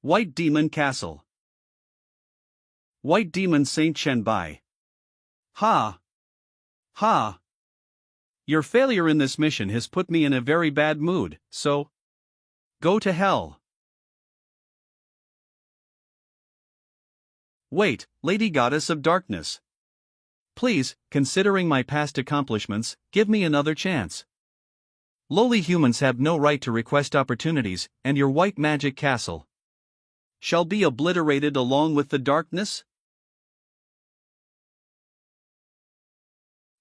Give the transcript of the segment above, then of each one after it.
White Demon Castle. White Demon Saint Shenbai. Ha! Ha! Your failure in this mission has put me in a very bad mood, so go to hell. Wait, Lady Goddess of Darkness. Please, considering my past accomplishments, give me another chance. Lowly humans have no right to request opportunities, and your white magic castle shall be obliterated along with the darkness?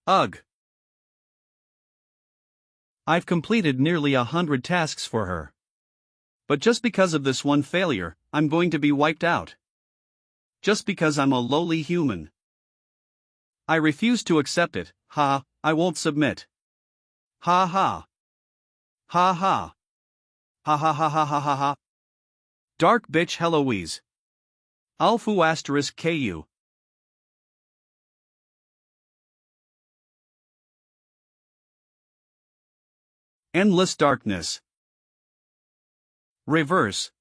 Ugh. I've completed nearly 100 tasks for her. But just because of this one failure, I'm going to be wiped out. Just because I'm a lowly human. I refuse to accept it. Ha, I won't submit. Ha ha. Ha ha. Ha ha ha ha ha ha ha. Dark bitch Heloise. Alfu asterisk KU. Endless darkness. Reverse.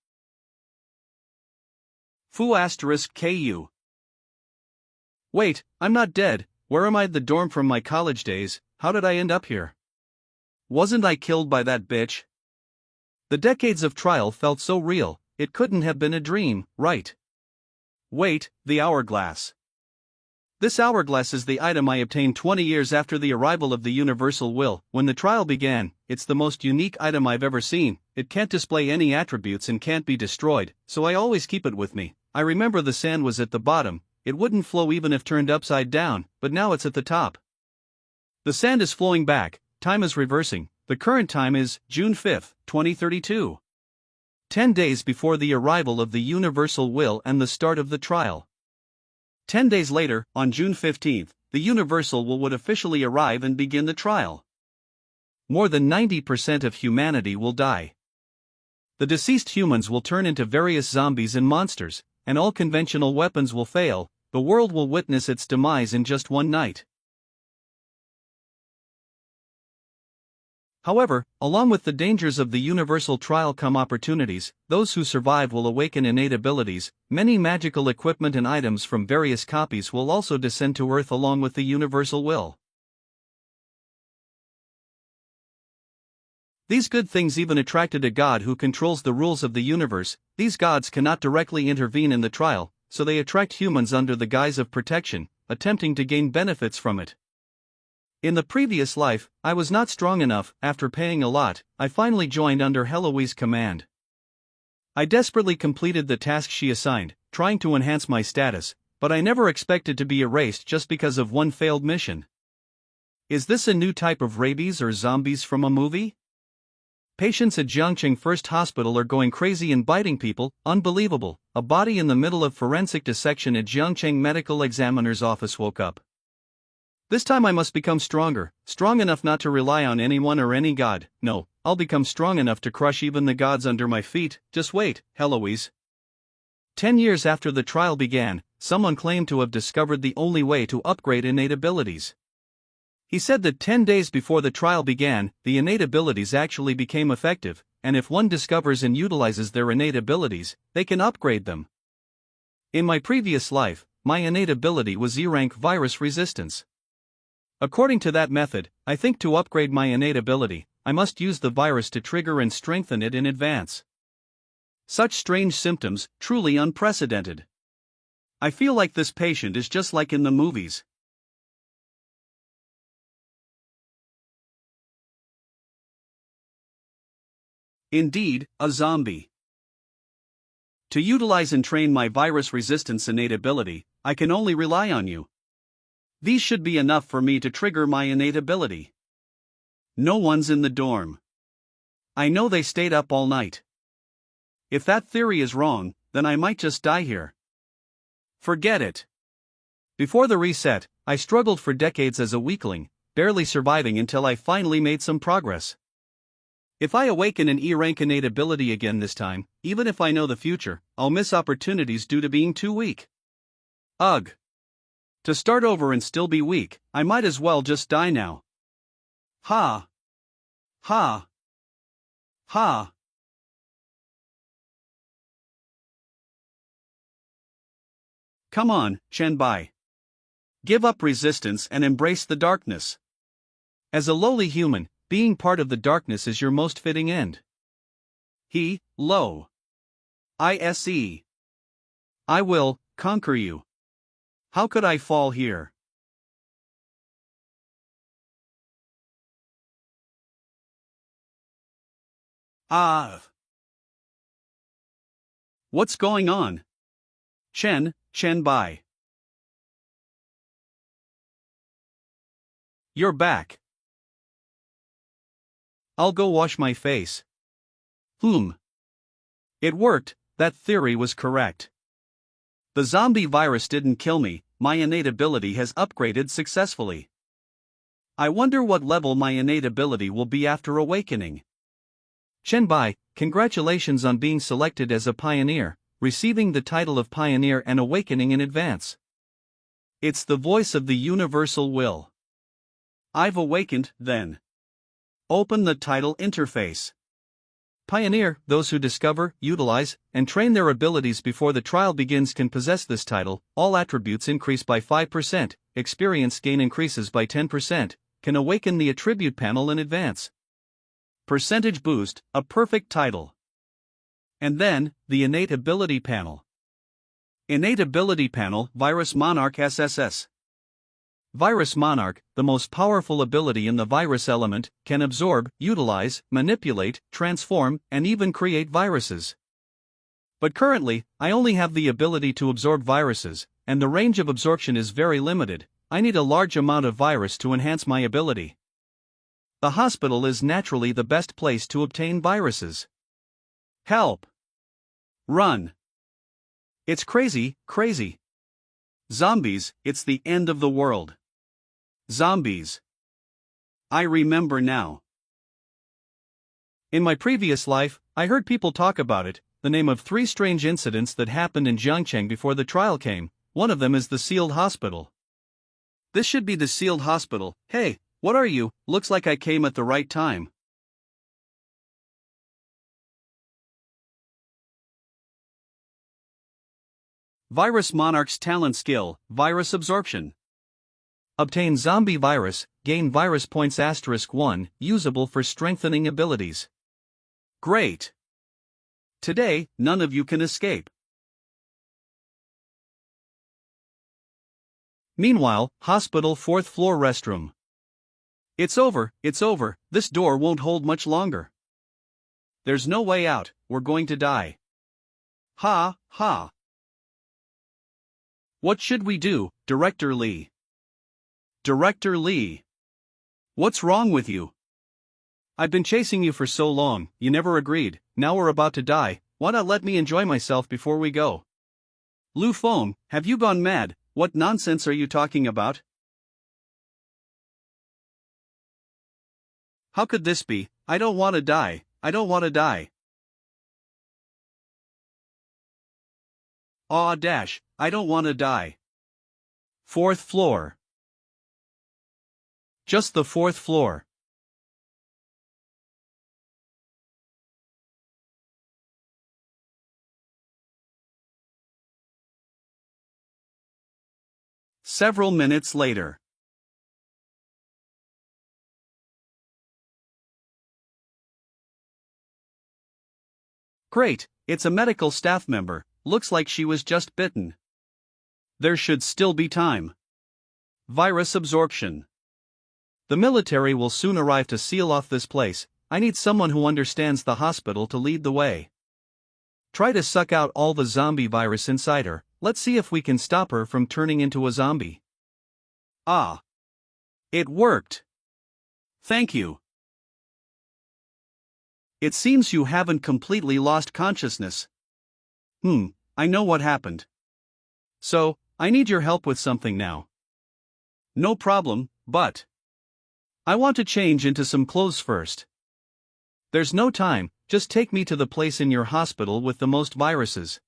Fu asterisk KU. Wait, I'm not dead. Where am I? The dorm from my college days. How did I end up here? Wasn't I killed by that bitch? The decades of trial felt so real, it couldn't have been a dream, right? Wait, the hourglass. This hourglass is the item I obtained 20 years after the arrival of the universal will. When the trial began, it's the most unique item I've ever seen. It can't display any attributes and can't be destroyed, so I always keep it with me. I remember the sand was at the bottom. It wouldn't flow even if turned upside down, but now it's at the top. The sand is flowing back, time is reversing. The current time is June 5, 2032. 10 days before the arrival of the universal will and the start of the trial. 10 days later, on June 15, the universal will would officially arrive and begin the trial. More than 90% of humanity will die. The deceased humans will turn into various zombies and monsters, and all conventional weapons will fail. The world will witness its demise in just one night. However, along with the dangers of the universal trial come opportunities. Those who survive will awaken innate abilities. Many magical equipment and items from various copies will also descend to Earth along with the universal will. These good things even attracted a god who controls the rules of the universe. These gods cannot directly intervene in the trial, so they attract humans under the guise of protection, attempting to gain benefits from it. In the previous life, I was not strong enough. After paying a lot, I finally joined under Heloise's command. I desperately completed the task she assigned, trying to enhance my status, but I never expected to be erased just because of one failed mission. Is this a new type of rabies or zombies from a movie? Patients at Jiangcheng First Hospital are going crazy and biting people. Unbelievable. A body in the middle of forensic dissection at Jiangcheng Medical Examiner's office woke up. This time I must become stronger, strong enough not to rely on anyone or any god. No, I'll become strong enough to crush even the gods under my feet. Just wait, Heloise. 10 years after the trial began, someone claimed to have discovered the only way to upgrade innate abilities. He said that 10 days before the trial began, the innate abilities actually became effective, and if one discovers and utilizes their innate abilities, they can upgrade them. In my previous life, my innate ability was E-rank virus resistance. According to that method, I think to upgrade my innate ability, I must use the virus to trigger and strengthen it in advance. Such strange symptoms, truly unprecedented. I feel like this patient is just like in the movies. Indeed, a zombie. To utilize and train my virus resistance innate ability, I can only rely on you. These should be enough for me to trigger my innate ability. No one's in the dorm. I know they stayed up all night. If that theory is wrong, then I might just die here. Forget it. Before the reset, I struggled for decades as a weakling, barely surviving until I finally made some progress. If I awaken an E-rank innate ability again this time, even if I know the future, I'll miss opportunities due to being too weak. Ugh. To start over and still be weak, I might as well just die now. Ha. Ha. Ha. Come on, Chen-bai. Give up resistance and embrace the darkness. As a lowly human, being part of the darkness is your most fitting end. Low. I will conquer you. How could I fall here? What's going on? Chen-bai. You're back. I'll go wash my face. It worked, that theory was correct. The zombie virus didn't kill me, my innate ability has upgraded successfully. I wonder what level my innate ability will be after awakening. Chen-bai, congratulations on being selected as a pioneer, receiving the title of pioneer and awakening in advance. It's the voice of the universal will. I've awakened, then. Open the title interface. Pioneer, those who discover, utilize, and train their abilities before the trial begins can possess this title. All attributes increase by 5%, experience gain increases by 10%, can awaken the attribute panel in advance. Percentage boost, a perfect title. And then, the innate ability panel. Innate ability panel, Virus Monarch SSS. Virus Monarch, the most powerful ability in the virus element, can absorb, utilize, manipulate, transform, and even create viruses. But currently, I only have the ability to absorb viruses, and the range of absorption is very limited. I need a large amount of virus to enhance my ability. The hospital is naturally the best place to obtain viruses. Help! Run! It's crazy. Zombies, it's the end of the world. Zombies. I remember now. In my previous life, I heard people talk about it, the name of 3 strange incidents that happened in Zhangcheng before the trial came. One of them is the sealed hospital. This should be the sealed hospital. Hey, what are you? Looks like I came at the right time. Virus Monarch's talent skill, virus absorption. Obtain zombie virus, gain virus points *1, usable for strengthening abilities. Great! Today, none of you can escape. Meanwhile, hospital 4th floor restroom. It's over, this door won't hold much longer. There's no way out, we're going to die. Ha. What should we do, Director Lee? Director Lee. What's wrong with you? I've been chasing you for so long, you never agreed, now we're about to die, why not let me enjoy myself before we go? Lu Feng, have you gone mad? What nonsense are you talking about? How could this be? I don't want to die. I don't want to die. 4th floor. Just the 4th floor. Several minutes later. Great, it's a medical staff member, looks like she was just bitten. There should still be time. Virus absorption. The military will soon arrive to seal off this place. I need someone who understands the hospital to lead the way. Try to suck out all the zombie virus inside her. Let's see if we can stop her from turning into a zombie. Ah! It worked! Thank you. It seems you haven't completely lost consciousness. I know what happened. So, I need your help with something now. No problem, but I want to change into some clothes first. There's no time, just take me to the place in your hospital with the most viruses.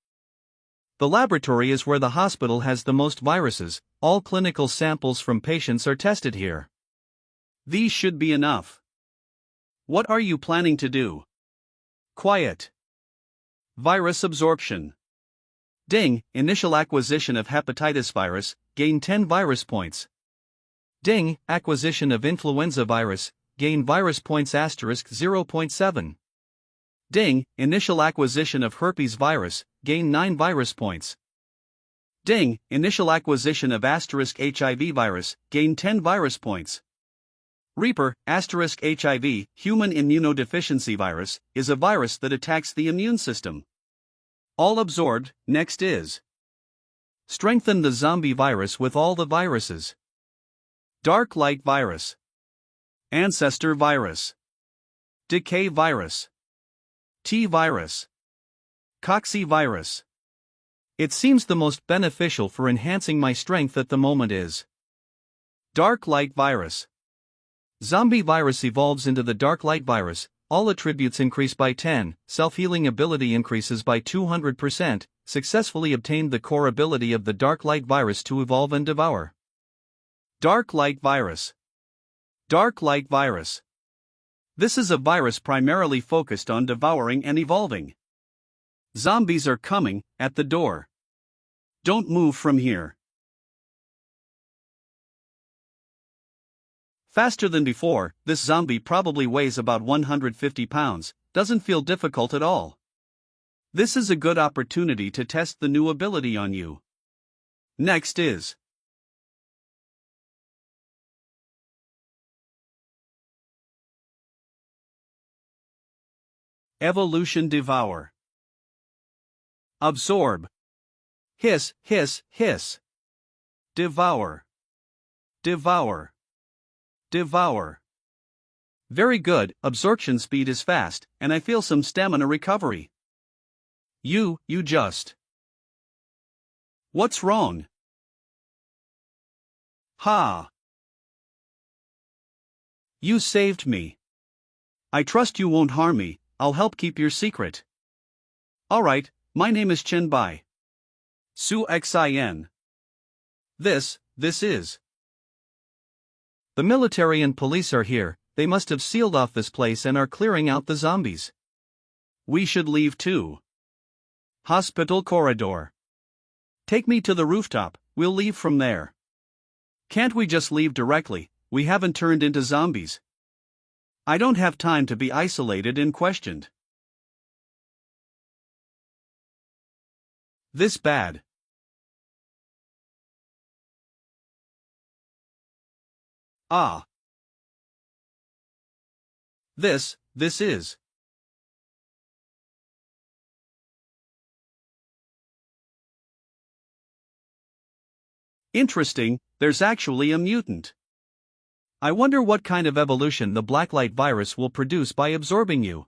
The laboratory is where the hospital has the most viruses, all clinical samples from patients are tested here. These should be enough. What are you planning to do? Quiet. Virus absorption. Ding, initial acquisition of hepatitis virus, gain 10 virus points. Ding, acquisition of influenza virus, gain virus points asterisk 0.7. Ding, initial acquisition of herpes virus, gain 9 virus points. Ding, initial acquisition of asterisk HIV virus, gain 10 virus points. Reaper, asterisk HIV, human immunodeficiency virus, is a virus that attacks the immune system. All absorbed. Next is strengthen the zombie virus with all the viruses. Dark light virus, ancestor virus, decay virus, T virus, cocci virus. It seems the most beneficial for enhancing my strength at the moment is dark light virus. Zombie virus evolves into the dark light virus, all attributes increase by 10, self-healing ability increases by 200%, successfully obtained the core ability of the dark light virus to evolve and devour. Dark light virus. Dark light virus. This is a virus primarily focused on devouring and evolving. Zombies are coming, at the door. Don't move from here. Faster than before, this zombie probably weighs about 150 pounds, doesn't feel difficult at all. This is a good opportunity to test the new ability on you. Next is Evolution Devour. Absorb. Hiss, hiss, hiss. Devour. Devour. Devour. Very good, absorption speed is fast, and I feel some stamina recovery. You just. What's wrong? Ha! You saved me. I trust you won't harm me, I'll help keep your secret. Alright, my name is Chen Bai. Su Xin. This is. The military and police are here, they must have sealed off this place and are clearing out the zombies. We should leave too. Hospital corridor. Take me to the rooftop, we'll leave from there. Can't we just leave directly? We haven't turned into zombies. I don't have time to be isolated and questioned. This bad. Ah. This is. Interesting, there's actually a mutant. I wonder what kind of evolution the blacklight virus will produce by absorbing you.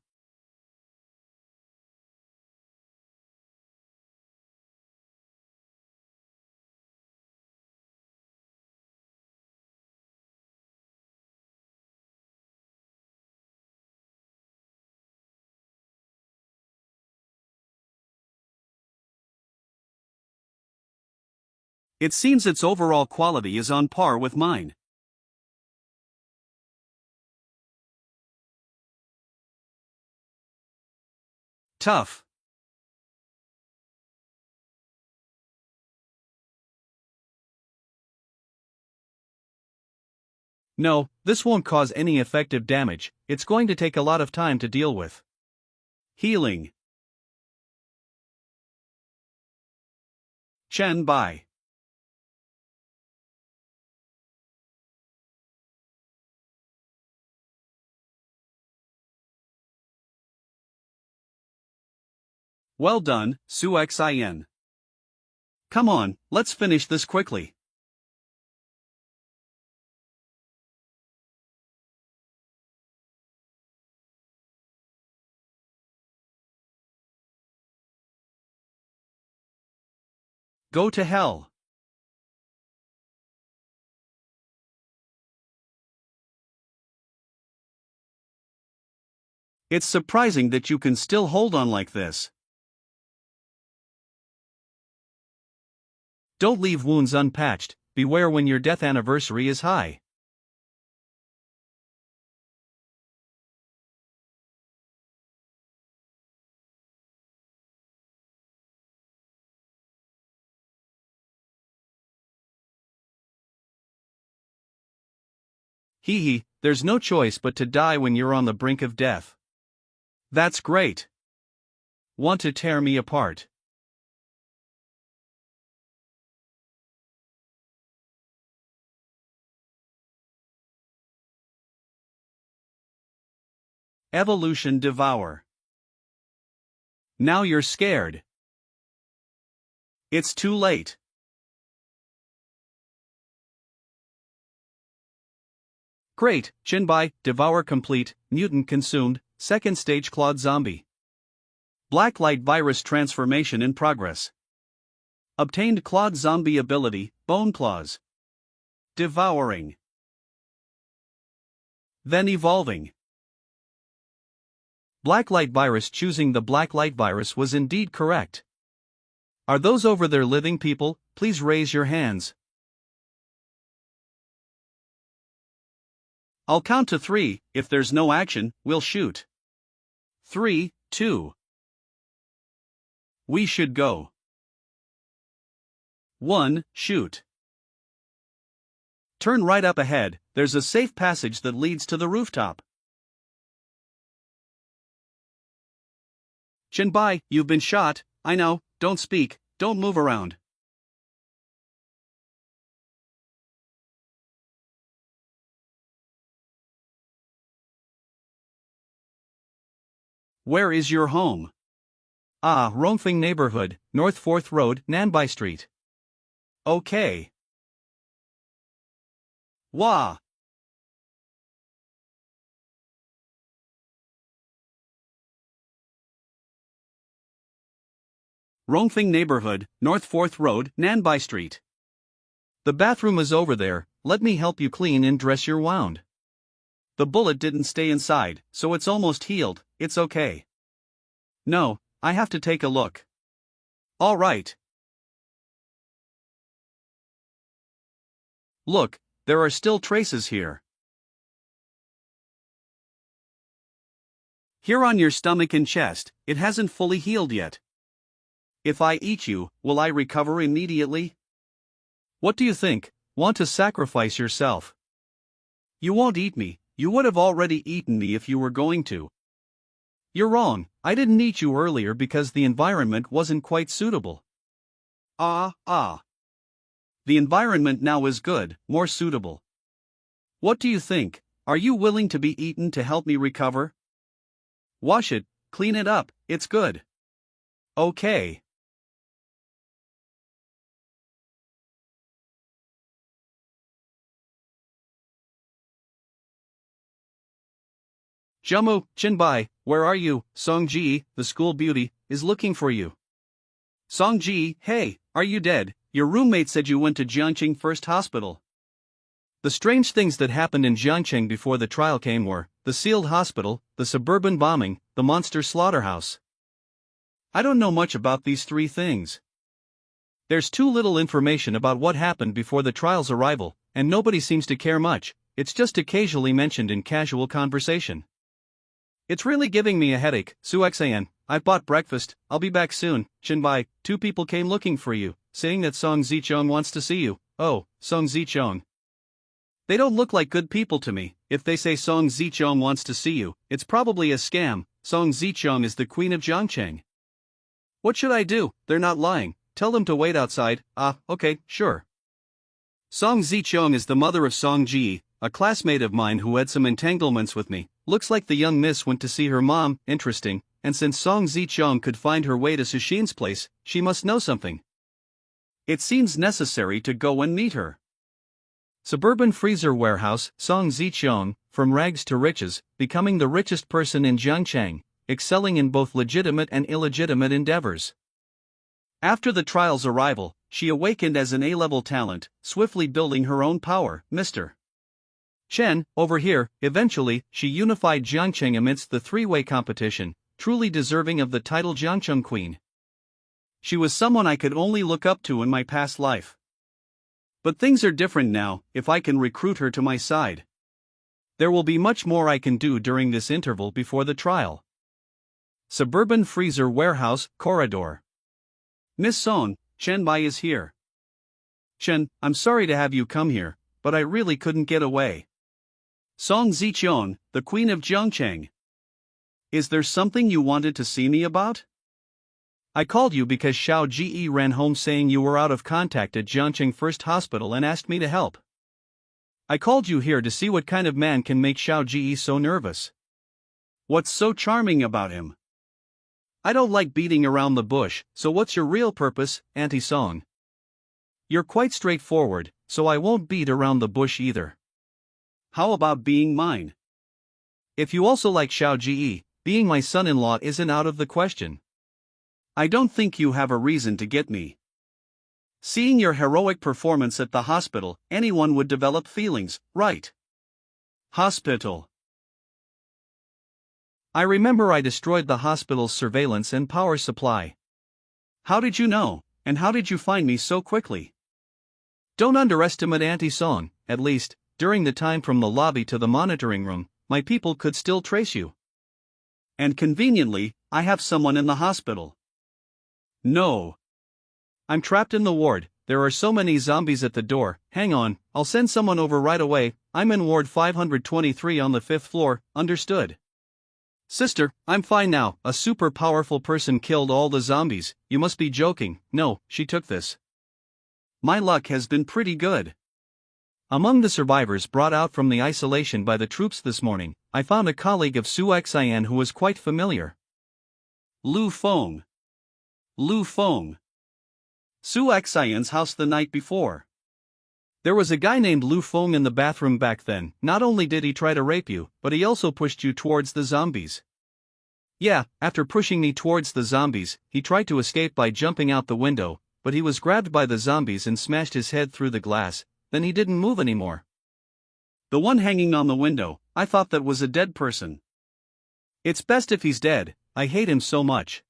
It seems its overall quality is on par with mine. Tough. No, this won't cause any effective damage, it's going to take a lot of time to deal with. Healing. Chen Bai. Well done, Su Xin. Come on, let's finish this quickly. Go to hell. It's surprising that you can still hold on like this. Don't leave wounds unpatched, beware when your death anniversary is high. Hee hee, there's no choice but to die when you're on the brink of death. That's great. Want to tear me apart? Evolution devour. Now you're scared. It's too late. Great, Shinbai, devour complete, mutant consumed, second stage clawed zombie. Black light virus transformation in progress. Obtained clawed zombie ability, bone claws. Devouring. Then evolving. Blacklight virus. Choosing the blacklight virus was indeed correct. Are those over there living people? Please raise your hands. I'll count to 3, if there's no action, we'll shoot. 3, 2. We should go. 1, shoot. Turn right up ahead, there's a safe passage that leads to the rooftop. Shinbai, you've been shot. I know, don't speak, don't move around. Where is your home? Ah, Rongfeng neighborhood, North 4th Road, Nanbai Street. Okay. Wah. Rongfeng neighborhood, North 4th Road, Nanbai Street. The bathroom is over there, let me help you clean and dress your wound. The bullet didn't stay inside, so it's almost healed, it's okay. No, I have to take a look. All right. Look, there are still traces here. Here on your stomach and chest, it hasn't fully healed yet. If I eat you, will I recover immediately? What do you think? Want to sacrifice yourself? You won't eat me, you would have already eaten me if you were going to. You're wrong, I didn't eat you earlier because the environment wasn't quite suitable. The environment now is good, more suitable. What do you think? Are you willing to be eaten to help me recover? Wash it, clean it up, it's good. Okay. Jamu, Chinbai, where are you? Songji, the school beauty, is looking for you. Songji, hey, are you dead? Your roommate said you went to Jiangqing First Hospital. The strange things that happened in Jiangqing before the trial came were the sealed hospital, the suburban bombing, the monster slaughterhouse. I don't know much about these 3 things. There's too little information about what happened before the trial's arrival, and nobody seems to care much, it's just occasionally mentioned in casual conversation. It's really giving me a headache, Suxan. I've bought breakfast, I'll be back soon. Shinbai, 2 people came looking for you, saying that Song Zichong wants to see you. Oh, Song Zichong. They don't look like good people to me. If they say Song Zichong wants to see you, it's probably a scam. Song Zichong is the queen of Jiangqing. What should I do? They're not lying. Tell them to wait outside. Okay, sure. Song Zichong is the mother of Song Ji, a classmate of mine who had some entanglements with me. Looks like the young miss went to see her mom, interesting, and since Song Zichong could find her way to Sushin's place, she must know something. It seems necessary to go and meet her. Suburban freezer warehouse, Song Zichong, from rags to riches, becoming the richest person in Jiangchang, excelling in both legitimate and illegitimate endeavors. After the trial's arrival, she awakened as an A-level talent, swiftly building her own power. Mr. Chen, over here. Eventually, she unified Jiangqing amidst the 3-way competition, truly deserving of the title Jiangcheng Queen. She was someone I could only look up to in my past life. But things are different now, if I can recruit her to my side. There will be much more I can do during this interval before the trial. Suburban freezer warehouse, corridor. Miss Song, Chen Bai is here. Chen, I'm sorry to have you come here, but I really couldn't get away. Song Ziqian, the Queen of Jiangcheng. Is there something you wanted to see me about? I called you because Xiao Ji ran home saying you were out of contact at Jiangcheng First Hospital and asked me to help. I called you here to see what kind of man can make Xiao Ji so nervous. What's so charming about him? I don't like beating around the bush, so what's your real purpose, Auntie Song? You're quite straightforward, so I won't beat around the bush either. How about being mine? If you also like Xiao Ji, being my son-in-law isn't out of the question. I don't think you have a reason to get me. Seeing your heroic performance at the hospital, anyone would develop feelings, right? Hospital. I remember I destroyed the hospital's surveillance and power supply. How did you know, and how did you find me so quickly? Don't underestimate Auntie Song. At least, during the time from the lobby to the monitoring room, my people could still trace you. And conveniently, I have someone in the hospital. No. I'm trapped in the ward, there are so many zombies at the door. Hang on, I'll send someone over right away. I'm in ward 523 on the 5th floor, understood? Sister, I'm fine now. A super powerful person killed all the zombies. You must be joking. No, she took this. My luck has been pretty good. Among the survivors brought out from the isolation by the troops this morning, I found a colleague of Su Xian who was quite familiar. Lu Feng. Lu Feng. Su Xian's house the night before. There was a guy named Lu Feng in the bathroom back then. Not only did he try to rape you, but he also pushed you towards the zombies. Yeah, after pushing me towards the zombies, he tried to escape by jumping out the window, but he was grabbed by the zombies and smashed his head through the glass, then he didn't move anymore. The one hanging on the window, I thought that was a dead person. It's best if he's dead, I hate him so much.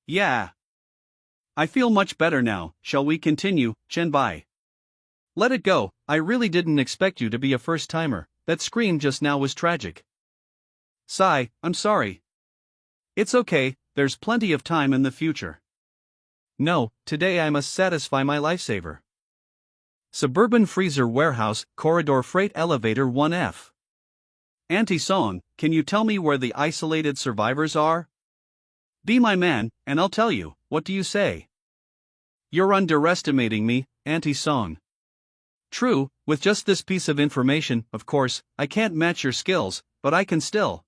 Yeah. I feel much better now. Shall we continue, Chen Bai? Let it go, I really didn't expect you to be a first-timer. That scream just now was tragic. Sigh, I'm sorry. It's okay, there's plenty of time in the future. No, today I must satisfy my lifesaver. Suburban Freezer Warehouse, Corridor Freight Elevator 1F. Auntie Song, can you tell me where the isolated survivors are? Be my man, and I'll tell you. What do you say? You're underestimating me, Auntie Song. True, with just this piece of information, of course, I can't match your skills, but I can still.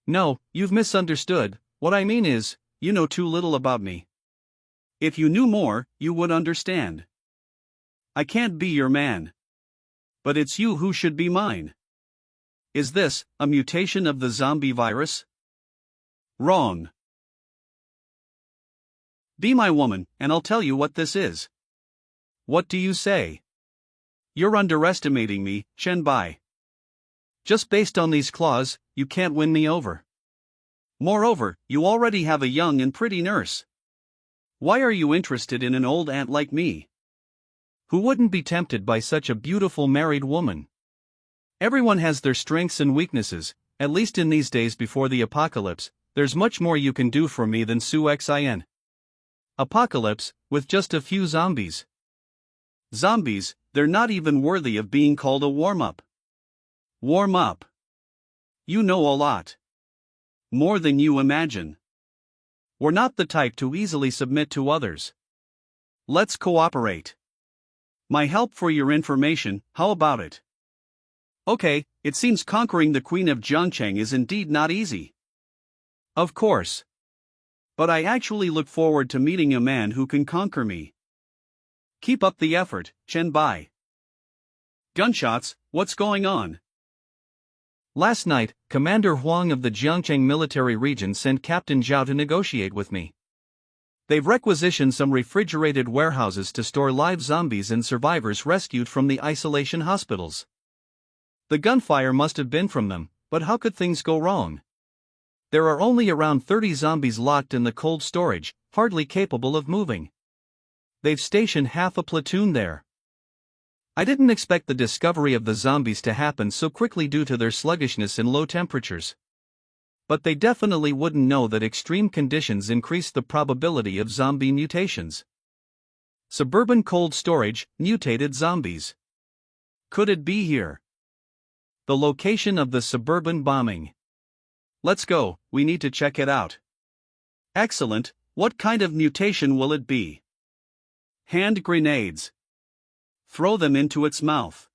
No, you've misunderstood. What I mean is, you know too little about me. If you knew more, you would understand. I can't be your man. But it's you who should be mine. Is this a mutation of the zombie virus? Wrong. Be my woman, and I'll tell you what this is. What do you say? You're underestimating me, Chen Bai. Just based on these claws, you can't win me over. Moreover, you already have a young and pretty nurse. Why are you interested in an old aunt like me? Who wouldn't be tempted by such a beautiful married woman? Everyone has their strengths and weaknesses, at least in these days before the apocalypse. There's much more you can do for me than Su Xian. Apocalypse, with just a few zombies. Zombies, they're not even worthy of being called a warm-up. Warm up. You know a lot. More than you imagine. We're not the type to easily submit to others. Let's cooperate. My help for your information, how about it? Okay, it seems conquering the Queen of Jiangcheng is indeed not easy. Of course. But I actually look forward to meeting a man who can conquer me. Keep up the effort, Chen Bai. Gunshots, what's going on? Last night, Commander Huang of the Jiangcheng military region sent Captain Zhao to negotiate with me. They've requisitioned some refrigerated warehouses to store live zombies and survivors rescued from the isolation hospitals. The gunfire must have been from them, but how could things go wrong? There are only around 30 zombies locked in the cold storage, hardly capable of moving. They've stationed half a platoon there. I didn't expect the discovery of the zombies to happen so quickly due to their sluggishness and low temperatures. But they definitely wouldn't know that extreme conditions increase the probability of zombie mutations. Suburban cold storage, mutated zombies. Could it be here? The location of the suburban bombing. Let's go, we need to check it out. Excellent, what kind of mutation will it be? Hand grenades. Throw them into its mouth.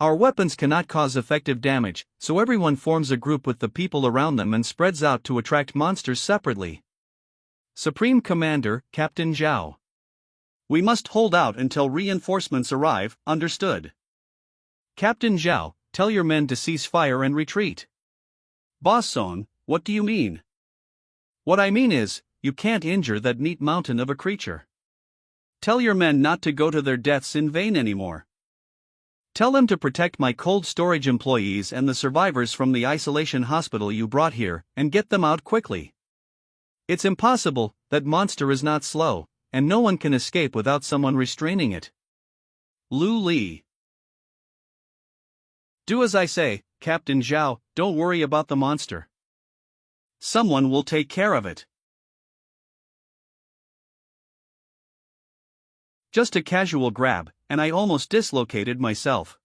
Our weapons cannot cause effective damage, so everyone forms a group with the people around them and spreads out to attract monsters separately. Supreme Commander, Captain Zhao. We must hold out until reinforcements arrive, understood. Captain Zhao, tell your men to cease fire and retreat. Boss Song, what do you mean? What I mean is, you can't injure that neat mountain of a creature. Tell your men not to go to their deaths in vain anymore. Tell them to protect my cold storage employees and the survivors from the isolation hospital you brought here, and get them out quickly. It's impossible, that monster is not slow, and no one can escape without someone restraining it. Lu Li. Do as I say, Captain Zhao, don't worry about the monster. Someone will take care of it. Just a casual grab, and I almost dislocated myself.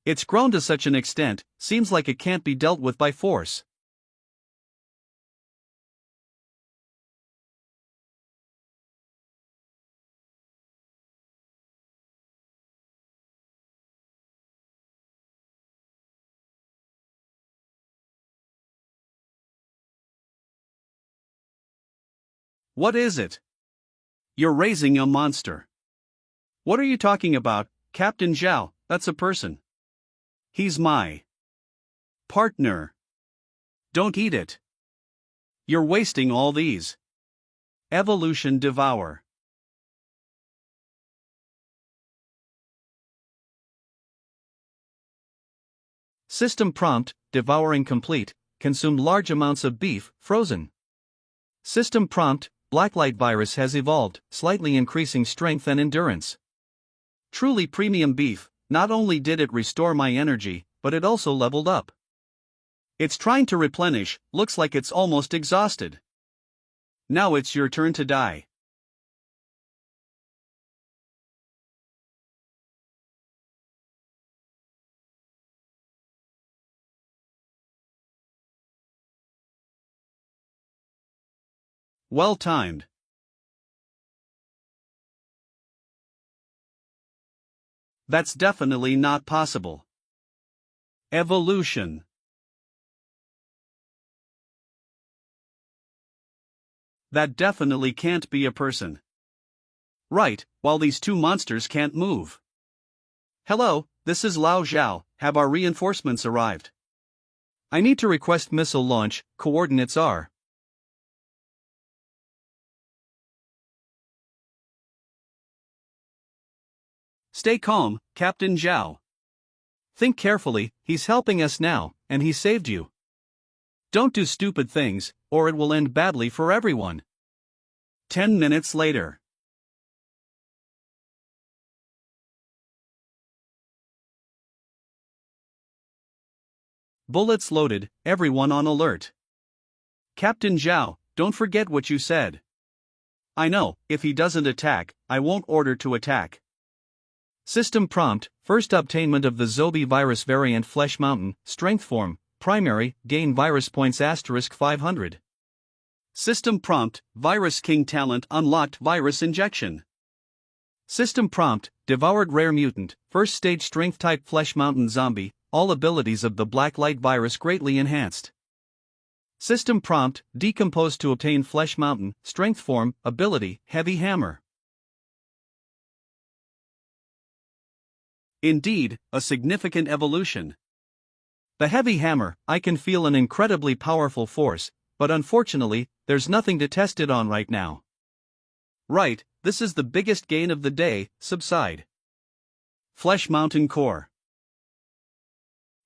It's grown to such an extent, seems like it can't be dealt with by force. What is it? You're raising a monster. What are you talking about, Captain Zhao? That's a person. He's my partner. Don't eat it. You're wasting all these. Evolution devour. System prompt, devouring complete, consumed large amounts of beef, frozen. System prompt, blacklight virus has evolved, slightly increasing strength and endurance. Truly premium beef, not only did it restore my energy, but it also leveled up. It's trying to replenish, looks like it's almost exhausted. Now it's your turn to die. Well timed. That's definitely not possible. Evolution. That definitely can't be a person. Right, while these two monsters can't move. Hello, this is Lao Zhao, have our reinforcements arrived? I need to request missile launch, coordinates are. Stay calm, Captain Zhao. Think carefully, he's helping us now, and he saved you. Don't do stupid things, or it will end badly for everyone. 10 minutes later. Bullets loaded, everyone on alert. Captain Zhao, don't forget what you said. I know, if he doesn't attack, I won't order to attack. System prompt, first obtainment of the Zombie virus variant Flesh Mountain, strength form, primary, gain virus points *500. System prompt, Virus King talent unlocked virus injection. System prompt, devoured rare mutant, first stage strength type Flesh Mountain zombie, all abilities of the Black Light virus greatly enhanced. System prompt, decomposed to obtain Flesh Mountain, strength form, ability, Heavy Hammer. Indeed, a significant evolution. The Heavy Hammer, I can feel an incredibly powerful force, but unfortunately, there's nothing to test it on right now. Right, this is the biggest gain of the day, subside. Flesh Mountain Core.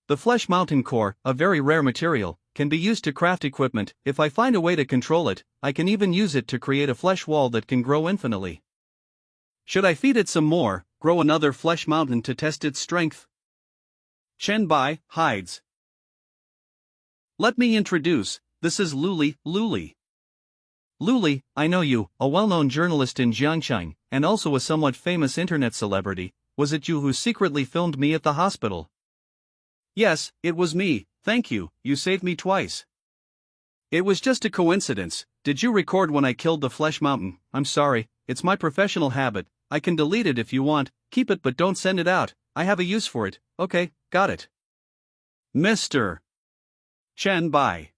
The Flesh Mountain Core, a very rare material, can be used to craft equipment. If I find a way to control it, I can even use it to create a flesh wall that can grow infinitely. Should I feed it some more, grow another Flesh Mountain to test its strength? Chen Bai hides. Let me introduce, this is Luli. Luli, I know you, a well-known journalist in Jiangshang, and also a somewhat famous internet celebrity. Was it you who secretly filmed me at the hospital? Yes, it was me, thank you, you saved me twice. It was just a coincidence. Did you record when I killed the Flesh Mountain? I'm sorry, it's my professional habit. I can delete it if you want, keep it but don't send it out. I have a use for it. Okay, got it. Mr. Chen Bai.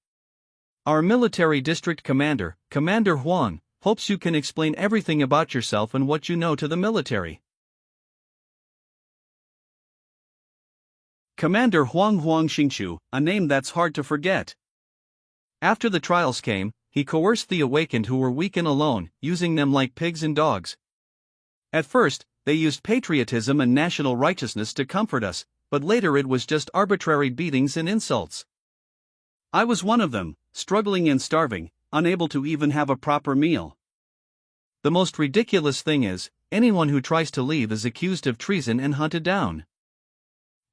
Our military district commander, Commander Huang, hopes you can explain everything about yourself and what you know to the military. Commander Huang Xingqiu, a name that's hard to forget. After the trials came, he coerced the awakened who were weak and alone, using them like pigs and dogs. At first, they used patriotism and national righteousness to comfort us, but later it was just arbitrary beatings and insults. I was one of them, struggling and starving, unable to even have a proper meal. The most ridiculous thing is, anyone who tries to leave is accused of treason and hunted down.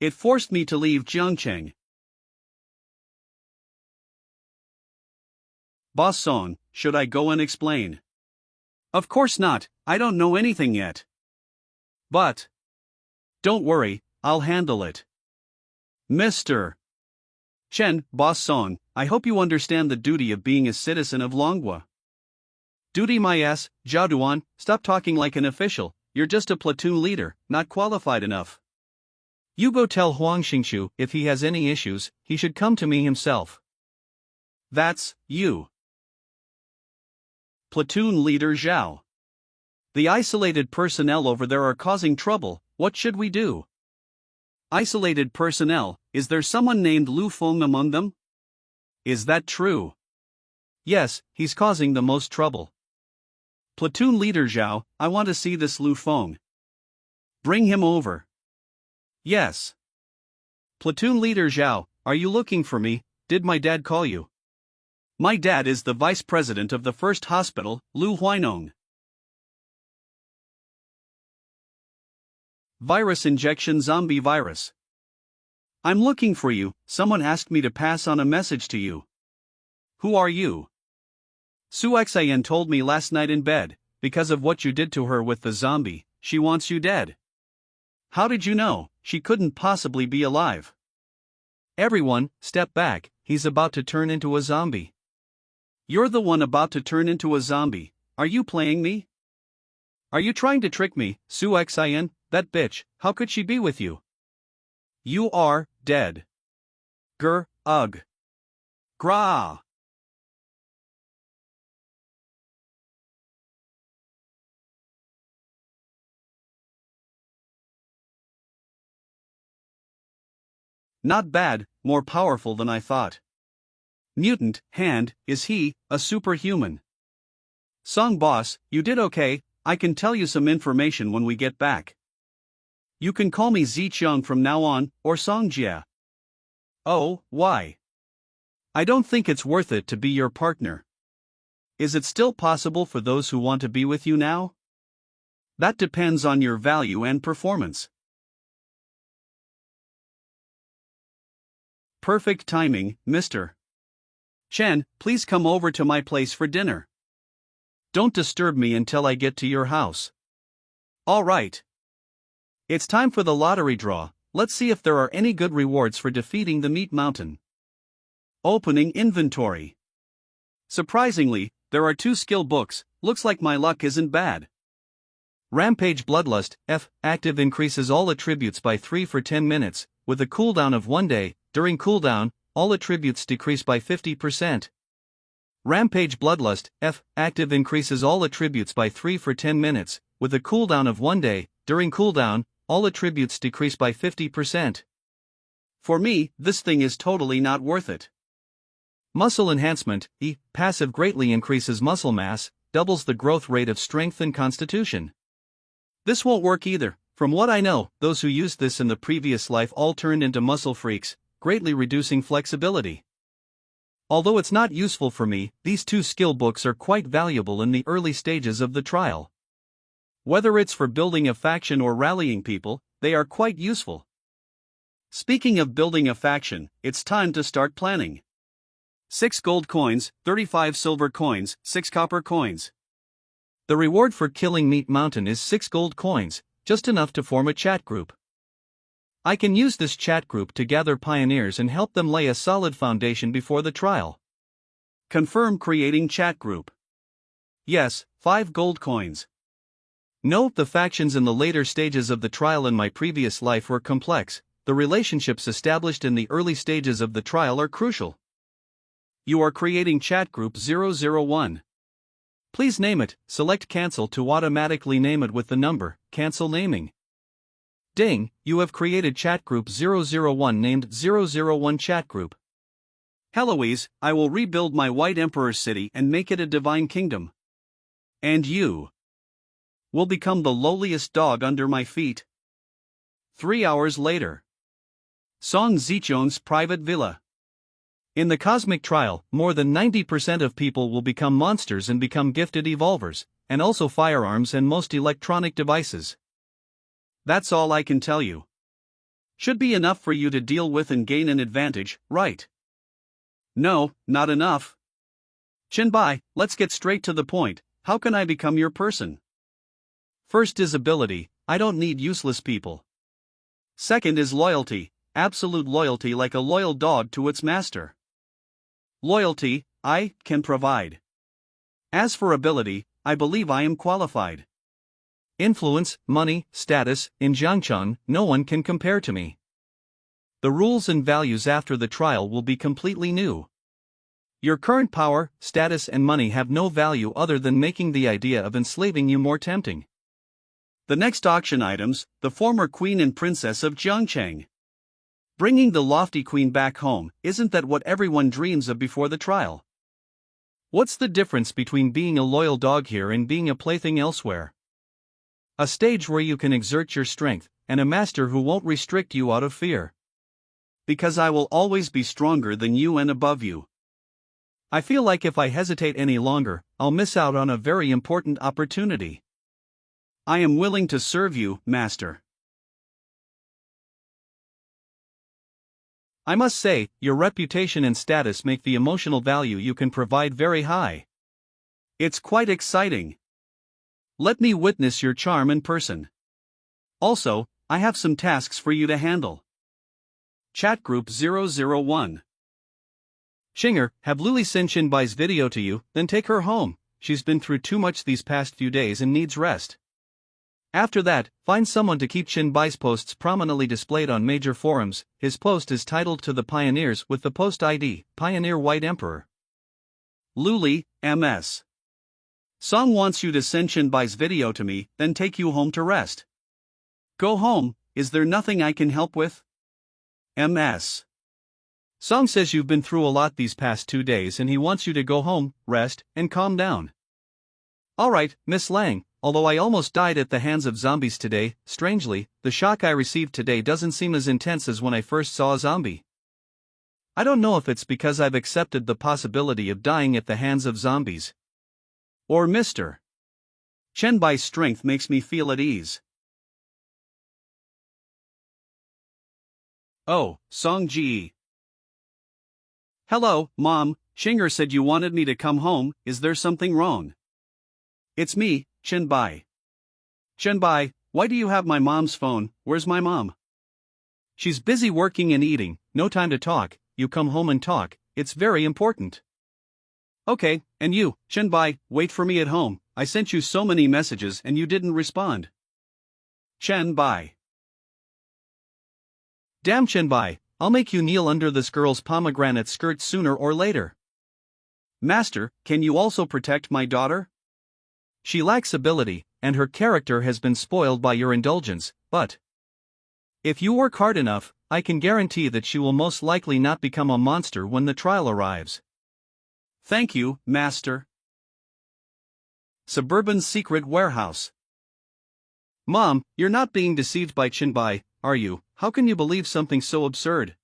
It forced me to leave Jiangcheng. Boss Song, should I go and explain? Of course not, I don't know anything yet. But don't worry, I'll handle it. Mr. Chen, Boss Song, I hope you understand the duty of being a citizen of Longhua. Duty my ass, Zhao Duan, stop talking like an official, you're just a platoon leader, not qualified enough. You go tell Huang Xingqiu if he has any issues, he should come to me himself. That's you. Platoon Leader Zhao. The isolated personnel over there are causing trouble, what should we do? Isolated personnel, is there someone named Lu Feng among them? Is that true? Yes, he's causing the most trouble. Platoon Leader Zhao, I want to see this Lu Feng. Bring him over. Yes. Platoon Leader Zhao, are you looking for me? Did my dad call you? My dad is the vice president of the first hospital, Lu Huinong. Virus injection zombie virus. I'm looking for you, someone asked me to pass on a message to you. Who are you? Su Xian told me last night in bed, because of what you did to her with the zombie, she wants you dead. How did you know? She couldn't possibly be alive. Everyone, step back, he's about to turn into a zombie. You're the one about to turn into a zombie, are you playing me? Are you trying to trick me, Su Xian, that bitch, how could she be with you? You are dead. Ugh. Gra. Not bad, more powerful than I thought. Mutant, Hand, is he, a superhuman? Song boss, you did okay, I can tell you some information when we get back. You can call me Ziqiang from now on, or Songjia. Oh, why? I don't think it's worth it to be your partner. Is it still possible for those who want to be with you now? That depends on your value and performance. Perfect timing, Mr. Chen, please come over to my place for dinner. Don't disturb me until I get to your house. All right. It's time for the lottery draw, let's see if there are any good rewards for defeating the Meat Mountain. Opening inventory. Surprisingly, there are 2 skill books, looks like my luck isn't bad. Rampage Bloodlust, F, active increases all attributes by 3 for 10 minutes, with a cooldown of 1 day, during cooldown, all attributes decrease by 50%. Rampage Bloodlust, F, active increases all attributes by 3 for 10 minutes, with a cooldown of 1 day, during cooldown, all attributes decrease by 50%. For me, this thing is totally not worth it. Muscle Enhancement, E, passive greatly increases muscle mass, doubles the growth rate of strength and constitution. This won't work either, from what I know, those who used this in the previous life all turned into muscle freaks, greatly reducing flexibility. Although it's not useful for me, these 2 skill books are quite valuable in the early stages of the trial. Whether it's for building a faction or rallying people, they are quite useful. Speaking of building a faction, it's time to start planning. 6 gold coins, 35 silver coins, 6 copper coins. The reward for killing Meat Mountain is 6 gold coins, just enough to form a chat group. I can use this chat group to gather pioneers and help them lay a solid foundation before the trial. Confirm creating chat group. Yes, 5 gold coins. Note the factions in the later stages of the trial in my previous life were complex. The relationships established in the early stages of the trial are crucial. You are creating chat group 001. Please name it. Select cancel to automatically name it with the number. Cancel naming. Ding, you have created chat group 001 named 001 chat group. Heloise, I will rebuild my White Emperor city and make it a divine kingdom. And you will become the lowliest dog under my feet. 3 hours later. Song Zichong's private villa. In the cosmic trial, more than 90% of people will become monsters and become gifted evolvers, and also firearms and most electronic devices. That's all I can tell you. Should be enough for you to deal with and gain an advantage, right? No, not enough. Chenbai, let's get straight to the point. How can I become your person? First is ability. I don't need useless people. Second is loyalty, absolute loyalty like a loyal dog to its master. Loyalty, I can provide. As for ability, I believe I am qualified. Influence, money, status, in Jiangcheng, no one can compare to me. The rules and values after the trial will be completely new. Your current power, status and money have no value other than making the idea of enslaving you more tempting. The next auction items, the former queen and princess of Jiangcheng. Bringing the lofty queen back home, isn't that what everyone dreams of before the trial? What's the difference between being a loyal dog here and being a plaything elsewhere? A stage where you can exert your strength, and a master who won't restrict you out of fear. Because I will always be stronger than you and above you. I feel like if I hesitate any longer, I'll miss out on a very important opportunity. I am willing to serve you, master. I must say, your reputation and status make the emotional value you can provide very high. It's quite exciting. Let me witness your charm in person. Also, I have some tasks for you to handle. Chat Group 001. Shinger, have Luli send Shinbai's video to you, then take her home. She's been through too much these past few days and needs rest. After that, find someone to keep Shinbai's posts prominently displayed on major forums. His post is titled To the Pioneers with the post ID, Pioneer White Emperor. Luli, MS. Song wants you to send Shinbai's video to me, then take you home to rest. Go home, is there nothing I can help with? MS. Song says you've been through a lot these past 2 days and he wants you to go home, rest, and calm down. Alright, Miss Lang. Although I almost died at the hands of zombies today, strangely, the shock I received today doesn't seem as intense as when I first saw a zombie. I don't know if it's because I've accepted the possibility of dying at the hands of zombies. Or Mr. Chenbai's strength makes me feel at ease. Oh, Song Ji. Hello, Mom, Shinger said you wanted me to come home, is there something wrong? It's me, Chenbai. Chenbai, why do you have my mom's phone? Where's my mom? She's busy working and eating, no time to talk. You come home and talk, it's very important. Okay, and you, Chenbai, wait for me at home. I sent you so many messages and you didn't respond. Chenbai. Damn Chenbai, I'll make you kneel under this girl's pomegranate skirt sooner or later. Master, can you also protect my daughter? She lacks ability, and her character has been spoiled by your indulgence, but if you work hard enough, I can guarantee that she will most likely not become a monster when the trial arrives. Thank you, Master. Suburban Secret Warehouse. Mom, you're not being deceived by Chenbai, are you? How can you believe something so absurd?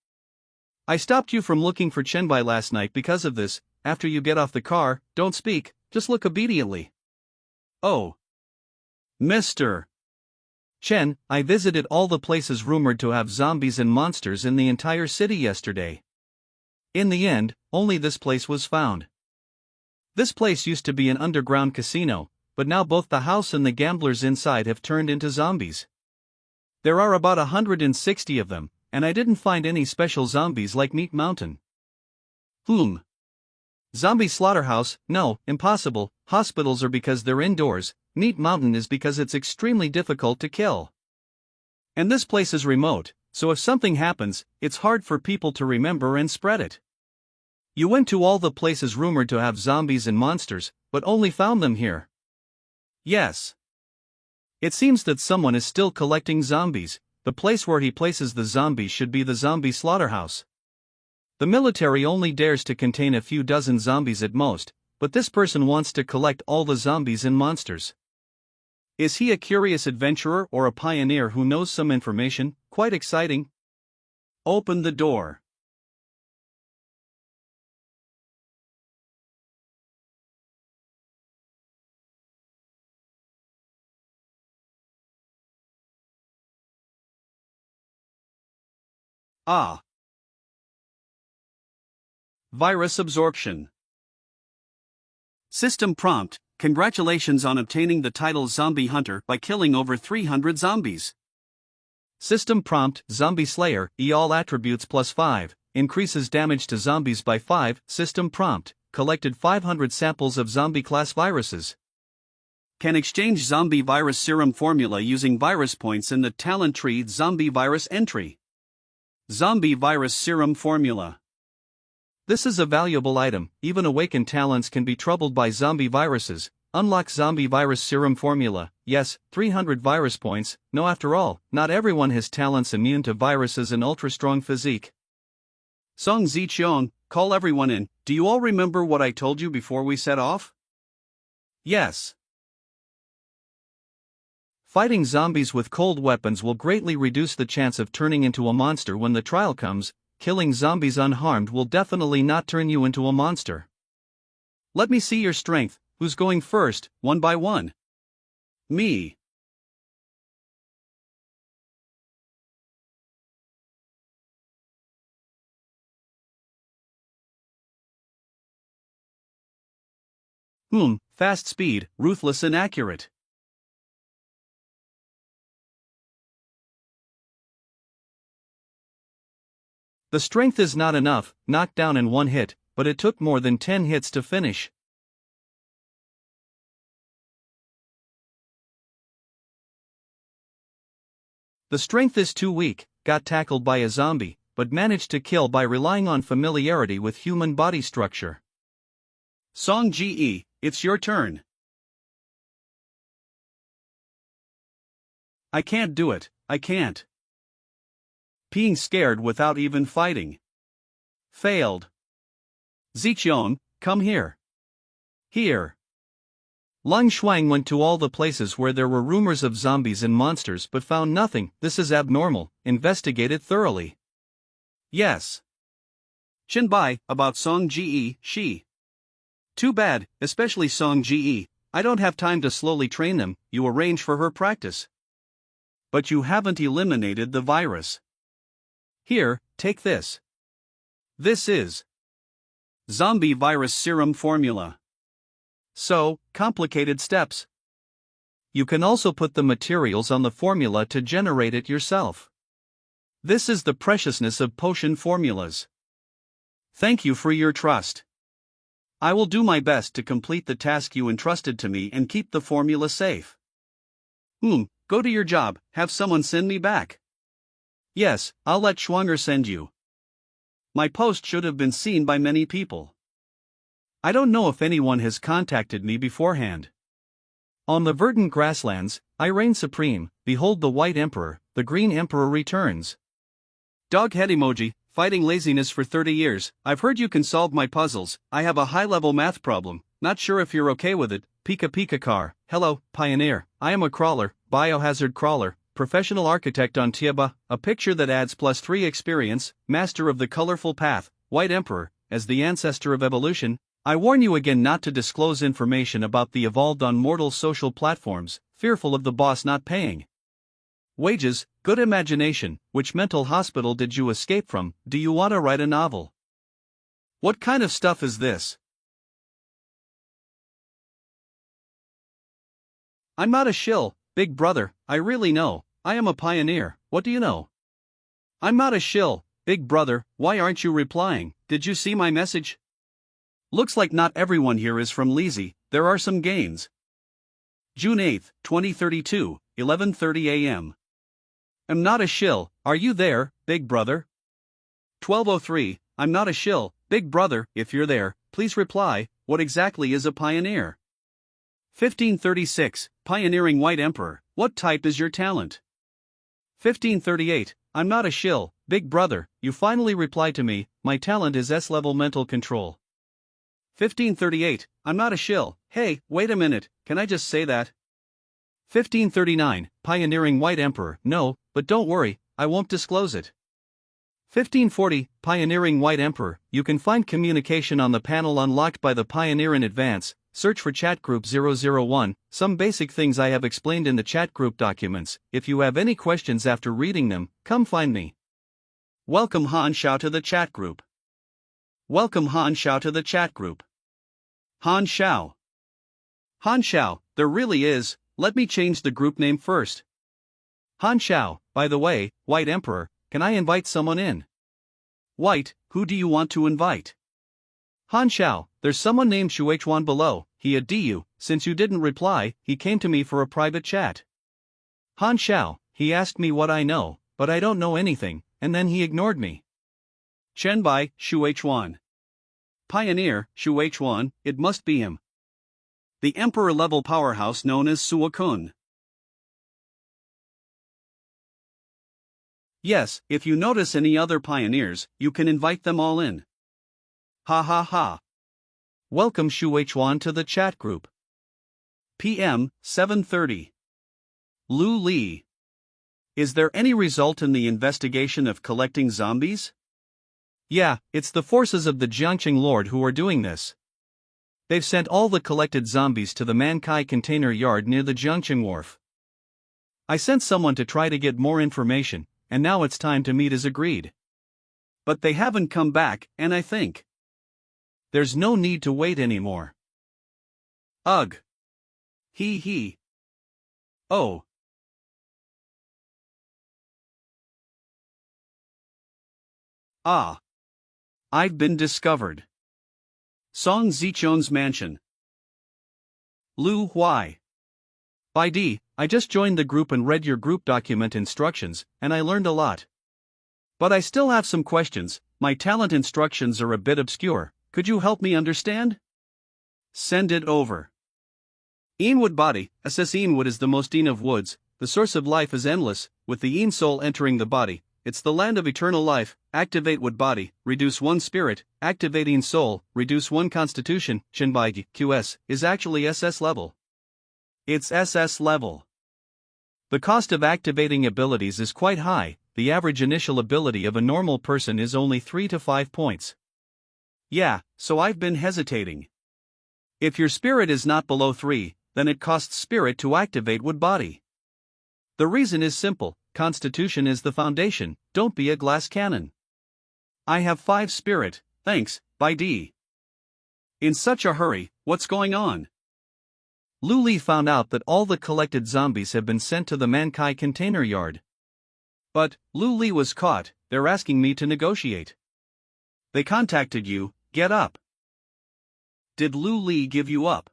I stopped you from looking for Chenbai last night because of this. After you get off the car, don't speak, just look obediently. Oh. Mr. Chen, I visited all the places rumored to have zombies and monsters in the entire city yesterday. In the end, only this place was found. This place used to be an underground casino, but now both the house and the gamblers inside have turned into zombies. There are about 160 of them, and I didn't find any special zombies like Meat Mountain. Zombie slaughterhouse? No, impossible. Hospitals are because they're indoors, Meat Mountain is because it's extremely difficult to kill. And this place is remote, so if something happens, it's hard for people to remember and spread it. You went to all the places rumored to have zombies and monsters, but only found them here. Yes. It seems that someone is still collecting zombies. The place where he places the zombies should be the zombie slaughterhouse. The military only dares to contain a few dozen zombies at most, but this person wants to collect all the zombies and monsters. Is he a curious adventurer or a pioneer who knows some information? Quite exciting. Open the door. Ah. Virus absorption. System prompt: congratulations on obtaining the title Zombie Hunter by killing over 300 zombies. System prompt: Zombie Slayer, all attributes +5, increases damage to zombies by 5. System prompt: collected 500 samples of zombie class viruses. Can exchange zombie virus serum formula using virus points in the talent tree. Zombie virus entry. Zombie virus serum formula. This is a valuable item. Even awakened talents can be troubled by zombie viruses. Unlock zombie virus serum formula. Yes, 300 virus points. No, after all, not everyone has talents immune to viruses and ultra-strong physique. Song Ziqiang, call everyone in. Do you all remember what I told you before we set off? Yes. Fighting zombies with cold weapons will greatly reduce the chance of turning into a monster when the trial comes. Killing zombies unharmed will definitely not turn you into a monster. Let me see your strength. Who's going first, one by one? Me. Fast speed, ruthless and accurate. The strength is not enough, knocked down in one hit, but it took more than 10 hits to finish. The strength is too weak, got tackled by a zombie, but managed to kill by relying on familiarity with human body structure. Song Ge, it's your turn. I can't do it, I can't. Being scared without even fighting. Failed. Ziqiang, come here. Here. Lang Shuang went to all the places where there were rumors of zombies and monsters but found nothing. This is abnormal. Investigate it thoroughly. Yes. Xinbai, about Song Ge, she. Too bad, especially Song Ge. I don't have time to slowly train them. You arrange for her practice. But you haven't eliminated the virus. Here, take this. This is zombie virus serum formula. So, complicated steps. You can also put the materials on the formula to generate it yourself. This is the preciousness of potion formulas. Thank you for your trust. I will do my best to complete the task you entrusted to me and keep the formula safe. Go to your job, have someone send me back. Yes, I'll let Schwanger send you. My post should have been seen by many people. I don't know if anyone has contacted me beforehand. On the verdant grasslands, I reign supreme. Behold the White Emperor, the Green Emperor returns. Dog head emoji, fighting laziness for 30 years. I've heard you can solve my puzzles. I have a high-level math problem. Not sure if you're okay with it. Pika Pika car. Hello, pioneer. I am a crawler, biohazard crawler. Professional architect on Tieba, a picture that adds +3 experience, master of the colorful path, White Emperor, as the ancestor of evolution. I warn you again not to disclose information about the evolved on mortal social platforms, fearful of the boss not paying. Wages, good imagination. Which mental hospital did you escape from? Do you want to write a novel? What kind of stuff is this? I'm not a shill, big brother, I really know. I am a pioneer, what do you know? I'm not a shill, big brother, why aren't you replying? Did you see my message? Looks like not everyone here is from Leezy, there are some gains. June 8, 2032, 11:30 a.m. I'm not a shill, are you there, big brother? 12:03, I'm not a shill, big brother, if you're there, please reply, what exactly is a pioneer? 15:36, pioneering white emperor, what type is your talent? 15:38, I'm not a shill, big brother, you finally replied to me, my talent is S-level mental control. 15:38, I'm not a shill, hey, wait a minute, can I just say that? 15:39, pioneering white emperor, no, but don't worry, I won't disclose it. 15:40, pioneering white emperor, you can find communication on the panel unlocked by the pioneer in advance, search for chat group 001, some basic things I have explained in the chat group documents, if you have any questions after reading them, come find me. Welcome Han Xiao to the chat group. Welcome Han Xiao to the chat group. Han Xiao. Han Xiao, there really is, let me change the group name first. Han Xiao, by the way, White Emperor, can I invite someone in? White, who do you want to invite? Han Xiao, there's someone named Shuichuan below, he a du, since you didn't reply, he came to me for a private chat. Han Xiao, he asked me what I know, but I don't know anything, and then he ignored me. Chenbai, Shuichuan. Pioneer, Shuichuan, it must be him. The emperor-level powerhouse known as Suokun. Yes, if you notice any other pioneers, you can invite them all in. Ha ha ha. Welcome Shuichuan to the chat group. PM, 7:30. Lu Li. Is there any result in the investigation of collecting zombies? Yeah, it's the forces of the Jiangqing Lord who are doing this. They've sent all the collected zombies to the Mankai container yard near the Jiangqing wharf. I sent someone to try to get more information, and now it's time to meet as agreed. But they haven't come back, and I think there's no need to wait anymore. Ugh. He. Oh. Ah. I've been discovered. Song Zichun's mansion. Lu Huai. By D, I just joined the group and read your group document instructions, and I learned a lot. But I still have some questions, my talent instructions are a bit obscure, could you help me understand? Send it over. Eanwood body, assess Eanwood is the most Ean of woods, the source of life is endless, with the Ean soul entering the body, it's the land of eternal life, activate wood body, reduce 1 spirit, activating soul, reduce 1 constitution, Shinbai QS, is actually SS level. It's SS level. The cost of activating abilities is quite high, the average initial ability of a normal person is only 3 to 5 points. Yeah, so I've been hesitating. If your spirit is not below 3, then it costs spirit to activate wood body. The reason is simple, constitution is the foundation, don't be a glass cannon. I have 5 spirit, thanks, by D. In such a hurry, what's going on? Lu Li found out that all the collected zombies have been sent to the Mankai container yard. But, Lu Li was caught, they're asking me to negotiate. They contacted you, get up. Did Lu Li give you up?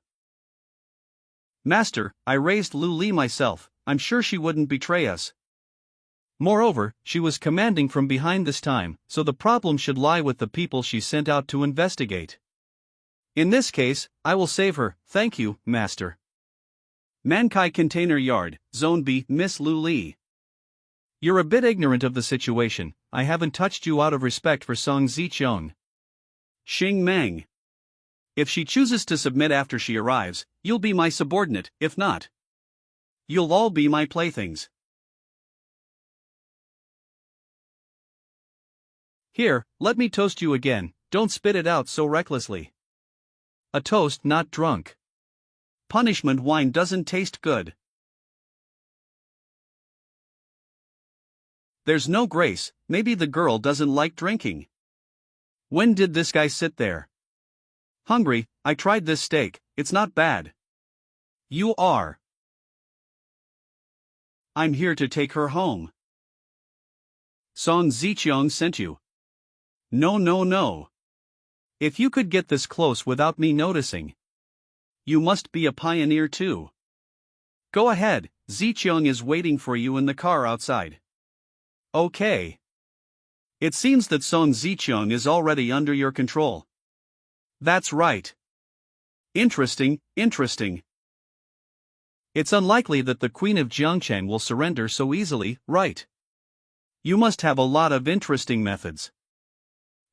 Master, I raised Lu Li myself, I'm sure she wouldn't betray us. Moreover, she was commanding from behind this time, so the problem should lie with the people she sent out to investigate. In this case, I will save her, thank you, Master. Mankai Container Yard, Zone B, Miss Lu Li. You're a bit ignorant of the situation, I haven't touched you out of respect for Song Zichun. Xing Meng. If she chooses to submit after she arrives, you'll be my subordinate, if not, you'll all be my playthings. Here, let me toast you again, don't spit it out so recklessly. A toast not drunk. Punishment wine doesn't taste good. There's no grace, maybe the girl doesn't like drinking. When did this guy sit there? Hungry, I tried this steak, it's not bad. You are. I'm here to take her home. Son Ziqiang sent you. No, no, no. If you could get this close without me noticing. You must be a pioneer too. Go ahead, Ziqiang is waiting for you in the car outside. Okay. It seems that Son Ziqiang is already under your control. That's right. Interesting, interesting. It's unlikely that the Queen of Jiangchen will surrender so easily, right? You must have a lot of interesting methods.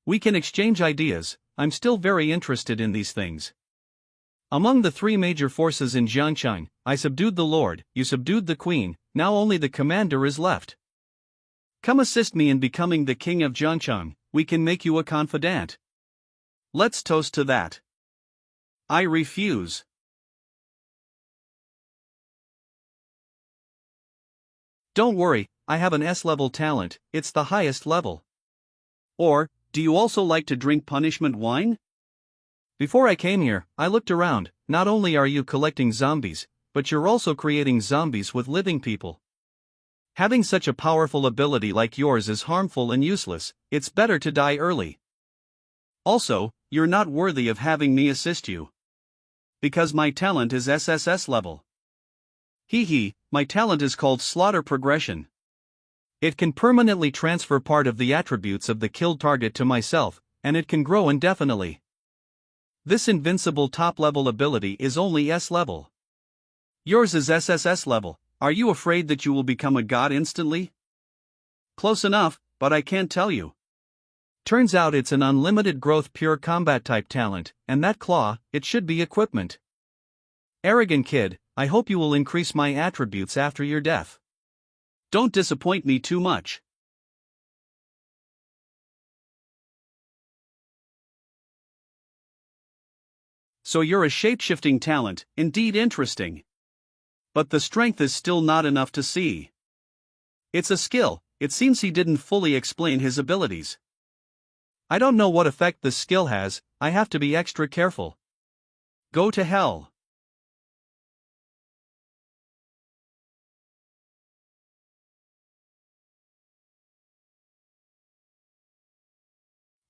We can exchange ideas, I'm still very interested in these things. Among the three major forces in Jiangchen, I subdued the Lord, you subdued the Queen, now only the commander is left. Come assist me in becoming the king of Jiangchen, we can make you a confidant. Let's toast to that. I refuse. Don't worry, I have an S-level talent, it's the highest level. Or, do you also like to drink punishment wine? Before I came here, I looked around, not only are you collecting zombies, but you're also creating zombies with living people. Having such a powerful ability like yours is harmful and useless, it's better to die early. Also, you're not worthy of having me assist you. Because my talent is SSS level. Hee, my talent is called Slaughter Progression. It can permanently transfer part of the attributes of the killed target to myself, and it can grow indefinitely. This invincible top-level ability is only S-level. Yours is SSS level, are you afraid that you will become a god instantly? Close enough, but I can't tell you. Turns out it's an unlimited growth pure combat type talent, and that claw, it should be equipment. Arrogant kid, I hope you will increase my attributes after your death. Don't disappoint me too much. So you're a shape-shifting talent, indeed interesting. But the strength is still not enough to see. It's a skill, it seems he didn't fully explain his abilities. I don't know what effect this skill has, I have to be extra careful. Go to hell.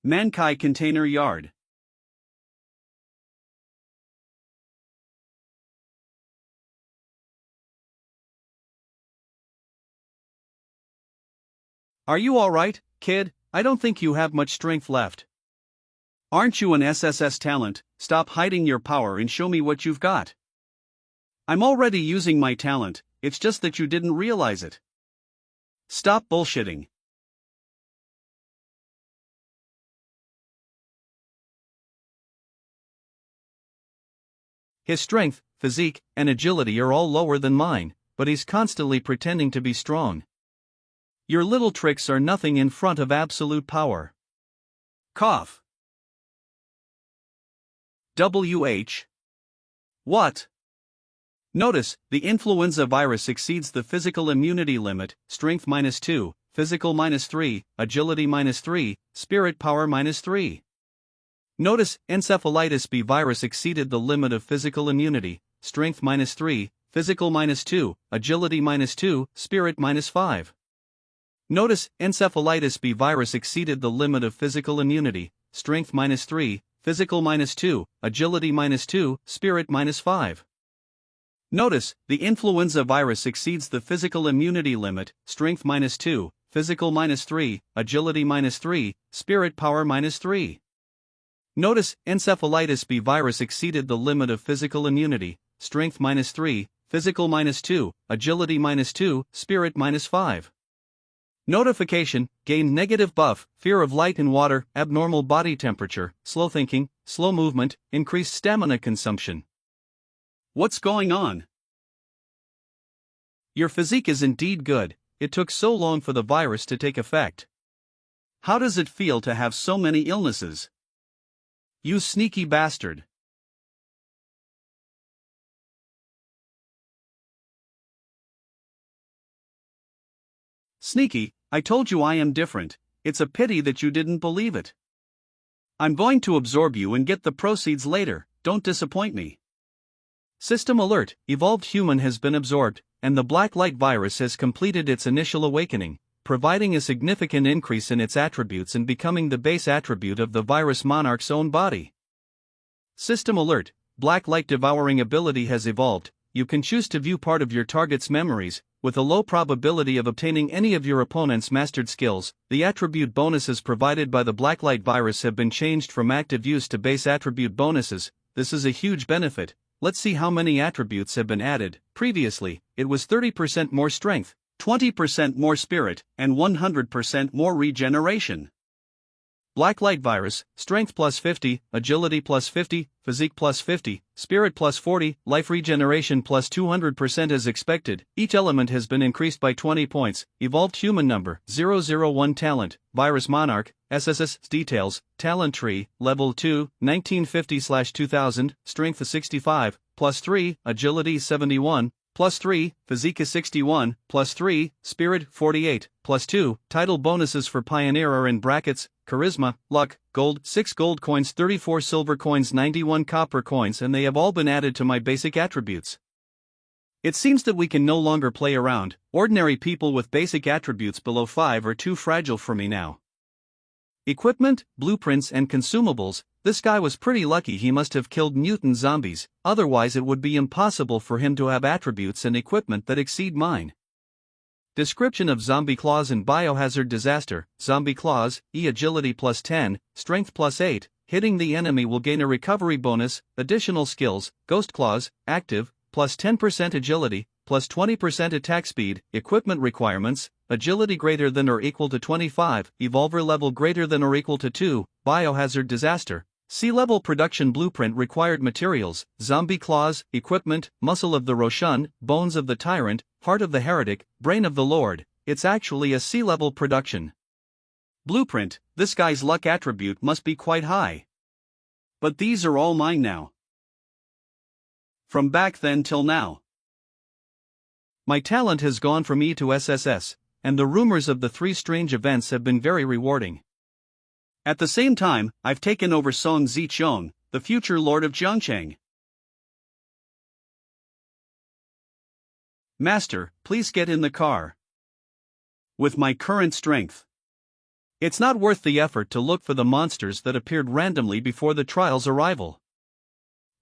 Mankai Container Yard. Are you alright, kid? I don't think you have much strength left. Aren't you an SSS talent? Stop hiding your power and show me what you've got. I'm already using my talent, it's just that you didn't realize it. Stop bullshitting. His strength, physique, and agility are all lower than mine, but he's constantly pretending to be strong. Your little tricks are nothing in front of absolute power. Cough. WH. What? Notice, the influenza virus exceeds the physical immunity limit, strength -2, physical -3, agility -3, spirit power -3. Notice, encephalitis B virus exceeded the limit of physical immunity, strength -3, physical -2, agility -2, spirit -5. Notice, encephalitis B virus exceeded the limit of physical immunity, strength -3, physical -2, agility -2, spirit -5. Notice, the influenza virus exceeds the physical immunity limit, strength -2, physical -3, agility -3, spirit power -3. Notice, encephalitis B virus exceeded the limit of physical immunity, strength -3, physical -2, agility -2, spirit -5. Notification, gained negative buff, fear of light and water, abnormal body temperature, slow thinking, slow movement, increased stamina consumption. What's going on? Your physique is indeed good, it took so long for the virus to take effect. How does it feel to have so many illnesses? You sneaky bastard. Sneaky, I told you I am different, it's a pity that you didn't believe it. I'm going to absorb you and get the proceeds later, don't disappoint me. System alert, evolved human has been absorbed, and the black light virus has completed its initial awakening, providing a significant increase in its attributes and becoming the base attribute of the virus Monarch's own body. System alert, black light devouring ability has evolved. You can choose to view part of your target's memories, with a low probability of obtaining any of your opponent's mastered skills. The attribute bonuses provided by the blacklight virus have been changed from active use to base attribute bonuses. This is a huge benefit. Let's see how many attributes have been added. Previously, it was 30% more strength, 20% more spirit, and 100% more regeneration. Blacklight virus, strength plus 50, agility plus 50, physique plus 50, spirit plus 40, life regeneration plus 200% as expected. Each element has been increased by 20 points. Evolved human number, 001 talent, virus monarch, SSS details, talent tree, level 2, 1950/2000, strength 65, plus 3, agility 71, plus 3, physique 61, plus 3, spirit 48, plus 2, title bonuses for pioneer are in brackets, charisma, luck, gold, 6 gold coins, 34 silver coins, 91 copper coins, and they have all been added to my basic attributes. It seems that we can no longer play around. Ordinary people with basic attributes below 5 are too fragile for me now. Equipment, blueprints and consumables. This guy was pretty lucky. He must have killed mutant zombies, otherwise it would be impossible for him to have attributes and equipment that exceed mine. Description of zombie claws and biohazard disaster. Zombie claws, agility plus 10, strength plus 8, hitting the enemy will gain a recovery bonus. Additional skills, ghost claws, active, plus 10% agility, plus 20% attack speed. Equipment requirements, agility greater than or equal to 25, evolver level greater than or equal to 2, biohazard disaster. Sea-level production blueprint required materials, zombie claws, equipment, muscle of the Roshan, bones of the tyrant, heart of the heretic, brain of the lord. It's actually a sea-level production blueprint. This guy's luck attribute must be quite high. But these are all mine now. From back then till now. My talent has gone from E to SSS, and the rumors of the 3 strange events have been very rewarding. At the same time, I've taken over Song Zichong, the future lord of Jiangcheng. Master, please get in the car. With my current strength, it's not worth the effort to look for the monsters that appeared randomly before the trial's arrival.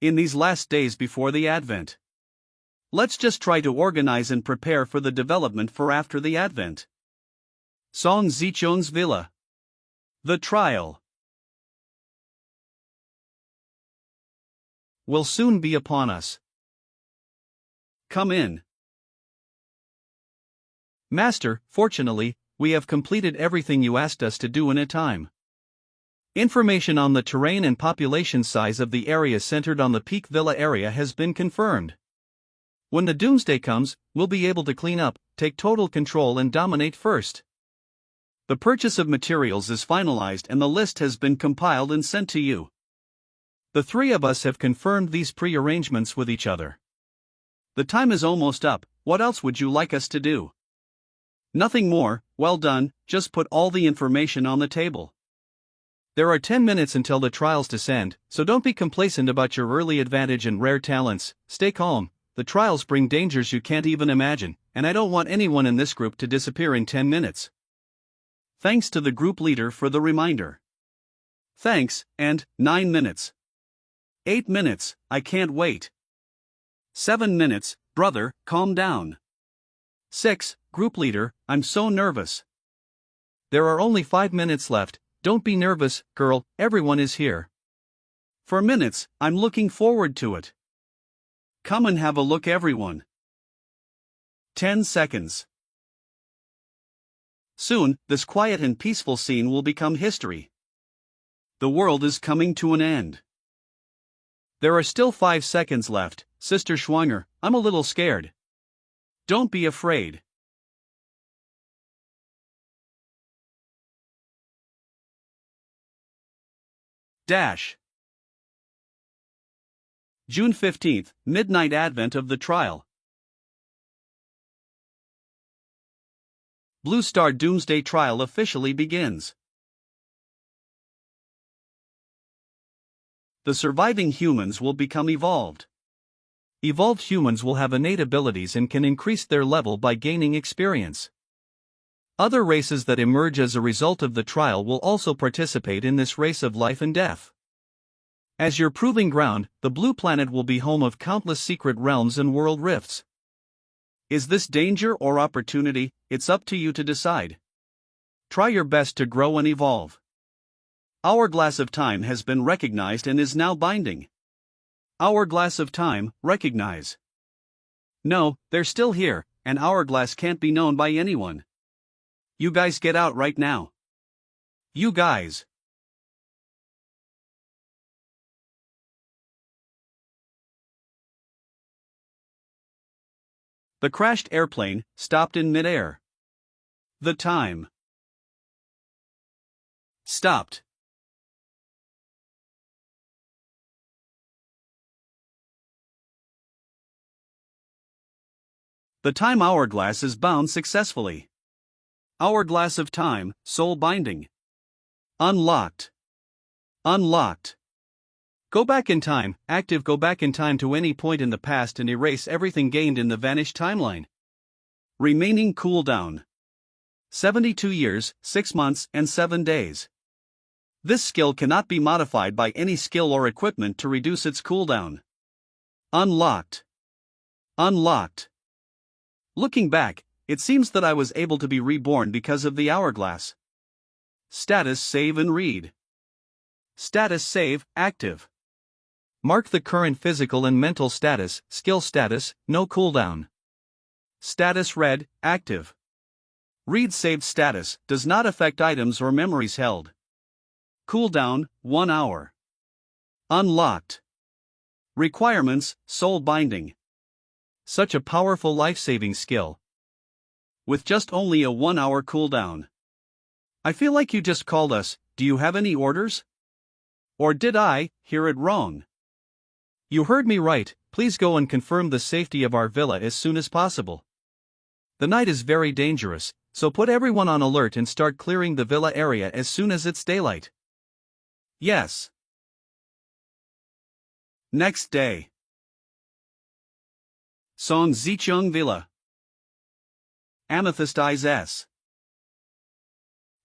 In these last days before the Advent, let's just try to organize and prepare for the development for after the Advent. Song Zichong's villa. The trial will soon be upon us. Come in. Master, fortunately, we have completed everything you asked us to do in a time. Information on the terrain and population size of the area centered on the Peak Villa area has been confirmed. When the Doomsday comes, we'll be able to clean up, take total control and dominate first. The purchase of materials is finalized and the list has been compiled and sent to you. The 3 of us have confirmed these pre-arrangements with each other. The time is almost up. What else would you like us to do? Nothing more. Well done, just put all the information on the table. There are 10 minutes until the trials descend, so don't be complacent about your early advantage and rare talents. Stay calm. The trials bring dangers you can't even imagine, and I don't want anyone in this group to disappear in 10 minutes. Thanks to the group leader for the reminder. Thanks, and 9 minutes. 8 minutes, I can't wait. 7 minutes, brother, calm down. 6, group leader, I'm so nervous. There are only 5 minutes left. Don't be nervous, girl, everyone is here. For minutes, I'm looking forward to it. Come and have a look, everyone. 10 seconds. Soon, this quiet and peaceful scene will become history. The world is coming to an end. There are still 5 seconds left. Sister Schwanger, I'm a little scared. Don't be afraid. Dash. June 15th, midnight advent of the trial. Blue Star Doomsday trial officially begins. The surviving humans will become evolved. Evolved humans will have innate abilities and can increase their level by gaining experience. Other races that emerge as a result of the trial will also participate in this race of life and death. As your proving ground, the blue planet will be home of countless secret realms and world rifts. Is this danger or opportunity? It's up to you to decide. Try your best to grow and evolve. Hourglass of Time has been recognized and is now binding. Hourglass of Time, recognize. No, they're still here, and Hourglass can't be known by anyone. You guys get out right now. You guys. The crashed airplane stopped in midair. The time stopped. The time hourglass is bound successfully. Hourglass of Time, soul binding. Unlocked. Unlocked. Go back in time, active. Go back in time to any point in the past and erase everything gained in the vanished timeline. Remaining cooldown 72 years, 6 months, and 7 days. This skill cannot be modified by any skill or equipment to reduce its cooldown. Unlocked. Unlocked. Looking back, it seems that I was able to be reborn because of the hourglass. Status save and read. Status save, active. Mark the current physical and mental status, skill status, no cooldown. Status read, active. Read saved status, does not affect items or memories held. Cooldown, 1 hour. Unlocked. Requirements, soul binding. Such a powerful life-saving skill. With just only a 1 hour cooldown. I feel like you just called us. Do you have any orders? Or did I hear it wrong? You heard me right. Please go and confirm the safety of our villa as soon as possible. The night is very dangerous, so put everyone on alert and start clearing the villa area as soon as it's daylight. Yes. Next day. Song Zichung Villa. Amethyst Eyes S.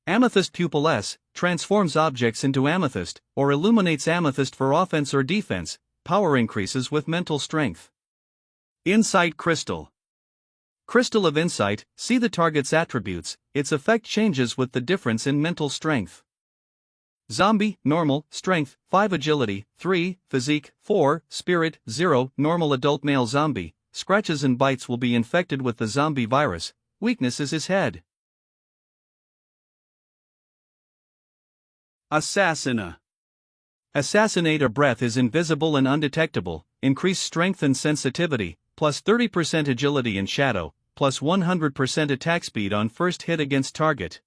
Amethyst Pupil S transforms objects into amethyst, or illuminates amethyst for offense or defense. Power increases with mental strength. Insight Crystal. Crystal of Insight, see the target's attributes, its effect changes with the difference in mental strength. Zombie, normal, strength, 5 agility, 3, physique, 4, spirit, 0, normal adult male zombie, scratches and bites will be infected with the zombie virus, weakness is his head. Assassina. Assassinate a breath is invisible and undetectable, increase strength and sensitivity, plus 30% agility and shadow, plus 100% attack speed on first hit against target.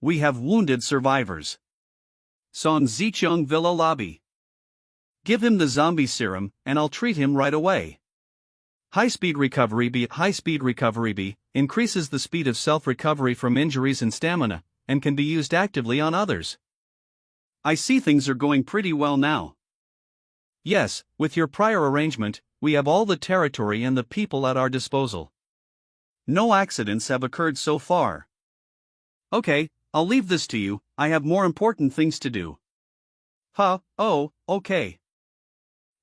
We have wounded survivors. Son Zichung Villa Lobby. Give him the zombie serum, and I'll treat him right away. High-speed recovery B. High-speed recovery B increases the speed of self-recovery from injuries and stamina, and can be used actively on others. I see things are going pretty well now. Yes, with your prior arrangement, we have all the territory and the people at our disposal. No accidents have occurred so far. Okay, I'll leave this to you, I have more important things to do. Huh, oh, okay.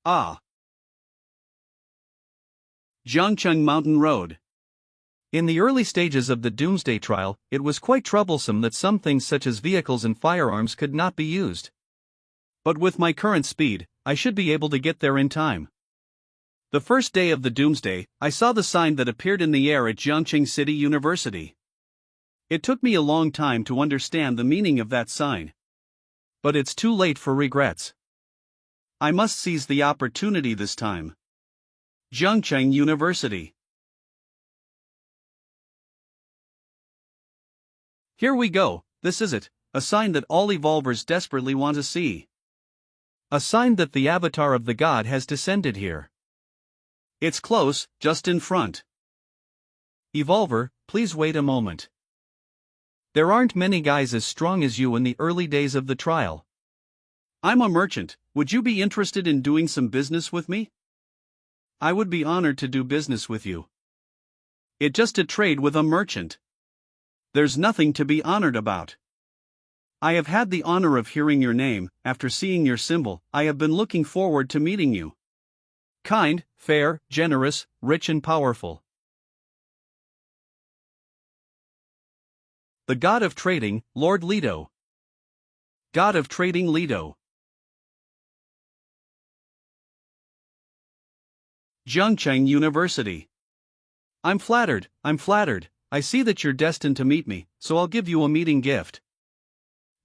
Ah. Jiangcheng Mountain Road. In the early stages of the Doomsday trial, it was quite troublesome that some things such as vehicles and firearms could not be used. But with my current speed, I should be able to get there in time. The first day of the Doomsday, I saw the sign that appeared in the air at Jiangcheng City University. It took me a long time to understand the meaning of that sign. But it's too late for regrets. I must seize the opportunity this time. Jiangcheng University. Here we go, this is it, a sign that all evolvers desperately want to see. A sign that the avatar of the god has descended here. It's close, just in front. Evolver, please wait a moment. There aren't many guys as strong as you in the early days of the trial. I'm a merchant. Would you be interested in doing some business with me? I would be honored to do business with you. It's just a trade with a merchant. There's nothing to be honored about. I have had the honor of hearing your name. After seeing your symbol, I have been looking forward to meeting you. Kind, fair, generous, rich and powerful. The god of trading, Lord Leto. God of trading Leto. Zhengcheng University. I'm flattered. I see that you're destined to meet me, so I'll give you a meeting gift.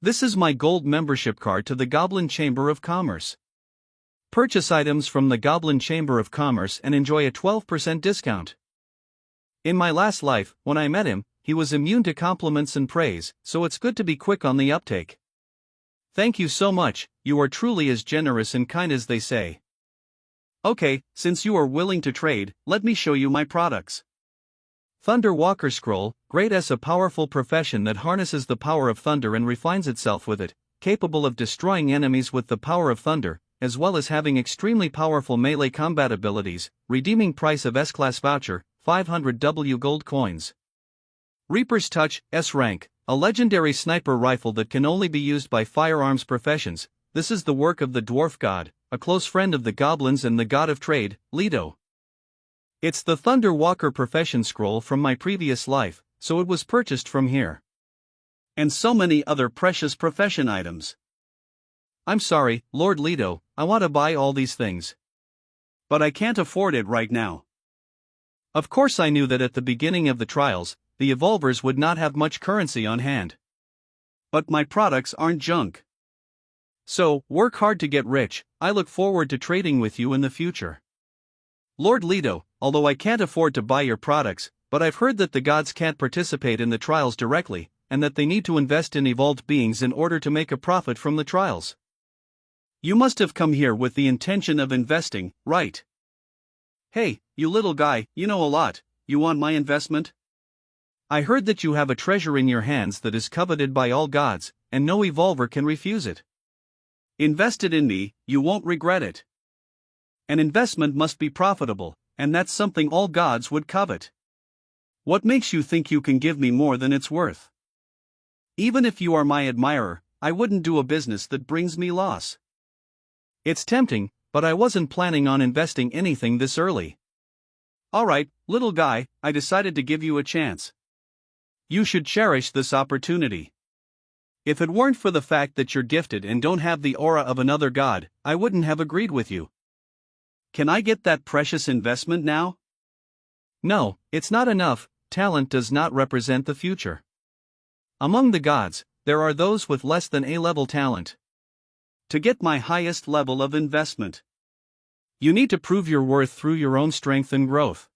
This is my gold membership card to the Goblin Chamber of Commerce. Purchase items from the Goblin Chamber of Commerce and enjoy a 12% discount. In my last life, when I met him, he was immune to compliments and praise, so it's good to be quick on the uptake. Thank you so much, you are truly as generous and kind as they say. Okay, since you are willing to trade, let me show you my products. Thunder Walker Scroll, great as a powerful profession that harnesses the power of thunder and refines itself with it, capable of destroying enemies with the power of thunder, as well as having extremely powerful melee combat abilities. Redeeming price of S-Class voucher, 500 W gold coins. Reaper's Touch, S rank, a legendary sniper rifle that can only be used by firearms professions. This is the work of the dwarf god, a close friend of the goblins and the god of trade, Leto. It's the Thunder Walker profession scroll from my previous life, so it was purchased from here. And so many other precious profession items. I'm sorry, Lord Leto, I want to buy all these things. But I can't afford it right now. Of course I knew that at the beginning of the trials, the evolvers would not have much currency on hand. But my products aren't junk. So, work hard to get rich. I look forward to trading with you in the future. Lord Leto, although I can't afford to buy your products, but I've heard that the gods can't participate in the trials directly, and that they need to invest in evolved beings in order to make a profit from the trials. You must have come here with the intention of investing, right? Hey, you little guy, you know a lot. You want my investment? I heard that you have a treasure in your hands that is coveted by all gods, and no evolver can refuse it. Invest it in me, you won't regret it. An investment must be profitable, and that's something all gods would covet. What makes you think you can give me more than it's worth? Even if you are my admirer, I wouldn't do a business that brings me loss. It's tempting, but I wasn't planning on investing anything this early. Alright, little guy, I decided to give you a chance. You should cherish this opportunity. If it weren't for the fact that you're gifted and don't have the aura of another god, I wouldn't have agreed with you. Can I get that precious investment now? No, it's not enough. Talent does not represent the future. Among the gods, there are those with less than A-level talent. To get my highest level of investment, you need to prove your worth through your own strength and growth.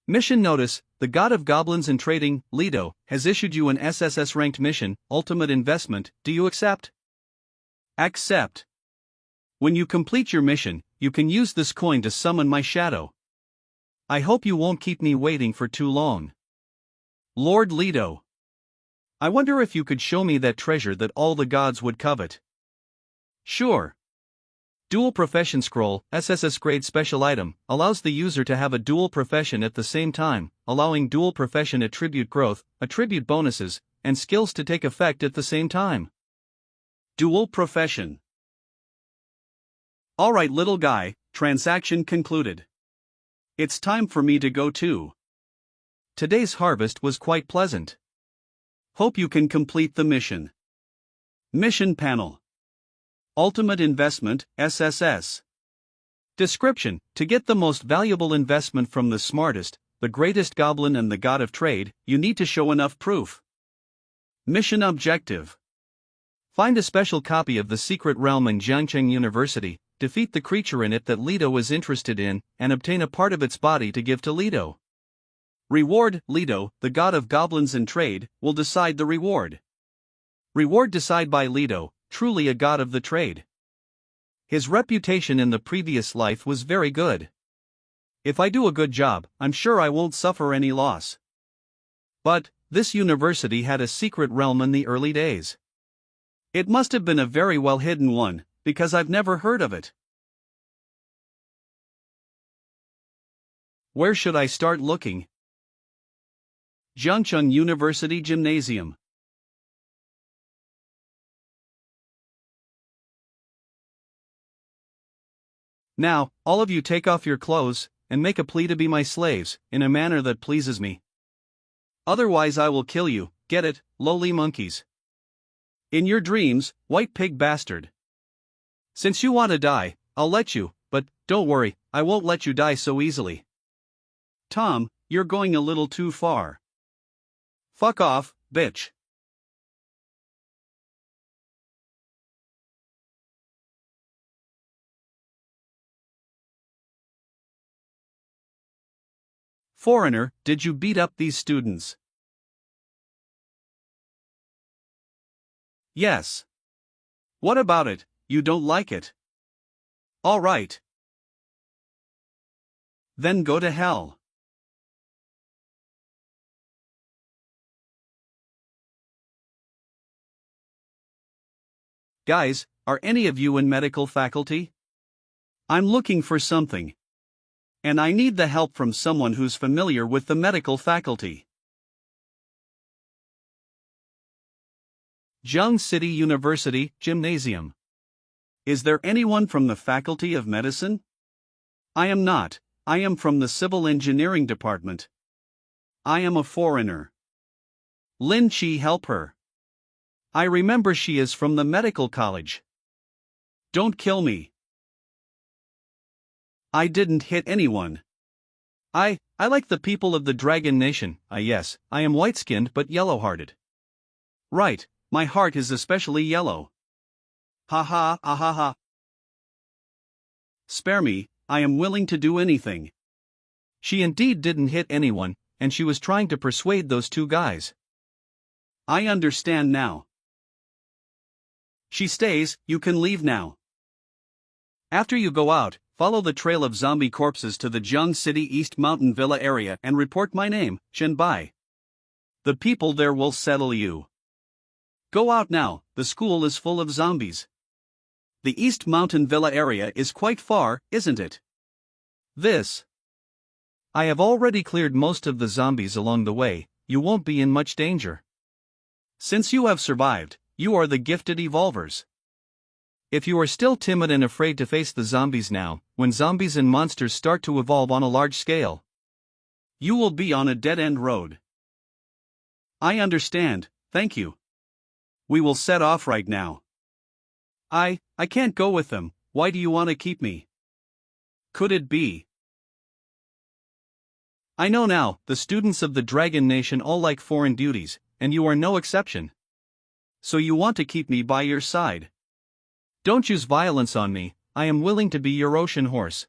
Mission notice: the god of goblins and trading, Leto, has issued you an SSS-ranked mission, Ultimate Investment. Do you accept? Accept. When you complete your mission, you can use this coin to summon my shadow. I hope you won't keep me waiting for too long. Lord Leto, I wonder if you could show me that treasure that all the gods would covet. Sure. Dual Profession Scroll, SSS grade special item, allows the user to have a dual profession at the same time, allowing dual profession attribute growth, attribute bonuses, and skills to take effect at the same time. Dual profession. Alright little guy, transaction concluded. It's time for me to go too. Today's harvest was quite pleasant. Hope you can complete the mission. Mission panel. Ultimate Investment, SSS. Description: to get the most valuable investment from the smartest, the greatest goblin and the god of trade, you need to show enough proof. Mission objective: find a special copy of the Secret Realm in Zhengcheng University, defeat the creature in it that Leto is interested in, and obtain a part of its body to give to Leto. Reward: Leto, the god of goblins and trade, will decide the reward. Reward decided by Leto, truly a god of the trade. His reputation in the previous life was very good. If I do a good job, I'm sure I won't suffer any loss. But, this university had a secret realm in the early days. It must have been a very well hidden one, because I've never heard of it. Where should I start looking? Zhengchun University Gymnasium. Now, all of you take off your clothes, and make a plea to be my slaves, in a manner that pleases me. Otherwise I will kill you, get it, lowly monkeys. In your dreams, white pig bastard. Since you want to die, I'll let you, but, don't worry, I won't let you die so easily. Tom, you're going a little too far. Fuck off, bitch. Foreigner, did you beat up these students? Yes. What about it? You don't like it? All right. Then go to hell. Guys, are any of you in medical faculty? I'm looking for something. And I need the help from someone who's familiar with the medical faculty. Zheng City University Gymnasium. Is there anyone from the Faculty of Medicine? I am not, I am from the Civil Engineering Department. I am a foreigner. Lin Chi, help her. I remember she is from the medical college. Don't kill me. I didn't hit anyone. I like the people of the Dragon Nation. Yes, I am white-skinned but yellow-hearted. Right, my heart is especially yellow. Ha ha, ah ha ha. Spare me, I am willing to do anything. She indeed didn't hit anyone, and she was trying to persuade those two guys. I understand now. She stays, you can leave now. After you go out, follow the trail of zombie corpses to the Zheng City East Mountain Villa area and report my name, Shen Bai. The people there will settle you. Go out now, the school is full of zombies. The East Mountain Villa area is quite far, isn't it? I have already cleared most of the zombies along the way, you won't be in much danger. Since you have survived, you are the gifted evolvers. If you are still timid and afraid to face the zombies now, when zombies and monsters start to evolve on a large scale, you will be on a dead-end road. I understand, thank you. We will set off right now. I can't go with them, why do you want to keep me? Could it be? I know now, the students of the Dragon Nation all like foreign duties, and you are no exception. So you want to keep me by your side? Don't use violence on me, I am willing to be your ocean horse.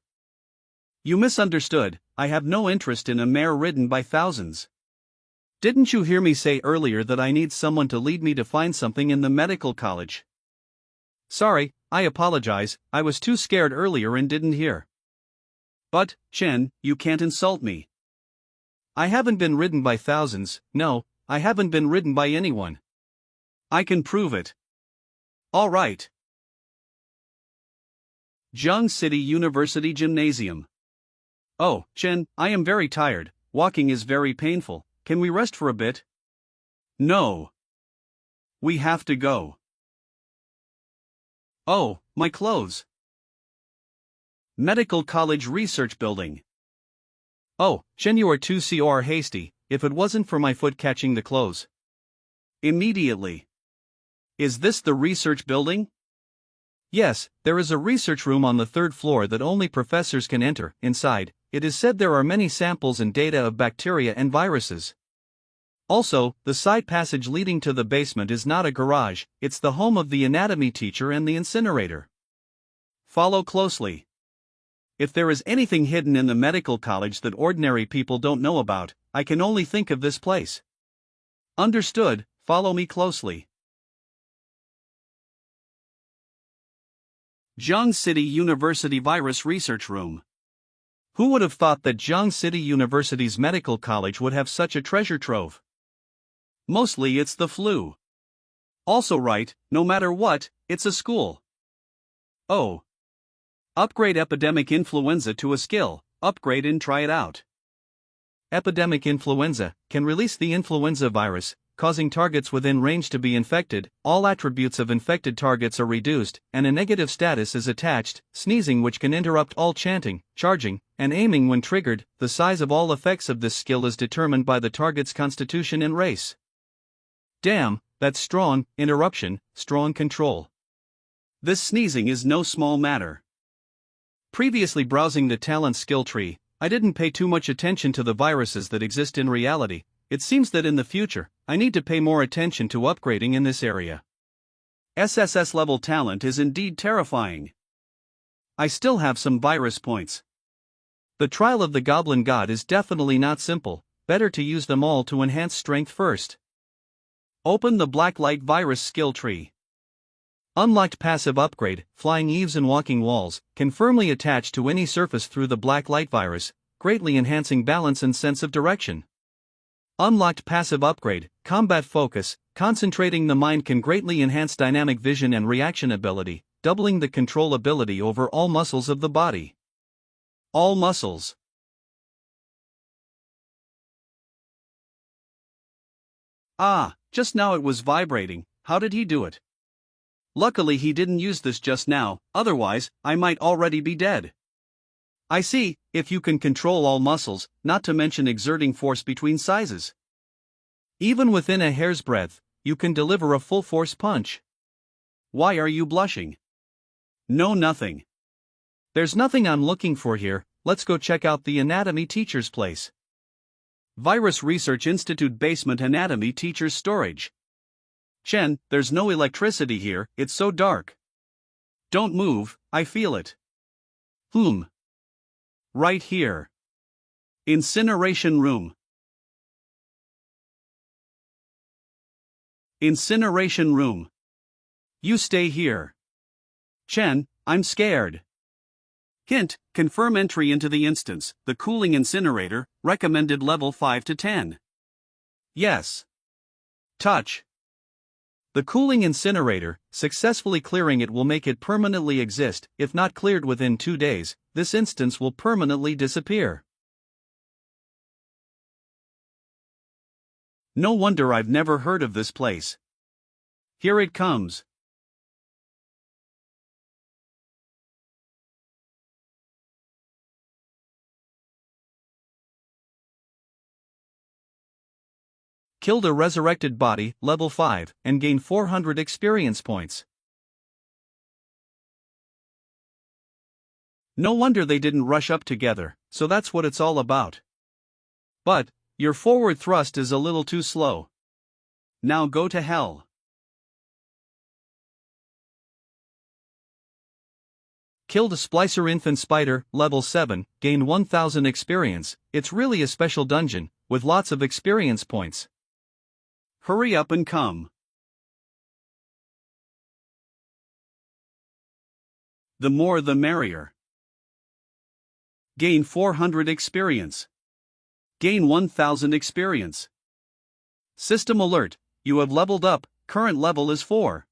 You misunderstood, I have no interest in a mare ridden by thousands. Didn't you hear me say earlier that I need someone to lead me to find something in the medical college? Sorry, I apologize, I was too scared earlier and didn't hear. But, Chen, you can't insult me. I haven't been ridden by thousands, no, I haven't been ridden by anyone. I can prove it. All right. Zheng City University Gymnasium. Oh, Chen, I am very tired, walking is very painful, can we rest for a bit? No. We have to go. Oh, my clothes. Medical College Research Building. Oh, Chen, you are too hasty, if it wasn't for my foot catching the clothes. Immediately. Is this the research building? Yes, there is a research room on the third floor that only professors can enter. Inside, it is said there are many samples and data of bacteria and viruses. Also, the side passage leading to the basement is not a garage, it's the home of the anatomy teacher and the incinerator. Follow closely. If there is anything hidden in the medical college that ordinary people don't know about, I can only think of this place. Understood, follow me closely. Zheng City University Virus Research Room. Who would have thought that Zheng City University's medical college would have such a treasure trove? Mostly it's the flu. Also right, no matter what, it's a school. Oh. Upgrade epidemic influenza to a skill, upgrade and try it out. Epidemic influenza can release the influenza virus, causing targets within range to be infected. All attributes of infected targets are reduced, and a negative status is attached, sneezing which can interrupt all chanting, charging, and aiming when triggered. The size of all effects of this skill is determined by the target's constitution and race. Damn, that's strong interruption, strong control. This sneezing is no small matter. Previously browsing the talent skill tree, I didn't pay too much attention to the viruses that exist in reality. It seems that in the future, I need to pay more attention to upgrading in this area. SSS level talent is indeed terrifying. I still have some virus points. The trial of the Goblin God is definitely not simple, better to use them all to enhance strength first. Open the Blacklight virus skill tree. Unlocked passive upgrade, Flying Eaves and Walking Walls, can firmly attach to any surface through the Blacklight virus, greatly enhancing balance and sense of direction. Unlocked passive upgrade, Combat Focus, concentrating the mind can greatly enhance dynamic vision and reaction ability, doubling the control ability over all muscles of the body. All muscles. Ah, just now it was vibrating. How did he do it? Luckily he didn't use this just now, otherwise, I might already be dead. I see, if you can control all muscles, not to mention exerting force between sizes. Even within a hair's breadth, you can deliver a full force punch. Why are you blushing? No, nothing. There's nothing I'm looking for here. Let's go check out the anatomy teacher's place. Virus Research Institute basement anatomy teacher's storage. Chen, there's no electricity here, it's so dark. Don't move, I feel it. Right here. Incineration room. Incineration room. You stay here. Chen, I'm scared. Hint, confirm entry into the instance, the cooling incinerator, recommended level 5 to 10. Yes. Touch. The cooling incinerator, successfully clearing it will make it permanently exist. If not cleared within 2 days, this instance will permanently disappear. No wonder I've never heard of this place. Here it comes. Killed a resurrected body, level 5, and gained 400 experience points. No wonder they didn't rush up together, so that's what it's all about. But, your forward thrust is a little too slow. Now go to hell. Killed a Splicer Infant Spider, level 7, gained 1000 experience. It's really a special dungeon, with lots of experience points. Hurry up and come. The more the merrier. Gain 400 experience. Gain 1000 experience. System alert, you have leveled up, current level is 4.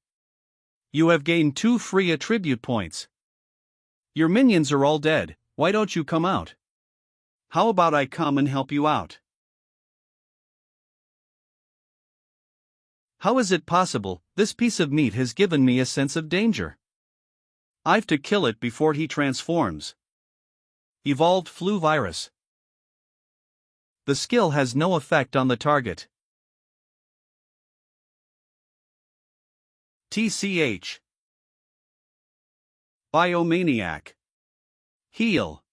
You have gained 2 free attribute points. Your minions are all dead, why don't you come out? How about I come and help you out? How is it possible? This piece of meat has given me a sense of danger. I've to kill it before he transforms. Evolved flu virus. The skill has no effect on the target. TCH. Biomaniac. Heal.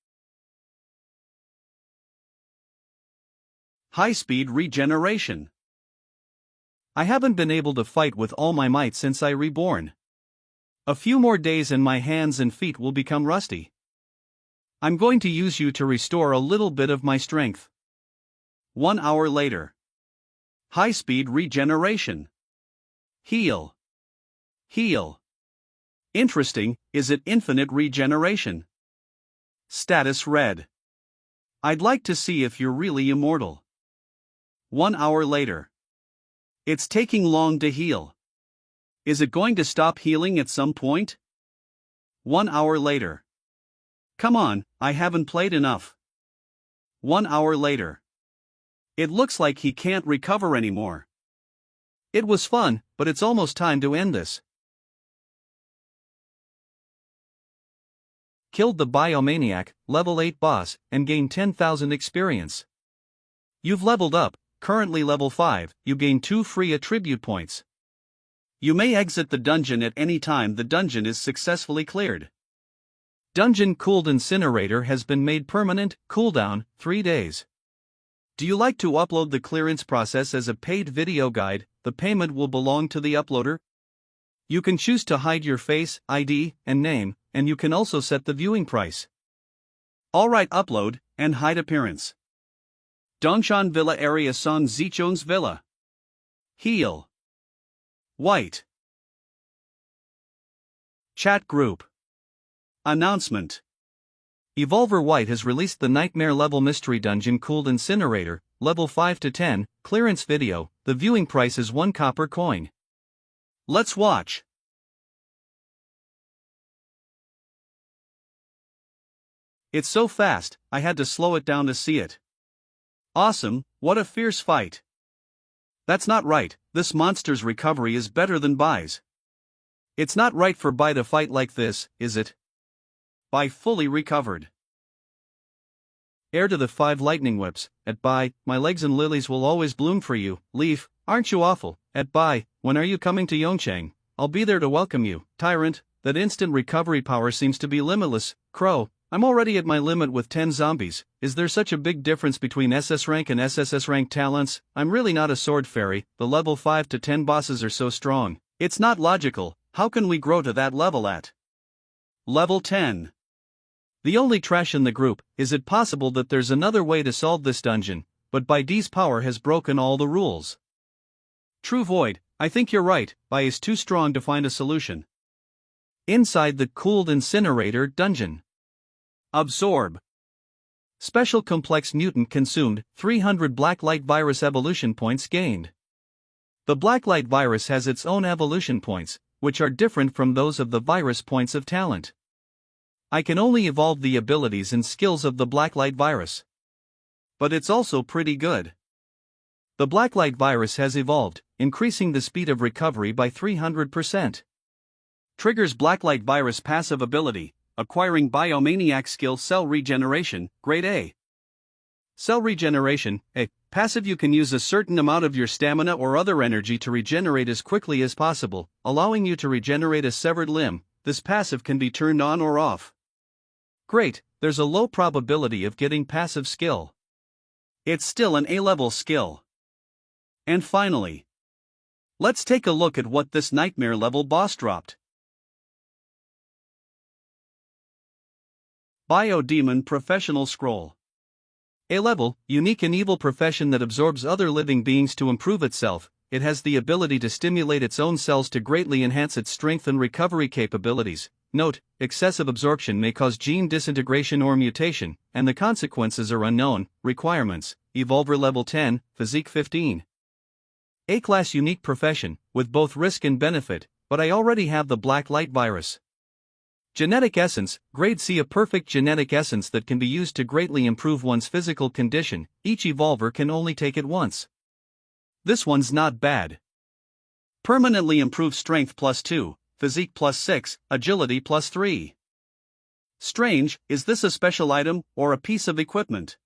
High-speed regeneration. I haven't been able to fight with all my might since I reborn. A few more days and my hands and feet will become rusty. I'm going to use you to restore a little bit of my strength. 1 hour later. High-speed regeneration. Heal. Heal. Interesting, is it infinite regeneration? Status red. I'd like to see if you're really immortal. 1 hour later. It's taking long to heal. Is it going to stop healing at some point? 1 hour later. Come on, I haven't played enough. 1 hour later. It looks like he can't recover anymore. It was fun, but it's almost time to end this. Killed the Biomaniac, level 8 boss, and gained 10,000 experience. You've leveled up, currently level 5, you gain 2 free attribute points. You may exit the dungeon at any time the dungeon is successfully cleared. Dungeon Cooled Incinerator has been made permanent, cooldown, 3 days. Do you like to upload the clearance process as a paid video guide? The payment will belong to the uploader. You can choose to hide your face, ID, and name, and you can also set the viewing price. Alright, upload, and hide appearance. Dongshan Villa area Son Zichong's Villa. Heal. White. Chat group. Announcement. Evolver White has released the Nightmare level Mystery Dungeon Cooled Incinerator, level 5 to 10, clearance video. The viewing price is 1 copper coin. Let's watch. It's so fast, I had to slow it down to see it. Awesome, what a fierce fight. That's not right, this monster's recovery is better than Bai's. It's not right for Bai to fight like this, is it? Bai fully recovered. Heir to the 5 lightning whips. At Bai, my legs and lilies will always bloom for you. Leaf, aren't you awful? At Bai, when are you coming to Yongchang? I'll be there to welcome you. Tyrant, that instant recovery power seems to be limitless. Crow, I'm already at my limit with 10 zombies. Is there such a big difference between SS rank and SSS rank talents? I'm really not a sword fairy. The level 5 to 10 bosses are so strong. It's not logical. How can we grow to that level at level 10? The only trash in the group. Is it possible that there's another way to solve this dungeon? But Bai D's power has broken all the rules. True Void, I think you're right. Bai is too strong to find a solution. Inside the Cooled Incinerator dungeon. Absorb. Special Complex Mutant consumed, 300 Blacklight Virus evolution points gained. The Blacklight Virus has its own evolution points, which are different from those of the virus points of talent. I can only evolve the abilities and skills of the Blacklight Virus. But it's also pretty good. The Blacklight Virus has evolved, increasing the speed of recovery by 300%. Triggers Blacklight Virus passive ability, acquiring Biomaniac skill Cell Regeneration, Grade A. Cell Regeneration, a passive. You can use a certain amount of your stamina or other energy to regenerate as quickly as possible, allowing you to regenerate a severed limb. This passive can be turned on or off. Great, there's a low probability of getting passive skill. It's still an A-level skill. And finally, let's take a look at what this Nightmare level boss dropped. Biodemon Professional Scroll. A level, unique and evil profession that absorbs other living beings to improve itself. It has the ability to stimulate its own cells to greatly enhance its strength and recovery capabilities. Note, excessive absorption may cause gene disintegration or mutation, and the consequences are unknown. Requirements: Evolver level 10, Physique 15. A-class unique profession, with both risk and benefit, but I already have the Blacklight Virus. Genetic Essence, Grade C. A perfect genetic essence that can be used to greatly improve one's physical condition. Each evolver can only take it once. This one's not bad. Permanently improve strength +2, physique +6, agility +3. Strange, is this a special item, or a piece of equipment?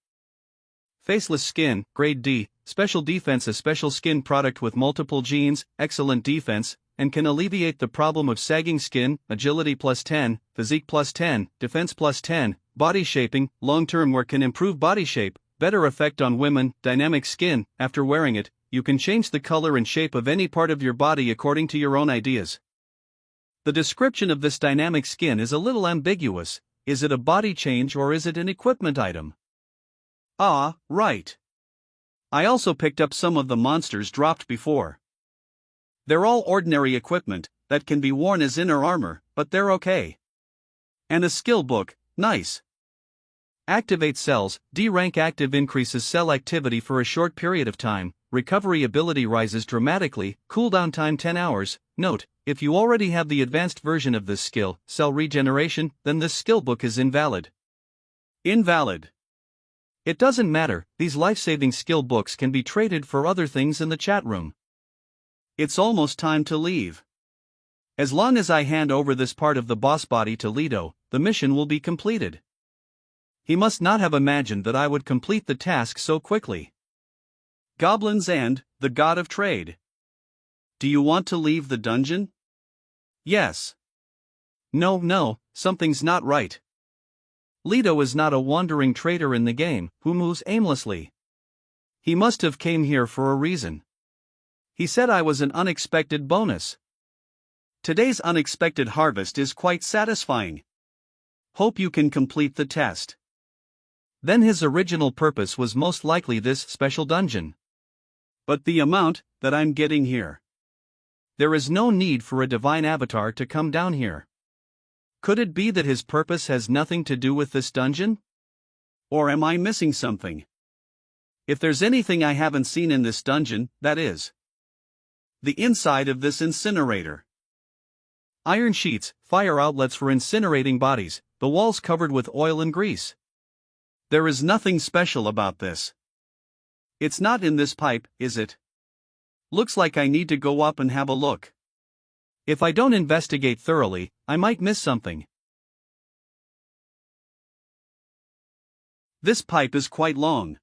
Faceless Skin, Grade D, Special Defense. A special skin product with multiple genes, excellent defense, and can alleviate the problem of sagging skin. Agility +10, physique +10, defense +10, body shaping, long-term wear can improve body shape, better effect on women. Dynamic skin, after wearing it, you can change the color and shape of any part of your body according to your own ideas. The description of this dynamic skin is a little ambiguous. Is it a body change or is it an equipment item? Ah, right. I also picked up some of the monsters dropped before. They're all ordinary equipment that can be worn as inner armor, but they're okay. And a skill book, nice. Activate cells. D rank active increases cell activity for a short period of time. recovery ability rises dramatically, cooldown time 10 hours. Note, if you already have the advanced version of this skill, cell regeneration, then this skill book is invalid. Invalid. It doesn't matter, these life-saving skill books can be traded for other things in the chat room. It's almost time to leave. As long as I hand over this part of the boss body to Leto, the mission will be completed. He must not have imagined that I would complete the task so quickly. Goblins and the God of Trade. Do you want to leave the dungeon? Yes. No, something's not right. Leto is not a wandering trader in the game, who moves aimlessly. He must have came here for a reason. He said I was an unexpected bonus. Today's unexpected harvest is quite satisfying. Hope you can complete the test. Then his original purpose was most likely this special dungeon. But the amount that I'm getting here. There is no need for a divine avatar to come down here. Could it be that his purpose has nothing to do with this dungeon? Or am I missing something? If there's anything I haven't seen in this dungeon, that is the inside of this incinerator. Iron sheets, fire outlets for incinerating bodies, the walls covered with oil and grease. There is nothing special about this. It's not in this pipe, is it? Looks like I need to go up and have a look. If I don't investigate thoroughly, I might miss something. This pipe is quite long.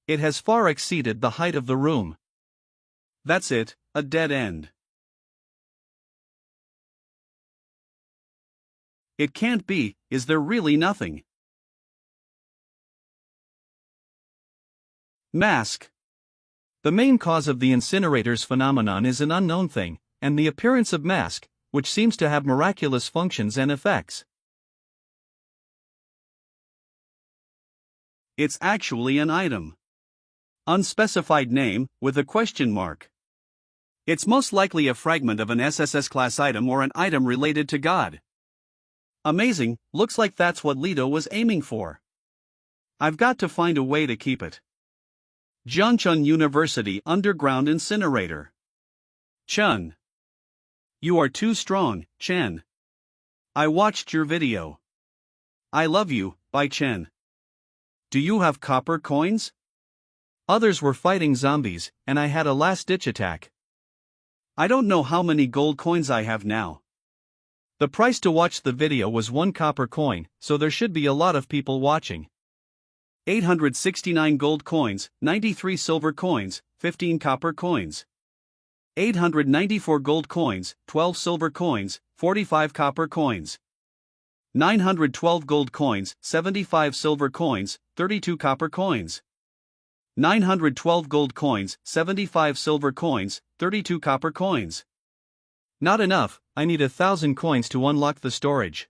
It has far exceeded the height of the room. That's it, a dead end. It can't be, is there really nothing? Mask. The main cause of the incinerator's phenomenon is an unknown thing, and the appearance of mask, which seems to have miraculous functions and effects. It's actually an item. Unspecified name, with a question mark. It's most likely a fragment of an SSS class item or an item related to God. Amazing, looks like that's what Leto was aiming for. I've got to find a way to keep it. Jiangcheng University Underground Incinerator. Chun. You are too strong, Chen. I watched your video. I love you, by Chen. Do you have copper coins? Others were fighting zombies, and I had a last-ditch attack. I don't know how many gold coins I have now. The price to watch the video was 1 copper coin, so there should be a lot of people watching. 869 gold coins, 93 silver coins, 15 copper coins. 894 gold coins, 12 silver coins, 45 copper coins. 912 gold coins, 75 silver coins, 32 copper coins. 912 gold coins, 75 silver coins, 32 copper coins. Not enough, I need 1,000 coins to unlock the storage.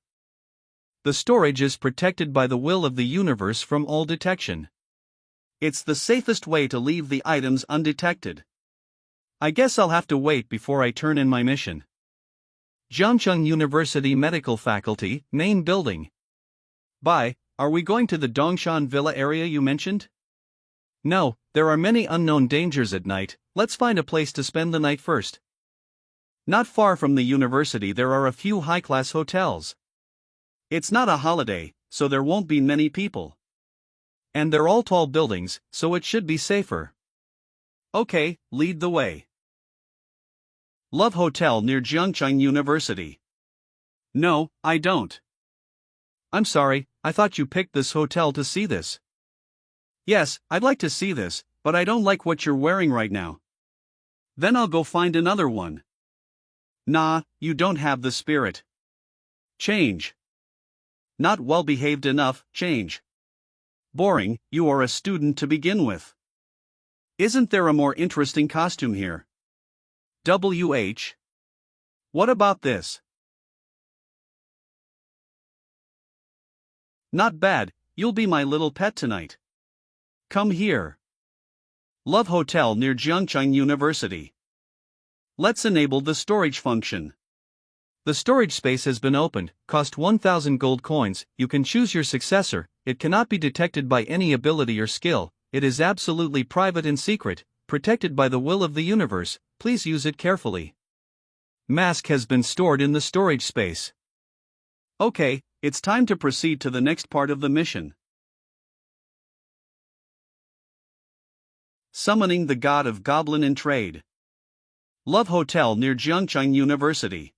The storage is protected by the will of the universe from all detection. It's the safest way to leave the items undetected. I guess I'll have to wait before I turn in my mission. Jiangcheng University Medical Faculty, main building. Bye, are we going to the Dongshan Villa area you mentioned? No, there are many unknown dangers at night, let's find a place to spend the night first. Not far from the university there are a few high-class hotels. It's not a holiday, so there won't be many people. And they're all tall buildings, so it should be safer. Okay, lead the way. Love Hotel near Jiangcheng University. No, I don't. I'm sorry, I thought you picked this hotel to see this. Yes, I'd like to see this, but I don't like what you're wearing right now. Then I'll go find another one. Nah, you don't have the spirit. Change. Not well behaved enough, change. Boring, you are a student to begin with. Isn't there a more interesting costume here? WH. What about this? Not bad, you'll be my little pet tonight. Come here. Love Hotel near Jiangcheng University. Let's enable the storage function. The storage space has been opened, cost 1,000 gold coins, you can choose your successor, it cannot be detected by any ability or skill, it is absolutely private and secret, protected by the will of the universe, please use it carefully. Mask has been stored in the storage space. Okay, it's time to proceed to the next part of the mission. Summoning the God of Goblin and Trade. Love Hotel near Jiangcheng University.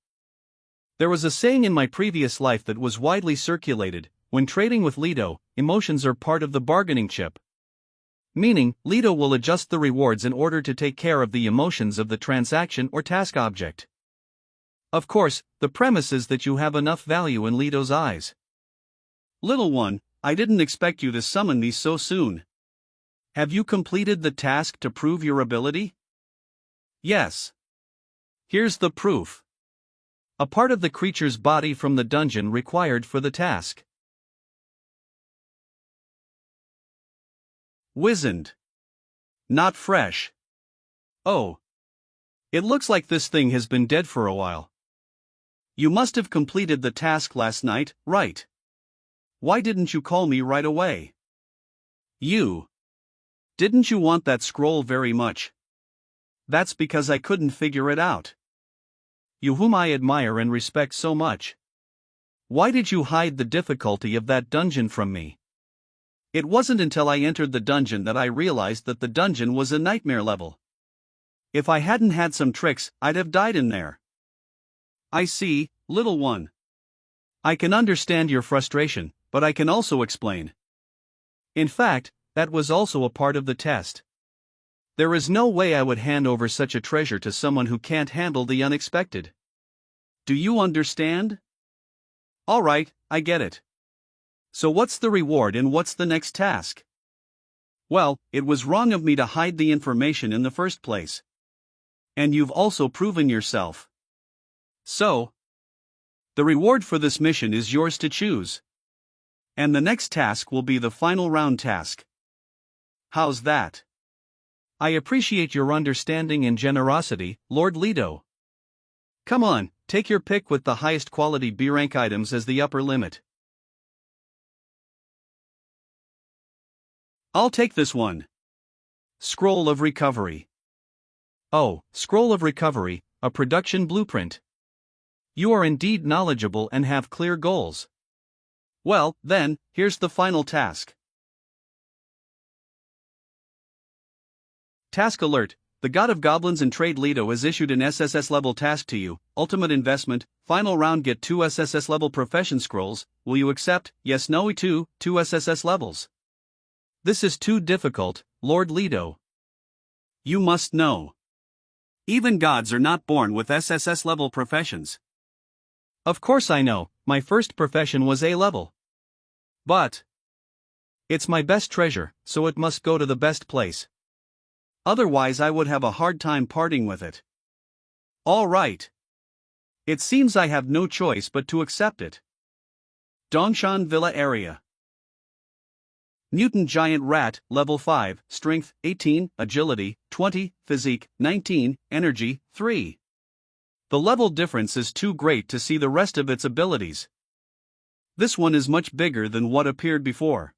There was a saying in my previous life that was widely circulated: when trading with Lido, emotions are part of the bargaining chip. Meaning, Lido will adjust the rewards in order to take care of the emotions of the transaction or task object. Of course, the premise is that you have enough value in Lido's eyes. Little one, I didn't expect you to summon me so soon. Have you completed the task to prove your ability? Yes. Here's the proof. A part of the creature's body from the dungeon required for the task. Wizened. Not fresh. Oh. It looks like this thing has been dead for a while. You must have completed the task last night, right? Why didn't you call me right away? Didn't you want that scroll very much? That's because I couldn't figure it out. You whom I admire and respect so much. Why did you hide the difficulty of that dungeon from me? It wasn't until I entered the dungeon that I realized that the dungeon was a nightmare level. If I hadn't had some tricks, I'd have died in there. I see, little one. I can understand your frustration, but I can also explain. In fact, that was also a part of the test. There is no way I would hand over such a treasure to someone who can't handle the unexpected. Do you understand? All right, I get it. So what's the reward and what's the next task? Well, it was wrong of me to hide the information in the first place. And you've also proven yourself. So, the reward for this mission is yours to choose. And the next task will be the final round task. How's that? I appreciate your understanding and generosity, Lord Lido. Come on, take your pick with the highest quality B rank items as the upper limit. I'll take this one. Scroll of Recovery. Oh, Scroll of Recovery, a production blueprint. You are indeed knowledgeable and have clear goals. Well, then, here's the final task. Task alert: the God of Goblins and Trade Lido has issued an SSS level task to you. Ultimate investment, final round, get 2 SSS level profession scrolls. Will you accept? Yes, no, 2 SSS levels. This is too difficult, Lord Lido. You must know. Even gods are not born with SSS level professions. Of course I know, my first profession was A level. But it's my best treasure, so it must go to the best place. Otherwise I would have a hard time parting with it. All right. It seems I have no choice but to accept it. Dongshan Villa Area. Mutant Giant Rat, Level 5, Strength, 18, Agility, 20, Physique, 19, Energy, 3. The level difference is too great to see the rest of its abilities. This one is much bigger than what appeared before.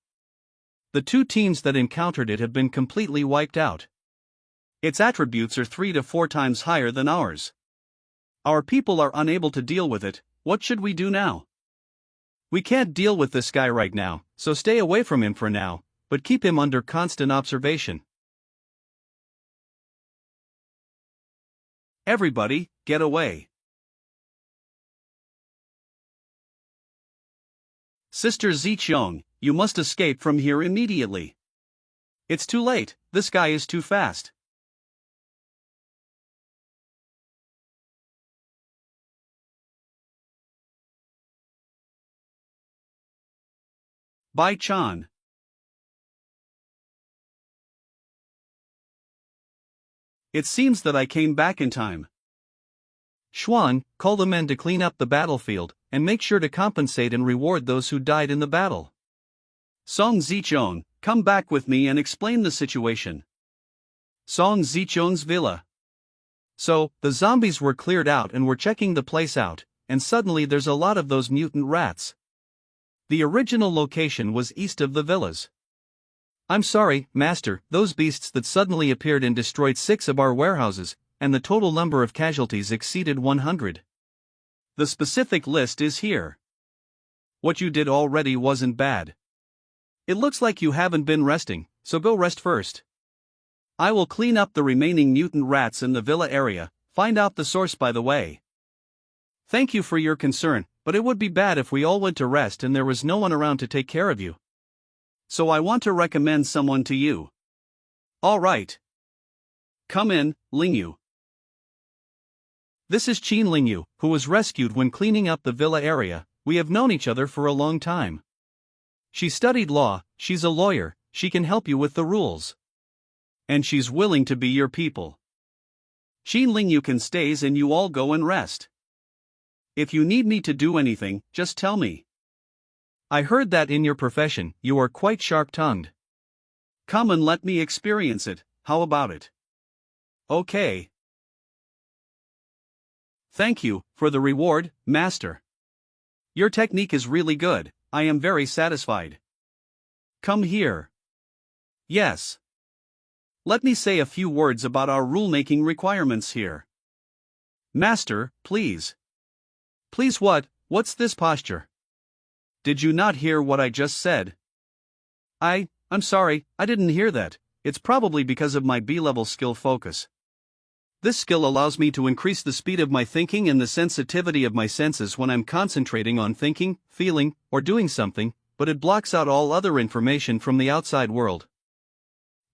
The 2 teams that encountered it have been completely wiped out. Its attributes are 3 to 4 times higher than ours. Our people are unable to deal with it. What should we do now? We can't deal with this guy right now, so stay away from him for now, but keep him under constant observation. Everybody, get away. Sister Zichong, you must escape from here immediately. It's too late, this guy is too fast. Bai Chan. It seems that I came back in time. Xuan, call the men to clean up the battlefield, and make sure to compensate and reward those who died in the battle. Song Zichong, come back with me and explain the situation. Song Zichong's villa. So, the zombies were cleared out and were checking the place out, and suddenly there's a lot of those mutant rats. The original location was east of the villas. I'm sorry, Master, those beasts that suddenly appeared and destroyed 6 of our warehouses, and the total number of casualties exceeded 100. The specific list is here. What you did already wasn't bad. It looks like you haven't been resting, so go rest first. I will clean up the remaining mutant rats in the villa area, find out the source by the way. Thank you for your concern, but it would be bad if we all went to rest and there was no one around to take care of you. So I want to recommend someone to you. All right. Come in, Lingyu. This is Qin Lingyu, who was rescued when cleaning up the villa area. We have known each other for a long time. She studied law, she's a lawyer, she can help you with the rules. And she's willing to be your people. Qin Lingyu can stays and you all go and rest. If you need me to do anything, just tell me. I heard that in your profession, you are quite sharp-tongued. Come and let me experience it, how about it? Okay. Thank you for the reward, Master. Your technique is really good, I am very satisfied. Come here. Yes. Let me say a few words about our rulemaking requirements here. Master, please. Please what? What's this posture? Did you not hear what I just said? I'm sorry, I didn't hear that. It's probably because of my B-level skill focus. This skill allows me to increase the speed of my thinking and the sensitivity of my senses when I'm concentrating on thinking, feeling, or doing something, but it blocks out all other information from the outside world.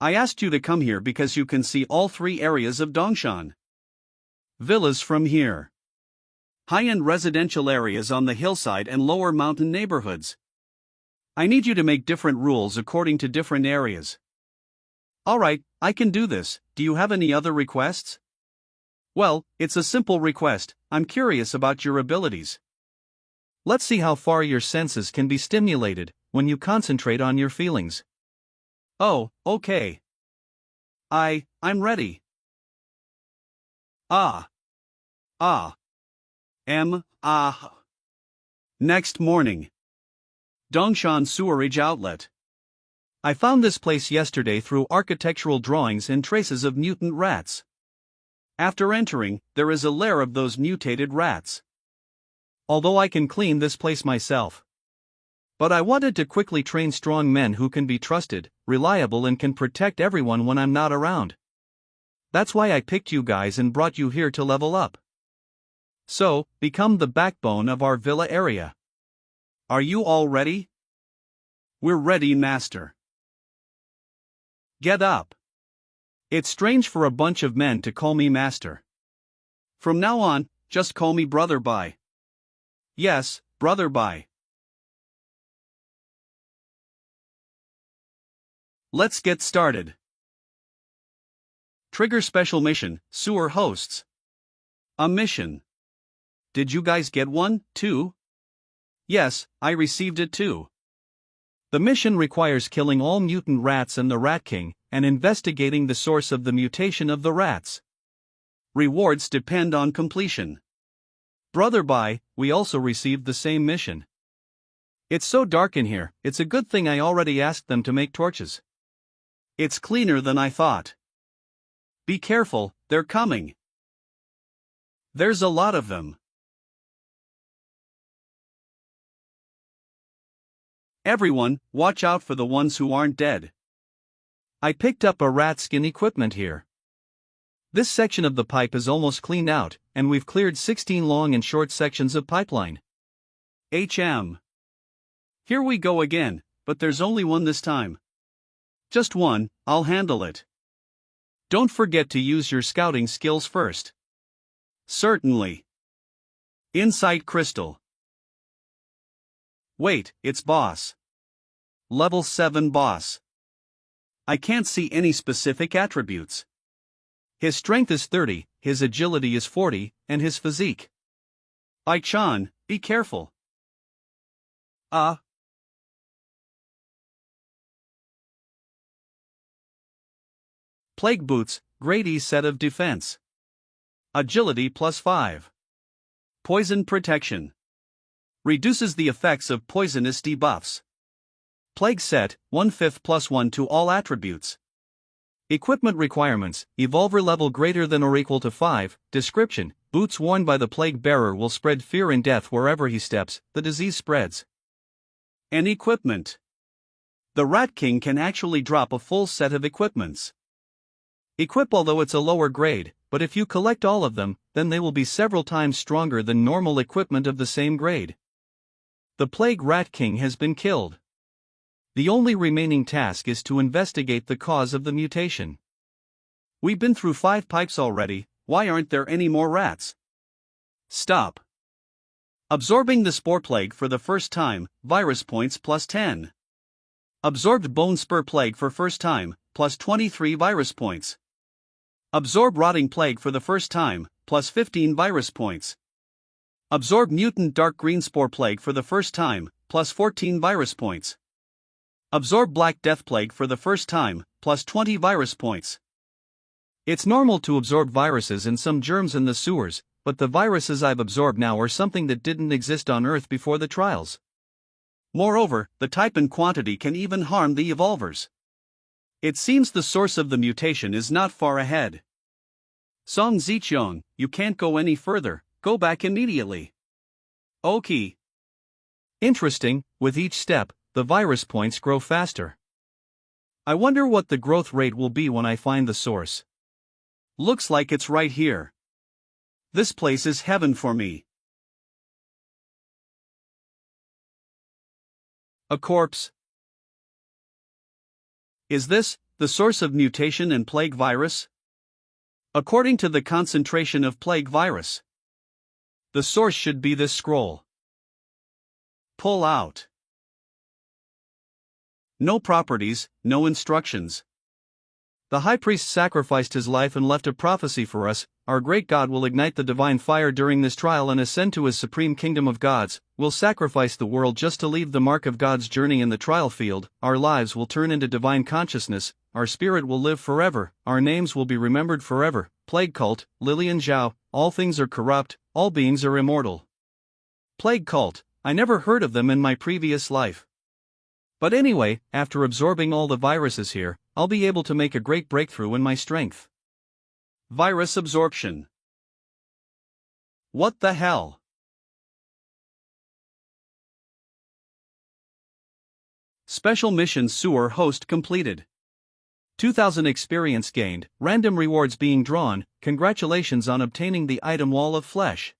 I asked you to come here because you can see all 3 areas of Dongshan. Villas from here. High-end residential areas on the hillside and lower mountain neighborhoods. I need you to make different rules according to different areas. Alright, I can do this. Do you have any other requests? Well, it's a simple request. I'm curious about your abilities. Let's see how far your senses can be stimulated when you concentrate on your feelings. Oh, okay. I'm ready. Next morning. Dongshan Sewerage Outlet. I found this place yesterday through architectural drawings and traces of mutant rats. After entering, there is a lair of those mutated rats. Although I can clean this place myself. But I wanted to quickly train strong men who can be trusted, reliable and can protect everyone when I'm not around. That's why I picked you guys and brought you here to level up. So, become the backbone of our villa area. Are you all ready? We're ready, Master. Get up. It's strange for a bunch of men to call me Master. From now on, just call me Brother Bai. Yes, Brother Bai. Let's get started. Trigger special mission, sewer hosts. A mission. Did you guys get one, too? Yes, I received it too. The mission requires killing all mutant rats and the Rat King, and investigating the source of the mutation of the rats. Rewards depend on completion. Brother Bai, we also received the same mission. It's so dark in here, it's a good thing I already asked them to make torches. It's cleaner than I thought. Be careful, they're coming. There's a lot of them. Everyone, watch out for the ones who aren't dead. I picked up a rat skin equipment here. This section of the pipe is almost cleaned out, and we've cleared 16 long and short sections of pipeline. HM. Here we go again, but there's only one this time. Just one, I'll handle it. Don't forget to use your scouting skills first. Certainly. Insight Crystal. Wait, it's Boss. Level 7 Boss. I can't see any specific attributes. His strength is 30, his agility is 40, and his physique. Ai-chan, be careful. Plague Boots, Grade E set of defense. Agility +5. Poison Protection. Reduces the effects of poisonous debuffs. Plague set, 1/5 plus 1 to all attributes. Equipment requirements, Evolver level greater than or equal to 5, description, boots worn by the plague bearer will spread fear and death wherever he steps, the disease spreads. And equipment. The Rat King can actually drop a full set of equipments. Equip although it's a lower grade, but if you collect all of them, then they will be several times stronger than normal equipment of the same grade. The Plague Rat King has been killed. The only remaining task is to investigate the cause of the mutation. We've been through 5 pipes already, why aren't there any more rats? Stop. Absorbing the Spore Plague for the first time, virus points plus 10. Absorbed Bone Spur Plague for first time, plus 23 virus points. Absorb Rotting Plague for the first time, plus 15 virus points. Absorb Mutant Dark Green Spore Plague for the first time, plus 14 virus points. Absorb Black Death Plague for the first time, plus 20 virus points. It's normal to absorb viruses and some germs in the sewers, but the viruses I've absorbed now are something that didn't exist on Earth before the trials. Moreover, the type and quantity can even harm the evolvers. It seems the source of the mutation is not far ahead. Song Zichong, you can't go any further, go back immediately. Okay. Interesting, with each step, the virus points grow faster. I wonder what the growth rate will be when I find the source. Looks like it's right here. This place is heaven for me. A corpse. Is this the source of mutation and plague virus? According to the concentration of plague virus, the source should be this scroll. Pull out. No properties, no instructions. The high priest sacrificed his life and left a prophecy for us. Our great God will ignite the divine fire during this trial and ascend to his supreme kingdom of gods. Will sacrifice the world just to leave the mark of God's journey in the trial field. Our lives will turn into divine consciousness. Our spirit will live forever. Our names will be remembered forever. Plague cult, Lilian Zhao. All things are corrupt, all beings are immortal. Plague cult, I never heard of them in my previous life. But anyway, after absorbing all the viruses here, I'll be able to make a great breakthrough in my strength. Virus absorption. What the hell? Special mission sewer host completed. 2000 experience gained, random rewards being drawn, congratulations on obtaining the item Wall of Flesh.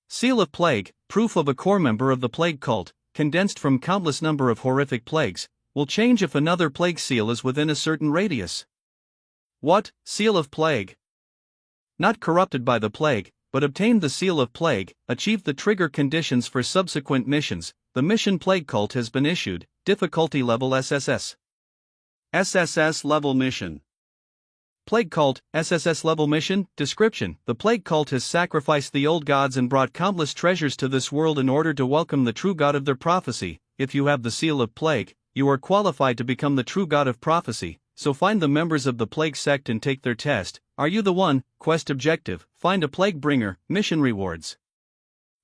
Seal of Plague, proof of a core member of the plague cult, condensed from countless number of horrific plagues, will change if another plague seal is within a certain radius. What, Seal of Plague? Not corrupted by the plague, but obtained the Seal of Plague, achieved the trigger conditions for subsequent missions. The mission Plague Cult has been issued, difficulty level SSS. SSS level mission. Plague Cult, SSS level mission, description. The Plague Cult has sacrificed the old gods and brought countless treasures to this world in order to welcome the true God of their prophecy. If you have the Seal of Plague, you are qualified to become the true God of prophecy, so find the members of the Plague sect and take their test. Are you the one? Quest objective, find a Plague bringer, mission rewards.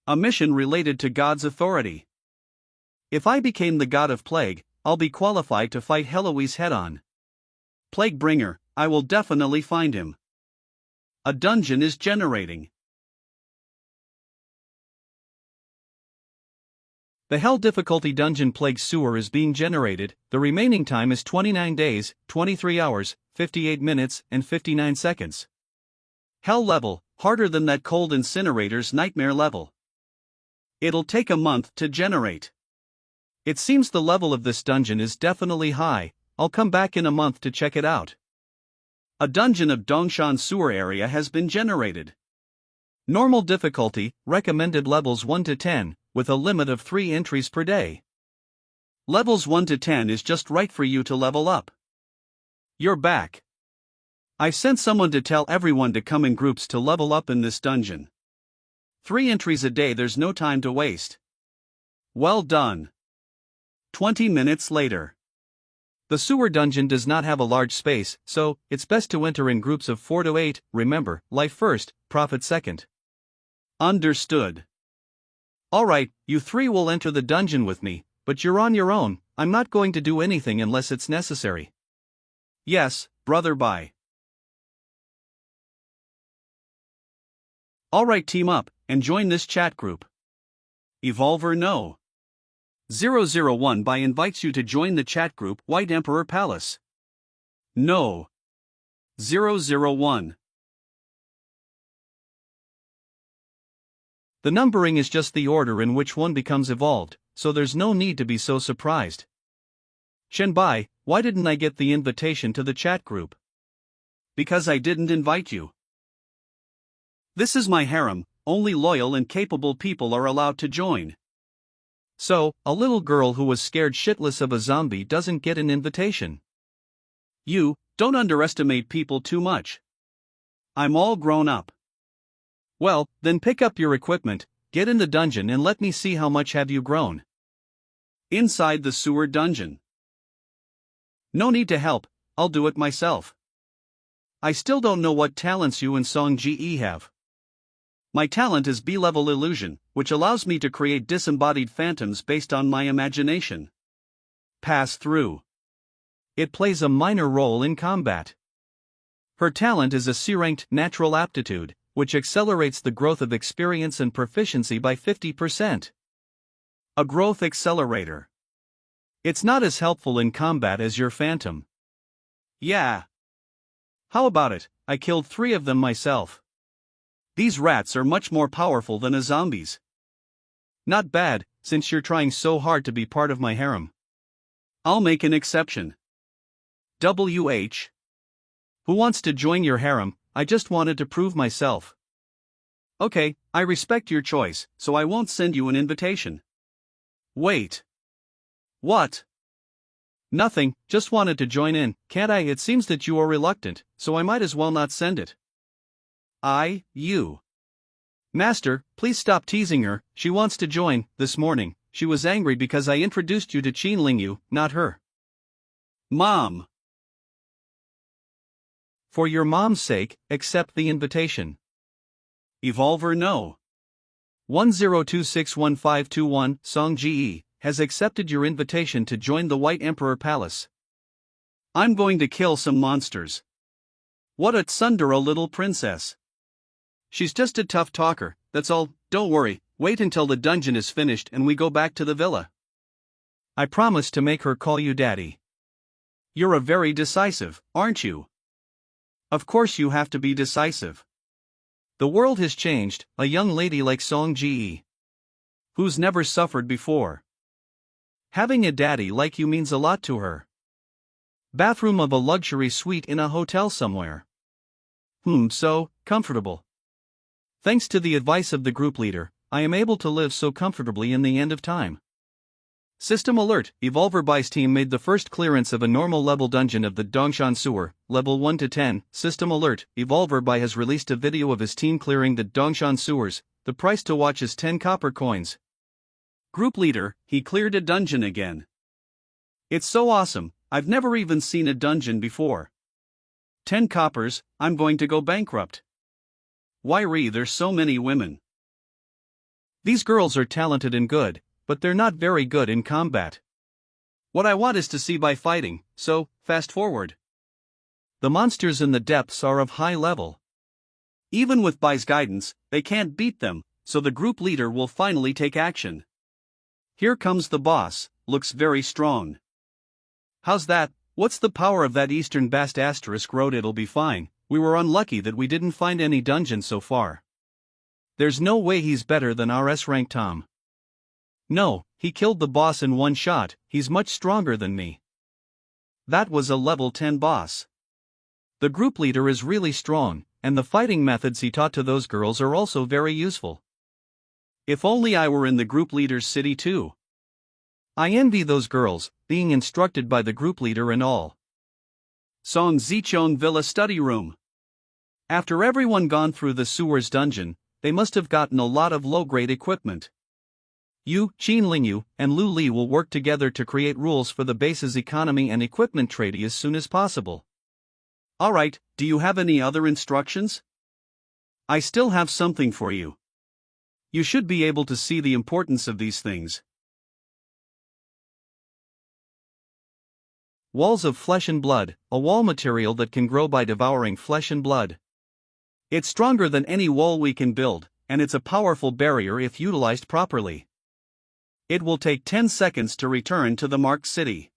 A mission related to God's authority. If I became the God of Plague, I'll be qualified to fight Heloise head-on. Plague bringer, I will definitely find him. A dungeon is generating. The Hell difficulty dungeon Plague sewer is being generated. The remaining time is 29 days, 23 hours, 58 minutes, and 59 seconds. Hell level, harder than that cold incinerator's nightmare level. It'll take a month to generate. It seems the level of this dungeon is definitely high. I'll come back in a month to check it out. A dungeon of Dongshan sewer area has been generated. Normal difficulty, recommended levels 1 to 10, with a limit of 3 entries per day. Levels 1 to 10 is just right for you to level up. You're back. I've sent someone to tell everyone to come in groups to level up in this dungeon. 3 entries a day, there's no time to waste. Well done. 20 minutes later. The sewer dungeon does not have a large space, so it's best to enter in groups of 4 to 8. Remember, life first, profit second. Understood. Alright, you 3 will enter the dungeon with me, but you're on your own. I'm not going to do anything unless it's necessary. Yes, brother, bye. Alright, team up, and join this chat group. Evolver no. 001 by invites you to join the chat group White Emperor Palace. No. 001. The numbering is just the order in which one becomes evolved, so there's no need to be so surprised. Shenbai, why didn't I get the invitation to the chat group? Because I didn't invite you. This is my harem, only loyal and capable people are allowed to join. So, a little girl who was scared shitless of a zombie doesn't get an invitation. You, don't underestimate people too much. I'm all grown up. Well, then pick up your equipment, get in the dungeon and let me see how much have you grown. Inside the sewer dungeon. No need to help, I'll do it myself. I still don't know what talents you and Song Ji have. My talent is B-level illusion, which allows me to create disembodied phantoms based on my imagination. Pass through. It plays a minor role in combat. Her talent is a C-ranked natural aptitude, which accelerates the growth of experience and proficiency by 50%. A growth accelerator. It's not as helpful in combat as your phantom. Yeah. How about it, I killed 3 of them myself. These rats are much more powerful than a zombies. Not bad, since you're trying so hard to be part of my harem. I'll make an exception. WH. Who wants to join your harem? I just wanted to prove myself. Okay, I respect your choice, so I won't send you an invitation. Wait. What? Nothing, just wanted to join in, can't I? It seems that you are reluctant, so I might as well not send it. You. Master, please stop teasing her, she wants to join. This morning, she was angry because I introduced you to Qin Lingyu, not her. Mom. For your mom's sake, accept the invitation. Evolver no. 10261521, Song Ji has accepted your invitation to join the White Emperor Palace. I'm going to kill some monsters. What a tsundere little princess. She's just a tough talker, that's all. Don't worry, wait until the dungeon is finished and we go back to the villa. I promise to make her call you daddy. You're a very decisive, aren't you? Of course you have to be decisive. The world has changed, a young lady like Song Ji, who's never suffered before. Having a daddy like you means a lot to her. Bathroom of a luxury suite in a hotel somewhere. So comfortable. Thanks to the advice of the group leader, I am able to live so comfortably in the end of time. System alert, Evolver Bai's team made the first clearance of a normal level dungeon of the Dongshan Sewer, level 1 to 10. System alert, Evolver Bai has released a video of his team clearing the Dongshan Sewers. The price to watch is 10 copper coins. Group leader, he cleared a dungeon again. It's so awesome, I've never even seen a dungeon before. 10 coppers, I'm going to go bankrupt. Why there's so many women? These girls are talented and good, but they're not very good in combat. What I want is to see Bai fighting, so, fast forward. The monsters in the depths are of high level. Even with Bai's guidance, they can't beat them, so the group leader will finally take action. Here comes the boss, looks very strong. How's that? What's the power of that Eastern Bast *? Road? It'll be fine. We were unlucky that we didn't find any dungeons so far. There's no way he's better than our S-rank Tom. No, he killed the boss in one shot, he's much stronger than me. That was a level 10 boss. The group leader is really strong, and the fighting methods he taught to those girls are also very useful. If only I were in the group leader's city too. I envy those girls, being instructed by the group leader and all. Song Zichong Villa Study Room. After everyone gone through the sewers dungeon, they must have gotten a lot of low-grade equipment. You, Qin Lingyu, and Lu Li will work together to create rules for the base's economy and equipment trade as soon as possible. Alright, do you have any other instructions? I still have something for you. You should be able to see the importance of these things. Walls of flesh and blood, a wall material that can grow by devouring flesh and blood. It's stronger than any wall we can build, and it's a powerful barrier if utilized properly. It will take 10 seconds to return to the marked city.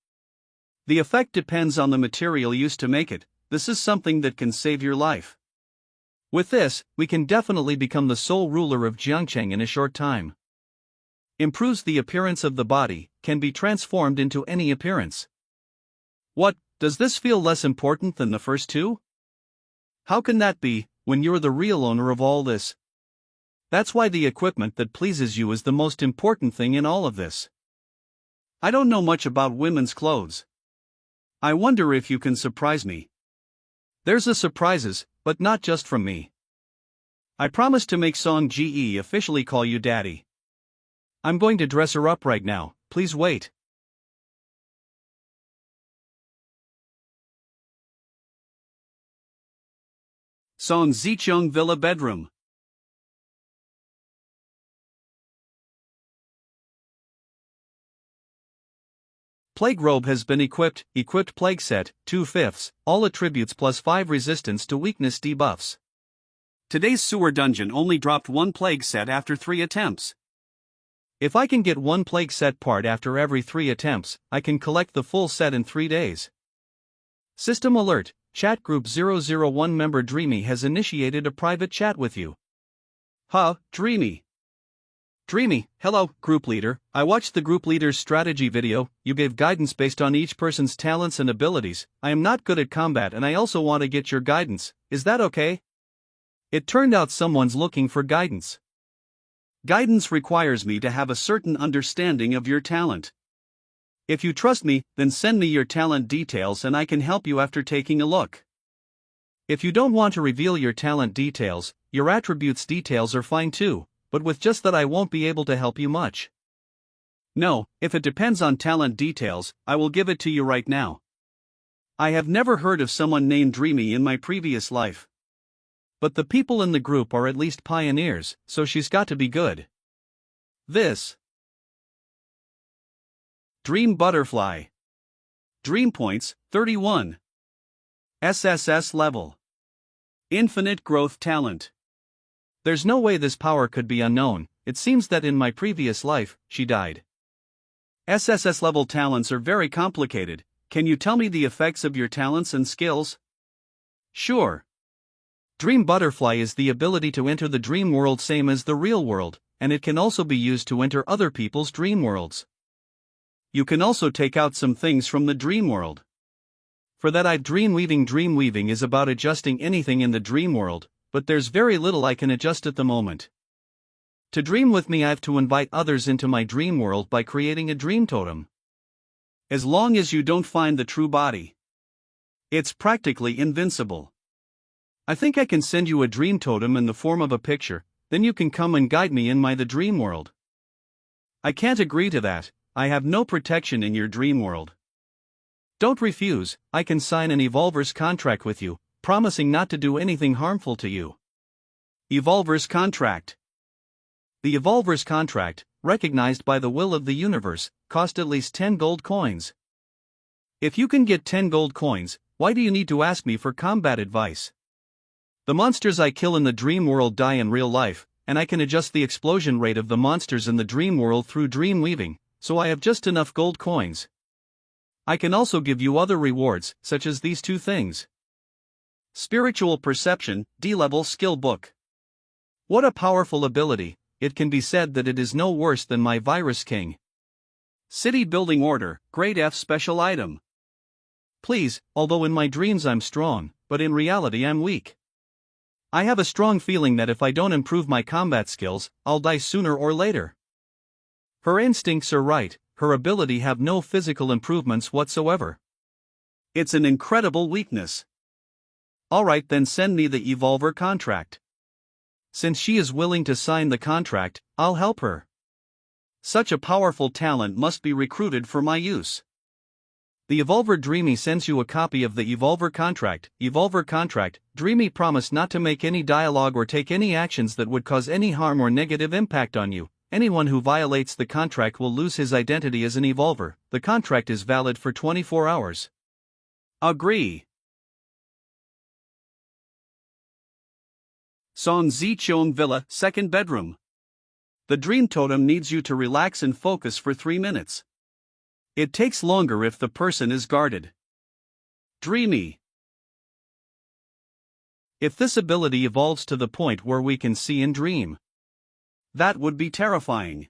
The effect depends on the material used to make it. This is something that can save your life. With this, we can definitely become the sole ruler of Jiangcheng in a short time. Improves the appearance of the body, can be transformed into any appearance. What, does this feel less important than the first two? How can that be, when you're the real owner of all this? That's why the equipment that pleases you is the most important thing in all of this. I don't know much about women's clothes. I wonder if you can surprise me. There's a surprises, but not just from me. I promise to make Song Ge officially call you daddy. I'm going to dress her up right now, please wait. Song Zicheng Villa Bedroom. Plague robe has been equipped plague set, 2/5, all attributes plus 5 resistance to weakness debuffs. Today's sewer dungeon only dropped 1 plague set after 3 attempts. If I can get 1 plague set part after every 3 attempts, I can collect the full set in 3 days. System alert, chat group 001 member Dreamy has initiated a private chat with you. Huh, Dreamy. Dreamy, hello, group leader. I watched the group leader's strategy video. You gave guidance based on each person's talents and abilities. I am not good at combat and I also want to get your guidance. Is that okay? It turned out someone's looking for guidance. Guidance requires me to have a certain understanding of your talent. If you trust me, then send me your talent details and I can help you after taking a look. If you don't want to reveal your talent details, your attributes details are fine too. But with just that I won't be able to help you much. No, if it depends on talent details, I will give it to you right now. I have never heard of someone named Dreamy in my previous life. But the people in the group are at least pioneers, so she's got to be good. This. Dream Butterfly. Dream points, 31. SSS level. Infinite growth talent. There's no way this power could be unknown. It seems that in my previous life, she died. SSS level talents are very complicated. Can you tell me the effects of your talents and skills? Sure. Dream Butterfly is the ability to enter the dream world same as the real world, and it can also be used to enter other people's dream worlds. You can also take out some things from the dream world. For that Dreamweaving is about adjusting anything in the dream world, but there's very little I can adjust at the moment. To dream with me I have to invite others into my dream world by creating a dream totem. As long as you don't find the true body. It's practically invincible. I think I can send you a dream totem in the form of a picture, then you can come and guide me in the dream world. I can't agree to that, I have no protection in your dream world. Don't refuse, I can sign an Evolver's contract with you, promising not to do anything harmful to you. Evolver's contract. The Evolver's contract, recognized by the will of the universe, cost at least 10 gold coins. If you can get 10 gold coins, why do you need to ask me for combat advice? The monsters I kill in the dream world die in real life, and I can adjust the explosion rate of the monsters in the dream world through dream weaving, so I have just enough gold coins. I can also give you other rewards, such as these 2 things. Spiritual Perception, D-Level Skill Book. What a powerful ability, it can be said that it is no worse than my Virus King. City Building Order, Grade F Special Item. Please, although in my dreams I'm strong, but in reality I'm weak. I have a strong feeling that if I don't improve my combat skills, I'll die sooner or later. Her instincts are right, her ability have no physical improvements whatsoever. It's an incredible weakness. Alright, then send me the Evolver contract. Since she is willing to sign the contract, I'll help her. Such a powerful talent must be recruited for my use. The Evolver Dreamy sends you a copy of the Evolver contract. Evolver contract, Dreamy promise not to make any dialogue or take any actions that would cause any harm or negative impact on you. Anyone who violates the contract will lose his identity as an Evolver. The contract is valid for 24 hours. Agree. Son Zichong Villa, second bedroom. The dream totem needs you to relax and focus for 3 minutes. It takes longer if the person is guarded. Dreamy. If this ability evolves to the point where we can see and dream, that would be terrifying.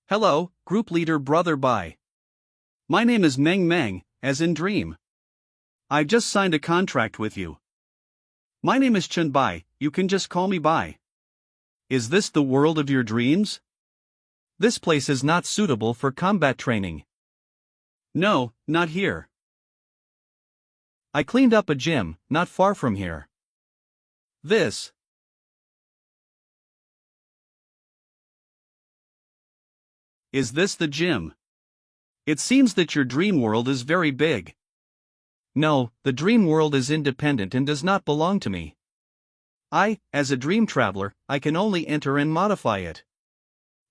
Hello, group leader brother Bai. My name is Meng Meng, as in dream. I just signed a contract with you. My name is Chun Bai, you can just call me Bai. Is this the world of your dreams? This place is not suitable for combat training. No, not here. I cleaned up a gym, not far from here. This. Is this the gym? It seems that your dream world is very big. No, the dream world is independent and does not belong to me. As a dream traveler, I can only enter and modify it.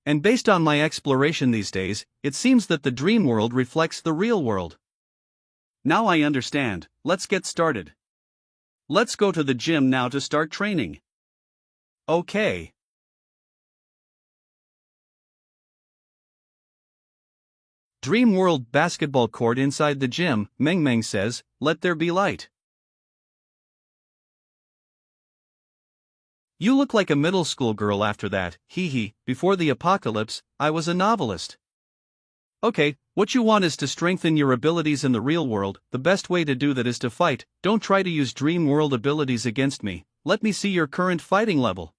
And based on my exploration these days, it seems that the dream world reflects the real world. Now I understand, let's get started. Let's go to the gym now to start training. Okay. Dream World basketball court inside the gym, Meng Meng says, let there be light. You look like a middle school girl after that, hee. Before the apocalypse, I was a novelist. Okay, what you want is to strengthen your abilities in the real world. The best way to do that is to fight. Don't try to use Dream World abilities against me. Let me see your current fighting level.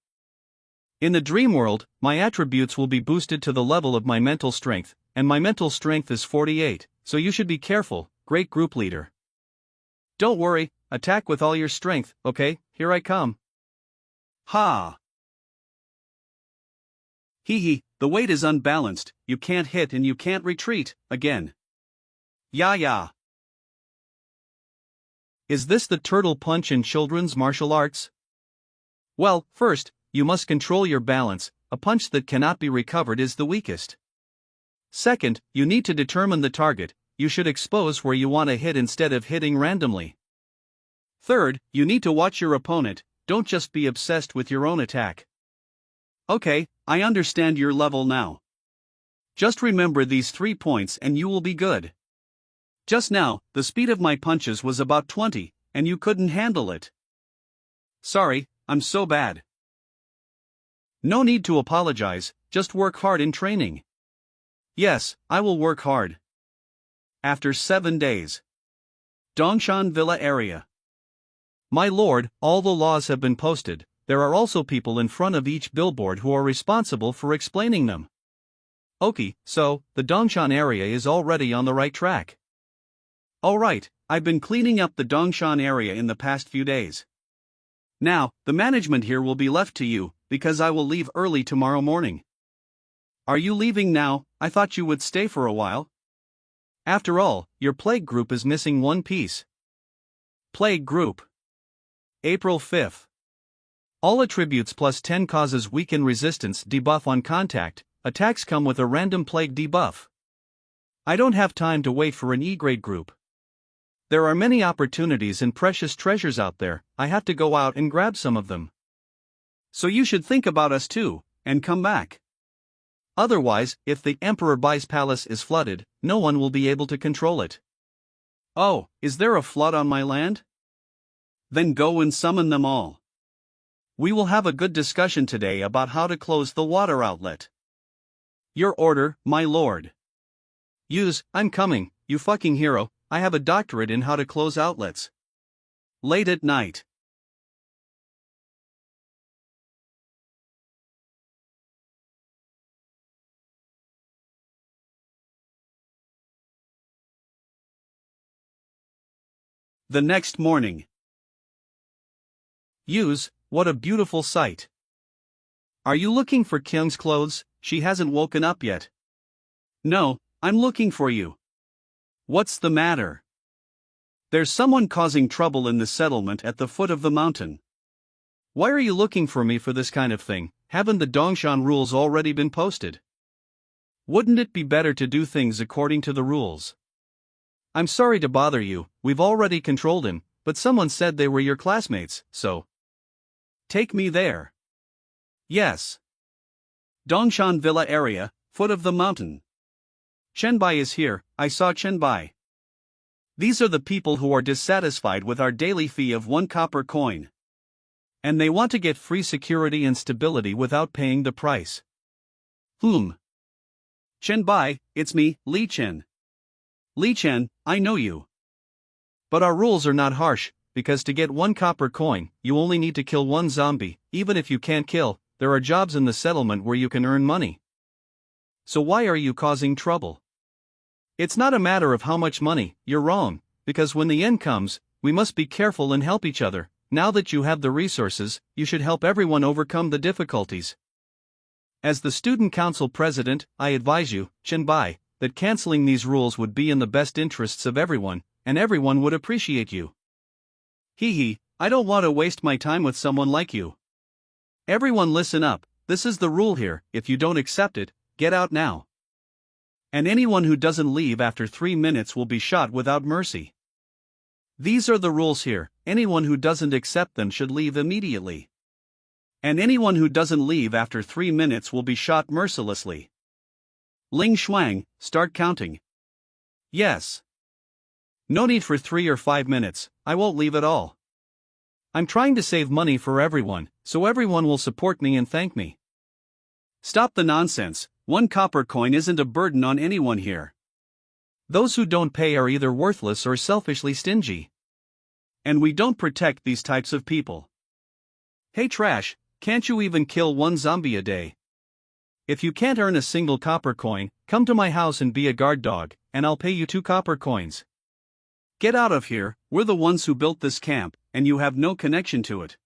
In the dream world, my attributes will be boosted to the level of my mental strength, and my mental strength is 48, so you should be careful, great group leader. Don't worry, attack with all your strength, okay, here I come. Ha! Hee, the weight is unbalanced, you can't hit and you can't retreat, again. Ya. Is this the turtle punch in children's martial arts? Well, first, you must control your balance. A punch that cannot be recovered is the weakest. Second, you need to determine the target. You should expose where you want to hit instead of hitting randomly. Third, you need to watch your opponent, don't just be obsessed with your own attack. Okay, I understand your level now. Just remember these 3 points and you will be good. Just now, the speed of my punches was about 20, and you couldn't handle it. Sorry, I'm so bad. No need to apologize, just work hard in training. Yes, I will work hard. After 7 days. Dongshan Villa area. My lord, all the laws have been posted. There are also people in front of each billboard who are responsible for explaining them. Okay, so, the Dongshan area is already on the right track. Alright, I've been cleaning up the Dongshan area in the past few days. Now, the management here will be left to you, because I will leave early tomorrow morning. Are you leaving now? I thought you would stay for a while. After all, your plague group is missing one piece. Plague group. April 5th. All attributes plus 10 causes weaken resistance debuff on contact. Attacks come with a random plague debuff. I don't have time to wait for an E-grade group. There are many opportunities and precious treasures out there. I have to go out and grab some of them. So you should think about us too, and come back. Otherwise, if the Emperor Bai's palace is flooded, no one will be able to control it. Oh, is there a flood on my land? Then go and summon them all. We will have a good discussion today about how to close the water outlet. Your order, my lord. I'm coming, you fucking hero. I have a doctorate in how to close outlets. Late at night. The next morning. What a beautiful sight. Are you looking for Kyung's clothes? She hasn't woken up yet. No, I'm looking for you. What's the matter? There's someone causing trouble in the settlement at the foot of the mountain. Why are you looking for me for this kind of thing? haven't the Dongshan rules already been posted? Wouldn't it be better to do things according to the rules? I'm sorry to bother you, we've already controlled him, but someone said they were your classmates, so. Take me there. Yes. Dongshan Villa area, foot of the mountain. Chenbai is here, I saw Chenbai. These are the people who are dissatisfied with our daily fee of 1 copper coin. And they want to get free security and stability without paying the price. Chenbai, it's me, Li Chen. Li Chen, I know you. But our rules are not harsh, because to get 1 copper coin, you only need to kill 1 zombie. Even if you can't kill, there are jobs in the settlement where you can earn money. So why are you causing trouble? It's not a matter of how much money, you're wrong, because when the end comes, we must be careful and help each other. Now that you have the resources, you should help everyone overcome the difficulties. As the student council president, I advise you, Chenbai, that canceling these rules would be in the best interests of everyone, and everyone would appreciate you. I don't want to waste my time with someone like you. Everyone listen up, this is the rule here, if you don't accept it, get out now. And anyone who doesn't leave after 3 minutes will be shot without mercy. These are the rules here, anyone who doesn't accept them should leave immediately. And anyone who doesn't leave after 3 minutes will be shot mercilessly. Ling Shuang, start counting. Yes. No need for 3 or 5 minutes, I won't leave at all. I'm trying to save money for everyone, so everyone will support me and thank me. Stop the nonsense, 1 copper coin isn't a burden on anyone here. Those who don't pay are either worthless or selfishly stingy. And we don't protect these types of people. Hey Trash, can't you even kill 1 zombie a day? If you can't earn a single copper coin, come to my house and be a guard dog, and I'll pay you 2 copper coins. Get out of here, we're the ones who built this camp, and you have no connection to it.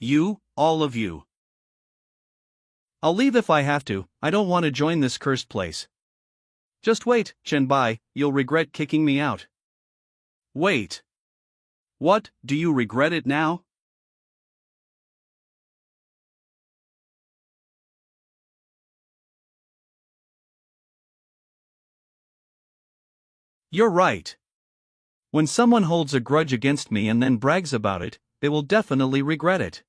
You, all of you. I'll leave if I have to, I don't want to join this cursed place. Just wait, Chenbai, you'll regret kicking me out. Wait. What, do you regret it now? You're right. When someone holds a grudge against me and then brags about it, they will definitely regret it.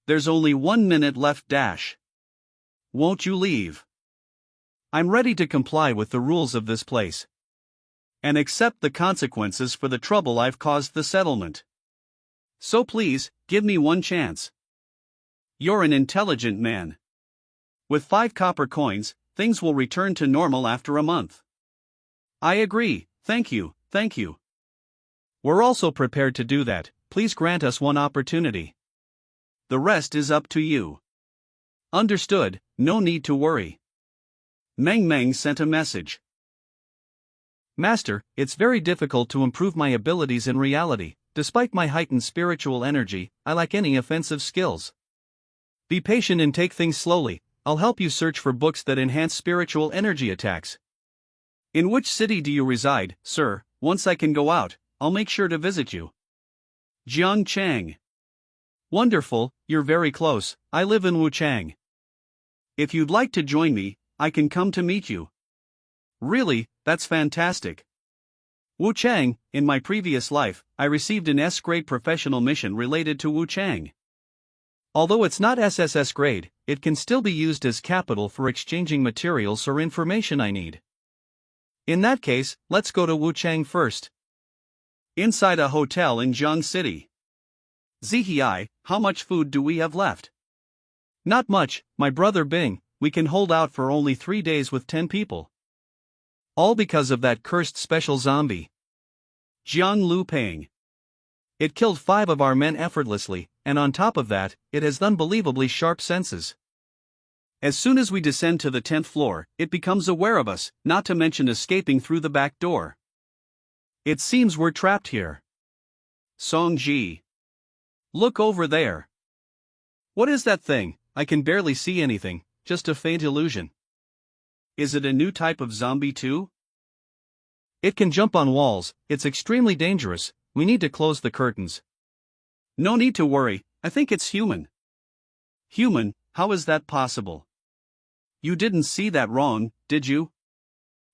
There's only 1 minute left. Won't you leave? I'm ready to comply with the rules of this place. And accept the consequences for the trouble I've caused the settlement. So please, give me 1 chance. You're an intelligent man. With 5 copper coins, things will return to normal after a month. I agree, thank you, thank you. We're also prepared to do that, please grant us 1 opportunity. The rest is up to you. Understood, no need to worry. Meng sent a message. Master, it's very difficult to improve my abilities in reality. Despite my heightened spiritual energy, I lack any offensive skills. Be patient and take things slowly, I'll help you search for books that enhance spiritual energy attacks. In which city do you reside, sir? Once I can go out, I'll make sure to visit you. Jiang Chang. Wonderful, you're very close, I live in Wuchang. If you'd like to join me, I can come to meet you. Really, that's fantastic. Wuchang, in my previous life, I received an S-grade professional mission related to Wuchang. Although it's not SSS grade, it can still be used as capital for exchanging materials or information I need. In that case, let's go to Wuchang first. Inside a hotel in Jiang City. Zhihai, how much food do we have left? Not much, my brother Bing, we can hold out for only 3 days with 10 people. All because of that cursed special zombie. Jiang Lu Peng. It killed 5 of our men effortlessly, and on top of that, it has unbelievably sharp senses. As soon as we descend to the 10th floor, it becomes aware of us, not to mention escaping through the back door. It seems we're trapped here. Song Ji. Look over there. What is that thing? I can barely see anything, just a faint illusion. Is it a new type of zombie too? It can jump on walls, it's extremely dangerous, we need to close the curtains. No need to worry, I think it's human. Human, how is that possible? You didn't see that wrong, did you?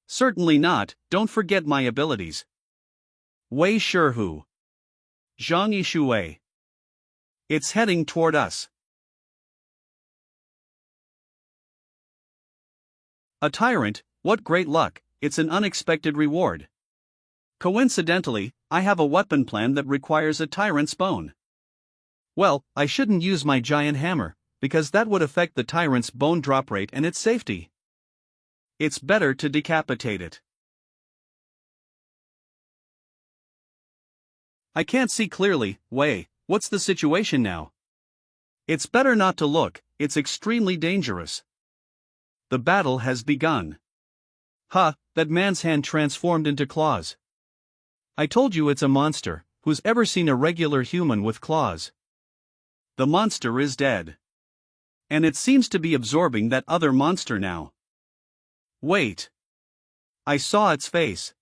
Certainly not, don't forget my abilities. Wei Shihu. Zhang Yishui. It's heading toward us. A tyrant, what great luck, it's an unexpected reward. Coincidentally, I have a weapon plan that requires a tyrant's bone. Well, I shouldn't use my giant hammer, because that would affect the tyrant's bone drop rate and its safety. It's better to decapitate it. I can't see clearly, Wei, what's the situation now? It's better not to look, it's extremely dangerous. The battle has begun. Huh, that man's hand transformed into claws. I told you it's a monster. Who's ever seen a regular human with claws? The monster is dead. And it seems to be absorbing that other monster now. Wait. I saw its face.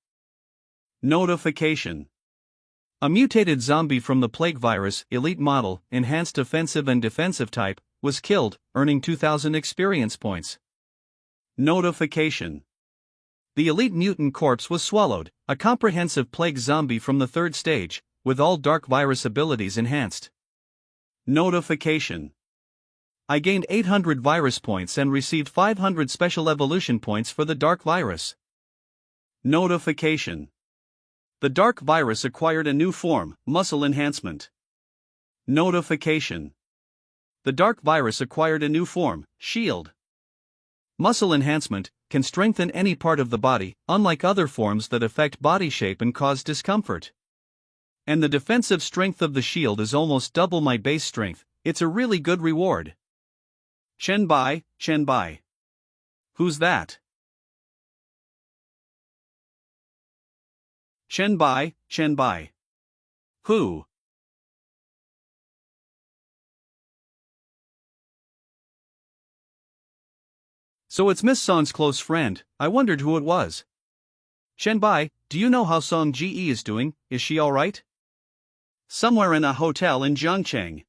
Notification. A mutated zombie from the plague virus, elite model, enhanced offensive and defensive type, was killed, earning 2,000 experience points. Notification. The elite mutant corpse was swallowed, a comprehensive plague zombie from the 3rd stage, with all dark virus abilities enhanced. Notification. I gained 800 virus points and received 500 special evolution points for the dark virus. Notification. The dark virus acquired a new form, muscle enhancement. Notification. The dark virus acquired a new form, shield. Muscle enhancement can strengthen any part of the body, unlike other forms that affect body shape and cause discomfort. And the defensive strength of the shield is almost double my base strength. It's a really good reward. Chen Bai. Who's that? Chen Bai. Who? So it's Miss Song's close friend. I wondered who it was. Chen Bai, do you know how Song Ji is doing? Is she alright? Somewhere in a hotel in Zhangcheng.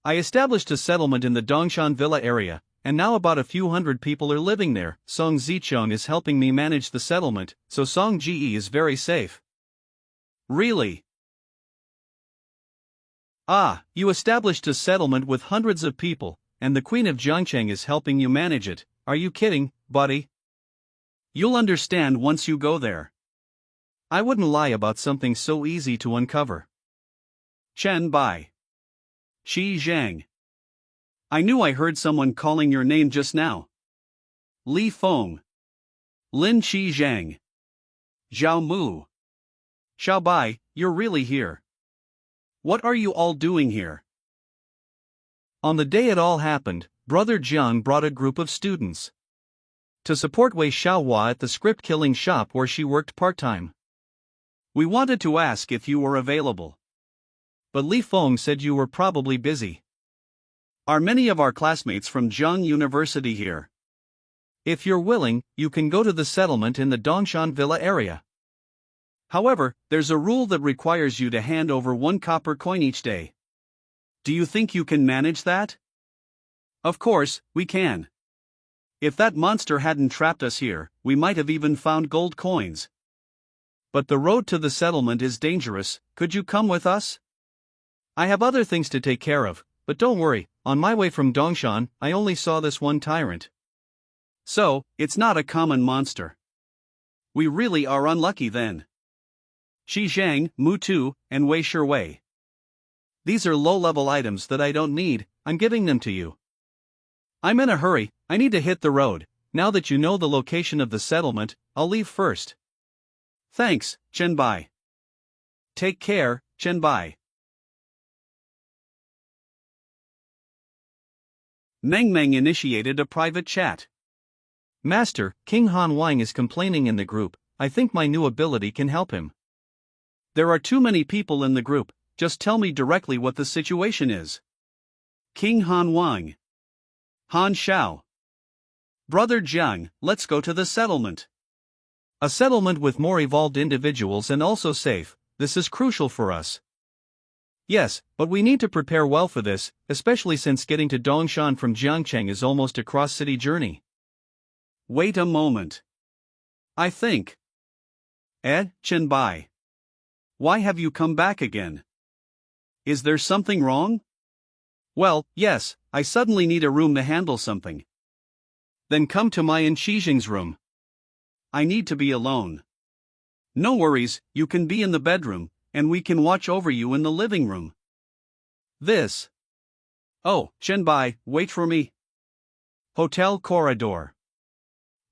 I established a settlement in the Dongshan Villa area, and now about a few hundred people are living there. Song Zicheng is helping me manage the settlement, so Song Ji is very safe. Really? Ah, you established a settlement with hundreds of people, and the Queen of Zhangcheng is helping you manage it. Are you kidding, buddy? You'll understand once you go there. I wouldn't lie about something so easy to uncover. Chen Bai. Xi Zhang. I knew I heard someone calling your name just now. Li Feng. Lin Qi Zhang. Zhao Mu. Xiao Bai, you're really here. What are you all doing here? On the day it all happened, Brother Jiang brought a group of students to support Wei Xiaohua at the script killing shop where she worked part-time. We wanted to ask if you were available. But Li Feng said you were probably busy. Are many of our classmates from Zhang University here? If you're willing, you can go to the settlement in the Dongshan Villa area. However, there's a rule that requires you to hand over 1 copper coin each day. Do you think you can manage that? Of course, we can. If that monster hadn't trapped us here, we might have even found gold coins. But the road to the settlement is dangerous. Could you come with us? I have other things to take care of, but don't worry, on my way from Dongshan, I only saw this one tyrant. So, it's not a common monster. We really are unlucky then. Xi Zhang, Mu Tu, and Wei Shihui. These are low-level items that I don't need, I'm giving them to you. I'm in a hurry, I need to hit the road. Now that you know the location of the settlement, I'll leave first. Thanks, Chen Bai. Take care, Chen Bai. Meng Meng initiated a private chat. Master, King Han Wang is complaining in the group. I think my new ability can help him. There are too many people in the group, just tell me directly what the situation is. King Han Wang. Han Xiao. Brother Jiang, let's go to the settlement. A settlement with more evolved individuals and also safe, this is crucial for us. Yes, but we need to prepare well for this, especially since getting to Dongshan from Jiangcheng is almost a cross-city journey. Wait a moment. I think. Chen Bai. Why have you come back again? Is there something wrong? Well, yes, I suddenly need a room to handle something. Then come to my and Shijing's room. I need to be alone. No worries, you can be in the bedroom, and we can watch over you in the living room. This. Oh, Chen Bai, wait for me. Hotel corridor.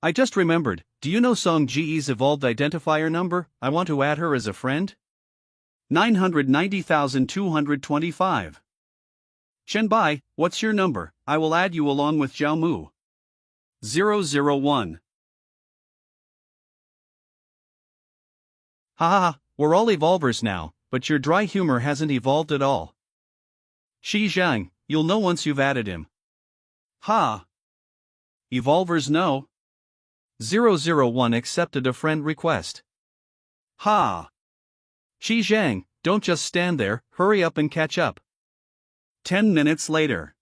I just remembered, do you know Song Ji's evolved identifier number? I want to add her as a friend. 990,225. Chen Bai, what's your number? I will add you along with Zhao Mu. 001. Ha ha ha, we're all evolvers now, but your dry humor hasn't evolved at all. Xi Zhang, you'll know once you've added him. Ha! Evolvers know. 001 accepted a friend request. Ha! Xi Zhang, don't just stand there, hurry up and catch up. 10 minutes later.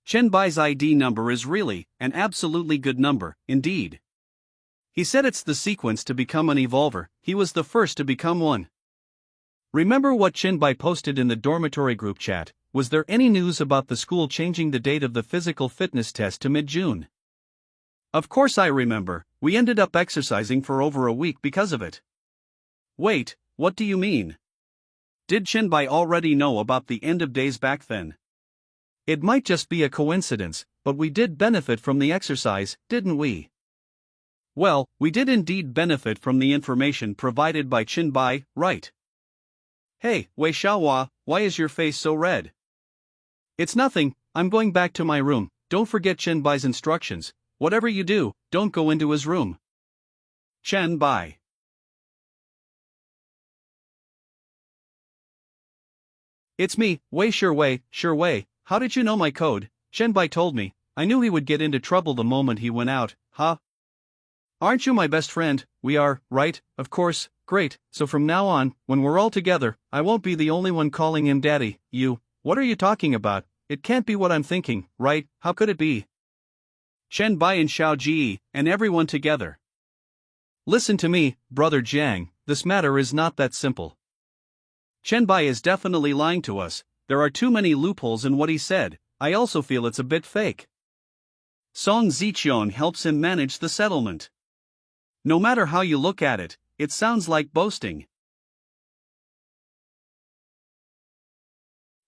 Chen Bai's ID number is really an absolutely good number, indeed. He said it's the sequence to become an evolver, he was the first to become one. Remember what Chen Bai posted in the dormitory group chat? Was there any news about the school changing the date of the physical fitness test to mid-June? Of course I remember, we ended up exercising for over a week because of it. Wait, what do you mean? Did Chen Bai already know about the end of days back then? It might just be a coincidence, but we did benefit from the exercise, didn't we? Well, we did indeed benefit from the information provided by Chen Bai, right? Hey, Wei Xiaohua, why is your face so red? It's nothing, I'm going back to my room. Don't forget Chen Bai's instructions. Whatever you do, don't go into his room. Chen Bai. It's me, Wei Wei. How did you know my code? Chen Bai told me. I knew he would get into trouble the moment he went out, huh? Aren't you my best friend? We are, right? Of course, great. So from now on, when we're all together, I won't be the only one calling him daddy. What are you talking about? It can't be what I'm thinking, right? How could it be? Chen Bai and Xiao Ji, and everyone together. Listen to me, brother Jiang, this matter is not that simple. Chen Bai is definitely lying to us, there are too many loopholes in what he said, I also feel it's a bit fake. Song Ziqian helps him manage the settlement. No matter how you look at it, it sounds like boasting.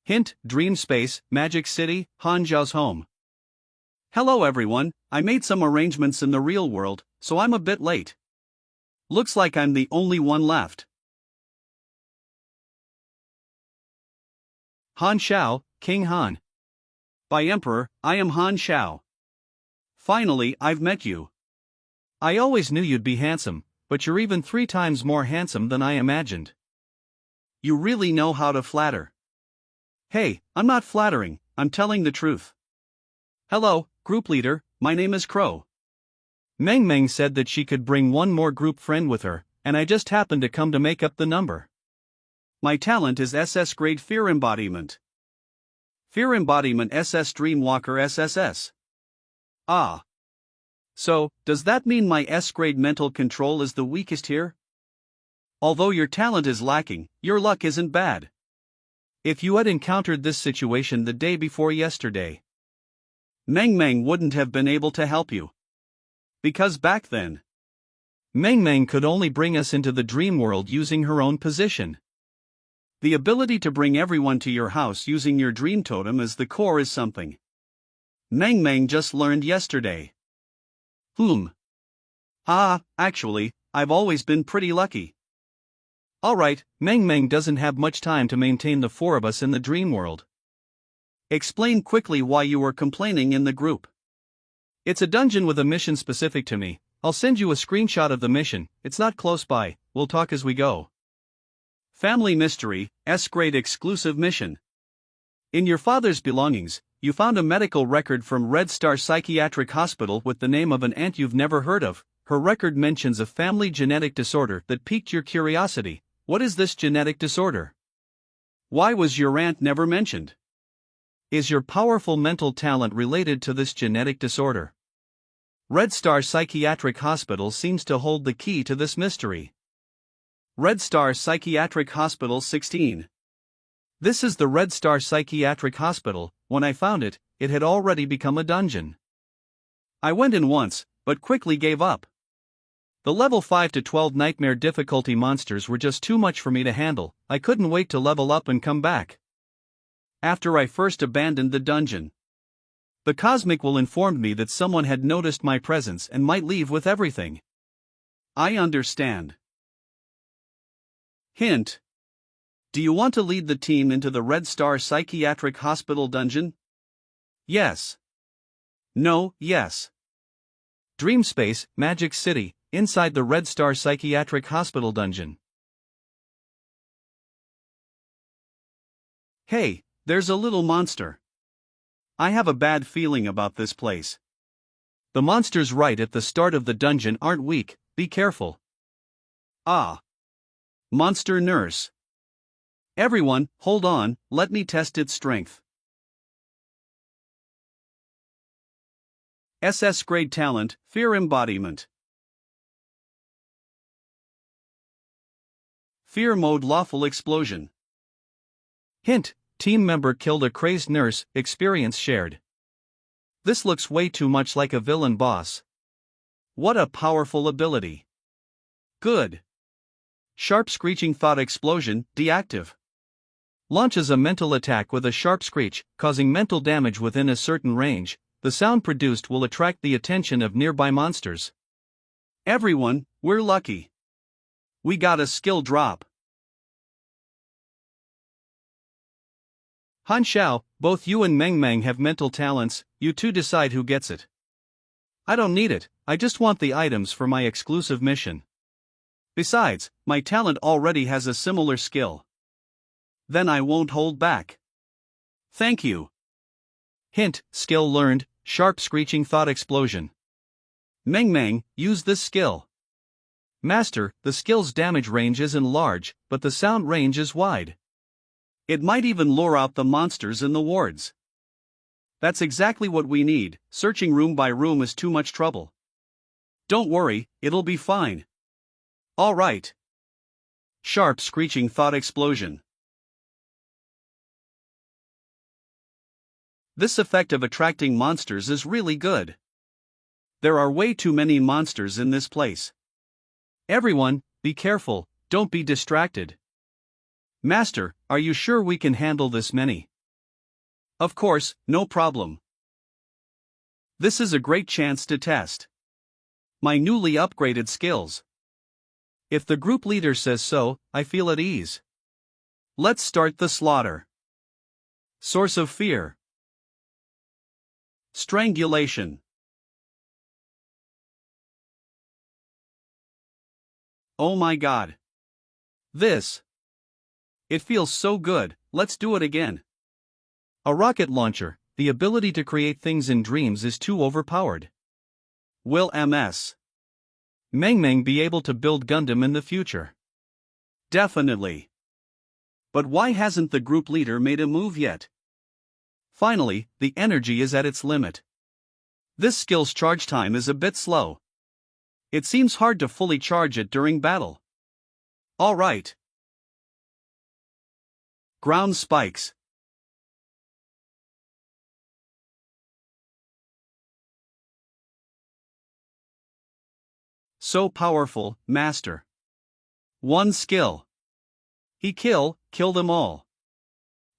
Hint, Dream Space, Magic City, Han Zhao's home. Hello everyone, I made some arrangements in the real world, so I'm a bit late. Looks like I'm the only one left. Han Xiao, King Han. By Emperor, I am Han Xiao. Finally, I've met you. I always knew you'd be handsome, but you're even 3 times more handsome than I imagined. You really know how to flatter. Hey, I'm not flattering, I'm telling the truth. Hello, group leader, my name is Crow. Meng Meng said that she could bring one more group friend with her, and I just happened to come to make up the number. My talent is SS grade Fear Embodiment. Fear Embodiment SS Dreamwalker SSS. Ah. So, does that mean my S-grade mental control is the weakest here? Although your talent is lacking, your luck isn't bad. If you had encountered this situation the day before yesterday, Meng Meng wouldn't have been able to help you. Because back then, Meng Meng could only bring us into the dream world using her own position. The ability to bring everyone to your house using your dream totem as the core is something Meng Meng just learned yesterday. Actually, I've always been pretty lucky. Alright, Meng Meng doesn't have much time to maintain the 4 of us in the dream world. Explain quickly why you were complaining in the group. It's a dungeon with a mission specific to me. I'll send you a screenshot of the mission, it's not close by, we'll talk as we go. Family Mystery, S-grade exclusive mission. In your father's belongings, you found a medical record from Red Star Psychiatric Hospital with the name of an aunt you've never heard of. Her record mentions a family genetic disorder that piqued your curiosity. What is this genetic disorder? Why was your aunt never mentioned? Is your powerful mental talent related to this genetic disorder? Red Star Psychiatric Hospital seems to hold the key to this mystery. Red Star Psychiatric Hospital 16. This is the Red Star Psychiatric Hospital. When I found it, it had already become a dungeon. I went in once, but quickly gave up. The level 5 to 12 nightmare difficulty monsters were just too much for me to handle. I couldn't wait to level up and come back. After I first abandoned the dungeon, the Cosmic will informed me that someone had noticed my presence and might leave with everything. I understand. Hint. Do you want to lead the team into the Red Star Psychiatric Hospital dungeon? Yes. No, yes. Dream Space, Magic City, inside the Red Star Psychiatric Hospital dungeon. Hey, there's a little monster. I have a bad feeling about this place. The monsters right at the start of the dungeon aren't weak, be careful. Ah. Monster Nurse. Everyone, hold on, let me test its strength. SS grade talent, Fear Embodiment. Fear mode lawful explosion. Hint, team member killed a crazed nurse, experience shared. This looks way too much like a villain boss. What a powerful ability. Good. Sharp screeching thought explosion, deactive. Launches a mental attack with a sharp screech, causing mental damage within a certain range. The sound produced will attract the attention of nearby monsters. Everyone, we're lucky. We got a skill drop. Han Xiao, both you and Meng Meng have mental talents, you two decide who gets it. I don't need it, I just want the items for my exclusive mission. Besides, my talent already has a similar skill. Then I won't hold back. Thank you. Hint, skill learned, sharp screeching thought explosion. Meng Meng, use this skill. Master, the skill's damage range isn't large, but the sound range is wide. It might even lure out the monsters in the wards. That's exactly what we need, searching room by room is too much trouble. Don't worry, it'll be fine. All right. Sharp screeching thought explosion. This effect of attracting monsters is really good. There are way too many monsters in this place. Everyone, be careful, don't be distracted. Master, are you sure we can handle this many? Of course, no problem. This is a great chance to test my newly upgraded skills. If the group leader says so, I feel at ease. Let's start the slaughter. Source of fear. Strangulation. Oh my god. This. It feels so good, let's do it again. A rocket launcher, the ability to create things in dreams is too overpowered. Will MS Meng Meng be able to build Gundam in the future? Definitely. But why hasn't the group leader made a move yet? Finally, the energy is at its limit. This skill's charge time is a bit slow. It seems hard to fully charge it during battle. Alright. Ground spikes. So powerful, master. One skill. He kill them all.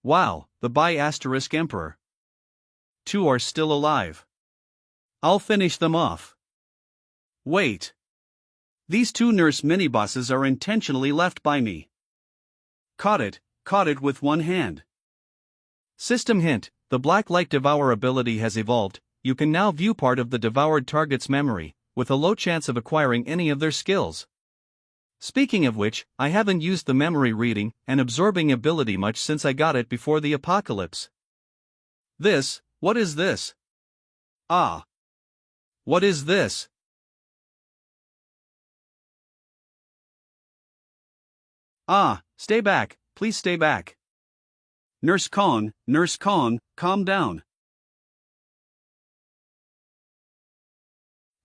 Wow, the bi-asterisk emperor. 2 are still alive. I'll finish them off. Wait. These 2 nurse mini-bosses are intentionally left by me. Caught it with one hand. System hint, the Black Light Devour ability has evolved, you can now view part of the devoured target's memory, with a low chance of acquiring any of their skills. Speaking of which, I haven't used the memory reading and absorbing ability much since I got it before the apocalypse. What is this? Ah. What is this? Ah, stay back, please stay back. Nurse Kong, calm down.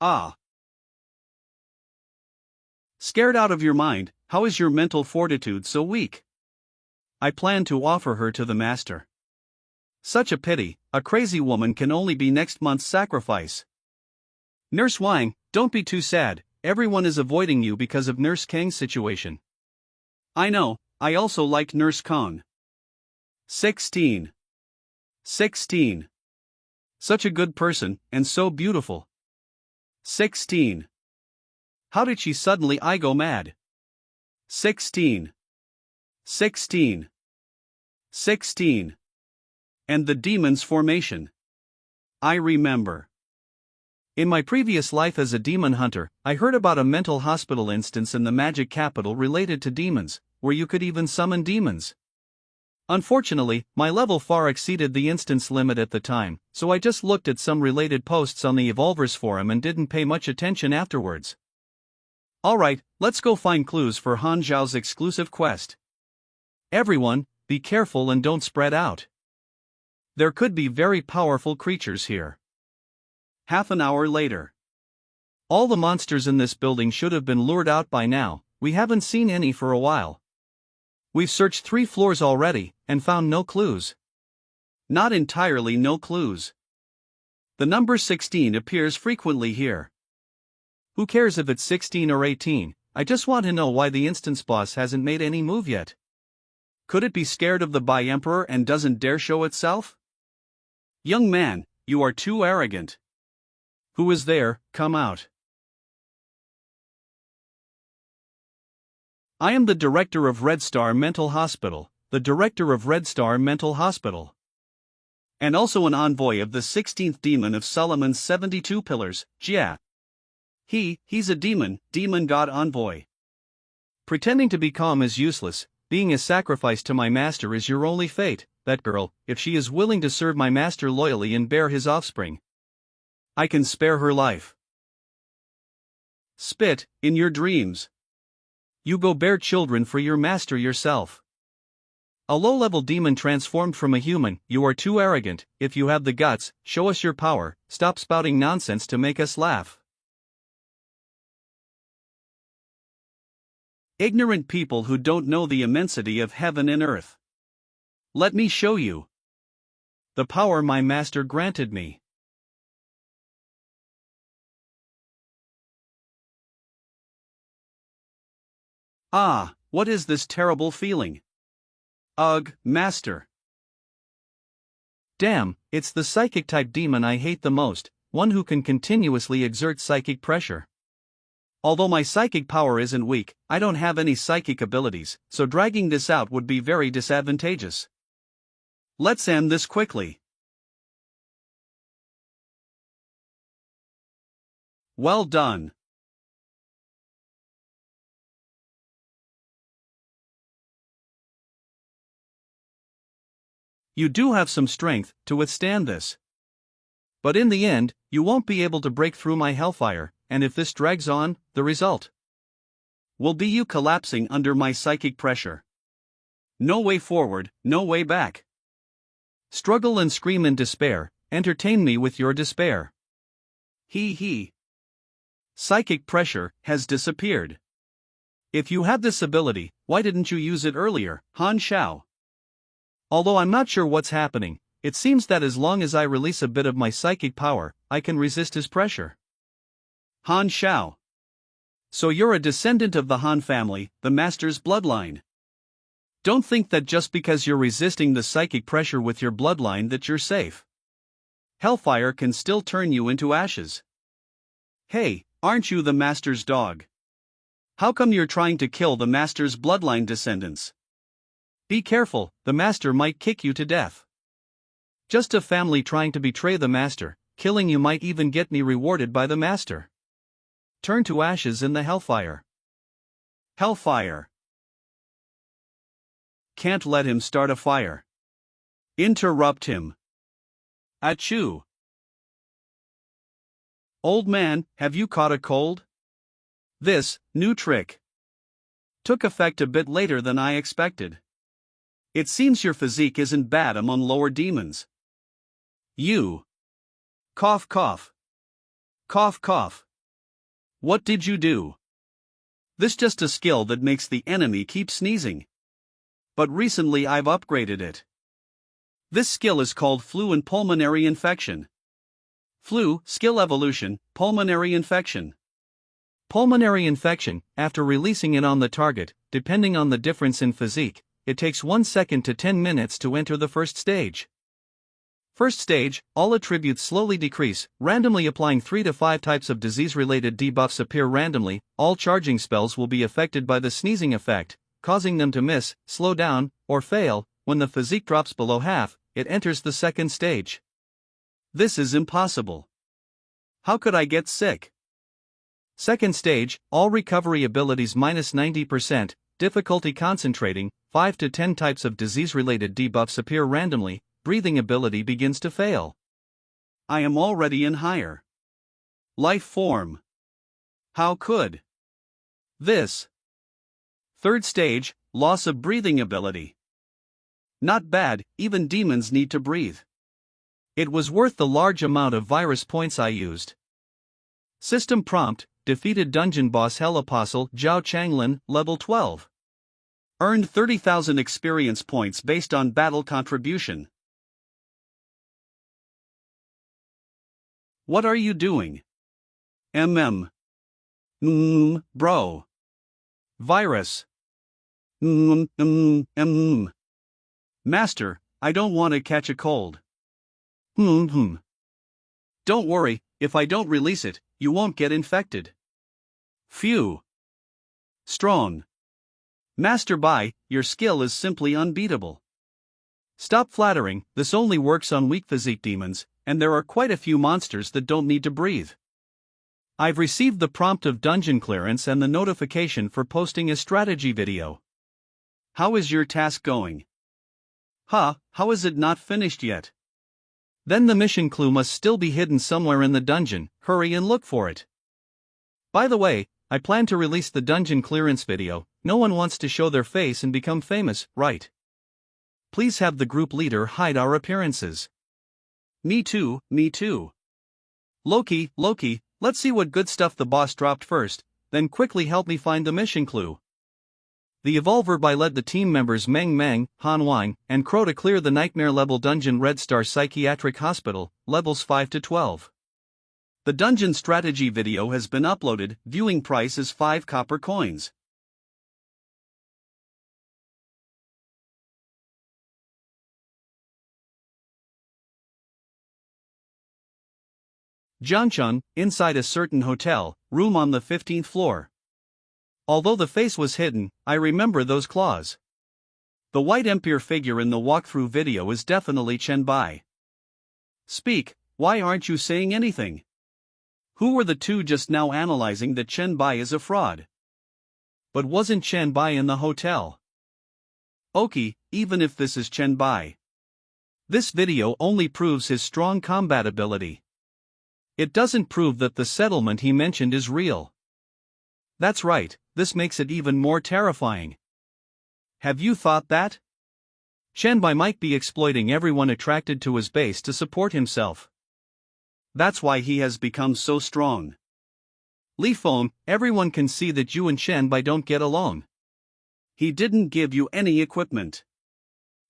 Ah. Scared out of your mind, how is your mental fortitude so weak? I plan to offer her to the master. Such a pity, a crazy woman can only be next month's sacrifice. Nurse Wang, don't be too sad, everyone is avoiding you because of Nurse Kang's situation. I know, I also like Nurse Kong. 16. Such a good person, and so beautiful. 16. How did she suddenly go mad? 16. And the demon's formation. I remember. In my previous life as a demon hunter, I heard about a mental hospital instance in the magic capital related to demons, where you could even summon demons. Unfortunately, my level far exceeded the instance limit at the time, so I just looked at some related posts on the Evolvers forum and didn't pay much attention afterwards. Alright, let's go find clues for Han Zhao's exclusive quest. Everyone, be careful and don't spread out. There could be very powerful creatures here. Half an hour later. All the monsters in this building should have been lured out by now, we haven't seen any for a while. We've searched 3 floors already, and found no clues. Not entirely no clues. The number 16 appears frequently here. Who cares if it's 16 or 18, I just want to know why the instance boss hasn't made any move yet. Could it be scared of the Bai Emperor and doesn't dare show itself? Young man, you are too arrogant. Who is there, come out. I am the director of Red Star Mental Hospital, the director of Red Star Mental Hospital. And also an envoy of the 16th demon of Solomon's 72 pillars, Jia. He's a demon god envoy. Pretending to be calm is useless, being a sacrifice to my master is your only fate, that girl, if she is willing to serve my master loyally and bear his offspring. I can spare her life. Spit, in your dreams. You go bear children for your master yourself. A low-level demon transformed from a human, you are too arrogant, if you have the guts, show us your power, stop spouting nonsense to make us laugh. Ignorant people who don't know the immensity of heaven and earth. Let me show you. The power my master granted me. Ah, what is this terrible feeling? Ugh, master. Damn, it's the psychic-type demon I hate the most, one who can continuously exert psychic pressure. Although my psychic power isn't weak, I don't have any psychic abilities, so dragging this out would be very disadvantageous. Let's end this quickly. Well done. You do have some strength to withstand this. But in the end, you won't be able to break through my hellfire, and if this drags on, the result will be you collapsing under my psychic pressure. No way forward, no way back. Struggle and scream in despair, entertain me with your despair. Psychic pressure has disappeared. If you have this ability, why didn't you use it earlier, Han Xiao? Although I'm not sure what's happening, it seems that as long as I release a bit of my psychic power, I can resist his pressure. Han Xiao. So you're a descendant of the Han family, the master's bloodline. Don't think that just because you're resisting the psychic pressure with your bloodline that you're safe. Hellfire can still turn you into ashes. Hey, aren't you the master's dog? How come you're trying to kill the master's bloodline descendants? Be careful, the master might kick you to death. Just a family trying to betray the master, killing you might even get me rewarded by the master. Turn to ashes in the hellfire. Hellfire. Can't let him start a fire. Interrupt him. Achoo. Old man, have you caught a cold? This new trick took effect a bit later than I expected. It seems your physique isn't bad among lower demons. You. Cough cough. Cough cough. What did you do? This just a skill that makes the enemy keep sneezing. But recently I've upgraded it. This skill is called flu and pulmonary infection. Flu, skill evolution, pulmonary infection. Pulmonary infection, after releasing it on the target, depending on the difference in physique, it takes 1 second to 10 minutes to enter the first stage. First stage, all attributes slowly decrease, randomly applying 3 to 5 types of disease-related debuffs appear randomly, all charging spells will be affected by the sneezing effect, causing them to miss, slow down, or fail. When the physique drops below half, it enters the second stage. This is impossible. How could I get sick? Second stage, all recovery abilities minus 90%, difficulty concentrating, 5 to 10 types of disease-related debuffs appear randomly, breathing ability begins to fail. I am already in higher life form. How could this? Third stage, loss of breathing ability. Not bad, even demons need to breathe. It was worth the large amount of virus points I used. System prompt, defeated dungeon boss Hell Apostle Zhao Changlin, level 12. Earned 30,000 experience points based on battle contribution. What are you doing? Bro. Virus. Master, I don't want to catch a cold. Don't worry, if I don't release it, you won't get infected. Phew. Strong. Master Bai, your skill is simply unbeatable. Stop flattering, this only works on weak physique demons, and there are quite a few monsters that don't need to breathe. I've received the prompt of dungeon clearance and the notification for posting a strategy video. How is your task going? How is it not finished yet? Then the mission clue must still be hidden somewhere in the dungeon, hurry and look for it. By the way, I plan to release the dungeon clearance video, no one wants to show their face and become famous, right? Please have the group leader hide our appearances. Me too. Loki, let's see what good stuff the boss dropped first, then quickly help me find the mission clue. The Evolver By led the team members Meng, Han Wang, and Crow to clear the nightmare-level dungeon Red Star Psychiatric Hospital, levels 5 to 12. The dungeon strategy video has been uploaded, viewing price is 5 copper coins. Jiangchun, inside a certain hotel, room on the 15th floor. Although the face was hidden, I remember those claws. The white Empire figure in the walkthrough video is definitely Chen Bai. Speak, why aren't you saying anything? Who were the two just now analyzing that Chen Bai is a fraud? But wasn't Chen Bai in the hotel? Okay, even if this is Chen Bai. This video only proves his strong combat ability. It doesn't prove that the settlement he mentioned is real. That's right, this makes it even more terrifying. Have you thought that? Chen Bai might be exploiting everyone attracted to his base to support himself. That's why he has become so strong. Li Feng, everyone can see that you and Chen Bai don't get along. He didn't give you any equipment.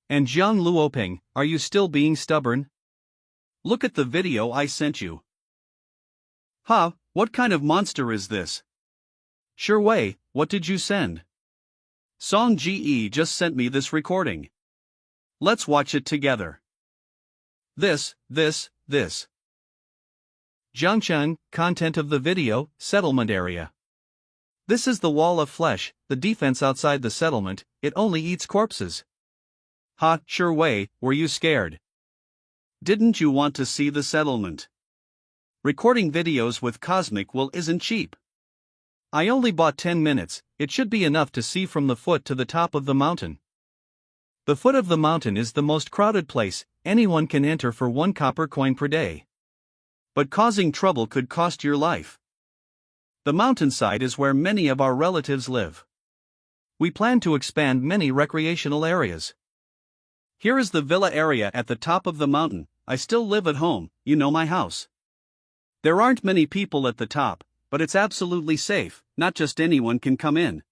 And Jiang Luoping, are you still being stubborn? Look at the video I sent you. What kind of monster is this? Sure Wei, what did you send? Song Ge just sent me this recording. Let's watch it together. This. Jiangcheng, content of the video, settlement area. This is the wall of flesh, the defense outside the settlement, it only eats corpses. Sure Wei, were you scared? Didn't you want to see the settlement? Recording videos with Cosmic Will isn't cheap. I only bought 10 minutes, it should be enough to see from the foot to the top of the mountain. The foot of the mountain is the most crowded place, anyone can enter for 1 copper coin per day. But causing trouble could cost your life. The mountainside is where many of our relatives live. We plan to expand many recreational areas. Here is the villa area at the top of the mountain. I still live at home, you know my house. There aren't many people at the top, but it's absolutely safe, not just anyone can come in.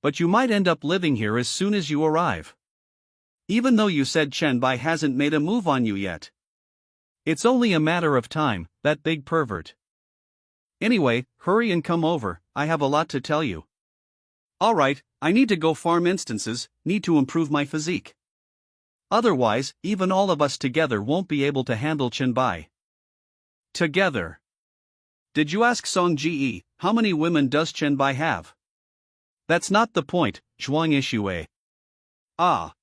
But you might end up living here as soon as you arrive. Even though you said Chen Bai hasn't made a move on you yet. It's only a matter of time, that big pervert. Anyway, hurry and come over, I have a lot to tell you. Alright, I need to go farm instances, need to improve my physique. Otherwise, even all of us together won't be able to handle Chen Bai. Together. Did you ask Song Ji, how many women does Chen Bai have? That's not the point, Zhuang Ishue. Ah.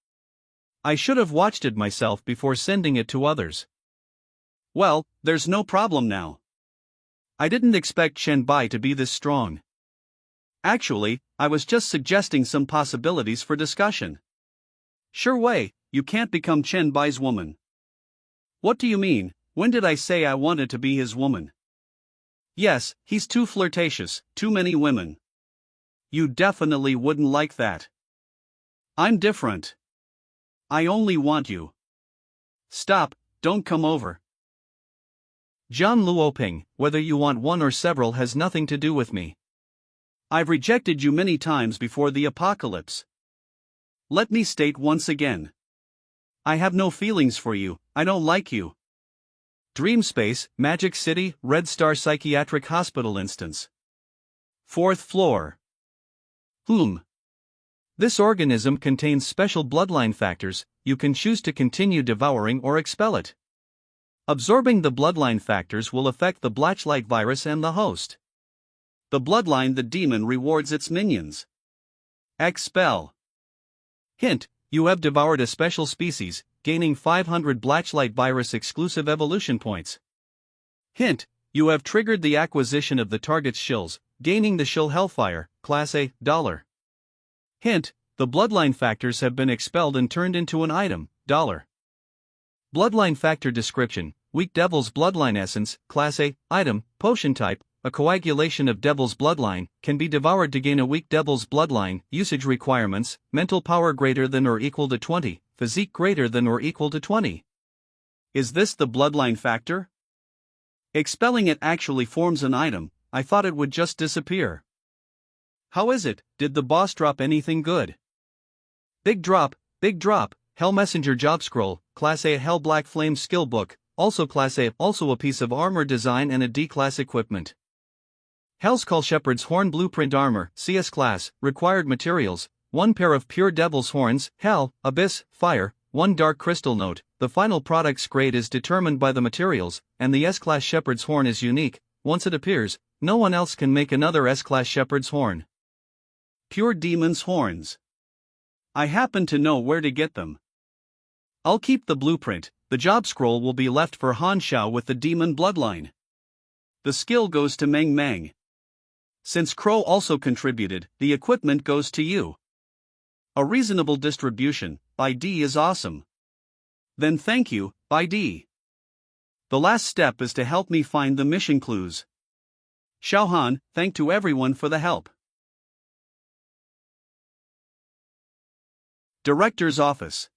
I should have watched it myself before sending it to others. Well, there's no problem now. I didn't expect Chen Bai to be this strong. Actually, I was just suggesting some possibilities for discussion. Sure way, you can't become Chen Bai's woman. What do you mean? When did I say I wanted to be his woman? Yes, he's too flirtatious, too many women. You definitely wouldn't like that. I'm different. I only want you. Stop, don't come over. John Luoping, whether you want one or several has nothing to do with me. I've rejected you many times before the apocalypse. Let me state once again. I have no feelings for you, I don't like you. Dreamspace, Magic City, Red Star Psychiatric Hospital instance. 4th floor. This organism contains special bloodline factors, you can choose to continue devouring or expel it. Absorbing the bloodline factors will affect the Blatchlight virus and the host. The bloodline the demon rewards its minions. Expel. Hint, you have devoured a special species, gaining 500 Blatchlight virus exclusive evolution points. Hint, you have triggered the acquisition of the target's shills, gaining the shill Hellfire, Class A, $. Hint, the bloodline factors have been expelled and turned into an item, $. Bloodline factor description, weak devil's bloodline essence, Class A, item, potion type, a coagulation of devil's bloodline, can be devoured to gain a weak devil's bloodline, usage requirements, mental power greater than or equal to 20, physique greater than or equal to 20. Is this the bloodline factor? Expelling it actually forms an item, I thought it would just disappear. How is it, did the boss drop anything good? Big drop, Hell Messenger Job Scroll, Class A Hell Black Flame Skill Book, also Class A, also a piece of armor design and a D-Class equipment. Hell's Call Shepherd's Horn Blueprint Armor, CS Class, required materials, 1 pair of pure Devil's Horns, Hell, Abyss, Fire, 1 Dark Crystal Note, the final product's grade is determined by the materials, and the S-Class Shepherd's Horn is unique, once it appears, no one else can make another S-Class Shepherd's Horn. Pure Demon's Horns. I happen to know where to get them. I'll keep the blueprint, the job scroll will be left for Han Shao with the demon bloodline. The skill goes to Meng Meng. Since Crow also contributed, the equipment goes to you. A reasonable distribution, by D is awesome. Then thank you, by D. The last step is to help me find the mission clues. Xiaohan, thank to everyone for the help. Director's Office.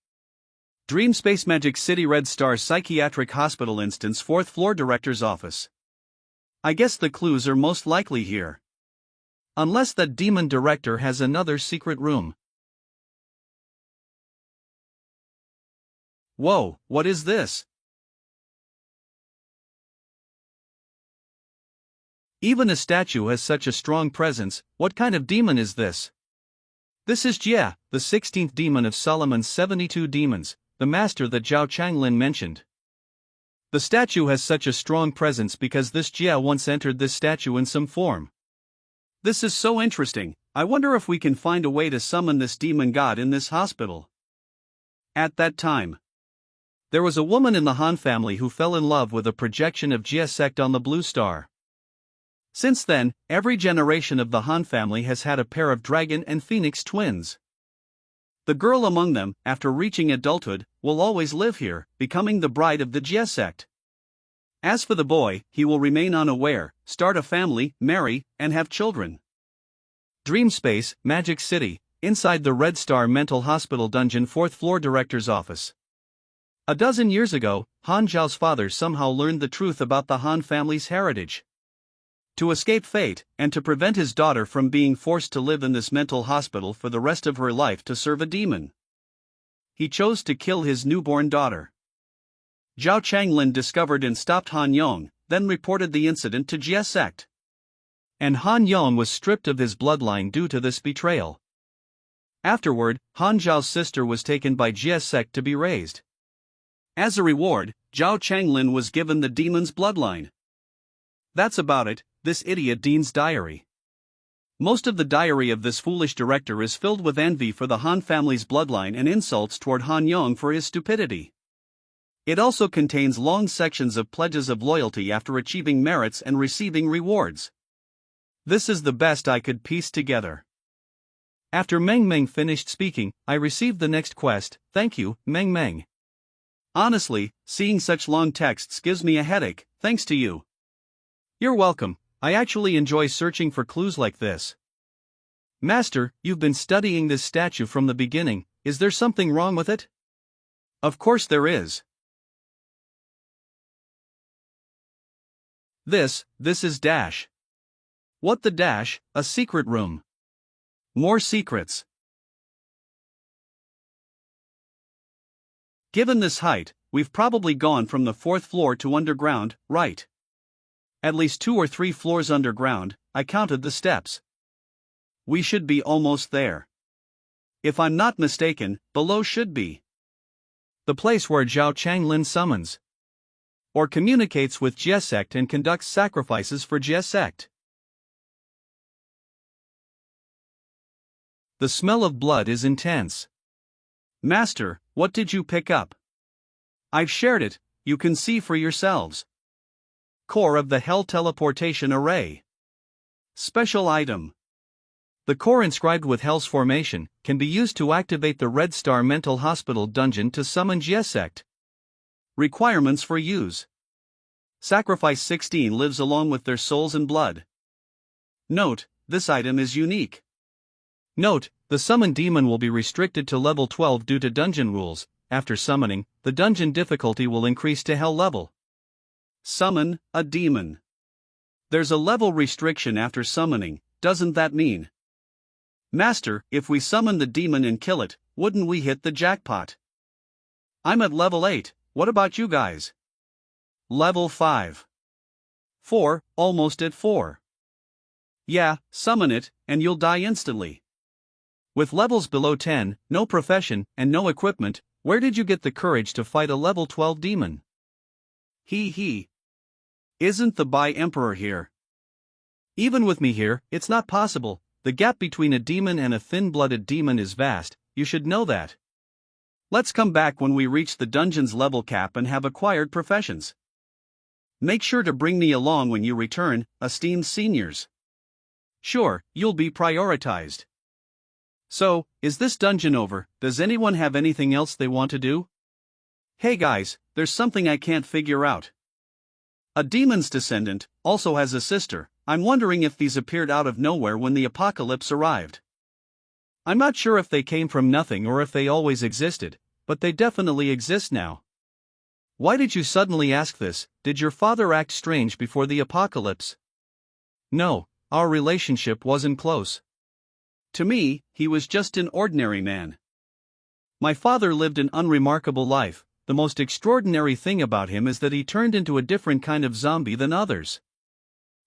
Dreamspace Magic City Red Star Psychiatric Hospital instance 4th floor Director's Office. I guess the clues are most likely here. Unless that demon director has another secret room. Whoa, what is this? Even a statue has such a strong presence, what kind of demon is this? This is Jia, the 16th demon of Solomon's 72 demons, the master that Zhao Changlin mentioned. The statue has such a strong presence because this Jia once entered this statue in some form. This is so interesting, I wonder if we can find a way to summon this demon god in this hospital. At that time, there was a woman in the Han family who fell in love with a projection of Jia sect on the blue star. Since then, every generation of the Han family has had a pair of dragon and phoenix twins. The girl among them, after reaching adulthood, will always live here, becoming the bride of the Jia sect. As for the boy, he will remain unaware, start a family, marry, and have children. Dreamspace, Magic City, Inside the Red Star Mental Hospital Dungeon, 4th floor director's office. A dozen years ago, Han Zhao's father somehow learned the truth about the Han family's heritage. To escape fate, and to prevent his daughter from being forced to live in this mental hospital for the rest of her life to serve a demon, he chose to kill his newborn daughter. Zhao Changlin discovered and stopped Han Yong, then reported the incident to Jie sect. And Han Yong was stripped of his bloodline due to this betrayal. Afterward, Han Zhao's sister was taken by Jie sect to be raised. As a reward, Zhao Changlin was given the demon's bloodline. That's about it, this idiot Dean's diary. Most of the diary of this foolish director is filled with envy for the Han family's bloodline and insults toward Han Yong for his stupidity. It also contains long sections of pledges of loyalty after achieving merits and receiving rewards. This is the best I could piece together. After Meng Meng finished speaking, I received the next quest. Thank you, Meng Meng. Honestly, seeing such long texts gives me a headache, thanks to you. You're welcome. I actually enjoy searching for clues like this. Master, you've been studying this statue from the beginning. Is there something wrong with it? Of course there is. This is dash. What the dash? A secret room. More secrets. Given this height, we've probably gone from the 4th floor to underground, right? At least 2 or 3 floors underground. I counted the steps. We should be almost there. If I'm not mistaken, below should be the place where Zhao Changlin summons or communicates with Jie sect and conducts sacrifices for Jie sect. The smell of blood is intense. Master, what did you pick up? I've shared it, you can see for yourselves. Core of the Hell Teleportation Array. Special item. The core inscribed with Hell's formation can be used to activate the Red Star Mental Hospital Dungeon to summon Jie sect. Requirements for use. Sacrifice 16 lives along with their souls and blood. Note, this item is unique. Note, the summoned demon will be restricted to level 12 due to dungeon rules. After summoning, the dungeon difficulty will increase to Hell level. Summon a demon. There's a level restriction after summoning, doesn't that mean? Master, if we summon the demon and kill it, wouldn't we hit the jackpot? I'm at level 8, what about you guys? Level 5. 4, almost at 4. Yeah, summon it, and you'll die instantly. With levels below 10, no profession, and no equipment, where did you get the courage to fight a level 12 demon? He. Isn't the Emperor here? Even with me here, it's not possible. The gap between a demon and a thin-blooded demon is vast, you should know that. Let's come back when we reach the dungeon's level cap and have acquired professions. Make sure to bring me along when you return, esteemed seniors. Sure, you'll be prioritized. So, is this dungeon over? Does anyone have anything else they want to do? Hey guys, there's something I can't figure out. A demon's descendant also has a sister. I'm wondering if these appeared out of nowhere when the apocalypse arrived. I'm not sure if they came from nothing or if they always existed, but they definitely exist now. Why did you suddenly ask this? Did your father act strange before the apocalypse? No, our relationship wasn't close. To me, he was just an ordinary man. My father lived an unremarkable life. The most extraordinary thing about him is that he turned into a different kind of zombie than others.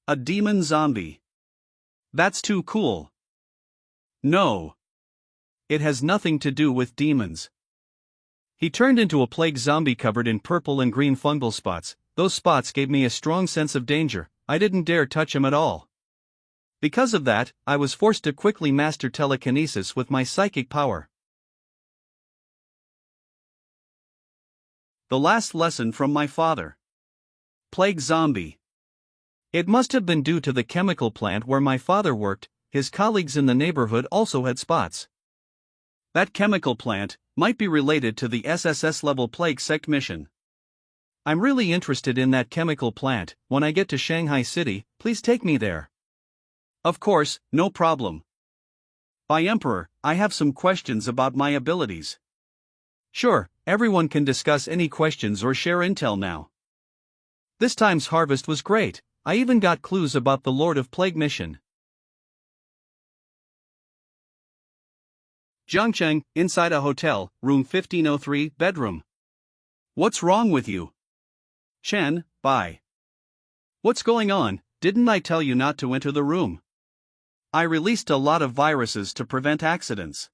A demon zombie. That's too cool. No. It has nothing to do with demons. He turned into a plague zombie covered in purple and green fungal spots. Those spots gave me a strong sense of danger. I didn't dare touch him at all. Because of that, I was forced to quickly master telekinesis with my psychic power. The last lesson from my father. Plague zombie. It must have been due to the chemical plant where my father worked. His colleagues in the neighborhood also had spots. That chemical plant might be related to the SSS-level plague sect mission. I'm really interested in that chemical plant. When I get to Shanghai City, please take me there. Of course, no problem. By Emperor, I have some questions about my abilities. Sure, everyone can discuss any questions or share intel now. This time's harvest was great. I even got clues about the Lord of Plague mission. Jiangcheng, inside a hotel, room 1503, bedroom. What's wrong with you? Chen, bye. What's going on? Didn't I tell you not to enter the room? I released a lot of viruses to prevent accidents.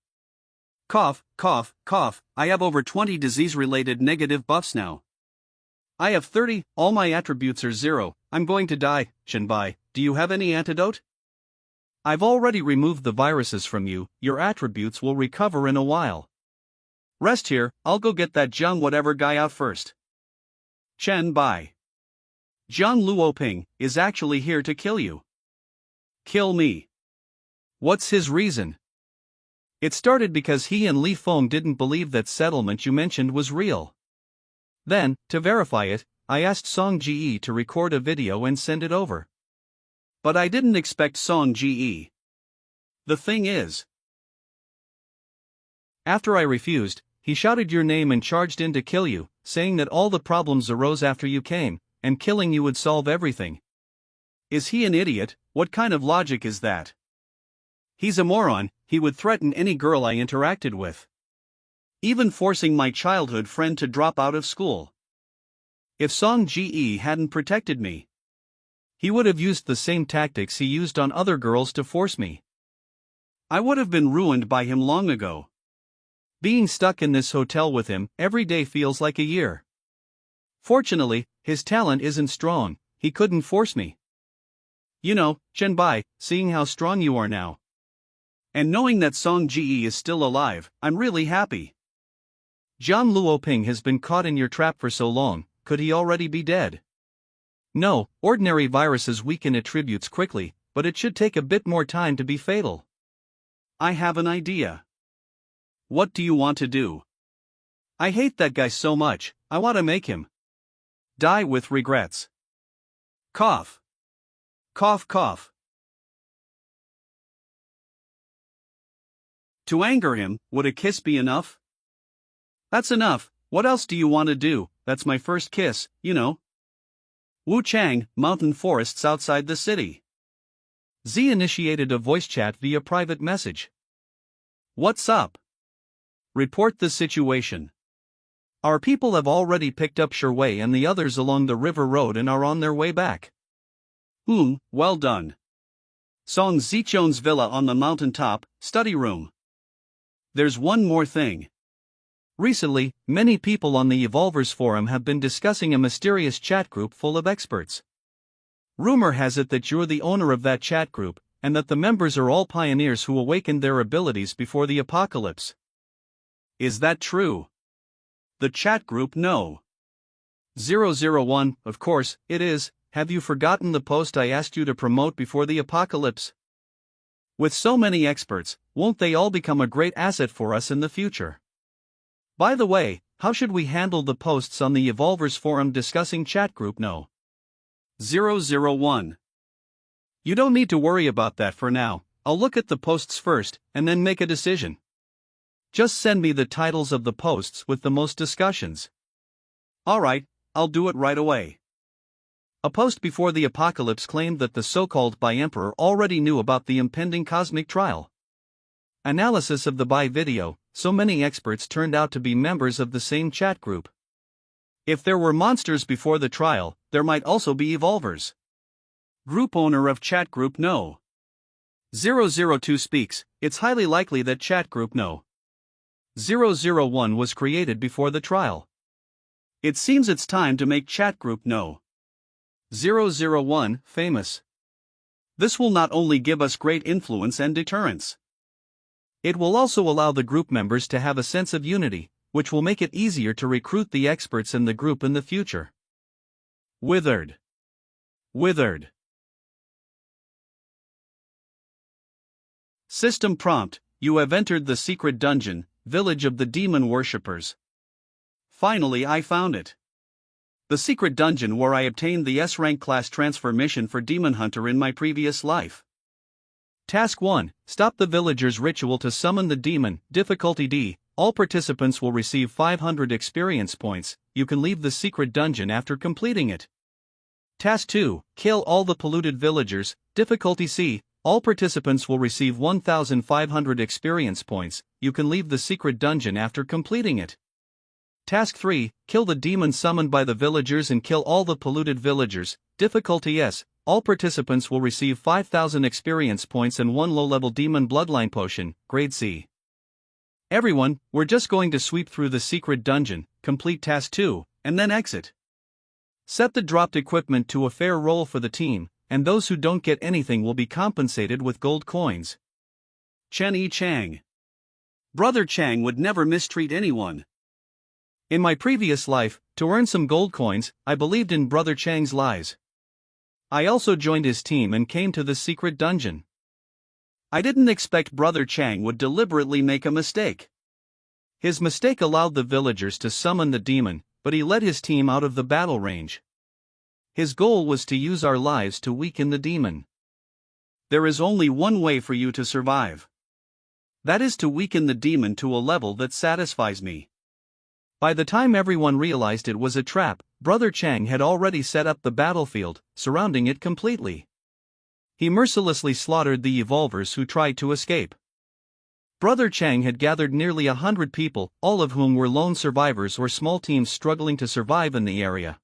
Cough, cough, cough, I have over 20 disease-related negative buffs now. I have 30, all my attributes are 0, I'm going to die. Shenbai, do you have any antidote? I've already removed the viruses from you, your attributes will recover in a while. Rest here, I'll go get that Zhang whatever guy out first. Chen Bai. Zhang Luoping is actually here to kill you. Kill me. What's his reason? It started because he and Li Feng didn't believe that settlement you mentioned was real. Then, to verify it, I asked Song Ji to record a video and send it over. But I didn't expect Song Ji. The thing is, after I refused, he shouted your name and charged in to kill you, saying that all the problems arose after you came, and killing you would solve everything. Is he an idiot? What kind of logic is that? He's a moron. He would threaten any girl I interacted with. Even forcing my childhood friend to drop out of school. If Song Ji hadn't protected me, he would have used the same tactics he used on other girls to force me. I would have been ruined by him long ago. Being stuck in this hotel with him every day feels like a year. Fortunately, his talent isn't strong, he couldn't force me. You know, Chen Bai, seeing how strong you are now, and knowing that Song Ji is still alive, I'm really happy. Zhang Luoping has been caught in your trap for so long, could he already be dead? No, ordinary viruses weaken attributes quickly, but it should take a bit more time to be fatal. I have an idea. What do you want to do? I hate that guy so much, I want to make him die with regrets. Cough. Cough cough. To anger him, would a kiss be enough? That's enough, what else do you want to do? That's my first kiss, you know. Wu Chang, mountain forests outside the city. Z initiated a voice chat via private message. What's up? Report the situation. Our people have already picked up Sherwei and the others along the river road and are on their way back. Well done. Song Zichon's villa on the mountain top, study room. There's one more thing. Recently, many people on the Evolvers forum have been discussing a mysterious chat group full of experts. Rumor has it that you're the owner of that chat group, and that the members are all pioneers who awakened their abilities before the apocalypse. Is that true? The chat group? No. 001, of course, it is. Have you forgotten the post I asked you to promote before the apocalypse? With so many experts, won't they all become a great asset for us in the future? By the way, how should we handle the posts on the Evolvers forum discussing chat group? No. 001. You don't need to worry about that for now. I'll look at the posts first, and then make a decision. Just send me the titles of the posts with the most discussions. Alright, I'll do it right away. A post before the apocalypse claimed that the so-called Bai Emperor already knew about the impending cosmic trial. Analysis of the Bai video, so many experts turned out to be members of the same chat group. If there were monsters before the trial, there might also be evolvers. Group owner of chat group? No. 002 speaks, it's highly likely that chat group no. 001 was created before the trial. It seems it's time to make chat group no. 001 famous. This will not only give us great influence and deterrence. It will also allow the group members to have a sense of unity, which will make it easier to recruit the experts in the group in the future. Withered. Withered. System prompt, you have entered the secret dungeon, village of the demon worshippers. Finally I found it. The secret dungeon where I obtained the S-rank class transfer mission for Demon Hunter in my previous life. Task 1. Stop the villagers' ritual to summon the demon. Difficulty D. All participants will receive 500 experience points. You can leave the secret dungeon after completing it. Task 2. Kill all the polluted villagers. Difficulty C. All participants will receive 1,500 experience points. You can leave the secret dungeon after completing it. Task 3. Kill the demon summoned by the villagers and kill all the polluted villagers. Difficulty S. All participants will receive 5,000 experience points and 1 low-level demon bloodline potion, grade C. Everyone, we're just going to sweep through the secret dungeon, complete task 2, and then exit. Set the dropped equipment to a fair roll for the team, and those who don't get anything will be compensated with gold coins. Chen Yi Chang. Brother Chang would never mistreat anyone. In my previous life, to earn some gold coins, I believed in Brother Chang's lies. I also joined his team and came to the secret dungeon. I didn't expect Brother Chang would deliberately make a mistake. His mistake allowed the villagers to summon the demon, but he led his team out of the battle range. His goal was to use our lives to weaken the demon. There is only one way for you to survive. That is to weaken the demon to a level that satisfies me. By the time everyone realized it was a trap, Brother Chang had already set up the battlefield, surrounding it completely. He mercilessly slaughtered the evolvers who tried to escape. Brother Chang had gathered nearly 100 people, all of whom were lone survivors or small teams struggling to survive in the area.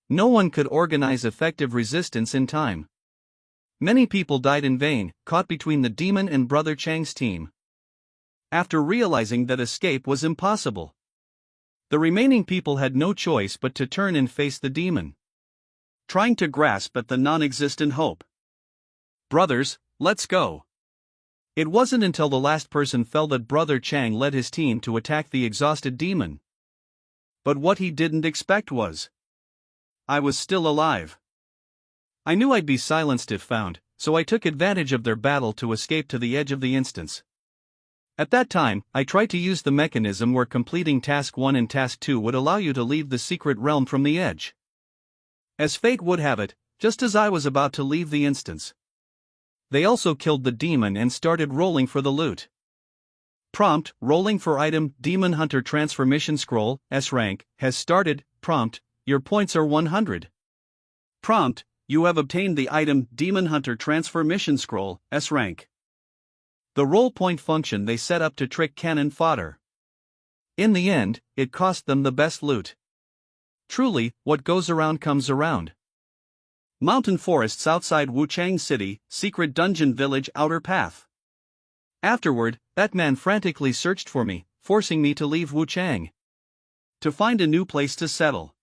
No one could organize effective resistance in time. Many people died in vain, caught between the demon and Brother Chang's team. After realizing that escape was impossible, the remaining people had no choice but to turn and face the demon, trying to grasp at the non-existent hope. Brothers, let's go. It wasn't until the last person fell that Brother Chang led his team to attack the exhausted demon. But what he didn't expect was, I was still alive. I knew I'd be silenced if found, so I took advantage of their battle to escape to the edge of the instance. At that time, I tried to use the mechanism where completing Task 1 and Task 2 would allow you to leave the secret realm from the edge. As fate would have it, just as I was about to leave the instance, they also killed the demon and started rolling for the loot. Prompt, rolling for item, Demon Hunter Transformation Scroll, S rank, has started. Prompt, your points are 100. Prompt, you have obtained the item, Demon Hunter Transformation Scroll, S rank. The roll point function they set up to trick cannon fodder. In the end, it cost them the best loot. Truly, what goes around comes around. Mountain forests outside Wuchang City, secret dungeon village outer path. Afterward, that man frantically searched for me, forcing me to leave Wuchang to find a new place to settle.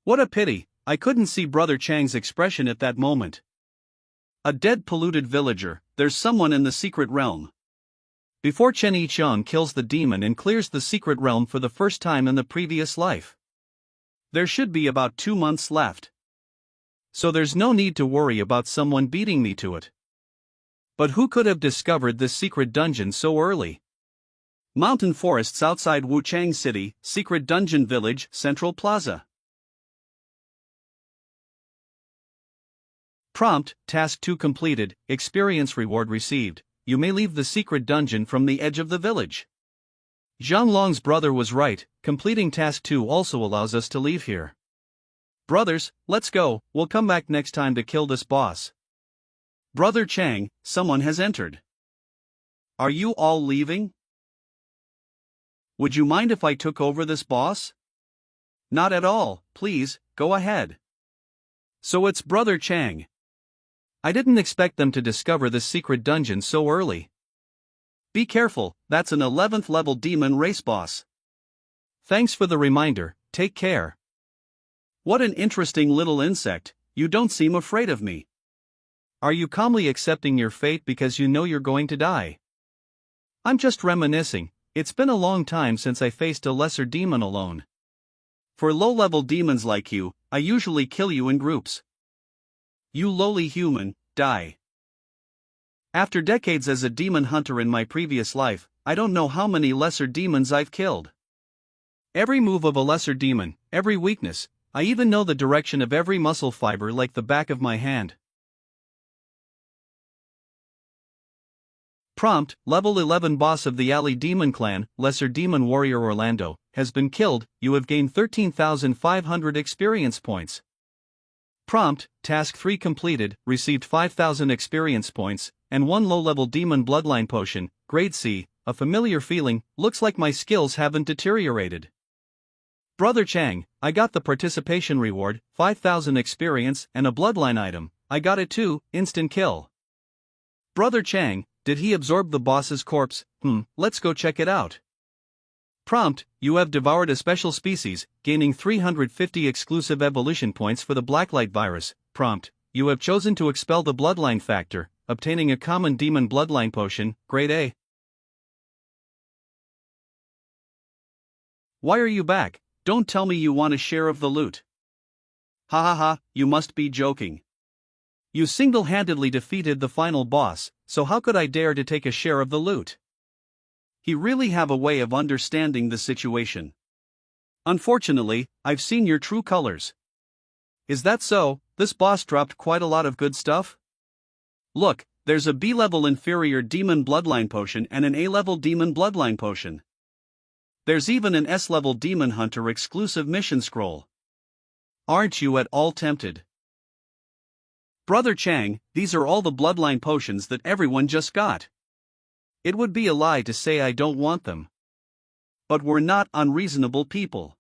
What a pity, I couldn't see Brother Chang's expression at that moment. A dead polluted villager, there's someone in the secret realm. Before Chen Yichang kills the demon and clears the secret realm for the first time in the previous life. There should be about 2 months left. So there's no need to worry about someone beating me to it. But who could have discovered this secret dungeon so early? Mountain forests outside Wuchang City, secret dungeon village, Central Plaza. Prompt, Task 2 completed, experience reward received. You may leave the secret dungeon from the edge of the village. Zhang Long's brother was right, completing Task 2 also allows us to leave here. Brothers, let's go, we'll come back next time to kill this boss. Brother Chang, someone has entered. Are you all leaving? Would you mind if I took over this boss? Not at all, please, go ahead. So it's Brother Chang. I didn't expect them to discover this secret dungeon so early. Be careful, that's an 11th level demon race boss. Thanks for the reminder, take care. What an interesting little insect, you don't seem afraid of me. Are you calmly accepting your fate because you know you're going to die? I'm just reminiscing, it's been a long time since I faced a lesser demon alone. For low-level demons like you, I usually kill you in groups. You lowly human, die. After decades as a demon hunter in my previous life, I don't know how many lesser demons I've killed. Every move of a lesser demon, every weakness, I even know the direction of every muscle fiber like the back of my hand. Prompt: Level 11 boss of the Alley Demon Clan, Lesser Demon Warrior Orlando, has been killed. You have gained 13,500 experience points. Prompt: Task 3 completed, received 5,000 experience points, and 1 low-level demon bloodline potion, grade C. A familiar feeling, looks like my skills haven't deteriorated. Brother Chang, I got the participation reward, 5,000 experience, and a bloodline item. I got it too, instant kill. Brother Chang, did he absorb the boss's corpse? Let's go check it out. Prompt: You have devoured a special species, gaining 350 exclusive evolution points for the Blacklight virus. Prompt: You have chosen to expel the bloodline factor, obtaining a common demon bloodline potion, grade A. Why are you back? Don't tell me you want a share of the loot. Ha ha ha, you must be joking. You single-handedly defeated the final boss, so how could I dare to take a share of the loot? He really have a way of understanding the situation. Unfortunately, I've seen your true colors. Is that so? This boss dropped quite a lot of good stuff? Look, there's a B-level inferior demon bloodline potion and an A-level demon bloodline potion. There's even an S-level demon hunter exclusive mission scroll. Aren't you at all tempted? Brother Chang, these are all the bloodline potions that everyone just got. It would be a lie to say I don't want them. But we're not unreasonable people.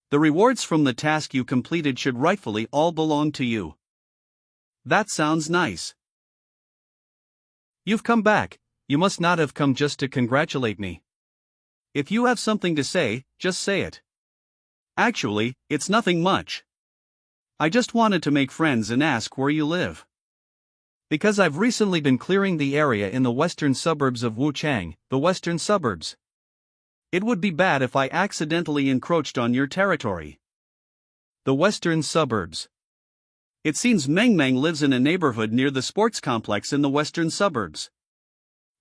The rewards from the task you completed should rightfully all belong to you. That sounds nice. You've come back. You must not have come just to congratulate me. If you have something to say, just say it. Actually, it's nothing much. I just wanted to make friends and ask where you live. Because I've recently been clearing the area in the western suburbs of Wuchang, the western suburbs. It would be bad if I accidentally encroached on your territory. The western suburbs. It seems Meng Meng lives in a neighborhood near the sports complex in the western suburbs.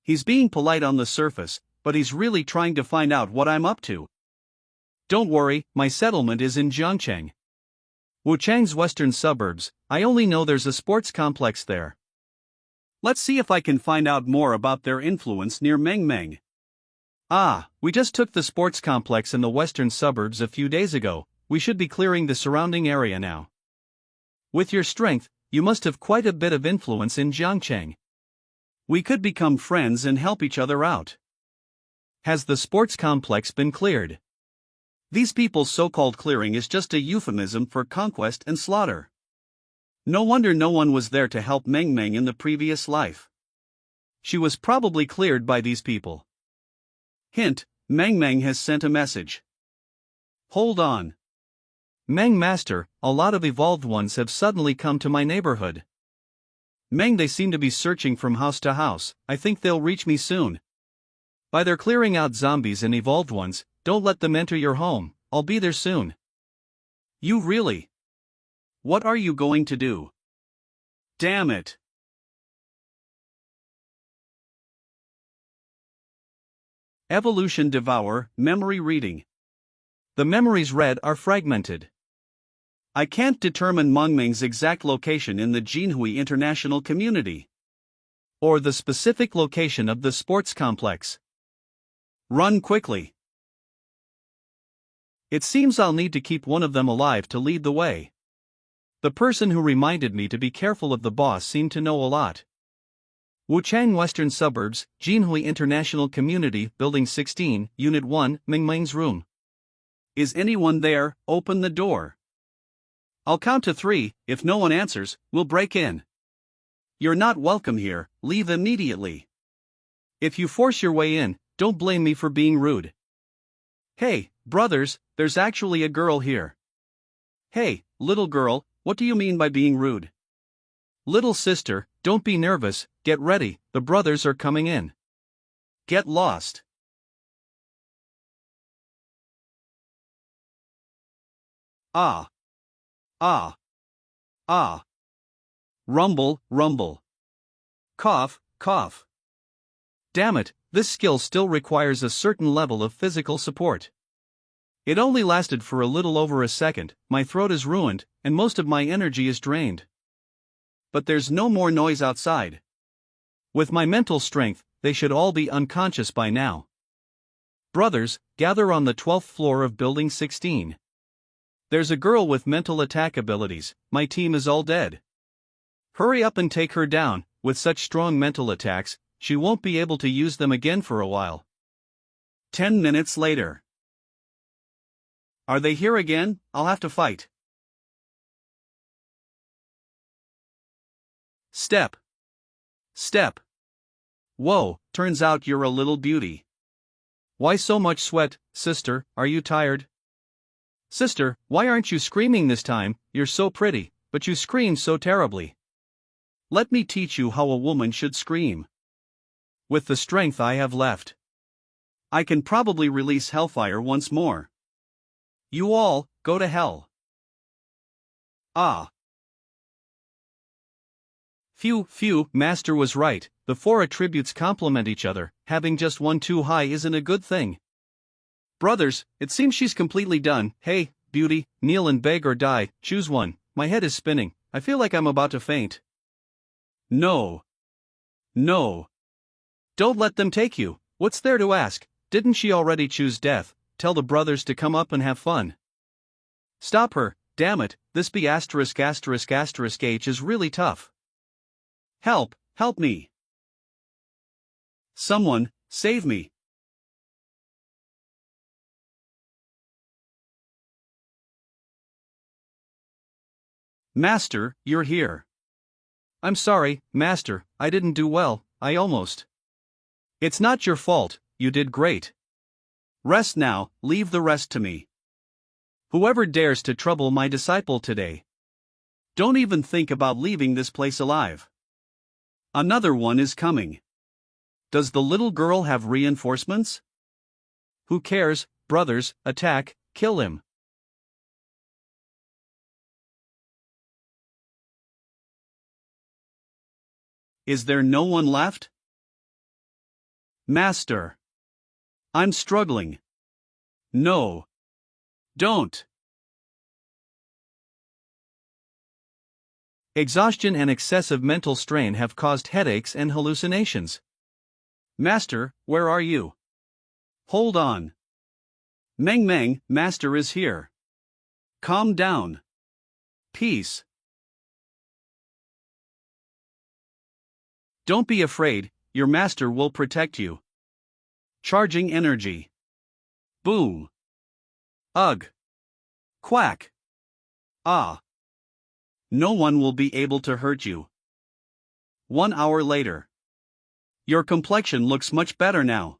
He's being polite on the surface, but he's really trying to find out what I'm up to. Don't worry, my settlement is in Jiangcheng. Wuchang's western suburbs. I only know there's a sports complex there. Let's see if I can find out more about their influence near Meng Meng. We just took the sports complex in the western suburbs a few days ago. We should be clearing the surrounding area now. With your strength, you must have quite a bit of influence in Jiangcheng. We could become friends and help each other out. Has the sports complex been cleared? These people's so-called clearing is just a euphemism for conquest and slaughter. No wonder no one was there to help Meng Meng in the previous life. She was probably cleared by these people. Hint: Meng Meng has sent a message. Hold on. Meng Master, a lot of evolved ones have suddenly come to my neighborhood. Meng, they seem to be searching from house to house. I think they'll reach me soon. By their clearing out zombies and evolved ones, don't let them enter your home. I'll be there soon. You really? What are you going to do? Damn it. Evolution Devour, Memory Reading. The memories read are fragmented. I can't determine Meng Meng's exact location in the Jinhui International Community. Or the specific location of the sports complex. Run quickly. It seems I'll need to keep one of them alive to lead the way. The person who reminded me to be careful of the boss seemed to know a lot. Wuchang Western Suburbs, Jinhui International Community, Building 16, Unit 1, Meng Meng's room. Is anyone there? Open the door. I'll count to 3, if no one answers, we'll break in. You're not welcome here, leave immediately. If you force your way in, don't blame me for being rude. Hey, brothers, there's actually a girl here. Hey, little girl, what do you mean by being rude? Little sister, don't be nervous, get ready, the brothers are coming in. Get lost. Ah. Ah. Ah. Rumble, rumble. Cough, cough. Damn it, this skill still requires a certain level of physical support. It only lasted for a little over a second, my throat is ruined, and most of my energy is drained. But there's no more noise outside. With my mental strength, they should all be unconscious by now. Brothers, gather on the 12th floor of Building 16. There's a girl with mental attack abilities, my team is all dead. Hurry up and take her down. With such strong mental attacks, she won't be able to use them again for a while. 10 minutes later. Are they here again? I'll have to fight. Step. Step. Whoa, turns out you're a little beauty. Why so much sweat, sister, are you tired? Sister, why aren't you screaming this time? You're so pretty, but you scream so terribly. Let me teach you how a woman should scream. With the strength I have left, I can probably release hellfire once more. You all, go to hell. Ah. Phew, Master was right, the 4 attributes complement each other, having just one too high isn't a good thing. Brothers, it seems she's completely done. Hey, beauty, kneel and beg or die, choose one. My head is spinning, I feel like I'm about to faint. No. No. Don't let them take you, what's there to ask? Didn't she already choose death? Tell the brothers to come up and have fun. Stop her, damn it, this B** H is really tough. Help me. Someone, save me. Master, you're here. I'm sorry, Master, I didn't do well, I almost. It's not your fault, you did great. Rest now, leave the rest to me. Whoever dares to trouble my disciple today, don't even think about leaving this place alive. Another one is coming. Does the little girl have reinforcements? Who cares, brothers, attack, kill him. Is there no one left? Master. I'm struggling. No. Don't. Exhaustion and excessive mental strain have caused headaches and hallucinations. Master, where are you? Hold on. Meng, Master is here. Calm down. Peace. Don't be afraid, your master will protect you. Charging energy. Boom. Ugh. Quack. Ah. No one will be able to hurt you. 1 hour later. Your complexion looks much better now.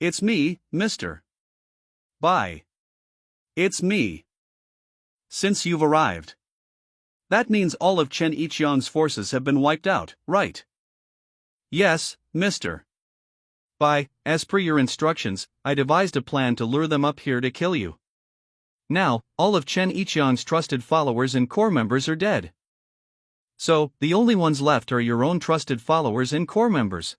It's me, mister. Bye. It's me. Since you've arrived. That means all of Chen Yixiang's forces have been wiped out, right? Yes, mister. As per your instructions, I devised a plan to lure them up here to kill you. Now, all of Chen Yixiang's trusted followers and core members are dead. So, the only ones left are your own trusted followers and core members.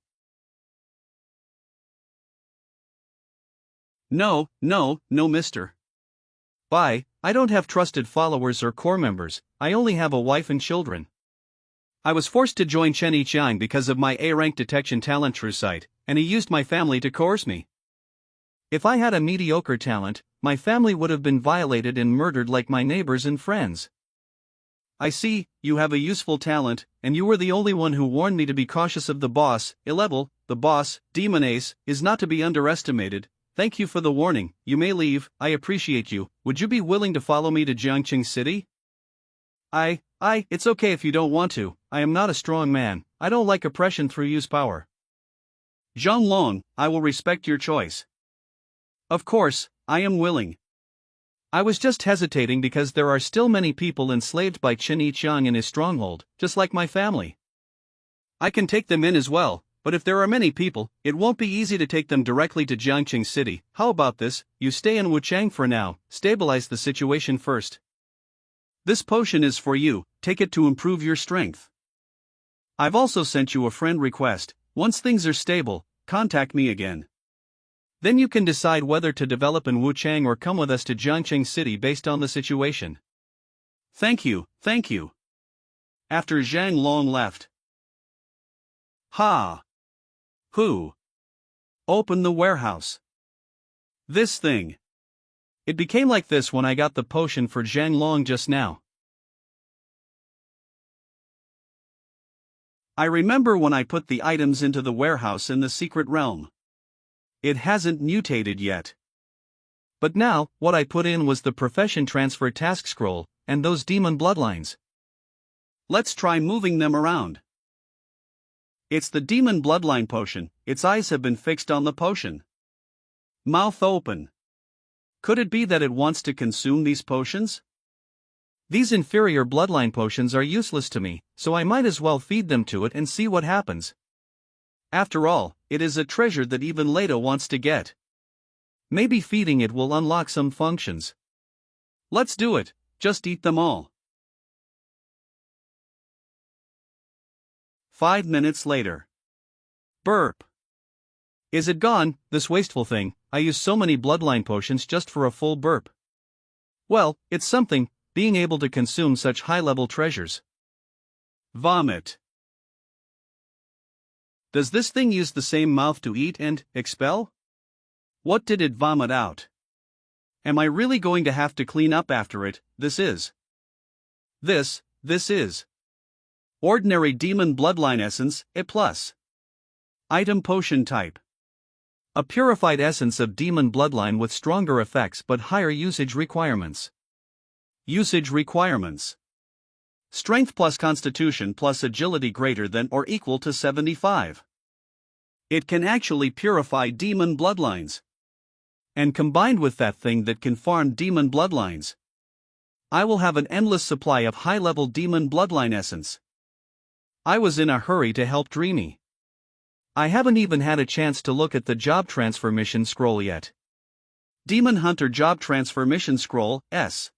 No, mister. I don't have trusted followers or core members, I only have a wife and children. I was forced to join Chen Yixiang because of my A-rank detection talent true sight, and he used my family to coerce me. If I had a mediocre talent, my family would have been violated and murdered like my neighbors and friends. I see, you have a useful talent, and you were the only one who warned me to be cautious of the boss. Level, the boss, Demon Ace, is not to be underestimated. Thank you for the warning, you may leave, I appreciate you. Would you be willing to follow me to Jiangqing City? It's okay if you don't want to, I am not a strong man, I don't like oppression through use power. Zhang Long, I will respect your choice. Of course, I am willing. I was just hesitating because there are still many people enslaved by Chen Yixiang in his stronghold, just like my family. I can take them in as well, but if there are many people, it won't be easy to take them directly to Jiangqing City. How about this, you stay in Wuchang for now, stabilize the situation first. This potion is for you, take it to improve your strength. I've also sent you a friend request, once things are stable, contact me again. Then you can decide whether to develop in Wuchang or come with us to Jiangqing City based on the situation. Thank you, thank you. After Zhang Long left. Ha! Who? Open the warehouse. This thing. It became like this when I got the potion for Zhang Long just now. I remember when I put the items into the warehouse in the secret realm. It hasn't mutated yet. But now, what I put in was the profession transfer task scroll, and those demon bloodlines. Let's try moving them around. It's the demon bloodline potion, its eyes have been fixed on the potion. Mouth open. Could it be that it wants to consume these potions? These inferior bloodline potions are useless to me, so I might as well feed them to it and see what happens. After all, it is a treasure that even Leda wants to get. Maybe feeding it will unlock some functions. Let's do it, just eat them all. 5 minutes later. Burp. Is it gone, this wasteful thing? I used so many bloodline potions just for a full burp. Well, it's something, being able to consume such high-level treasures. Vomit. Does this thing use the same mouth to eat and expel? What did it vomit out? Am I really going to have to clean up after it? This is Ordinary Demon Bloodline Essence, A+. Item Potion Type. A purified essence of demon bloodline with stronger effects but higher usage requirements. Usage requirements. Strength plus Constitution plus Agility greater than or equal to 75. It can actually purify demon bloodlines. And combined with that thing that can farm demon bloodlines, I will have an endless supply of high-level demon bloodline essence. I was in a hurry to help Dreamy. I haven't even had a chance to look at the job transfer mission scroll yet. Demon Hunter Job Transfer Mission Scroll, S.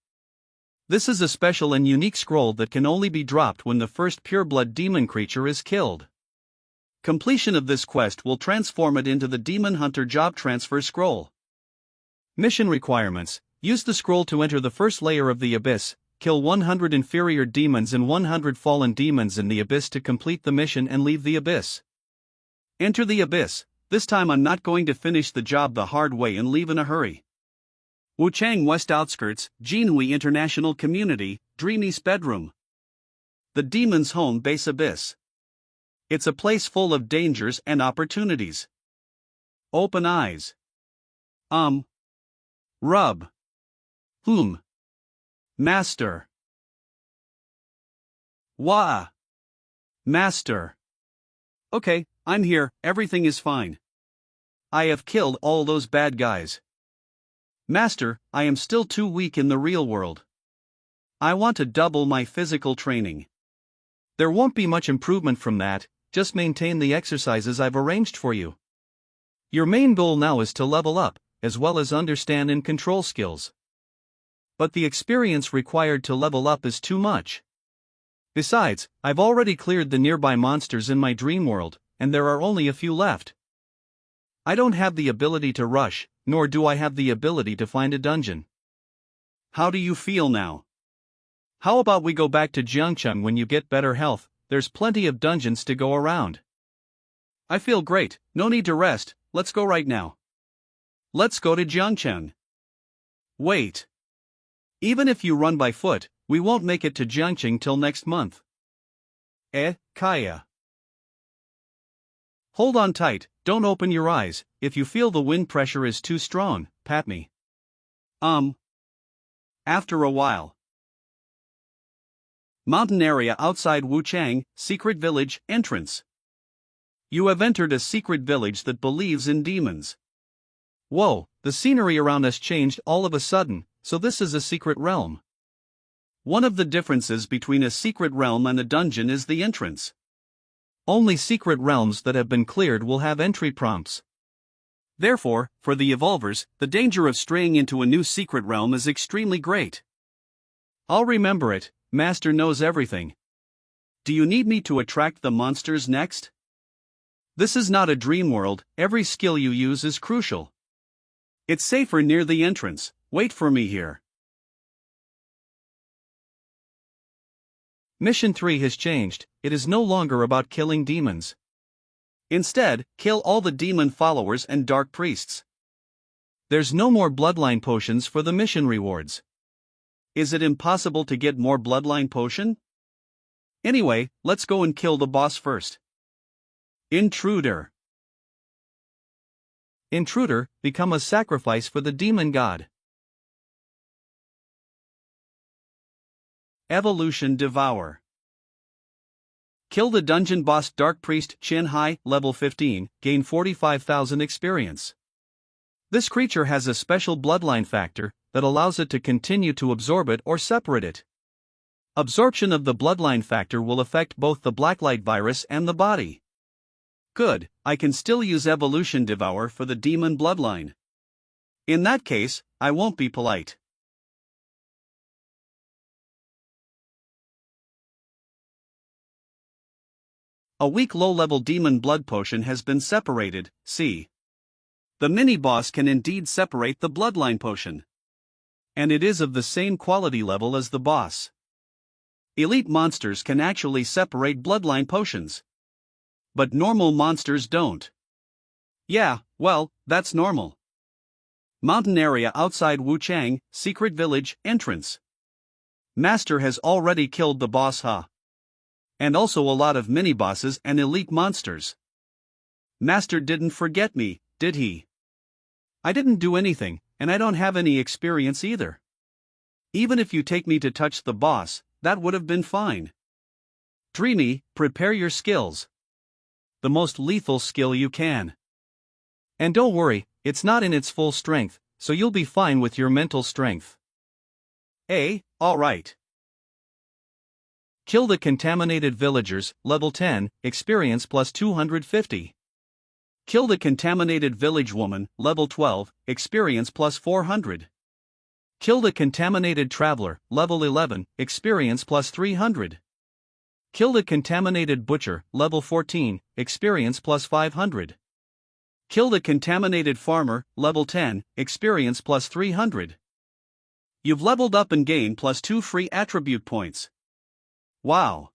This is a special and unique scroll that can only be dropped when the first pureblood demon creature is killed. Completion of this quest will transform it into the Demon Hunter Job Transfer Scroll. Mission requirements: use the scroll to enter the first layer of the abyss, kill 100 inferior demons and 100 fallen demons in the abyss to complete the mission and leave the abyss. Enter the abyss. This time I'm not going to finish the job the hard way and leave in a hurry. Wuchang West Outskirts, Jinhui International Community, Dreamy's bedroom. The demon's home base abyss. It's a place full of dangers and opportunities. Open eyes. Rub. Master. Wah. Master. Okay, I'm here, everything is fine. I have killed all those bad guys. Master, I am still too weak in the real world. I want to double my physical training. There won't be much improvement from that, just maintain the exercises I've arranged for you. Your main goal now is to level up, as well as understand and control skills. But the experience required to level up is too much. Besides, I've already cleared the nearby monsters in my dream world, and there are only a few left. I don't have the ability to rush, nor do I have the ability to find a dungeon. How do you feel now? How about we go back to Jiangcheng when you get better health? There's plenty of dungeons to go around. I feel great, no need to rest, let's go right now. Let's go to Jiangcheng. Wait. Even if you run by foot, we won't make it to Jiangcheng till next month. Kaya. Hold on tight, don't open your eyes. If you feel the wind pressure is too strong, pat me. After a while. Mountain area outside Wuchang, secret village, entrance. You have entered a secret village that believes in demons. Whoa, the scenery around us changed all of a sudden, so this is a secret realm. One of the differences between a secret realm and a dungeon is the entrance. Only secret realms that have been cleared will have entry prompts. Therefore, for the evolvers, the danger of straying into a new secret realm is extremely great. I'll remember it, Master knows everything. Do you need me to attract the monsters next? This is not a dream world, every skill you use is crucial. It's safer near the entrance, wait for me here. Mission 3 has changed, it is no longer about killing demons. Instead, kill all the demon followers and dark priests. There's no more bloodline potions for the mission rewards. Is it impossible to get more bloodline potion? Anyway, let's go and kill the boss first. Intruder. Intruder, become a sacrifice for the demon god. Evolution Devour. Kill the dungeon boss Dark Priest Chin Hai, level 15, gain 45,000 experience. This creature has a special bloodline factor that allows it to continue to absorb it or separate it. Absorption of the bloodline factor will affect both the blacklight virus and the body. Good, I can still use Evolution Devour for the demon bloodline. In that case, I won't be polite. A weak low-level demon blood potion has been separated, see. The mini-boss can indeed separate the bloodline potion. And it is of the same quality level as the boss. Elite monsters can actually separate bloodline potions. But normal monsters don't. Yeah, well, that's normal. Mountain area outside Wuchang, secret village, entrance. Master has already killed the boss and also a lot of mini-bosses and elite monsters. Master didn't forget me, did he? I didn't do anything, and I don't have any experience either. Even if you take me to touch the boss, that would have been fine. Dreamy, prepare your skills. The most lethal skill you can. And don't worry, it's not in its full strength, so you'll be fine with your mental strength. Alright. Kill the contaminated villagers, level 10, experience plus 250. Kill the contaminated village woman, level 12, experience plus 400. Kill the contaminated traveler, level 11, experience plus 300. Kill the contaminated butcher, level 14, experience plus 500. Kill the contaminated farmer, level 10, experience plus 300. You've leveled up and gained plus 2 free attribute points. Wow.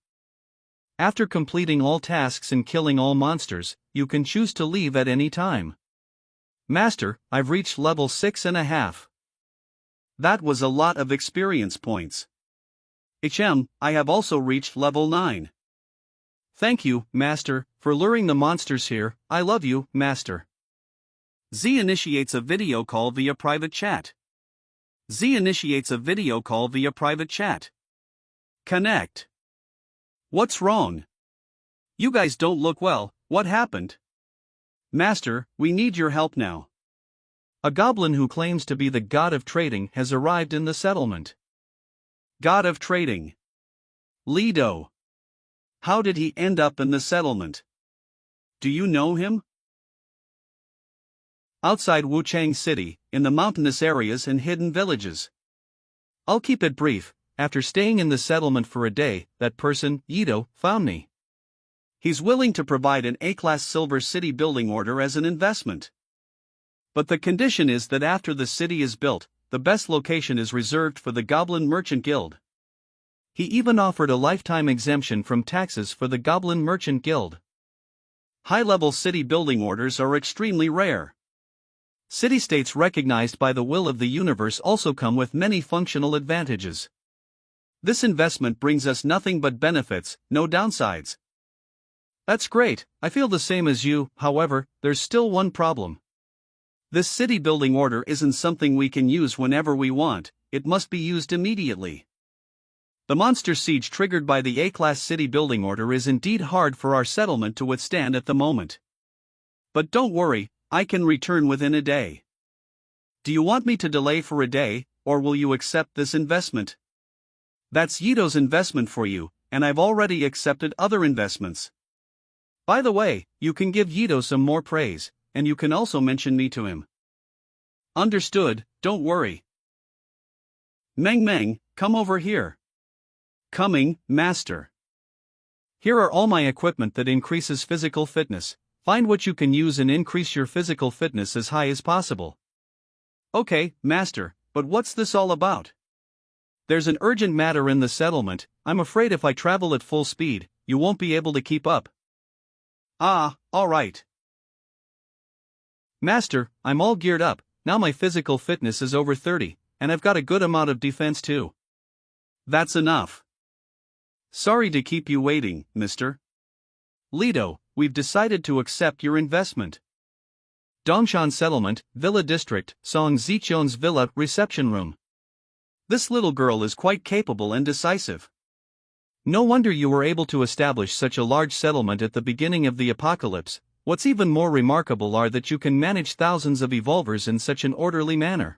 After completing all tasks and killing all monsters, you can choose to leave at any time. Master, I've reached level 6.5. That was a lot of experience points. I have also reached level 9. Thank you, Master, for luring the monsters here. I love you, Master. Z initiates a video call via private chat. Connect. What's wrong? You guys don't look well, what happened? Master, we need your help now. A goblin who claims to be the god of trading has arrived in the settlement. God of trading. Lido. How did he end up in the settlement? Do you know him? Outside Wuchang City, in the mountainous areas and hidden villages. I'll keep it brief. After staying in the settlement for a day, that person, Yido, found me. He's willing to provide an A-class silver city building order as an investment. But the condition is that after the city is built, the best location is reserved for the Goblin Merchant Guild. He even offered a lifetime exemption from taxes for the Goblin Merchant Guild. High-level city building orders are extremely rare. City-states recognized by the will of the universe also come with many functional advantages. This investment brings us nothing but benefits, no downsides. That's great, I feel the same as you. However, there's still one problem. This city building order isn't something we can use whenever we want, it must be used immediately. The monster siege triggered by the A-class city building order is indeed hard for our settlement to withstand at the moment. But don't worry, I can return within a day. Do you want me to delay for a day, or will you accept this investment? That's Yido's investment for you, and I've already accepted other investments. By the way, you can give Yido some more praise, and you can also mention me to him. Understood, don't worry. Meng, come over here. Coming, Master. Here are all my equipment that increases physical fitness. Find what you can use and increase your physical fitness as high as possible. Okay, Master, but what's this all about? There's an urgent matter in the settlement. I'm afraid if I travel at full speed, you won't be able to keep up. Ah, all right. Master, I'm all geared up. Now my physical fitness is over 30, and I've got a good amount of defense too. That's enough. Sorry to keep you waiting, mister. Leto, we've decided to accept your investment. Dongshan Settlement, Villa District, Song Zichion's Villa, Reception Room. This little girl is quite capable and decisive. No wonder you were able to establish such a large settlement at the beginning of the apocalypse. What's even more remarkable are that you can manage thousands of evolvers in such an orderly manner.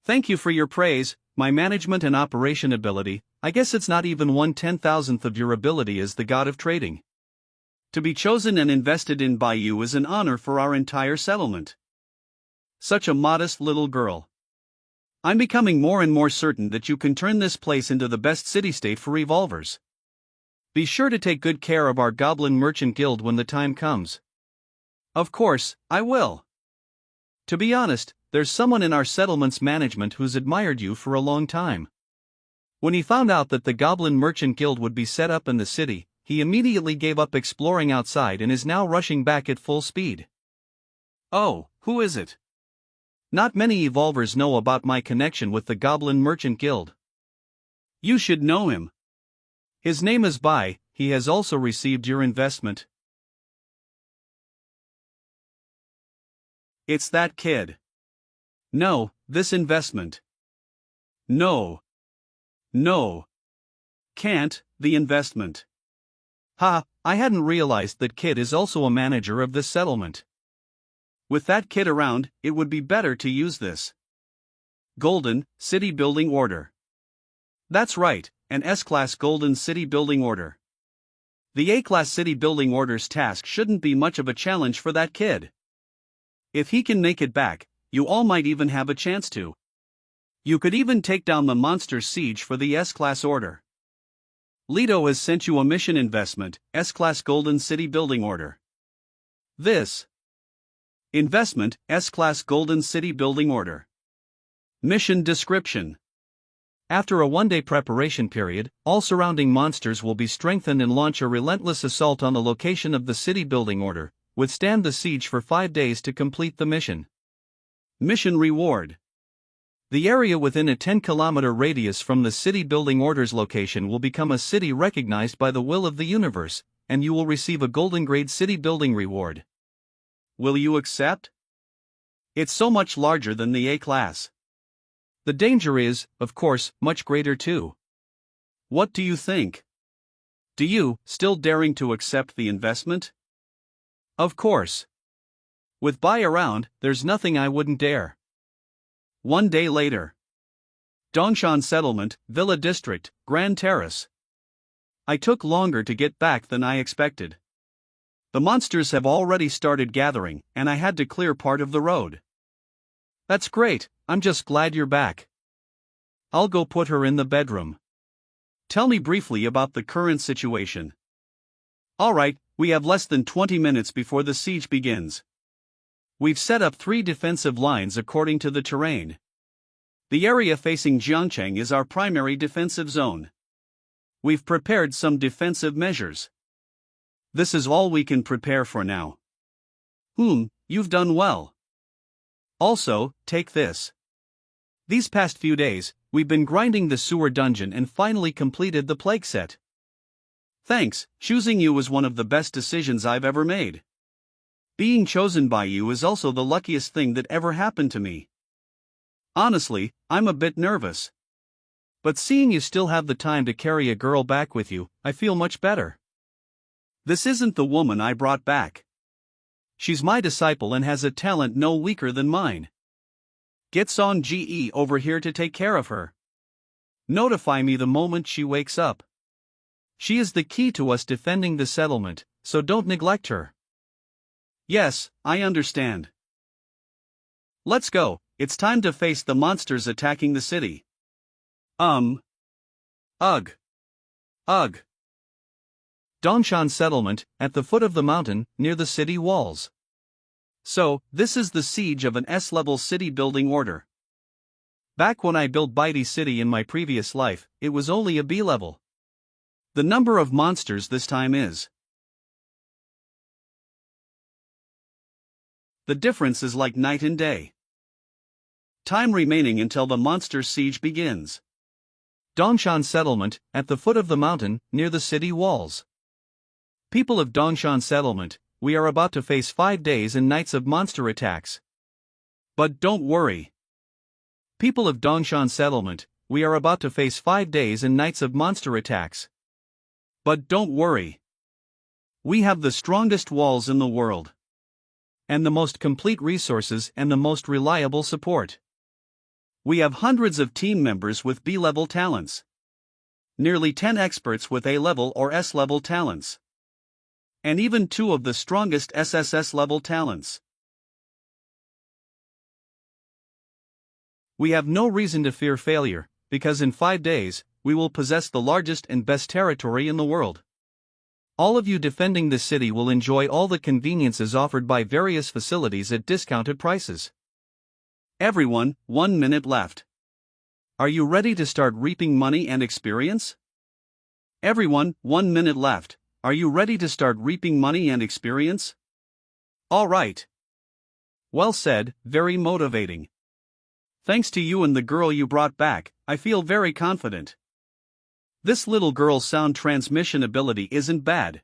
Thank you for your praise. My management and operation ability, I guess it's not even 1/10,000th of your ability as the god of trading. To be chosen and invested in by you is an honor for our entire settlement. Such a modest little girl. I'm becoming more and more certain that you can turn this place into the best city-state for evolvers. Be sure to take good care of our Goblin Merchant Guild when the time comes. Of course, I will. To be honest, there's someone in our settlement's management who's admired you for a long time. When he found out that the Goblin Merchant Guild would be set up in the city, he immediately gave up exploring outside and is now rushing back at full speed. Oh, who is it? Not many evolvers know about my connection with the Goblin Merchant Guild. You should know him. His name is Bai. He has also received your investment. It's that kid. No, this investment. No. No. Can't, the investment. Ha, I hadn't realized that kid is also a manager of this settlement. With that kid around, it would be better to use this. Golden City Building Order. That's right, an S-Class Golden City Building Order. The A-Class City Building Order's task shouldn't be much of a challenge for that kid. If he can make it back, you all might even have a chance to. You could even take down the monster siege for the S-Class Order. Leto has sent you a mission investment, S-Class Golden City Building Order. This. Investment, S-Class Golden City Building Order. Mission description. After a one-day preparation period, all surrounding monsters will be strengthened and launch a relentless assault on the location of the city building order. Withstand the siege for 5 days to complete the mission. Mission reward. The area within a 10-kilometer radius from the city building order's location will become a city recognized by the will of the universe, and you will receive a golden grade city building reward. Will you accept? It's so much larger than the A-Class. The danger is, of course, much greater too. What do you think? Do you, still daring to accept the investment? Of course. With Bai around, there's nothing I wouldn't dare. 1 day later. Dongshan Settlement, Villa District, Grand Terrace. I took longer to get back than I expected. The monsters have already started gathering, and I had to clear part of the road. That's great, I'm just glad you're back. I'll go put her in the bedroom. Tell me briefly about the current situation. Alright, we have less than 20 minutes before the siege begins. We've set up 3 defensive lines according to the terrain. The area facing Jiangcheng is our primary defensive zone. We've prepared some defensive measures. This is all we can prepare for now. You've done well. Also, take this. These past few days, we've been grinding the sewer dungeon and finally completed the plague set. Thanks, choosing you was one of the best decisions I've ever made. Being chosen by you is also the luckiest thing that ever happened to me. Honestly, I'm a bit nervous. But seeing you still have the time to carry a girl back with you, I feel much better. This isn't the woman I brought back. She's my disciple and has a talent no weaker than mine. Get Song Ge over here to take care of her. Notify me the moment she wakes up. She is the key to us defending the settlement, so don't neglect her. Yes, I understand. Let's go, it's time to face the monsters attacking the city. Ugh. Ugh. Dongshan Settlement, at the foot of the mountain, near the city walls. So, this is the siege of an S-level city building order. Back when I built Bitey City in my previous life, it was only a B level. The number of monsters this time is. The difference is like night and day. Time remaining until the monster siege begins. Dongshan Settlement, at the foot of the mountain, near the city walls. People of Dongshan Settlement, we are about to face 5 days and nights of monster attacks. But don't worry. People of Dongshan Settlement, we are about to face 5 days and nights of monster attacks. But don't worry. We have the strongest walls in the world. And the most complete resources and the most reliable support. We have hundreds of team members with B-level talents. Nearly 10 experts with A-level or S-level talents. And even 2 of the strongest SSS-level talents. We have no reason to fear failure, because in 5 days, we will possess the largest and best territory in the world. All of you defending the city will enjoy all the conveniences offered by various facilities at discounted prices. Everyone, 1 minute left. Are you ready to start reaping money and experience? Everyone, 1 minute left. Are you ready to start reaping money and experience? All right. Well said, very motivating. Thanks to you and the girl you brought back, I feel very confident. This little girl's sound transmission ability isn't bad.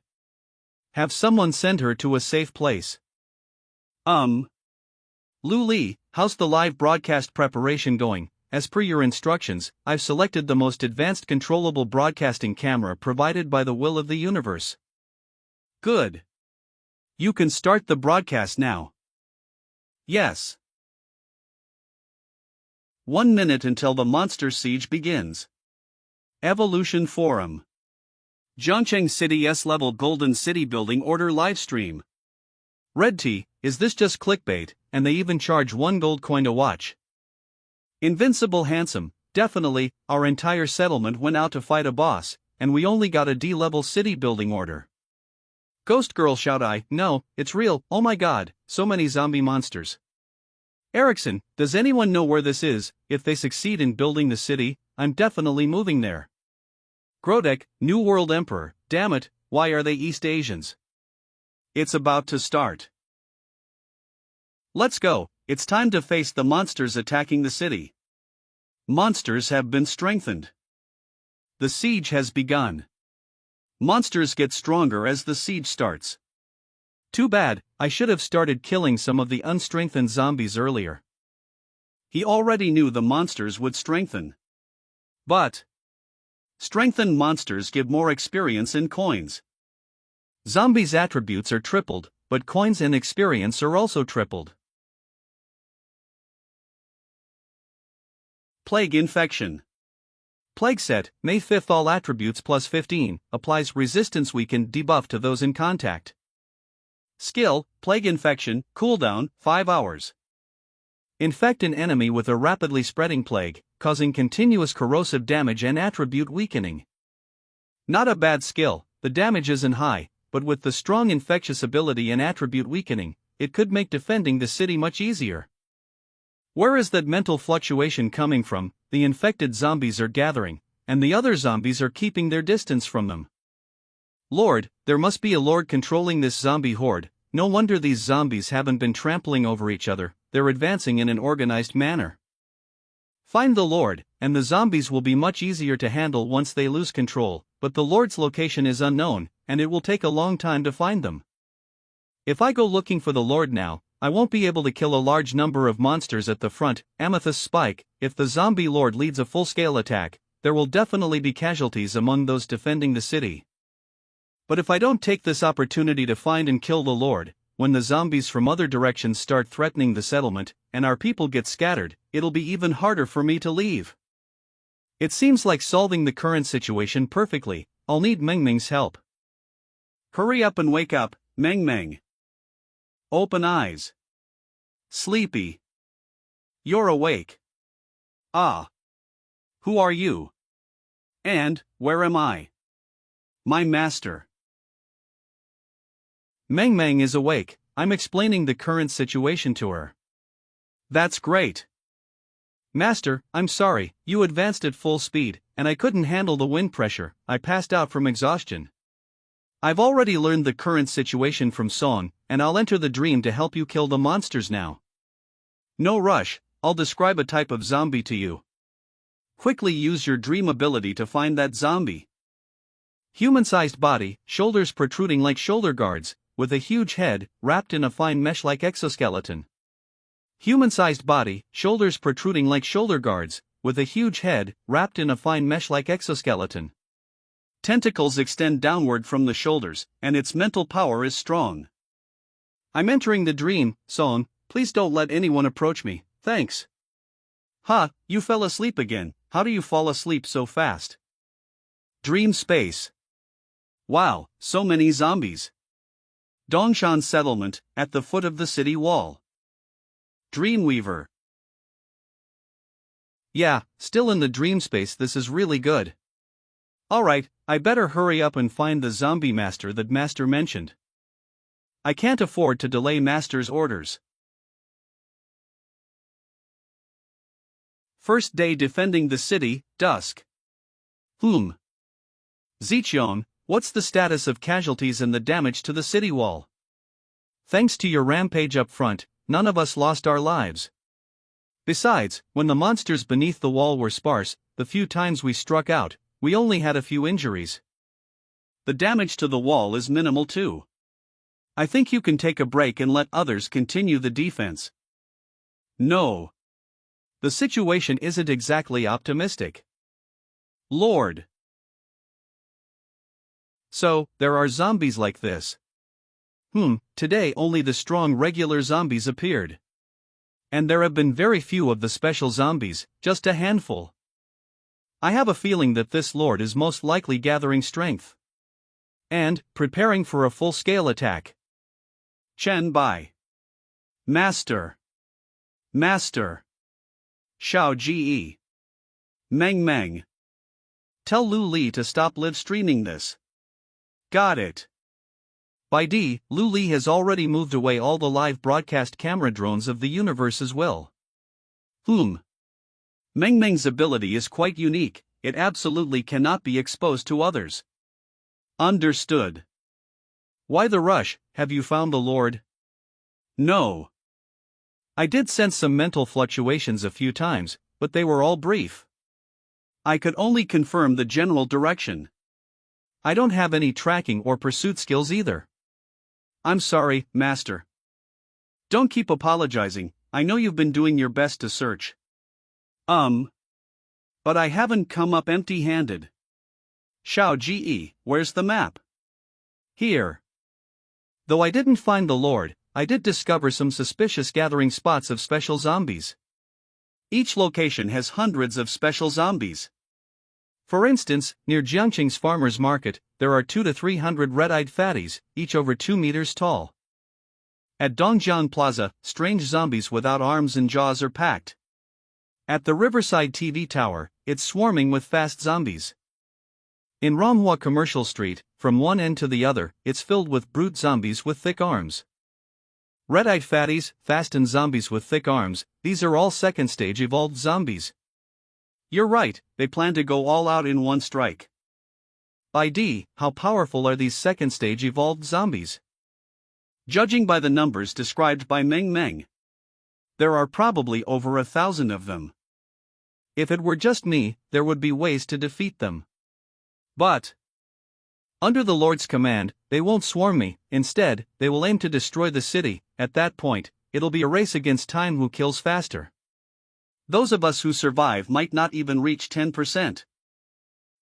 Have someone send her to a safe place. Lu Li, how's the live broadcast preparation going? As per your instructions, I've selected the most advanced controllable broadcasting camera provided by the will of the universe. Good. You can start the broadcast now. Yes. 1 minute until the monster siege begins. Evolution Forum. Zhongcheng City S-level Golden City Building Order Livestream. Red Tea, is this just clickbait, and they even charge 1 gold coin to watch? Invincible Handsome, definitely, our entire settlement went out to fight a boss, and we only got a D-level city building order. Ghost Girl shout I, no, it's real, oh my god, so many zombie monsters. Erickson, does anyone know where this is? If they succeed in building the city, I'm definitely moving there. Grodek, New World Emperor, damn it, why are they East Asians? It's about to start. Let's go, it's time to face the monsters attacking the city. Monsters have been strengthened. The siege has begun. Monsters get stronger as the siege starts. Too bad, I should have started killing some of the unstrengthened zombies earlier. He already knew the monsters would strengthen. But strengthened monsters give more experience in coins. Zombies' attributes are tripled, but coins and experience are also tripled. Plague Infection. Plague Set, May 5th. All attributes plus 15, applies resistance weakened debuff to those in contact. Skill, Plague Infection, cooldown, 5 hours. Infect an enemy with a rapidly spreading plague, causing continuous corrosive damage and attribute weakening. Not a bad skill, the damage isn't high, but with the strong infectious ability and attribute weakening, it could make defending the city much easier. Where is that mental fluctuation coming from? The infected zombies are gathering, and the other zombies are keeping their distance from them. Lord, there must be a lord controlling this zombie horde, no wonder these zombies haven't been trampling over each other, they're advancing in an organized manner. Find the lord, and the zombies will be much easier to handle once they lose control, but the lord's location is unknown, and it will take a long time to find them. If I go looking for the lord now, I won't be able to kill a large number of monsters at the front. Amethyst Spike, if the zombie lord leads a full-scale attack, there will definitely be casualties among those defending the city. But if I don't take this opportunity to find and kill the lord, when the zombies from other directions start threatening the settlement, and our people get scattered, it'll be even harder for me to leave. It seems like solving the current situation perfectly. I'll need Meng Meng's help. Hurry up and wake up, Meng Meng. Open eyes. Sleepy. You're awake. Ah. Who are you? And, where am I? My master. Meng Meng is awake, I'm explaining the current situation to her. That's great. Master, I'm sorry, you advanced at full speed, and I couldn't handle the wind pressure, I passed out from exhaustion. I've already learned the current situation from Son, and I'll enter the dream to help you kill the monsters now. No rush, I'll describe a type of zombie to you. Quickly use your dream ability to find that zombie. Human-sized body, shoulders protruding like shoulder guards, with a huge head, wrapped in a fine mesh-like exoskeleton. Human-sized body, shoulders protruding like shoulder guards, with a huge head, wrapped in a fine mesh-like exoskeleton. Tentacles extend downward from the shoulders, and its mental power is strong. I'm entering the dream, Son, please don't let anyone approach me, thanks. Ha, you fell asleep again, how do you fall asleep so fast? Dream space. Wow, so many zombies. Dongshan settlement, at the foot of the city wall. Dreamweaver. Yeah, still in the dream space, this is really good. Alright, I better hurry up and find the zombie master that Master mentioned. I can't afford to delay Master's orders. First day defending the city, dusk. Zicheon, what's the status of casualties and the damage to the city wall? Thanks to your rampage up front, none of us lost our lives. Besides, when the monsters beneath the wall were sparse, the few times we struck out, we only had a few injuries. The damage to the wall is minimal too. I think you can take a break and let others continue the defense. No. The situation isn't exactly optimistic. Lord. So, there are zombies like this. Today only the strong regular zombies appeared. And there have been very few of the special zombies, just a handful. I have a feeling that this lord is most likely gathering strength. And, preparing for a full-scale attack. Chen Bai. Master. Master. Xiao Ji. Meng Meng. Tell Lu Li to stop live streaming this. Got it. By D, Lu Li has already moved away all the live broadcast camera drones of the universe as well. Meng Meng's ability is quite unique, it absolutely cannot be exposed to others. Understood. Why the rush, have you found the Lord? No. I did sense some mental fluctuations a few times, but they were all brief. I could only confirm the general direction. I don't have any tracking or pursuit skills either. I'm sorry, Master. Don't keep apologizing, I know you've been doing your best to search. But I haven't come up empty-handed. Xiao Ji, where's the map? Here. Though I didn't find the Lord, I did discover some suspicious gathering spots of special zombies. Each location has hundreds of special zombies. For instance, near Jiangqing's farmers market, there are 200 to 300 red-eyed fatties, each over 2 meters tall. At Dongjian Plaza, strange zombies without arms and jaws are packed. At the Riverside TV Tower, it's swarming with fast zombies. In Manhwas Commercial Street, from one end to the other, it's filled with brute zombies with thick arms. Red-eyed fatties, fast and zombies with thick arms, these are all second-stage evolved zombies. You're right, they plan to go all out in one strike. By D, how powerful are these second-stage evolved zombies? Judging by the numbers described by Meng Meng, there are probably over 1,000 of them. If it were just me, there would be ways to defeat them. But under the Lord's command, they won't swarm me, instead, they will aim to destroy the city. At that point, it'll be a race against time who kills faster. Those of us who survive might not even reach 10%.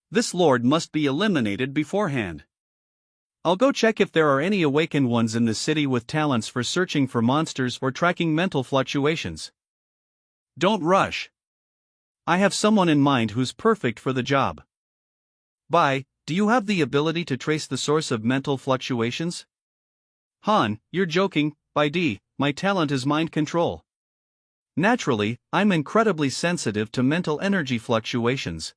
This Lord must be eliminated beforehand. I'll go check if there are any awakened ones in the city with talents for searching for monsters or tracking mental fluctuations. Don't rush. I have someone in mind who's perfect for the job. Bai, do you have the ability to trace the source of mental fluctuations? Han, you're joking. By D, my talent is mind control. Naturally, I'm incredibly sensitive to mental energy fluctuations.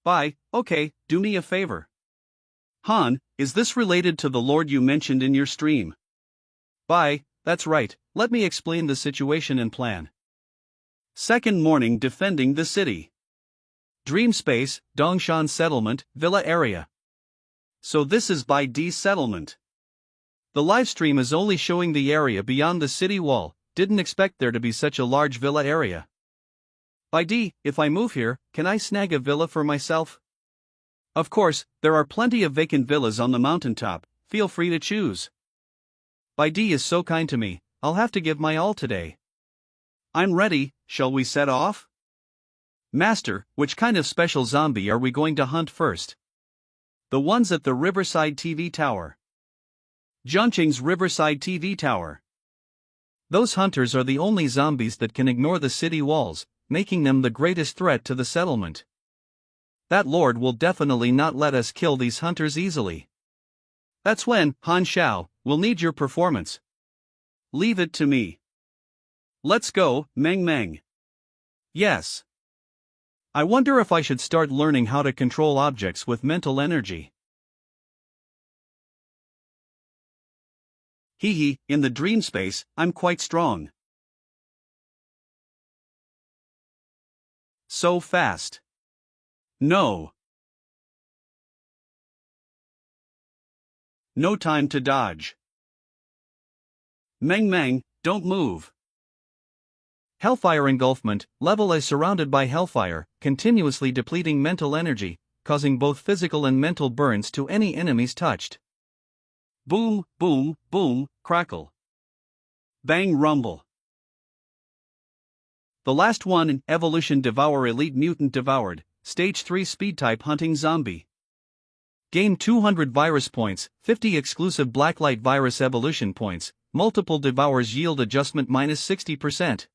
Bai, okay, do me a favor. Han, is this related to the Lord you mentioned in your stream? Bai, that's right, let me explain the situation and plan. Second morning defending the city. Dream space, Dongshan settlement, villa area. So this is by D's settlement. The livestream is only showing the area beyond the city wall, didn't expect there to be such a large villa area. By D, if I move here, can I snag a villa for myself? Of course, there are plenty of vacant villas on the mountaintop, feel free to choose. By D is so kind to me, I'll have to give my all today. I'm ready, shall we set off? Master, which kind of special zombie are we going to hunt first? The ones at the Riverside TV Tower. Zhangqing's Riverside TV Tower. Those hunters are the only zombies that can ignore the city walls, making them the greatest threat to the settlement. That lord will definitely not let us kill these hunters easily. That's when, Han Shao, we'll need your performance. Leave it to me. Let's go, Meng Meng. Yes. I wonder if I should start learning how to control objects with mental energy. Hee, in the dream space, I'm quite strong. So fast. No. No time to dodge. Meng Meng, don't move. Hellfire engulfment, level is surrounded by hellfire, continuously depleting mental energy, causing both physical and mental burns to any enemies touched. Boom, boom, boom, crackle. Bang, rumble. The last one in Evolution Devour Elite Mutant Devoured, Stage 3 Speed-type Hunting Zombie. Gain 200 virus points, 50 exclusive Blacklight virus evolution points, multiple devours yield adjustment minus 60%.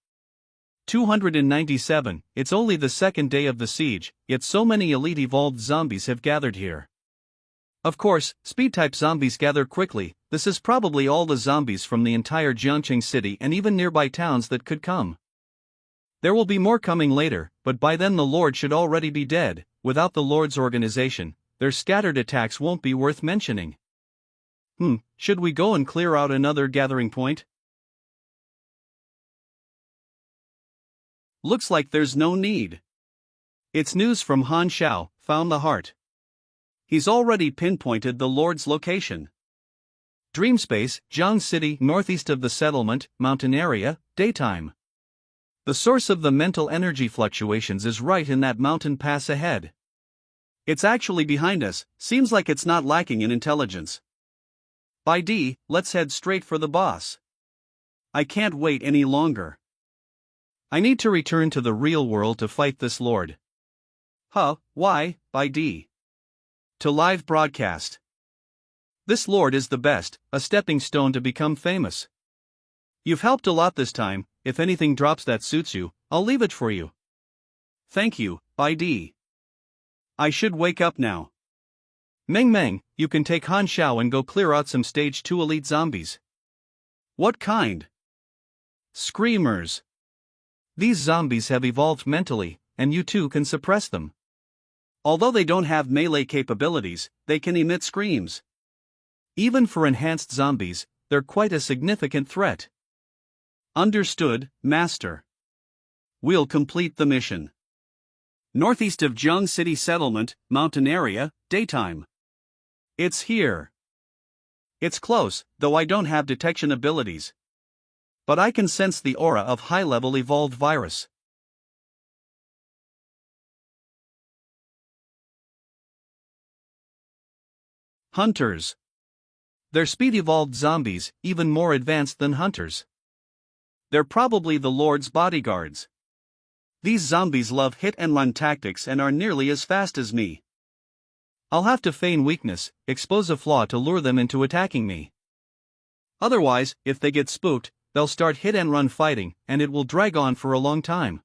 297, it's only the second day of the siege, yet so many elite evolved zombies have gathered here. Of course, speed-type zombies gather quickly, this is probably all the zombies from the entire Jiangqing city and even nearby towns that could come. There will be more coming later, but by then the Lord should already be dead. Without the Lord's organization, their scattered attacks won't be worth mentioning. Should we go and clear out another gathering point? Looks like there's no need. It's news from Han Shao, found the heart. He's already pinpointed the Lord's location. Dreamspace, Jiang City, northeast of the settlement, mountain area, daytime. The source of the mental energy fluctuations is right in that mountain pass ahead. It's actually behind us, seems like it's not lacking in intelligence. By D, let's head straight for the boss. I can't wait any longer. I need to return to the real world to fight this lord. Why, by D? To live broadcast. This lord is the best, a stepping stone to become famous. You've helped a lot this time, if anything drops that suits you, I'll leave it for you. Thank you, by D. I should wake up now. Meng Meng, you can take Han Shao and go clear out some stage 2 elite zombies. What kind? Screamers. These zombies have evolved mentally, and you too can suppress them. Although they don't have melee capabilities, they can emit screams. Even for enhanced zombies, they're quite a significant threat. Understood, Master. We'll complete the mission. Northeast of Jiang City Settlement, mountain area, daytime. It's here. It's close, though I don't have detection abilities. But I can sense the aura of high-level evolved virus. Hunters. They're speed-evolved zombies, even more advanced than hunters. They're probably the Lord's bodyguards. These zombies love hit-and-run tactics and are nearly as fast as me. I'll have to feign weakness, expose a flaw to lure them into attacking me. Otherwise, if they get spooked, they'll start hit-and-run fighting, and it will drag on for a long time.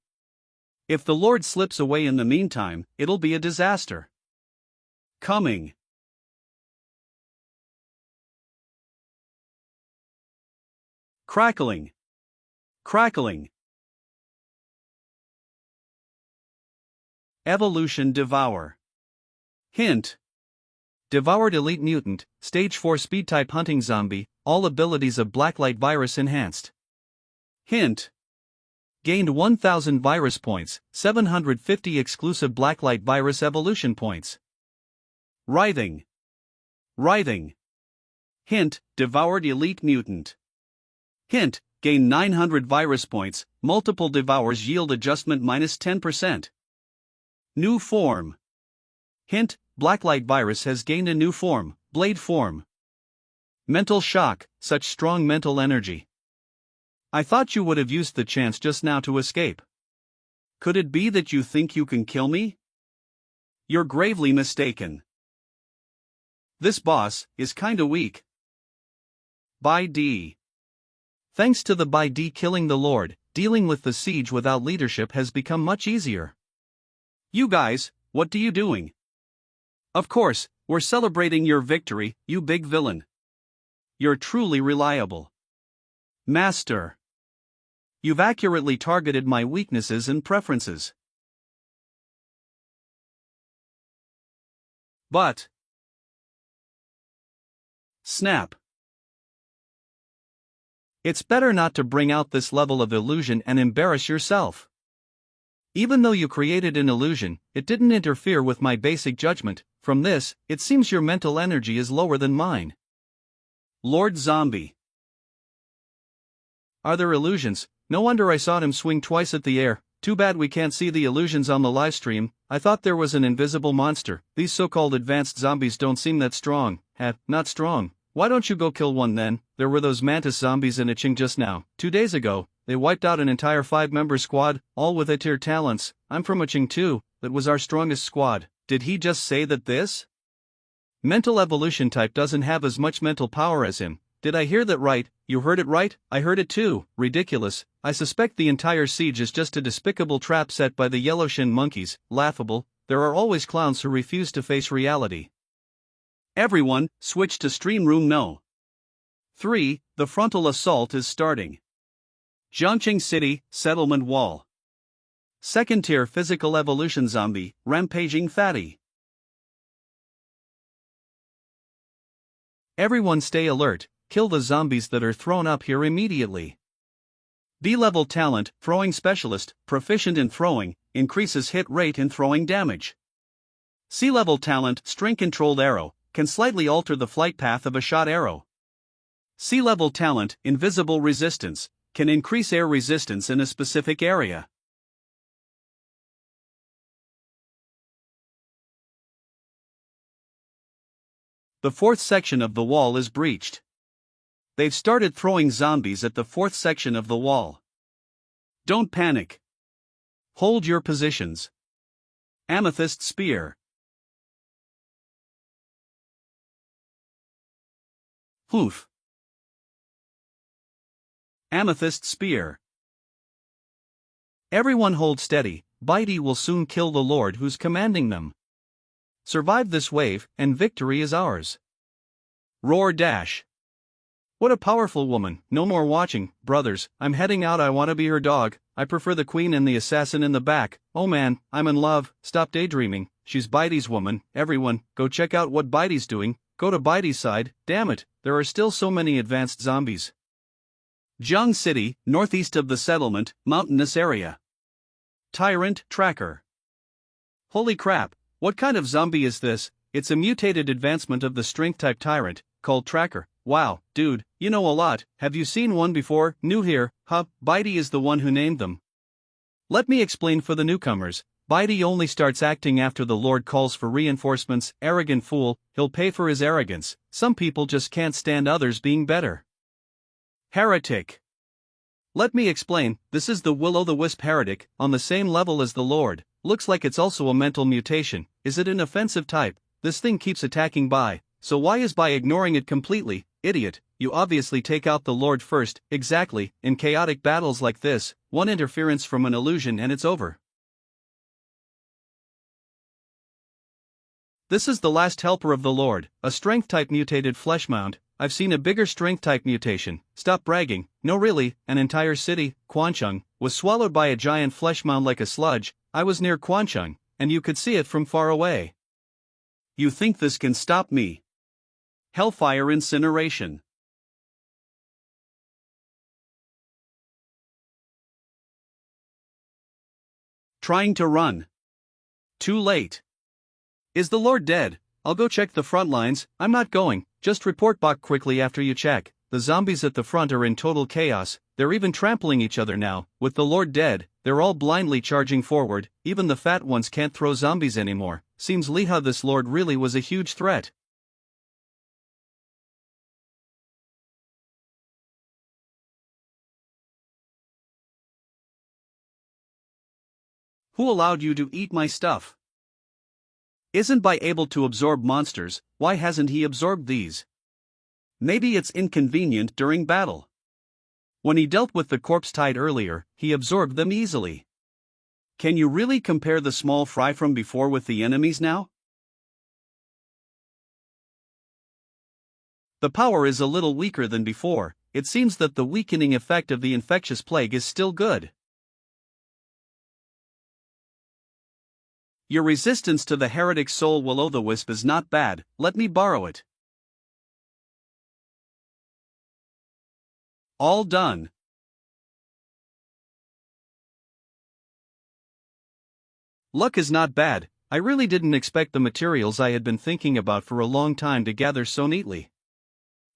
If the Lord slips away in the meantime, it'll be a disaster. Coming. Crackling. Crackling. Evolution Devour. Hint. Devoured Elite Mutant, Stage 4 Speed-type Hunting Zombie, all abilities of Blacklight Virus enhanced. Hint. Gained 1000 virus points, 750 exclusive Blacklight virus evolution points. Writhing. Writhing. Hint, devoured elite mutant. Hint, gain 900 virus points, multiple devours yield adjustment minus 10%. New form. Hint, Blacklight virus has gained a new form, blade form. Mental shock, such strong mental energy. I thought you would have used the chance just now to escape. Could it be that you think you can kill me? You're gravely mistaken. This boss is kinda weak. By D. Thanks to the by D killing the Lord, dealing with the siege without leadership has become much easier. You guys, what do you doing? Of course, we're celebrating your victory, you big villain. You're truly reliable. Master. You've accurately targeted my weaknesses and preferences. But. Snap. It's better not to bring out this level of illusion and embarrass yourself. Even though you created an illusion, it didn't interfere with my basic judgment. From this, it seems your mental energy is lower than mine. Lord Zombie. Are there illusions? No wonder I saw him swing twice at the air. Too bad we can't see the illusions on the livestream. I thought there was an invisible monster. These so-called advanced zombies don't seem that strong. Not strong. Why don't you go kill one then? There were those mantis zombies in Iching just now. 2 days ago, they wiped out an entire 5-member squad, all with A-tier talents. I'm from Iching too. That was our strongest squad. Did he just say that this mental evolution type doesn't have as much mental power as him? Did I hear that right? You heard it right? I heard it too. Ridiculous. I suspect the entire siege is just a despicable trap set by the yellow-shinned monkeys. Laughable. There are always clowns who refuse to face reality. Everyone, switch to stream room no. 3. The frontal assault is starting. Jiangqing City, settlement wall. Second tier physical evolution zombie, rampaging fatty. Everyone stay alert, kill the zombies that are thrown up here immediately. B-level talent, throwing specialist, proficient in throwing, increases hit rate and throwing damage. C-level talent, string-controlled arrow, can slightly alter the flight path of a shot arrow. C-level talent, invisible resistance, can increase air resistance in a specific area. The fourth section of the wall is breached. They've started throwing zombies at the fourth section of the wall. Don't panic. Hold your positions. Amethyst Spear. Hoof. Amethyst Spear. Everyone hold steady, Bitey will soon kill the Lord who's commanding them. Survive this wave, and victory is ours. Roar Dash. What a powerful woman. No more watching, brothers, I'm heading out. I want to be her dog. I prefer the queen and the assassin in the back. Oh man, I'm in love. Stop daydreaming. She's Bitey's woman. Everyone, go check out what Bitey's doing. Go to Bitey's side. Damn it, there are still so many advanced zombies. Jiang City, northeast of the settlement, mountainous area. Tyrant Tracker. Holy crap, what kind of zombie is this? It's a mutated advancement of the strength-type tyrant, called Tracker. Wow, dude, you know a lot. Have you seen one before? New here, huh? Bitey is the one who named them. Let me explain for the newcomers. Bitey only starts acting after the Lord calls for reinforcements. Arrogant fool, he'll pay for his arrogance. Some people just can't stand others being better. Heretic. Let me explain, this is the Will-o'-the-Wisp heretic, on the same level as the Lord. Looks like it's also a mental mutation. Is it an offensive type? This thing keeps attacking Bai. So why is Bai ignoring it completely? Idiot, you obviously take out the Lord first. Exactly, in chaotic battles like this, one interference from an illusion and it's over. This is the last helper of the Lord, a strength-type mutated fleshmound. I've seen a bigger strength-type mutation. Stop bragging. No really, an entire city, Quancheng, was swallowed by a giant fleshmound like a sludge. I was near Quancheng, and you could see it from far away. You think this can stop me? Hellfire incineration. Trying to run. Too late. Is the Lord dead? I'll go check the front lines. I'm not going, just report back quickly after you check. The zombies at the front are in total chaos, they're even trampling each other now. With the Lord dead, they're all blindly charging forward, even the fat ones can't throw zombies anymore. Seems Leha this Lord really was a huge threat. Who allowed you to eat my stuff? Isn't by able to absorb monsters, why hasn't he absorbed these? Maybe it's inconvenient during battle. When he dealt with the corpse tide earlier, he absorbed them easily. Can you really compare the small fry from before with the enemies now? The power is a little weaker than before. It seems that the weakening effect of the infectious plague is still good. Your resistance to the heretic soul will-o'-the-wisp is not bad, let me borrow it. All done. Luck is not bad. I really didn't expect the materials I had been thinking about for a long time to gather so neatly.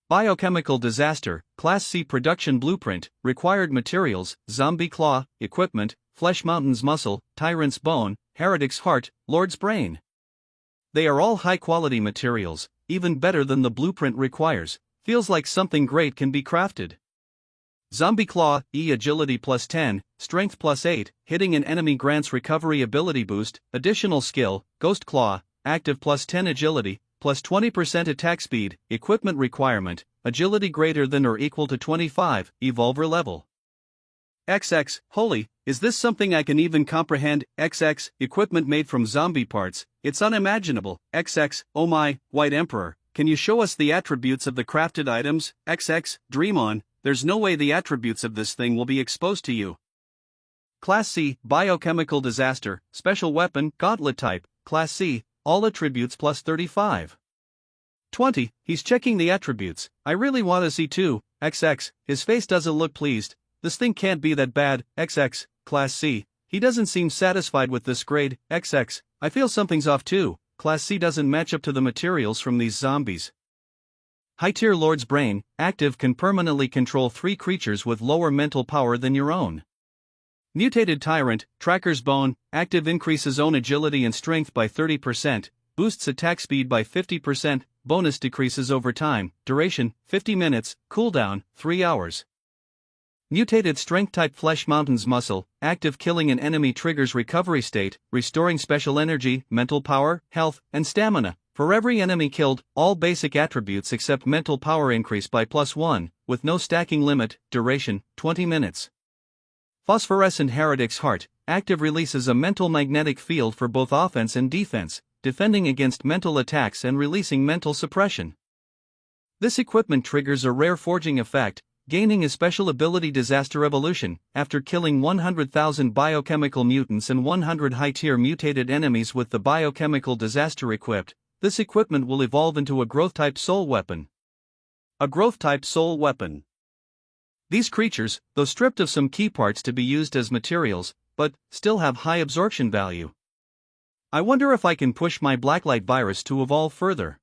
Biochemical disaster, Class C production blueprint, required materials, zombie claw, equipment, flesh mountain's muscle, tyrant's bone, heretic's heart, Lord's brain. They are all high-quality materials, even better than the blueprint requires. Feels like something great can be crafted. Zombie claw, agility plus 10, strength plus 8, hitting an enemy grants recovery ability boost, additional skill, ghost claw, active plus 10 agility, plus 20% attack speed, equipment requirement, agility greater than or equal to 25, evolver level. XX, holy, is this something I can even comprehend? XX, equipment made from zombie parts, it's unimaginable. XX, oh my, White Emperor, can you show us the attributes of the crafted items? XX, dream on, there's no way the attributes of this thing will be exposed to you. Class C, biochemical disaster, special weapon, gauntlet type, Class C, all attributes plus 35. 20, he's checking the attributes, I really want to see too. XX, his face doesn't look pleased. This thing can't be that bad. XX, Class C, he doesn't seem satisfied with this grade. XX, I feel something's off too. Class C doesn't match up to the materials from these zombies. High-tier Lord's brain, active, can permanently control 3 creatures with lower mental power than your own. Mutated tyrant, tracker's bone, active, increases own agility and strength by 30%, boosts attack speed by 50%, bonus decreases over time, duration, 50 minutes, cooldown, 3 hours. Mutated strength type, flesh mountain's muscle, active, killing an enemy triggers recovery state, restoring special energy, mental power, health, and stamina. For every enemy killed, all basic attributes except mental power increase by +1, with no stacking limit, duration, 20 minutes. Phosphorescent heretic's heart, active, releases a mental magnetic field for both offense and defense, defending against mental attacks and releasing mental suppression. This equipment triggers a rare forging effect, gaining a special ability disaster evolution. After killing 100,000 biochemical mutants and 100 high-tier mutated enemies with the biochemical disaster equipped, this equipment will evolve into a growth-type soul weapon. A growth-type soul weapon. These creatures, though stripped of some key parts to be used as materials, but still have high absorption value. I wonder if I can push my blacklight virus to evolve further.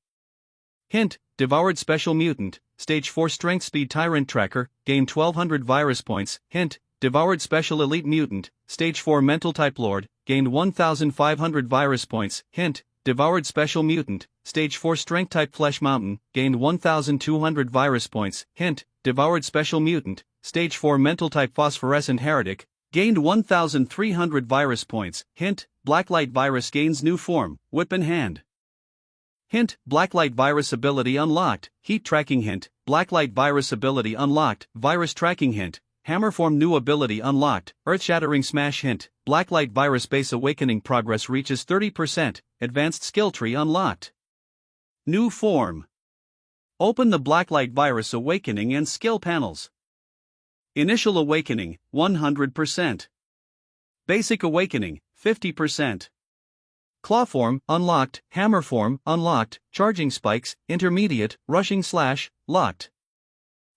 Hint, devoured special mutant, stage 4 strength speed tyrant tracker, gain 1200 virus points. Hint, devoured special elite mutant, stage 4 mental type lord, gained 1500 virus points. Hint, devoured special mutant, stage 4 strength type flesh mountain, gained 1200 virus points. Hint, devoured special mutant, stage 4 mental type phosphorescent heretic, gained 1300 virus points. Hint, blacklight virus gains new form, whip in hand. Hint, blacklight virus ability unlocked, heat tracking. Hint, blacklight virus ability unlocked, virus tracking. Hint, hammer form new ability unlocked, earth-shattering smash. Hint, blacklight virus base awakening progress reaches 30%, advanced skill tree unlocked. New form. Open the blacklight virus awakening and skill panels. Initial awakening, 100%. Basic awakening, 50%. Claw form, unlocked, hammer form, unlocked, charging spikes, intermediate, rushing slash, locked.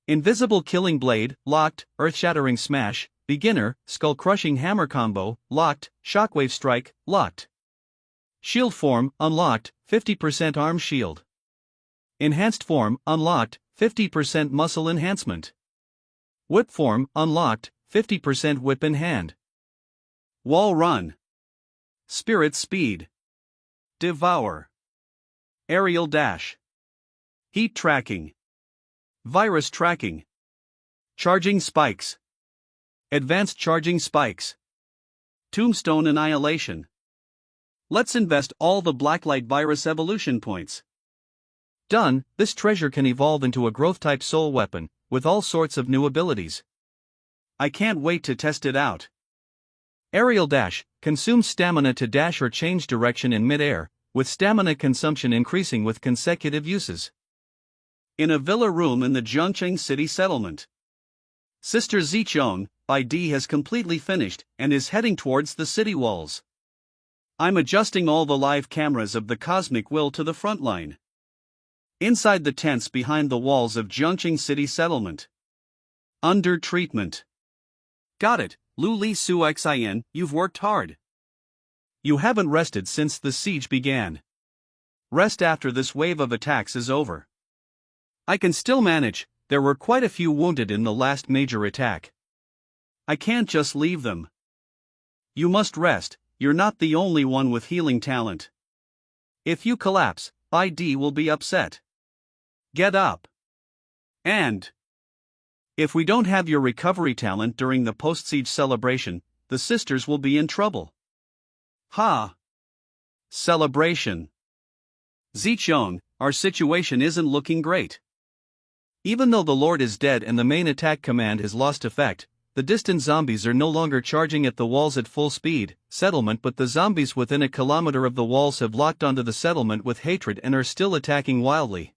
Invisible killing blade, locked, earth-shattering smash, Beginner, skull-crushing hammer combo, locked, shockwave strike, locked. Shield form, unlocked, 50% arm shield. Enhanced form, unlocked, 50% muscle enhancement. Whip form, unlocked, 50% whip in hand. Wall run. Spirit speed. Devour. Aerial dash. Heat tracking. Virus tracking. Charging spikes. Advanced charging spikes. Tombstone annihilation. Let's invest all the Blacklight virus evolution points. Done. This treasure can evolve into a growth-type soul weapon, with all sorts of new abilities. I can't wait to test it out. Aerial dash consumes stamina to dash or change direction in mid-air, with stamina consumption increasing with consecutive uses. In a villa room in the Jiangqing city settlement. Sister Zichong, by D, has completely finished and is heading towards the city walls. I'm adjusting all the live cameras of the cosmic will to the front line. Inside the tents behind the walls of Jiangqing city settlement. Under treatment. Got it, Lu Li Su Xin, you've worked hard. You haven't rested since the siege began. Rest after this wave of attacks is over. I can still manage, there were quite a few wounded in the last major attack. I can't just leave them. You must rest, you're not the only one with healing talent. If you collapse, ID will be upset. Get up. And if we don't have your recovery talent during the post-siege celebration, the sisters will be in trouble. Ha! Celebration. Zichong, our situation isn't looking great. Even though the Lord is dead and the main attack command has lost effect, the distant zombies are no longer charging at the walls at full speed, settlement, but the zombies within a kilometer of the walls have locked onto the settlement with hatred and are still attacking wildly.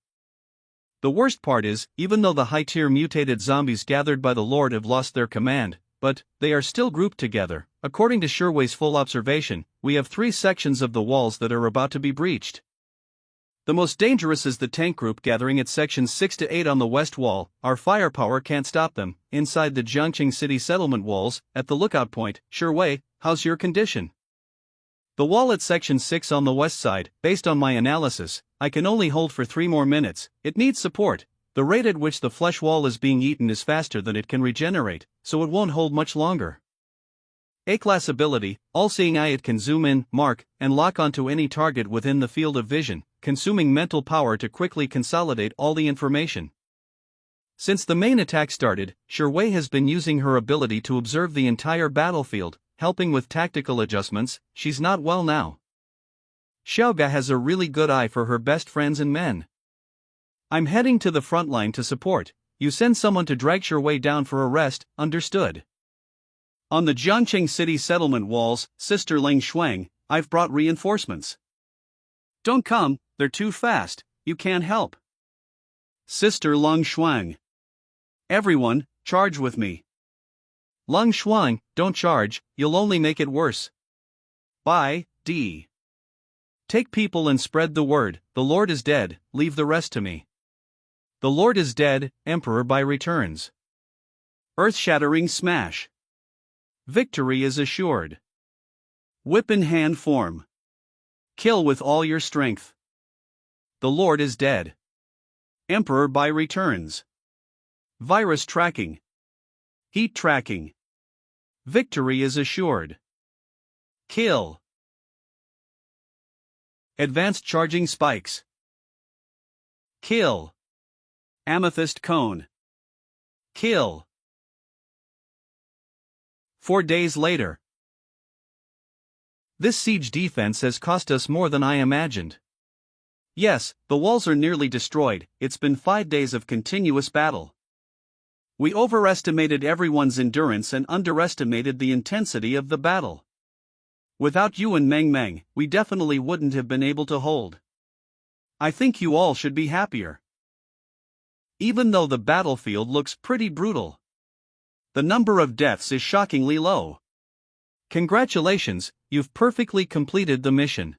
The worst part is, even though the high-tier mutated zombies gathered by the Lord have lost their command, but they are still grouped together. According to Sherway's full observation, we have 3 sections of the walls that are about to be breached. The most dangerous is the tank group gathering at sections 6 to 8 on the west wall. Our firepower can't stop them. Inside the Jiangqing city settlement walls, at the lookout point, Sherway, how's your condition? The wall at section 6 on the west side, based on my analysis, I can only hold for 3 more minutes. It needs support. The rate at which the flesh wall is being eaten is faster than it can regenerate, so it won't hold much longer. A-class ability, all-seeing eye. It can zoom in, mark, and lock onto any target within the field of vision, consuming mental power to quickly consolidate all the information. Since the main attack started, Sherway has been using her ability to observe the entire battlefield, helping with tactical adjustments. She's not well now. Xiaoga has a really good eye for her best friends and men. I'm heading to the front line to support. You send someone to drag Sherway down for a rest, understood? On the Jiangqing city settlement walls, Sister Ling Shuang, I've brought reinforcements. Don't come, they're too fast, you can't help. Sister Lung Shuang. Everyone, charge with me. Lung Shuang, don't charge, you'll only make it worse. Bye, D. Take people and spread the word. The Lord is dead, leave the rest to me. The Lord is dead, Emperor Bai returns. Earth-shattering smash. Victory is assured. Whip in hand form. Kill with all your strength. The Lord is dead. Emperor Bai returns. Virus tracking. Heat tracking. Victory is assured. Kill. Advanced charging spikes. Kill. Amethyst cone. Kill. 4 days later. This siege defense has cost us more than I imagined. Yes, the walls are nearly destroyed. It's been 5 days of continuous battle. We overestimated everyone's endurance and underestimated the intensity of the battle. Without you and Meng Meng, we definitely wouldn't have been able to hold. I think you all should be happier. Even though the battlefield looks pretty brutal, the number of deaths is shockingly low. Congratulations, you've perfectly completed the mission.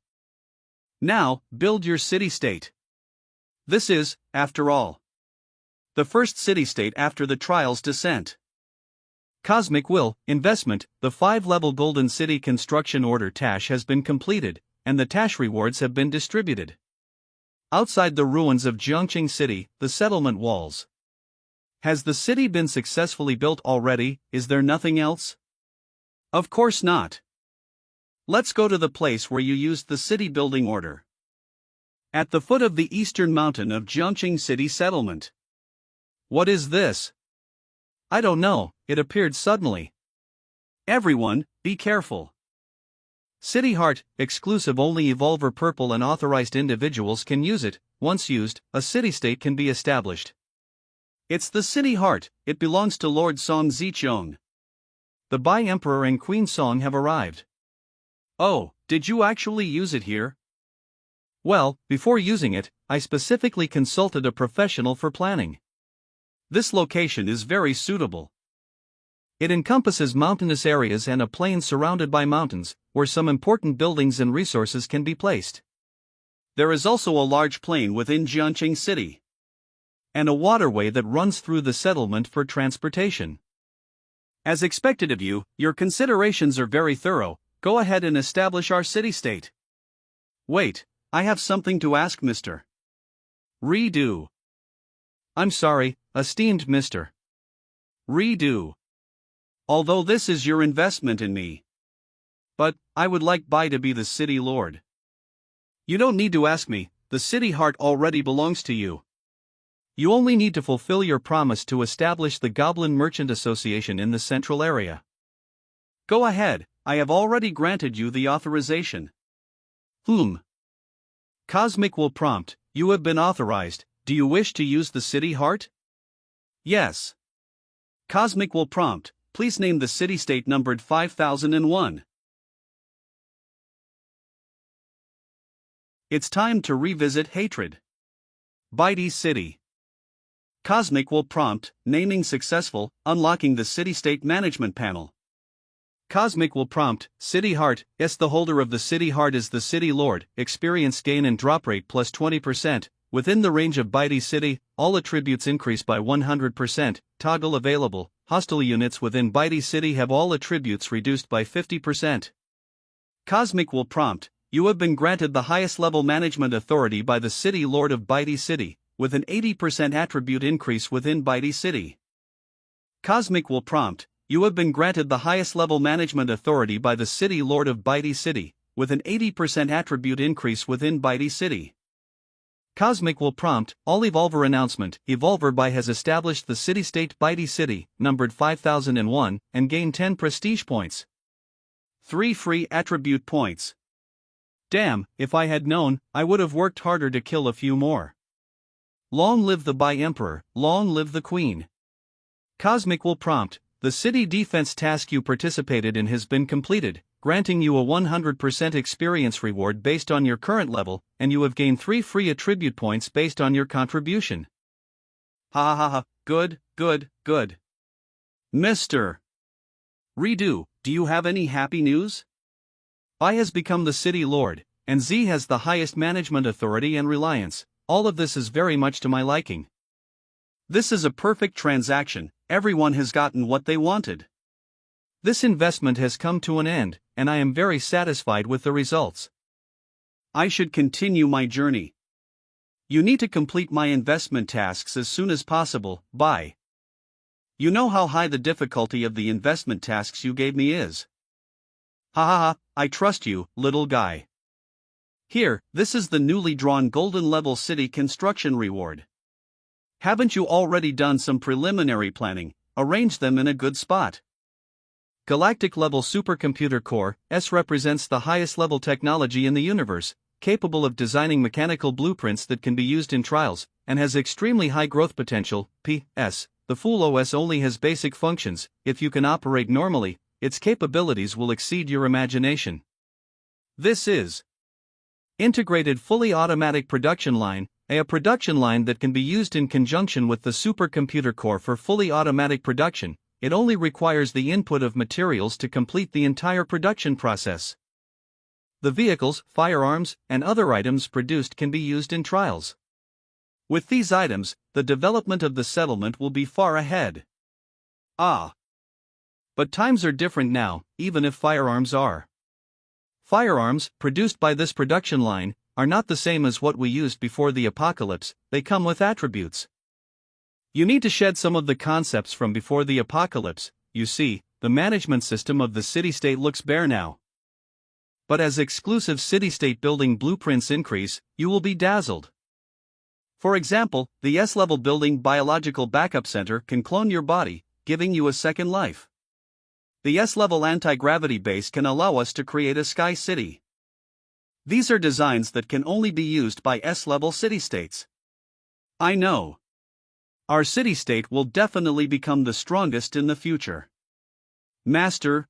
Now, build your city-state. This is, after all, the first city-state after the trial's descent. Cosmic Will, Investment, the 5-level Golden City Construction Order Tash has been completed, and the Tash rewards have been distributed. Outside the ruins of Jiangqing City, the settlement walls. Has the city been successfully built already? Is there nothing else? Of course not. Let's go to the place where you used the city building order. At the foot of the eastern mountain of Jiangqing City settlement. What is this? I don't know, it appeared suddenly. Everyone, be careful. City Heart, exclusive only Evolver Purple and authorized individuals can use it. Once used, a city-state can be established. It's the City Heart, it belongs to Lord Song Zichong. The Bai Emperor and Queen Song have arrived. Oh, did you actually use it here? Well, before using it, I specifically consulted a professional for planning. This location is very suitable. It encompasses mountainous areas and a plain surrounded by mountains, where some important buildings and resources can be placed. There is also a large plain within Jiangqing City, and a waterway that runs through the settlement for transportation. As expected of you, your considerations are very thorough. Go ahead and establish our city-state. Wait, I have something to ask, Mr. Redo. I'm sorry, esteemed Mr. Redo. Although this is your investment in me. But, I would like Bai to be the city lord. You don't need to ask me, the City Heart already belongs to you. You only need to fulfill your promise to establish the Goblin Merchant Association in the central area. Go ahead, I have already granted you the authorization. Cosmic will prompt, you have been authorized. Do you wish to use the City Heart? Yes. Cosmic will prompt, please name the city-state numbered 5001. It's time to revisit hatred. Baidi City. Cosmic will prompt, naming successful, unlocking the city-state management panel. Cosmic will prompt, City Heart, yes, the holder of the City Heart is the City Lord, experience gain and drop rate plus 20%, within the range of Baidi City, all attributes increase by 100%, toggle available, hostile units within Baidi City have all attributes reduced by 50%. Cosmic will prompt, you have been granted the highest level management authority by the City Lord of Baidi City, with an 80% attribute increase within Baidi City. Cosmic will prompt, you have been granted the highest level management authority by the City Lord of Baidi City, with an 80% attribute increase within Baidi City. Cosmic will prompt, all Evolver announcement, Evolver Bai has established the city-state Baidi City, numbered 5001, and gain 10 prestige points. 3 free attribute points. Damn, if I had known, I would have worked harder to kill a few more. Long live the Bai Emperor, long live the Queen. Cosmic will prompt, the city defense task you participated in has been completed, granting you a 100% experience reward based on your current level, and you have gained 3 free attribute points based on your contribution. Ha ha ha, good. Mr. Redo, do you have any happy news? Bai has become the City Lord, and Z has the highest management authority and reliance. All of this is very much to my liking. This is a perfect transaction, everyone has gotten what they wanted. This investment has come to an end, and I am very satisfied with the results. I should continue my journey. You need to complete my investment tasks as soon as possible. Bye. You know how high the difficulty of the investment tasks you gave me is. Ha ha ha, I trust you, little guy. Here, this is the newly drawn golden level city construction reward. Haven't you already done some preliminary planning? Arrange them in a good spot. Galactic level supercomputer core, S represents the highest level technology in the universe, capable of designing mechanical blueprints that can be used in trials, and has extremely high growth potential. P.S. The full OS only has basic functions. If you can operate normally, its capabilities will exceed your imagination. This is Integrated Fully Automatic Production Line, a production line that can be used in conjunction with the supercomputer core for fully automatic production. It only requires the input of materials to complete the entire production process. The vehicles, firearms, and other items produced can be used in trials. With these items, the development of the settlement will be far ahead. Ah. But times are different now, even if firearms are. Firearms, produced by this production line, are not the same as what we used before the apocalypse. They come with attributes. You need to shed some of the concepts from before the apocalypse. You see, the management system of the city-state looks bare now. But as exclusive city-state building blueprints increase, you will be dazzled. For example, the S-level building biological backup center can clone your body, giving you a second life. The S-level anti-gravity base can allow us to create a sky city. These are designs that can only be used by S-level city-states. I know. Our city-state will definitely become the strongest in the future. Master.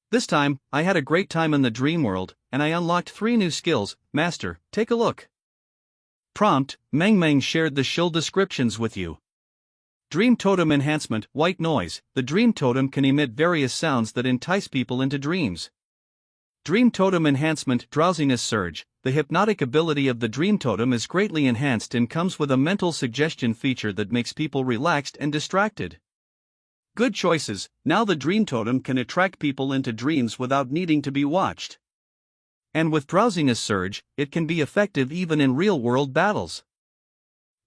This time, I had a great time in the dream world, and I unlocked 3 new skills. Master, take a look. Prompt: Meng shared the shill descriptions with you. Dream Totem Enhancement, White Noise. The Dream Totem can emit various sounds that entice people into dreams. Dream Totem Enhancement, Drowsiness Surge. The hypnotic ability of the Dream Totem is greatly enhanced and comes with a mental suggestion feature that makes people relaxed and distracted. Good choices. Now the Dream Totem can attract people into dreams without needing to be watched. And with Drowsiness Surge, it can be effective even in real-world battles.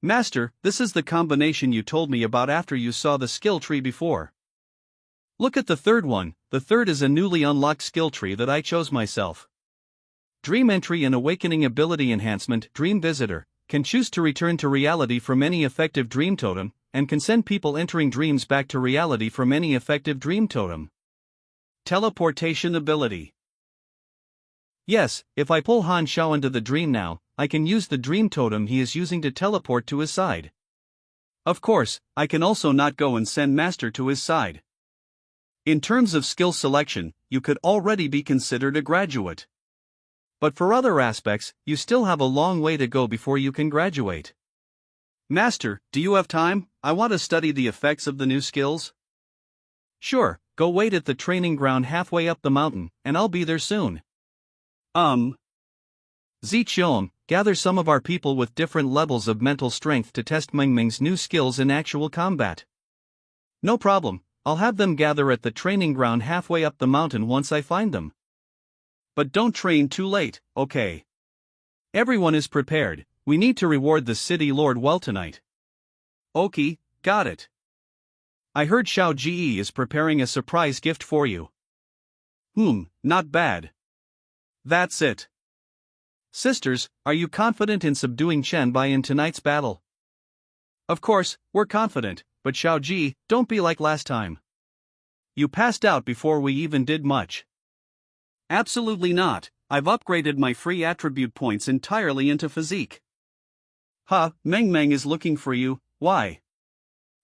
Master, this is the combination you told me about after you saw the skill tree before. Look at the third one. The third is a newly unlocked skill tree that I chose myself. Dream Entry and Awakening Ability Enhancement. Dream Visitor can choose to return to reality from any effective Dream Totem, and can send people entering dreams back to reality from any effective Dream Totem. Teleportation Ability. Yes, if I pull Han Shao into the dream now, I can use the Dream Totem he is using to teleport to his side. Of course, I can also not go and send Master to his side. In terms of skill selection, you could already be considered a graduate. But for other aspects, you still have a long way to go before you can graduate. Master, do you have time? I want to study the effects of the new skills. Sure, go wait at the training ground halfway up the mountain, and I'll be there soon. Zichong, gather some of our people with different levels of mental strength to test Meng's new skills in actual combat. No problem, I'll have them gather at the training ground halfway up the mountain once I find them. But don't train too late, okay? Everyone is prepared. We need to reward the city lord well tonight. Okay, got it. I heard Xiao Ji is preparing a surprise gift for you. Not bad. That's it. Sisters, are you confident in subduing Chen Bai in tonight's battle? Of course, we're confident, but Xiao Ji, don't be like last time. You passed out before we even did much. Absolutely not, I've upgraded my free attribute points entirely into physique. Meng is looking for you. Why?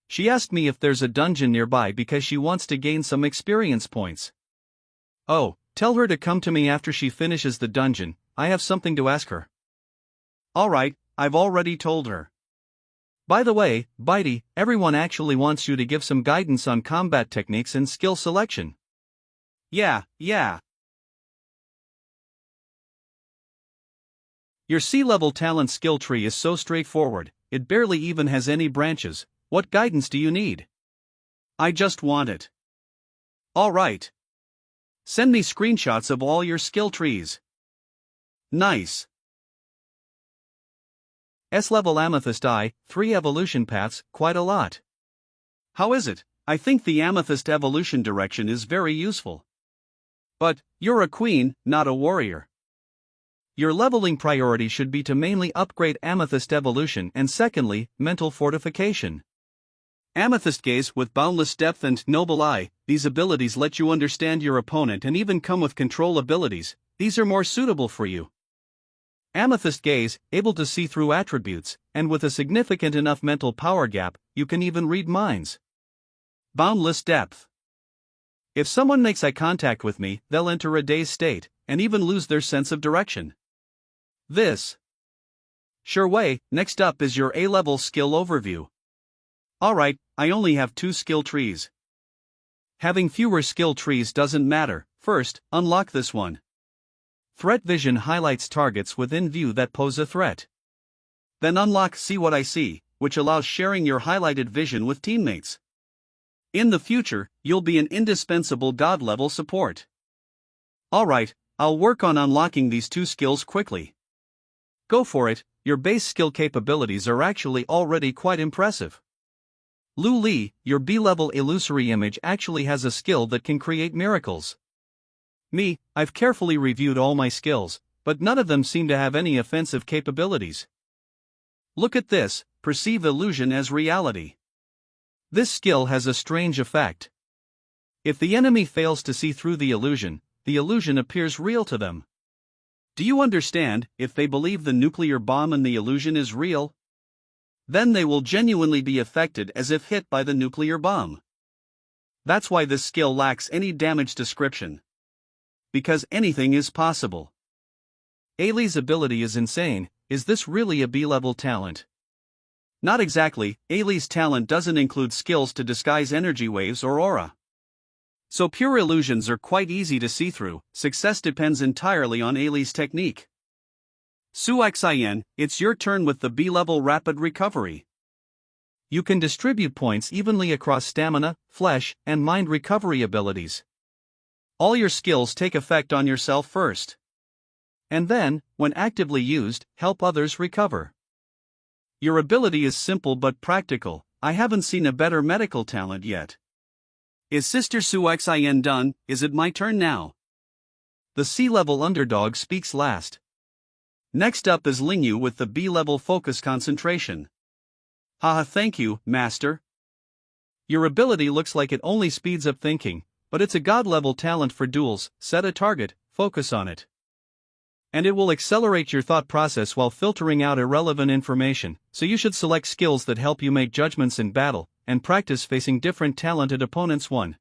She asked me if there's a dungeon nearby because she wants to gain some experience points. Oh, tell her to come to me after she finishes the dungeon, I have something to ask her. Alright, I've already told her. By the way, Bitey, everyone actually wants you to give some guidance on combat techniques and skill selection. Yeah. Your C-level talent skill tree is so straightforward, it barely even has any branches. What guidance do you need? I just want it. Alright. Send me screenshots of all your skill trees. Nice. S-level Amethyst Eye, 3 evolution paths, quite a lot. How is it? I think the Amethyst evolution direction is very useful. But, you're a queen, not a warrior. Your leveling priority should be to mainly upgrade Amethyst evolution and secondly, mental fortification. Amethyst Gaze with Boundless Depth and Noble Eye, these abilities let you understand your opponent and even come with control abilities, these are more suitable for you. Amethyst Gaze, able to see through attributes, and with a significant enough mental power gap, you can even read minds. Boundless Depth. If someone makes eye contact with me, they'll enter a dazed state, and even lose their sense of direction. This. Sure way, next up is your A-level skill overview. Alright, I only have 2 skill trees. Having fewer skill trees doesn't matter. First, unlock this one. Threat Vision highlights targets within view that pose a threat. Then unlock See What I See, which allows sharing your highlighted vision with teammates. In the future, you'll be an indispensable god-level support. Alright, I'll work on unlocking these two skills quickly. Go for it, your base skill capabilities are actually already quite impressive. Lu Li, your B-level illusory image actually has a skill that can create miracles. Me, I've carefully reviewed all my skills, but none of them seem to have any offensive capabilities. Look at this, perceive illusion as reality. This skill has a strange effect. If the enemy fails to see through the illusion appears real to them. Do you understand? If they believe the nuclear bomb and the illusion is real, then they will genuinely be affected as if hit by the nuclear bomb. That's why this skill lacks any damage description. Because anything is possible. Ailey's ability is insane. Is this really a B-level talent? Not exactly. Ailey's talent doesn't include skills to disguise energy waves or aura. So pure illusions are quite easy to see through. Success depends entirely on Ailey's technique. Suxian, it's your turn with the B-level rapid recovery. You can distribute points evenly across stamina, flesh, and mind recovery abilities. All your skills take effect on yourself first. And then, when actively used, help others recover. Your ability is simple but practical. I haven't seen a better medical talent yet. Is Sister Suxian done? Is it my turn now? The C-level underdog speaks last. Next up is Lingyu with the B-level focus concentration. Haha, thank you, Master. Your ability looks like it only speeds up thinking, but it's a god-level talent for duels. Set a target, focus on it. And it will accelerate your thought process while filtering out irrelevant information, so you should select skills that help you make judgments in battle, and practice facing different talented opponents. 1.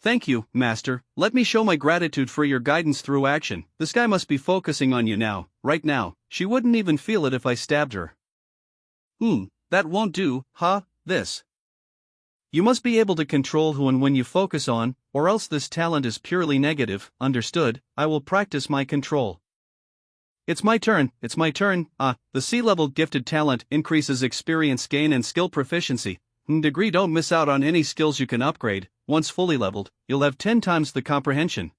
Thank you, Master. Let me show my gratitude for your guidance through action. This guy must be focusing on you now, right now. She wouldn't even feel it if I stabbed her. That won't do, huh? This. You must be able to control who and when you focus on, or else this talent is purely negative. Understood? I will practice my control. It's my turn. The C-level gifted talent increases experience gain and skill proficiency. Degree. Don't miss out on any skills you can upgrade. Once fully leveled, you'll have 10 times the comprehension,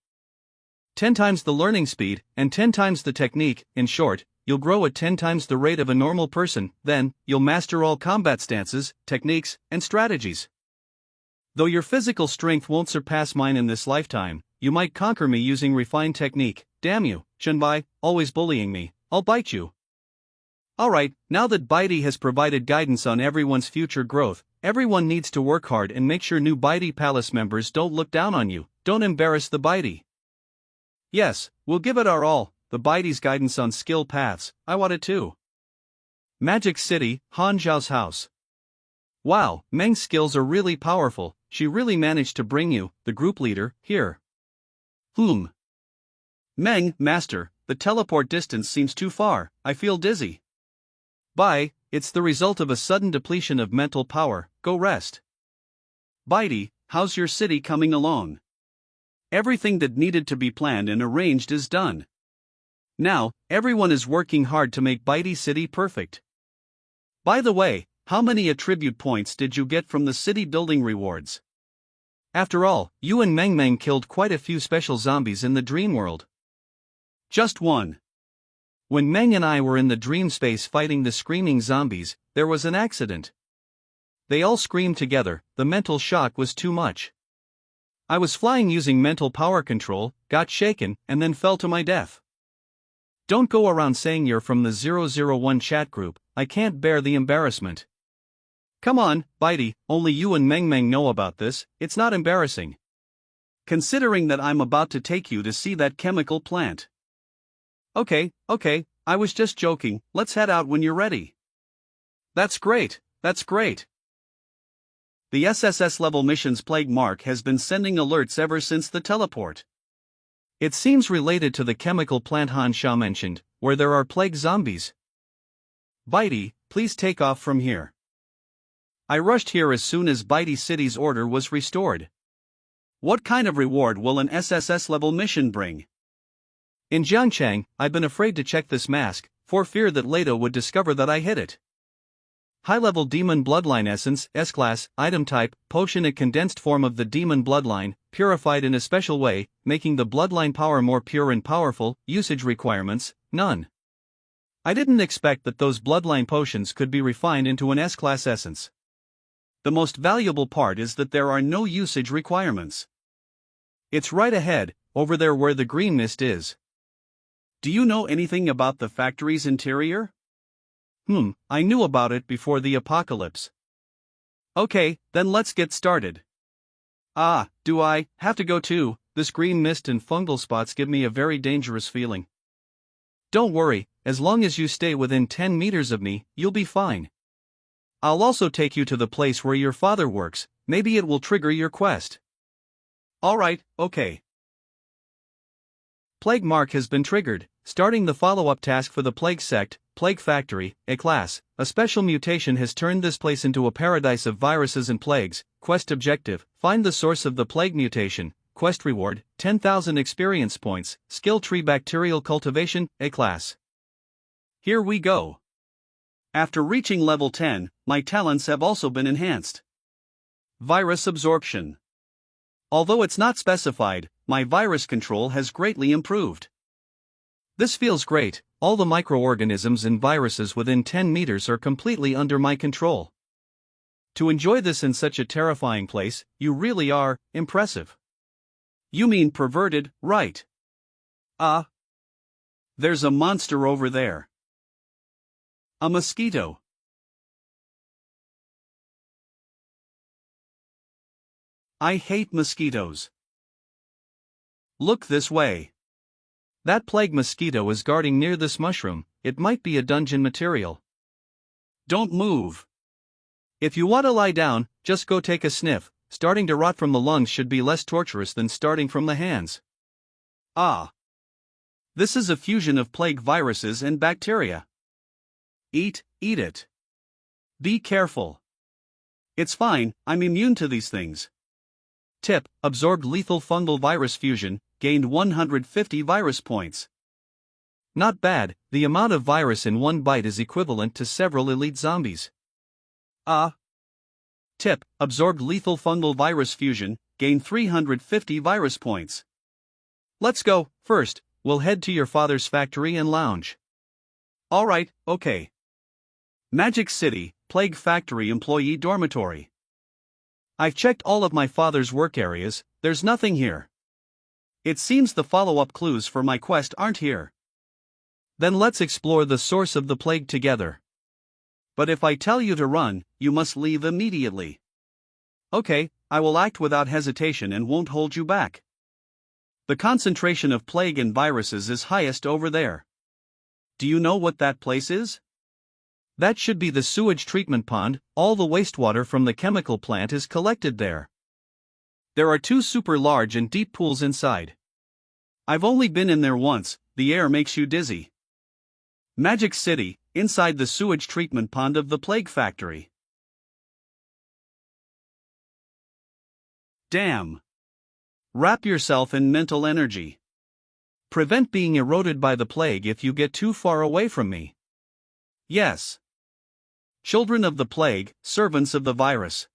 10 times the learning speed, and 10 times the technique. In short, you'll grow at 10 times the rate of a normal person. Then, you'll master all combat stances, techniques, and strategies. Though your physical strength won't surpass mine in this lifetime, you might conquer me using refined technique. Damn you, Shunbai, always bullying me. I'll bite you. Alright, now that Baidi has provided guidance on everyone's future growth, everyone needs to work hard and make sure new Baidi Palace members don't look down on you. Don't embarrass the Baidi. Yes, we'll give it our all. The Baidi's guidance on skill paths, I want it too. Magic City, Han Zhao's house. Wow, Meng's skills are really powerful. She really managed to bring you, the group leader, here. Meng, Master, the teleport distance seems too far. I feel dizzy. Bye, it's the result of a sudden depletion of mental power. Go rest. Baidi, how's your city coming along? Everything that needed to be planned and arranged is done. Now, everyone is working hard to make Baidi City perfect. By the way, how many attribute points did you get from the city building rewards? After all, you and Meng killed quite a few special zombies in the dream world. Just one. When Meng and I were in the dream space fighting the screaming zombies, there was an accident. They all screamed together. The mental shock was too much. I was flying using mental power control, got shaken, and then fell to my death. Don't go around saying you're from the 001 chat group. I can't bear the embarrassment. Come on, Baidi, only you and Meng know about this. It's not embarrassing. Considering that I'm about to take you to see that chemical plant. Okay, I was just joking. Let's head out when you're ready. That's great. The SSS level missions Plague Mark has been sending alerts ever since the teleport. It seems related to the chemical plant Han Sha mentioned, where there are plague zombies. Baidi, please take off from here. I rushed here as soon as Baidi City's order was restored. What kind of reward will an SSS level mission bring? In Jiangchang, I've been afraid to check this mask, for fear that Leto would discover that I hid it. High-level Demon Bloodline Essence, S-Class, Item Type, Potion, a condensed form of the Demon Bloodline, purified in a special way, making the Bloodline power more pure and powerful. Usage requirements, none. I didn't expect that those Bloodline potions could be refined into an S-Class Essence. The most valuable part is that there are no usage requirements. It's right ahead, over there where the green mist is. Do you know anything about the factory's interior? I knew about it before the apocalypse. Okay, then let's get started. Do I have to go too? This green mist and fungal spots give me a very dangerous feeling. Don't worry, as long as you stay within 10 meters of me, you'll be fine. I'll also take you to the place where your father works, maybe it will trigger your quest. Alright, okay. Plague Mark has been triggered, starting the follow-up task for the Plague Sect, Plague Factory, a class. A special mutation has turned this place into a paradise of viruses and plagues. Quest objective, find the source of the plague mutation. Quest reward, 10,000 experience points. Skill tree bacterial cultivation, a class. Here we go. After reaching level 10, my talents have also been enhanced. Virus absorption. Although it's not specified, my virus control has greatly improved. This feels great. All the microorganisms and viruses within 10 meters are completely under my control. To enjoy this in such a terrifying place, you really are impressive. You mean perverted, right? There's a monster over there. A mosquito. I hate mosquitoes. Look this way. That plague mosquito is guarding near this mushroom. It might be a dungeon material. Don't move. If you want to lie down, just go take a sniff. Starting to rot from the lungs should be less torturous than starting from the hands. This is a fusion of plague viruses and bacteria. Eat it. Be careful. It's fine, I'm immune to these things. Tip, absorbed lethal fungal virus fusion, gained 150 virus points. Not bad, the amount of virus in one bite is equivalent to several elite zombies. Tip, absorbed lethal fungal virus fusion, gained 350 virus points. Let's go. First, we'll head to your father's factory and lounge. Alright, okay. Magic City, Plague Factory Employee Dormitory. I've checked all of my father's work areas, there's nothing here. It seems the follow-up clues for my quest aren't here. Then let's explore the source of the plague together. But if I tell you to run, you must leave immediately. Okay, I will act without hesitation and won't hold you back. The concentration of plague and viruses is highest over there. Do you know what that place is? That should be the sewage treatment pond. All the wastewater from the chemical plant is collected there. There are 2 super large and deep pools inside. I've only been in there once, the air makes you dizzy. Magic City, inside the sewage treatment pond of the Plague Factory. Damn. Wrap yourself in mental energy. Prevent being eroded by the plague if you get too far away from me. Yes. Children of the plague, servants of the virus.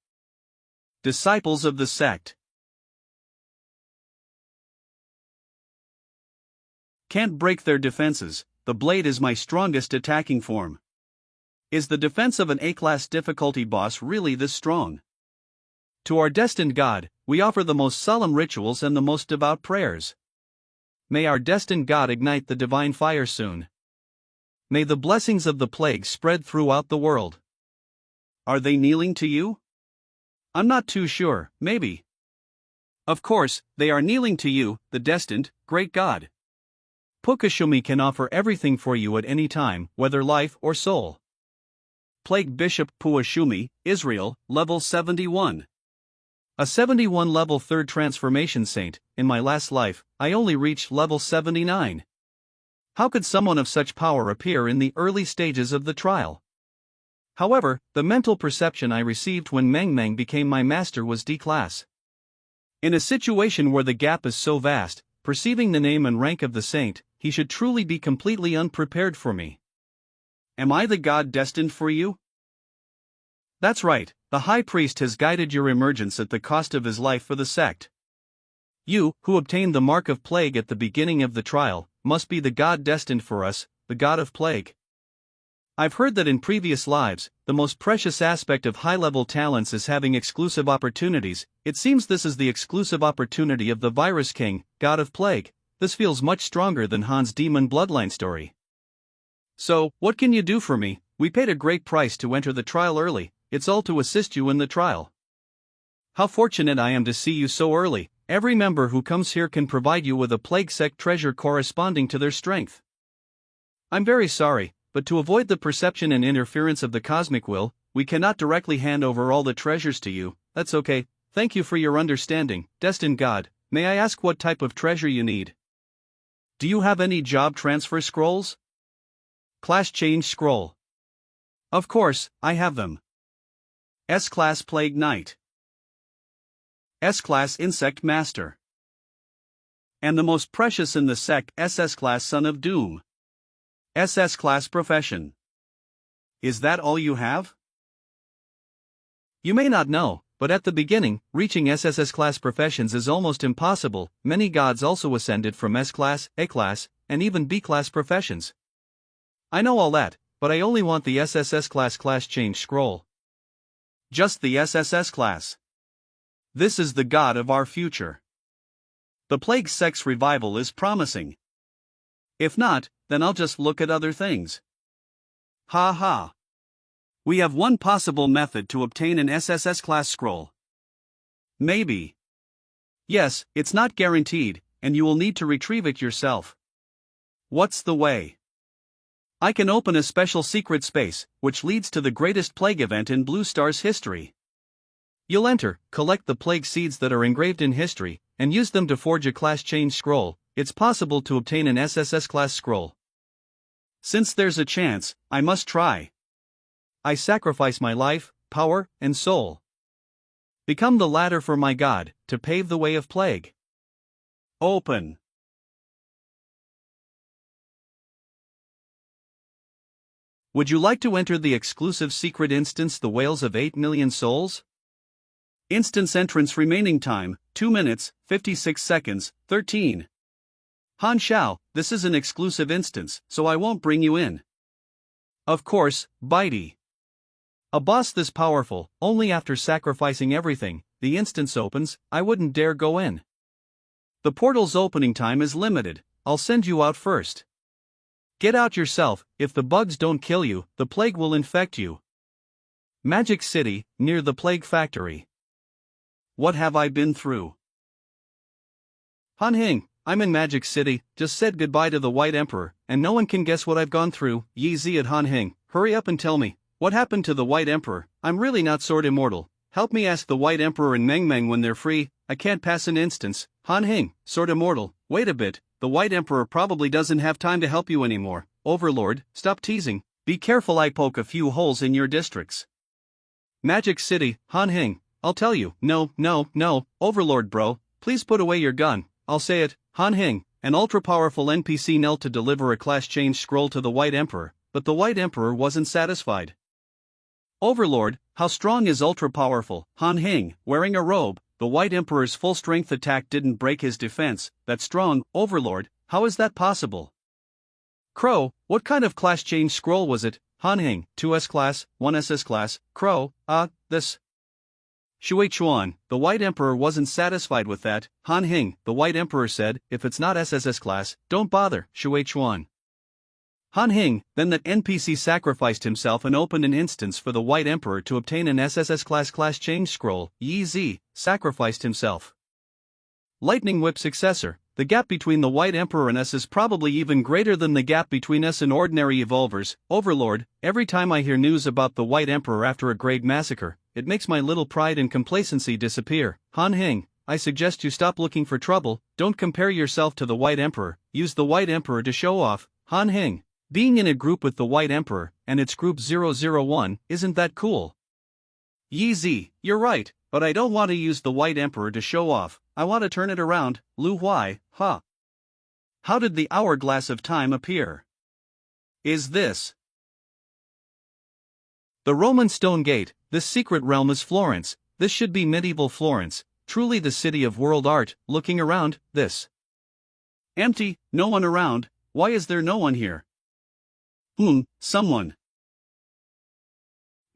Disciples of the sect. Can't break their defenses, the blade is my strongest attacking form. Is the defense of an A-class difficulty boss really this strong? To our destined God, we offer the most solemn rituals and the most devout prayers. May our destined God ignite the divine fire soon. May the blessings of the plague spread throughout the world. Are they kneeling to you? I'm not too sure, maybe. Of course, they are kneeling to you, the destined, great God. Pukashumi can offer everything for you at any time, whether life or soul. Plague Bishop Puashumi, Israel, level 71. A 71 level 3rd transformation saint. In my last life, I only reached level 79. How could someone of such power appear in the early stages of the trial? However, the mental perception I received when Meng Meng became my master was D-class. In a situation where the gap is so vast, perceiving the name and rank of the saint, he should truly be completely unprepared for me. Am I the god destined for you? That's right, the High Priest has guided your emergence at the cost of his life for the sect. You, who obtained the mark of plague at the beginning of the trial, must be the god destined for us, the god of plague. I've heard that in previous lives, the most precious aspect of high-level talents is having exclusive opportunities. It seems this is the exclusive opportunity of the Virus King, god of plague. This feels much stronger than Han's demon bloodline story. So, what can you do for me? We paid a great price to enter the trial early. It's all to assist you in the trial. How fortunate I am to see you so early. Every member who comes here can provide you with a plague sect treasure corresponding to their strength. I'm very sorry, but to avoid the perception and interference of the cosmic will, we cannot directly hand over all the treasures to you. That's okay. Thank you for your understanding, destined God. May I ask what type of treasure you need? Do you have any job transfer scrolls? Class change scroll. Of course, I have them. S-Class Plague Knight. S-Class Insect Master. And the most precious in the sect, SS-Class Son of Doom. SS-Class Profession. Is that all you have? You may not know, but at the beginning, reaching SSS-Class professions is almost impossible. Many gods also ascended from S-Class, A-Class, and even B-Class professions. I know all that, but I only want the SSS-Class class change scroll. Just the SSS-Class. This is the god of our future. The plague sect's revival is promising. If not, then I'll just look at other things. Ha ha. We have one possible method to obtain an SSS-Class scroll. Maybe. Yes, it's not guaranteed, and you will need to retrieve it yourself. What's the way? I can open a special secret space, which leads to the greatest plague event in Blue Star's history. You'll enter, collect the plague seeds that are engraved in history, and use them to forge a class change scroll. It's possible to obtain an SSS-Class scroll. Since there's a chance, I must try. I sacrifice my life, power, and soul. Become the ladder for my God, to pave the way of plague. Open. Would you like to enter the exclusive secret instance, the Whales of 8 Million Souls? Instance entrance remaining time, 2 minutes, 56 seconds, 13. Han Xiao, this is an exclusive instance, so I won't bring you in. Of course, Bitey. A boss this powerful, only after sacrificing everything, the instance opens, I wouldn't dare go in. The portal's opening time is limited, I'll send you out first. Get out yourself. If the bugs don't kill you, the plague will infect you. Magic City, near the Plague Factory. What have I been through? Han Hing, I'm in Magic City, just said goodbye to the White Emperor, and no one can guess what I've gone through. Yi Zi at Han Hing, hurry up and tell me, what happened to the White Emperor? I'm really not sword immortal. Help me ask the White Emperor and Meng Meng when they're free. I can't pass an instance. Han Hing, sword immortal, wait a bit, the White Emperor probably doesn't have time to help you anymore. Overlord, stop teasing. Be careful, I poke a few holes in your districts. Magic City, Han Hing, I'll tell you. No, Overlord bro, please put away your gun. I'll say it, Han Hing, an ultra-powerful NPC knelt to deliver a class change scroll to the White Emperor, but the White Emperor wasn't satisfied. Overlord, how strong is ultra-powerful? Han Hing, wearing a robe, the White Emperor's full-strength attack didn't break his defense. That's strong. Overlord, how is that possible? Crow, what kind of class change scroll was it? Han Hing, 2S class, 1 SS class. Crow, this. Shui Chuan, the White Emperor wasn't satisfied with that. Han Hing, the White Emperor said, if it's not SSS class, don't bother. Shui Chuan. Han Hing, then that NPC sacrificed himself and opened an instance for the White Emperor to obtain an SSS class change scroll. Yi Zi, sacrificed himself. Lightning Whip successor. The gap between the White Emperor and us is probably even greater than the gap between us and ordinary evolvers. Overlord, every time I hear news about the White Emperor after a great massacre, it makes my little pride and complacency disappear. Han Hing, I suggest you stop looking for trouble. Don't compare yourself to the White Emperor. Use the White Emperor to show off. Han Hing, being in a group with the White Emperor, and it's group 001, isn't that cool? Yi Zi, you're right, but I don't want to use the White Emperor to show off. I want to turn it around. Lu Huai, huh? How did the hourglass of time appear? Is this the Roman stone gate? This secret realm is Florence. This should be medieval Florence, truly the city of world art. Looking around, this. Empty, no one around. Why is there no one here? Someone.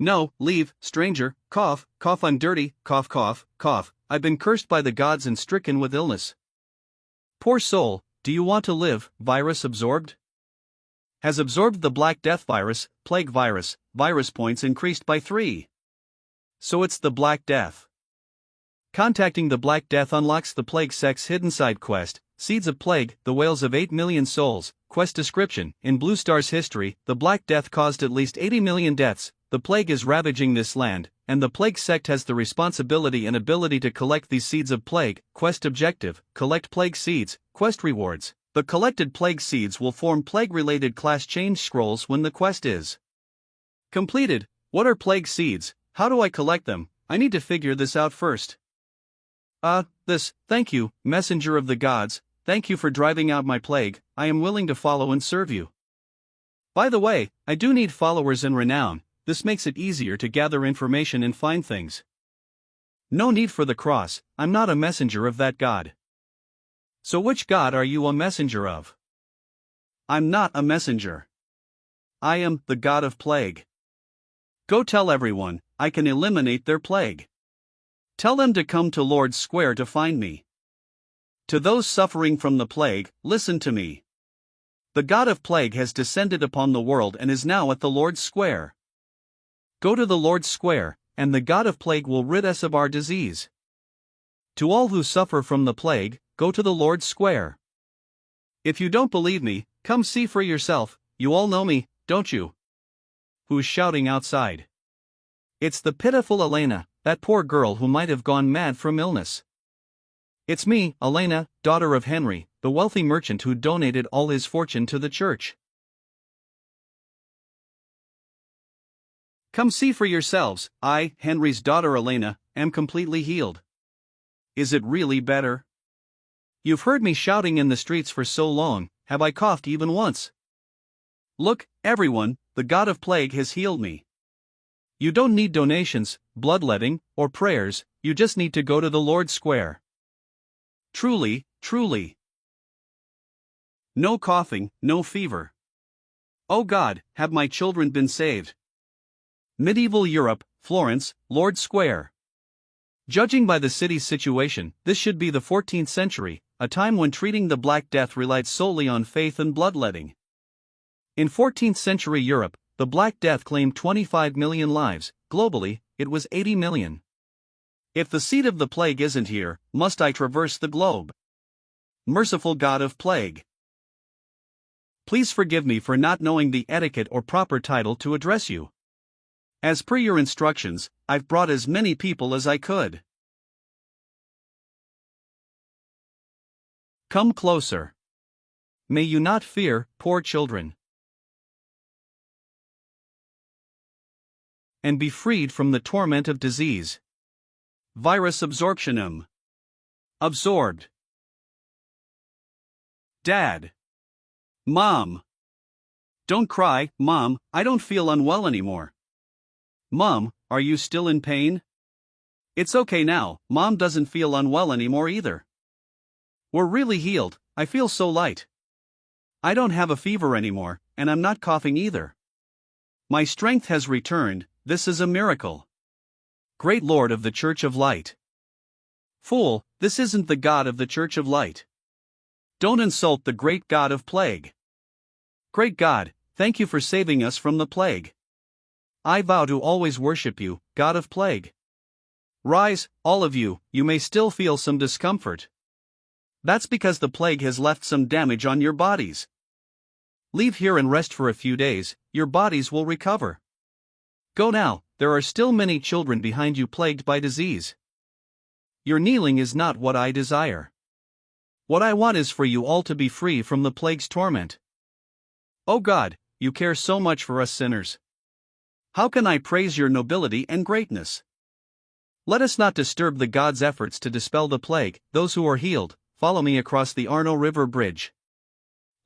No, leave, stranger. Cough, cough, I'm dirty. Cough, cough, cough. I've been cursed by the gods and stricken with illness. Poor soul, do you want to live? Virus absorbed? Has absorbed the Black Death virus, plague virus, virus points increased by 3. So it's the Black Death. Contacting the Black Death unlocks the Plague Sect's hidden side quest, Seeds of Plague, the Whales of 8 Million Souls. Quest description: in Blue Star's history, the Black Death caused at least 80 million deaths. The plague is ravaging this land, and the Plague Sect has the responsibility and ability to collect these seeds of plague. Quest objective: collect plague seeds. Quest rewards: the collected plague seeds will form plague-related class change scrolls when the quest is completed. What are plague seeds? How do I collect them? I need to figure this out first. Thank you, messenger of the gods, thank you for driving out my plague. I am willing to follow and serve you. By the way, I do need followers and renown. This makes it easier to gather information and find things. No need for the cross, I'm not a messenger of that god. So which god are you a messenger of? I'm not a messenger. I am the god of plague. Go tell everyone, I can eliminate their plague. Tell them to come to Lord's Square to find me. To those suffering from the plague, listen to me. The god of plague has descended upon the world and is now at the Lord's Square. Go to the Lord's Square, and the god of plague will rid us of our disease. To all who suffer from the plague, go to the Lord's Square. If you don't believe me, come see for yourself. You all know me, don't you? Who's shouting outside? It's the pitiful Elena, that poor girl who might have gone mad from illness. It's me, Elena, daughter of Henry, the wealthy merchant who donated all his fortune to the church. Come see for yourselves. I, Henry's daughter Elena, am completely healed. Is it really better? You've heard me shouting in the streets for so long, have I coughed even once? Look, everyone, the god of plague has healed me. You don't need donations, bloodletting, or prayers, you just need to go to the Lord's Square. Truly, truly. No coughing, no fever. Oh God, have my children been saved? Medieval Europe, Florence, Lord's Square. Judging by the city's situation, this should be the 14th century, a time when treating the Black Death relied solely on faith and bloodletting. In 14th century Europe, the Black Death claimed 25 million lives, globally, it was 80 million. If the seed of the plague isn't here, must I traverse the globe? Merciful God of plague. Please forgive me for not knowing the etiquette or proper title to address you. As per your instructions, I've brought as many people as I could. Come closer. May you not fear, poor children, and be freed from the torment of disease. Virus absorptionum. Absorbed. Dad. Mom. Don't cry, Mom, I don't feel unwell anymore. Mom, are you still in pain? It's okay now, Mom doesn't feel unwell anymore either. We're really healed, I feel so light. I don't have a fever anymore, and I'm not coughing either. My strength has returned, this is a miracle. Great Lord of the Church of Light. Fool, this isn't the God of the Church of Light. Don't insult the great God of plague. Great God, thank you for saving us from the plague. I vow to always worship you, God of plague. Rise, all of you, you may still feel some discomfort. That's because the plague has left some damage on your bodies. Leave here and rest for a few days, your bodies will recover. Go now, there are still many children behind you plagued by disease. Your kneeling is not what I desire. What I want is for you all to be free from the plague's torment. Oh God, you care so much for us sinners. How can I praise your nobility and greatness? Let us not disturb the God's efforts to dispel the plague. Those who are healed, follow me across the Arno River Bridge.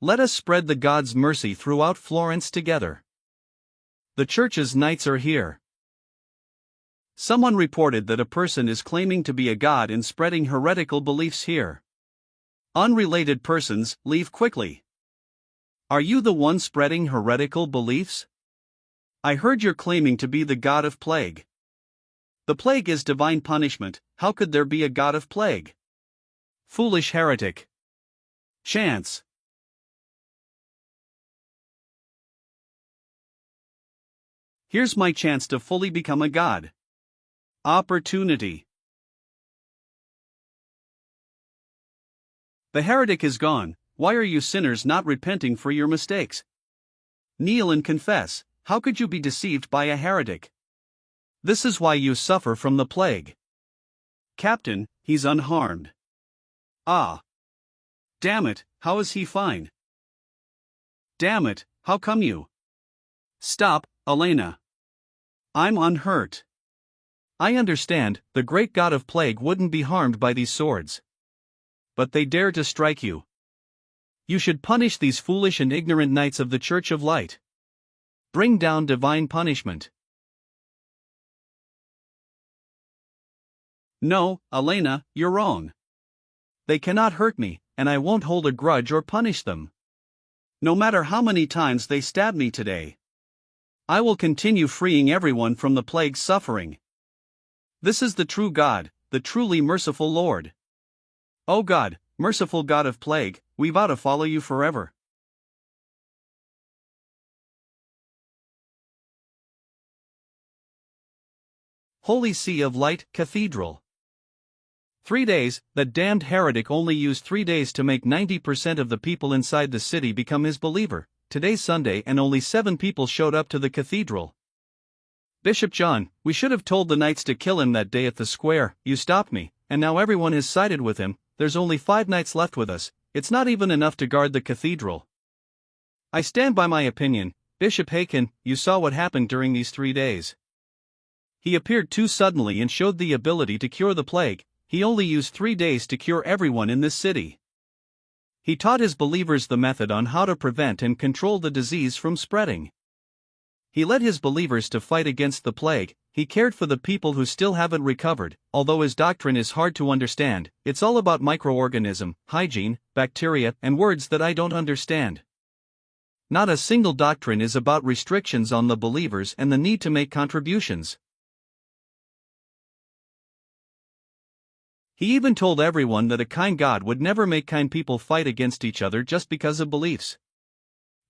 Let us spread the God's mercy throughout Florence together. The church's knights are here. Someone reported that a person is claiming to be a god and spreading heretical beliefs here. Unrelated persons, leave quickly. Are you the one spreading heretical beliefs? I heard you're claiming to be the god of plague. The plague is divine punishment, how could there be a god of plague? Foolish heretic. Chance. Here's my chance to fully become a god. Opportunity. The heretic is gone, why are you sinners not repenting for your mistakes? Kneel and confess, how could you be deceived by a heretic? This is why you suffer from the plague. Captain, he's unharmed. Ah. Damn it, how is he fine? Damn it, how come you? Stop, Elena. I'm unhurt. I understand, the great god of plague wouldn't be harmed by these swords. But they dare to strike you. You should punish these foolish and ignorant knights of the Church of Light. Bring down divine punishment. No, Elena, you're wrong. They cannot hurt me, and I won't hold a grudge or punish them. No matter how many times they stab me today. I will continue freeing everyone from the plague's suffering. This is the true God, the truly merciful Lord. O God, merciful God of plague, we vow to follow you forever. Holy See of Light, Cathedral. 3 days, that damned heretic only used 3 days to make 90% of the people inside the city become his believer. Today's Sunday and only 7 people showed up to the cathedral. Bishop John, we should have told the knights to kill him that day at the square, you stopped me, and now everyone has sided with him. There's only 5 knights left with us, it's not even enough to guard the cathedral. I stand by my opinion, Bishop Haken, you saw what happened during these 3 days. He appeared too suddenly and showed the ability to cure the plague. He only used 3 days to cure everyone in this city. He taught his believers the method on how to prevent and control the disease from spreading. He led his believers to fight against the plague. He cared for the people who still haven't recovered. Although his doctrine is hard to understand, it's all about microorganism, hygiene, bacteria, and words that I don't understand. Not a single doctrine is about restrictions on the believers and the need to make contributions. He even told everyone that a kind God would never make kind people fight against each other just because of beliefs.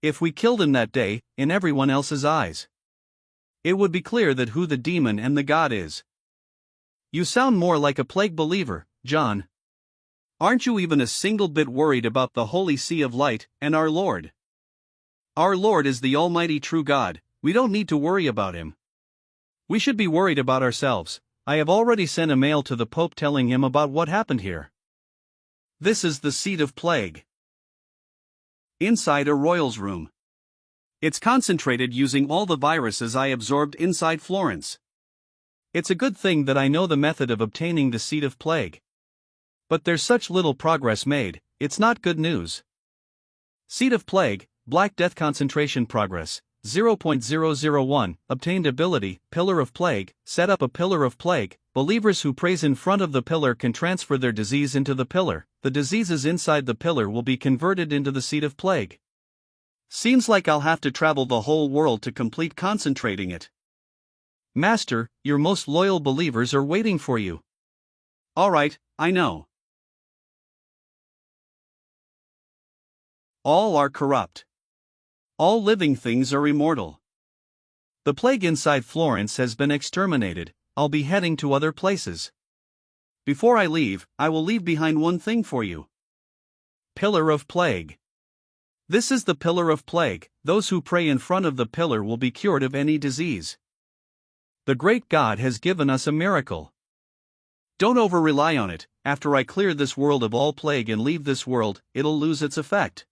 If we killed him that day, in everyone else's eyes, it would be clear that who the demon and the God is. You sound more like a plague believer, John. Aren't you even a single bit worried about the Holy See of Light and our Lord? Our Lord is the Almighty true God, we don't need to worry about him. We should be worried about ourselves. I have already sent a mail to the Pope telling him about what happened here. This is the seat of plague. Inside a royal's room. It's concentrated using all the viruses I absorbed inside Florence. It's a good thing that I know the method of obtaining the seat of plague. But there's such little progress made, it's not good news. Seat of plague, Black Death concentration progress, 0.001, obtained ability, Pillar of Plague, set up a Pillar of Plague. Believers who praise in front of the pillar can transfer their disease into the pillar. The diseases inside the pillar will be converted into the seat of plague. Seems like I'll have to travel the whole world to complete concentrating it. Master, your most loyal believers are waiting for you. Alright, I know. All are corrupt. All living things are immortal. The plague inside Florence has been exterminated. I'll be heading to other places. Before I leave, I will leave behind one thing for you. Pillar of Plague. This is the Pillar of Plague. Those who pray in front of the pillar will be cured of any disease. The great God has given us a miracle. Don't over-rely on it. After I clear this world of all plague and leave this world, it'll lose its effect.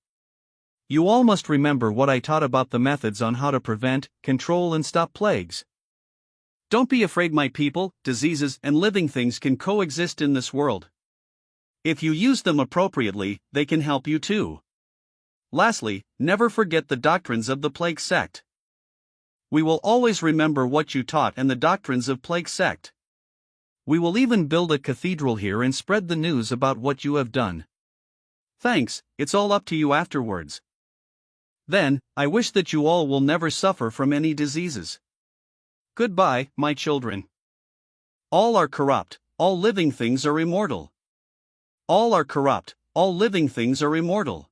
You all must remember what I taught about the methods on how to prevent, control and stop plagues. Don't be afraid, my people, diseases and living things can coexist in this world. If you use them appropriately, they can help you too. Lastly, never forget the doctrines of the plague sect. We will always remember what you taught and the doctrines of Plague Sect. We will even build a cathedral here and spread the news about what you have done. Thanks, it's all up to you afterwards. Then, I wish that you all will never suffer from any diseases. Goodbye, my children. All are corrupt, all living things are immortal. All are corrupt, all living things are immortal.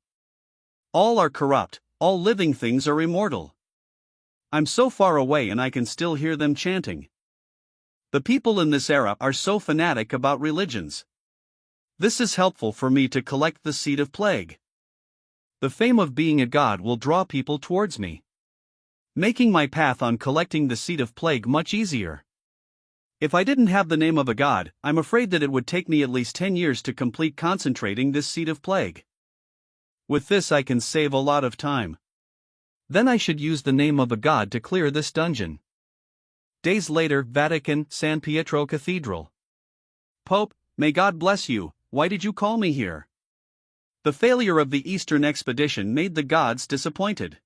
All are corrupt, all living things are immortal. I'm so far away and I can still hear them chanting. The people in this era are so fanatic about religions. This is helpful for me to collect the seed of plague. The fame of being a god will draw people towards me, making my path on collecting the seed of plague much easier. If I didn't have the name of a god, I'm afraid that it would take me at least 10 years to complete concentrating this seed of plague. With this I can save a lot of time. Then I should use the name of a god to clear this dungeon. Days later, Vatican, San Pietro Cathedral. Pope, may God bless you, why did you call me here? The failure of the Eastern expedition made the gods disappointed.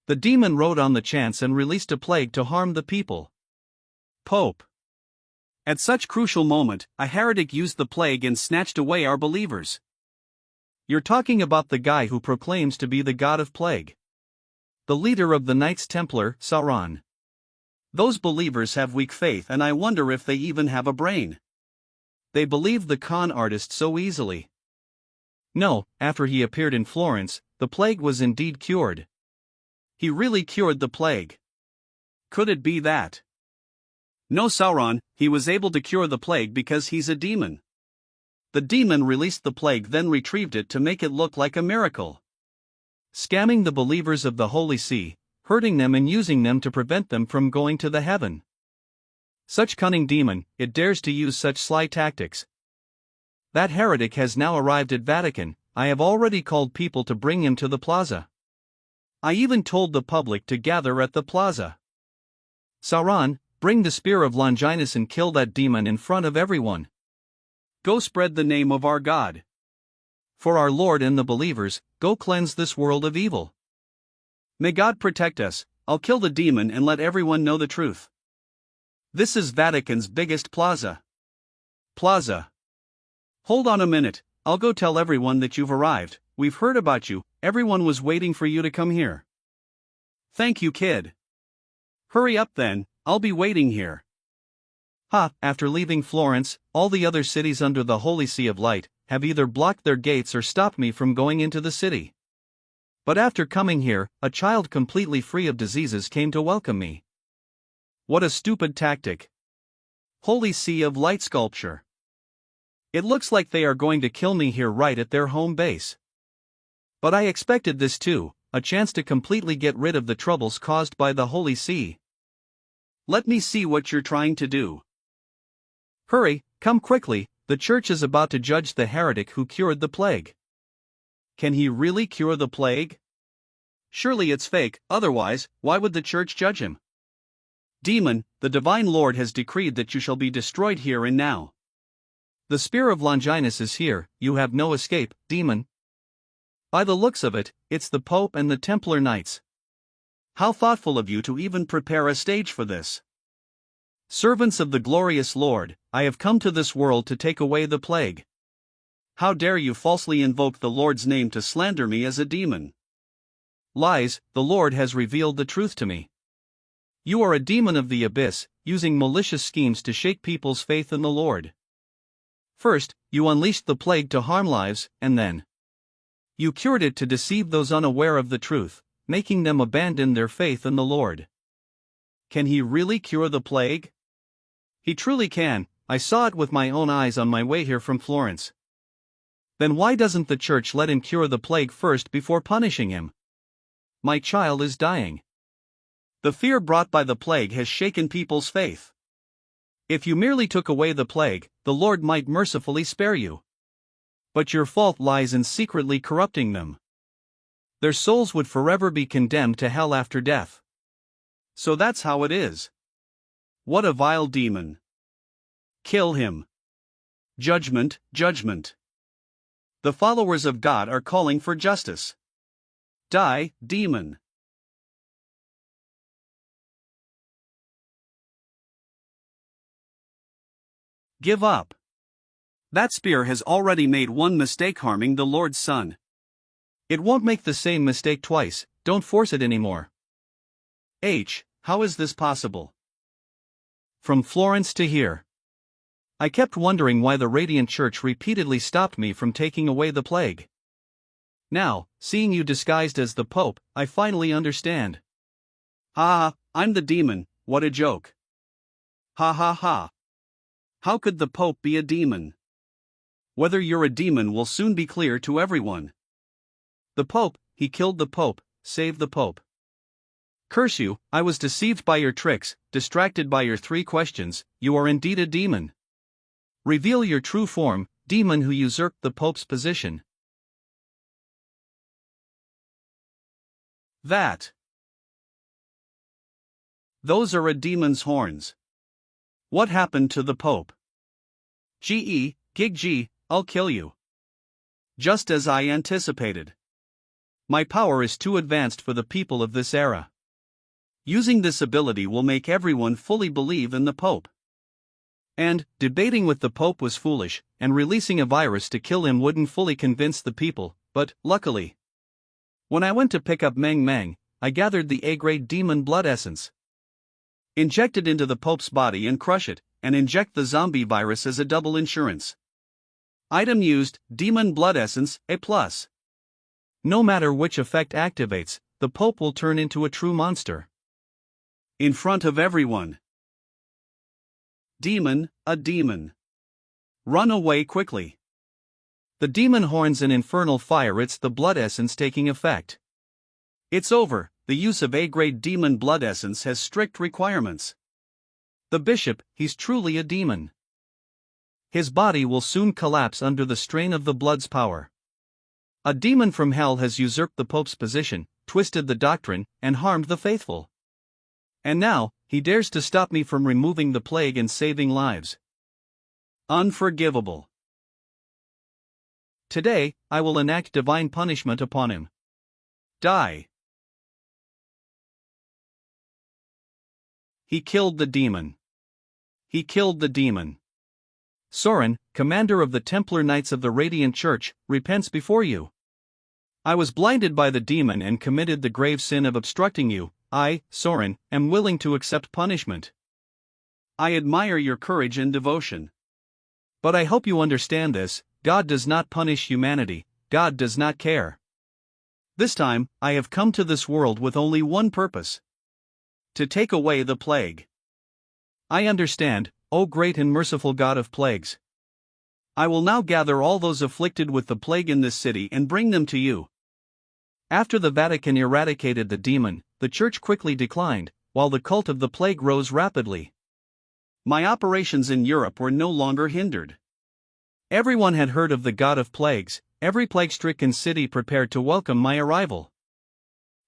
The demon rode on the chance and released a plague to harm the people. Pope. At such crucial moment, a heretic used the plague and snatched away our believers. You're talking about the guy who proclaims to be the god of plague. The leader of the Knights Templar, Sauron. Those believers have weak faith and I wonder if they even have a brain. They believe the con artist so easily. No, after he appeared in Florence, the plague was indeed cured. He really cured the plague. Could it be that? No, Sauron, he was able to cure the plague because he's a demon. The demon released the plague then retrieved it to make it look like a miracle. Scamming the believers of the Holy See, hurting them and using them to prevent them from going to the heaven. Such cunning demon, it dares to use such sly tactics. That heretic has now arrived at Vatican, I have already called people to bring him to the plaza. I even told the public to gather at the plaza. Sauron, bring the spear of Longinus and kill that demon in front of everyone. Go spread the name of our God. For our Lord and the believers, go cleanse this world of evil. May God protect us, I'll kill the demon and let everyone know the truth. This is Vatican's biggest plaza. Plaza. Hold on a minute, I'll go tell everyone that you've arrived, we've heard about you, everyone was waiting for you to come here. Thank you, kid. Hurry up then, I'll be waiting here. After leaving Florence, all the other cities under the Holy See of Light have either blocked their gates or stopped me from going into the city. But after coming here, a child completely free of diseases came to welcome me. What a stupid tactic. Holy See of Light sculpture. It looks like they are going to kill me here right at their home base. But I expected this too, a chance to completely get rid of the troubles caused by the Holy See. Let me see what you're trying to do. Hurry, come quickly, the church is about to judge the heretic who cured the plague. Can he really cure the plague? Surely it's fake, otherwise, why would the church judge him? Demon, the divine Lord has decreed that you shall be destroyed here and now. The spear of Longinus is here, you have no escape, demon. By the looks of it, it's the Pope and the Templar Knights. How thoughtful of you to even prepare a stage for this. Servants of the glorious Lord, I have come to this world to take away the plague. How dare you falsely invoke the Lord's name to slander me as a demon? Lies, the Lord has revealed the truth to me. You are a demon of the abyss, using malicious schemes to shake people's faith in the Lord. First, you unleashed the plague to harm lives, and then you cured it to deceive those unaware of the truth, making them abandon their faith in the Lord. Can he really cure the plague? He truly can, I saw it with my own eyes on my way here from Florence. Then why doesn't the church let him cure the plague first before punishing him? My child is dying. The fear brought by the plague has shaken people's faith. If you merely took away the plague, the Lord might mercifully spare you. But your fault lies in secretly corrupting them. Their souls would forever be condemned to hell after death. So that's how it is. What a vile demon. Kill him. Judgment, judgment. The followers of God are calling for justice. Die, demon. Give up. That spear has already made one mistake harming the Lord's Son. It won't make the same mistake twice, don't force it anymore. How is this possible? From Florence to here. I kept wondering why the Radiant Church repeatedly stopped me from taking away the plague. Now, seeing you disguised as the Pope, I finally understand. Ha ha, I'm the demon, what a joke. Ha ha ha. How could the Pope be a demon? Whether you're a demon will soon be clear to everyone. The Pope, he killed the Pope, save the Pope. Curse you, I was deceived by your tricks, distracted by your 3 questions, you are indeed a demon. Reveal your true form, demon who usurped the Pope's position. Those are a demon's horns. What happened to the Pope? Gig, I'll kill you. Just as I anticipated. My power is too advanced for the people of this era. Using this ability will make everyone fully believe in the Pope. And, debating with the Pope was foolish, and releasing a virus to kill him wouldn't fully convince the people, but, luckily, when I went to pick up Meng Meng, I gathered the A-grade demon blood essence. Inject it into the Pope's body and crush it, and inject the zombie virus as a double insurance. Item used, demon blood essence, A+. No matter which effect activates, the Pope will turn into a true monster. In front of everyone. Demon, a demon. Run away quickly. The demon horns an infernal fire, it's the blood essence taking effect. It's over, the use of A-grade demon blood essence has strict requirements. The bishop, he's truly a demon. His body will soon collapse under the strain of the blood's power. A demon from hell has usurped the Pope's position, twisted the doctrine, and harmed the faithful. And now, he dares to stop me from removing the plague and saving lives. Unforgivable. Today, I will enact divine punishment upon him. Die. He killed the demon. He killed the demon. Soren, commander of the Templar Knights of the Radiant Church, repents before you. I was blinded by the demon and committed the grave sin of obstructing you. I, Soren, am willing to accept punishment. I admire your courage and devotion. But I hope you understand this, God does not punish humanity, God does not care. This time, I have come to this world with only one purpose: to take away the plague. I understand, O great and merciful God of plagues. I will now gather all those afflicted with the plague in this city and bring them to you. After the Vatican eradicated the demon, the Church quickly declined, while the cult of the plague rose rapidly. My operations in Europe were no longer hindered. Everyone had heard of the God of plagues, every plague-stricken city prepared to welcome my arrival.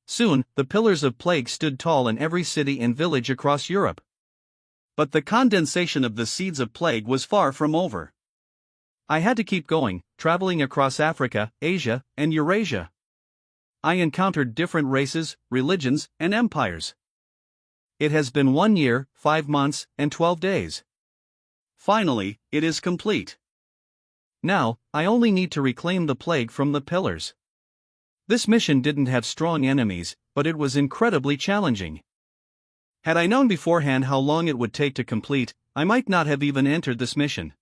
Soon, the pillars of plague stood tall in every city and village across Europe. But the condensation of the seeds of plague was far from over. I had to keep going, traveling across Africa, Asia, and Eurasia. I encountered different races, religions, and empires. It has been 1 year, 5 months, and 12 days. Finally, it is complete. Now, I only need to reclaim the plague from the pillars. This mission didn't have strong enemies, but it was incredibly challenging. Had I known beforehand how long it would take to complete, I might not have even entered this mission.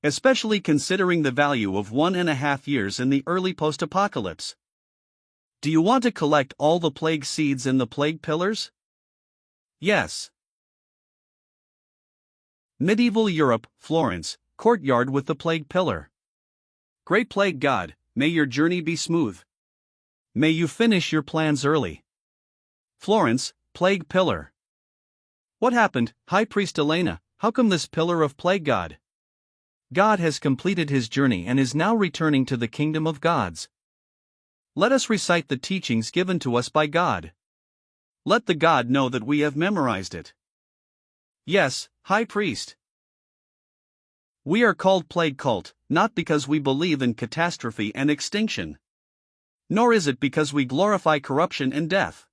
Especially considering the value of 1.5 years in the early post-apocalypse. Do you want to collect all the plague seeds in the plague pillars? Yes. Medieval Europe, Florence, courtyard with the plague pillar. Great plague god, may your journey be smooth. May you finish your plans early. Florence, plague pillar. What happened, High Priest Elena? How come this pillar of plague god? God has completed his journey and is now returning to the kingdom of gods. Let us recite the teachings given to us by God. Let the God know that we have memorized it. Yes, High Priest. We are called Plague Cult, not because we believe in catastrophe and extinction. Nor is it because we glorify corruption and death.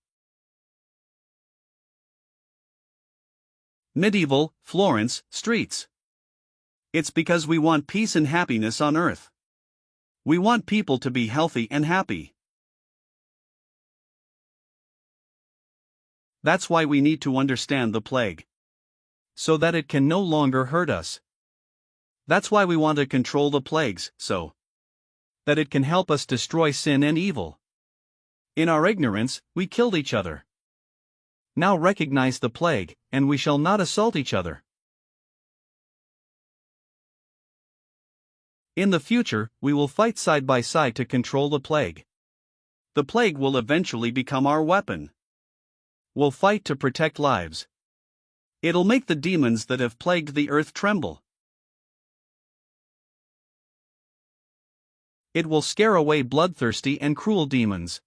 Medieval, Florence, streets. It's because we want peace and happiness on Earth. We want people to be healthy and happy. That's why we need to understand the plague, so that it can no longer hurt us. That's why we want to control the plagues, so that it can help us destroy sin and evil. In our ignorance, we killed each other. Now recognize the plague, and we shall not assault each other. In the future, we will fight side by side to control the plague. The plague will eventually become our weapon. We'll fight to protect lives. It'll make the demons that have plagued the earth tremble. It will scare away bloodthirsty and cruel demons.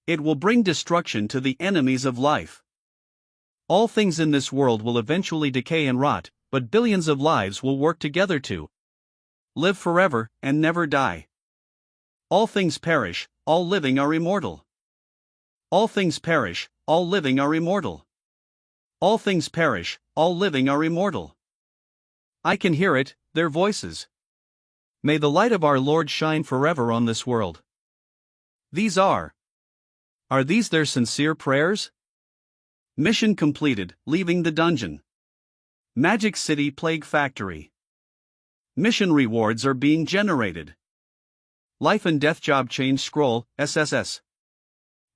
It will bring destruction to the enemies of life. All things in this world will eventually decay and rot, but billions of lives will work together to live forever and never die. All things perish, all living are immortal. All things perish, all living are immortal. All things perish, all living are immortal. I can hear it, their voices. May the light of our Lord shine forever on this world. These are these their sincere prayers? Mission completed, leaving the dungeon. Magic City Plague Factory. Mission rewards are being generated. Life and Death Job Change Scroll, SSS.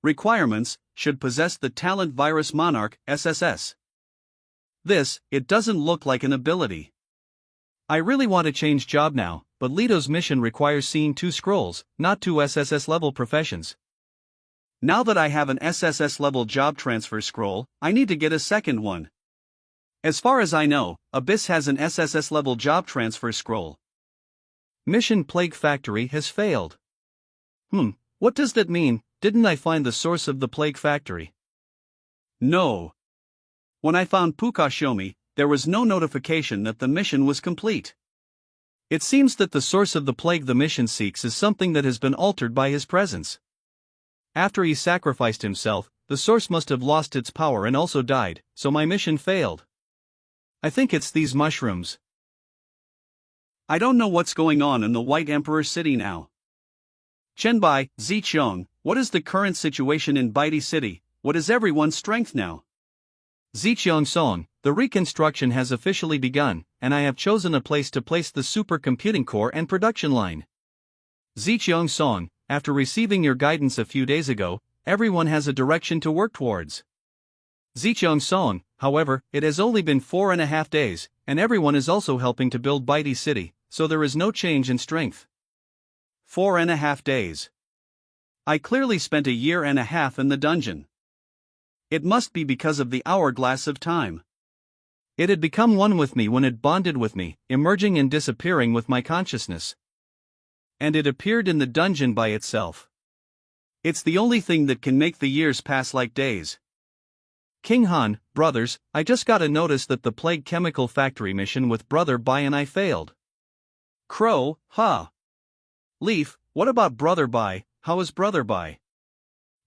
Requirements: should possess the talent virus Monarch, SSS. It doesn't look like an ability. I really want to change job now, but Leto's mission requires seeing 2 scrolls, not 2 SSS level professions. Now that I have an SSS level job transfer scroll, I need to get a second one. As far as I know, Abyss has an SSS level job transfer scroll. Mission Plague Factory has failed. What does that mean? Didn't I find the source of the Plague Factory? No. When I found Pukashomi, there was no notification that the mission was complete. It seems that the source of the plague the mission seeks is something that has been altered by his presence. After he sacrificed himself, the source must have lost its power and also died, so my mission failed. I think it's these mushrooms. I don't know what's going on in the White Emperor City now. Chenbai, Ziqiang, what is the current situation in Baidi City? What is everyone's strength now? Ziqiang Song, the reconstruction has officially begun, and I have chosen a place to place the supercomputing core and production line. Ziqiang Song, after receiving your guidance a few days ago, everyone has a direction to work towards. Ziqiang Song, however, it has only been 4.5 days, and everyone is also helping to build Baidi City, so there is no change in strength. 4.5 days. I clearly spent 1.5 years in the dungeon. It must be because of the hourglass of time. It had become one with me when it bonded with me, emerging and disappearing with my consciousness. And it appeared in the dungeon by itself. It's the only thing that can make the years pass like days. King Han, brothers, I just got a notice that the Plague Chemical Factory mission with Brother Bai and I failed. Crow, Leaf, what about Brother Bai? How is Brother Bai?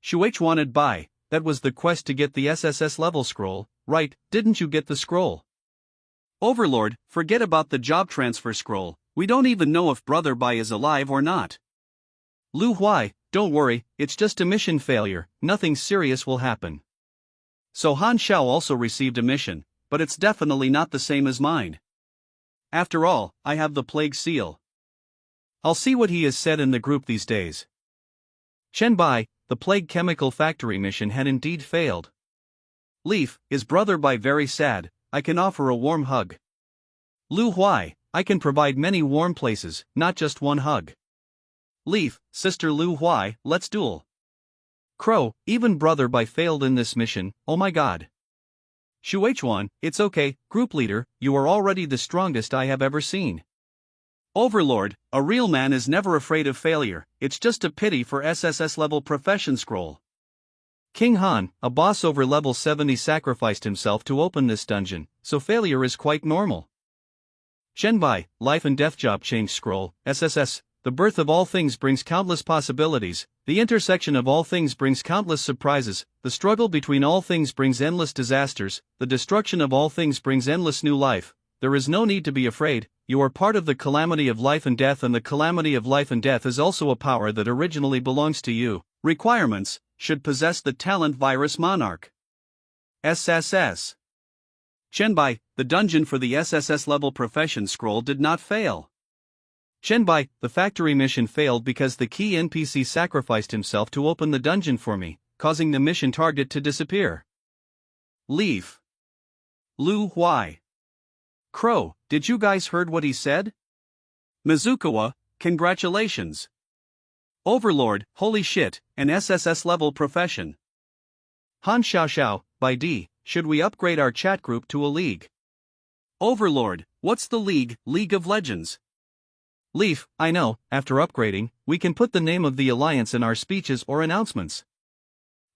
Shuich wanted Bai, that was the quest to get the SSS level scroll, right? Didn't you get the scroll? Overlord, forget about the job transfer scroll, we don't even know if Brother Bai is alive or not. Lu Huai, don't worry, it's just a mission failure, nothing serious will happen. So Han Xiao also received a mission, but it's definitely not the same as mine. After all, I have the plague seal. I'll see what he has said in the group these days. Chen Bai, the Plague Chemical Factory mission had indeed failed. Leaf, is Brother Bai very sad? I can offer a warm hug. Lu Huai, I can provide many warm places, not just one hug. Leaf, Sister Lu Huai, let's duel. Crow, even Brother Bai failed in this mission, oh my god. Shuichuan, it's okay, group leader, you are already the strongest I have ever seen. Overlord, a real man is never afraid of failure, it's just a pity for SSS level profession scroll. King Han, a boss over level 70 sacrificed himself to open this dungeon, so failure is quite normal. Shenbai, Life and Death Job Change Scroll, SSS, the birth of all things brings countless possibilities, the intersection of all things brings countless surprises, the struggle between all things brings endless disasters, the destruction of all things brings endless new life, there is no need to be afraid. You are part of the calamity of life and death, and the calamity of life and death is also a power that originally belongs to you. Requirements: should possess the talent virus Monarch. SSS. Chenbai, the dungeon for the SSS level profession scroll did not fail. Chenbai, the factory mission failed because the key NPC sacrificed himself to open the dungeon for me, causing the mission target to disappear. Leaf. Lu Huai. Crow, did you guys heard what he said? Mizukawa, congratulations. Overlord, holy shit, an SSS level profession. Han Xiao, by D, should we upgrade our chat group to a league? Overlord, what's the league? League of Legends. Leaf, I know, after upgrading, we can put the name of the alliance in our speeches or announcements.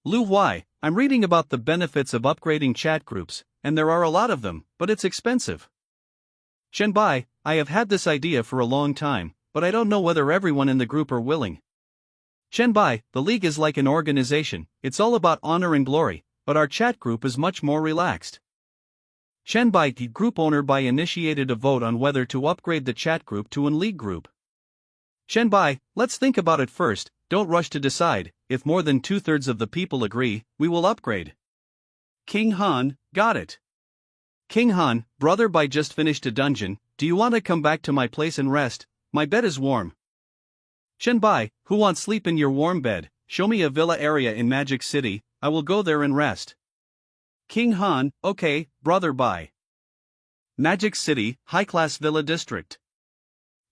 Lu Huai, I'm reading about the benefits of upgrading chat groups, and there are a lot of them, but it's expensive. Chenbai, I have had this idea for a long time, but I don't know whether everyone in the group are willing. Chenbai, the league is like an organization, it's all about honor and glory, but our chat group is much more relaxed. Chenbai, the group owner Bai initiated a vote on whether to upgrade the chat group to an league group. Chenbai, let's think about it first, don't rush to decide. If more than 2/3 of the people agree, we will upgrade. King Han, got it. King Han, brother Bai just finished a dungeon, do you want to come back to my place and rest? My bed is warm. Chenbai, who wants sleep in your warm bed? Show me a villa area in Magic City, I will go there and rest. King Han, okay, brother Bai. Magic City, high-class villa district.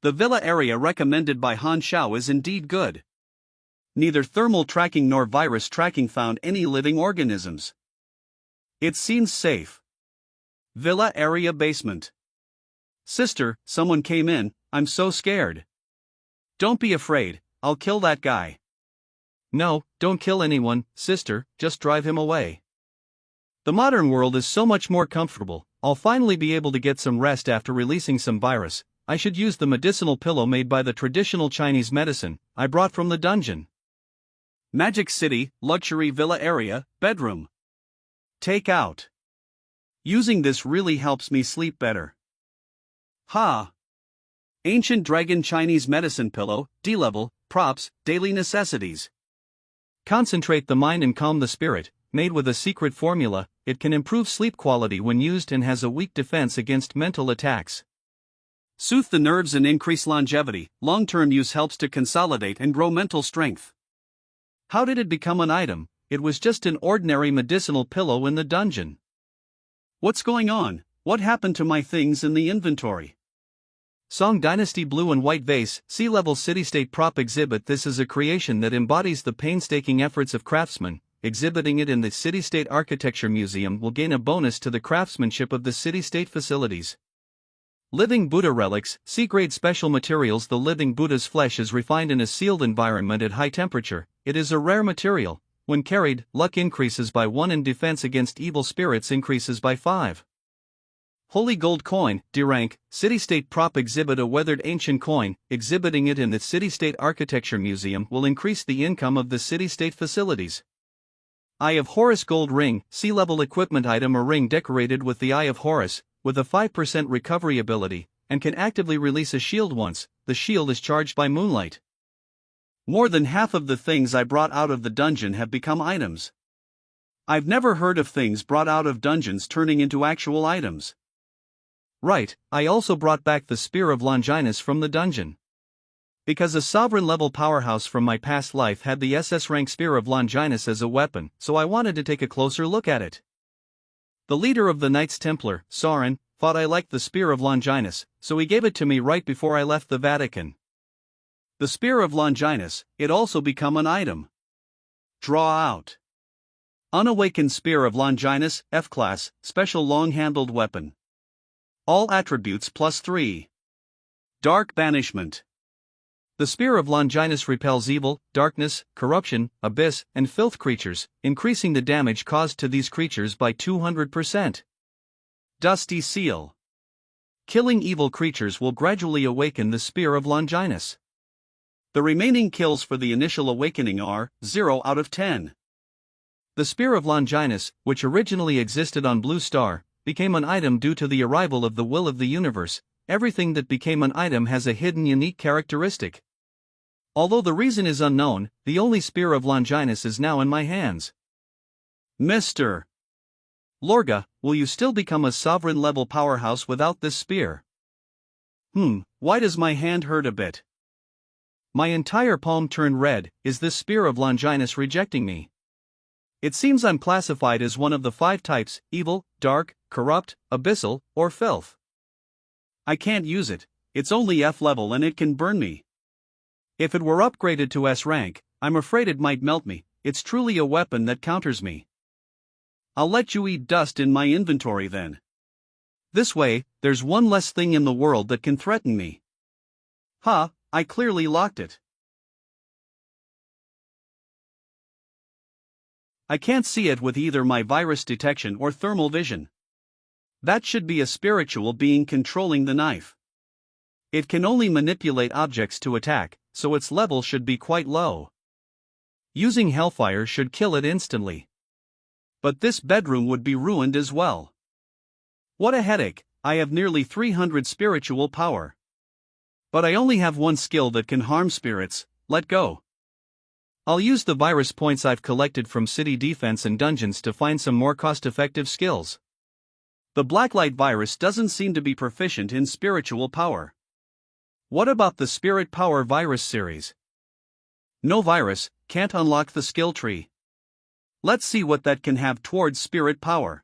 The villa area recommended by Han Xiao is indeed good. Neither thermal tracking nor virus tracking found any living organisms. It seems safe. Villa area basement. Sister, someone came in, I'm so scared. Don't be afraid, I'll kill that guy. No, don't kill anyone, sister, just drive him away. The modern world is so much more comfortable, I'll finally be able to get some rest after releasing some virus. I should use the medicinal pillow made by the traditional Chinese medicine I brought from the dungeon. Magic City, luxury villa area, bedroom. Take out. Using this really helps me sleep better. Ha! Ancient Dragon Chinese medicine pillow, D-level, props, daily necessities. Concentrate the mind and calm the spirit. Made with a secret formula, it can improve sleep quality when used and has a weak defense against mental attacks. Soothe the nerves and increase longevity. Long-term use helps to consolidate and grow mental strength. How did it become an item? It was just an ordinary medicinal pillow in the dungeon. What's going on? What happened to my things in the inventory? Song Dynasty Blue and White Vase, Sea-Level City-State Prop Exhibit. This is a creation that embodies the painstaking efforts of craftsmen. Exhibiting it in the City-State Architecture Museum will gain a bonus to the craftsmanship of the city-state facilities. Living Buddha relics, C-grade special materials. The living Buddha's flesh is refined in a sealed environment at high temperature. It is a rare material. When carried, luck increases by 1 and defense against evil spirits increases by 5. Holy Gold Coin, D-Rank, City-State Prop Exhibit. A weathered ancient coin, exhibiting it in the City-State Architecture Museum will increase the income of the city-state facilities. Eye of Horus Gold Ring, Sea-Level Equipment item. A ring decorated with the Eye of Horus, with a 5% recovery ability, and can actively release a shield once the shield is charged by moonlight. More than half of the things I brought out of the dungeon have become items. I've never heard of things brought out of dungeons turning into actual items. Right, I also brought back the Spear of Longinus from the dungeon. Because a sovereign-level powerhouse from my past life had the SS rank Spear of Longinus as a weapon, so I wanted to take a closer look at it. The leader of the Knights Templar, Sauron, thought I liked the Spear of Longinus, so he gave it to me right before I left the Vatican. The Spear of Longinus, it also become an item. Draw out. Unawakened Spear of Longinus, F-Class, Special Long-Handled Weapon. All attributes +3. Dark Banishment. The Spear of Longinus repels evil, darkness, corruption, abyss, and filth creatures, increasing the damage caused to these creatures by 200%. Dusty Seal. Killing evil creatures will gradually awaken the Spear of Longinus. The remaining kills for the initial awakening are 0 out of 10. The Spear of Longinus, which originally existed on Blue Star, became an item due to the arrival of the will of the universe. Everything that became an item has a hidden unique characteristic. Although the reason is unknown, the only spear of Longinus is now in my hands. Mr. Lorga, will you still become a sovereign-level powerhouse without this spear? Why does my hand hurt a bit? My entire palm turned red. Is this spear of Longinus rejecting me? It seems I'm classified as one of the 5 types: evil, dark, corrupt, abyssal, or filth. I can't use it, it's only F level and it can burn me. If it were upgraded to S rank, I'm afraid it might melt me. It's truly a weapon that counters me. I'll let you eat dust in my inventory then. This way, there's one less thing in the world that can threaten me. Ha, I clearly locked it. I can't see it with either my virus detection or thermal vision. That should be a spiritual being controlling the knife. It can only manipulate objects to attack, so its level should be quite low. Using hellfire should kill it instantly. But this bedroom would be ruined as well. What a headache, I have nearly 300 spiritual power. But I only have one skill that can harm spirits: let go. I'll use the virus points I've collected from city defense and dungeons to find some more cost-effective skills. The Blacklight virus doesn't seem to be proficient in spiritual power. What about the Spirit Power virus series? No virus, can't unlock the skill tree. Let's see what that can have towards spirit power.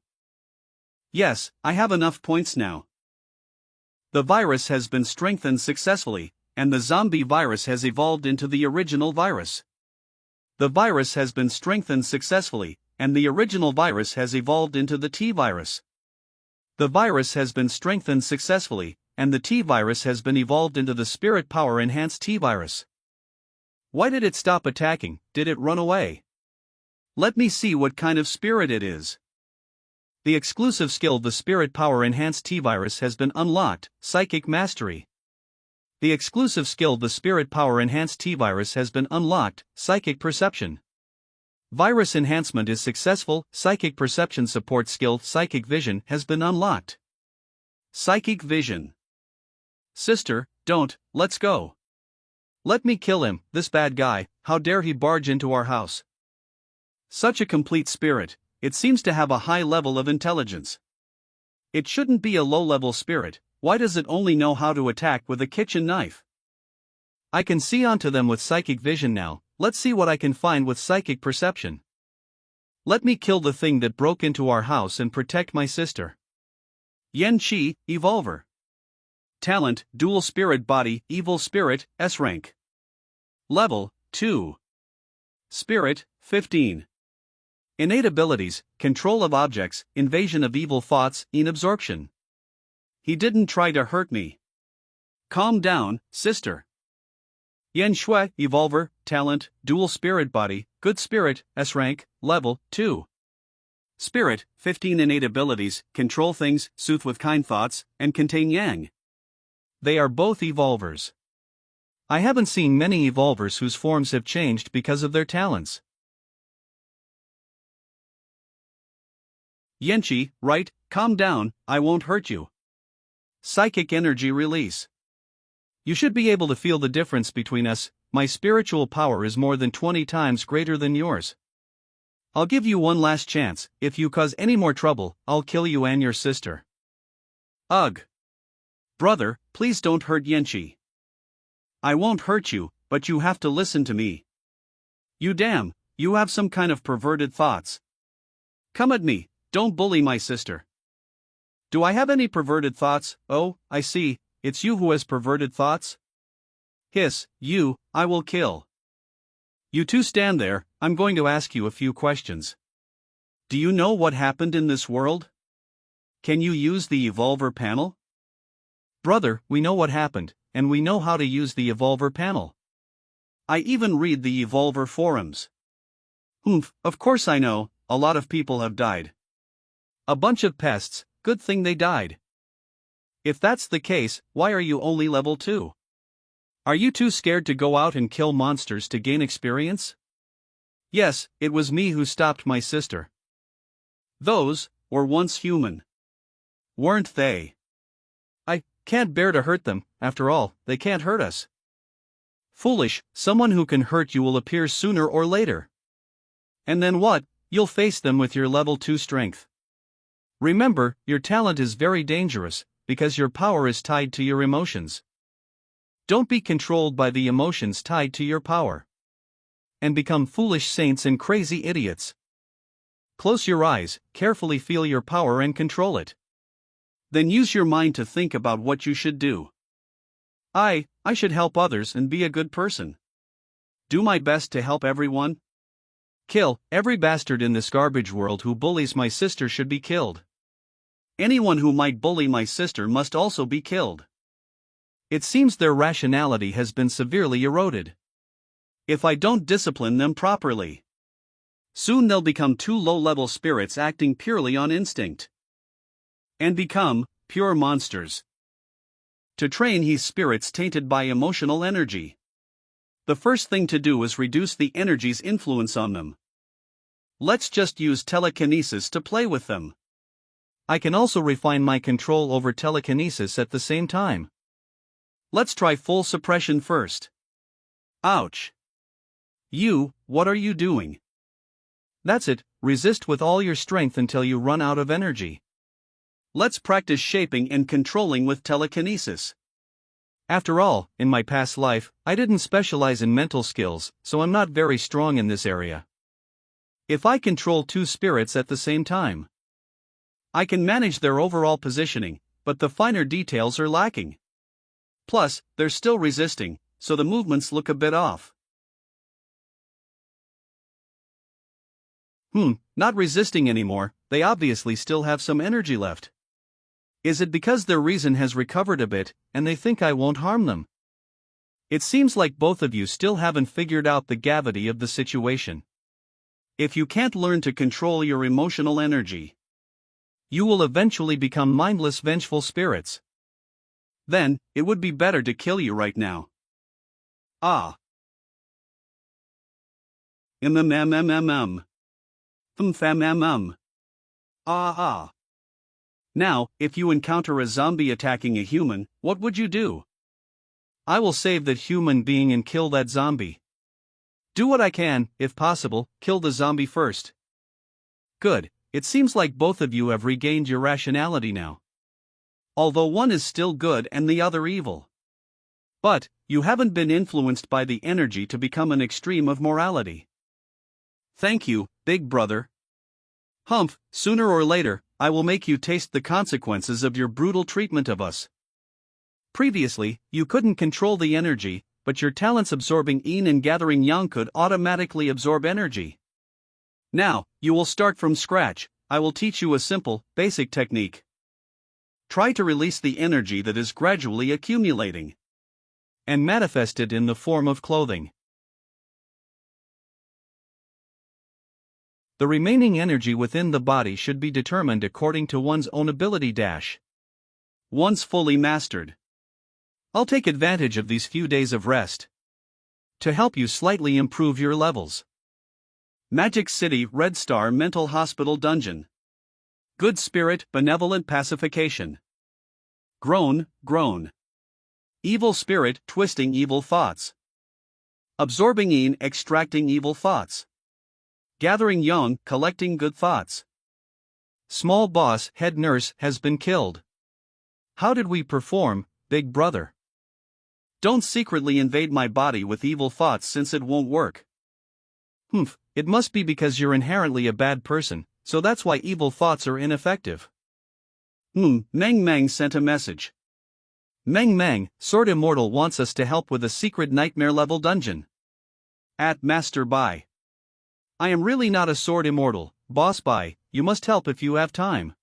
Yes, I have enough points now. The virus has been strengthened successfully, and the zombie virus has evolved into the original virus. The virus has been strengthened successfully, and the original virus has evolved into the T-virus. The virus has been strengthened successfully, and the T-virus has been evolved into the Spirit Power Enhanced T-virus. Why did it stop attacking? Did it run away? Let me see what kind of spirit it is. The exclusive skill the Spirit Power Enhanced T-virus has been unlocked: Psychic Mastery. The exclusive skill the Spirit Power Enhanced T-virus has been unlocked: Psychic Perception. Virus enhancement is successful. Psychic Perception support skill Psychic Vision has been unlocked. Psychic Vision. Sister, don't, let's go. Let me kill him, this bad guy. How dare he barge into our house? Such a complete spirit, it seems to have a high level of intelligence. It shouldn't be a low-level spirit. Why does it only know how to attack with a kitchen knife? I can see onto them with Psychic Vision now. Let's see what I can find with Psychic Perception. Let me kill the thing that broke into our house and protect my sister. Yen Qi, Evolver. Talent: Dual Spirit Body, Evil Spirit, S rank. Level: 2. Spirit: 15. Innate abilities: Control of objects, Invasion of evil thoughts, Inabsorption. He didn't try to hurt me. Calm down, sister. Yen Shui, Evolver, Talent: Dual Spirit Body, Good Spirit, S rank, Level 2. Spirit: 15. Innate abilities: Control things, soothe with kind thoughts, and contain yang. They are both evolvers. I haven't seen many evolvers whose forms have changed because of their talents. Yenchi, right, calm down, I won't hurt you. Psychic Energy Release. You should be able to feel the difference between us. My spiritual power is more than 20 times greater than yours. I'll give you one last chance. If you cause any more trouble, I'll kill you and your sister. Ugh. Brother, please don't hurt Yenchi. I won't hurt you, but you have to listen to me. You have some kind of perverted thoughts. Come at me, don't bully my sister. Do I have any perverted thoughts? Oh, I see, it's you who has perverted thoughts? Hiss, you, I will kill. You two stand there, I'm going to ask you a few questions. Do you know what happened in this world? Can you use the Evolver panel? Brother, we know what happened, and we know how to use the Evolver panel. I even read the Evolver forums. Of course I know, a lot of people have died. A bunch of pests, good thing they died. If that's the case, why are you only level 2? Are you too scared to go out and kill monsters to gain experience? Yes, it was me who stopped my sister. Those were once human. weren't they? I can't bear to hurt them, after all, they can't hurt us. Foolish, someone who can hurt you will appear sooner or later. And then what? You'll face them with your level 2 strength. Remember, your talent is very dangerous, because your power is tied to your emotions. Don't be controlled by the emotions tied to your power. And become foolish saints and crazy idiots. Close your eyes, carefully feel your power and control it. Then use your mind to think about what you should do. I should help others and be a good person. Do my best to help everyone. Kill every bastard in this garbage world who bullies my sister should be killed. Anyone who might bully my sister must also be killed. It seems their rationality has been severely eroded. If I don't discipline them properly, soon they'll become 2 low-level spirits acting purely on instinct. And become pure monsters. To train these spirits tainted by emotional energy, the first thing to do is reduce the energy's influence on them. Let's just use telekinesis to play with them. I can also refine my control over telekinesis at the same time. Let's try full suppression first. Ouch. What are you doing? That's it, resist with all your strength until you run out of energy. Let's practice shaping and controlling with telekinesis. After all, in my past life, I didn't specialize in mental skills, so I'm not very strong in this area. If I control 2 spirits at the same time, I can manage their overall positioning, but the finer details are lacking. Plus, they're still resisting, so the movements look a bit off. Not resisting anymore, they obviously still have some energy left. Is it because their reason has recovered a bit, and they think I won't harm them? It seems like both of you still haven't figured out the gravity of the situation. If you can't learn to control your emotional energy, you will eventually become mindless, vengeful spirits. Then, it would be better to kill you right now. Ah. Ah. Now, if you encounter a zombie attacking a human, what would you do? I will save that human being and kill that zombie. Do what I can, if possible, kill the zombie first. Good, it seems like both of you have regained your rationality now. Although one is still good and the other evil. But, you haven't been influenced by the energy to become an extreme of morality. Thank you, big brother. Sooner or later, I will make you taste the consequences of your brutal treatment of us. Previously, you couldn't control the energy, but your talents absorbing yin and gathering yang could automatically absorb energy. Now, you will start from scratch. I will teach you a simple, basic technique. Try to release the energy that is gradually accumulating and manifest it in the form of clothing. The remaining energy within the body should be determined according to one's own ability. Once fully mastered, I'll take advantage of these few days of rest to help you slightly improve your levels. Magic City Red Star Mental Hospital Dungeon. Good Spirit Benevolent Pacification. Groan. Evil Spirit Twisting Evil Thoughts. Absorbing yin Extracting Evil Thoughts. Gathering yang Collecting Good Thoughts. Small boss head nurse has been killed. How did we perform, big brother? Don't secretly invade my body with evil thoughts since it won't work. It must be because you're inherently a bad person, so that's why evil thoughts are ineffective. Meng sent a message. Meng, Sword Immortal wants us to help with a secret nightmare level dungeon. At Master Bai. I am really not a Sword Immortal, Boss Bai, you must help if you have time.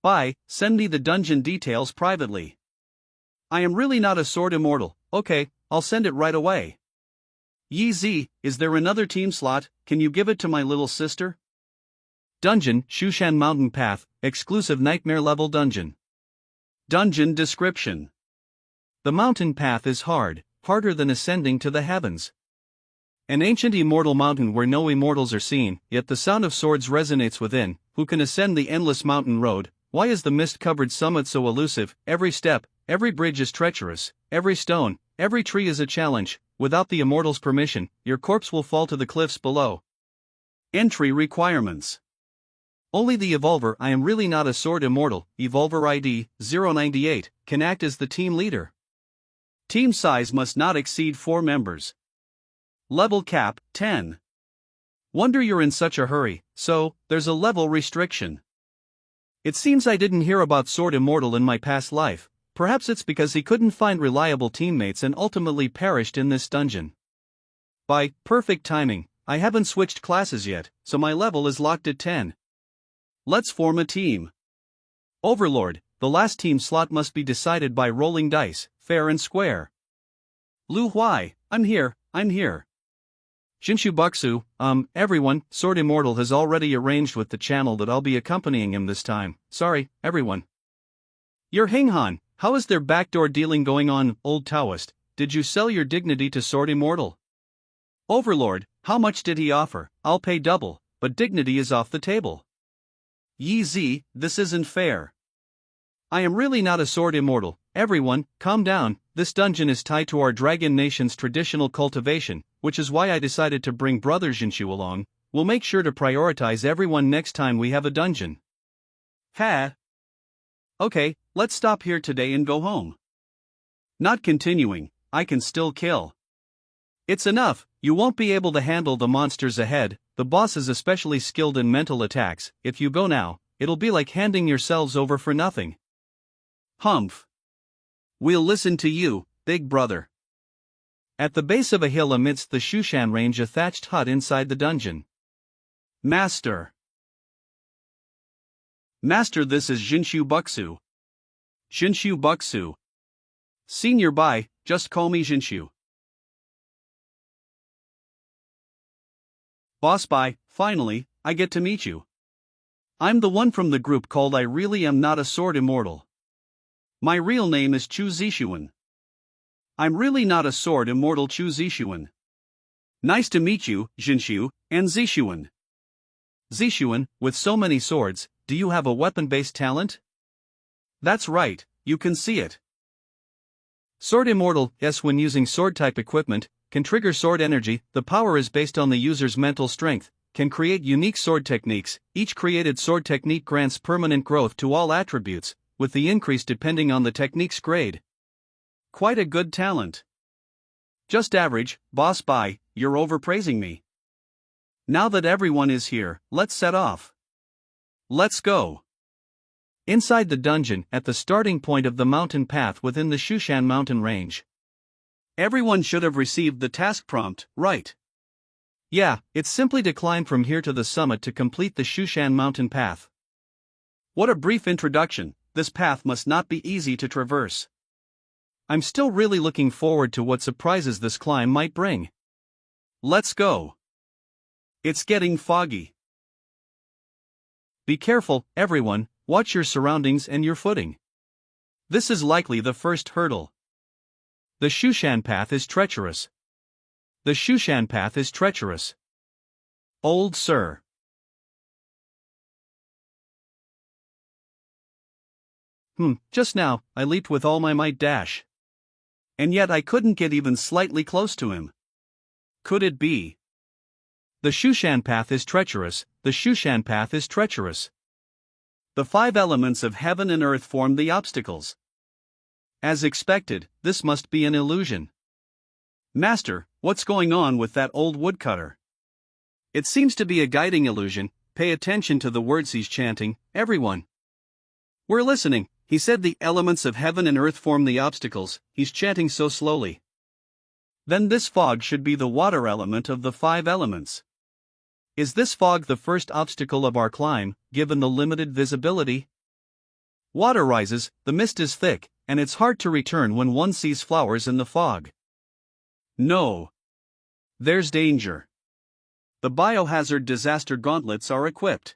Bai, send me the dungeon details privately. I am really not a Sword Immortal, okay, I'll send it right away. Yi Zi, is there another team slot, can you give it to my little sister? Dungeon, Shushan Mountain Path, exclusive nightmare level dungeon. Dungeon description. The mountain path is harder than ascending to the heavens. An ancient immortal mountain where no immortals are seen, yet the sound of swords resonates within. Who can ascend the endless mountain road, why is the mist-covered summit so elusive? Every step, every bridge is treacherous, every stone, every tree is a challenge. Without the immortal's permission, your corpse will fall to the cliffs below. Entry requirements. Only the Evolver, I am really not a sword immortal, Evolver ID 098, can act as the team leader. Team size must not exceed 4 members. Level cap, 10. Wonder you're in such a hurry, so, there's a level restriction. It seems I didn't hear about Sword Immortal in my past life, perhaps it's because he couldn't find reliable teammates and ultimately perished in this dungeon. By perfect timing, I haven't switched classes yet, so my level is locked at 10. Let's form a team. Overlord, the last team slot must be decided by rolling dice, fair and square. Lu Huai, I'm here. Jinshu Buxu, everyone, Sword Immortal has already arranged with the channel that I'll be accompanying him this time. Sorry, everyone. You're Hinghan, how is their backdoor dealing going on, old Taoist? Did you sell your dignity to Sword Immortal? Overlord, how much did he offer? I'll pay double, but dignity is off the table. Yi Zi, this isn't fair. I am really not a Sword Immortal. Everyone, calm down, this dungeon is tied to our Dragon Nation's traditional cultivation, which is why I decided to bring Brother Jinshu along. We'll make sure to prioritize everyone next time we have a dungeon. Ha! Okay, let's stop here today and go home. Not continuing, I can still kill. It's enough, you won't be able to handle the monsters ahead, the boss is especially skilled in mental attacks. If you go now, it'll be like handing yourselves over for nothing. Humph. We'll listen to you, big brother. At the base of a hill amidst the Shushan range, a thatched hut inside the dungeon. Master, this is Jinshu Buxu. Jinshu Buxu. Senior Bai, just call me Jinshu. Boss Bai, finally, I get to meet you. I'm the one from the group called I Really Am Not a Sword Immortal. My real name is Chu Zishuan. I'm really not a sword immortal, Chu Zishuan. Nice to meet you, Jinshu, and Zishuan. Zishuan, with so many swords, do you have a weapon-based talent? That's right, you can see it. Sword Immortal, yes, when using sword-type equipment, can trigger sword energy. The power is based on the user's mental strength, can create unique sword techniques. Each created sword technique grants permanent growth to all attributes, with the increase depending on the technique's grade. Quite a good talent. Just average, Boss Bai, you're overpraising me. Now that everyone is here, let's set off. Let's go. Inside the dungeon, at the starting point of the mountain path within the Shushan mountain range. Everyone should have received the task prompt, right? Yeah, it's simply to climb from here to the summit to complete the Shushan mountain path. What a brief introduction. This path must not be easy to traverse. I'm still really looking forward to what surprises this climb might bring. Let's go. It's getting foggy. Be careful, everyone, watch your surroundings and your footing. This is likely the first hurdle. The Shushan path is treacherous. The Shushan path is treacherous. Old Sir. Just now, I leaped with all my might dash. And yet I couldn't get even slightly close to him. Could it be? The Shushan path is treacherous, the Shushan path is treacherous. The 5 elements of heaven and earth form the obstacles. As expected, this must be an illusion. Master, what's going on with that old woodcutter? It seems to be a guiding illusion. Pay attention to the words he's chanting, everyone. We're listening. He said the elements of heaven and earth form the obstacles. He's chanting so slowly. Then this fog should be the water element of the 5 elements. Is this fog the first obstacle of our climb, given the limited visibility? Water rises, the mist is thick, and it's hard to return when one sees flowers in the fog. No. There's danger. The biohazard disaster gauntlets are equipped.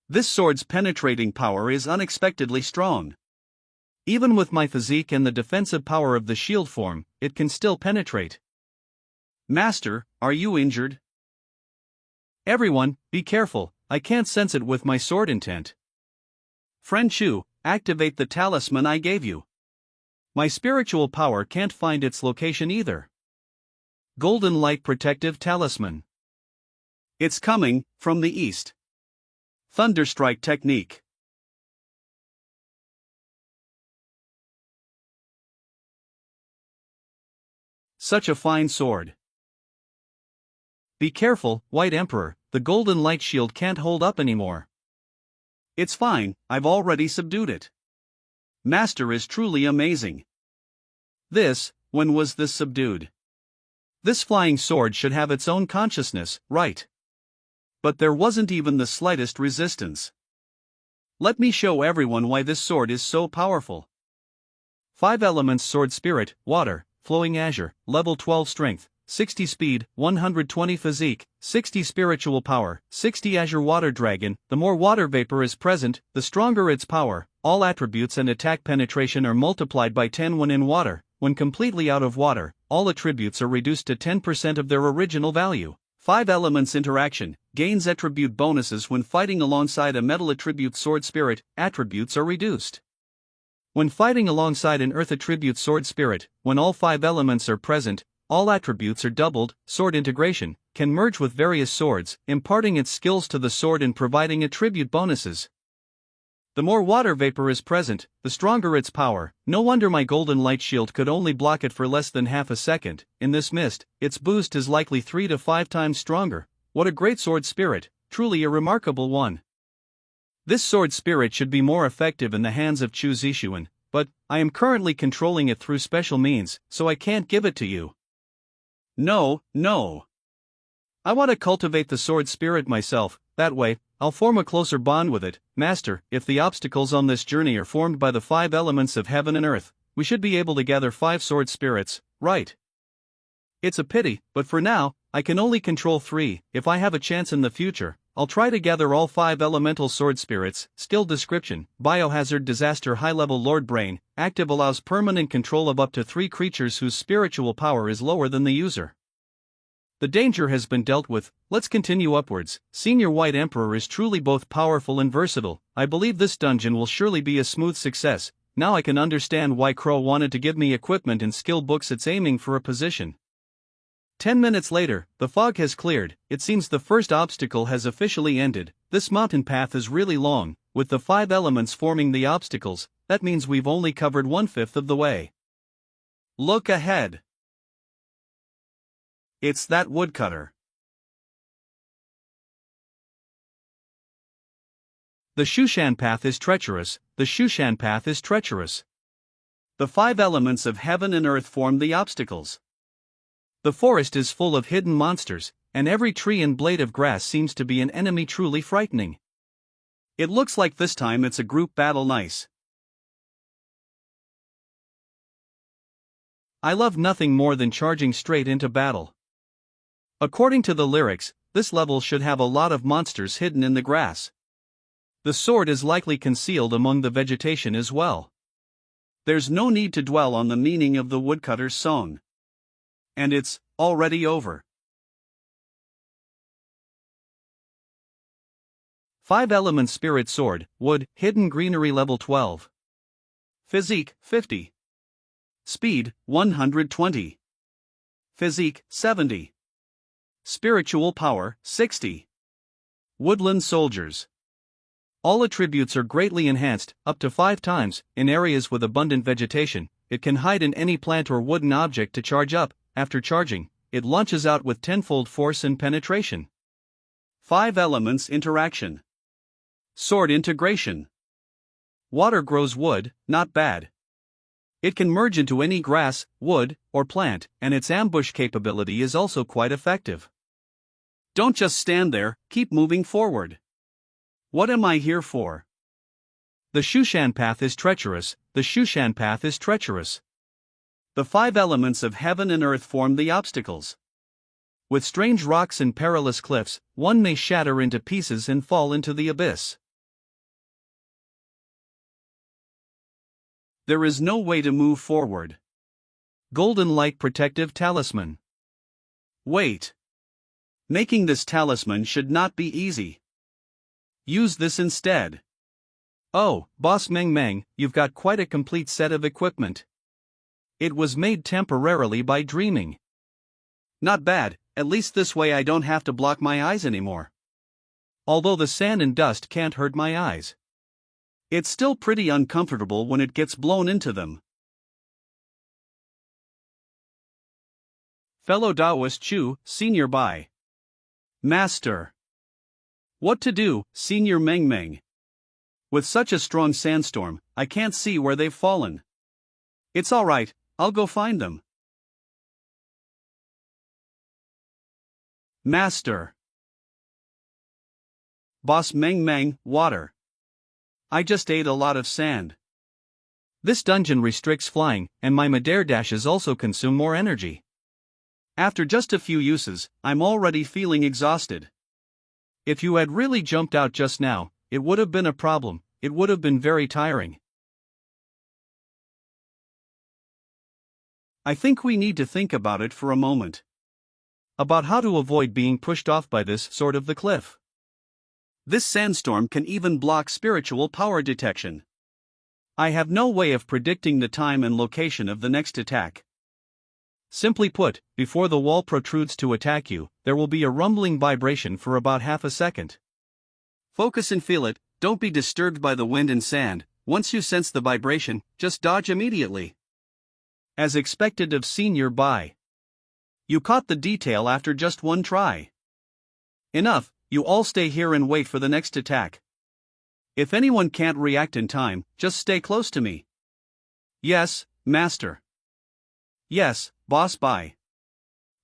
This sword's penetrating power is unexpectedly strong. Even with my physique and the defensive power of the shield form, it can still penetrate. Master, are you injured? Everyone, be careful, I can't sense it with my sword intent. Friend Chu, activate the talisman I gave you. My spiritual power can't find its location either. Golden Light Protective Talisman. It's coming, from the east. Thunderstrike technique. Such a fine sword. Be careful, White Emperor, the golden light shield can't hold up anymore. It's fine, I've already subdued it. Master is truly amazing. When was this subdued? This flying sword should have its own consciousness, right? But there wasn't even the slightest resistance. Let me show everyone why this sword is so powerful. 5 elements sword spirit, water, flowing azure, level 12 strength, 60 speed, 120 physique, 60 spiritual power, 60 azure water dragon. The more water vapor is present, the stronger its power. All attributes and attack penetration are multiplied by 10 when in water. When completely out of water, all attributes are reduced to 10% of their original value. 5 elements interaction, gains attribute bonuses when fighting alongside a metal attribute sword spirit, attributes are reduced. When fighting alongside an earth attribute sword spirit, when all 5 elements are present, all attributes are doubled. Sword integration, can merge with various swords, imparting its skills to the sword and providing attribute bonuses. The more water vapor is present, the stronger its power. No wonder my golden light shield could only block it for less than half a second. In this mist, its boost is likely 3 to 5 times stronger. What a great sword spirit, truly a remarkable one. This sword spirit should be more effective in the hands of Chu Zixuan, but I am currently controlling it through special means, so I can't give it to you. No. I want to cultivate the sword spirit myself, that way, I'll form a closer bond with it. Master, if the obstacles on this journey are formed by the 5 elements of heaven and earth, we should be able to gather 5 sword spirits, right? It's a pity, but for now, I can only control 3. If I have a chance in the future, I'll try to gather all 5 elemental sword spirits. Skill description, Biohazard Disaster High Level Lord Brain, active allows permanent control of up to 3 creatures whose spiritual power is lower than the user. The danger has been dealt with, let's continue upwards. Senior White Emperor is truly both powerful and versatile. I believe this dungeon will surely be a smooth success. Now I can understand why Crow wanted to give me equipment and skill books. It's aiming for a position. 10 minutes later, the fog has cleared. It seems the first obstacle has officially ended. This mountain path is really long, with the 5 elements forming the obstacles. That means we've only covered 1/5 of the way. Look ahead. It's that woodcutter. The Shushan path is treacherous. The Shushan path is treacherous. The 5 elements of heaven and earth form the obstacles. The forest is full of hidden monsters, and every tree and blade of grass seems to be an enemy truly frightening. It looks like this time it's a group battle. Nice. I love nothing more than charging straight into battle. According to the lyrics, this level should have a lot of monsters hidden in the grass. The sword is likely concealed among the vegetation as well. There's no need to dwell on the meaning of the woodcutter's song. And it's already over. 5 element spirit sword, wood, hidden greenery level 12. Physique, 50. Speed, 120. Physique, 70. Spiritual power, 60. Woodland soldiers. All attributes are greatly enhanced, up to 5 times. In areas with abundant vegetation, it can hide in any plant or wooden object to charge up. After charging, it launches out with 10-fold force and penetration. 5 elements interaction. Sword integration. Water grows wood, not bad. It can merge into any grass, wood, or plant, and its ambush capability is also quite effective. Don't just stand there, keep moving forward. What am I here for? The Shushan path is treacherous. The Shushan path is treacherous. The 5 elements of heaven and earth form the obstacles. With strange rocks and perilous cliffs, one may shatter into pieces and fall into the abyss. There is no way to move forward. Golden Light Protective Talisman. Wait. Making this talisman should not be easy. Use this instead. Oh, Boss Meng Meng, you've got quite a complete set of equipment. It was made temporarily by dreaming. Not bad, at least this way I don't have to block my eyes anymore. Although the sand and dust can't hurt my eyes. It's still pretty uncomfortable when it gets blown into them. Fellow Taoist Chu, Senior Bai. Master. What to do, Senior Meng Meng? With such a strong sandstorm, I can't see where they've fallen. It's alright, I'll go find them. Master. Boss Meng Meng, water. I just ate a lot of sand. This dungeon restricts flying, and my Midair dashes also consume more energy. After just a few uses, I'm already feeling exhausted. If you had really jumped out just now, it would have been a problem, it would have been very tiring. I think we need to think about it for a moment. About how to avoid being pushed off by this sort of the cliff. This sandstorm can even block spiritual power detection. I have no way of predicting the time and location of the next attack. Simply put, before the wall protrudes to attack you, there will be a rumbling vibration for about half a second. Focus and feel it, don't be disturbed by the wind and sand. Once you sense the vibration, just dodge immediately. As expected of Senior Bai. You caught the detail after just one try. Enough, you all stay here and wait for the next attack. If anyone can't react in time, just stay close to me. Yes, Master. Yes, Boss Bai.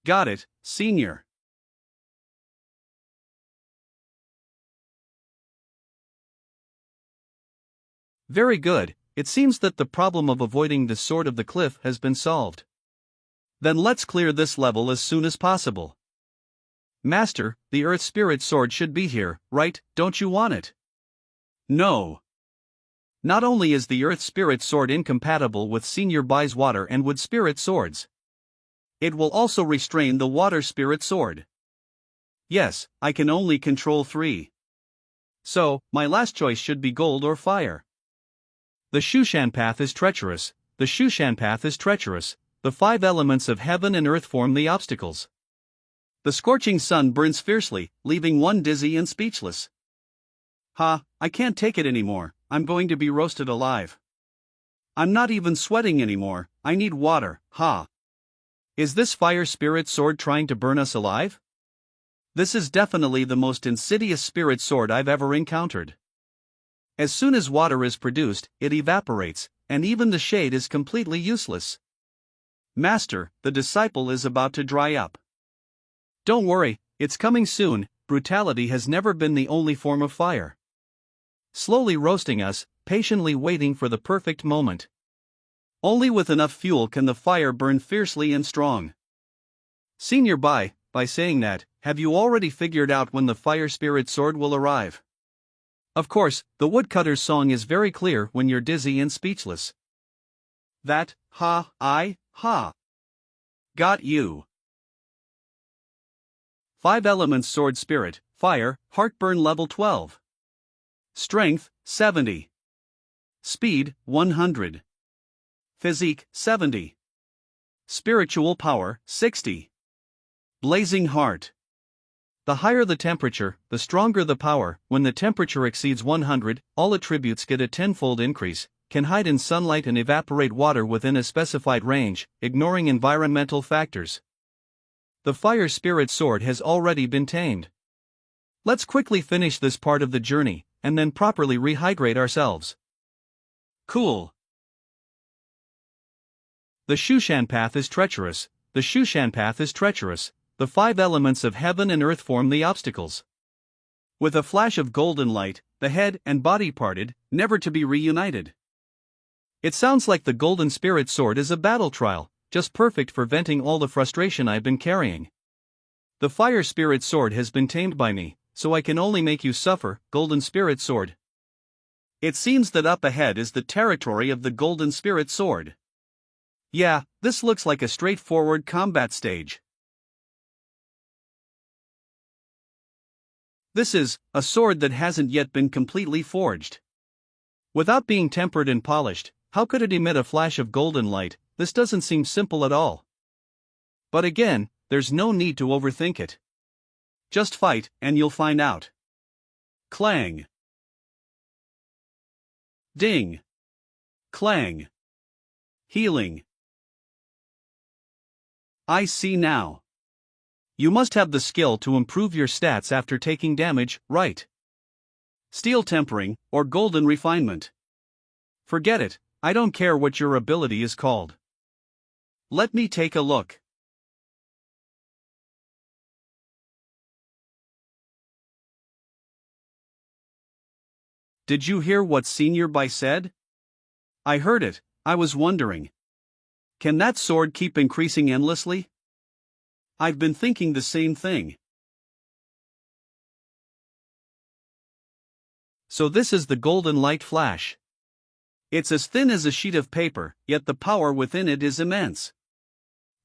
Got it, Senior. Very good, it seems that the problem of avoiding the sword of the cliff has been solved. Then let's clear this level as soon as possible. Master, the Earth Spirit Sword should be here, right? Don't you want it? No. Not only is the Earth Spirit Sword incompatible with Senior Bai's Water and Wood Spirit Swords, it will also restrain the Water Spirit Sword. Yes, I can only control 3. So, my last choice should be gold or fire. The Shushan path is treacherous, the Shushan path is treacherous, the 5 elements of heaven and earth form the obstacles. The scorching sun burns fiercely, leaving one dizzy and speechless. I can't take it anymore, I'm going to be roasted alive. I'm not even sweating anymore, I need water, Is this fire spirit sword trying to burn us alive? This is definitely the most insidious spirit sword I've ever encountered. As soon as water is produced, it evaporates, and even the shade is completely useless. Master, the disciple is about to dry up. Don't worry, it's coming soon. Brutality has never been the only form of fire. Slowly roasting us, patiently waiting for the perfect moment. Only with enough fuel can the fire burn fiercely and strong. Senior Bai, by saying that, have you already figured out when the fire spirit sword will arrive? Of course, the woodcutter's song is very clear when you're dizzy and speechless. That, got you. 5 elements sword spirit, fire, heartburn level 12. Strength, 70. Speed, 100. Physique, 70. Spiritual power, 60. Blazing heart. The higher the temperature, the stronger the power. When the temperature exceeds 100, all attributes get a tenfold increase, can hide in sunlight and evaporate water within a specified range, ignoring environmental factors. The fire spirit sword has already been tamed. Let's quickly finish this part of the journey, and then properly rehydrate ourselves. Cool. The Shushan path is treacherous, the Shushan path is treacherous, the 5 elements of heaven and earth form the obstacles. With a flash of golden light, the head and body parted, never to be reunited. It sounds like the golden spirit sword is a battle trial, just perfect for venting all the frustration I've been carrying. The fire spirit sword has been tamed by me, so I can only make you suffer, golden spirit sword. It seems that up ahead is the territory of the golden spirit sword. Yeah, this looks like a straightforward combat stage. This is a sword that hasn't yet been completely forged. Without being tempered and polished, how could it emit a flash of golden light? This doesn't seem simple at all. But again, there's no need to overthink it. Just fight, and you'll find out. Clang. Ding. Clang. Healing. I see now. You must have the skill to improve your stats after taking damage, right? Steel tempering, or golden refinement. Forget it, I don't care what your ability is called. Let me take a look. Did you hear what Senior Bai said? I heard it, I was wondering. Can that sword keep increasing endlessly? I've been thinking the same thing. So this is the golden light flash. It's as thin as a sheet of paper, yet the power within it is immense.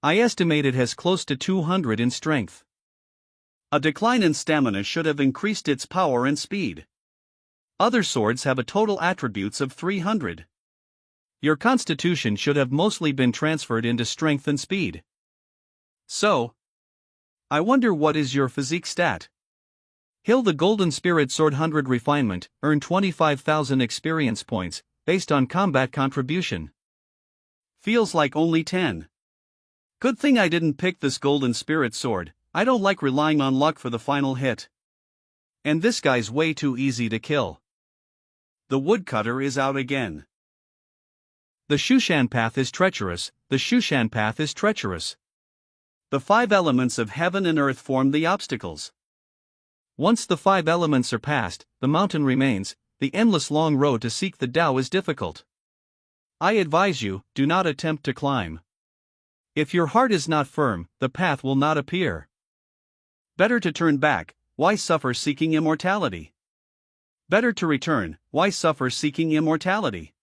I estimate it has close to 200 in strength. A decline in stamina should have increased its power and speed. Other swords have a total attributes of 300. Your constitution should have mostly been transferred into strength and speed. So, I wonder what is your physique stat? Hill the Golden Spirit Sword 100 Refinement, earn 25,000 experience points, based on combat contribution. Feels like only 10. Good thing I didn't pick this Golden Spirit Sword, I don't like relying on luck for the final hit. And this guy's way too easy to kill. The woodcutter is out again. The Shushan path is treacherous, the Shushan path is treacherous. The 5 elements of heaven and earth form the obstacles. Once the 5 elements are passed, the mountain remains, the endless long road to seek the Tao is difficult. I advise you, do not attempt to climb. If your heart is not firm, the path will not appear. Better to turn back, why suffer seeking immortality? Better to return, why suffer seeking immortality?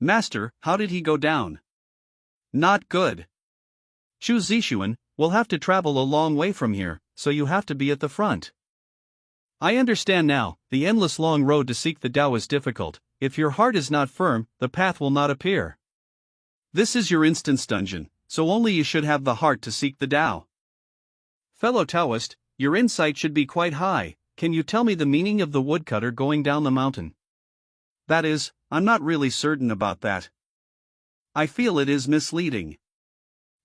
Master, how did he go down? Not good. Chu Zishuan, will have to travel a long way from here, so you have to be at the front. I understand now, the endless long road to seek the Tao is difficult. If your heart is not firm, the path will not appear. This is your instance dungeon, so only you should have the heart to seek the Tao. Fellow Taoist, your insight should be quite high. Can you tell me the meaning of the woodcutter going down the mountain? That is, I'm not really certain about that. I feel it is misleading.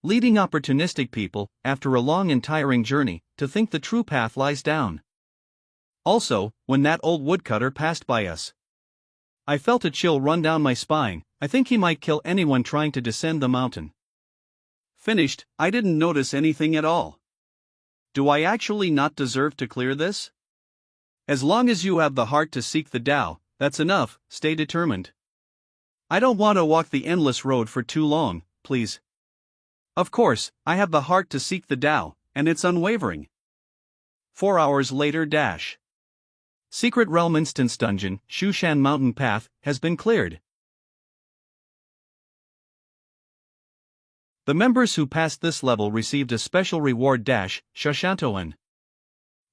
Leading opportunistic people, after a long and tiring journey, to think the true path lies down. Also, when that old woodcutter passed by us, I felt a chill run down my spine. I think he might kill anyone trying to descend the mountain. Finished, I didn't notice anything at all. Do I actually not deserve to clear this? As long as you have the heart to seek the Tao, that's enough, stay determined. I don't want to walk the endless road for too long, please. Of course, I have the heart to seek the Tao, and it's unwavering. 4 hours later. Secret Realm Instance Dungeon, Shushan Mountain Path, has been cleared. The members who passed this level received a special reward Shashantoan.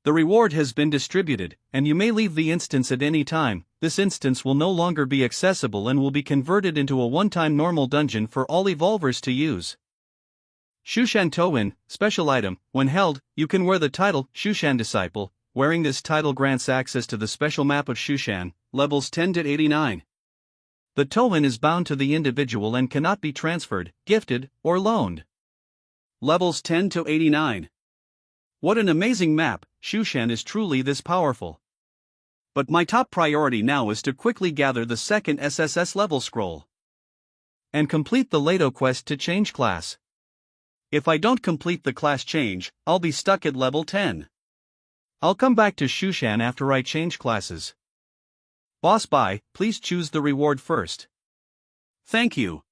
The reward has been distributed, and you may leave the instance at any time. This instance will no longer be accessible and will be converted into a one-time normal dungeon for all evolvers to use. Shushan Toin, special item, when held, you can wear the title Shushan Disciple. Wearing this title grants access to the special map of Shushan, levels 10 to 89. The Toin is bound to the individual and cannot be transferred, gifted, or loaned. Levels 10 to 89. What an amazing map, Shushan is truly this powerful. But my top priority now is to quickly gather the second SSS level scroll. And complete the Lato quest to change class. If I don't complete the class change, I'll be stuck at level 10. I'll come back to Shushan after I change classes. Boss Bai, please choose the reward first. Thank you.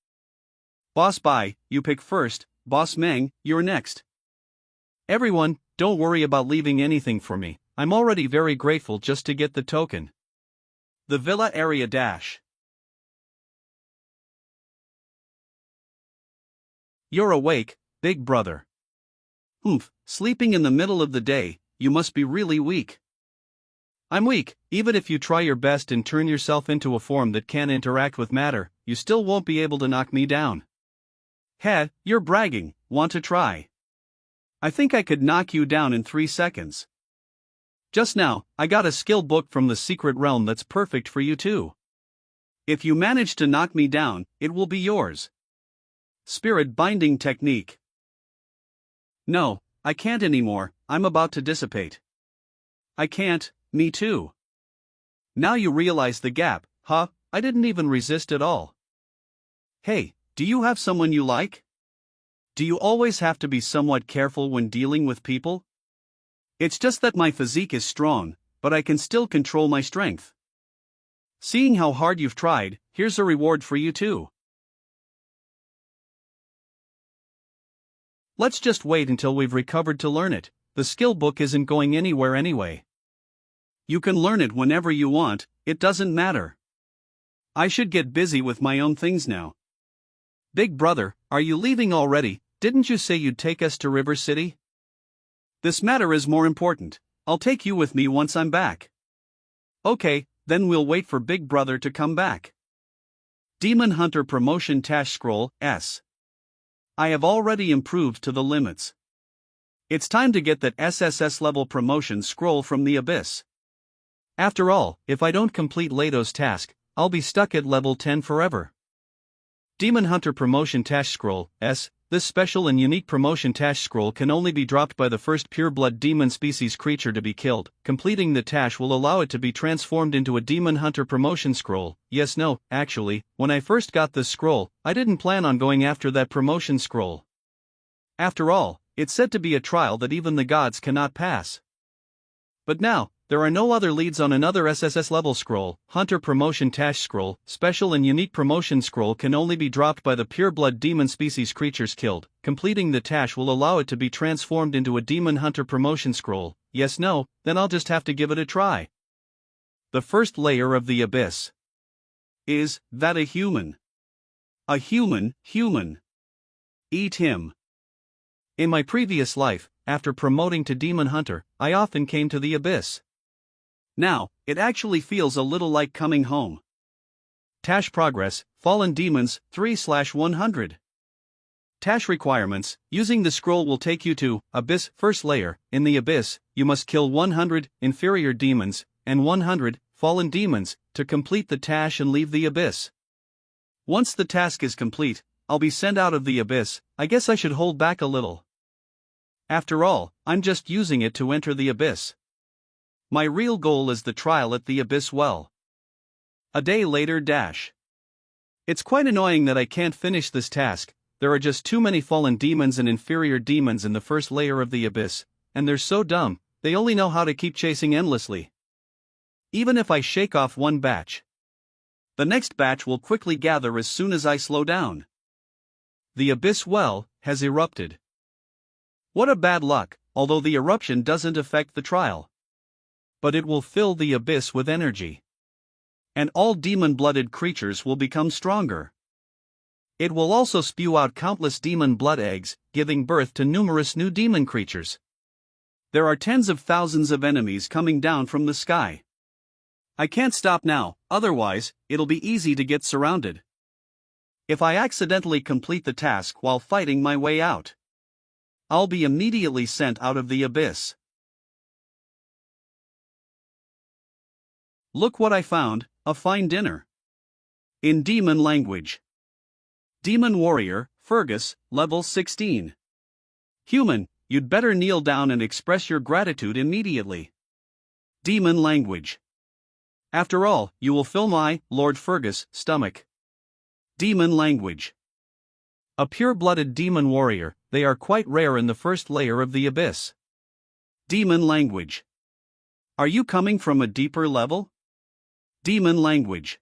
Boss Bai, you pick first. Boss Meng, you're next. Everyone, don't worry about leaving anything for me. I'm already very grateful just to get the token. The Villa Area You're awake, big brother. Sleeping in the middle of the day, you must be really weak. I'm weak. Even if you try your best and turn yourself into a form that can interact with matter, you still won't be able to knock me down. Heh, you're bragging. Want to try? I think I could knock you down in 3 seconds. Just now, I got a skill book from the secret realm that's perfect for you too. If you manage to knock me down, it will be yours. Spirit binding technique. No, I can't anymore, I'm about to dissipate. I can't, me too. Now you realize the gap, huh? I didn't even resist at all. Hey, do you have someone you like? Do you always have to be somewhat careful when dealing with people? It's just that my physique is strong, but I can still control my strength. Seeing how hard you've tried, here's a reward for you too. Let's just wait until we've recovered to learn it. The skill book isn't going anywhere anyway. You can learn it whenever you want, it doesn't matter. I should get busy with my own things now. Big brother, are you leaving already? Didn't you say you'd take us to River City? This matter is more important. I'll take you with me once I'm back. Okay, then we'll wait for Big Brother to come back. Demon Hunter Promotion Task Scroll, S. I have already improved to the limits. It's time to get that SSS level promotion scroll from the Abyss. After all, if I don't complete Leto's task, I'll be stuck at level 10 forever. Demon Hunter Promotion Task Scroll, S. This special and unique promotion task scroll can only be dropped by the first pure-blood demon species creature to be killed. Completing the task will allow it to be transformed into a Demon Hunter promotion scroll. Yes, no, actually, when I first got this scroll, I didn't plan on going after that promotion scroll. After all, it's said to be a trial that even the gods cannot pass. But now, there are no other leads on another SSS level scroll. Hunter Promotion Task Scroll, special and unique promotion scroll can only be dropped by the pure-blood demon species creatures killed. Completing the task will allow it to be transformed into a Demon Hunter promotion scroll. Yes, no, then I'll just have to give it a try. The first layer of the Abyss. Is that a human? A human. Eat him. In my previous life, after promoting to Demon Hunter, I often came to the Abyss. Now, it actually feels a little like coming home. Task progress, Fallen Demons, 3/100. Task requirements, using the scroll will take you to Abyss first layer. In the Abyss, you must kill 100 inferior demons and 100 fallen demons to complete the task and leave the Abyss. Once the task is complete, I'll be sent out of the Abyss. I guess I should hold back a little. After all, I'm just using it to enter the Abyss. My real goal is the trial at the Abyss well. A day later. It's quite annoying that I can't finish this task. There are just too many fallen demons and inferior demons in the first layer of the Abyss, and they're so dumb, they only know how to keep chasing endlessly. Even if I shake off one batch, the next batch will quickly gather as soon as I slow down. The Abyss well has erupted. What a bad luck, although the eruption doesn't affect the trial. But it will fill the Abyss with energy. And all demon-blooded creatures will become stronger. It will also spew out countless demon blood eggs, giving birth to numerous new demon creatures. There are tens of thousands of enemies coming down from the sky. I can't stop now, otherwise, it'll be easy to get surrounded. If I accidentally complete the task while fighting my way out, I'll be immediately sent out of the Abyss. Look what I found, a fine dinner. In demon language. Demon Warrior, Fergus, level 16. Human, you'd better kneel down and express your gratitude immediately. Demon language. After all, you will fill my, Lord Fergus, stomach. Demon language. A pure-blooded demon warrior, they are quite rare in the first layer of the Abyss. Demon language. Are you coming from a deeper level? Demon language.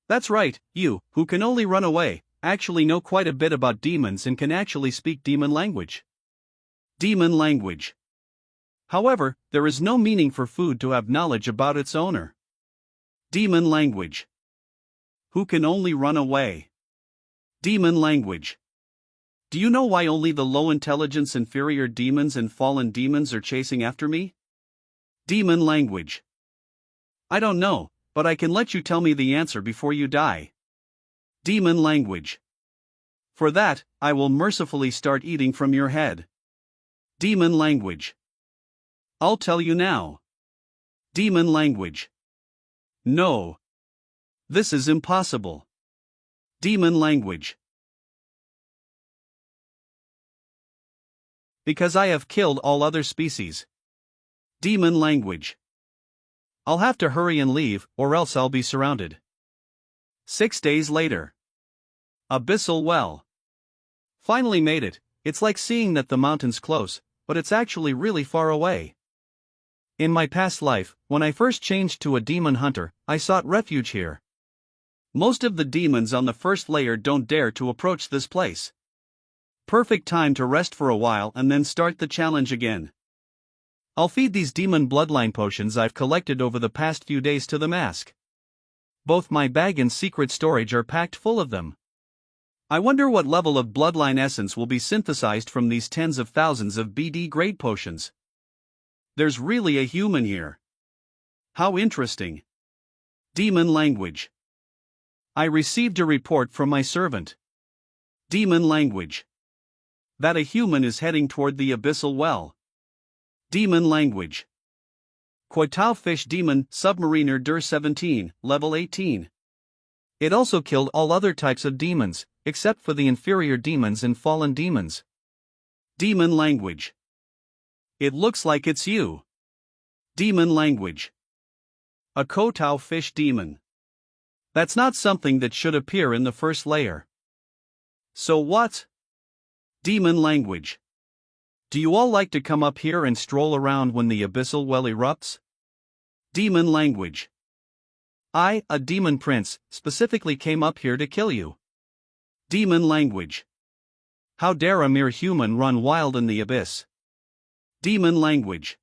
That's right, you, who can only run away, actually know quite a bit about demons and can actually speak demon language. Demon language. However, there is no meaning for food to have knowledge about its owner. Demon language. Who can only run away. Demon language. Do you know why only the low-intelligence inferior demons and fallen demons are chasing after me? Demon language. I don't know, but I can let you tell me the answer before you die. Demon language. For that, I will mercifully start eating from your head. Demon language. I'll tell you now. Demon language. No. This is impossible. Demon language. Because I have killed all other species. Demon language. I'll have to hurry and leave, or else I'll be surrounded. 6 days later. Abyssal well. Finally made it. It's like seeing that the mountain's close, but it's actually really far away. In my past life, when I first changed to a demon hunter, I sought refuge here. Most of the demons on the first layer don't dare to approach this place. Perfect time to rest for a while and then start the challenge again. I'll feed these demon bloodline potions I've collected over the past few days to the mask. Both my bag and secret storage are packed full of them. I wonder what level of bloodline essence will be synthesized from these tens of thousands of BD grade potions. There's really a human here. How interesting. Demon language. I received a report from my servant. Demon language. That a human is heading toward the abyssal well. Demon language. Quotao fish demon submariner der 17, level 18. It also killed all other types of demons, except for the inferior demons and fallen demons. Demon language. It looks like it's you. Demon language. A Quotao fish demon. That's not something that should appear in the first layer. So what? Demon language. Do you all like to come up here and stroll around when the abyssal well erupts? Demon language. I, a demon prince, specifically came up here to kill you. Demon language. How dare a mere human run wild in the abyss? Demon language.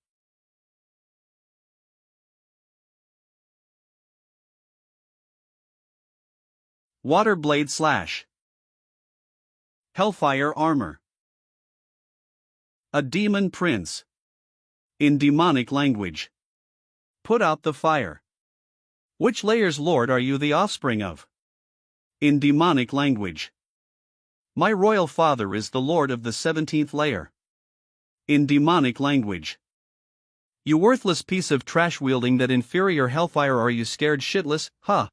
Water blade slash. Hellfire armor. A demon prince. In demonic language. Put out the fire. Which layer's lord are you the offspring of? In demonic language. My royal father is the lord of the 17th layer. In demonic language. You worthless piece of trash wielding that inferior hellfire, are you scared shitless, huh?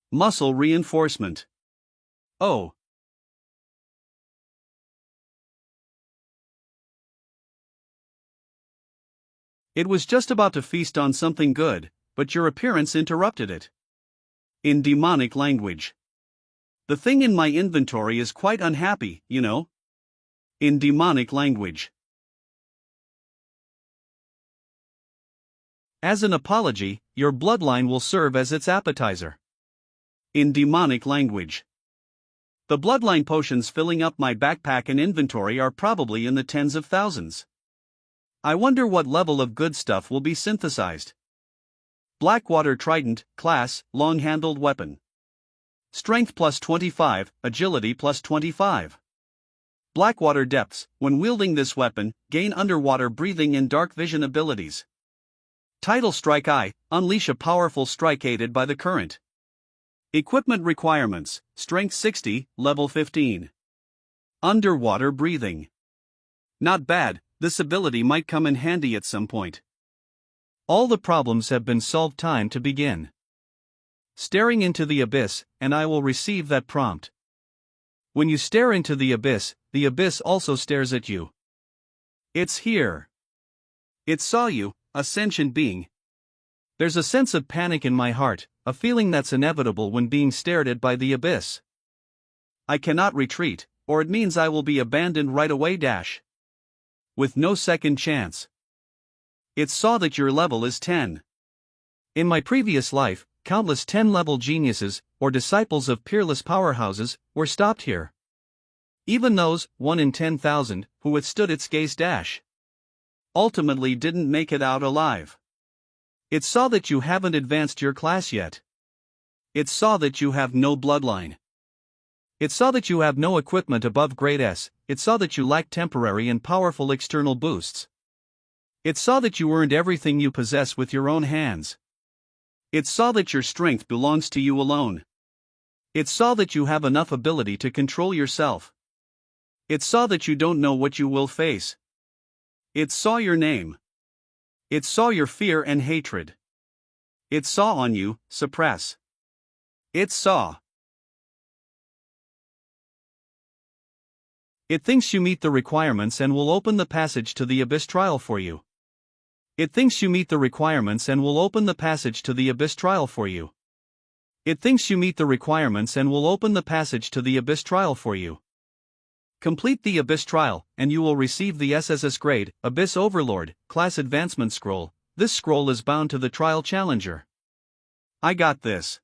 Muscle reinforcement. Oh. It was just about to feast on something good, but your appearance interrupted it. In demonic language. The thing in my inventory is quite unhappy, you know. In demonic language. As an apology, your bloodline will serve as its appetizer. In demonic language. The bloodline potions filling up my backpack and inventory are probably in the tens of thousands. I wonder what level of good stuff will be synthesized. Blackwater Trident, class, long-handled weapon. Strength plus 25, agility plus 25. Blackwater depths, when wielding this weapon, gain underwater breathing and dark vision abilities. Tidal Strike Eye, unleash a powerful strike aided by the current. Equipment requirements, strength 60, level 15. Underwater breathing. Not bad. This ability might come in handy at some point. All the problems have been solved. Time to begin. Staring into the abyss, and I will receive that prompt. When you stare into the abyss also stares at you. It's here. It saw you, a sentient being. There's a sense of panic in my heart, a feeling that's inevitable when being stared at by the abyss. I cannot retreat, or it means I will be abandoned right away. With no second chance. It saw that your level is 10. In my previous life, countless 10-level geniuses, or disciples of peerless powerhouses, were stopped here. Even those, 1 in 10,000, who withstood its gaze ultimately didn't make it out alive. It saw that you haven't advanced your class yet. It saw that you have no bloodline. It saw that you have no equipment above grade S. It saw that you lack temporary and powerful external boosts. It saw that you earned everything you possess with your own hands. It saw that your strength belongs to you alone. It saw that you have enough ability to control yourself. It saw that you don't know what you will face. It saw your name. It saw your fear and hatred. It saw on you, suppress. It saw. It thinks you meet the requirements and will open the passage to the abyss trial for you. It thinks you meet the requirements and will open the passage to the abyss trial for you. It thinks you meet the requirements and will open the passage to the abyss trial for you. Complete the abyss trial, and you will receive the SSS grade, Abyss Overlord, class advancement scroll. This scroll is bound to the trial challenger. I got this.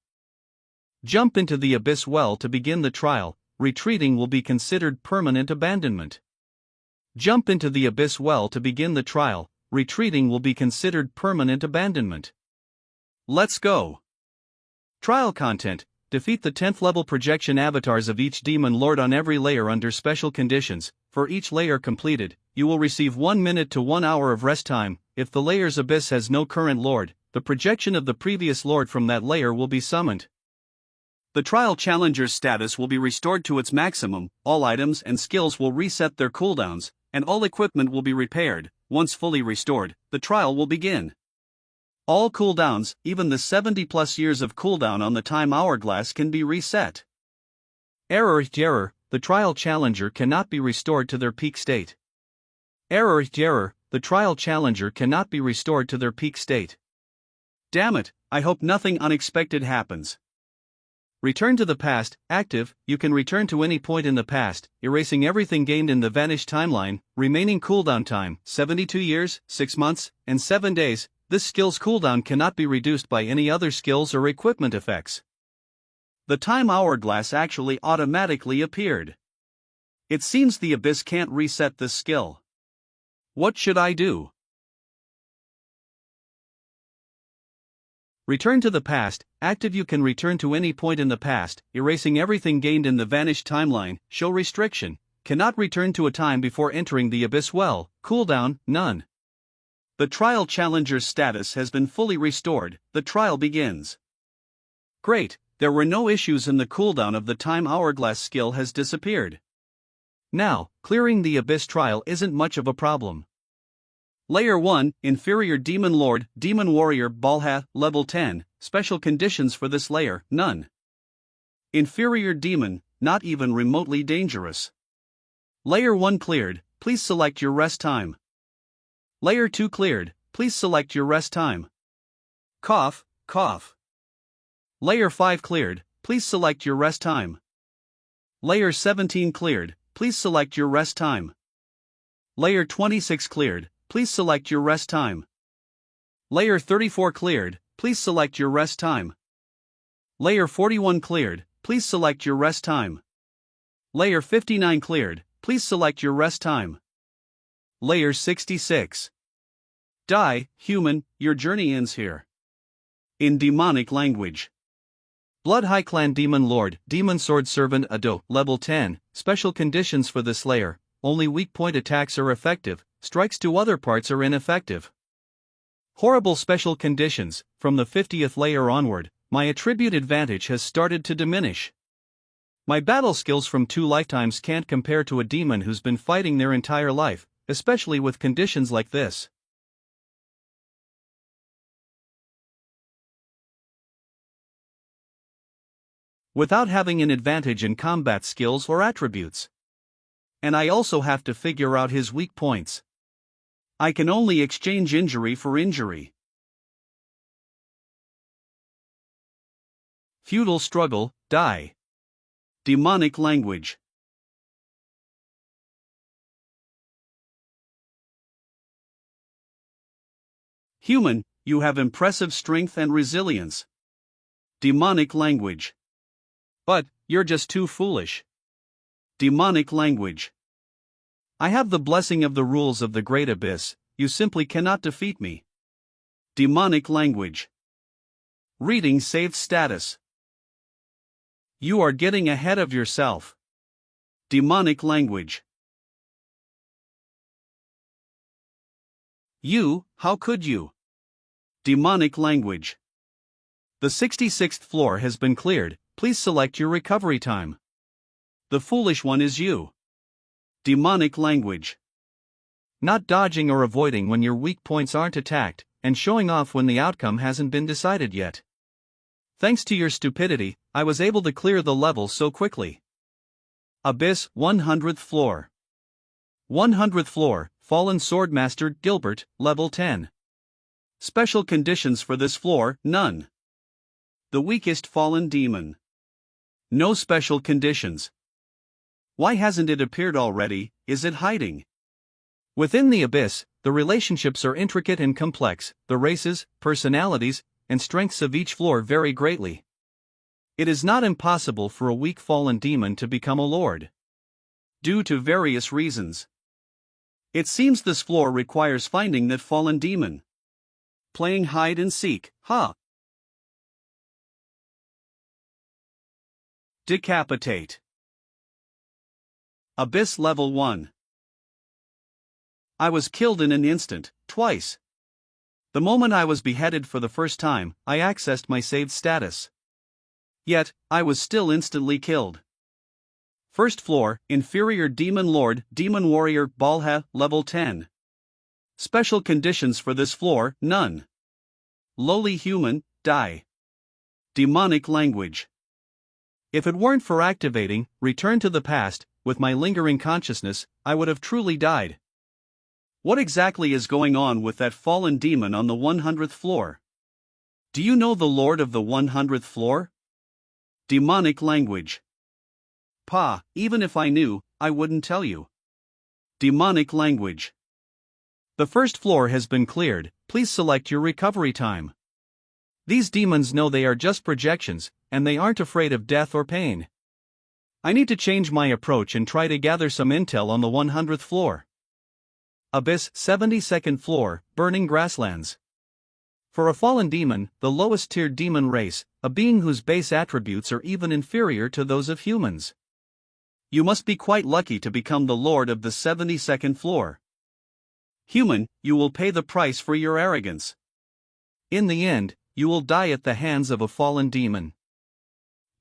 Jump into the abyss well to begin the trial. Retreating will be considered permanent abandonment. Jump into the abyss well to begin the trial. Retreating will be considered permanent abandonment. Let's go. Trial content: defeat the 10th level projection avatars of each demon lord on every layer under special conditions. For each layer completed, you will receive 1 minute to 1 hour of rest time. If the layer's abyss has no current lord, the projection of the previous lord from that layer will be summoned. The trial challenger's status will be restored to its maximum, all items and skills will reset their cooldowns, and all equipment will be repaired. Once fully restored, the trial will begin. All cooldowns, even the 70+ years of cooldown on the time hourglass, can be reset. Error: the trial challenger cannot be restored to their peak state. Error: the trial challenger cannot be restored to their peak state. Damn it, I hope nothing unexpected happens. Return to the past, active. You can return to any point in the past, erasing everything gained in the vanished timeline. Remaining cooldown time: 72 years, 6 months, and 7 days. This skill's cooldown cannot be reduced by any other skills or equipment effects. The time hourglass actually automatically appeared. It seems the abyss can't reset this skill. What should I do? Return to the past, active. You can return to any point in the past, erasing everything gained in the vanished timeline. Show restriction: cannot return to a time before entering the abyss well. Cooldown: none. The trial challenger's status has been fully restored. The trial begins. Great, there were no issues and the cooldown of the time hourglass skill has disappeared. Now, clearing the abyss trial isn't much of a problem. Layer 1, Inferior Demon Lord, Demon Warrior, Balhath, Level 10, Special conditions for this layer: none. Inferior Demon, not even remotely dangerous. Layer 1 cleared, please select your rest time. Layer 2 cleared, please select your rest time. Cough, cough. Layer 5 cleared, please select your rest time. Layer 17 cleared, please select your rest time. Layer 26 cleared, please select your rest time. Layer 34 cleared, please select your rest time. Layer 41 cleared, please select your rest time. Layer 59 cleared, please select your rest time. Layer 66. Die, human, your journey ends here. In demonic language. Blood High Clan Demon Lord, Demon Sword Servant Ado, Level 10, Special conditions for this layer: only weak point attacks are effective, strikes to other parts are ineffective. Horrible special conditions: from the 50th layer onward, my attribute advantage has started to diminish. My battle skills from 2 lifetimes can't compare to a demon who's been fighting their entire life, especially with conditions like this. Without having an advantage in combat skills or attributes. And I also have to figure out his weak points. I can only exchange injury for injury. Feudal struggle, die. Demonic language. Human, you have impressive strength and resilience. Demonic language. But, you're just too foolish. Demonic language. I have the blessing of the rules of the Great Abyss, you simply cannot defeat me. Demonic language. Reading saved status. You are getting ahead of yourself. Demonic language. You, how could you? Demonic language. The 66th floor has been cleared, please select your recovery time. The foolish one is you. Demonic language. Not dodging or avoiding when your weak points aren't attacked, and showing off when the outcome hasn't been decided yet. Thanks to your stupidity, I was able to clear the level so quickly. Abyss, 100th floor. 100th floor, Fallen Swordmaster Gilbert, level 10. Special conditions for this floor, none. The weakest fallen demon. No special conditions. Why hasn't it appeared already? Is it hiding? Within the Abyss, the relationships are intricate and complex, the races, personalities, and strengths of each floor vary greatly. It is not impossible for a weak fallen demon to become a lord. Due to various reasons. It seems this floor requires finding that fallen demon. Playing hide and seek, huh? Decapitate. Abyss level 1. I was killed in an instant, twice. The moment I was beheaded for the first time, I accessed my saved status. Yet, I was still instantly killed. First floor, Inferior Demon Lord, Demon Warrior, Balha, level 10. Special conditions for this floor, none. Lowly human, die. Demonic language. If it weren't for activating, Return to the Past, with my lingering consciousness, I would have truly died. What exactly is going on with that fallen demon on the 100th floor? Do you know the Lord of the 100th floor? Demonic language. Pa, even if I knew, I wouldn't tell you. Demonic language. The first floor has been cleared, please select your recovery time. These demons know they are just projections, and they aren't afraid of death or pain. I need to change my approach and try to gather some intel on the 100th floor. Abyss, 72nd floor, Burning Grasslands. For a fallen demon, the lowest tiered demon race, a being whose base attributes are even inferior to those of humans. You must be quite lucky to become the lord of the 72nd floor. Human, you will pay the price for your arrogance. In the end, you will die at the hands of a fallen demon.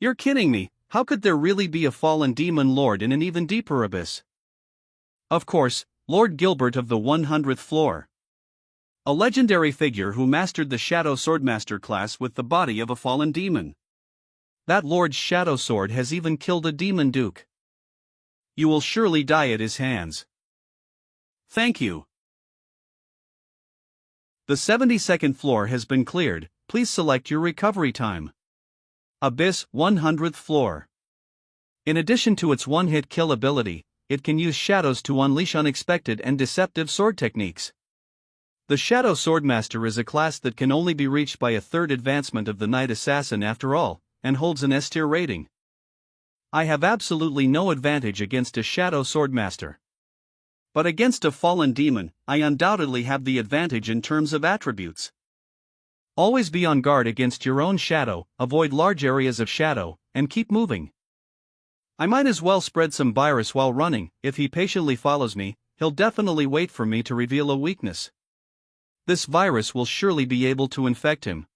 You're kidding me, how could there really be a fallen demon lord in an even deeper abyss? Of course, Lord Gilbert of the 100th floor. A legendary figure who mastered the Shadow Swordmaster class with the body of a fallen demon. That lord's shadow sword has even killed a demon duke. You will surely die at his hands. Thank you. The 72nd floor has been cleared, please select your recovery time. Abyss, 100th floor. In addition to its one-hit kill ability, it can use shadows to unleash unexpected and deceptive sword techniques. The Shadow Swordmaster is a class that can only be reached by a third advancement of the Knight Assassin after all, and holds an S-tier rating. I have absolutely no advantage against a Shadow Swordmaster. But against a fallen demon, I undoubtedly have the advantage in terms of attributes. Always be on guard against your own shadow, avoid large areas of shadow, and keep moving. I might as well spread some virus while running. If he patiently follows me, he'll definitely wait for me to reveal a weakness. This virus will surely be able to infect him.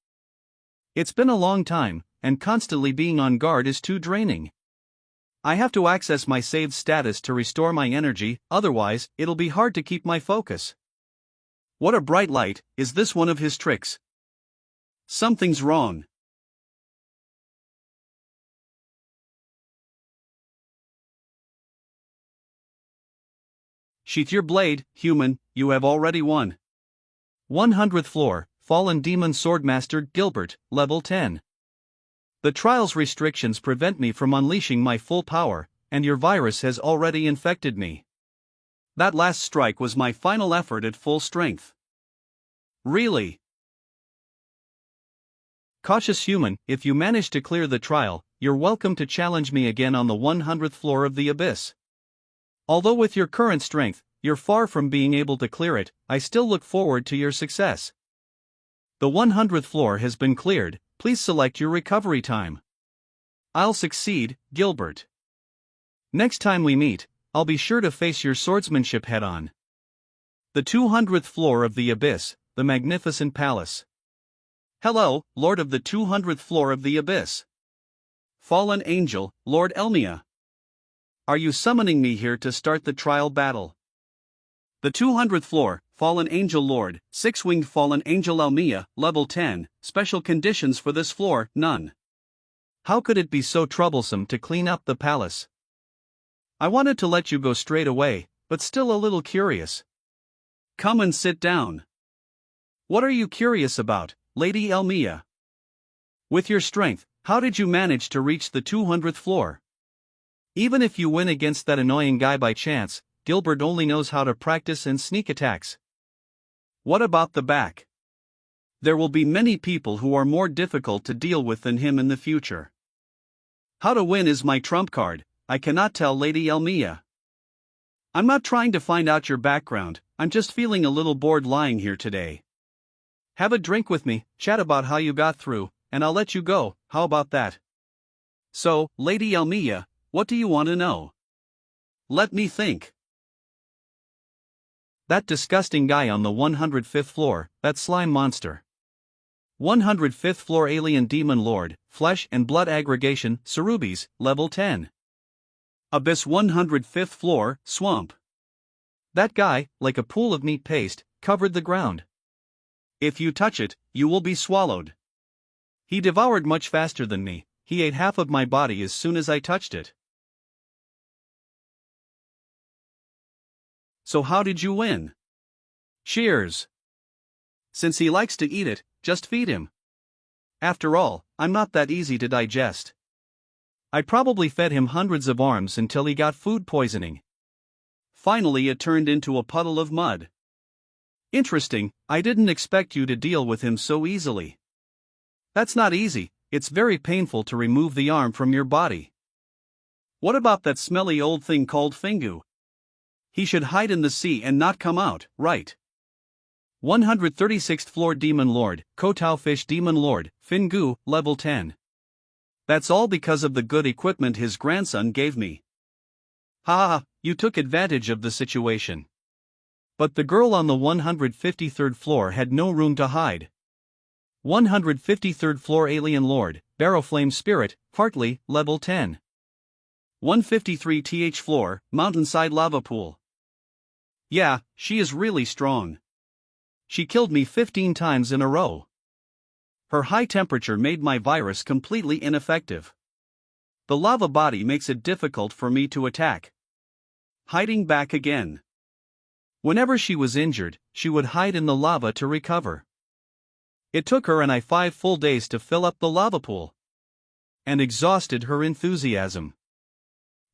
It's been a long time, and constantly being on guard is too draining. I have to access my saved status to restore my energy, otherwise, it'll be hard to keep my focus. What a bright light, is this one of his tricks? Something's wrong. Sheath your blade, human, you have already won. 100th floor, Fallen Demon Swordmaster Gilbert, level 10. The trial's restrictions prevent me from unleashing my full power, and your virus has already infected me. That last strike was my final effort at full strength. Really? Cautious human, if you manage to clear the trial, you're welcome to challenge me again on the 100th floor of the Abyss. Although with your current strength, you're far from being able to clear it, I still look forward to your success. The 100th floor has been cleared, please select your recovery time. I'll succeed, Gilbert. Next time we meet, I'll be sure to face your swordsmanship head-on. The 200th floor of the Abyss, the Magnificent Palace. Hello, Lord of the 200th floor of the Abyss. Fallen Angel, Lord Elmia. Are you summoning me here to start the trial battle? The 200th floor, Fallen Angel Lord, Six-Winged Fallen Angel Elmia, Level 10, Special conditions for this floor, none. How could it be so troublesome to clean up the palace? I wanted to let you go straight away, but still a little curious. Come and sit down. What are you curious about, Lady Elmia? With your strength, how did you manage to reach the 200th floor? Even if you win against that annoying guy by chance, Gilbert only knows how to practice and sneak attacks. What about the back? There will be many people who are more difficult to deal with than him in the future. How to win is my trump card, I cannot tell Lady Elmia. I'm not trying to find out your background, I'm just feeling a little bored lying here today. Have a drink with me, chat about how you got through, and I'll let you go, how about that? So, Lady Elmia, what do you want to know? Let me think. That disgusting guy on the 105th floor, that slime monster. 105th floor Alien Demon Lord, Flesh and Blood Aggregation, Cerubes, Level 10. Abyss 105th floor, Swamp. That guy, like a pool of meat paste, covered the ground. If you touch it, you will be swallowed. He devoured much faster than me, he ate half of my body as soon as I touched it. So how did you win? Cheers. Since he likes to eat it, just feed him. After all, I'm not that easy to digest. I probably fed him hundreds of arms until he got food poisoning. Finally it turned into a puddle of mud. Interesting, I didn't expect you to deal with him so easily. That's not easy, it's very painful to remove the arm from your body. What about that smelly old thing called Fingu? He should hide in the sea and not come out, right? 136th floor Demon Lord, Kotao Fish Demon Lord, Fingu, Level 10. That's all because of the good equipment his grandson gave me. Ha, you took advantage of the situation. But the girl on the 153rd floor had no room to hide. 153rd floor Alien Lord, Barrowflame Spirit, Hartley, Level 10. 153th floor, Mountainside Lava Pool. Yeah, she is really strong. She killed me 15 times in a row. Her high temperature made my virus completely ineffective. The lava body makes it difficult for me to attack. Hiding back again. Whenever she was injured, she would hide in the lava to recover. It took her and I 5 full days to fill up the lava pool. And exhausted her enthusiasm.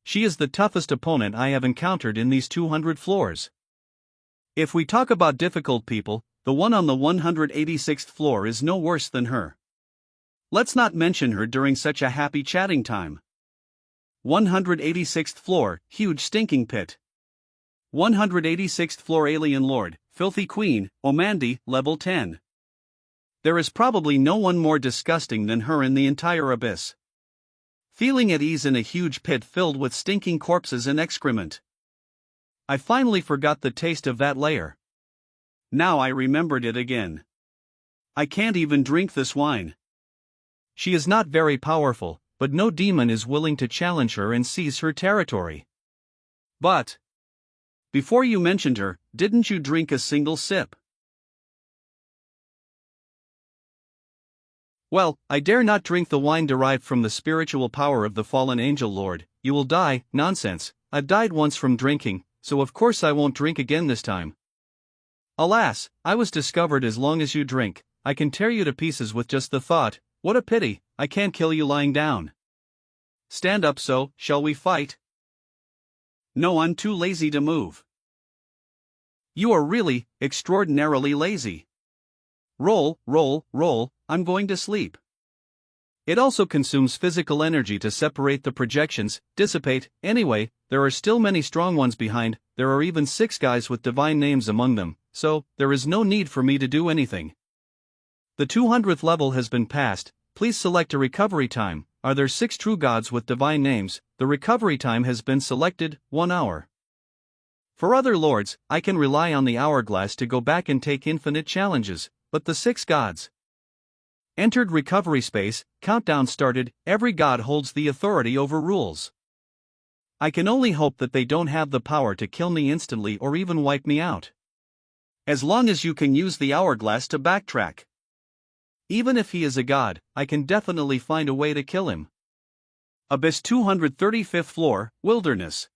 She is the toughest opponent I have encountered in these 200 floors. If we talk about difficult people, the one on the 186th floor is no worse than her. Let's not mention her during such a happy chatting time. 186th floor, Huge Stinking Pit. 186th floor Alien Lord, Filthy Queen, Omandi, Level 10. There is probably no one more disgusting than her in the entire abyss. Feeling at ease in a huge pit filled with stinking corpses and excrement. I finally forgot the taste of that layer. Now I remembered it again. I can't even drink this wine. She is not very powerful, but no demon is willing to challenge her and seize her territory. But before you mentioned her, didn't you drink a single sip? Well, I dare not drink the wine derived from the spiritual power of the fallen angel lord. You will die. Nonsense, I've died once from drinking, so of course I won't drink again this time. Alas, I was discovered. As long as you drink, I can tear you to pieces with just the thought. What a pity, I can't kill you lying down. Stand up, so, shall we fight? No, I'm too lazy to move. You are really, extraordinarily lazy. Roll, roll, roll, I'm going to sleep. It also consumes physical energy to separate the projections, dissipate. Anyway, there are still many strong ones behind, there are even 6 guys with divine names among them, so, there is no need for me to do anything. The 200th level has been passed, please select a recovery time. Are there 6 true gods with divine names? The recovery time has been selected, 1 hour. For other lords, I can rely on the hourglass to go back and take infinite challenges, but the 6 gods. Entered recovery space, countdown started, every god holds the authority over rules. I can only hope that they don't have the power to kill me instantly or even wipe me out. As long as you can use the hourglass to backtrack. Even if he is a god, I can definitely find a way to kill him. Abyss 235th floor, wilderness.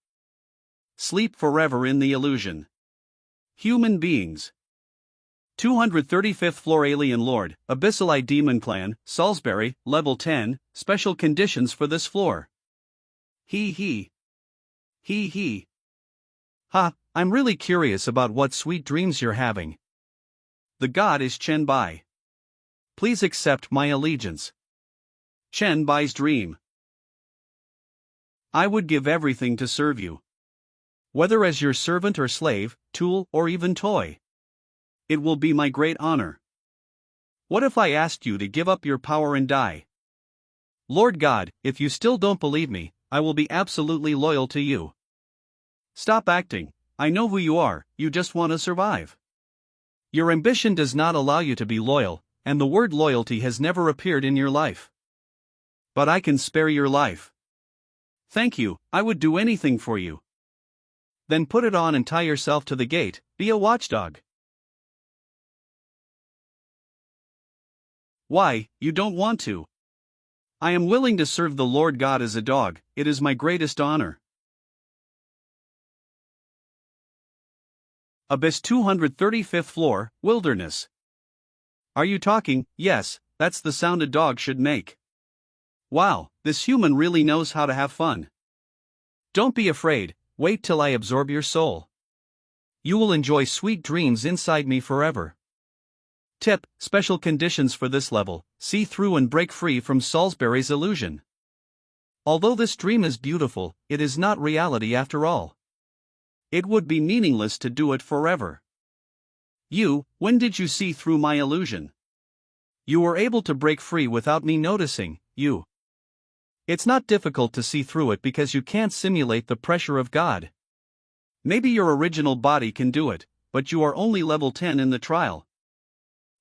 Sleep forever in the illusion. Human beings. 235th floor alien lord, Abyssal Eye Demon Clan, Salisbury, level 10, special conditions for this floor. Hee hee. Hee hee. Ha, I'm really curious about what sweet dreams you're having. The god is Chen Bai. Please accept my allegiance. Chen Bai's dream. I would give everything to serve you. Whether as your servant or slave, tool, or even toy. It will be my great honor. What if I asked you to give up your power and die? Lord God, if you still don't believe me, I will be absolutely loyal to you. Stop acting, I know who you are, you just want to survive. Your ambition does not allow you to be loyal, and the word loyalty has never appeared in your life. But I can spare your life. Thank you, I would do anything for you. Then put it on and tie yourself to the gate, be a watchdog. Why, you don't want to? I am willing to serve the Lord God as a dog, it is my greatest honor. Abyss 235th floor, wilderness. Are you talking? Yes, that's the sound a dog should make. Wow, this human really knows how to have fun. Don't be afraid, wait till I absorb your soul. You will enjoy sweet dreams inside me forever. Tip, special conditions for this level, see through and break free from Salisbury's illusion. Although this dream is beautiful, it is not reality after all. It would be meaningless to do it forever. When did you see through my illusion? You were able to break free without me noticing, It's not difficult to see through it because you can't simulate the pressure of God. Maybe your original body can do it, but you are only level 10 in the trial.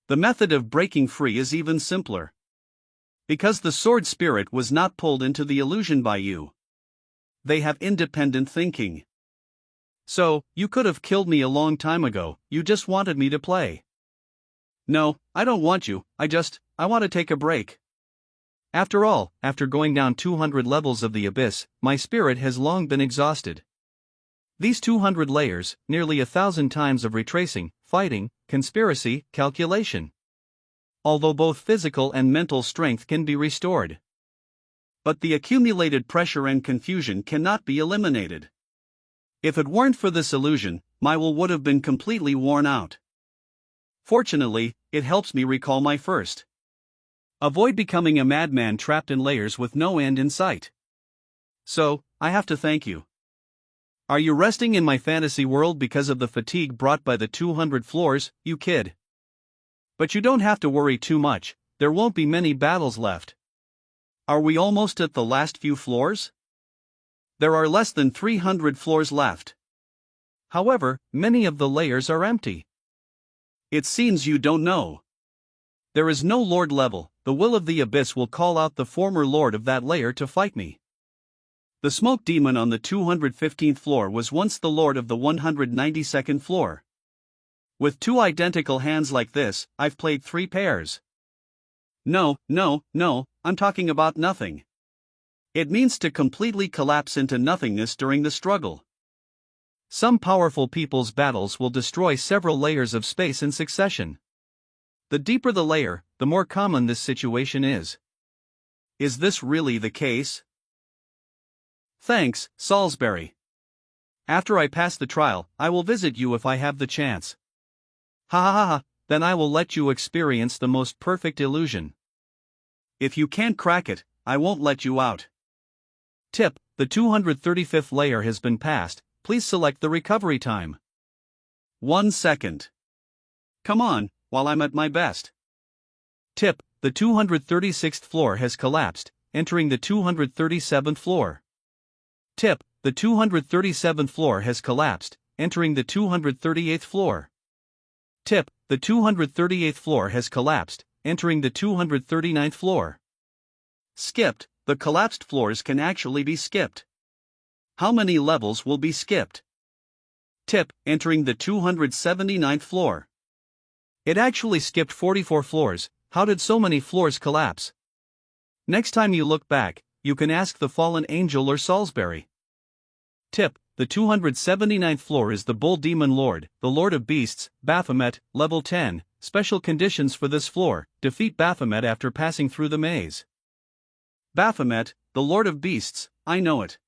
The method of breaking free is even simpler. Because the sword spirit was not pulled into the illusion by you. They have independent thinking. So, you could have killed me a long time ago, you just wanted me to play. No, I don't want you, I want to take a break. After all, after going down 200 levels of the abyss, my spirit has long been exhausted. These 200 layers, nearly 1,000 times of retracing, fighting, conspiracy, calculation. Although both physical and mental strength can be restored. But the accumulated pressure and confusion cannot be eliminated. If it weren't for this illusion, my will would have been completely worn out. Fortunately, it helps me recall my first. Avoid becoming a madman trapped in layers with no end in sight. So, I have to thank you. Are you resting in my fantasy world because of the fatigue brought by the 200 floors, you kid? But you don't have to worry too much, there won't be many battles left. Are we almost at the last few floors? There are less than 300 floors left. However, many of the layers are empty. It seems you don't know. There is no lord level, the will of the abyss will call out the former lord of that layer to fight me. The smoke demon on the 215th floor was once the lord of the 192nd floor. With two identical hands like this, I've played 3 pairs. No, I'm talking about nothing. It means to completely collapse into nothingness during the struggle. Some powerful people's battles will destroy several layers of space in succession. The deeper the layer, the more common this situation is. Is this really the case? Thanks, Salisbury. After I pass the trial, I will visit you if I have the chance. Ha ha ha ha, then I will let you experience the most perfect illusion. If you can't crack it, I won't let you out. Tip, the 235th layer has been passed, please select the recovery time. 1 second. Come on, while I'm at my best. Tip, the 236th floor has collapsed, entering the 237th floor. Tip, the 237th floor has collapsed, entering the 238th floor. Tip, the 238th floor has collapsed, entering the 239th floor. Skipped, the collapsed floors can actually be skipped. How many levels will be skipped? Tip, entering the 279th floor. It actually skipped 44 floors. How did so many floors collapse? Next time you look back, you can ask the fallen angel or Salisbury. Tip, the 279th floor is the Bull Demon Lord, the Lord of Beasts, Baphomet, level 10. Special conditions for this floor: defeat Baphomet after passing through the maze. Baphomet, the Lord of Beasts, I know it.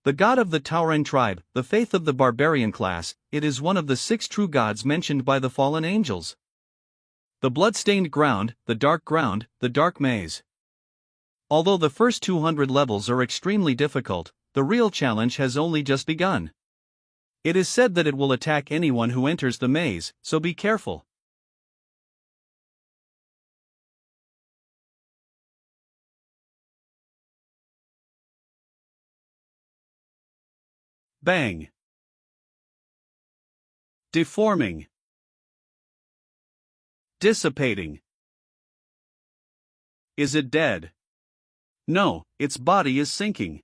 The god of the Tauran tribe, the faith of the barbarian class, it is one of the 6 true gods mentioned by the fallen angels. The blood-stained ground, the dark maze. Although the first 200 levels are extremely difficult, the real challenge has only just begun. It is said that it will attack anyone who enters the maze, so be careful. Bang. Deforming. Dissipating. Is it dead? No, its body is sinking.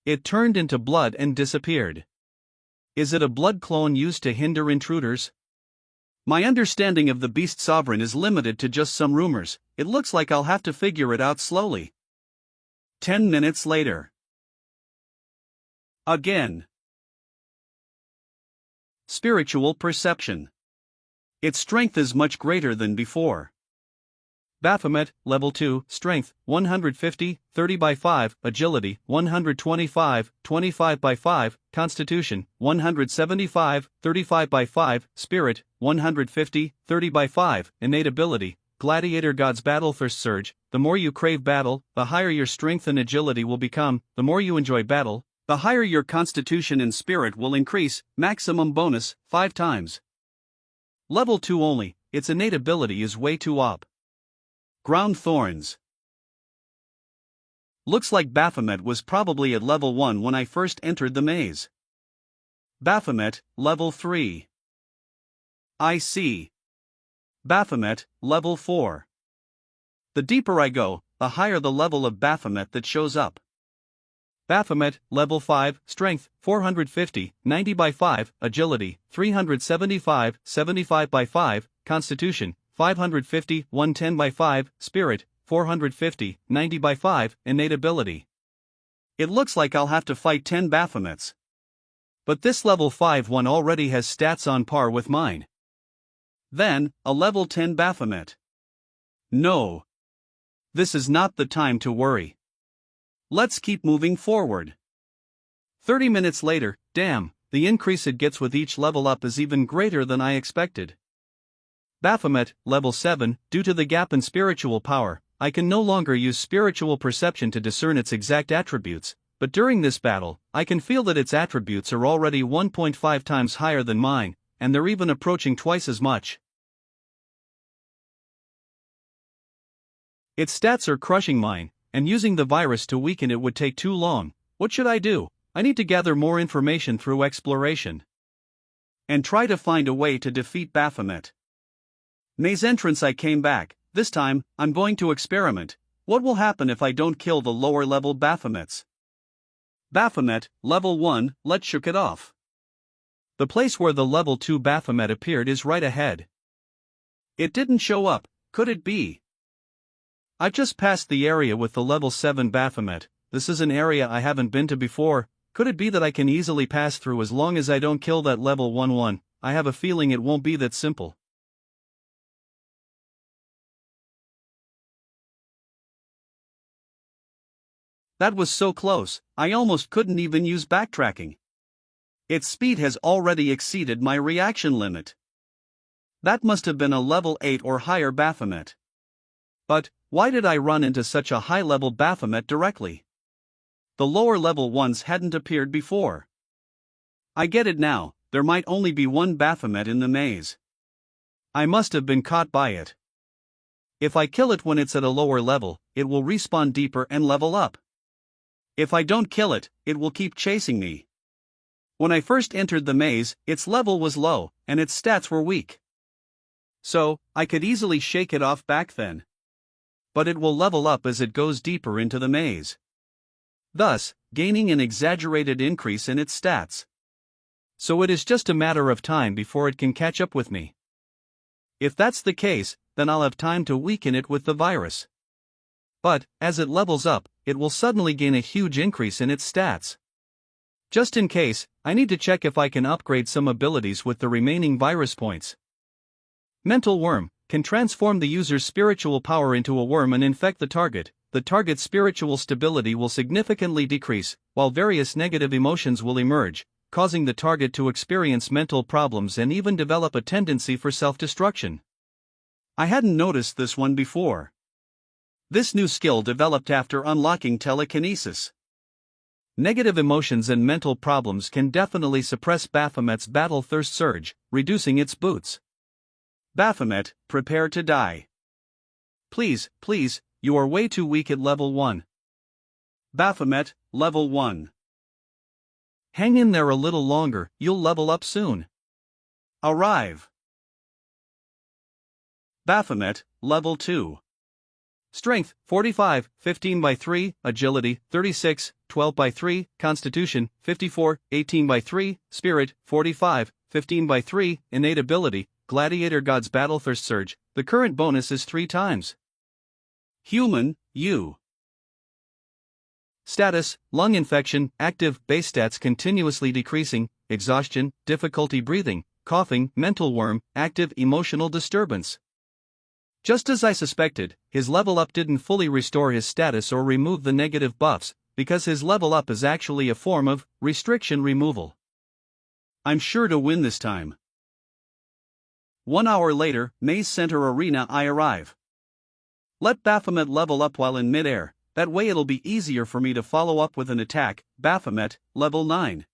It turned into blood and disappeared. Is it a blood clone used to hinder intruders? My understanding of the Beast Sovereign is limited to just some rumors. It looks like I'll have to figure it out slowly. 10 minutes later. Again. Spiritual perception. Its strength is much greater than before. Baphomet, level 2, strength, 150, 30 by 5, agility, 125, 25 by 5, constitution, 175, 35 by 5, spirit, 150, 30 by 5, innate ability, gladiator god's battle-thirst surge. The more you crave battle, the higher your strength and agility will become. The more you enjoy battle, the higher your constitution and spirit will increase. Maximum bonus, 5 times. Level 2 only, its innate ability is way too OP. Ground thorns. Looks like Baphomet was probably at level 1 when I first entered the maze. Baphomet, level 3. I see. Baphomet, level 4. The deeper I go, the higher the level of Baphomet that shows up. Baphomet, level 5, strength, 450, 90 by 5, agility, 375, 75 by 5, constitution, 550, 110 by 5, spirit, 450, 90 by 5, innate ability. It looks like I'll have to fight 10 Baphomets. But this level 5 one already has stats on par with mine. Then, a level 10 Baphomet. No. This is not the time to worry. Let's keep moving forward. 30 minutes later, damn, the increase it gets with each level up is even greater than I expected. Baphomet, level 7, due to the gap in spiritual power, I can no longer use spiritual perception to discern its exact attributes, but during this battle, I can feel that its attributes are already 1.5 times higher than mine, and they're even approaching twice as much. Its stats are crushing mine, and using the virus to weaken it would take too long. What should I do? I need to gather more information through exploration. And try to find a way to defeat Baphomet. Maze entrance, I came back. This time, I'm going to experiment. What will happen if I don't kill the lower level Baphomets? Baphomet, level 1, let's shook it off. The place where the level 2 Baphomet appeared is right ahead. It didn't show up, could it be? I've just passed the area with the level 7 Baphomet. This is an area I haven't been to before. Could it be that I can easily pass through as long as I don't kill that level 1-1? I have a feeling it won't be that simple. That was so close, I almost couldn't even use backtracking. Its speed has already exceeded my reaction limit. That must have been a level 8 or higher Baphomet. But, why did I run into such a high-level Baphomet directly? The lower level ones hadn't appeared before. I get it now, there might only be one Baphomet in the maze. I must have been caught by it. If I kill it when it's at a lower level, it will respawn deeper and level up. If I don't kill it, it will keep chasing me. When I first entered the maze, its level was low, and its stats were weak. So, I could easily shake it off back then. But it will level up as it goes deeper into the maze, thus gaining an exaggerated increase in its stats. So it is just a matter of time before it can catch up with me. If that's the case, then I'll have time to weaken it with the virus. But, as it levels up, it will suddenly gain a huge increase in its stats. Just in case, I need to check if I can upgrade some abilities with the remaining virus points. Mental Worm can transform the user's spiritual power into a worm and infect the target. The target's spiritual stability will significantly decrease, while various negative emotions will emerge, causing the target to experience mental problems and even develop a tendency for self-destruction. I hadn't noticed this one before. This new skill developed after unlocking telekinesis. Negative emotions and mental problems can definitely suppress Baphomet's battle thirst surge, reducing its boots. Baphomet, prepare to die. Please, you are way too weak at level 1. Baphomet, level 1. Hang in there a little longer, you'll level up soon. Arrive. Baphomet, level 2. Strength, 45, 15 by 3, Agility, 36, 12 by 3, Constitution, 54, 18 by 3, Spirit, 45, 15 by 3, Innate Ability, Gladiator God's Battlethirst Surge, the current bonus is 3 times. Human, U. Status, lung infection, active, base stats continuously decreasing, exhaustion, difficulty breathing, coughing, mental worm, active emotional disturbance. Just as I suspected, his level up didn't fully restore his status or remove the negative buffs, because his level up is actually a form of restriction removal. I'm sure to win this time. 1 hour later, Maze Center Arena, I arrive. Let Baphomet level up while in midair, that way it'll be easier for me to follow up with an attack. Baphomet, level 9.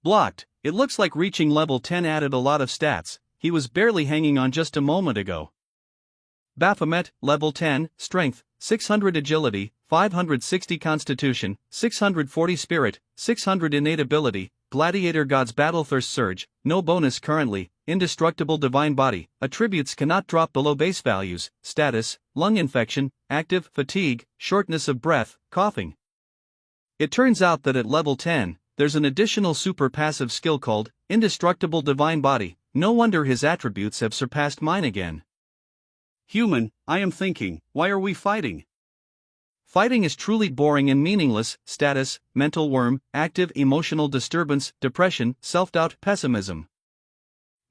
Blocked. It looks like reaching level 10 added a lot of stats, he was barely hanging on just a moment ago. Baphomet, level 10, Strength, 600 Agility, 560 Constitution, 640 Spirit, 600 Innate Ability, Gladiator God's Battlethirst Surge, no bonus currently, Indestructible Divine Body, attributes cannot drop below base values, status, lung infection, active, fatigue, shortness of breath, coughing. It turns out that at level 10, there's an additional super passive skill called Indestructible Divine Body, no wonder his attributes have surpassed mine again. Human, I am thinking, why are we fighting? Fighting is truly boring and meaningless. Status, mental worm, active emotional disturbance, depression, self-doubt, pessimism.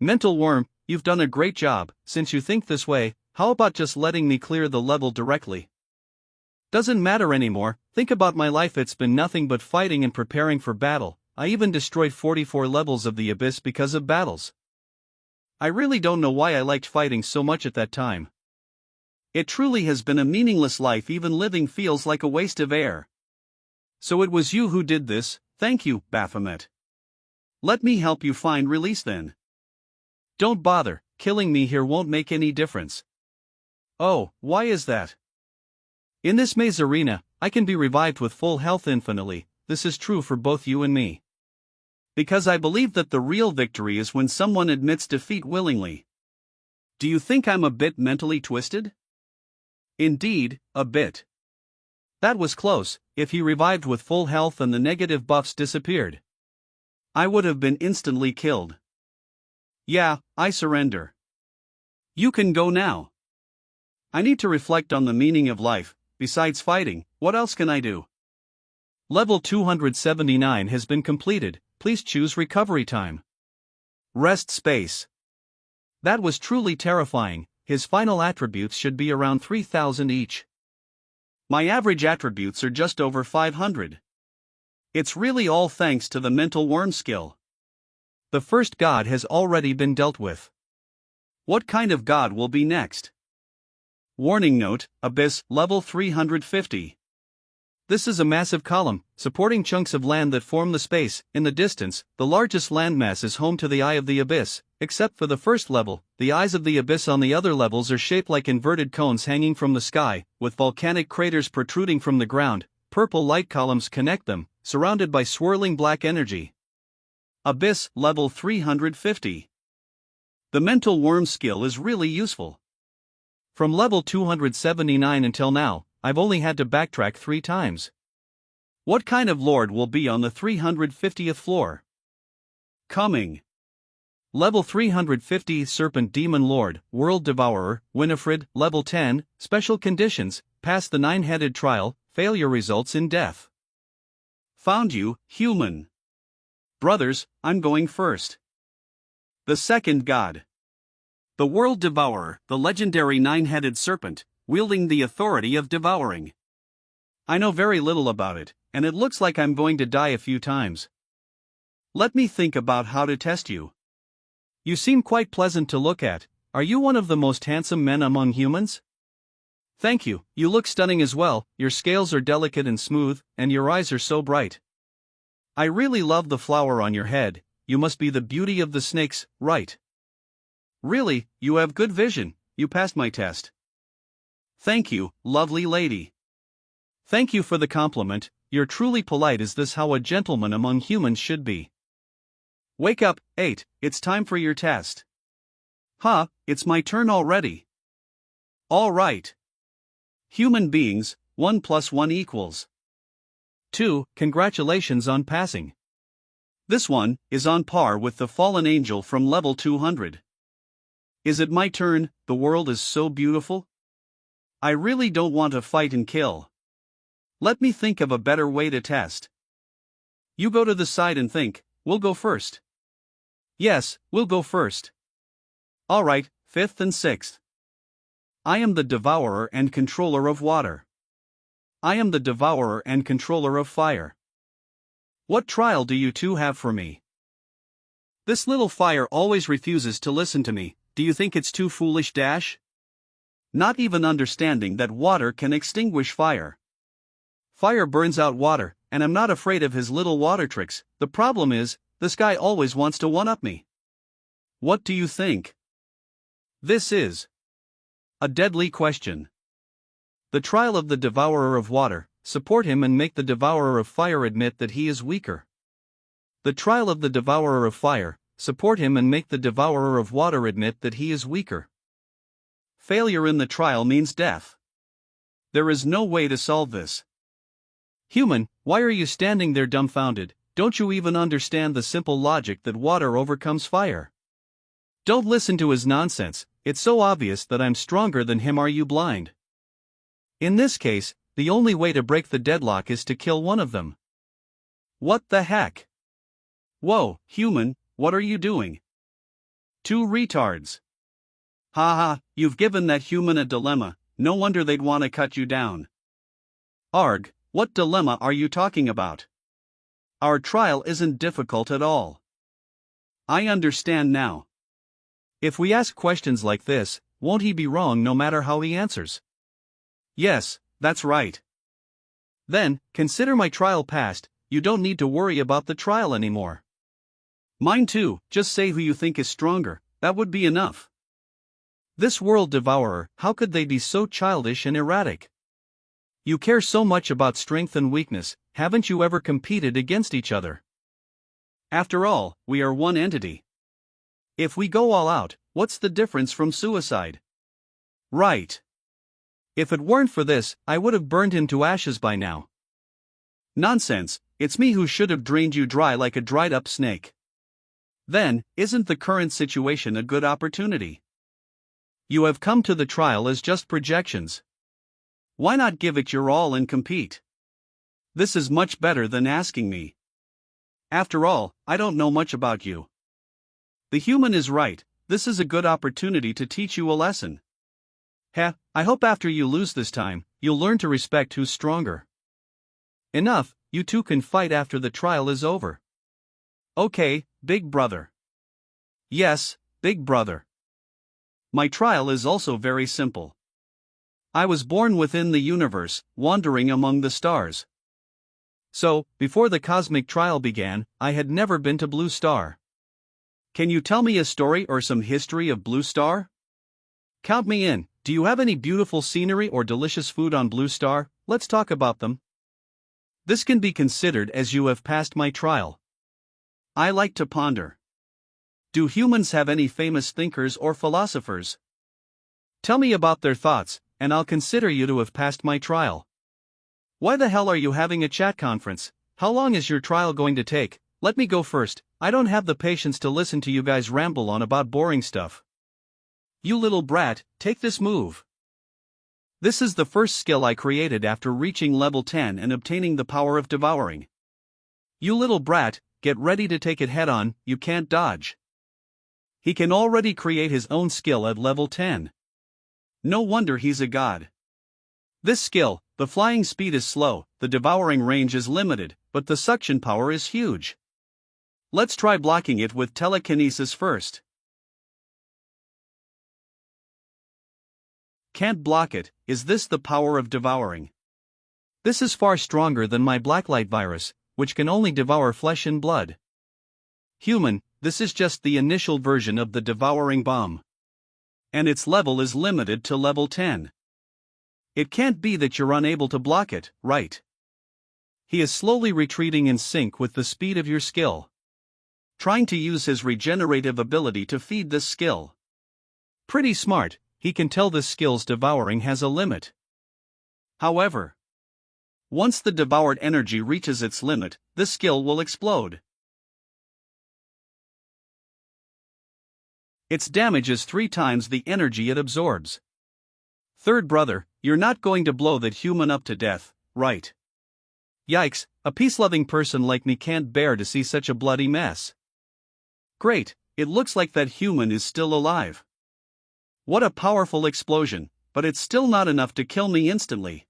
Mental worm, you've done a great job. Since you think this way, how about just letting me clear the level directly? Doesn't matter anymore, think about my life, it's been nothing but fighting and preparing for battle. I even destroyed 44 levels of the Abyss because of battles. I really don't know why I liked fighting so much at that time. It truly has been a meaningless life, even living feels like a waste of air. So it was you who did this, thank you, Baphomet. Let me help you find release then. Don't bother, killing me here won't make any difference. Oh, why is that? In this maze arena, I can be revived with full health infinitely. This is true for both you and me. Because I believe that the real victory is when someone admits defeat willingly. Do you think I'm a bit mentally twisted? Indeed, a bit. That was close. If he revived with full health and the negative buffs disappeared, I would have been instantly killed. Yeah, I surrender. You can go now. I need to reflect on the meaning of life. Besides fighting, what else can I do? Level 279 has been completed. Please choose recovery time. Rest space. That was truly terrifying. His final attributes should be around 3,000 each. My average attributes are just over 500. It's really all thanks to the mental worm skill. The first god has already been dealt with. What kind of god will be next? Warning note, Abyss, level 350. This is a massive column, supporting chunks of land that form the space. In the distance, the largest landmass is home to the Eye of the Abyss. Except for the first level, the eyes of the Abyss on the other levels are shaped like inverted cones hanging from the sky, with volcanic craters protruding from the ground. purple light columns connect them, surrounded by swirling black energy. Abyss, level 350. The mental worm skill is really useful. From level 279 until now, I've only had to backtrack 3 times. What kind of lord will be on the 350th floor? Coming. Level 350 Serpent Demon Lord, World Devourer, Winifred, level 10, special conditions, pass the 9-headed trial, failure results in death. Found you, human. Brothers, I'm going first. The second god. The World Devourer, the legendary 9-headed serpent, wielding the authority of devouring. I know very little about it, and it looks like I'm going to die a few times. Let me think about how to test you. You seem quite pleasant to look at. Are you one of the most handsome men among humans? Thank you, you look stunning as well, your scales are delicate and smooth, and your eyes are so bright. I really love the flower on your head, you must be the beauty of the snakes, right? Really, you have good vision, you passed my test. Thank you, lovely lady. Thank you for the compliment, you're truly polite. Is this how a gentleman among humans should be? Wake up, 8, it's time for your test. Huh, it's my turn already. All right. Human beings, 1 + 1 = 2, congratulations on passing. This one is on par with the fallen angel from level 200. Is it my turn? The world is so beautiful. I really don't want to fight and kill. Let me think of a better way to test. You go to the side and think, we'll go first. Yes, we'll go first. Alright, 5th and 6th. I am the devourer and controller of water. I am the devourer and controller of fire. What trial do you two have for me? This little fire always refuses to listen to me. Do you think it's too foolish? Not even understanding that water can extinguish fire. Fire burns out water, and I'm not afraid of his little water tricks. The problem is, this guy always wants to one-up me. What do you think? This is a deadly question. The trial of the devourer of water, support him and make the devourer of fire admit that he is weaker. The trial of the devourer of fire, support him and make the devourer of water admit that he is weaker. Failure in the trial means death. There is no way to solve this. Human, why are you standing there dumbfounded? Don't you even understand the simple logic that water overcomes fire? Don't listen to his nonsense, it's so obvious that I'm stronger than him. Are you blind? In this case, the only way to break the deadlock is to kill one of them. What the heck? Whoa, human, what are you doing? 2 retards. Haha, you've given that human a dilemma, no wonder they'd want to cut you down. Arg, what dilemma are you talking about? Our trial isn't difficult at all. I understand now. If we ask questions like this, won't he be wrong no matter how he answers? Yes, that's right. Then, consider my trial passed, you don't need to worry about the trial anymore. Mine too, just say who you think is stronger, that would be enough. This world devourer, how could they be so childish and erratic? You care so much about strength and weakness, haven't you ever competed against each other? After all, we are one entity. If we go all out, what's the difference from suicide? Right. If it weren't for this, I would have burned him to ashes by now. Nonsense, it's me who should have drained you dry like a dried-up snake. Then, isn't the current situation a good opportunity? You have come to the trial as just projections. Why not give it your all and compete? This is much better than asking me. After all, I don't know much about you. The human is right, this is a good opportunity to teach you a lesson. Heh, I hope after you lose this time, you'll learn to respect who's stronger. Enough, you two can fight after the trial is over. Okay, big brother. Yes, big brother. My trial is also very simple. I was born within the universe, wandering among the stars. So, before the cosmic trial began, I had never been to Blue Star. Can you tell me a story or some history of Blue Star? Count me in. Do you have any beautiful scenery or delicious food on Blue Star? Let's talk about them. This can be considered as you have passed my trial. I like to ponder. Do humans have any famous thinkers or philosophers? Tell me about their thoughts, and I'll consider you to have passed my trial. Why the hell are you having a chat conference? How long is your trial going to take? Let me go first. I don't have the patience to listen to you guys ramble on about boring stuff. You little brat, take this move. This is the first skill I created after reaching level 10 and obtaining the power of devouring. You little brat, get ready to take it head on, you can't dodge. He can already create his own skill at level 10. No wonder he's a god. This skill, the flying speed is slow, the devouring range is limited, but the suction power is huge. Let's try blocking it with telekinesis first. Can't block it. Is this the power of devouring? This is far stronger than my blacklight virus, which can only devour flesh and blood. Human, this is just the initial version of the devouring bomb. And its level is limited to level 10. It can't be that you're unable to block it, right? He is slowly retreating in sync with the speed of your skill. Trying to use his regenerative ability to feed this skill. Pretty smart, he can tell this skill's devouring has a limit. However, once the devoured energy reaches its limit, the skill will explode. Its damage is 3 times the energy it absorbs. Third brother, you're not going to blow that human up to death, right? Yikes, a peace-loving person like me can't bear to see such a bloody mess. Great, it looks like that human is still alive. What a powerful explosion, but it's still not enough to kill me instantly.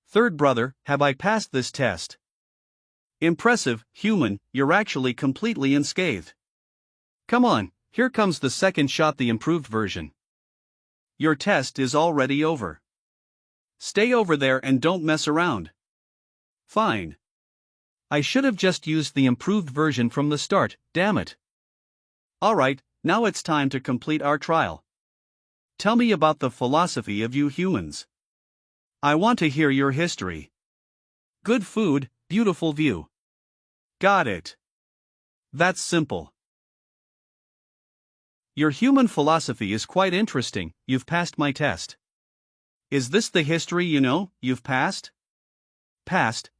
Third brother, have I passed this test? Impressive, human, you're actually completely unscathed. Come on, here comes the second shot, the improved version. Your test is already over. Stay over there and don't mess around. Fine. I should have just used the improved version from the start, damn it. Alright, now it's time to complete our trial. Tell me about the philosophy of you humans. I want to hear your history. Good food, beautiful view. Got it. That's simple. Your human philosophy is quite interesting. You've passed my test. Is this the history you know, you've passed? Passed.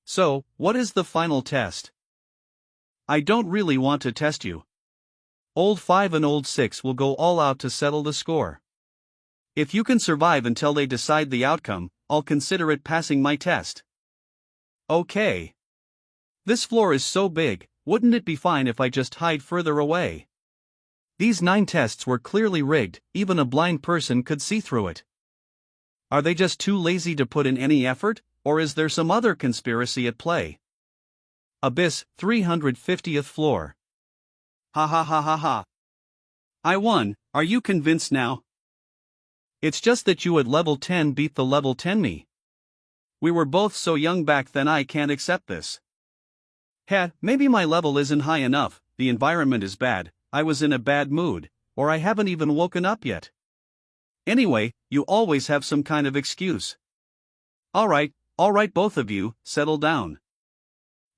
So, what is the final test? I don't really want to test you. Old 5 and Old 6 will go all out to settle the score. If you can survive until they decide the outcome, I'll consider it passing my test. Okay. This floor is so big, wouldn't it be fine if I just hide further away? These 9 tests were clearly rigged, even a blind person could see through it. Are they just too lazy to put in any effort, or is there some other conspiracy at play? Abyss, 350th floor. Ha ha ha ha ha. I won, are you convinced now? It's just that you at level 10 beat the level 10 me. We were both so young back then, I can't accept this. Maybe my level isn't high enough, the environment is bad, I was in a bad mood, or I haven't even woken up yet. Anyway, you always have some kind of excuse. Alright, both of you, settle down.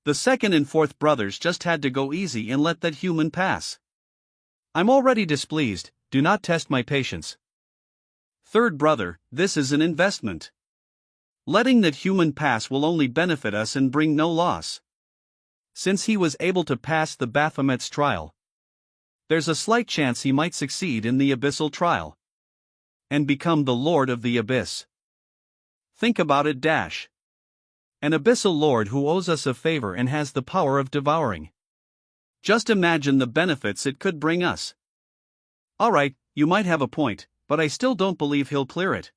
The second and fourth brothers just had to go easy and let that human pass. I'm already displeased, do not test my patience. Third brother, this is an investment. Letting that human pass will only benefit us and bring no loss. Since he was able to pass the Baphomet's trial, there's a slight chance he might succeed in the abyssal trial and become the Lord of the Abyss. Think about it. An abyssal lord who owes us a favor and has the power of devouring. Just imagine the benefits it could bring us. Alright, you might have a point, but I still don't believe he'll clear it.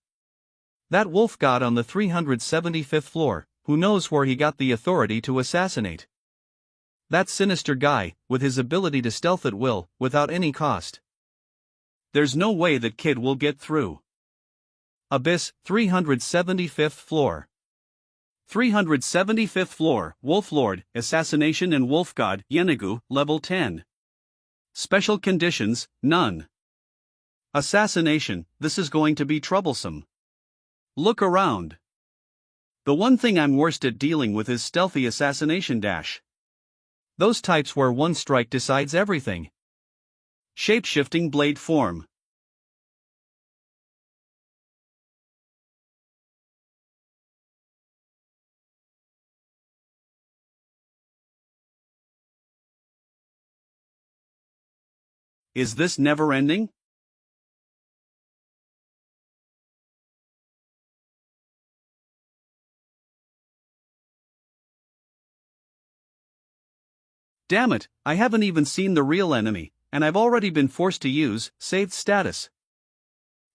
That wolf god on the 375th floor, who knows where he got the authority to assassinate? That sinister guy, with his ability to stealth at will, without any cost. There's no way that kid will get through. Abyss, 375th floor. 375th floor, Wolf Lord, Assassination and Wolf God, Yenagu, level 10. Special conditions, none. Assassination, this is going to be troublesome. Look around. The one thing I'm worst at dealing with is stealthy assassination dash. Those types where one strike decides everything. Shape-shifting blade form. Is this never-ending? Damn it, I haven't even seen the real enemy, and I've already been forced to use saved status.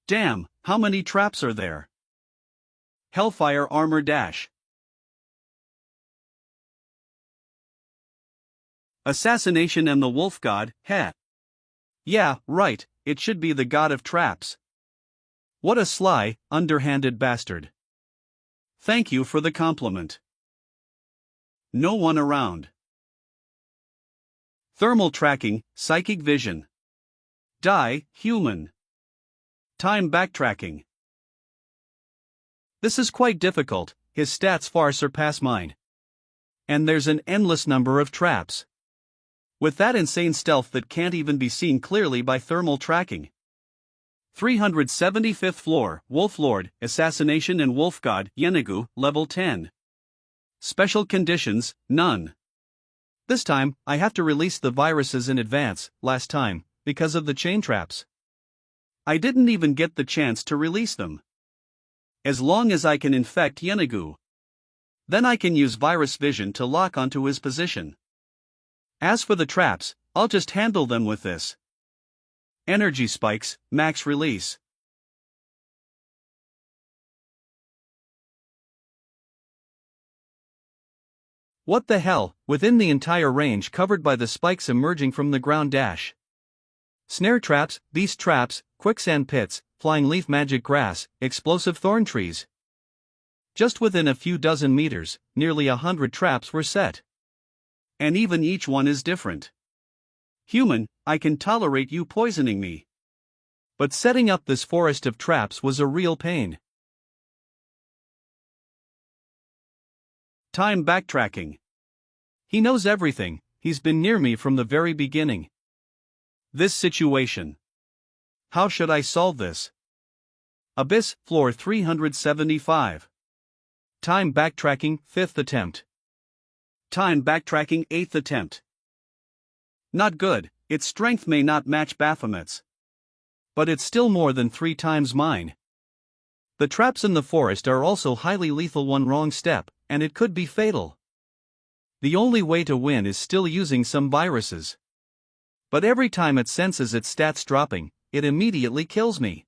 Damn, how many traps are there? Hellfire armor dash. Assassination and the wolf god, heh. Yeah, right, it should be the god of traps. What a sly, underhanded bastard. Thank you for the compliment. No one around. Thermal tracking, psychic vision. Die, human. Time backtracking. This is quite difficult, his stats far surpass mine. And there's an endless number of traps. With that insane stealth that can't even be seen clearly by thermal tracking. 375th floor, Wolf Lord, Assassination and Wolf God, Yenagu, level 10. Special conditions, none. This time, I have to release the viruses in advance, last time, because of the chain traps. I didn't even get the chance to release them. As long as I can infect Yenagu, then I can use virus vision to lock onto his position. As for the traps, I'll just handle them with this. Energy spikes, max release. What the hell, within the entire range covered by the spikes emerging from the ground dash. Snare traps, beast traps, quicksand pits, flying leaf magic grass, explosive thorn trees. Just within a few dozen meters, nearly 100 traps were set. And even each one is different. Human, I can tolerate you poisoning me. But setting up this forest of traps was a real pain. Time backtracking. He knows everything, he's been near me from the very beginning. This situation. How should I solve this? Abyss, floor 375. Time backtracking, 5th attempt. Time backtracking, 8th attempt. Not good, its strength may not match Baphomet's. But it's still more than 3 times mine. The traps in the forest are also highly lethal. One wrong step, and it could be fatal. The only way to win is still using some viruses. But every time it senses its stats dropping, it immediately kills me.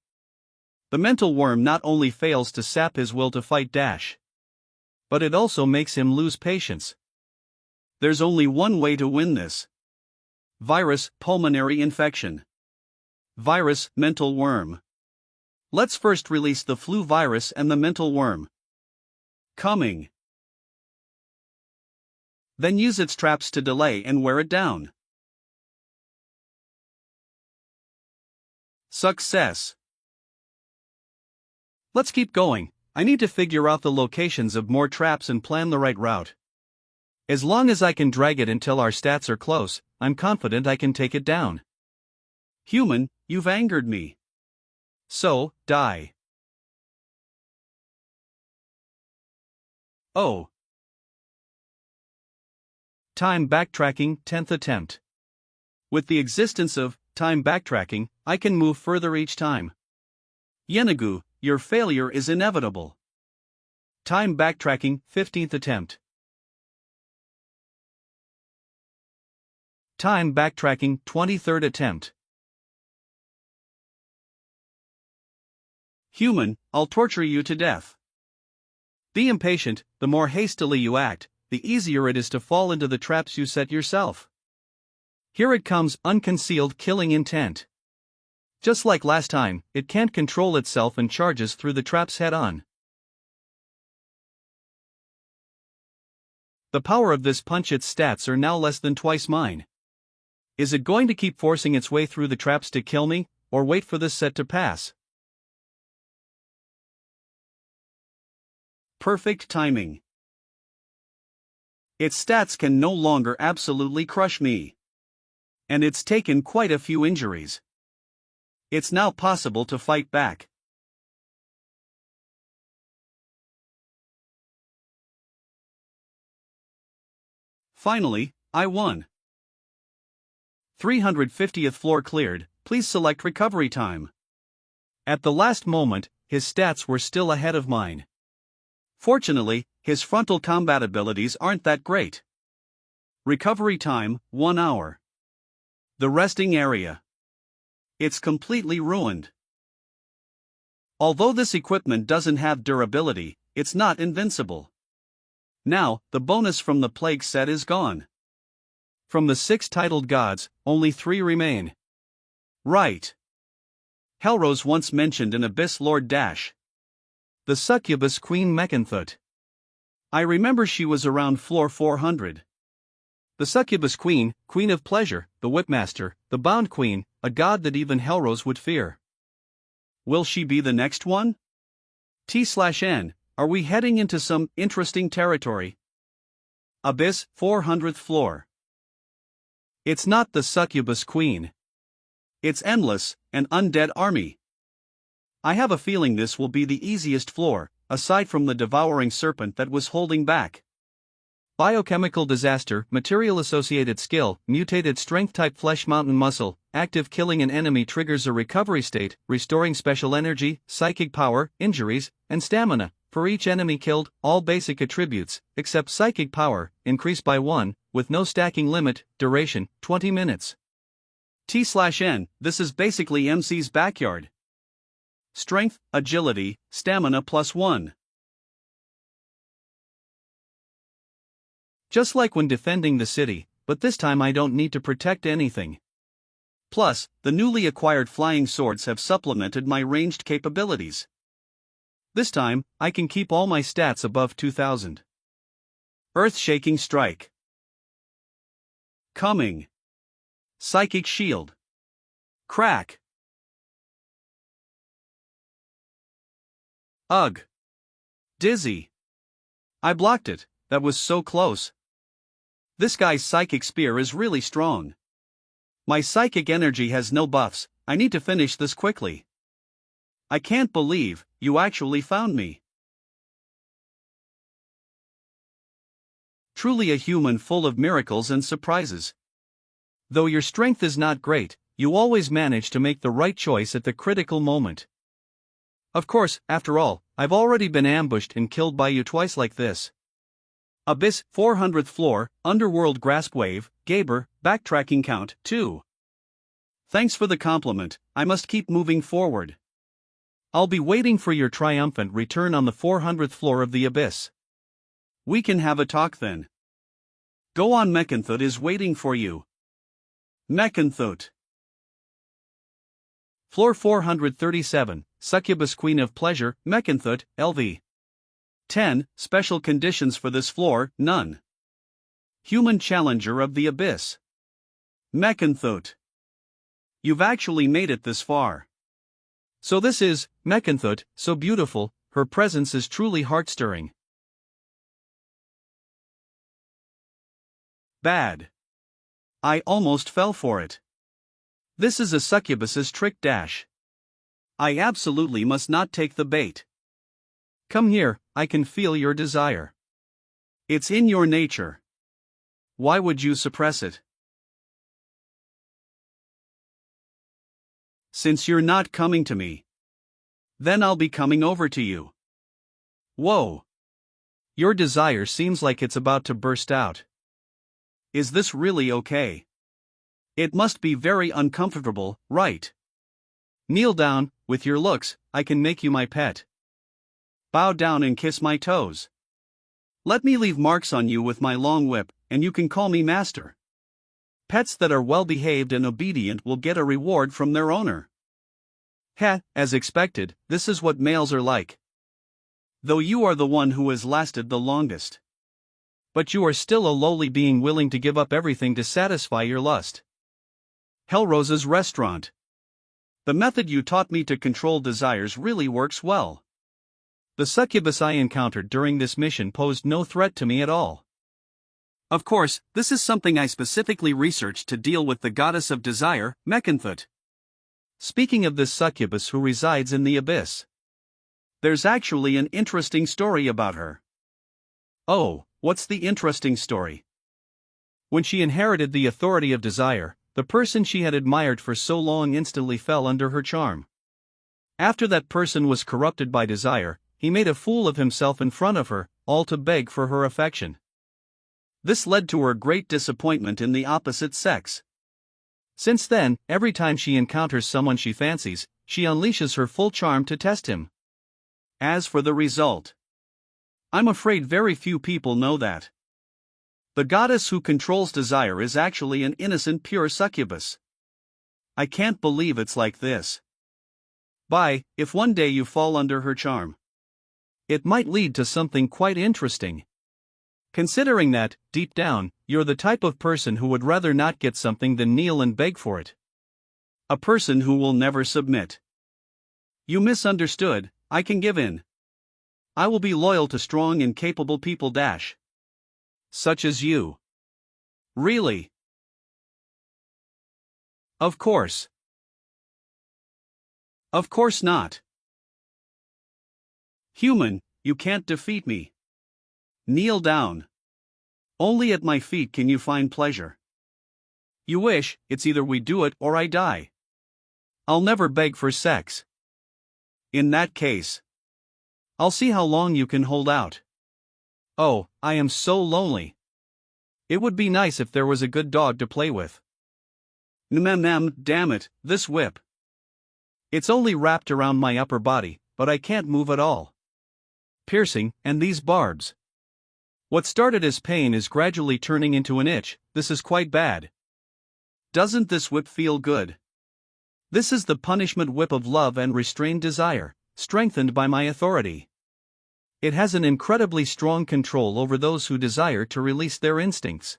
The mental worm not only fails to sap his will to fight dash, but it also makes him lose patience. There's only one way to win this. Virus, pulmonary infection. Virus, mental worm. Let's first release the flu virus and the mental worm. Coming. Then use its traps to delay and wear it down. Success. Let's keep going. I need to figure out the locations of more traps and plan the right route. As long as I can drag it until our stats are close, I'm confident I can take it down. Human, you've angered me. So, die. Oh. Time backtracking, 10th attempt. With the existence of time backtracking, I can move further each time. Yenagu, your failure is inevitable. Time backtracking, 15th attempt. Time backtracking, 23rd attempt. Human, I'll torture you to death. Be impatient, the more hastily you act, the easier it is to fall into the traps you set yourself. Here it comes, unconcealed killing intent. Just like last time, it can't control itself and charges through the traps head-on. The power of this punch, its stats are now less than twice mine. Is it going to keep forcing its way through the traps to kill me, or wait for this set to pass? perfect timing. Its stats can no longer absolutely crush me. And it's taken quite a few injuries. It's now possible to fight back. Finally, I won. 350th floor cleared, please select recovery time. At the last moment, his stats were still ahead of mine. Fortunately, his frontal combat abilities aren't that great. Recovery time, 1 hour. The resting area. It's completely ruined. Although this equipment doesn't have durability, it's not invincible. Now, the bonus from the plague set is gone. From the 6 titled gods, only 3 remain. Right. Helrose once mentioned an Abyss Lord Dash. The succubus Queen Mechanthut. I remember she was around floor 400. The succubus queen, queen of pleasure, the whipmaster, the bound queen, a god that even Helrose would fear. Will she be the next one? T/N, are we heading into some interesting territory? Abyss, 400th floor. It's not the succubus queen. It's endless, an undead army. I have a feeling this will be the easiest floor, aside from the devouring serpent that was holding back. Biochemical disaster, material-associated skill, mutated strength-type flesh mountain muscle, active killing an enemy triggers a recovery state, restoring special energy, psychic power, injuries, and stamina. For each enemy killed, all basic attributes, except psychic power, increase by 1, with no stacking limit, duration, 20 minutes. T/N, this is basically MC's backyard. Strength, agility, stamina +1. Just like when defending the city, but this time I don't need to protect anything. Plus, the newly acquired flying swords have supplemented my ranged capabilities. This time, I can keep all my stats above 2000. Earth-shaking strike. Coming. Psychic shield. Crack. Ugh. Dizzy. I blocked it, that was so close. This guy's psychic spear is really strong. My psychic energy has no buffs, I need to finish this quickly. I can't believe you actually found me. Truly a human full of miracles and surprises. Though your strength is not great, you always manage to make the right choice at the critical moment. Of course, after all, I've already been ambushed and killed by you twice like this. Abyss, 400th floor, Underworld Grasp Wave, Gaber, backtracking count, 2. Thanks for the compliment, I must keep moving forward. I'll be waiting for your triumphant return on the 400th floor of the Abyss. We can have a talk then. Go on, Mechanthut is waiting for you. Mechanthut. Floor 437, Succubus Queen of Pleasure, Mechanthut, LV. 10. Special conditions for this floor, none. Human Challenger of the Abyss. Mechanthut. You've actually made it this far. So this is Mechanthut, so beautiful, her presence is truly heart-stirring. Bad. I almost fell for it. This is a succubus's trick dash. I absolutely must not take the bait. Come here, I can feel your desire. It's in your nature. Why would you suppress it? Since you're not coming to me. Then I'll be coming over to you. Whoa. Your desire seems like it's about to burst out. Is this really okay? It must be very uncomfortable, right? Kneel down, with your looks, I can make you my pet. Bow down and kiss my toes. Let me leave marks on you with my long whip, and you can call me master. Pets that are well behaved and obedient will get a reward from their owner. Heh, as expected, this is what males are like. Though you are the one who has lasted the longest. But you are still a lowly being willing to give up everything to satisfy your lust. Helrose's restaurant. The method you taught me to control desires really works well. The succubus I encountered during this mission posed no threat to me at all. Of course, this is something I specifically researched to deal with the goddess of desire, Mechanthut. Speaking of this succubus who resides in the abyss, there's actually an interesting story about her. Oh, what's the interesting story? When she inherited the authority of desire, the person she had admired for so long instantly fell under her charm. After that person was corrupted by desire, he made a fool of himself in front of her, all to beg for her affection. This led to her great disappointment in the opposite sex. Since then, every time she encounters someone she fancies, she unleashes her full charm to test him. As for the result, I'm afraid very few people know that the goddess who controls desire is actually an innocent pure succubus. I can't believe it's like this. If one day you fall under her charm, it might lead to something quite interesting. Considering that, deep down, you're the type of person who would rather not get something than kneel and beg for it. A person who will never submit. You misunderstood. I can give in. I will be loyal to strong and capable people. Such as you. Really? Of course. Of course not. Human, you can't defeat me. Kneel down. Only at my feet can you find pleasure. You wish, it's either we do it or I die. I'll never beg for sex. In that case, I'll see how long you can hold out. Oh, I am so lonely. It would be nice if there was a good dog to play with. Damn it, this whip. It's only wrapped around my upper body, but I can't move at all. Piercing, and these barbs. What started as pain is gradually turning into an itch. This is quite bad. Doesn't this whip feel good? This is the punishment whip of love and restrained desire, strengthened by my authority. It has an incredibly strong control over those who desire to release their instincts.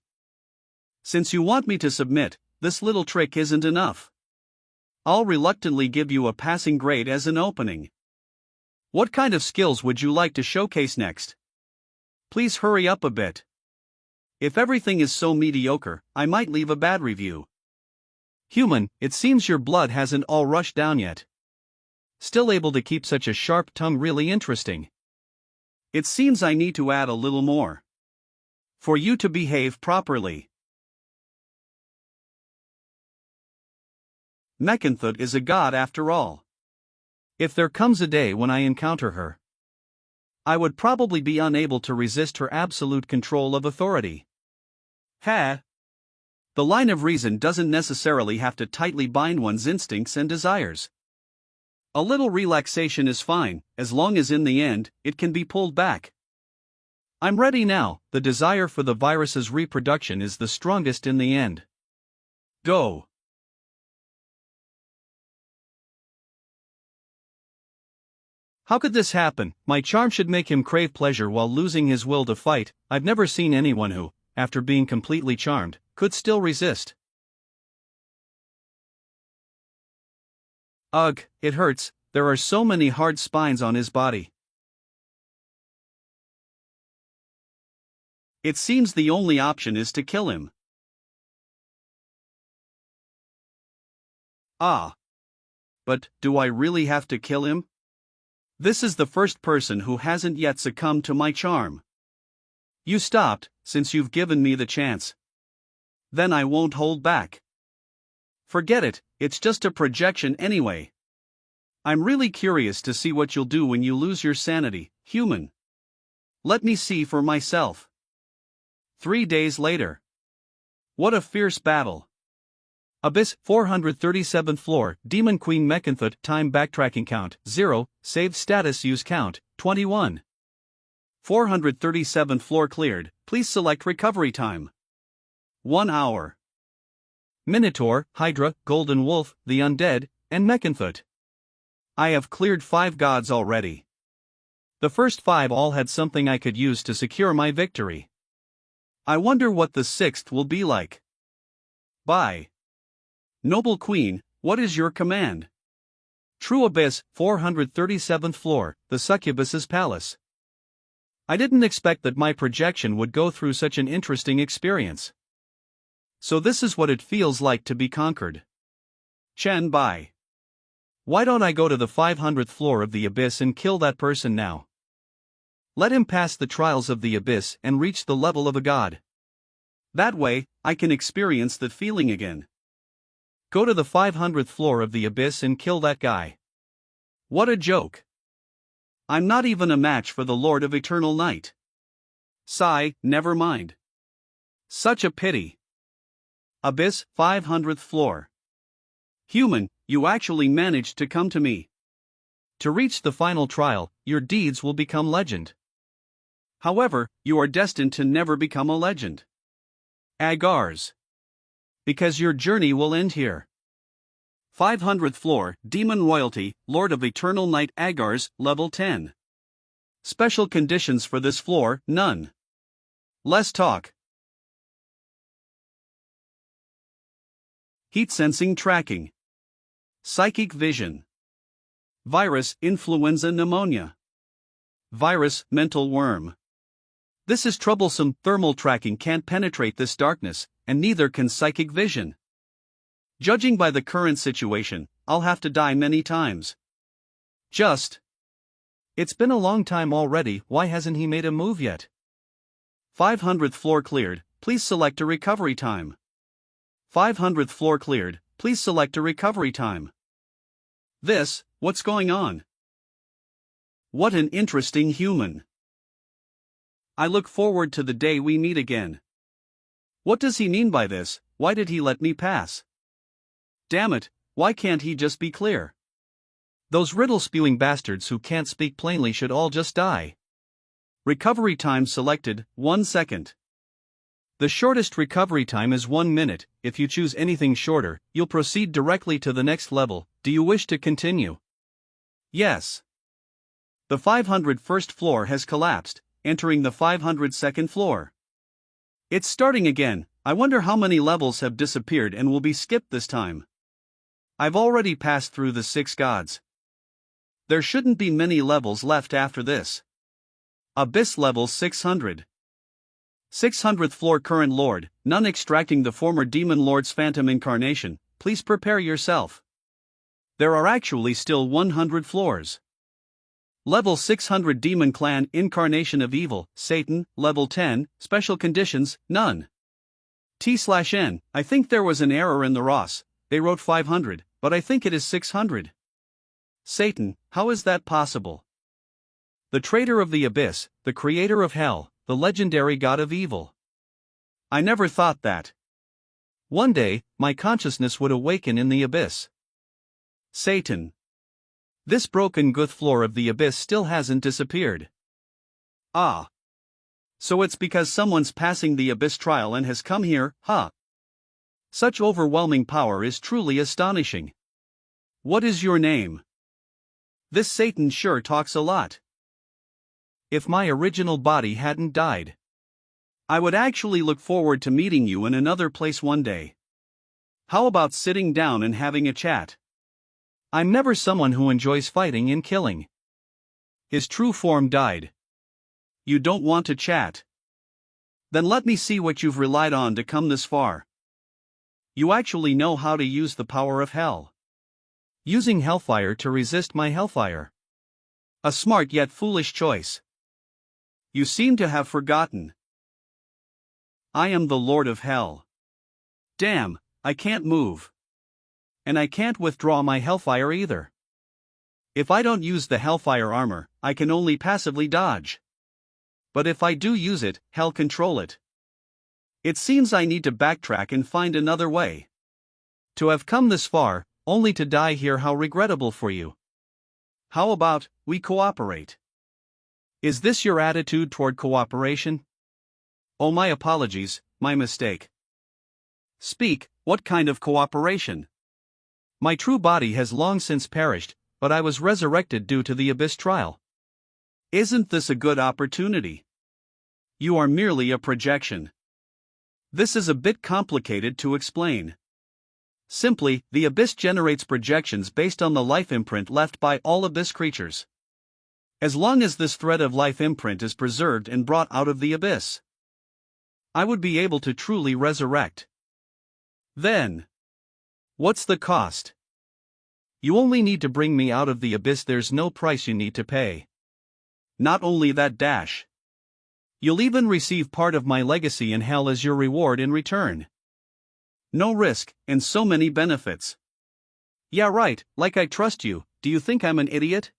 Since you want me to submit, this little trick isn't enough. I'll reluctantly give you a passing grade as an opening. What kind of skills would you like to showcase next? Please hurry up a bit. If everything is so mediocre, I might leave a bad review. Human, it seems your blood hasn't all rushed down yet. Still able to keep such a sharp tongue really interesting. It seems I need to add a little more for you to behave properly. Mechanthut is a god after all. If there comes a day when I encounter her, I would probably be unable to resist her absolute control of authority. The line of reason doesn't necessarily have to tightly bind one's instincts and desires. A little relaxation is fine, as long as in the end, it can be pulled back. I'm ready now. The desire for the virus's reproduction is the strongest in the end. Go. How could this happen? My charm should make him crave pleasure while losing his will to fight. I've never seen anyone who, after being completely charmed, could still resist. Ugh, it hurts. There are so many hard spines on his body. It seems the only option is to kill him. But, do I really have to kill him? This is the first person who hasn't yet succumbed to my charm. You stopped, since you've given me the chance. Then I won't hold back. Forget it, it's just a projection anyway. I'm really curious to see what you'll do when you lose your sanity, human. Let me see for myself. 3 days later. What a fierce battle. Abyss, 437th floor, Demon Queen Mechanthut, time backtracking count, 0, saved status use count, 21. 437th floor cleared, please select recovery time. 1 hour. Minotaur, Hydra, Golden Wolf, the Undead, and Mechanthut. I have cleared 5 gods already. The first 5 all had something I could use to secure my victory. I wonder what the 6th will be like. Bye. Noble Queen, what is your command? True Abyss, 437th floor, the succubus's palace. I didn't expect that my projection would go through such an interesting experience. So this is what it feels like to be conquered. Chen Bai. Why don't I go to the 500th floor of the Abyss and kill that person now? Let him pass the trials of the Abyss and reach the level of a god. That way, I can experience that feeling again. Go to the 500th floor of the Abyss and kill that guy. What a joke. I'm not even a match for the Lord of Eternal Night. Sigh, never mind. Such a pity. Abyss, 500th floor. Human, you actually managed to come to me. To reach the final trial, your deeds will become legend. However, you are destined to never become a legend. Agars. Because your journey will end here. 500th floor, Demon Royalty, Lord of Eternal Night Agars, level 10. Special conditions for this floor, none. Less talk. Heat sensing tracking. Psychic vision. Virus, influenza, pneumonia. Virus, mental worm. This is troublesome. Thermal tracking can't penetrate this darkness, and neither can psychic vision. Judging by the current situation, I'll have to die many times. It's been a long time already, why hasn't he made a move yet? 500th floor cleared, please select a recovery time. 500th floor cleared, please select a recovery time. What's going on? What an interesting human. I look forward to the day we meet again. What does he mean by this? Why did he let me pass? Damn it, why can't he just be clear? Those riddle-spewing bastards who can't speak plainly should all just die. Recovery time selected, 1 second. The shortest recovery time is 1 minute. If you choose anything shorter, you'll proceed directly to the next level. Do you wish to continue? Yes. The 501st floor has collapsed, entering the 502nd floor. It's starting again. I wonder how many levels have disappeared and will be skipped this time. I've already passed through the 6 gods. There shouldn't be many levels left after this. Abyss level 600. 600th floor current lord, none extracting the former demon lord's phantom incarnation, please prepare yourself. There are actually still 100 floors. Level 600 demon clan incarnation of evil, Satan, level 10, special conditions, none. T/N, I think there was an error in the ROS, they wrote 500, but I think it is 600. Satan, how is that possible? The traitor of the abyss, the creator of hell, the legendary god of evil. I never thought that. One day, my consciousness would awaken in the abyss. Satan. This broken good floor of the abyss still hasn't disappeared. Ah. So it's because someone's passing the abyss trial and has come here, huh? Such overwhelming power is truly astonishing. What is your name? This Satan sure talks a lot. If my original body hadn't died, I would actually look forward to meeting you in another place one day. How about sitting down and having a chat? I'm never someone who enjoys fighting and killing. His true form died. You don't want to chat? Then let me see what you've relied on to come this far. You actually know how to use the power of hell. Using hellfire to resist my hellfire. A smart yet foolish choice. You seem to have forgotten. I am the Lord of Hell. Damn, I can't move. And I can't withdraw my hellfire either. If I don't use the hellfire armor, I can only passively dodge. But if I do use it, hell control it. It seems I need to backtrack and find another way. To have come this far, only to die here, how regrettable for you. How about, we cooperate? Is this your attitude toward cooperation? Oh, my apologies, my mistake. Speak, what kind of cooperation? My true body has long since perished, but I was resurrected due to the abyss trial. Isn't this a good opportunity? You are merely a projection. This is a bit complicated to explain. Simply, the abyss generates projections based on the life imprint left by all abyss creatures. As long as this thread of life imprint is preserved and brought out of the abyss, I would be able to truly resurrect. Then, what's the cost? You only need to bring me out of the abyss, there's no price you need to pay. Not only that dash. You'll even receive part of my legacy in hell as your reward in return. No risk, and so many benefits. Yeah right, like I trust you, do you think I'm an idiot?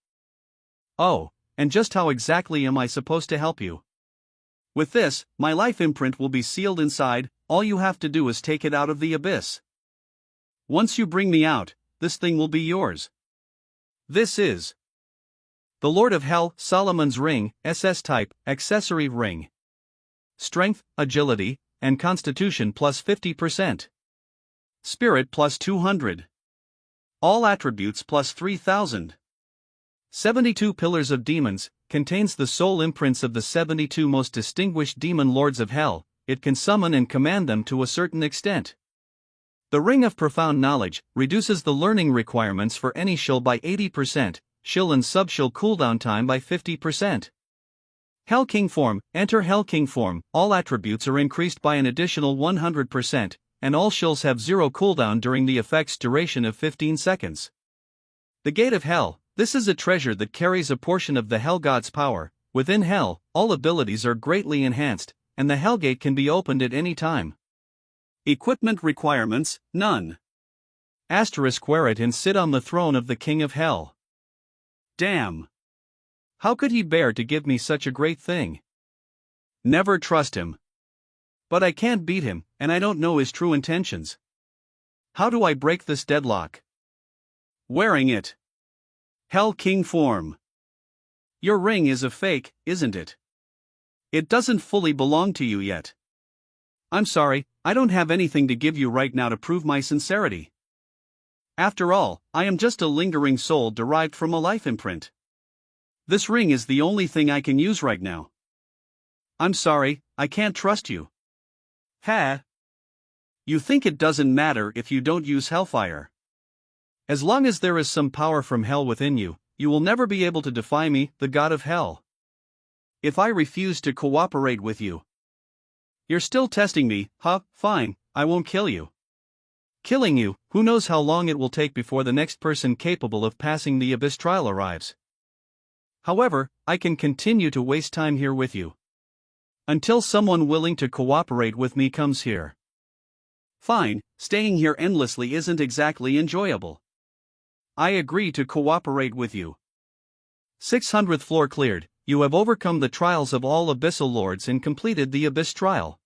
Oh, and just how exactly am I supposed to help you? With this, my life imprint will be sealed inside, all you have to do is take it out of the abyss. Once you bring me out, this thing will be yours. This is the Lord of Hell, Solomon's Ring, SS type, accessory ring. Strength, agility, and constitution plus 50%. Spirit plus 200. All attributes plus 3000. 72 Pillars of Demons, contains the soul imprints of the 72 most distinguished demon lords of hell. It can summon and command them to a certain extent. The Ring of Profound Knowledge reduces the learning requirements for any shill by 80%, shill and sub-shill cooldown time by 50%. Hell King form, enter Hell King form, all attributes are increased by an additional 100%, and all shills have 0 cooldown during the effect's duration of 15 seconds. The Gate of Hell, this is a treasure that carries a portion of the Hell God's power. Within Hell, all abilities are greatly enhanced, and the Hell Gate can be opened at any time. Equipment requirements, none. Asterisk wear it and sit on the throne of the King of Hell. Damn. How could he bear to give me such a great thing? Never trust him. But I can't beat him, and I don't know his true intentions. How do I break this deadlock? Wearing it. Hell King form. Your ring is a fake, isn't it? It doesn't fully belong to you yet. I'm sorry, I don't have anything to give you right now to prove my sincerity. After all, I am just a lingering soul derived from a life imprint. This ring is the only thing I can use right now. I'm sorry, I can't trust you. Ha! You think it doesn't matter if you don't use hellfire. As long as there is some power from hell within you, you will never be able to defy me, the God of Hell. If I refuse to cooperate with you, you're still testing me, huh? Fine, I won't kill you. Killing you, who knows how long it will take before the next person capable of passing the abyss trial arrives. However, I can continue to waste time here with you. Until someone willing to cooperate with me comes here. Fine, staying here endlessly isn't exactly enjoyable. I agree to cooperate with you. 600th floor cleared. You have overcome the trials of all abyssal lords and completed the abyss trial.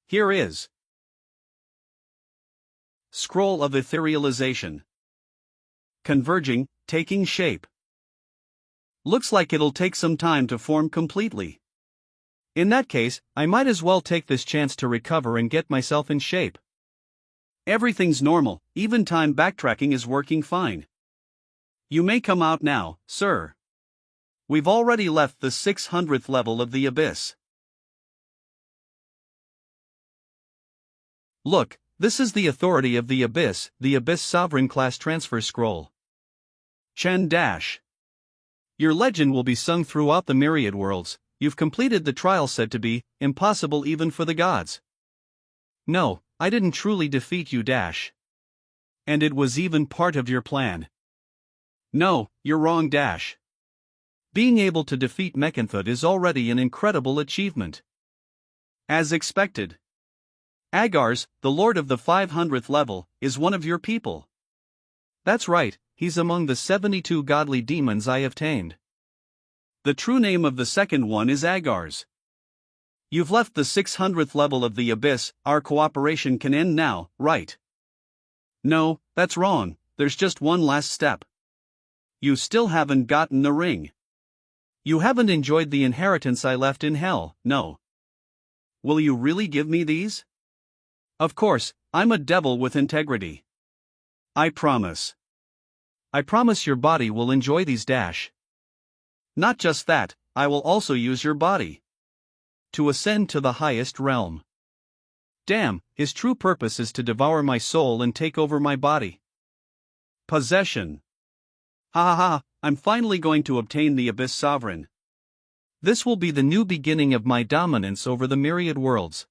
Here is Scroll of Etherealization. Converging, taking shape. Looks like it'll take some time to form completely. In that case, I might as well take this chance to recover and get myself in shape. Everything's normal, even time backtracking is working fine. You may come out now, sir. We've already left the 600th level of the abyss. Look, this is the authority of the Abyss Sovereign Class Transfer Scroll. Chen Dash. Your legend will be sung throughout the myriad worlds. You've completed the trial said to be impossible even for the gods. No, I didn't truly defeat you, Dash. And it was even part of your plan. No, you're wrong, Dash. Being able to defeat Mechanthud is already an incredible achievement. As expected. Agars, the Lord of the 500th level, is one of your people. That's right, he's among the 72 godly demons I have tamed. The true name of the second one is Agars. You've left the 600th level of the abyss, our cooperation can end now, right? No, that's wrong, there's just one last step. You still haven't gotten the ring. You haven't enjoyed the inheritance I left in hell, no. Will you really give me these? Of course, I'm a devil with integrity. I promise. I promise your body will enjoy these, Dash. Not just that, I will also use your body to ascend to the highest realm. Damn, his true purpose is to devour my soul and take over my body. Possession. Ha ha ha, I'm finally going to obtain the Abyss Sovereign. This will be the new beginning of my dominance over the myriad worlds.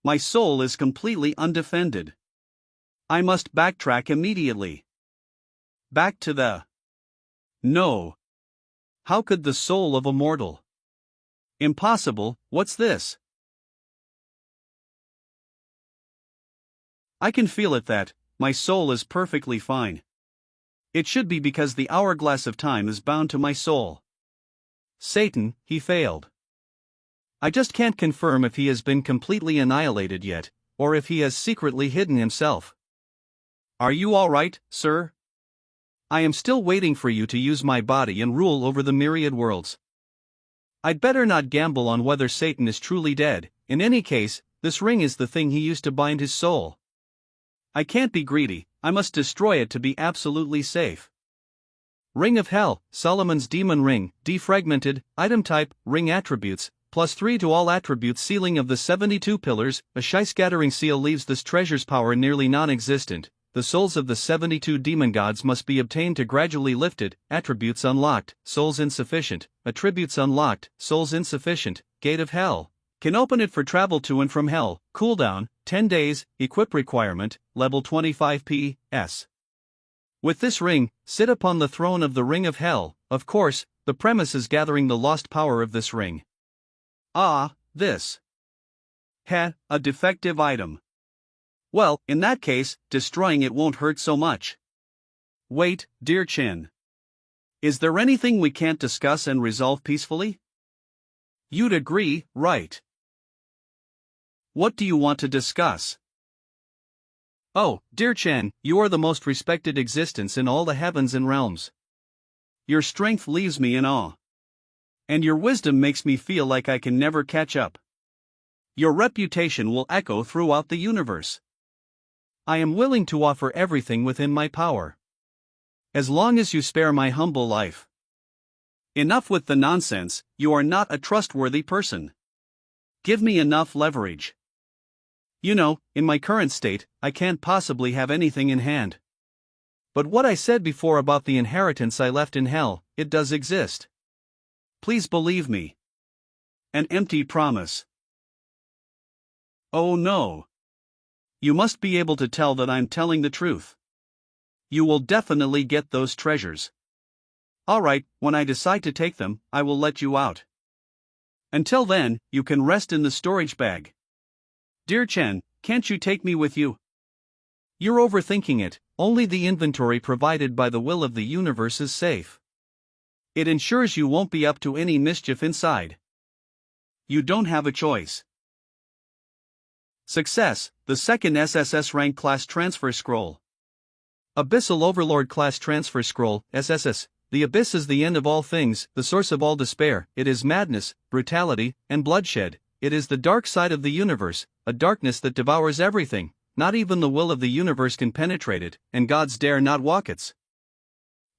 My soul is completely undefended. I must backtrack immediately. Back to the... No. How could the soul of a mortal? Impossible, what's this? I can feel it that, my soul is perfectly fine. It should be because the hourglass of time is bound to my soul. Satan, he failed. I just can't confirm if he has been completely annihilated yet, or if he has secretly hidden himself. Are you all right, sir? I am still waiting for you to use my body and rule over the myriad worlds. I'd better not gamble on whether Satan is truly dead. In any case, this ring is the thing he used to bind his soul. I can't be greedy, I must destroy it to be absolutely safe. Ring of Hell, Solomon's Demon Ring, defragmented, item type, ring attributes, +3 to all attributes, sealing of the 72 pillars, a shy-scattering seal leaves this treasure's power nearly non-existent. The souls of the 72 demon gods must be obtained to gradually lifted, attributes unlocked, souls insufficient, attributes unlocked, souls insufficient, Gate of Hell. Can open it for travel to and from Hell, cooldown, 10 days, equip requirement, level 25 PS. With this ring, sit upon the throne of the Ring of Hell. Of course, the premise is gathering the lost power of this ring. Ah, this. A defective item. Well, in that case, destroying it won't hurt so much. Wait, dear Chin. Is there anything we can't discuss and resolve peacefully? You'd agree, right? What do you want to discuss? Oh, dear Chen, you are the most respected existence in all the heavens and realms. Your strength leaves me in awe. And your wisdom makes me feel like I can never catch up. Your reputation will echo throughout the universe. I am willing to offer everything within my power. As long as you spare my humble life. Enough with the nonsense, you are not a trustworthy person. Give me enough leverage. You know, in my current state, I can't possibly have anything in hand. But what I said before about the inheritance I left in hell, it does exist. Please believe me. An empty promise. Oh no. You must be able to tell that I'm telling the truth. You will definitely get those treasures. Alright, when I decide to take them, I will let you out. Until then, you can rest in the storage bag. Dear Chen, can't you take me with you? You're overthinking it. Only the inventory provided by the will of the universe is safe. It ensures you won't be up to any mischief inside. You don't have a choice. Success, the second SSS rank class transfer scroll. Abyssal Overlord class transfer scroll, SSS. The abyss is the end of all things, the source of all despair. It is madness, brutality, and bloodshed. It is the dark side of the universe, a darkness that devours everything. Not even the will of the universe can penetrate it, and gods dare not walk its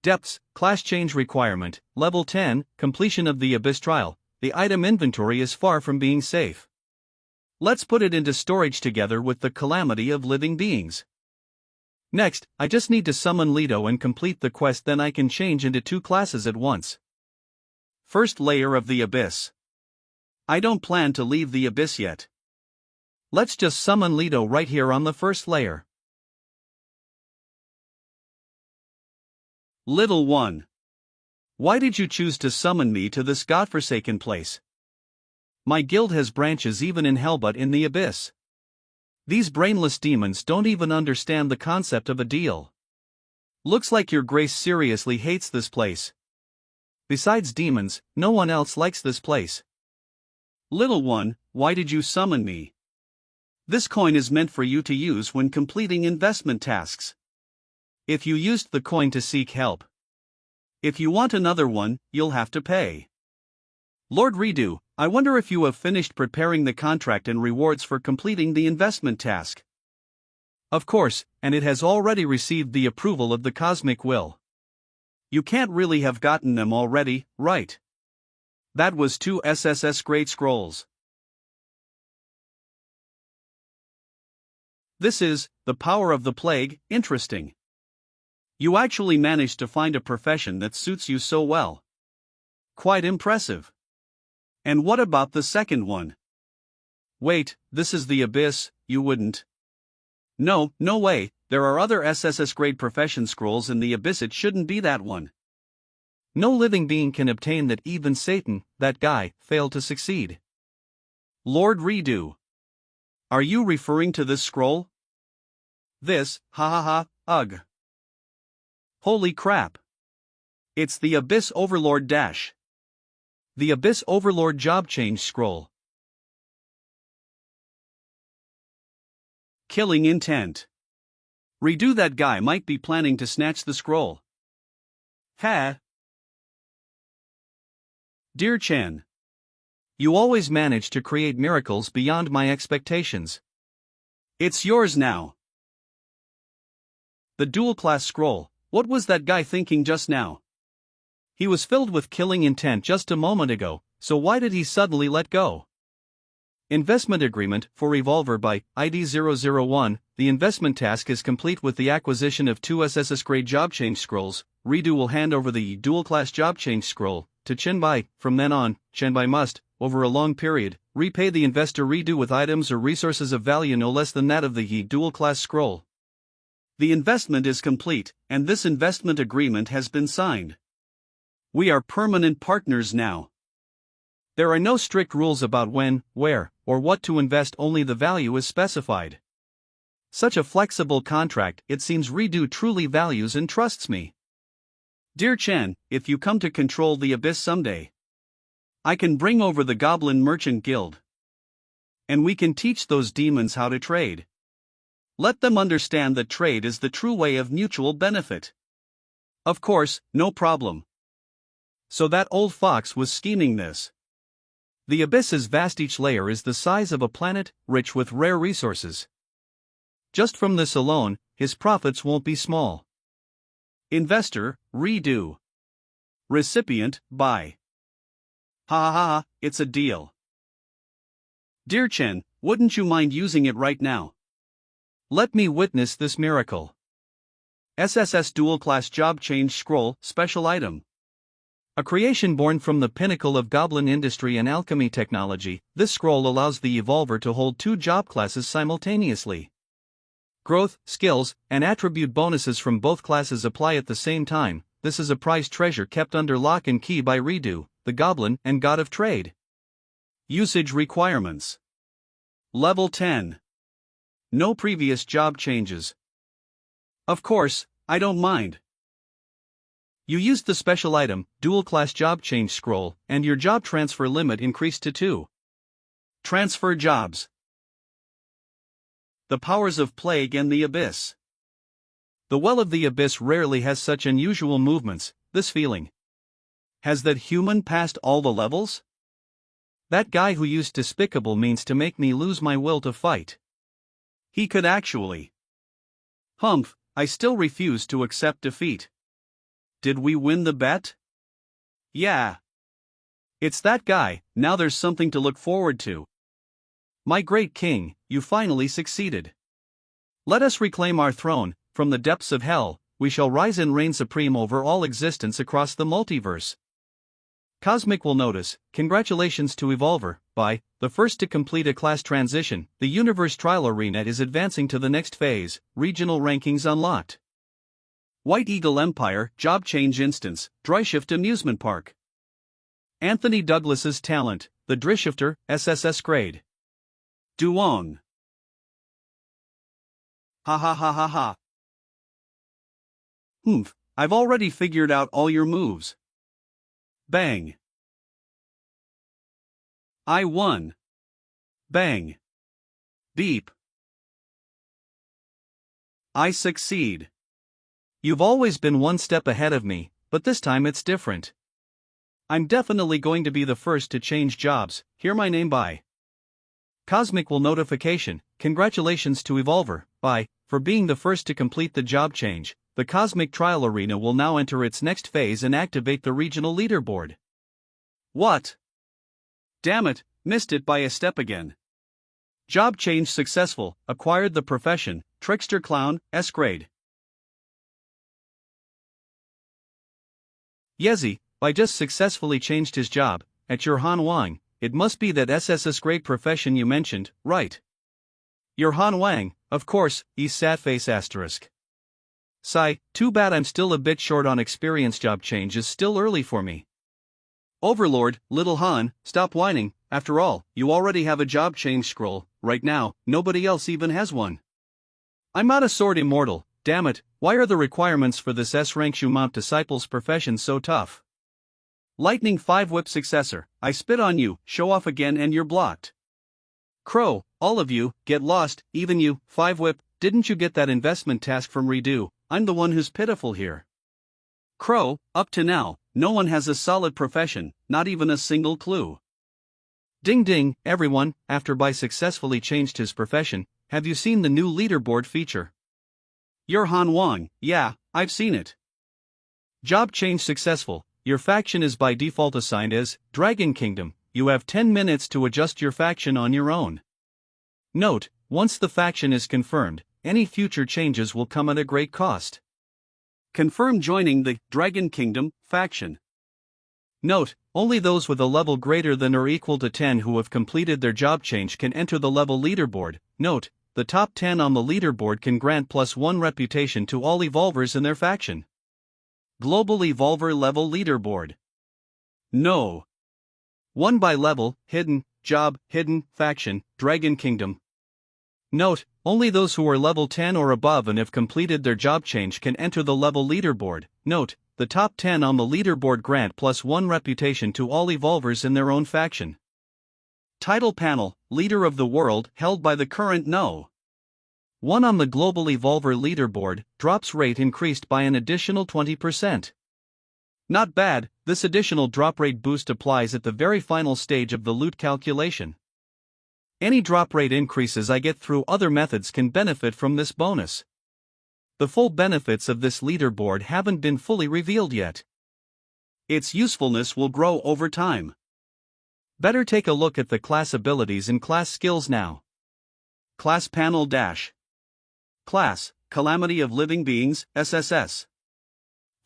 depths. Class change requirement, level 10, completion of the Abyss trial. The item inventory is far from being safe. Let's put it into storage together with the calamity of living beings. Next, I just need to summon Leto and complete the quest, then I can change into 2 classes at once. First layer of the Abyss. I don't plan to leave the Abyss yet. Let's just summon Leto right here on the first layer. Little one. Why did you choose to summon me to this godforsaken place? My guild has branches even in hell but in the Abyss. These brainless demons don't even understand the concept of a deal. Looks like your grace seriously hates this place. Besides demons, no one else likes this place. Little one, why did you summon me? This coin is meant for you to use when completing investment tasks. If you used the coin to seek help. If you want another one, you'll have to pay. Lord Redo, I wonder if you have finished preparing the contract and rewards for completing the investment task. Of course, and it has already received the approval of the cosmic will. You can't really have gotten them already, right? That was 2 SSS Great Scrolls. This is the power of the plague. Interesting. You actually managed to find a profession that suits you so well. Quite impressive. And what about the second one? Wait, this is the Abyss, you wouldn't? No, no way, there are other SSS grade profession scrolls in the Abyss, it shouldn't be that one. No living being can obtain that, even Satan, that guy, failed to succeed. Lord Redo. Are you referring to this scroll? This, ha ha ha, ugh. Holy crap. It's the Abyss Overlord dash. The Abyss Overlord job change scroll. Killing intent. Redo, that guy might be planning to snatch the scroll. Ha. Dear Chen, you always manage to create miracles beyond my expectations. It's yours now. The dual class scroll. What was that guy thinking just now? He was filled with killing intent just a moment ago, so why did he suddenly let go? Investment agreement for Revolver by ID 001. The investment task is complete with the acquisition of 2 SSS grade job change scrolls. Redo will hand over the dual class job change scroll to Chenbai. From then on, Chenbai must, over a long period, repay the investor Redo with items or resources of value no less than that of the dual class scroll. The investment is complete, and this investment agreement has been signed. We are permanent partners now. There are no strict rules about when, where, or what to invest, only the value is specified. Such a flexible contract, it seems Redo truly values and trusts me. Dear Chen, if you come to control the Abyss someday, I can bring over the Goblin Merchant Guild. And we can teach those demons how to trade. Let them understand that trade is the true way of mutual benefit. Of course, no problem. So that old fox was scheming this. The Abyss is vast, each layer is the size of a planet, rich with rare resources. Just from this alone, his profits won't be small. Investor, Redo. Recipient, buy. Ha ha ha, it's a deal. Dear Chen, wouldn't you mind using it right now? Let me witness this miracle. SSS Dual Class Job Change Scroll, Special Item. A creation born from the pinnacle of goblin industry and alchemy technology, this scroll allows the Evolver to hold 2 job classes simultaneously. Growth, skills, and attribute bonuses from both classes apply at the same time. This is a prized treasure kept under lock and key by Redo, the Goblin and God of Trade. Usage requirements. Level 10. No previous job changes. Of course, I don't mind. You used the special item, Dual Class Job Change Scroll, and your job transfer limit increased to 2. Transfer jobs. The powers of Plague and the Abyss. The Well of the Abyss rarely has such unusual movements. This feeling. Has that human passed all the levels? That guy who used despicable means to make me lose my will to fight. He could actually. Humph, I still refuse to accept defeat. Did we win the bet? Yeah. It's that guy, now there's something to look forward to. My great king, you finally succeeded. Let us reclaim our throne. From the depths of hell, we shall rise and reign supreme over all existence across the multiverse. Cosmic will notice, congratulations to Evolver, by the first to complete a class transition, the Universe Trial Arena is advancing to the next phase, regional rankings unlocked. White Eagle Empire, Job Change Instance, Dryshift Amusement Park. Anthony Douglas's talent, the Drishifter, SSS grade. Duong. Ha ha ha ha ha. Humph, I've already figured out all your moves. Bang. I won. Bang. Beep. I succeed. You've always been one step ahead of me, but this time it's different. I'm definitely going to be the first to change jobs. Hear my name by Cosmic will notification, congratulations to Evolver, by, for being the first to complete the job change. The Cosmic Trial Arena will now enter its next phase and activate the regional leaderboard. What? Damn it, missed it by a step again. Job change successful, acquired the profession, Trickster Clown, S grade. Yezi, I just successfully changed his job, at your Han Wang, it must be that SS's great profession you mentioned, right? Your Han Wang, of course, sad-face asterisk. Sigh, too bad I'm still a bit short on experience. Job change is still early for me. Overlord, little Han, stop whining, after all, you already have a job change scroll, right now, nobody else even has one. I'm not a sword immortal, damn it, why are the requirements for this S-rank Shumamp disciple's profession so tough? Lightning 5 whip successor, I spit on you, show off again and you're blocked. Crow, all of you, get lost, even you, 5 whip, didn't you get that investment task from Redo? I'm the one who's pitiful here. Crow, up to now, no one has a solid profession, not even a single clue. Ding ding, everyone, after Bai successfully changed his profession, have you seen the new leaderboard feature? You're Han Wang, yeah, I've seen it. Job change successful, your faction is by default assigned as Dragon Kingdom, you have 10 minutes to adjust your faction on your own. Note, once the faction is confirmed, any future changes will come at a great cost. Confirm joining the Dragon Kingdom faction. Note, only those with a level greater than or equal to 10 who have completed their job change can enter the level leaderboard. Note, the top 10 on the leaderboard can grant +1 reputation to all evolvers in their faction. Global Evolver Level Leaderboard. No. 1 by level, hidden, job, hidden, faction, Dragon Kingdom. Note, only those who are level 10 or above and have completed their job change can enter the level leaderboard. Note, the top 10 on the leaderboard grant +1 reputation to all evolvers in their own faction. Title panel, Leader of the World, held by the current No. 1 on the Global Evolver Leaderboard, drops rate increased by an additional 20%. Not bad, this additional drop rate boost applies at the very final stage of the loot calculation. Any drop rate increases I get through other methods can benefit from this bonus. The full benefits of this leaderboard haven't been fully revealed yet. Its usefulness will grow over time. Better take a look at the class abilities and class skills now. Class panel dash. Class, Calamity of Living Beings, SSS.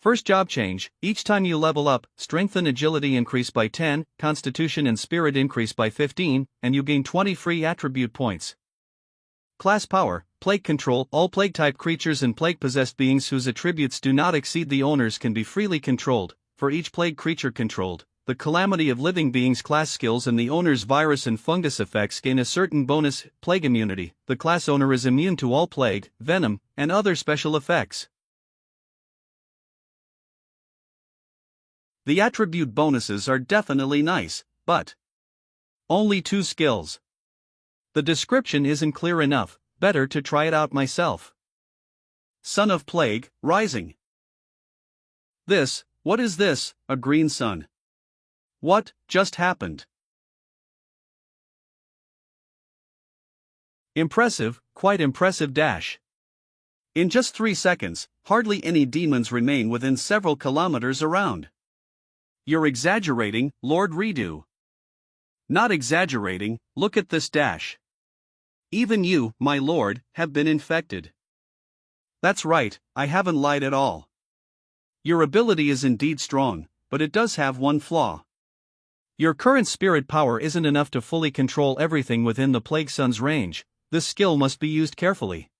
First job change, each time you level up, strength and agility increase by 10, constitution and spirit increase by 15, and you gain 20 free attribute points. Class power, plague control, all plague-type creatures and plague-possessed beings whose attributes do not exceed the owner's can be freely controlled. For each plague creature controlled, the Calamity of Living Beings class skills and the owner's virus and fungus effects gain a certain bonus, plague immunity. The class owner is immune to all plague, venom, and other special effects. The attribute bonuses are definitely nice, but only 2 skills. The description isn't clear enough, better to try it out myself. Son of Plague, Rising. What is this, a green sun? What just happened? Impressive, quite impressive dash. In just 3 seconds, hardly any demons remain within several kilometers around. You're exaggerating, Lord Redo. Not exaggerating, look at this dash. Even you, my lord, have been infected. That's right, I haven't lied at all. Your ability is indeed strong, but it does have one flaw. Your current spirit power isn't enough to fully control everything within the Plague Sun's range. This skill must be used carefully.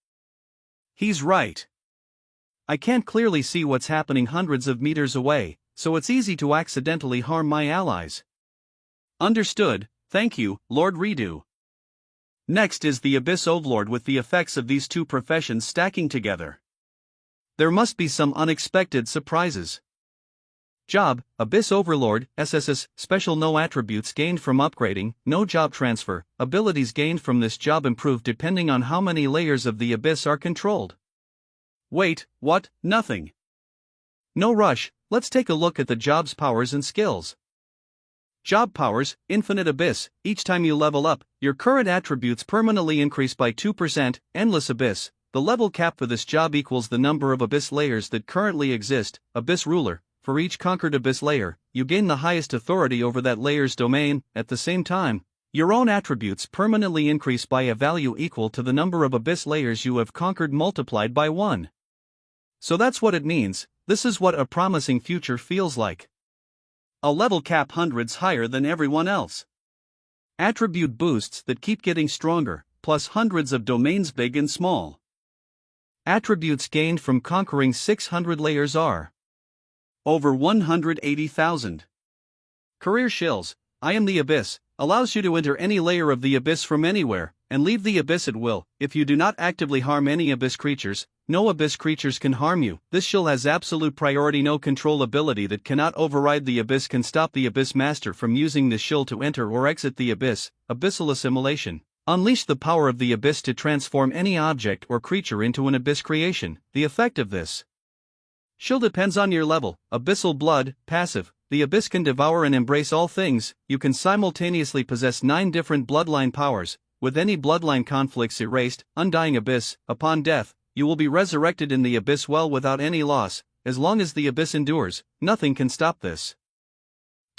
He's right. I can't clearly see what's happening hundreds of meters away, so it's easy to accidentally harm my allies. Understood, thank you, Lord Redo. Next is the Abyss Overlord with the effects of these 2 professions stacking together. There must be some unexpected surprises. Job, Abyss Overlord, SSS, special no attributes gained from upgrading, no job transfer, abilities gained from this job improve depending on how many layers of the Abyss are controlled. Wait, what? Nothing. No rush, let's take a look at the job's powers and skills. Job powers, Infinite Abyss, each time you level up, your current attributes permanently increase by 2%, Endless Abyss, the level cap for this job equals the number of Abyss layers that currently exist, Abyss Ruler, for each conquered Abyss layer, you gain the highest authority over that layer's domain. At the same time, Your own attributes permanently increase by a value equal to the number of abyss layers you have conquered multiplied by 1. So that's what it means. This is what a promising future feels like. A level cap hundreds higher than everyone else. Attribute boosts that keep getting stronger, plus hundreds of domains big and small. Attributes gained from conquering 600 layers are over 180,000. Career shills. I am the Abyss, allows you to enter any layer of the Abyss from anywhere, and leave the Abyss at will. If you do not actively harm any Abyss creatures, no Abyss creatures can harm you. This shill has absolute priority. No control ability that cannot override the Abyss can stop the Abyss Master from using this shill to enter or exit the Abyss. Abyssal Assimilation. Unleash the power of the Abyss to transform any object or creature into an Abyss creation. The effect of this shill depends on your level. Abyssal Blood, passive. The Abyss can devour and embrace all things. You can simultaneously possess 9 different bloodline powers, with any bloodline conflicts erased. Undying Abyss. Upon death, you will be resurrected in the Abyss well without any loss. As long as the Abyss endures, nothing can stop this.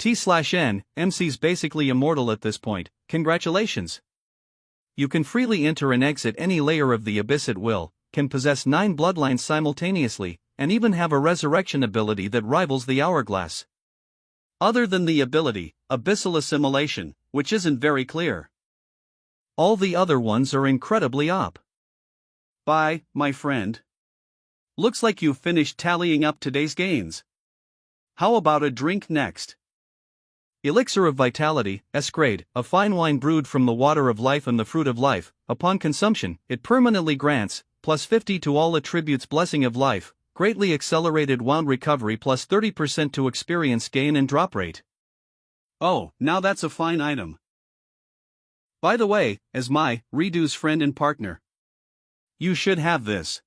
T/N, MC's basically immortal at this point. Congratulations! You can freely enter and exit any layer of the Abyss at will, can possess 9 bloodlines simultaneously, and even have a resurrection ability that rivals the Hourglass. Other than the ability, Abyssal Assimilation, which isn't very clear. All the other ones are incredibly OP. Bye, my friend. Looks like you've finished tallying up today's gains. How about a drink next? Elixir of Vitality, S grade, a fine wine brewed from the water of life and the fruit of life. Upon consumption, it permanently grants plus 50 to all attributes blessing of life, greatly accelerated wound recovery plus 30% to experience gain and drop rate. Oh, now that's a fine item. By the way, as my Redo's friend and partner, you should have this.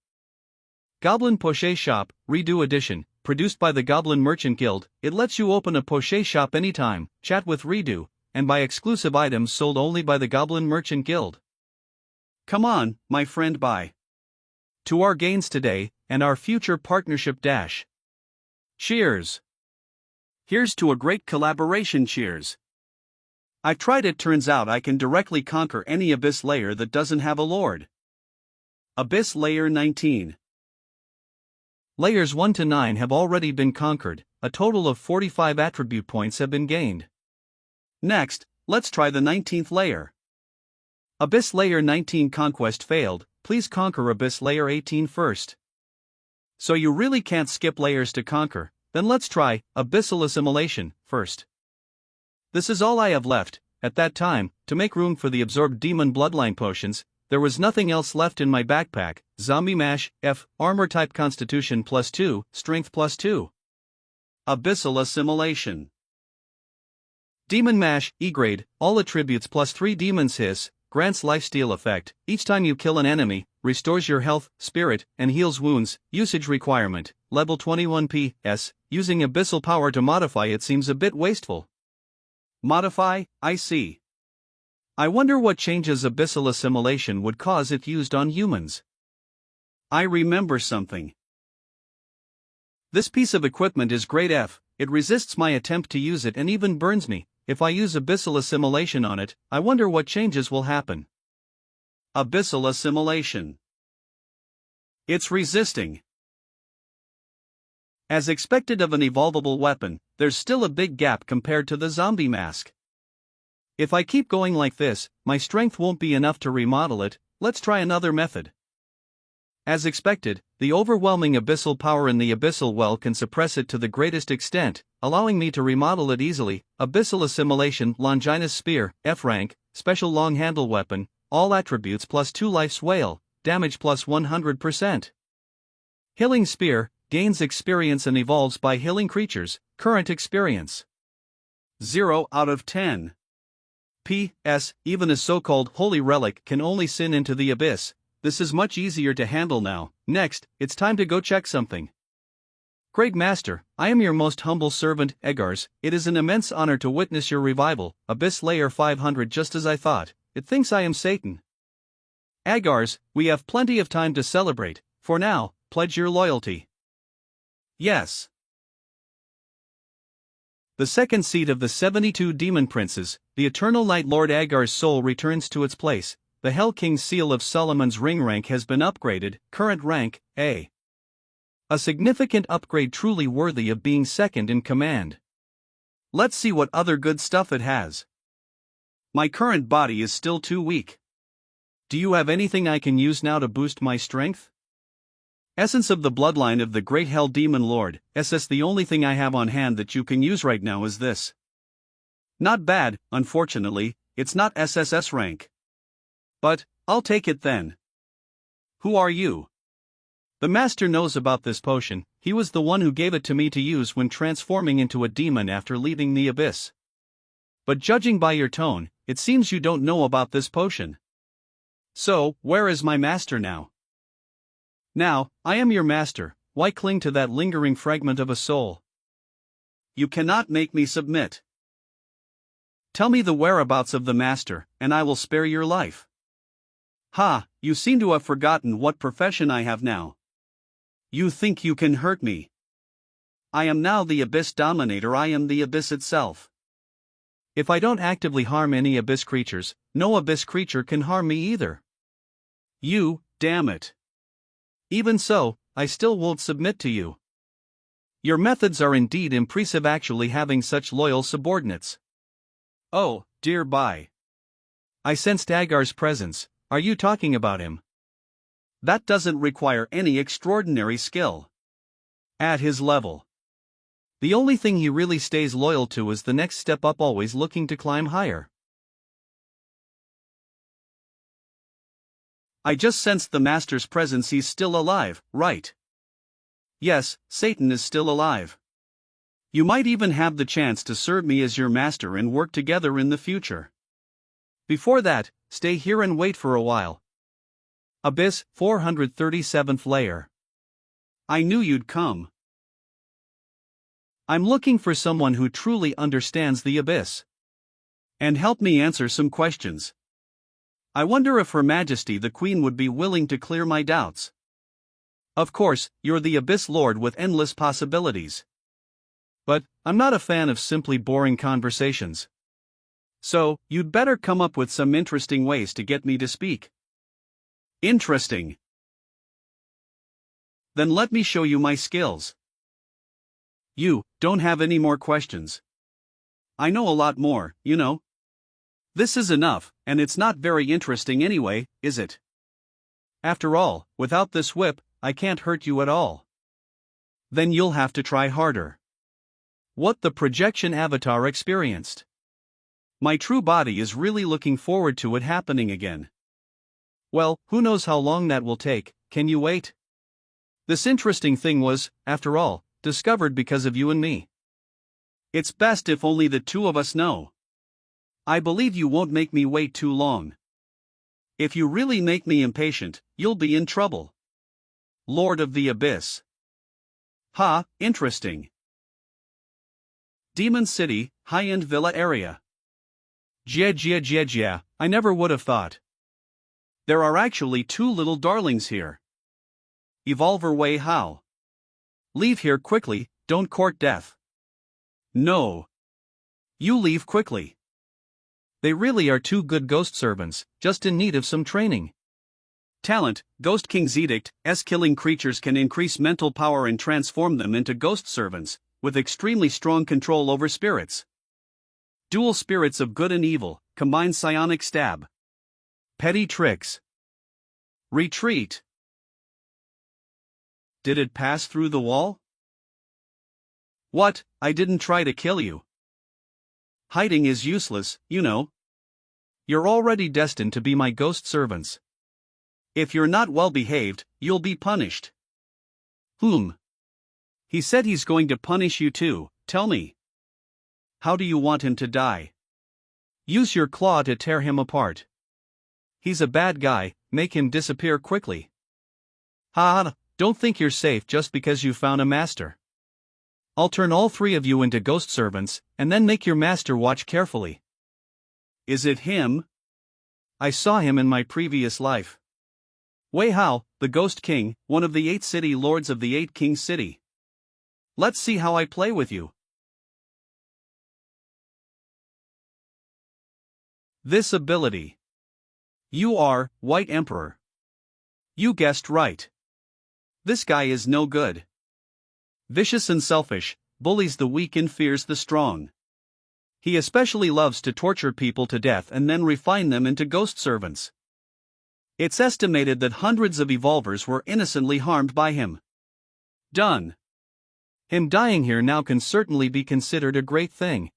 Goblin Poché Shop, Redo Edition, produced by the Goblin Merchant Guild. It lets you open a Poché shop anytime, chat with Redo, and buy exclusive items sold only by the Goblin Merchant Guild. Come on, my friend, buy. To our gains today, and our future partnership dash. Cheers! Here's to a great collaboration. Cheers! I've tried it. Turns out I can directly conquer any Abyss layer that doesn't have a lord. Abyss Layer 19. Layers 1 to 9 have already been conquered, a total of 45 attribute points have been gained. Next, let's try the 19th layer. Abyss Layer 19 conquest failed, please conquer Abyss Layer 18 first. So you really can't skip layers to conquer, then let's try Abyssal Assimilation first. This is all I have left. At that time, to make room for the absorbed demon bloodline potions, there was nothing else left in my backpack. Zombie Mash, F, Armor Type Constitution +2, Strength +2. Abyssal Assimilation. Demon Mash, E grade, all attributes +3 Demon's Hiss, grants lifesteal effect. Each time you kill an enemy, restores your health, spirit, and heals wounds. Usage requirement, level 21 PS. Using abyssal power to modify it seems a bit wasteful. Modify, I see. I wonder what changes Abyssal Assimilation would cause if used on humans. I remember something. This piece of equipment is grade F, it resists my attempt to use it and even burns me. If I use Abyssal Assimilation on it, I wonder what changes will happen. Abyssal Assimilation. It's resisting. As expected of an evolvable weapon, there's still a big gap compared to the zombie mask. If I keep going like this, my strength won't be enough to remodel it. Let's try another method. As expected, the overwhelming abyssal power in the abyssal well can suppress it to the greatest extent, allowing me to remodel it easily. Abyssal Assimilation, Longinus Spear, F rank, special long handle weapon, all attributes +2 life's whale, damage +100%. Healing Spear, gains experience and evolves by healing creatures, current experience 0 out of 10. P.S. Even a so-called holy relic can only sin into the abyss. This is much easier to handle now. Next, it's time to go check something. Great Master, I am your most humble servant, Egars. It is an immense honor to witness your revival. Abyss Layer 500, just as I thought. It thinks I am Satan. Egars, we have plenty of time to celebrate. For now, pledge your loyalty. Yes. The second seat of the 72 demon princes, the eternal Night Lord Agar's soul returns to its place. The Hell King's seal of Solomon's ring rank has been upgraded, current rank, A. A significant upgrade truly worthy of being second in command. Let's see what other good stuff it has. My current body is still too weak. Do you have anything I can use now to boost my strength? Essence of the bloodline of the Great Hell Demon Lord, SS. The only thing I have on hand that you can use right now is this. Not bad, unfortunately, it's not SSS rank. But, I'll take it then. Who are you? The master knows about this potion. He was the one who gave it to me to use when transforming into a demon after leaving the abyss. But judging by your tone, it seems you don't know about this potion. So, where is my master now? Now, I am your master, why cling to that lingering fragment of a soul? You cannot make me submit. Tell me the whereabouts of the master, and I will spare your life. Ha, you seem to have forgotten what profession I have now. You think you can hurt me. I am now the Abyss Dominator, I am the Abyss itself. If I don't actively harm any Abyss creatures, no Abyss creature can harm me either. You, damn it. Even so, I still won't submit to you. Your methods are indeed impressive, actually having such loyal subordinates. Oh, dear, bye. I sensed Agar's presence. Are you talking about him? That doesn't require any extraordinary skill. At his level. The only thing he really stays loyal to is the next step up, always looking to climb higher. I just sensed the master's presence. He's still alive, right? Yes, Satan is still alive. You might even have the chance to serve me as your master and work together in the future. Before that, stay here and wait for a while. Abyss, 437th layer. I knew you'd come. I'm looking for someone who truly understands the Abyss. And help me answer some questions. I wonder if Her Majesty the Queen would be willing to clear my doubts. Of course, you're the Abyss Lord with endless possibilities. But, I'm not a fan of simply boring conversations. So, you'd better come up with some interesting ways to get me to speak. Interesting. Then let me show you my skills. You don't have any more questions. I know a lot more, you know. This is enough, and it's not very interesting anyway, is it? After all, without this whip, I can't hurt you at all. Then you'll have to try harder. What the projection avatar experienced. My true body is really looking forward to it happening again. Well, who knows how long that will take, can you wait? This interesting thing was, after all, discovered because of you and me. It's best if only the two of us know. I believe you won't make me wait too long. If you really make me impatient, you'll be in trouble. Lord of the Abyss. Ha, interesting. Demon City, high-end villa area. Yeah, I never would have thought. There are actually two little darlings here. Evolver way how? Leave here quickly, don't court death. No. You leave quickly. They really are two good ghost servants, just in need of some training. Talent, Ghost King's Edict, killing creatures can increase mental power and transform them into ghost servants, with extremely strong control over spirits. Dual spirits of good and evil, combined psionic stab. Petty tricks. Retreat. Did it pass through the wall? What, I didn't try to kill you. Hiding is useless, you know. You're already destined to be my ghost servants. If you're not well behaved, you'll be punished. Whom? He said he's going to punish you too, tell me. How do you want him to die? Use your claw to tear him apart. He's a bad guy, make him disappear quickly. Ha, don't think you're safe just because you found a master. I'll turn all three of you into ghost servants, and then make your master watch carefully. Is it him? I saw him in my previous life. Wei Hao, the Ghost King, one of the 8 city lords of the 8 King City. Let's see how I play with you. This ability. You are, White Emperor. You guessed right. This guy is no good. Vicious and selfish, bullies the weak and fears the strong. He especially loves to torture people to death and then refine them into ghost servants. It's estimated that hundreds of evolvers were innocently harmed by him. Done. Him dying here now can certainly be considered a great thing.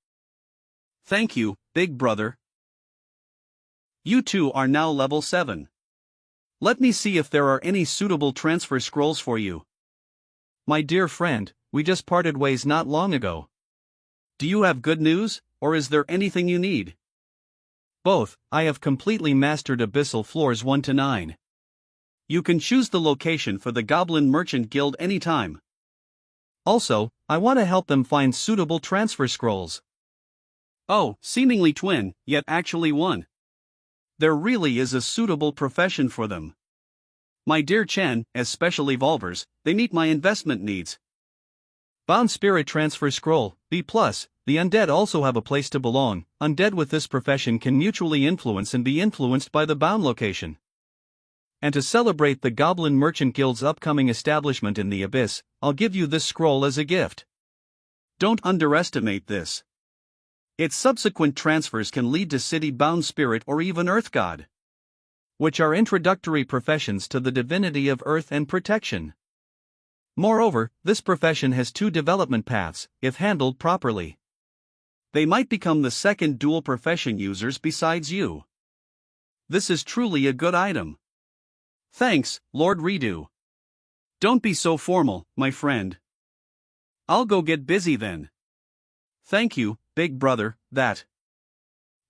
Thank you, Big Brother. You two are now level 7. Let me see if there are any suitable transfer scrolls for you. My dear friend, we just parted ways not long ago. Do you have good news, or is there anything you need? Both. I have completely mastered Abyssal Floors 1 to 9. You can choose the location for the Goblin Merchant Guild anytime. Also, I want to help them find suitable transfer scrolls. Oh, seemingly twin, yet actually one. There really is a suitable profession for them. My dear Chen, as special evolvers, they meet my investment needs. Bound Spirit Transfer Scroll, B+. The undead also have a place to belong. Undead with this profession can mutually influence and be influenced by the bound location. And to celebrate the Goblin Merchant Guild's upcoming establishment in the Abyss, I'll give you this scroll as a gift. Don't underestimate this. Its subsequent transfers can lead to City-Bound Spirit or even Earth God, which are introductory professions to the divinity of Earth and protection. Moreover, this profession has 2 development paths, if handled properly. They might become the second dual profession users besides you. This is truly a good item. Thanks, Lord Redo. Don't be so formal, my friend. I'll go get busy then. Thank you, Big Brother, that.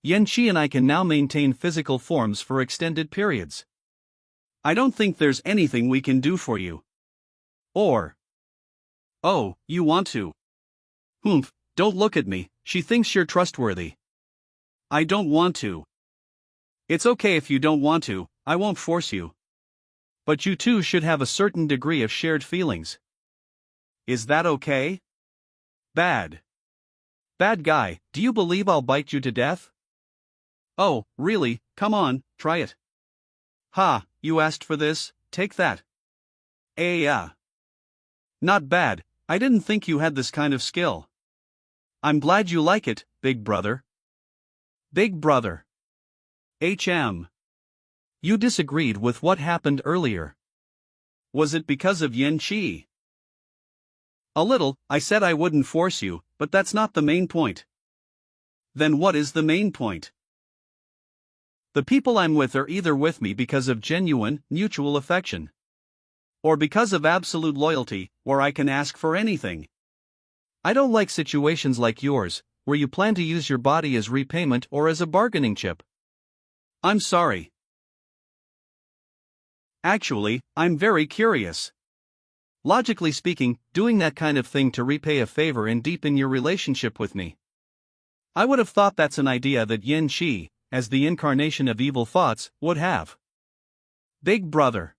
Yan-Chi and I can now maintain physical forms for extended periods. I don't think there's anything we can do for you. Or. Oh, you want to? Humph, don't look at me, she thinks you're trustworthy. I don't want to. It's okay if you don't want to, I won't force you. But you two should have a certain degree of shared feelings. Is that okay? Bad. Bad guy, do you believe I'll bite you to death? Oh, really, come on, try it. Ha, you asked for this, take that. Yeah. Not bad, I didn't think you had this kind of skill. I'm glad you like it, Big Brother. Big Brother. HM. You disagreed with what happened earlier. Was it because of Yan-Chi? A little, I said I wouldn't force you, but that's not the main point. Then what is the main point? The people I'm with are either with me because of genuine, mutual affection, or because of absolute loyalty, where I can ask for anything. I don't like situations like yours, where you plan to use your body as repayment or as a bargaining chip. I'm sorry. Actually, I'm very curious. Logically speaking, doing that kind of thing to repay a favor and deepen your relationship with me. I would have thought that's an idea that Yan-Chi, as the incarnation of evil thoughts, would have. Big Brother.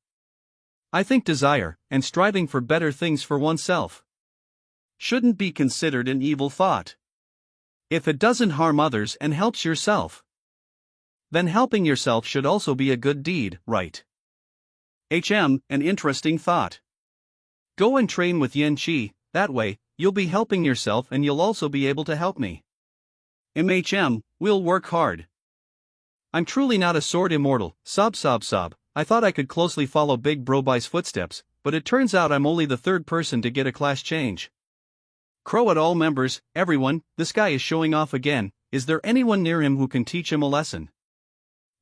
I think desire, and striving for better things for oneself, shouldn't be considered an evil thought. If it doesn't harm others and helps yourself, then helping yourself should also be a good deed, right? An interesting thought. Go and train with Yan-Chi, that way, you'll be helping yourself and you'll also be able to help me. We'll work hard. I'm truly not a sword immortal, sob. I thought I could closely follow Big Brobai's footsteps, but it turns out I'm only the 3rd person to get a class change. Crow at all members, everyone, this guy is showing off again, is there anyone near him who can teach him a lesson?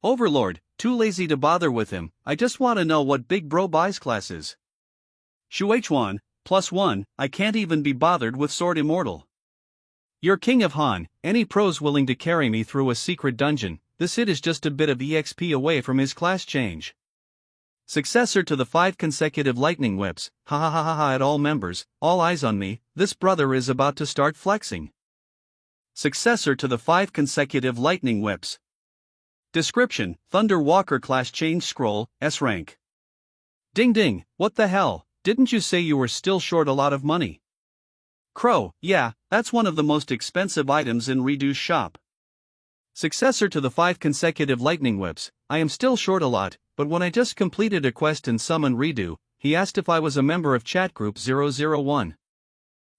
Overlord, too lazy to bother with him, I just want to know what Big Brobai's class is. Shuichuan, +1, I can't even be bothered with Sword Immortal. You're King of Han, any pros willing to carry me through a secret dungeon, this hit is just a bit of EXP away from his class change. Successor to the 5 consecutive lightning whips, ha at all members, all eyes on me, this brother is about to start flexing. Successor to the 5 consecutive lightning whips. Description, Thunder Walker class change scroll, S rank. Ding ding, what the hell, didn't you say you were still short a lot of money? Crow, yeah, that's one of the most expensive items in Redo's shop. Successor to the 5 consecutive lightning whips, I am still short a lot, but when I just completed a quest and summoned Redo, he asked if I was a member of chat group 001.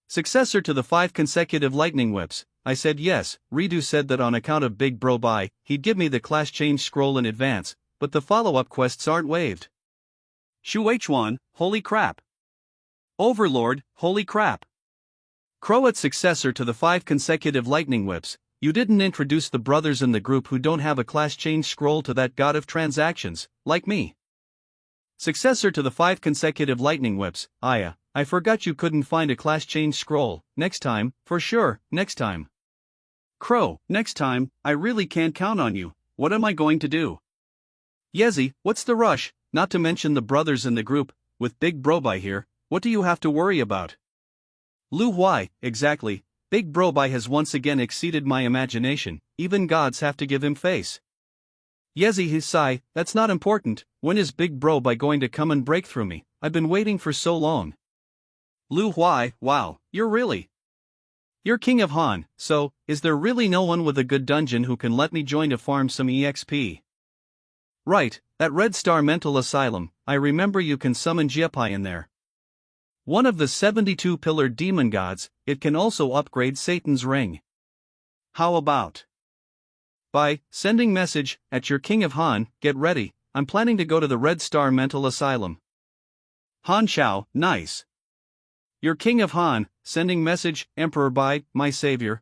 Successor to the 5 consecutive lightning whips, I said yes. Redo said that on account of Big Bro Bye, he'd give me the class change scroll in advance, but the follow-up quests aren't waived. Shu H1, holy crap. Overlord, holy crap. Crowet successor to the 5 consecutive lightning whips, you didn't introduce the brothers in the group who don't have a class change scroll to that god of transactions, like me. Successor to the 5 consecutive lightning whips, Aya, I forgot you couldn't find a class change scroll. Next time, for sure, next time. Crow, next time, I really can't count on you. What am I going to do? Yezi, what's the rush? Not to mention the brothers in the group, with Big Bro Bye here, what do you have to worry about? Lu Huai, exactly. Big Bro Bye has once again exceeded my imagination, even gods have to give him face. Yezi his sigh, that's not important. When is Big Bro Bye going to come and break through me? I've been waiting for so long. Lu Huai, wow, you're King of Han, so, is there really no one with a good dungeon who can let me join to farm some EXP? Right, that Red Star Mental Asylum, I remember you can summon Jiepai in there. One of the 72 pillared demon gods, it can also upgrade Satan's ring. How about? By sending message, at your King of Han, get ready, I'm planning to go to the Red Star Mental Asylum. Han Shao, nice. Your King of Han, sending message, Emperor Bai, my savior.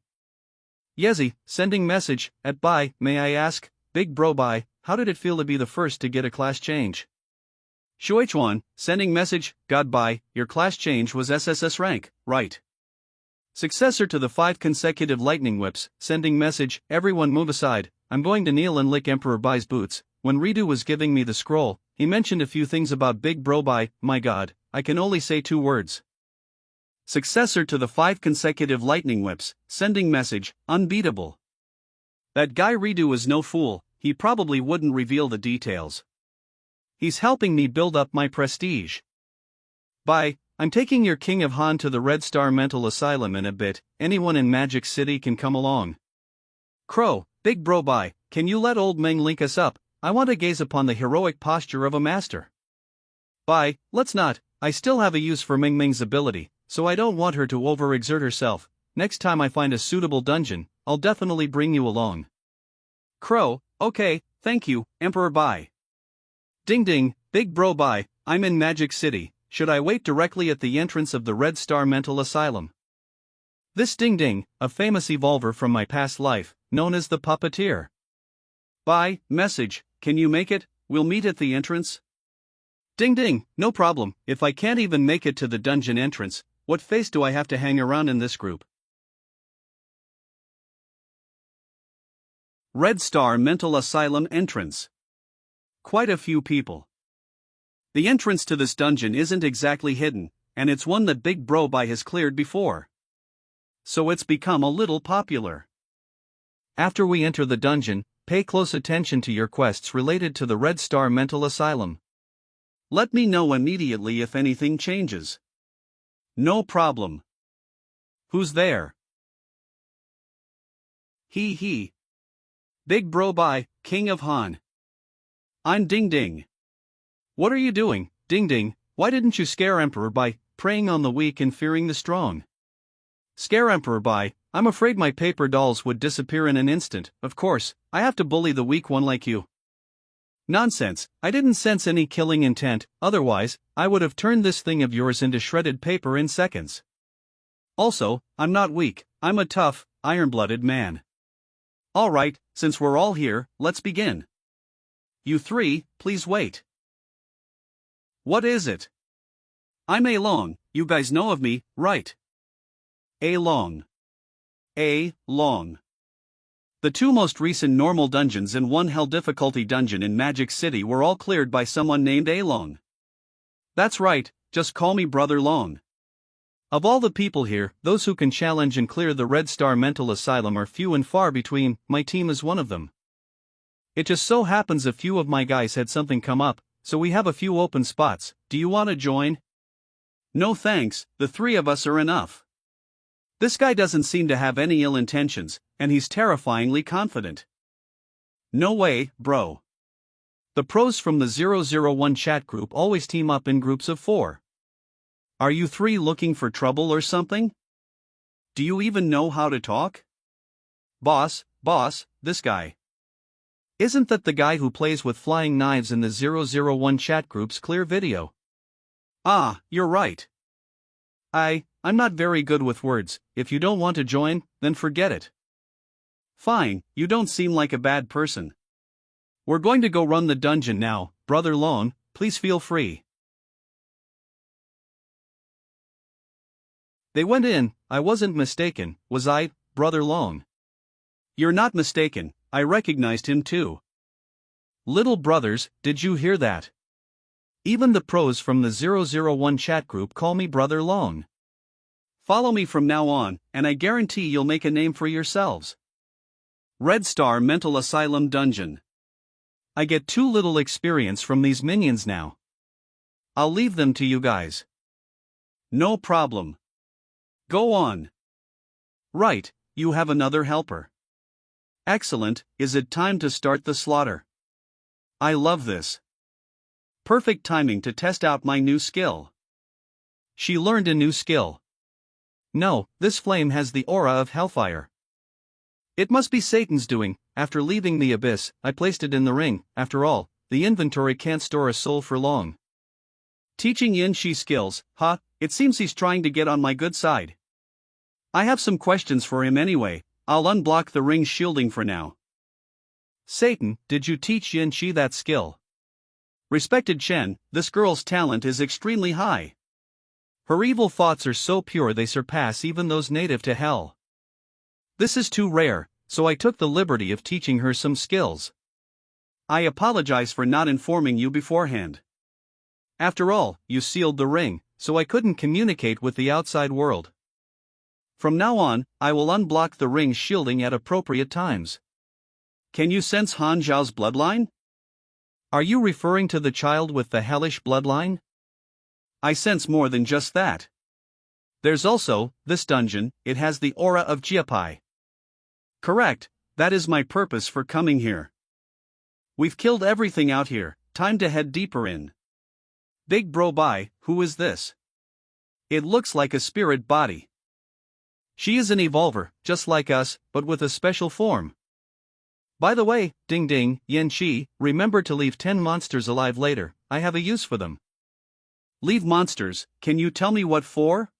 Yezi, sending message, at Bai, may I ask, Big Bro Bai, how did it feel to be the first to get a class change? Shuichuan, sending message, God Bai, your class change was SSS rank, right? Successor to the 5 consecutive lightning whips, sending message, everyone move aside, I'm going to kneel and lick Emperor Bai's boots. When Redo was giving me the scroll, he mentioned a few things about Big Bro Bai, my god, I can only say 2 words. Successor to the 5 consecutive lightning whips, sending message, unbeatable. That guy Redo is no fool, he probably wouldn't reveal the details. He's helping me build up my prestige. Bye, I'm taking your King of Han to the Red Star Mental Asylum in a bit, anyone in Magic City can come along. Crow, Big Bro Bai, can you let old Meng link us up? I want to gaze upon the heroic posture of a master. Bye, let's not, I still have a use for Meng Meng's ability, so I don't want her to overexert herself. Next time I find a suitable dungeon, I'll definitely bring you along. Crow, okay, thank you, Emperor Bai. Ding ding, Big Bro Bai, I'm in Magic City, should I wait directly at the entrance of the Red Star Mental Asylum? This Ding Ding, a famous evolver from my past life, known as the Puppeteer. Bai, message, can you make it? We'll meet at the entrance? Ding ding, no problem, if I can't even make it to the dungeon entrance, what face do I have to hang around in this group? Red Star Mental Asylum entrance. Quite a few people. The entrance to this dungeon isn't exactly hidden, and it's one that Big Bro Bai has cleared before. So it's become a little popular. After we enter the dungeon, pay close attention to your quests related to the Red Star Mental Asylum. Let me know immediately if anything changes. No problem. Who's there? He. Big Bro Bai, King of Han. I'm Ding Ding. What are you doing, Ding Ding? Why didn't you scare Emperor Bai, preying on the weak and fearing the strong? Scare Emperor Bai, I'm afraid my paper dolls would disappear in an instant. Of course, I have to bully the weak one like you. Nonsense, I didn't sense any killing intent, otherwise, I would have turned this thing of yours into shredded paper in seconds. Also, I'm not weak, I'm a tough, iron-blooded man. Alright, since we're all here, let's begin. You 3, please wait. What is it? I'm A Long, you guys know of me, right? A Long. A Long. The 2 most recent normal dungeons and 1 hell difficulty dungeon in Magic City were all cleared by someone named A Long. That's right, just call me Brother Long. Of all the people here, those who can challenge and clear the Red Star Mental Asylum are few and far between, my team is one of them. It just so happens a few of my guys had something come up, so we have a few open spots. Do you want to join? No thanks, the 3 of us are enough. This guy doesn't seem to have any ill intentions, and he's terrifyingly confident. No way, bro. The pros from the 001 chat group always team up in groups of 4. Are you 3 looking for trouble or something? Do you even know how to talk? Boss, this guy. Isn't that the guy who plays with flying knives in the 001 chat group's clear video? Ah, you're right. I'm not very good with words. If you don't want to join, then forget it. Fine, you don't seem like a bad person. We're going to go run the dungeon now, Brother Lone, please feel free. They went in. I wasn't mistaken, was I, Brother Lone? You're not mistaken, I recognized him too. Little brothers, did you hear that? Even the pros from the 001 chat group call me Brother Lone. Follow me from now on, and I guarantee you'll make a name for yourselves. Red Star Mental Asylum Dungeon. I get too little experience from these minions now. I'll leave them to you guys. No problem. Go on. Right, you have another helper. Excellent, is it time to start the slaughter? I love this. Perfect timing to test out my new skill. She learned a new skill. No, this flame has the aura of hellfire. It must be Satan's doing. After leaving the abyss, I placed it in the ring. After all, the inventory can't store a soul for long. Teaching Yin-Shi skills, huh? It seems he's trying to get on my good side. I have some questions for him anyway. I'll unblock the ring's shielding for now. Satan, did you teach Yin-Shi that skill? Respected Chen, this girl's talent is extremely high. Her evil thoughts are so pure they surpass even those native to hell. This is too rare, so I took the liberty of teaching her some skills. I apologize for not informing you beforehand. After all, you sealed the ring, so I couldn't communicate with the outside world. From now on, I will unblock the ring's shielding at appropriate times. Can you sense Han Zhao's bloodline? Are you referring to the child with the hellish bloodline? I sense more than just that. There's also, this dungeon, it has the aura of Jiapai. Correct, that is my purpose for coming here. We've killed everything out here, time to head deeper in. Big Bro Bai, who is this? It looks like a spirit body. She is an evolver, just like us, but with a special form. By the way, ding ding, Yin-Shi, remember to leave 10 monsters alive later, I have a use for them. Leave monsters, can you tell me what for?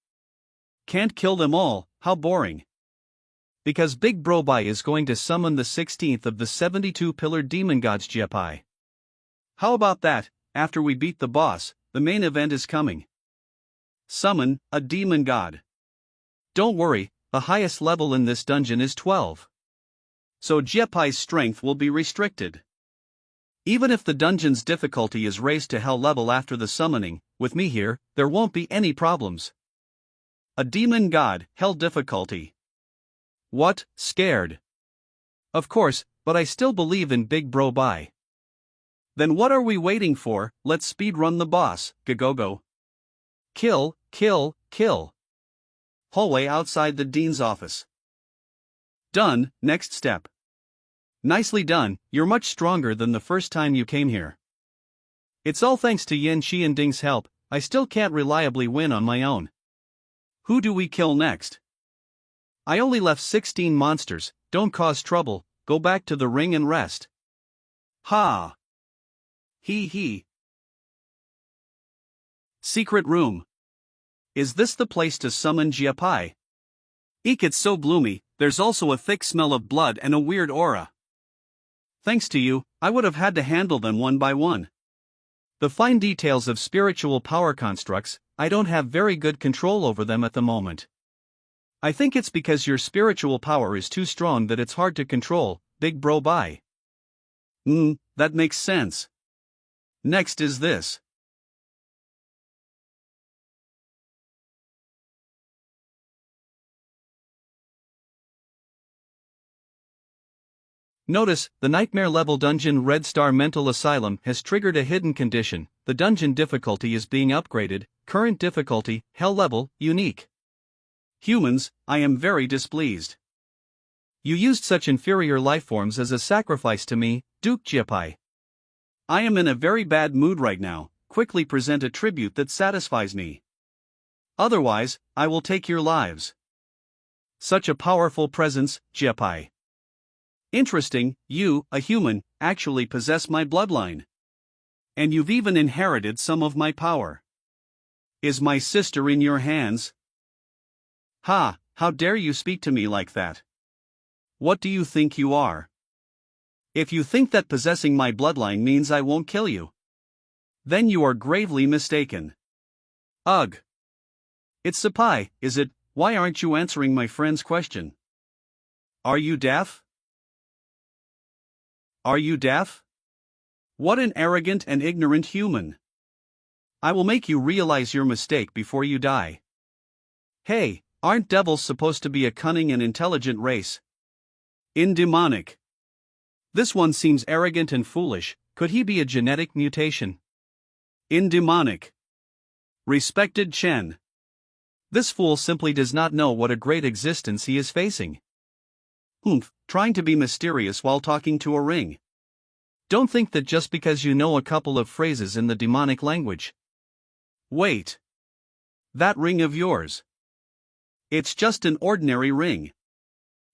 Can't kill them all, how boring. Because Big Bro Bai is going to summon the 16th of the 72 pillared demon gods Jiapai. How about that? After we beat the boss, the main event is coming. Summon a demon god. Don't worry, the highest level in this dungeon is 12. So Jiapai's strength will be restricted. Even if the dungeon's difficulty is raised to hell level after the summoning, with me here, there won't be any problems. A demon god, hell difficulty. What, scared? Of course, but I still believe in Big Bro Bai. Then what are we waiting for? Let's speedrun the boss, Gagogo. Kill, kill, kill. Hallway outside the dean's office. Done, next step. Nicely done, you're much stronger than the first time you came here. It's all thanks to Yin-Shi and Ding's help, I still can't reliably win on my own. Who do we kill next? I only left 16 monsters, don't cause trouble, go back to the ring and rest. Ha! He. Secret room. Is this the place to summon Jiapai? Eek, it's so gloomy, there's also a thick smell of blood and a weird aura. Thanks to you, I would have had to handle them one by one. The fine details of spiritual power constructs, I don't have very good control over them at the moment. I think it's because your spiritual power is too strong that it's hard to control, Big Bro Bai. That makes sense. Next is this. Notice, the nightmare level dungeon Red Star Mental Asylum has triggered a hidden condition. The dungeon difficulty is being upgraded, current difficulty, hell level, unique. Humans, I am very displeased. You used such inferior lifeforms as a sacrifice to me, Duke Jiepai. I am in a very bad mood right now. Quickly present a tribute that satisfies me. Otherwise, I will take your lives. Such a powerful presence, Jiepai. Interesting, you, a human, actually possess my bloodline. And you've even inherited some of my power. Is my sister in your hands? Ha, how dare you speak to me like that? What do you think you are? If you think that possessing my bloodline means I won't kill you, then you are gravely mistaken. Ugh. It's Sapai, is it? Why aren't you answering my friend's question? Are you deaf? Are you deaf? What an arrogant and ignorant human. I will make you realize your mistake before you die. Hey, aren't devils supposed to be a cunning and intelligent race? In demonic. This one seems arrogant and foolish. Could he be a genetic mutation? In demonic. Respected Chen. This fool simply does not know what a great existence he is facing. Trying to be mysterious while talking to a ring. Don't think that just because you know a couple of phrases in the demonic language. Wait. That ring of yours. It's just an ordinary ring.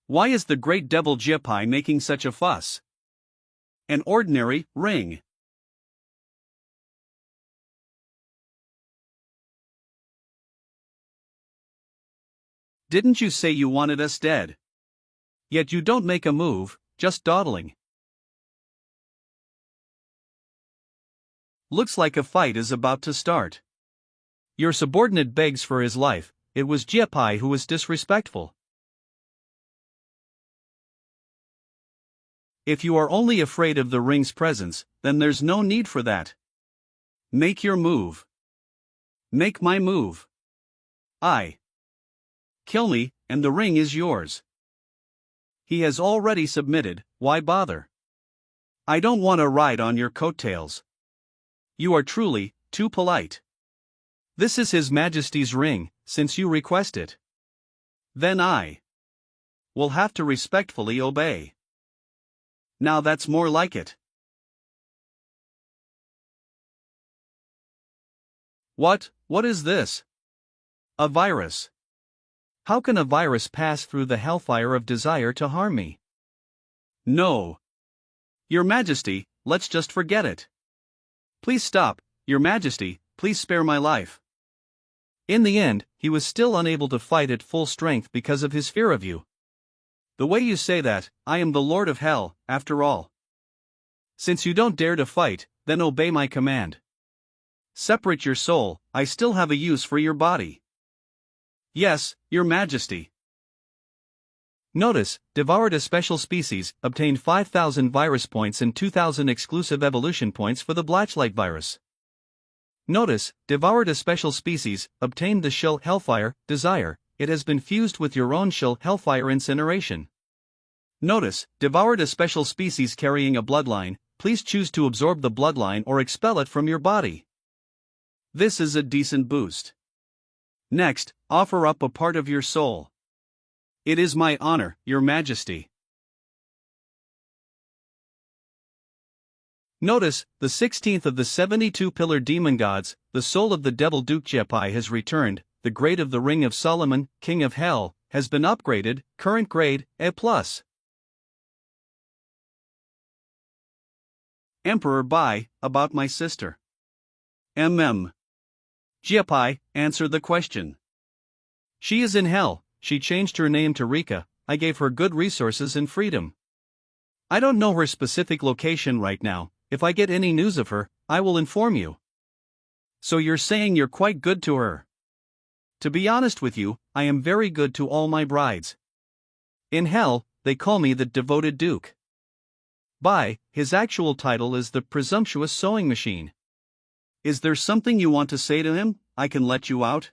Why is the great devil Jiepai making such a fuss? An ordinary ring. Didn't you say you wanted us dead? Yet you don't make a move, just dawdling. Looks like a fight is about to start. Your subordinate begs for his life. It was Jiepai who was disrespectful. If you are only afraid of the ring's presence, then there's no need for that. Make your move. Make my move. Kill me, and the ring is yours. He has already submitted, why bother? I don't want to ride on your coattails. You are truly too polite. This is His Majesty's ring, since you request it. Then I will have to respectfully obey. Now that's more like it. What is this? A virus. How can a virus pass through the hellfire of desire to harm me? No. Your Majesty, let's just forget it. Please stop, Your Majesty, please spare my life. In the end, he was still unable to fight at full strength because of his fear of you. The way you say that, I am the Lord of Hell, after all. Since you don't dare to fight, then obey my command. Separate your soul, I still have a use for your body. Yes, Your Majesty. Notice, devoured a special species, obtained 5,000 virus points and 2,000 exclusive evolution points for the Blatchlight virus. Notice, devoured a special species, obtained the Shill Hellfire, Desire, it has been fused with your own Shill Hellfire Incineration. Notice, devoured a special species carrying a bloodline, please choose to absorb the bloodline or expel it from your body. This is a decent boost. Next, offer up a part of your soul. It is my honor, Your Majesty. Notice, the 16th of the 72 pillar demon gods, the soul of the devil Duke Jiepai has returned, the grade of the Ring of Solomon, King of Hell, has been upgraded, current grade, A+. Emperor Bai, about my sister. Jiepai, answer the question. She is in hell, she changed her name to Rika, I gave her good resources and freedom. I don't know her specific location right now, if I get any news of her, I will inform you. So you're saying you're quite good to her? To be honest with you, I am very good to all my brides. In hell, they call me the devoted Duke. Bai, his actual title is the presumptuous sewing machine. Is there something you want to say to him? I can let you out.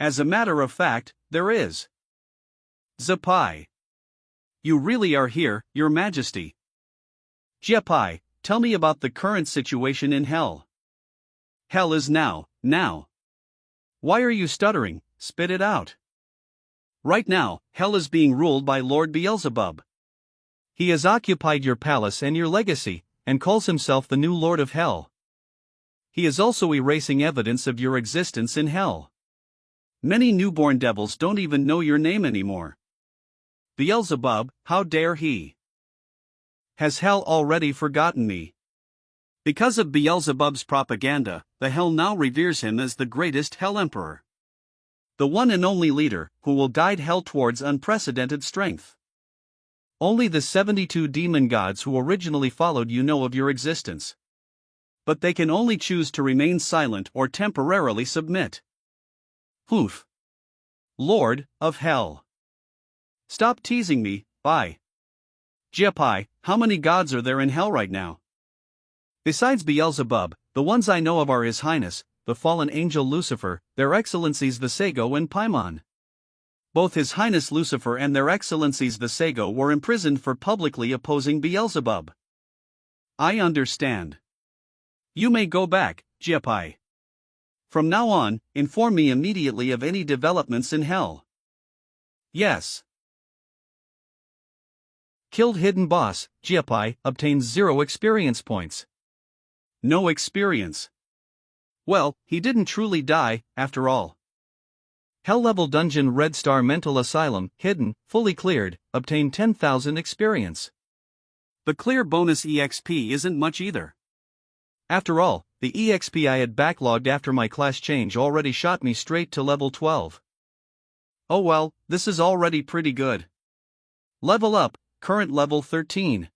As a matter of fact, there is. Zapai. You really are here, Your Majesty. Jiepai, tell me about the current situation in hell. Hell is now. Why are you stuttering? Spit it out. Right now, Hell is being ruled by Lord Beelzebub. He has occupied your palace and your legacy, and calls himself the new Lord of Hell. He is also erasing evidence of your existence in Hell. Many newborn devils don't even know your name anymore. Beelzebub, how dare he? Has Hell already forgotten me? Because of Beelzebub's propaganda, the Hell now reveres him as the greatest Hell Emperor. The one and only leader, who will guide Hell towards unprecedented strength. Only the 72 demon gods who originally followed you know of your existence. But they can only choose to remain silent or temporarily submit. Hoof. Lord of Hell. Stop teasing me, bye. Jepai, how many gods are there in Hell right now? Besides Beelzebub, the ones I know of are His Highness, the fallen angel Lucifer, Their Excellencies Visago and Paimon. Both His Highness Lucifer and Their Excellencies Visago were imprisoned for publicly opposing Beelzebub. I understand. You may go back, Jepai. From now on, inform me immediately of any developments in Hell. Yes. Killed hidden boss, Jepai, obtains 0 experience points. No experience. Well, he didn't truly die, after all. Hell level dungeon Red Star Mental Asylum, hidden, fully cleared, obtain 10,000 experience. The clear bonus EXP isn't much either. After all, the EXP I had backlogged after my class change already shot me straight to level 12. Oh well, this is already pretty good. Level up, current level 13.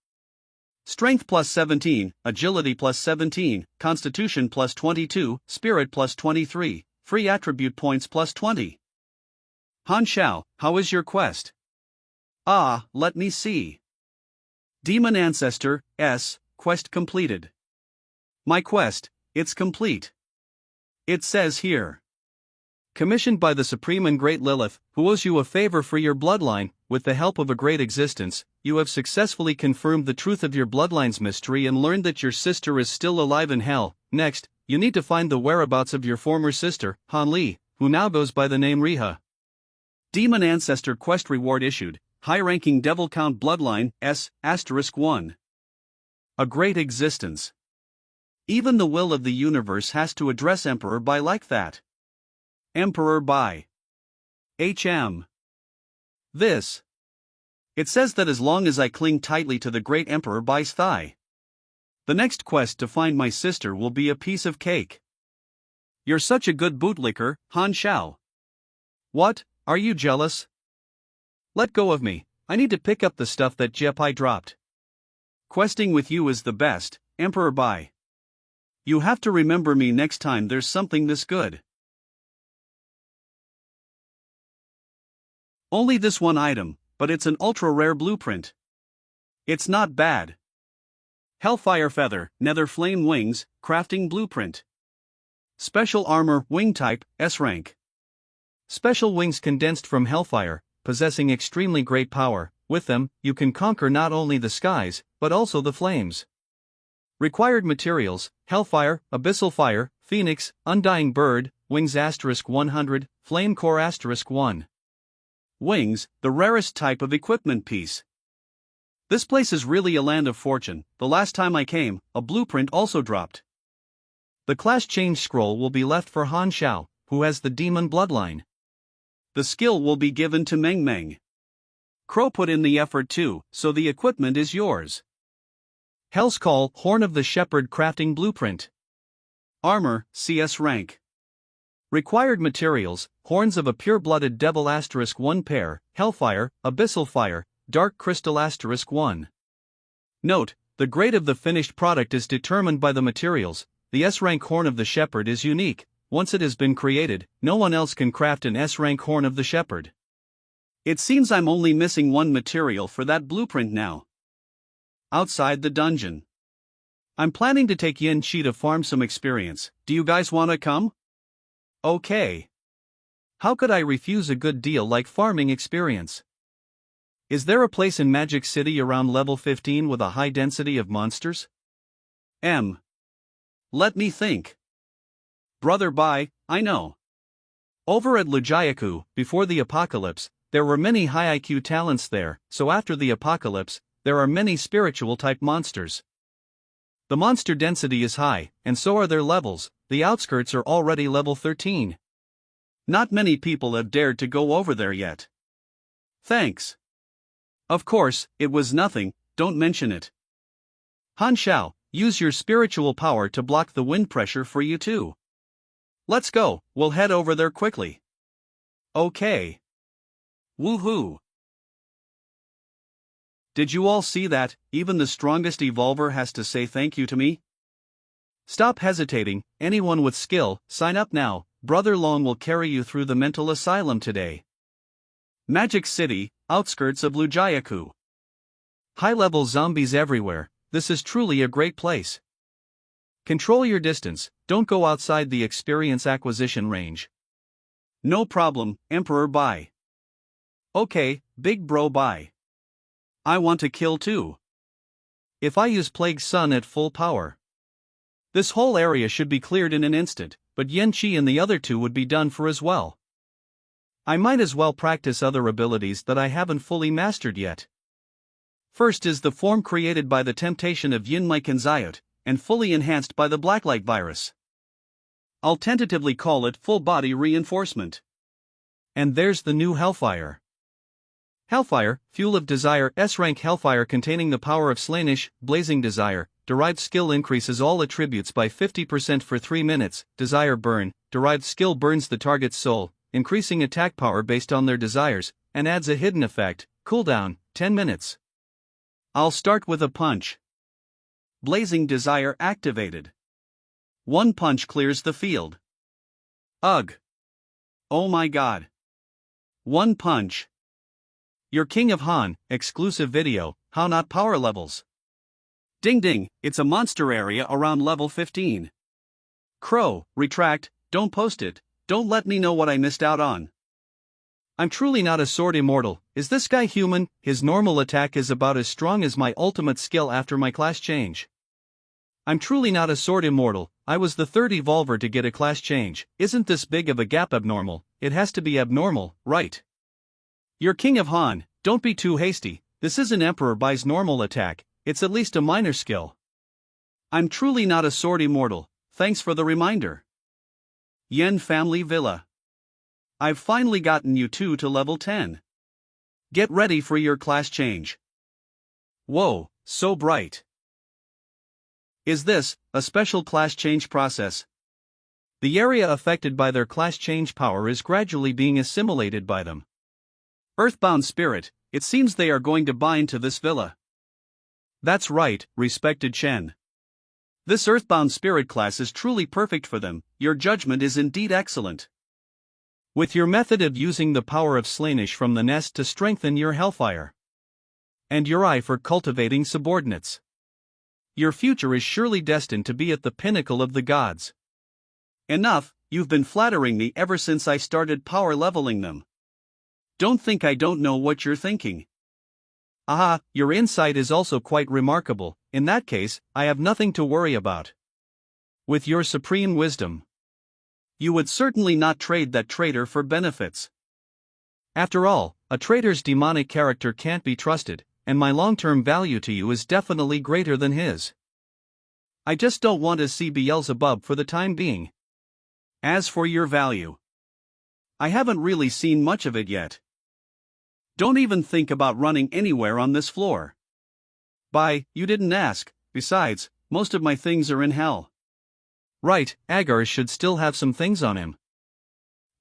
Strength plus 17, Agility plus 17, Constitution plus 22, Spirit plus 23, free attribute points plus 20. Han Shao, how is your quest? Ah, let me see. Demon Ancestor, S, quest completed. My quest, it's complete. It says here. Commissioned by the Supreme and Great Lilith, who owes you a favor for your bloodline, with the help of a great existence, you have successfully confirmed the truth of your bloodline's mystery and learned that your sister is still alive in Hell. Next, you need to find the whereabouts of your former sister, Han Li, who now goes by the name Riha. Demon Ancestor quest reward issued, high-ranking Devil Count Bloodline, S, *1. A great existence. Even the will of the universe has to address Emperor Bai like that. Emperor Bai. HM. This. It says that as long as I cling tightly to the great Emperor Bai's thigh, the next quest to find my sister will be a piece of cake. You're such a good bootlicker, Han Shao. What, are you jealous? Let go of me, I need to pick up the stuff that Jepai dropped. Questing with you is the best, Emperor Bai. You have to remember me next time there's something this good. Only this one item, but it's an ultra-rare blueprint. It's not bad. Hellfire Feather, Nether Flame Wings, Crafting Blueprint. Special Armor, Wing Type, S rank. Special wings condensed from Hellfire, possessing extremely great power. With them, you can conquer not only the skies, but also the flames. Required materials: Hellfire, Abyssal Fire, Phoenix, Undying Bird, Wings *100, Flame Core *1. Wings, the rarest type of equipment piece. This place is really a land of fortune. The last time I came, a blueprint also dropped. The class change scroll will be left for Han Shao, who has the demon bloodline. The skill will be given to Meng Meng. Crow put in the effort too, so the equipment is yours. Hell's Call, Horn of the Shepherd Crafting Blueprint. Armor, CS rank. Required materials: horns of a pure-blooded devil *1 pair, Hellfire, Abyssal Fire, Dark Crystal *1. Note, the grade of the finished product is determined by the materials. The S-rank Horn of the Shepherd is unique. Once it has been created, no one else can craft an S-rank Horn of the Shepherd. It seems I'm only missing one material for that blueprint now. Outside the dungeon. I'm planning to take Yin Chi to farm some experience. Do you guys wanna come? Okay. How could I refuse a good deal like farming experience? Is there a place in Magic City around level 15 with a high density of monsters? Let me think. Brother Bai, I know. Over at Lujiaku, before the apocalypse, There were many high IQ talents there, so after the apocalypse, there are many spiritual type monsters. The monster density is high, and so are their levels. The outskirts are already level 13. Not many people have dared to go over there yet. Thanks. Of course, it was nothing, don't mention it. Han Xiao, use your spiritual power to block the wind pressure for you too. Let's go, we'll head over there quickly. Okay. Woohoo! Did you all see that? Even the strongest evolver has to say thank you to me? Stop hesitating, anyone with skill, sign up now. Brother Long will carry you through the mental asylum today. Magic City, outskirts of Lujiaku. High-level zombies everywhere, this is truly a great place. Control your distance, don't go outside the experience acquisition range. No problem, Emperor, bye. Okay, big bro, bye. I want to kill too. If I use Plague Sun at full power, this whole area should be cleared in an instant, but Yen Qi and the other two would be done for as well. I might as well practice other abilities that I haven't fully mastered yet. First is the form created by the temptation of Yin Mike and Zayot, and fully enhanced by the Blacklight virus. I'll tentatively call it full body reinforcement. And there's the new Hellfire. Hellfire, Fuel of Desire, S-rank Hellfire containing the power of Slaanesh, Blazing Desire, derived skill increases all attributes by 50% for 3 minutes, Desire Burn, derived skill burns the target's soul, increasing attack power based on their desires, and adds a hidden effect, cooldown, 10 minutes. I'll start with a punch. Blazing Desire activated. One punch clears the field. Ugh. Oh my god. One punch. Your King of Han, exclusive video, how not power levels. Ding ding, it's a monster area around level 15. Crow, retract, don't post it, don't let me know what I missed out on. I'm truly not a sword immortal. Is this guy human? His normal attack is about as strong as my ultimate skill after my class change. I'm truly not a sword immortal. I was the third evolver to get a class change. Isn't this big of a gap abnormal? It has to be abnormal, right? Your King of Han, don't be too hasty. This isn't Emperor Bai's normal attack, it's at least a minor skill. I'm truly not a sword immortal, thanks for the reminder. Yen Family Villa. I've finally gotten you two to level 10. Get ready for your class change. Whoa, so bright. Is this a special class change process? The area affected by their class change power is gradually being assimilated by them. Earthbound Spirit, it seems they are going to bind to this villa. That's right, respected Chen. This Earthbound Spirit class is truly perfect for them, your judgment is indeed excellent. With your method of using the power of Slaanesh from the nest to strengthen your Hellfire, and your eye for cultivating subordinates, your future is surely destined to be at the pinnacle of the gods. Enough, you've been flattering me ever since I started power leveling them. Don't think I don't know what you're thinking. Aha, your insight is also quite remarkable. In that case, I have nothing to worry about. With your supreme wisdom, you would certainly not trade that traitor for benefits. After all, a traitor's demonic character can't be trusted, and my long-term value to you is definitely greater than his. I just don't want to see Beelzebub for the time being. As for your value, I haven't really seen much of it yet. Don't even think about running anywhere on this floor. Bye, you didn't ask, besides, most of my things are in hell. Right, Agar should still have some things on him.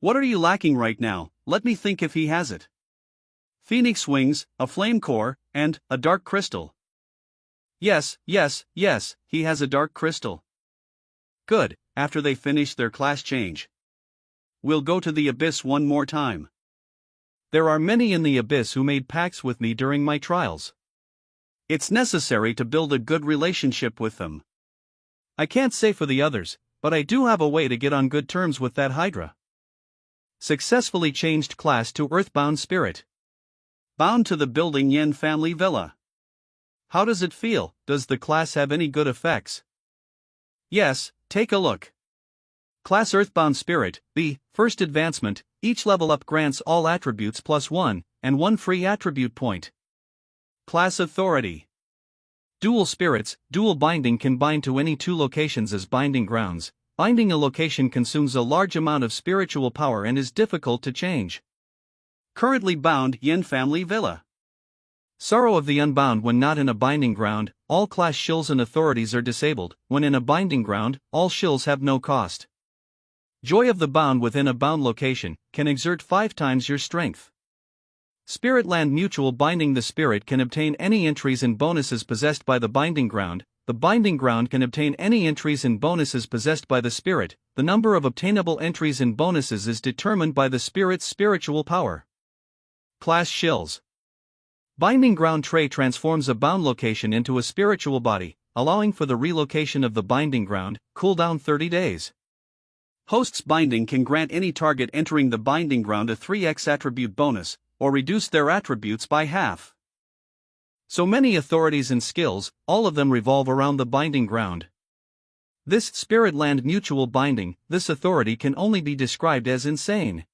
What are you lacking right now? Let me think if he has it. Phoenix wings, a flame core, and a dark crystal. Yes, he has a dark crystal. Good, after they finish their class change. We'll go to the abyss one more time. There are many in the abyss who made pacts with me during my trials. It's necessary to build a good relationship with them. I can't say for the others, but I do have a way to get on good terms with that Hydra. Successfully changed class to Earthbound Spirit. Bound to the building Yen Family Villa. How does it feel? Does the class have any good effects? Yes, take a look. Class Earthbound Spirit, B, first advancement, Each level up grants all attributes +1, and 1 free attribute point. Class Authority. Dual Spirits. Dual binding can bind to any 2 locations as binding grounds. Binding a location consumes a large amount of spiritual power and is difficult to change. Currently bound Yin Family Villa. Sorrow of the Unbound. When not in a binding ground, all class shills and authorities are disabled. When in a binding ground, all shills have no cost. Joy of the Bound. Within a bound location, can exert 5 times your strength. Spirit Land. Mutual binding. The spirit can obtain any entries and bonuses possessed by the binding ground. The binding ground can obtain any entries and bonuses possessed by the spirit. The number of obtainable entries and bonuses is determined by the spirit's spiritual power. Class Shills. Binding ground tray transforms a bound location into a spiritual body, allowing for the relocation of the binding ground. Cooldown 30 days. Host's binding can grant any target entering the binding ground a 3x attribute bonus, or reduce their attributes by half. So many authorities and skills, all of them revolve around the binding ground. This Spirit Land mutual binding, this authority can only be described as insane.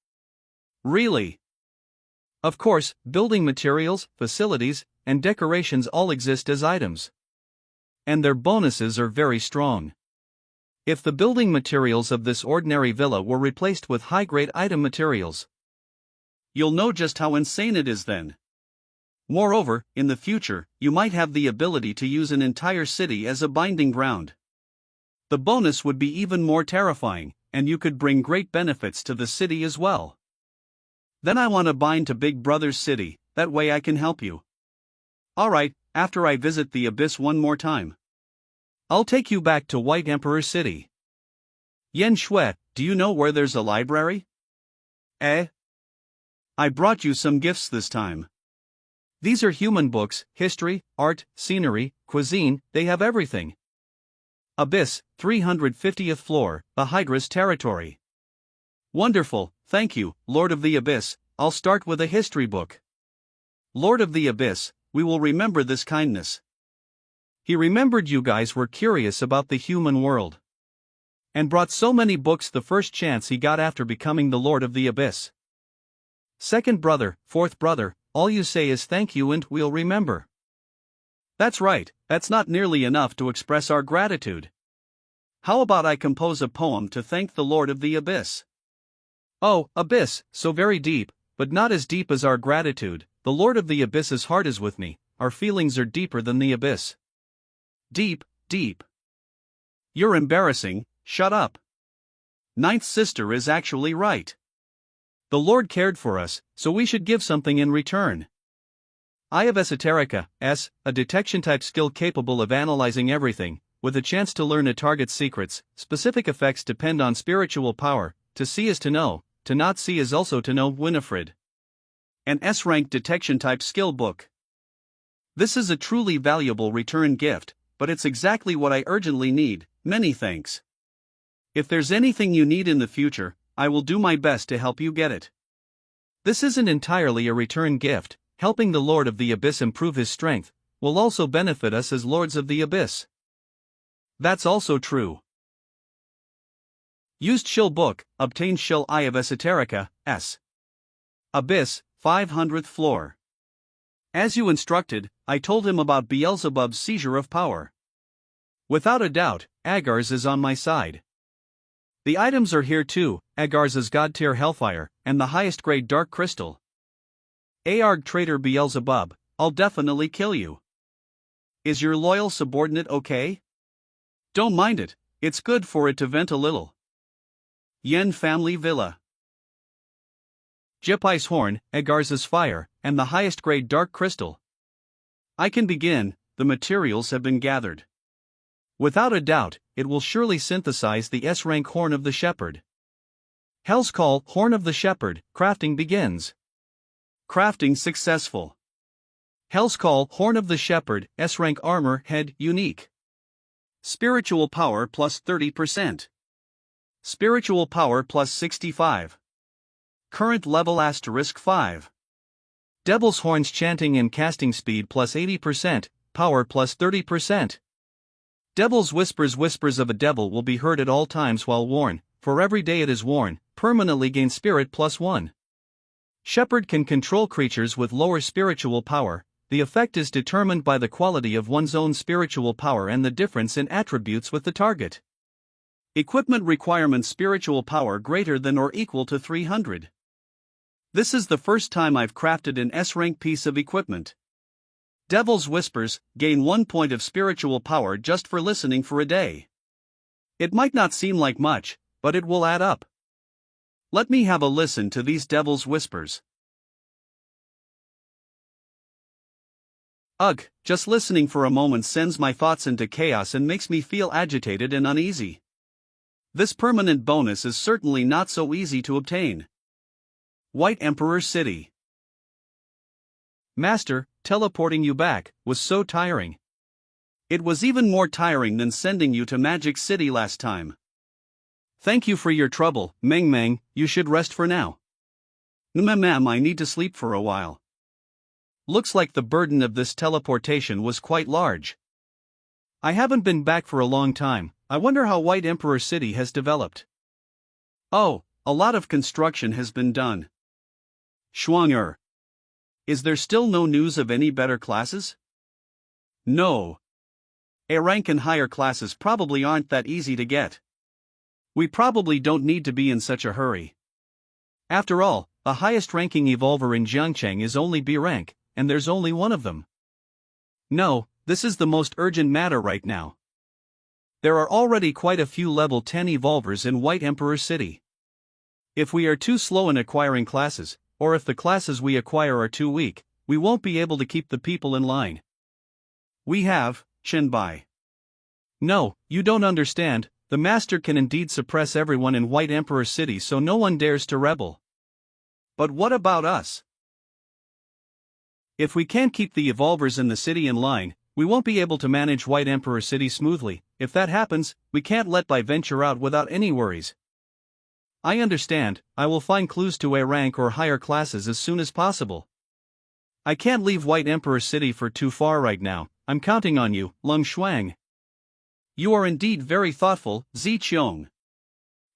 Really? Of course, building materials, facilities, and decorations all exist as items. And their bonuses are very strong. If the building materials of this ordinary villa were replaced with high-grade item materials, you'll know just how insane it is then. Moreover, in the future, you might have the ability to use an entire city as a binding ground. The bonus would be even more terrifying, and you could bring great benefits to the city as well. Then I want to bind to Big Brother's city, that way I can help you. Alright, after I visit the Abyss one more time. I'll take you back to White Emperor City. Yen Shui, do you know where there's a library? I brought you some gifts this time. These are human books, history, art, scenery, cuisine, they have everything. Abyss, 350th floor, the Hydra's territory. Wonderful, thank you, Lord of the Abyss. I'll start with a history book. Lord of the Abyss, we will remember this kindness. He remembered you guys were curious about the human world, and brought so many books the first chance he got after becoming the Lord of the Abyss. Second brother, fourth brother, all you say is thank you and we'll remember. That's right, that's not nearly enough to express our gratitude. How about I compose a poem to thank the Lord of the Abyss? Oh, Abyss, so very deep, but not as deep as our gratitude. The Lord of the Abyss's heart is with me, our feelings are deeper than the Abyss. Deep, deep. You're embarrassing, shut up. Ninth sister is actually right. The Lord cared for us, so we should give something in return. Eye of Esoterica, S, a detection type skill capable of analyzing everything, with a chance to learn a target's secrets. Specific effects depend on spiritual power. To see is to know, to not see is also to know. Winifred. An S-rank detection type skill book. This is a truly valuable return gift, but it's exactly what I urgently need. Many thanks. If there's anything you need in the future, I will do my best to help you get it. This isn't entirely a return gift. Helping the Lord of the Abyss improve his strength will also benefit us as Lords of the Abyss. That's also true. Used shill book, obtained shill Eye of Esoterica, S. Abyss, 500th floor. As you instructed, I told him about Beelzebub's seizure of power. Without a doubt, Agar's is on my side. The items are here too, Agar's God tier Hellfire, and the highest grade Dark Crystal. Arg traitor Beelzebub, I'll definitely kill you. Is your loyal subordinate okay? Don't mind it, it's good for it to vent a little. Yen Family Villa. Jepai's Horn, Agar's Fire, and the highest grade Dark Crystal. I can begin, the materials have been gathered. Without a doubt, it will surely synthesize the S-rank Horn of the Shepherd. Hell's Call, Horn of the Shepherd, crafting begins. Crafting successful. Hell's Call, Horn of the Shepherd, S-rank armor, head, unique. Spiritual power plus 30%. Spiritual power plus 65. Current level *5. Devil's Horns chanting and casting speed plus 80%, power plus 30%. Devil's Whispers of a devil will be heard at all times while worn, for every day it is worn, permanently gain spirit +1. Shepherd can control creatures with lower spiritual power. The effect is determined by the quality of one's own spiritual power and the difference in attributes with the target. Equipment requirement: spiritual power greater than or equal to 300. This is the first time I've crafted an S-rank piece of equipment. Devil's Whispers, gain 1 point of spiritual power just for listening for a day. It might not seem like much, but it will add up. Let me have a listen to these Devil's Whispers. Ugh, just listening for a moment sends my thoughts into chaos and makes me feel agitated and uneasy. This permanent bonus is certainly not so easy to obtain. White Emperor City. Master, teleporting you back was so tiring. It was even more tiring than sending you to Magic City last time. Thank you for your trouble, Meng Meng. You should rest for now. Ma'am, I need to sleep for a while. Looks like the burden of this teleportation was quite large. I haven't been back for a long time. I wonder how White Emperor City has developed. Oh, a lot of construction has been done. Schwanger. Is there still no news of any better classes? No. A rank and higher classes probably aren't that easy to get. We probably don't need to be in such a hurry. After all, the highest ranking evolver in Jiangcheng is only B rank, and there's only one of them. No, this is the most urgent matter right now. There are already quite a few level 10 evolvers in White Emperor City. If we are too slow in acquiring classes, or if the classes we acquire are too weak, we won't be able to keep the people in line. We have, Chenbai. No, you don't understand. The master can indeed suppress everyone in White Emperor City so no one dares to rebel. But what about us? If we can't keep the evolvers in the city in line, we won't be able to manage White Emperor City smoothly. If that happens, we can't let Bai venture out without any worries. I understand. I will find clues to A rank or higher classes as soon as possible. I can't leave White Emperor City for too far right now. I'm counting on you, Lung Shuang. You are indeed very thoughtful, Zi Qiong.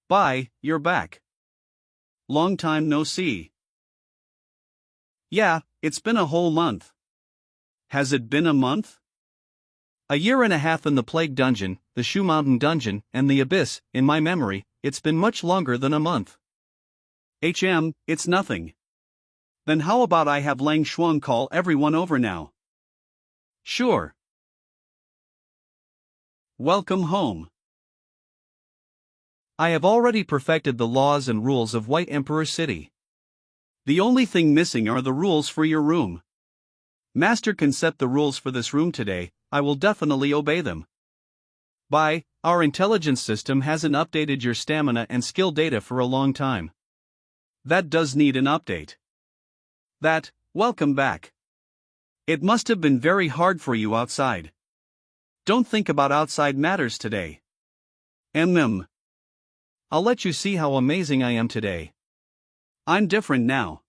Bai, you're back. Long time no see. Yeah, it's been a whole month. Has it been a month? A year and a half in the Plague Dungeon, the Shu Mountain Dungeon, and the Abyss. In my memory, it's been much longer than a month. It's nothing. Then how about I have Lang Shuang call everyone over now? Sure. Welcome home. I have already perfected the laws and rules of White Emperor City. The only thing missing are the rules for your room. Master can set the rules for this room today. I will definitely obey them. Bai, our intelligence system hasn't updated your stamina and skill data for a long time. That does need an update. Welcome back. It must have been very hard for you outside. Don't think about outside matters today. I'll let you see how amazing I am today. I'm different now.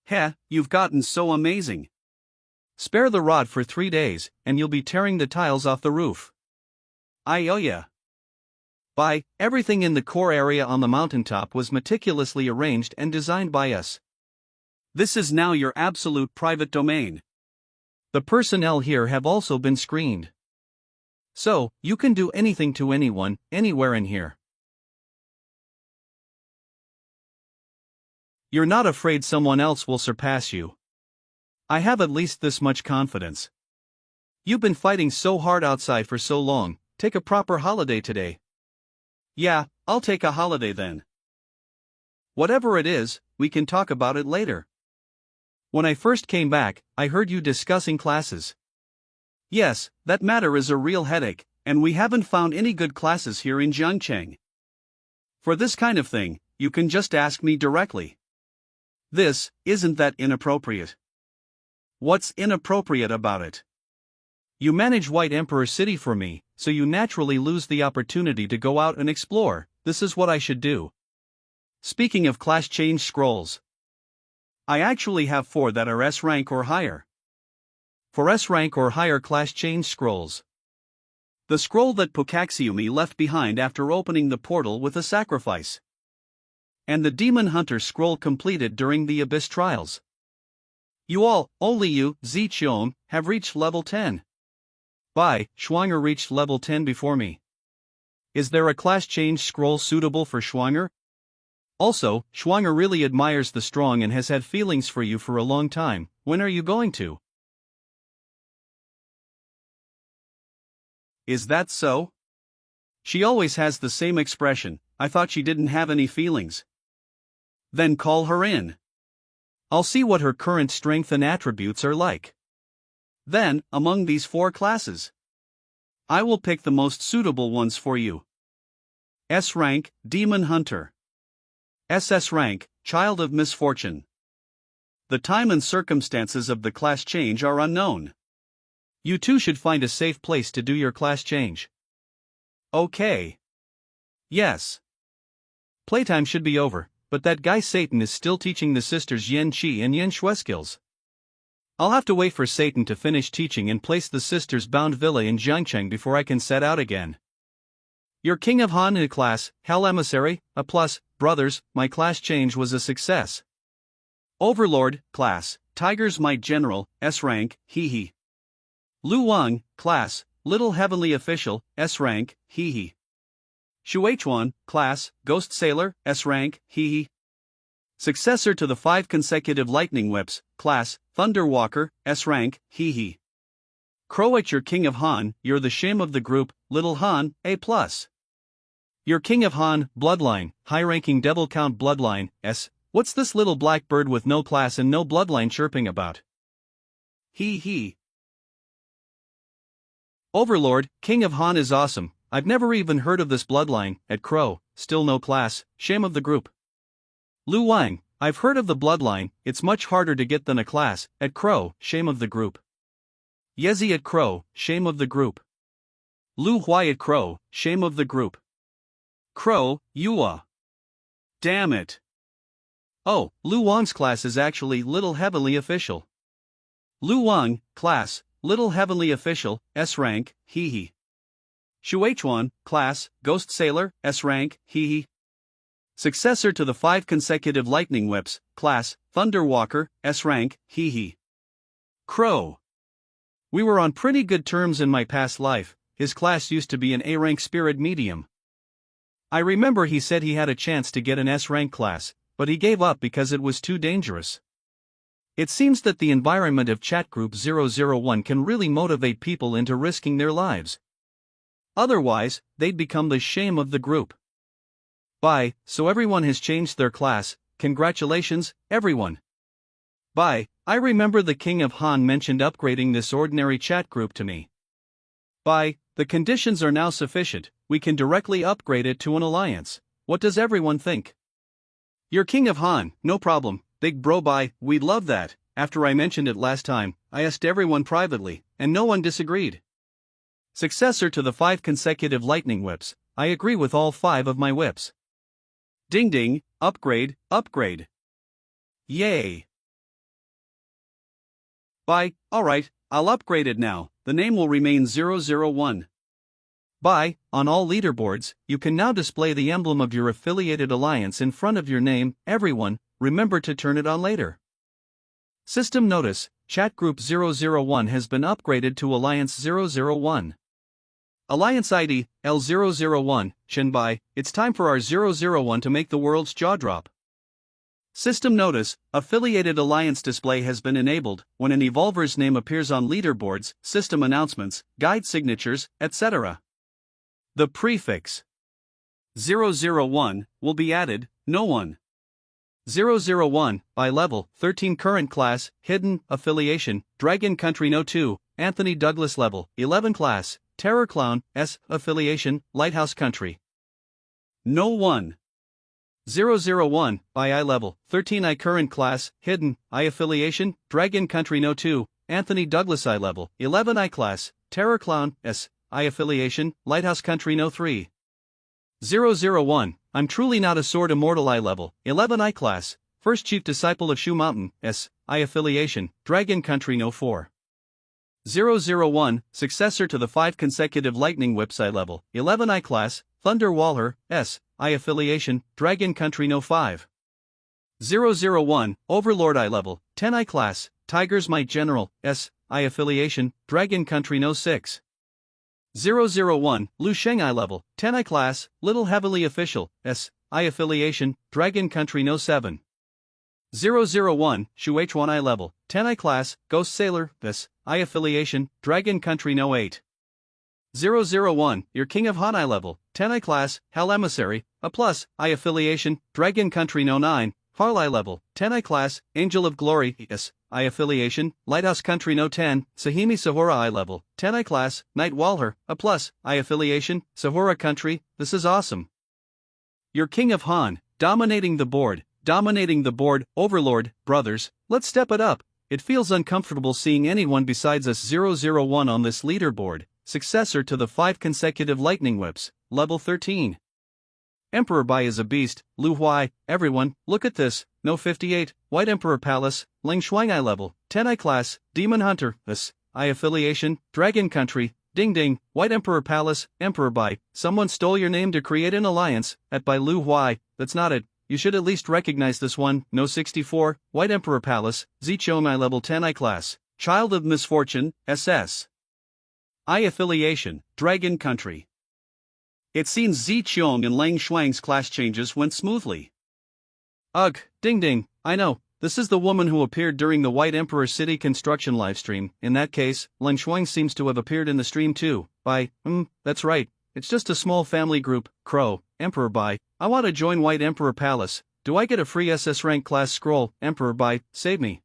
Heh, you've gotten so amazing. Spare the rod for 3 days, and you'll be tearing the tiles off the roof. I owe ya. Bai, everything in the core area on the mountaintop was meticulously arranged and designed by us. This is now your absolute private domain. The personnel here have also been screened. So, you can do anything to anyone, anywhere in here. You're not afraid someone else will surpass you. I have at least this much confidence. You've been fighting so hard outside for so long. Take a proper holiday today. Yeah, I'll take a holiday then. Whatever it is, we can talk about it later. When I first came back, I heard you discussing classes. Yes, that matter is a real headache, and we haven't found any good classes here in Jiangcheng. For this kind of thing, you can just ask me directly. Isn't that inappropriate? What's inappropriate about it? You manage White Emperor City for me, so you naturally lose the opportunity to go out and explore. This is what I should do. Speaking of class change scrolls, I actually have 4 that are S rank or higher. For S rank or higher class change scrolls, the scroll that Pukaxiumi left behind after opening the portal with a sacrifice. and the Demon Hunter scroll completed during the Abyss trials. You all, only you, Zichong, have reached level 10. Bai, Schwanger reached level 10 before me. Is there a class change scroll suitable for Schwanger? Also, Schwanger really admires the strong and has had feelings for you for a long time. When are you going to? Is that so? She always has the same expression. I thought she didn't have any feelings. Then call her in. I'll see what her current strength and attributes are like. Then, among these 4 classes, I will pick the most suitable ones for you. S rank, Demon Hunter. SS rank, Child of Misfortune. The time and circumstances of the class change are unknown. You too should find a safe place to do your class change. Okay. Yes. Playtime should be over, but that guy Satan is still teaching the sisters Yen Qi and Yen Shui skills. I'll have to wait for Satan to finish teaching and place the sisters bound villa in Jiangcheng before I can set out again. Your King of Han in class, Hell Emissary, a plus, brothers, my class change was a success. Overlord, class, Tiger's Might General, S rank, hee hee. Lu Wang, class, Little Heavenly Official, S rank, hee hee. Shuichuan, class, Ghost Sailor, S rank, hee hee. Successor to the 5 consecutive Lightning Whips, class, Thunder Walker, S rank, hee hee. Croat, your King of Han, you're the shame of the group, Little Han, A+. Your King of Han, Bloodline, high-ranking Devil Count Bloodline, S. What's this little black bird with no class and no bloodline chirping about? Hee hee. Overlord, King of Han is awesome, I've never even heard of this bloodline, at Crow, still no class, shame of the group. Lu Wang, I've heard of the bloodline, it's much harder to get than a class, at Crow, shame of the group. Yezi at Crow, shame of the group. Lu Huai at Crow, shame of the group. Crow, Yua. Damn it. Oh, Lu Wang's class is actually Little Heavenly Official. Lu Wang, class, Little Heavenly Official, S rank, hee hee. Shuichuan, class, Ghost Sailor, S rank, hee hee. Successor to the 5 consecutive Lightning Whips, class, Thunder Walker, S rank, hee hee. Crow. We were on pretty good terms in my past life, his class used to be an A-rank Spirit Medium. I remember he said he had a chance to get an S-rank class, but he gave up because it was too dangerous. It seems that the environment of Chat Group 001 can really motivate people into risking their lives. Otherwise, they'd become the shame of the group. Bye, so everyone has changed their class, congratulations, everyone. Bye, I remember the King of Han mentioned upgrading this ordinary chat group to me. Bye, the conditions are now sufficient, we can directly upgrade it to an alliance. What does everyone think? Your King of Han, no problem, big bro bye, we'd love that. After I mentioned it last time, I asked everyone privately, and no one disagreed. Successor to the 5 consecutive Lightning Whips, I agree with all 5 of my whips. Ding ding, upgrade, upgrade. Yay. Bye, alright, I'll upgrade it now, the name will remain 001. Bye, on all leaderboards, you can now display the emblem of your affiliated alliance in front of your name, everyone, remember to turn it on later. System notice, Chat Group 001 has been upgraded to Alliance 001. Alliance ID, L001, Shenbai, it's time for our 001 to make the world's jaw drop. System notice, affiliated alliance display has been enabled when an evolver's name appears on leaderboards, system announcements, guide signatures, etc. The prefix 001 will be added, no one. 001, by level, 13 current class, hidden, affiliation, Dragon Country No 2, Anthony Douglas level, 11 class, Terror Clown, S, affiliation, Lighthouse Country. No 1. 001, by I level, 13 I current class, hidden, I affiliation, Dragon Country No 2, Anthony Douglas I level, 11 I class, Terror Clown, S, I affiliation, Lighthouse Country No 3. 001, I'm truly not a sword immortal I level, 11 I class, First Chief Disciple of Shu Mountain, S, I affiliation, Dragon Country No 4. 001, successor to the 5 consecutive Lightning Whips I level, 11 I class, Thunder Walher, S. I affiliation, Dragon Country No 5. 001, Overlord I level, 10 I class, Tiger's Might General, S. I affiliation, Dragon Country No 6. 001, Lu Sheng I level, 10 I class, Little Heavily Official, S. I affiliation, Dragon Country No 7. 001, Shu H1 I level, 10 I class, Ghost Sailor, S. I affiliation, Dragon Country No 8. 001, Your King of Han I level, 10 I class, Hell Emissary, A plus, I affiliation, Dragon Country No 9, Harl I level, 10 I class, Angel of Glory, S. I affiliation, Lighthouse Country No 10, Sahimi Sahura I level, 10 I class, Night Walher, A plus, I affiliation, Sahura Country, this is awesome. Your King of Han, dominating the board, Overlord, brothers, let's step it up. It feels uncomfortable seeing anyone besides us 001 on this leaderboard, successor to the 5 consecutive lightning whips, level 13. Emperor Bai is a beast, Lu Huai, everyone, look at this, No 58, White Emperor Palace, Ling Shuang I level, 10 I class, Demon Hunter, S. I affiliation, Dragon Country, Ding Ding, White Emperor Palace, Emperor Bai, someone stole your name to create an alliance, at Bai Lu Huai, that's not it, you should at least recognize this one, No 64, White Emperor Palace, Zichong I level 10 I class, Child of Misfortune, SS. I affiliation, Dragon Country. It seems Zichong and Lang Shuang's class changes went smoothly. Ugh, Ding Ding, I know, this is the woman who appeared during the White Emperor City construction livestream. In that case, Lang Shuang seems to have appeared in the stream too. That's right, it's just a small family group, Crow, Emperor Bai, I want to join White Emperor Palace, do I get a free SS rank class scroll, Emperor Bai, save me.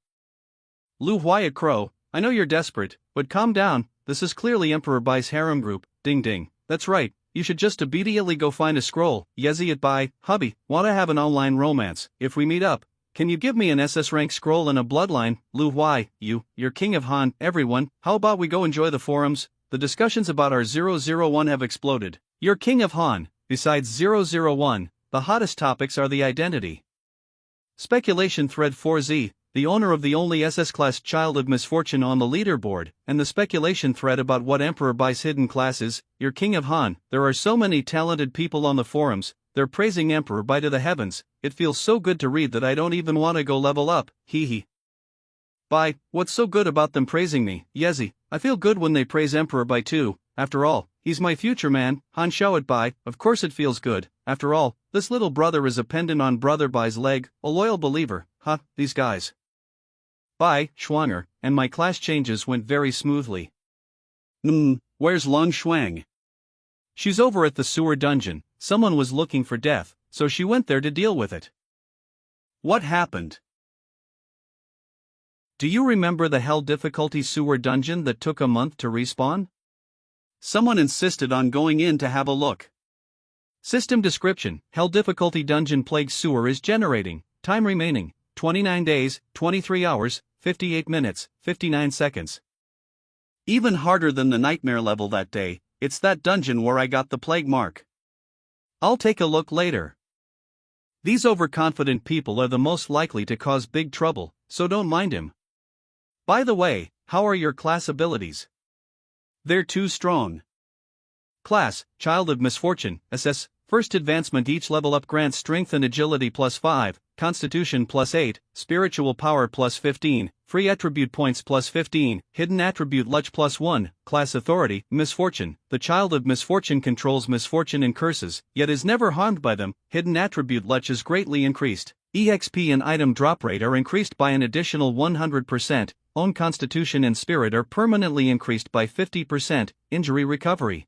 Lu Huai Crow, I know you're desperate, but calm down, this is clearly Emperor Bai's harem group, Ding Ding, that's right. You should just immediately go find a scroll, Yezi it by, hubby, wanna have an online romance, if we meet up, can you give me an SS rank scroll and a bloodline, Lu Huai, you're King of Han, everyone, how about we go enjoy the forums, the discussions about our 001 have exploded, you're King of Han, besides 001, the hottest topics are the identity. Speculation thread 4Z, the owner of the only SS-class Child of Misfortune on the leaderboard, and the speculation thread about what Emperor Bai's hidden class is, your King of Han, there are so many talented people on the forums, they're praising Emperor Bai to the heavens, it feels so good to read that I don't even want to go level up, hee. Bai, what's so good about them praising me, Yezi, I feel good when they praise Emperor Bai too, after all, he's my future man, Han Shao it Bai, of course it feels good, after all, this little brother is a pendant on Brother Bai's leg, a loyal believer, these guys. Bai, Schwanger, and my class changes went very smoothly. Where's Lang Shuang? She's over at the sewer dungeon, someone was looking for death, so she went there to deal with it. What happened? Do you remember the hell difficulty sewer dungeon that took a month to respawn? Someone insisted on going in to have a look. System description, hell difficulty dungeon plague sewer is generating, time remaining, 29 days, 23 hours, 58 minutes, 59 seconds. Even harder than the nightmare level that day, it's that dungeon where I got the plague mark. I'll take a look later. These overconfident people are the most likely to cause big trouble, so don't mind him. By the way, how are your class abilities? They're too strong. Class, Child of Misfortune, SS, first advancement each level up grants strength and agility plus 5, constitution plus 8, spiritual power plus 15, free attribute points plus 15, hidden attribute luck plus 1, class authority, misfortune. The Child of Misfortune controls misfortune and curses, yet is never harmed by them. Hidden attribute luck is greatly increased. EXP and item drop rate are increased by an additional 100%, own constitution and spirit are permanently increased by 50%, injury recovery.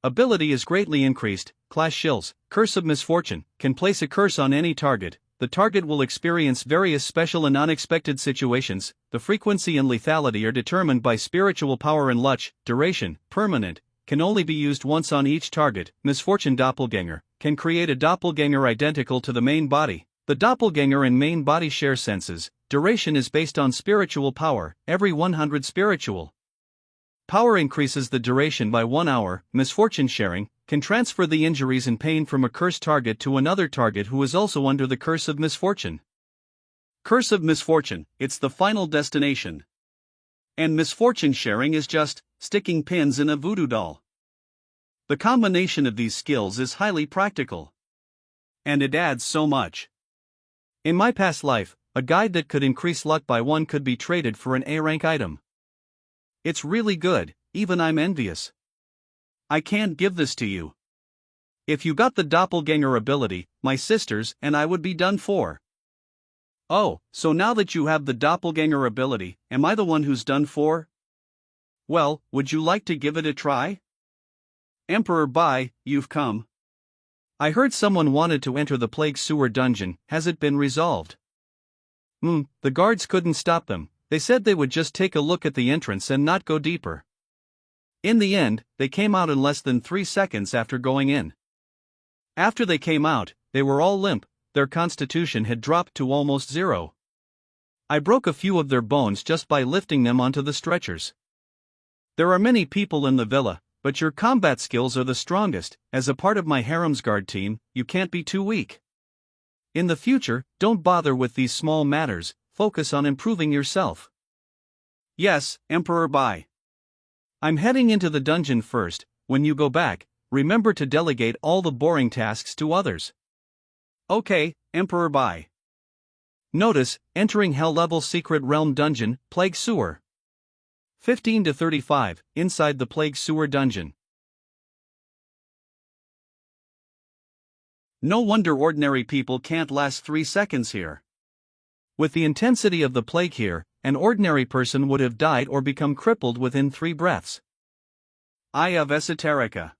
Ability is greatly increased. Class shills, Curse of Misfortune, can place a curse on any target. The target will experience various special and unexpected situations. The frequency and lethality are determined by spiritual power and luck. Duration, permanent, can only be used once on each target. Misfortune Doppelganger, can create a doppelganger identical to the main body. The doppelganger and main body share senses. Duration is based on spiritual power, every 100 spiritual power increases the duration by 1 hour. Misfortune sharing, can transfer the injuries and pain from a cursed target to another target who is also under the Curse of Misfortune. Curse of Misfortune, it's the final destination. And misfortune sharing is just sticking pins in a voodoo doll. The combination of these skills is highly practical. And it adds so much. In my past life, a guide that could increase luck by 1 could be traded for an A-rank item. It's really good, even I'm envious. I can't give this to you. If you got the doppelganger ability, my sisters and I would be done for. Oh, so now that you have the doppelganger ability, am I the one who's done for? Well, would you like to give it a try? Emperor Bai, you've come. I heard someone wanted to enter the plague sewer dungeon. Has it been resolved? The guards couldn't stop them. They said they would just take a look at the entrance and not go deeper. In the end, they came out in less than 3 seconds after going in. After they came out, they were all limp, their constitution had dropped to almost 0. I broke a few of their bones just by lifting them onto the stretchers. There are many people in the villa, but your combat skills are the strongest. As a part of my harem's guard team, you can't be too weak. In the future, don't bother with these small matters, focus on improving yourself. Yes, Emperor Bai. I'm heading into the dungeon first. When you go back, remember to delegate all the boring tasks to others. Okay, Emperor Bai. Notice, entering Hell-level Secret Realm Dungeon, Plague Sewer. 15 to 35, inside the Plague Sewer Dungeon. No wonder ordinary people can't last 3 seconds here. With the intensity of the plague here, an ordinary person would have died or become crippled within 3 breaths. Eye of Esoterica.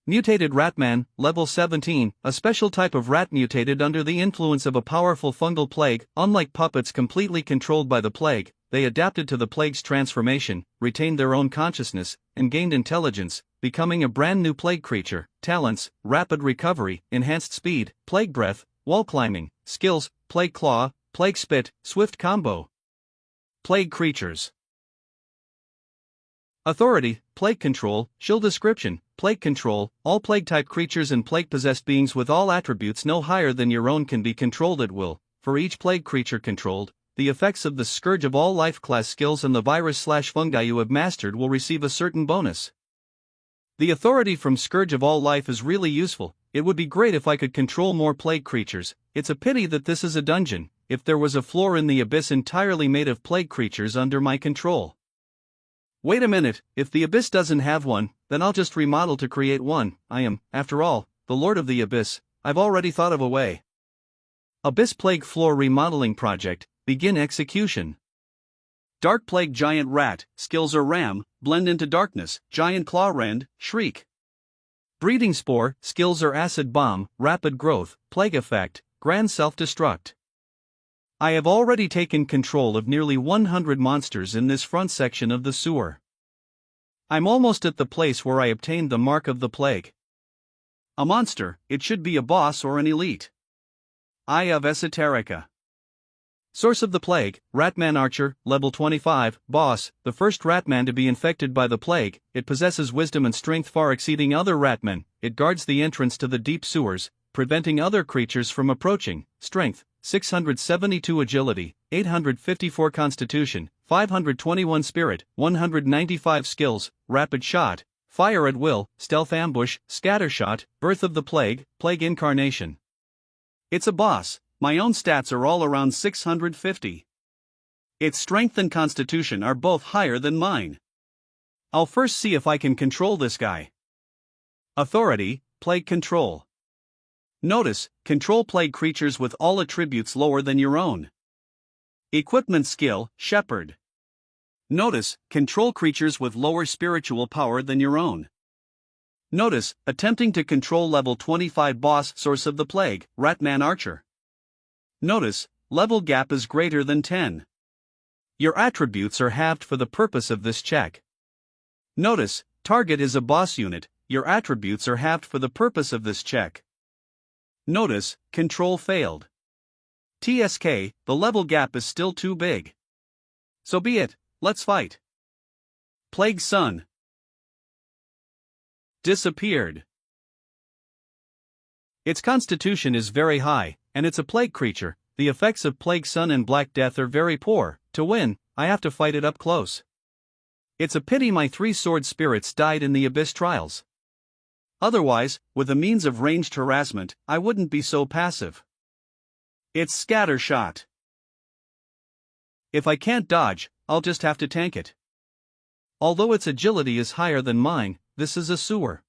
Mutated Ratman, level 17, a special type of rat mutated under the influence of a powerful fungal plague. Unlike puppets completely controlled by the plague, they adapted to the plague's transformation, retained their own consciousness, and gained intelligence, becoming a brand new plague creature. Talents: rapid recovery, enhanced speed, plague breath, wall climbing. Skills: plague claw, plague spit, swift combo. Plague creatures. Authority: plague control. Shield description: plague control. All plague-type creatures and plague-possessed beings with all attributes no higher than your own can be controlled at will. For each plague creature controlled, the effects of the Scourge of All Life class skills and the virus/fungi you have mastered will receive a certain bonus. The authority from Scourge of All Life is really useful. It would be great if I could control more plague creatures. It's a pity that this is a dungeon. If there was a floor in the abyss entirely made of plague creatures under my control. Wait a minute, if the abyss doesn't have one, then I'll just remodel to create one. I am, after all, the Lord of the Abyss. I've already thought of a way. Abyss Plague Floor Remodeling Project, begin execution. Dark Plague Giant Rat, skills are Ram, blend into darkness, Giant Claw Rend, shriek. Breeding Spore, skills are Acid Bomb, rapid growth, plague effect, grand self-destruct. I have already taken control of nearly 100 monsters in this front section of the sewer. I'm almost at the place where I obtained the Mark of the Plague. A monster, it should be a boss or an elite. Eye of Esoterica. Source of the Plague: Ratman Archer, level 25, boss, the first Ratman to be infected by the plague. It possesses wisdom and strength far exceeding other Ratmen. It guards the entrance to the deep sewers, preventing other creatures from approaching. Strength: 672 agility, 854 constitution, 521 spirit, 195 skills, rapid shot, fire at will, stealth ambush, scattershot, birth of the plague, plague incarnation. It's a boss. My own stats are all around 650. Its strength and constitution are both higher than mine. I'll first see if I can control this guy. Authority: plague control. Notice, control plague creatures with all attributes lower than your own. Equipment skill: Shepherd. Notice, control creatures with lower spiritual power than your own. Notice, attempting to control level 25 boss. Source of the Plague: Ratman Archer. Notice, level gap is greater than 10. Your attributes are halved for the purpose of this check. Notice, target is a boss unit. Your attributes are halved for the purpose of this check. Notice, control failed. TSK, the level gap is still too big. So be it, let's fight. Plague Sun disappeared. Its constitution is very high, and it's a plague creature. The effects of Plague Sun and Black Death are very poor. To win, I have to fight it up close. It's a pity my 3 sword spirits died in the abyss trials. Otherwise, with a means of ranged harassment, I wouldn't be so passive. It's scattershot. If I can't dodge, I'll just have to tank it. Although its agility is higher than mine, this is a sewer.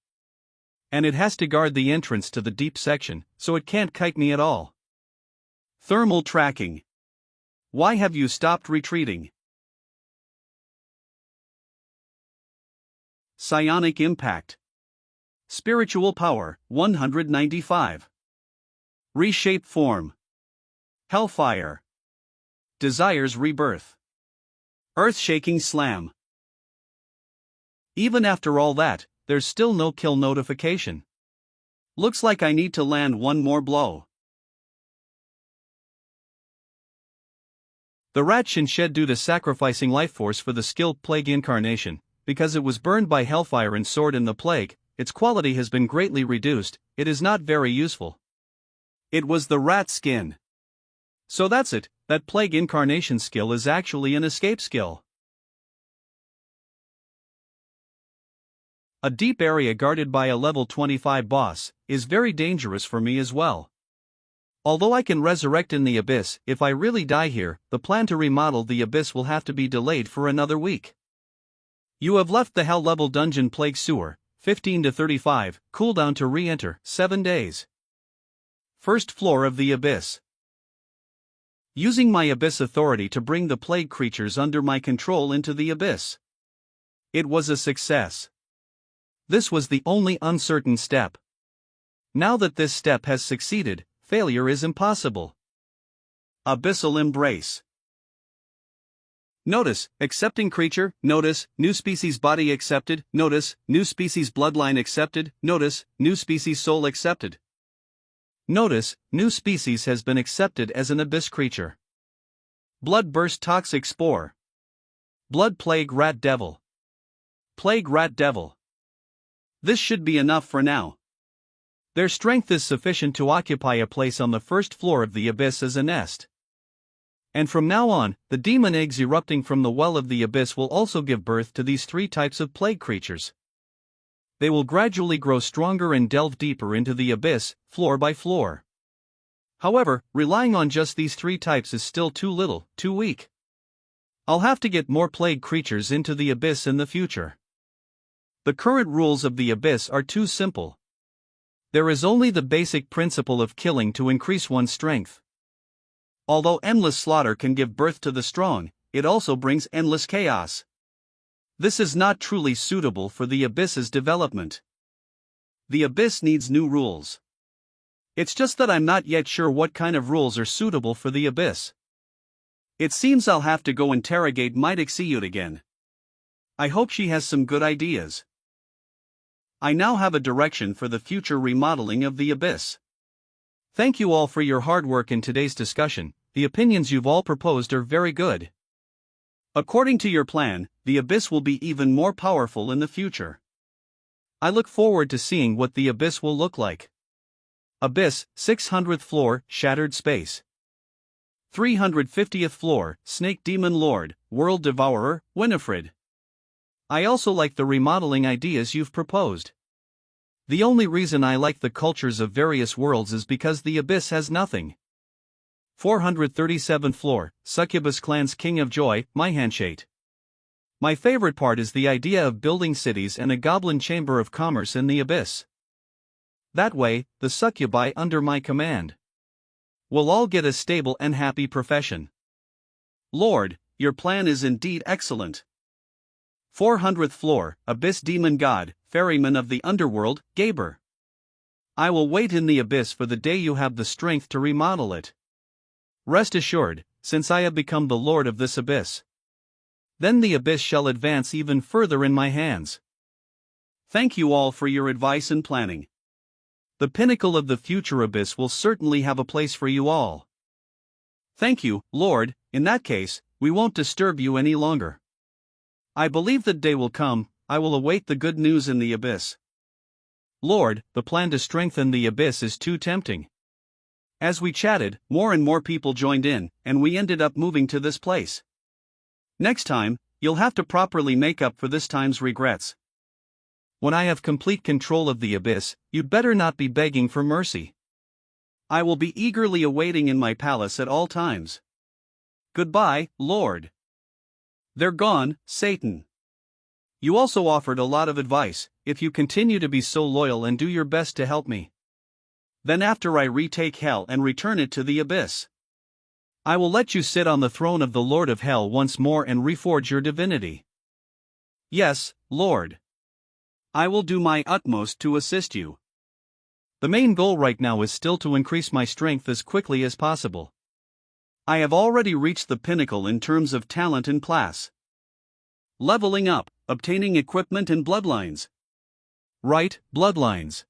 And it has to guard the entrance to the deep section, so it can't kite me at all. Thermal tracking. Why have you stopped retreating? Psionic impact. Spiritual power, 195. Reshape form. Hellfire. Desires rebirth. Earth-shaking slam. Even after all that, there's still no kill notification. Looks like I need to land one more blow. The rat shed due to sacrificing life force for the skilled plague incarnation. Because it was burned by hellfire and sword in the plague, its quality has been greatly reduced. It is not very useful. It was the rat skin. So that's it, that plague incarnation skill is actually an escape skill. A deep area guarded by a level 25 boss is very dangerous for me as well. Although I can resurrect in the abyss, if I really die here, the plan to remodel the abyss will have to be delayed for another week. You have left the hell level dungeon plague sewer, 15 to 35, cooldown to re-enter, 7 days. First floor of the abyss. Using my abyss authority to bring the plague creatures under my control into the abyss. It was a success. This was the only uncertain step. Now that this step has succeeded, failure is impossible. Abyssal embrace. Notice, accepting creature, notice, new species body accepted, notice, new species bloodline accepted, notice, new species soul accepted. Notice, new species has been accepted as an abyss creature. Blood burst toxic spore. Blood plague rat devil. Plague rat devil. This should be enough for now. Their strength is sufficient to occupy a place on the first floor of the abyss as a nest. And from now on, the demon eggs erupting from the well of the abyss will also give birth to these 3 types of plague creatures. They will gradually grow stronger and delve deeper into the abyss, floor by floor. However, relying on just these 3 types is still too little, too weak. I'll have to get more plague creatures into the abyss in the future. The current rules of the abyss are too simple. There is only the basic principle of killing to increase one's strength. Although endless slaughter can give birth to the strong, it also brings endless chaos. This is not truly suitable for the abyss's development. The abyss needs new rules. It's just that I'm not yet sure what kind of rules are suitable for the abyss. It seems I'll have to go interrogate Mitaxiut again. I hope she has some good ideas. I now have a direction for the future remodeling of the abyss. Thank you all for your hard work in today's discussion. The opinions you've all proposed are very good. According to your plan, the abyss will be even more powerful in the future. I look forward to seeing what the abyss will look like. Abyss, 600th floor, Shattered Space. 350th floor, Snake Demon Lord, World Devourer, Winifred. I also like the remodeling ideas you've proposed. The only reason I like the cultures of various worlds is because the abyss has nothing. 437th floor, Succubus Clan's King of Joy, Manhwas. My favorite part is the idea of building cities and a goblin chamber of commerce in the abyss. That way, the succubi under my command will all get a stable and happy profession. Lord, your plan is indeed excellent. 400th floor, Abyss Demon God, Ferryman of the Underworld, Gaber. I will wait in the abyss for the day you have the strength to remodel it. Rest assured, since I have become the lord of this abyss, then the abyss shall advance even further in my hands. Thank you all for your advice and planning. The pinnacle of the future abyss will certainly have a place for you all. Thank you, Lord. In that case, we won't disturb you any longer. I believe that day will come. I will await the good news in the abyss. Lord, the plan to strengthen the abyss is too tempting. As we chatted, more and more people joined in, and we ended up moving to this place. Next time, You'll have to properly make up for this time's regrets. When I have complete control of the abyss, you'd better not be begging for mercy. I will be eagerly awaiting in my palace at all times. Goodbye, Lord. They're gone, Satan. You also offered a lot of advice. If you continue to be so loyal and do your best to help me, then after I retake hell and return it to the abyss, I will let you sit on the throne of the Lord of Hell once more and reforge your divinity. Yes, Lord. I will do my utmost to assist you. The main goal right now is still to increase my strength as quickly as possible. I have already reached the pinnacle in terms of talent and class. Leveling up, obtaining equipment and bloodlines. Right, bloodlines.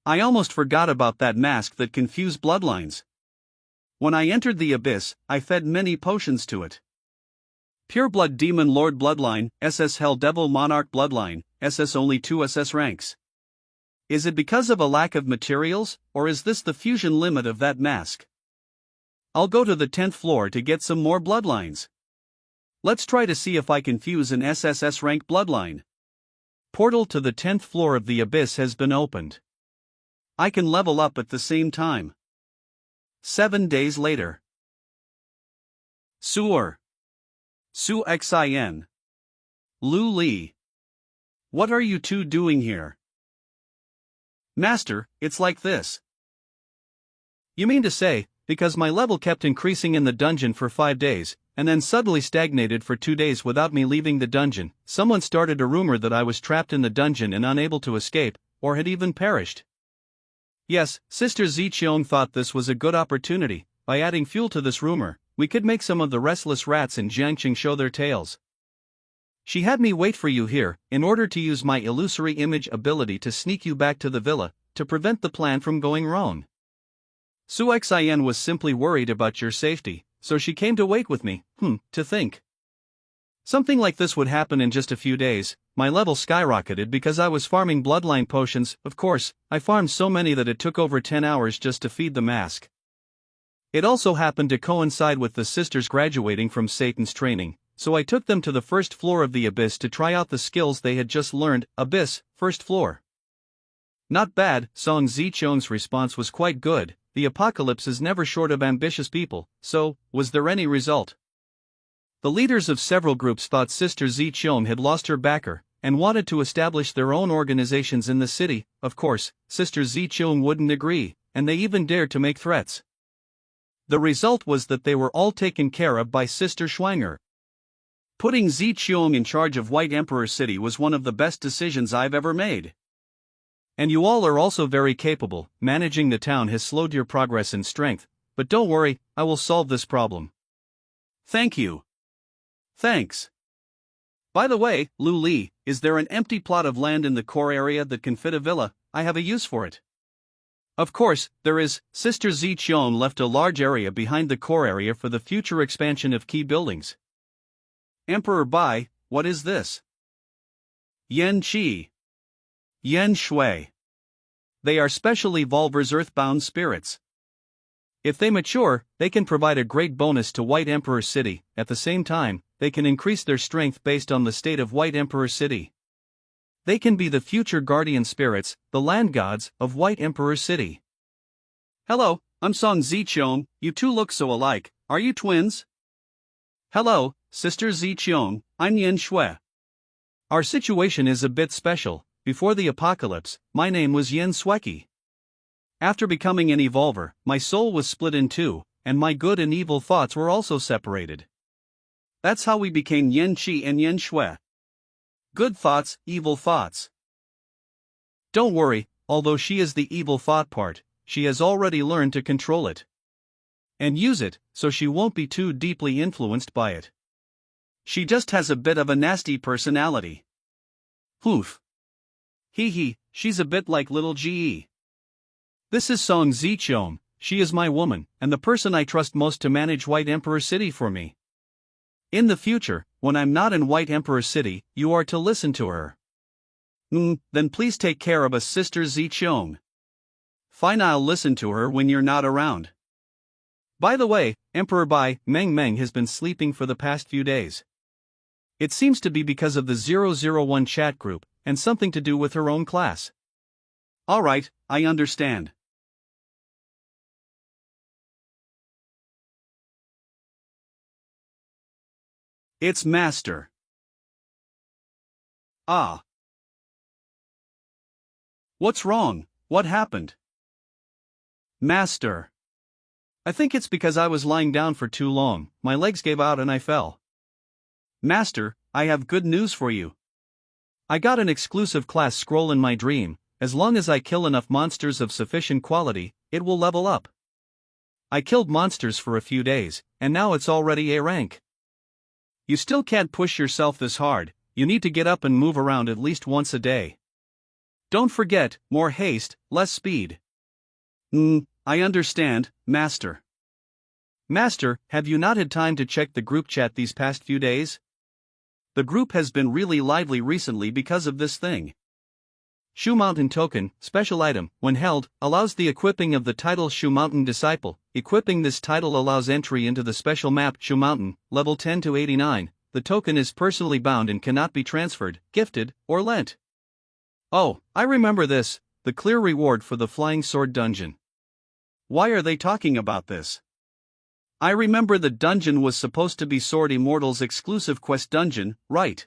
I almost forgot about that mask that confused bloodlines. When I entered the abyss, I fed many potions to it. Pureblood Demon Lord Bloodline, SS Hell Devil Monarch Bloodline, SS only 2 SS ranks. Is it because of a lack of materials, or is this the fusion limit of that mask? I'll go to the 10th floor to get some more bloodlines. Let's try to see if I can fuse an SSS rank bloodline. Portal to the 10th floor of the abyss has been opened. I can level up at the same time. 7 days later. Sewer. Su Xin. Lu Li. What are you two doing here? Master, it's like this. You mean to say, because my level kept increasing in the dungeon for 5 days, and then suddenly stagnated for 2 days without me leaving the dungeon, someone started a rumor that I was trapped in the dungeon and unable to escape, or had even perished. Yes, Sister Ziqiong thought this was a good opportunity. By adding fuel to this rumor, we could make some of the restless rats in Jiangqing show their tails. She had me wait for you here, in order to use my illusory image ability to sneak you back to the villa, to prevent the plan from going wrong. Su Xin was simply worried about your safety, so she came to wait with me. To think. Something like this would happen in just a few days. My level skyrocketed because I was farming bloodline potions. Of course, I farmed so many that it took over 10 hours just to feed the mask. It also happened to coincide with the sisters graduating from Satan's training, so I took them to the first floor of the abyss to try out the skills they had just learned. Abyss, first floor. Not bad. Song Ziqiong's response was quite good. The apocalypse is never short of ambitious people, so, was there any result? The leaders of several groups thought Sister Ziqiong had lost her backer, and wanted to establish their own organizations in the city. Of course, Sister Ziqiong wouldn't agree, and they even dared to make threats. The result was that they were all taken care of by Sister Schwanger. Putting Ziqiong in charge of White Emperor City was one of the best decisions I've ever made. And you all are also very capable. Managing the town has slowed your progress in strength, but don't worry, I will solve this problem. Thank you. Thanks. By the way, Lu Li, is there an empty plot of land in the core area that can fit a villa? I have a use for it. Of course, there is. Sister Ziqiong left a large area behind the core area for the future expansion of key buildings. Emperor Bai, what is this? Yan Qi. Yan Shui. They are special evolvers, earthbound spirits. If they mature, they can provide a great bonus to White Emperor City. At the same time, they can increase their strength based on the state of White Emperor City. They can be the future guardian spirits, the land gods, of White Emperor City. Hello, I'm Song Ziqiong. You two look so alike. Are you twins? Hello, Sister Ziqiong, I'm Yan Shui. Our situation is a bit special. Before the apocalypse, my name was Yen Sweki. After becoming an evolver, my soul was split in two, and my good and evil thoughts were also separated. That's how we became Yan Qi and Yan Shui. Good thoughts, evil thoughts. Don't worry, although she is the evil thought part, she has already learned to control it. And use it, so she won't be too deeply influenced by it. She just has a bit of a nasty personality. Poof. Hee, she's a bit like little Ge. This is Song Ziqiong. She is my woman, and the person I trust most to manage White Emperor City for me. In the future, when I'm not in White Emperor City, you are to listen to her. Then please take care of us, Sister Ziqiong. Fine, I'll listen to her when you're not around. By the way, Emperor Bai Meng has been sleeping for the past few days. It seems to be because of the 001 chat group, and something to do with her own class. Alright, I understand. It's Master. Ah. What's wrong? What happened? Master. I think it's because I was lying down for too long, my legs gave out and I fell. Master, I have good news for you. I got an exclusive class scroll in my dream. As long as I kill enough monsters of sufficient quality, it will level up. I killed monsters for a few days, and now it's already A rank. You still can't push yourself this hard, you need to get up and move around at least once a day. Don't forget, more haste, less speed. I understand, Master. Master, have you not had time to check the group chat these past few days? The group has been really lively recently because of this thing. Shoe Mountain Token, special item, when held, allows the equipping of the title Shoe Mountain Disciple. Equipping this title allows entry into the special map Shoe Mountain, level 10 to 89. The token is personally bound and cannot be transferred, gifted, or lent. Oh, I remember this, the clear reward for the Flying Sword Dungeon. Why are they talking about this? I remember the dungeon was supposed to be Sword Immortal's exclusive quest dungeon, right?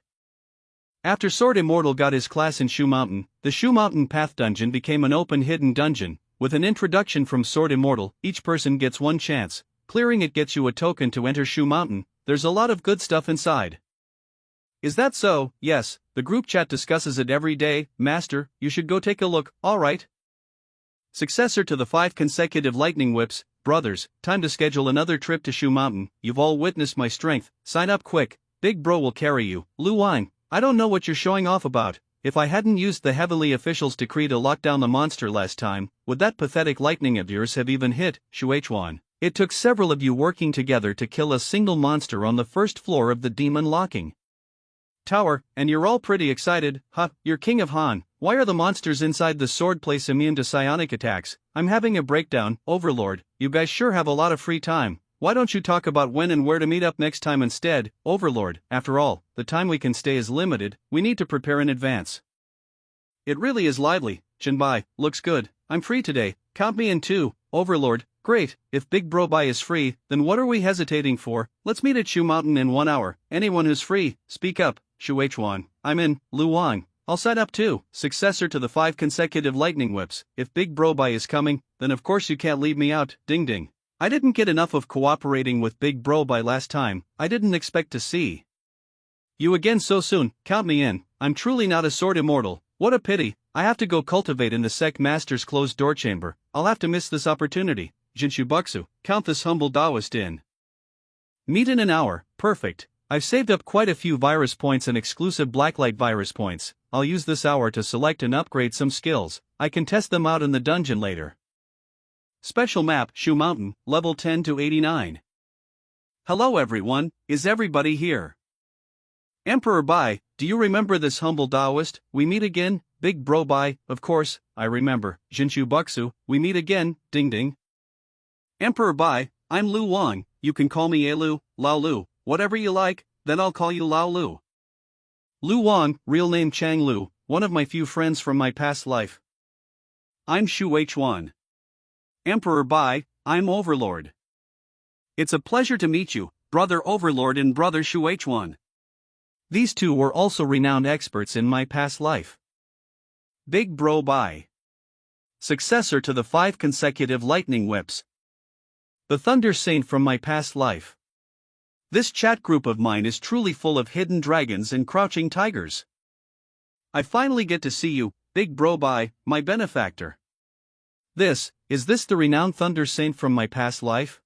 After Sword Immortal got his class in Shoe Mountain, the Shoe Mountain Path Dungeon became an open hidden dungeon. With an introduction from Sword Immortal, each person gets one chance. Clearing it gets you a token to enter Shoe Mountain. There's a lot of good stuff inside. Is that so? Yes, the group chat discusses it every day. Master, you should go take a look, alright? Successor to the 5 consecutive lightning whips, brothers, time to schedule another trip to Shoe Mountain. You've all witnessed my strength, sign up quick, Big Bro will carry you. Lu Wine. I don't know what you're showing off about. If I hadn't used the Heavenly Official's decree to lock down the monster last time, would that pathetic lightning of yours have even hit, Shuichuan? It took several of you working together to kill a single monster on the first floor of the demon locking tower, and you're all pretty excited, huh? You're King of Han. Why are the monsters inside the sword place immune to psionic attacks? I'm having a breakdown, Overlord. You guys sure have a lot of free time. Why don't you talk about when and where to meet up next time instead, Overlord? After all, the time we can stay is limited, we need to prepare in advance. It really is lively, Jinbai, looks good, I'm free today, count me in too, Overlord. Great, if Big Bro Bai is free, then what are we hesitating for? Let's meet at Shoe Mountain in 1 hour, anyone who's free, speak up, Shuichuan. I'm in, Lu Wang. I'll sign up too, successor to the 5 consecutive lightning whips. If Big Bro Bai is coming, then of course you can't leave me out, ding ding. I didn't get enough of cooperating with Big Bro Bai last time, I didn't expect to see you again so soon, count me in. I'm truly not a sword immortal, what a pity, I have to go cultivate in the sect master's closed door chamber, I'll have to miss this opportunity, Jinshu Buxu, count this humble Taoist in. Meet in an hour, perfect, I've saved up quite a few virus points and exclusive blacklight virus points, I'll use this hour to select and upgrade some skills, I can test them out in the dungeon later. Special map Shoe Mountain, level 10 to 89. Hello everyone, is everybody here? Emperor Bai, do you remember this humble Taoist? We meet again, Big Bro Bai, of course, I remember, Jinshu Buxu, we meet again, ding ding. Emperor Bai, I'm Lu Wang, you can call me Elu, Lao Lu, whatever you like, then I'll call you Lao Lu. Lu Wang, real name Chang Lu, one of my few friends from my past life. I'm Shu Huan. Emperor Bai, I'm Overlord. It's a pleasure to meet you, Brother Overlord and Brother Shuichuan. These two were also renowned experts in my past life. Big Bro Bai. Successor to the 5 consecutive lightning whips. The Thunder Saint from my past life. This chat group of mine is truly full of hidden dragons and crouching tigers. I finally get to see you, Big Bro Bai, my benefactor. Is this the renowned Thunder Saint from my past life?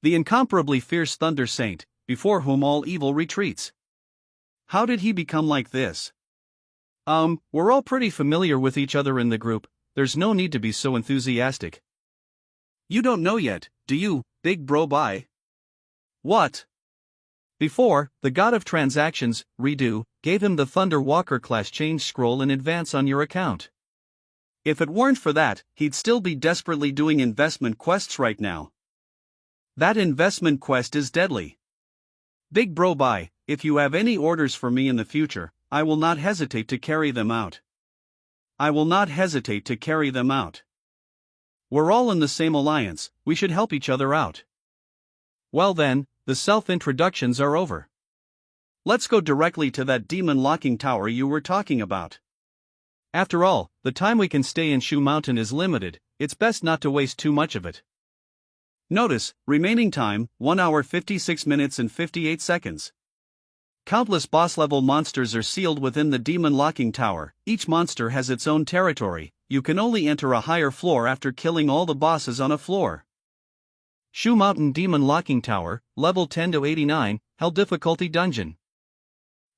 The incomparably fierce Thunder Saint, before whom all evil retreats. How did he become like this? We're all pretty familiar with each other in the group, there's no need to be so enthusiastic. You don't know yet, do you, Big Bro Bai? What? Before, the god of transactions, Redo, gave him the Thunder Walker class change scroll in advance on your account. If it weren't for that, he'd still be desperately doing investment quests right now. That investment quest is deadly. Big bro bye, if you have any orders for me in the future, I will not hesitate to carry them out. I will not hesitate to carry them out. We're all in the same alliance, we should help each other out. Well then, the self-introductions are over. Let's go directly to that demon locking tower you were talking about. After all, the time we can stay in Shoe Mountain is limited, it's best not to waste too much of it. Notice, remaining time, 1 hour 56 minutes and 58 seconds. Countless boss-level monsters are sealed within the demon locking tower, each monster has its own territory, you can only enter a higher floor after killing all the bosses on a floor. Shoe Mountain Demon Locking Tower, level 10 to 89, Hell Difficulty Dungeon.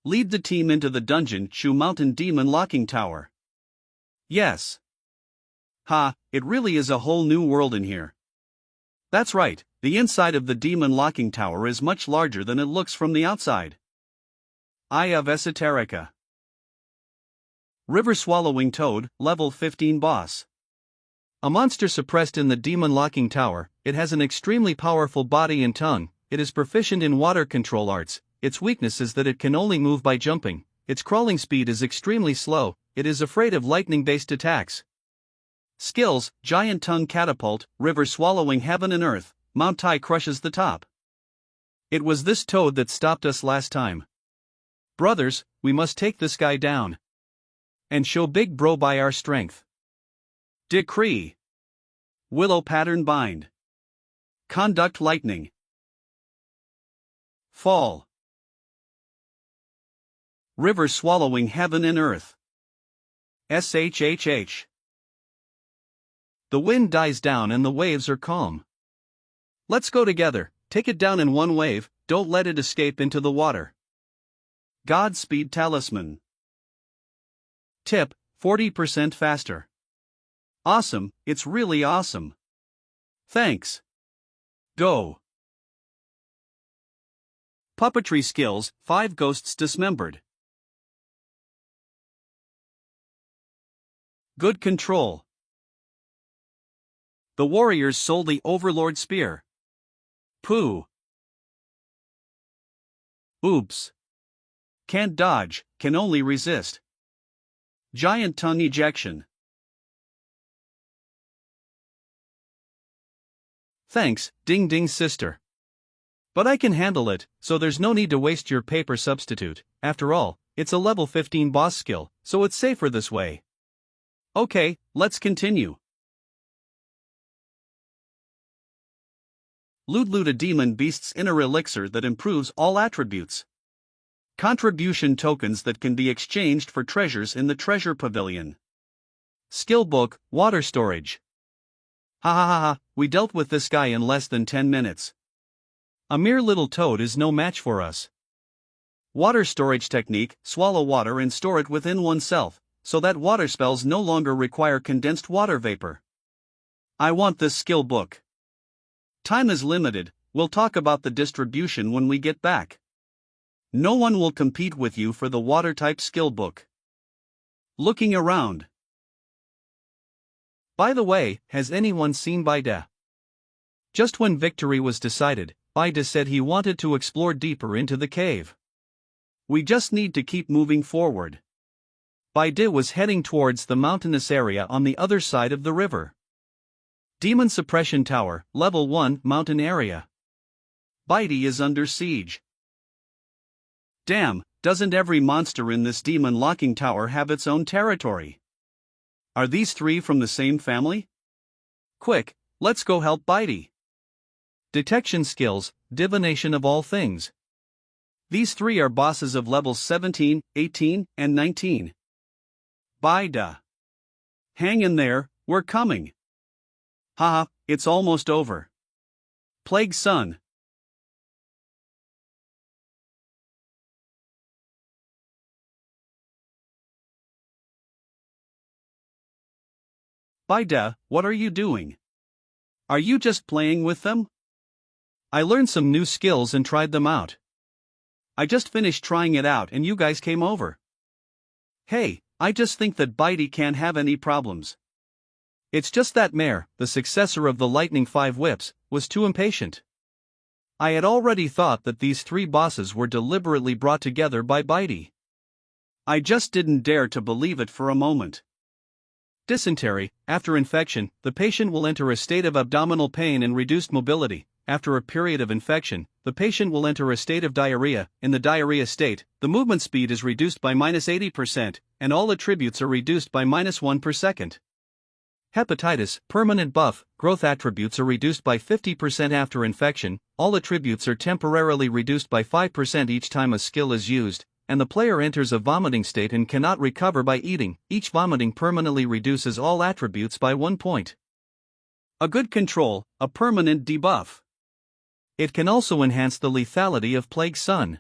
Lead the team into the dungeon Shoe Mountain Demon Locking Tower. Yes. Ha, it really is a whole new world in here. That's right, the inside of the Demon Locking Tower is much larger than it looks from the outside. Eye of Esoterica. River Swallowing Toad, level 15 boss. A monster suppressed in the Demon Locking Tower, it has an extremely powerful body and tongue, it is proficient in water control arts, its weakness is that it can only move by jumping, its crawling speed is extremely slow, it is afraid of lightning-based attacks. Skills, Giant Tongue Catapult, River Swallowing Heaven and Earth, Mount Tai crushes the top. It was this toad that stopped us last time. Brothers, we must take this guy down. And show Big Bro by our strength. Decree. Willow Pattern Bind. Conduct Lightning. Fall. River Swallowing Heaven and Earth. SHHH. The wind dies down and the waves are calm. Let's go together, take it down in one wave, don't let it escape into the water. Godspeed Talisman. Tip, 40% faster. Awesome, it's really awesome. Thanks. Go. Puppetry skills, 5 ghosts dismembered. Good control. The warriors sold the Overlord Spear. Pooh. Oops. Can't dodge, can only resist. Giant Tongue Ejection. Thanks, Ding Ding Sister. But I can handle it, so there's no need to waste your paper substitute, after all, it's a level 15 boss skill, so it's safer this way. Okay, let's continue. Loot a demon beast's inner elixir that improves all attributes. Contribution tokens that can be exchanged for treasures in the treasure pavilion. Skill book, water storage. Ha ha ha ha, we dealt with this guy in less than 10 minutes. A mere little toad is no match for us. Water storage technique, swallow water and store it within oneself, so that water spells no longer require condensed water vapor. I want this skill book. Time is limited, we'll talk about the distribution when we get back. No one will compete with you for the water-type skill book. Looking around. By the way, has anyone seen Baida? Just when victory was decided, Baida said he wanted to explore deeper into the cave. We just need to keep moving forward. Baida was heading towards the mountainous area on the other side of the river. Demon Suppression Tower, Level 1, Mountain Area. Baida is under siege. Damn, doesn't every monster in this demon locking tower have its own territory? Are these 3 from the same family? Quick, let's go help Baida. Detection skills, divination of all things. These 3 are bosses of levels 17, 18, and 19. Baida. Hang in there, we're coming. Haha, it's almost over. Plague Sun. Baida, what are you doing? Are you just playing with them? I learned some new skills and tried them out. I just finished trying it out and you guys came over. Hey, I just think that Baida can't have any problems. It's just that Mare, the successor of the Lightning 5 Whips, was too impatient. I had already thought that these three bosses were deliberately brought together by Bitey. I just didn't dare to believe it for a moment. Dysentery. After infection, the patient will enter a state of abdominal pain and reduced mobility. After a period of infection, the patient will enter a state of diarrhea. In the diarrhea state, the movement speed is reduced by -80%, and all attributes are reduced by -1 per second. Hepatitis. Permanent buff. Growth attributes are reduced by 50% after infection. All attributes are temporarily reduced by 5% each time a skill is used, and the player enters a vomiting state and cannot recover by eating. Each vomiting permanently reduces all attributes by 1 point. A good control, a permanent debuff. It can also enhance the lethality of Plague Sun.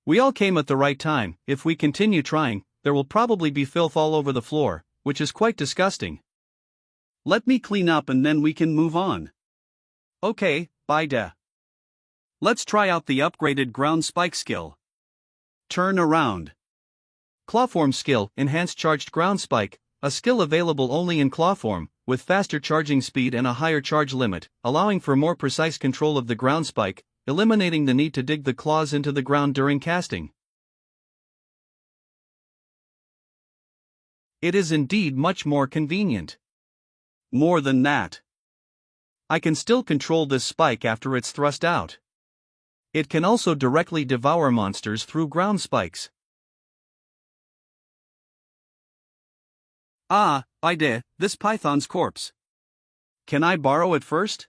We all came at the right time. If we continue trying, there will probably be filth all over the floor, which is quite disgusting. Let me clean up and then we can move on. Okay, bye da. Let's try out the upgraded ground spike skill. Turn around. Clawform skill, enhanced charged ground spike, a skill available only in clawform, with faster charging speed and a higher charge limit, allowing for more precise control of the ground spike, eliminating the need to dig the claws into the ground during casting. It is indeed much more convenient. More than that, I can still control this spike after it's thrust out. It can also directly devour monsters through ground spikes. Ah, this python's corpse. Can I borrow it first?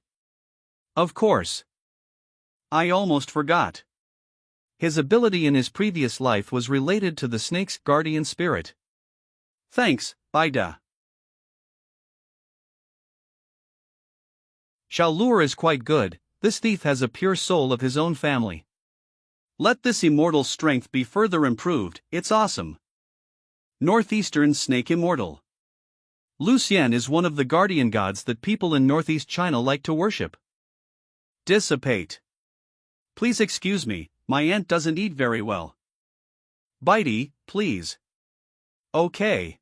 Of course. I almost forgot. His ability in his previous life was related to the snake's guardian spirit. Thanks, Bida. Shaolur is quite good. This thief has a pure soul of his own family. Let this immortal strength be further improved, it's awesome. Northeastern Snake Immortal. Lucien is one of the guardian gods that people in northeast China like to worship. Dissipate. Please excuse me, my aunt doesn't eat very well. Bitey, please. Okay.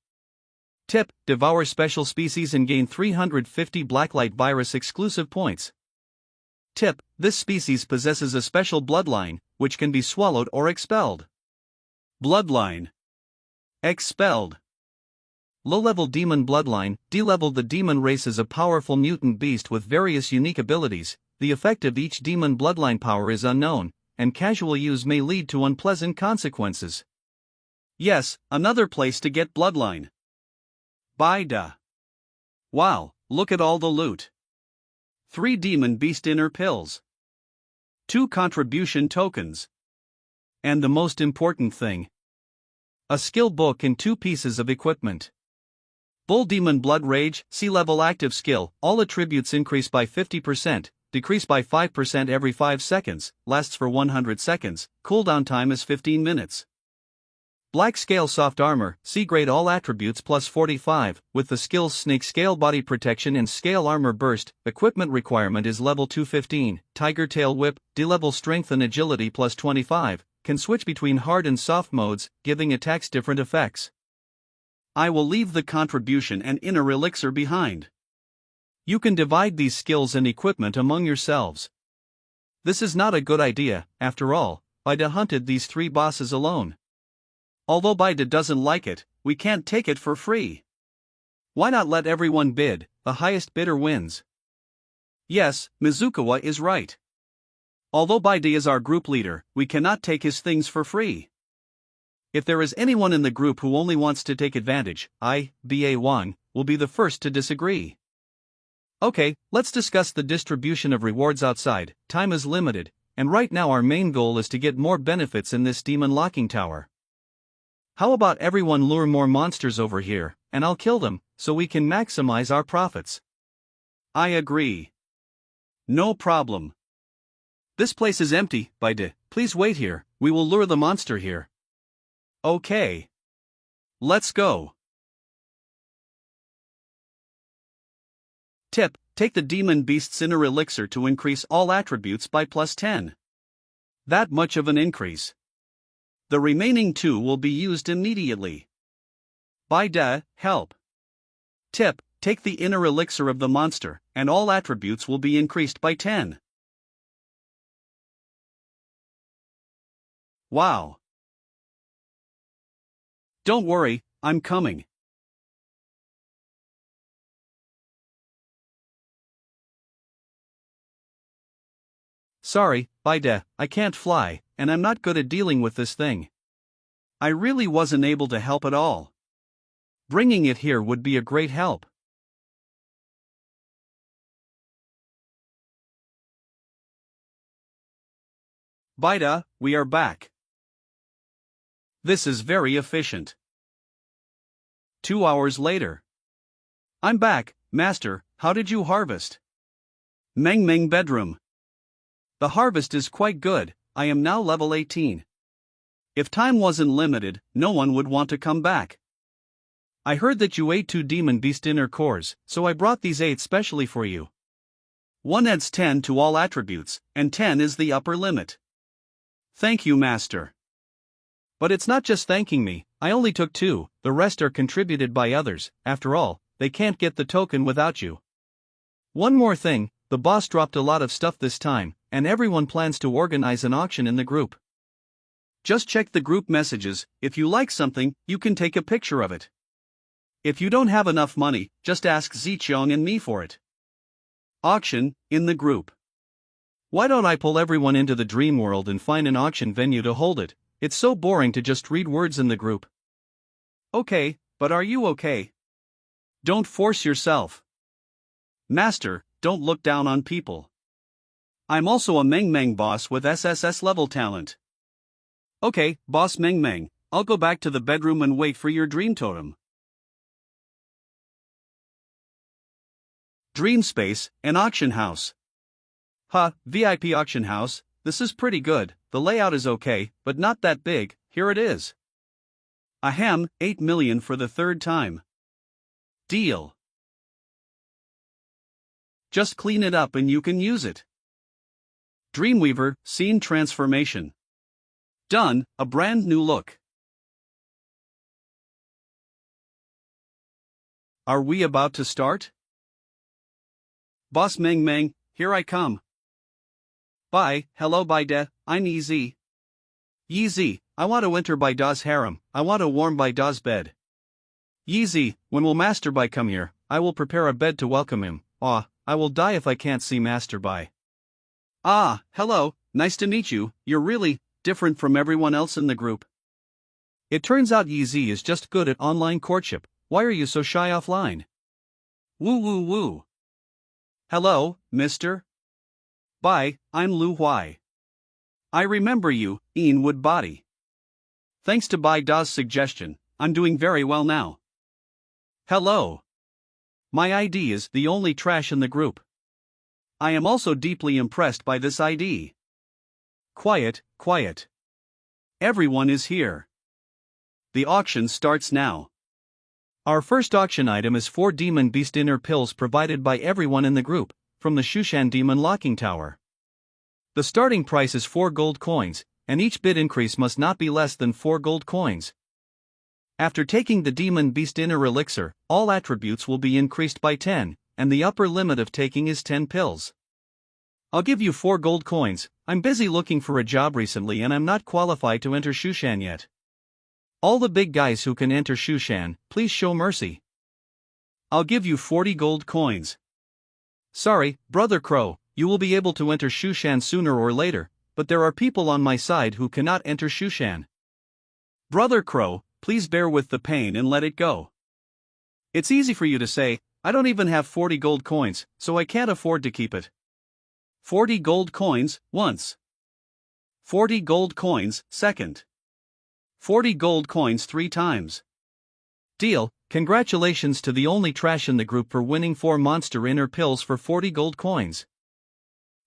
Tip, devour special species and gain 350 Blacklight virus exclusive points. Tip, this species possesses a special bloodline, which can be swallowed or expelled. Bloodline. Expelled. Low-level demon bloodline, D-level. The demon race is a powerful mutant beast with various unique abilities. The effect of each demon bloodline power is unknown, and casual use may lead to unpleasant consequences. Yes, another place to get bloodline. Bida. Wow, look at all the loot. 3 demon beast inner pills. 2 contribution tokens. And the most important thing. A skill book and 2 pieces of equipment. Bull Demon Blood Rage, C-level active skill, all attributes increase by 50%, decrease by 5% every 5 seconds, lasts for 100 seconds, cooldown time is 15 minutes. Black Scale Soft Armor, C-grade all attributes plus 45, with the skills Snake Scale Body Protection and Scale Armor Burst, equipment requirement is level 215, Tiger Tail Whip, D-level Strength and Agility plus 25, can switch between hard and soft modes, giving attacks different effects. I will leave the contribution and inner elixir behind. You can divide these skills and equipment among yourselves. This is not a good idea, after all, Bida hunted these 3 bosses alone. Although Bida doesn't like it, we can't take it for free. Why not let everyone bid, the highest bidder wins? Yes, Mizukawa is right. Although Bida is our group leader, we cannot take his things for free. If there is anyone in the group who only wants to take advantage, BA1, will be the first to disagree. Okay, let's discuss the distribution of rewards outside. Time is limited, and right now our main goal is to get more benefits in this demon locking tower. How about everyone lure more monsters over here, and I'll kill them, so we can maximize our profits? I agree. No problem. This place is empty, Bida. Please wait here, we will lure the monster here. Okay. Let's go. Tip, take the Demon Beast's inner elixir to increase all attributes by plus 10. That much of an increase. The remaining 2 will be used immediately. Bida, help. Tip, take the inner elixir of the monster, and all attributes will be increased by 10. Wow. Don't worry, I'm coming. Sorry, Bide, I can't fly, and I'm not good at dealing with this thing. I really wasn't able to help at all. Bringing it here would be a great help. Bida, we are back. This is very efficient. 2 hours later. I'm back, Master, how did you harvest? Meng Meng bedroom. The harvest is quite good, I am now level 18. If time wasn't limited, no one would want to come back. I heard that you ate 2 demon beast inner cores, so I brought these 8 specially for you. 1 adds 10 to all attributes, and 10 is the upper limit. Thank you, Master. But it's not just thanking me, I only took 2, the rest are contributed by others, after all, they can't get the token without you. One more thing, the boss dropped a lot of stuff this time, and everyone plans to organize an auction in the group. Just check the group messages, if you like something, you can take a picture of it. If you don't have enough money, just ask Zichong and me for it. Auction, in the group. Why don't I pull everyone into the dream world and find an auction venue to hold it? It's so boring to just read words in the group. Okay, but are you okay? Don't force yourself. Master, don't look down on people. I'm also a Meng Meng boss with SSS level talent. Okay, boss Meng Meng, I'll go back to the bedroom and wait for your dream totem. Dream space, an auction house. VIP auction house, this is pretty good, the layout is okay, but not that big, here it is. Ahem, 8 million for the 3rd time. Deal. Just clean it up and you can use it. Dreamweaver, scene transformation. Done, a brand new look. Are we about to start? Boss Meng Meng, here I come. Bye, hello Bide, I'm Easy. Yeezy, I want to enter Baida's harem, I want to warm Baida's bed. Yeezy, when will Master Bai come here, I will prepare a bed to welcome him, I will die if I can't see Master Bai. Ah, hello, nice to meet you, you're really different from everyone else in the group. It turns out Yeezy is just good at online courtship, why are you so shy offline? Woo woo woo. Hello, mister. Bye, I'm Lu Huai. I remember you, Ian Woodbody. Thanks to Bai Da's suggestion, I'm doing very well now. Hello. My ID is the only trash in the group. I am also deeply impressed by this ID. Quiet, quiet. Everyone is here. The auction starts now. Our first auction item is 4 demon beast inner pills provided by everyone in the group, from the Shushan Demon Locking Tower. The starting price is 4 gold coins, and each bid increase must not be less than 4 gold coins. After taking the demon beast inner elixir, all attributes will be increased by 10, and the upper limit of taking is 10 pills. I'll give you 4 gold coins, I'm busy looking for a job recently and I'm not qualified to enter Shushan yet. All the big guys who can enter Shushan, please show mercy. I'll give you 40 gold coins. Sorry, Brother Crow, you will be able to enter Shushan sooner or later, but there are people on my side who cannot enter Shushan. Brother Crow, please bear with the pain and let it go. It's easy for you to say, I don't even have 40 gold coins, so I can't afford to keep it. 40 gold coins, once. 40 gold coins, second. 40 gold coins 3 times. Deal, congratulations to the only trash in the group for winning 4 monster inner pills for 40 gold coins.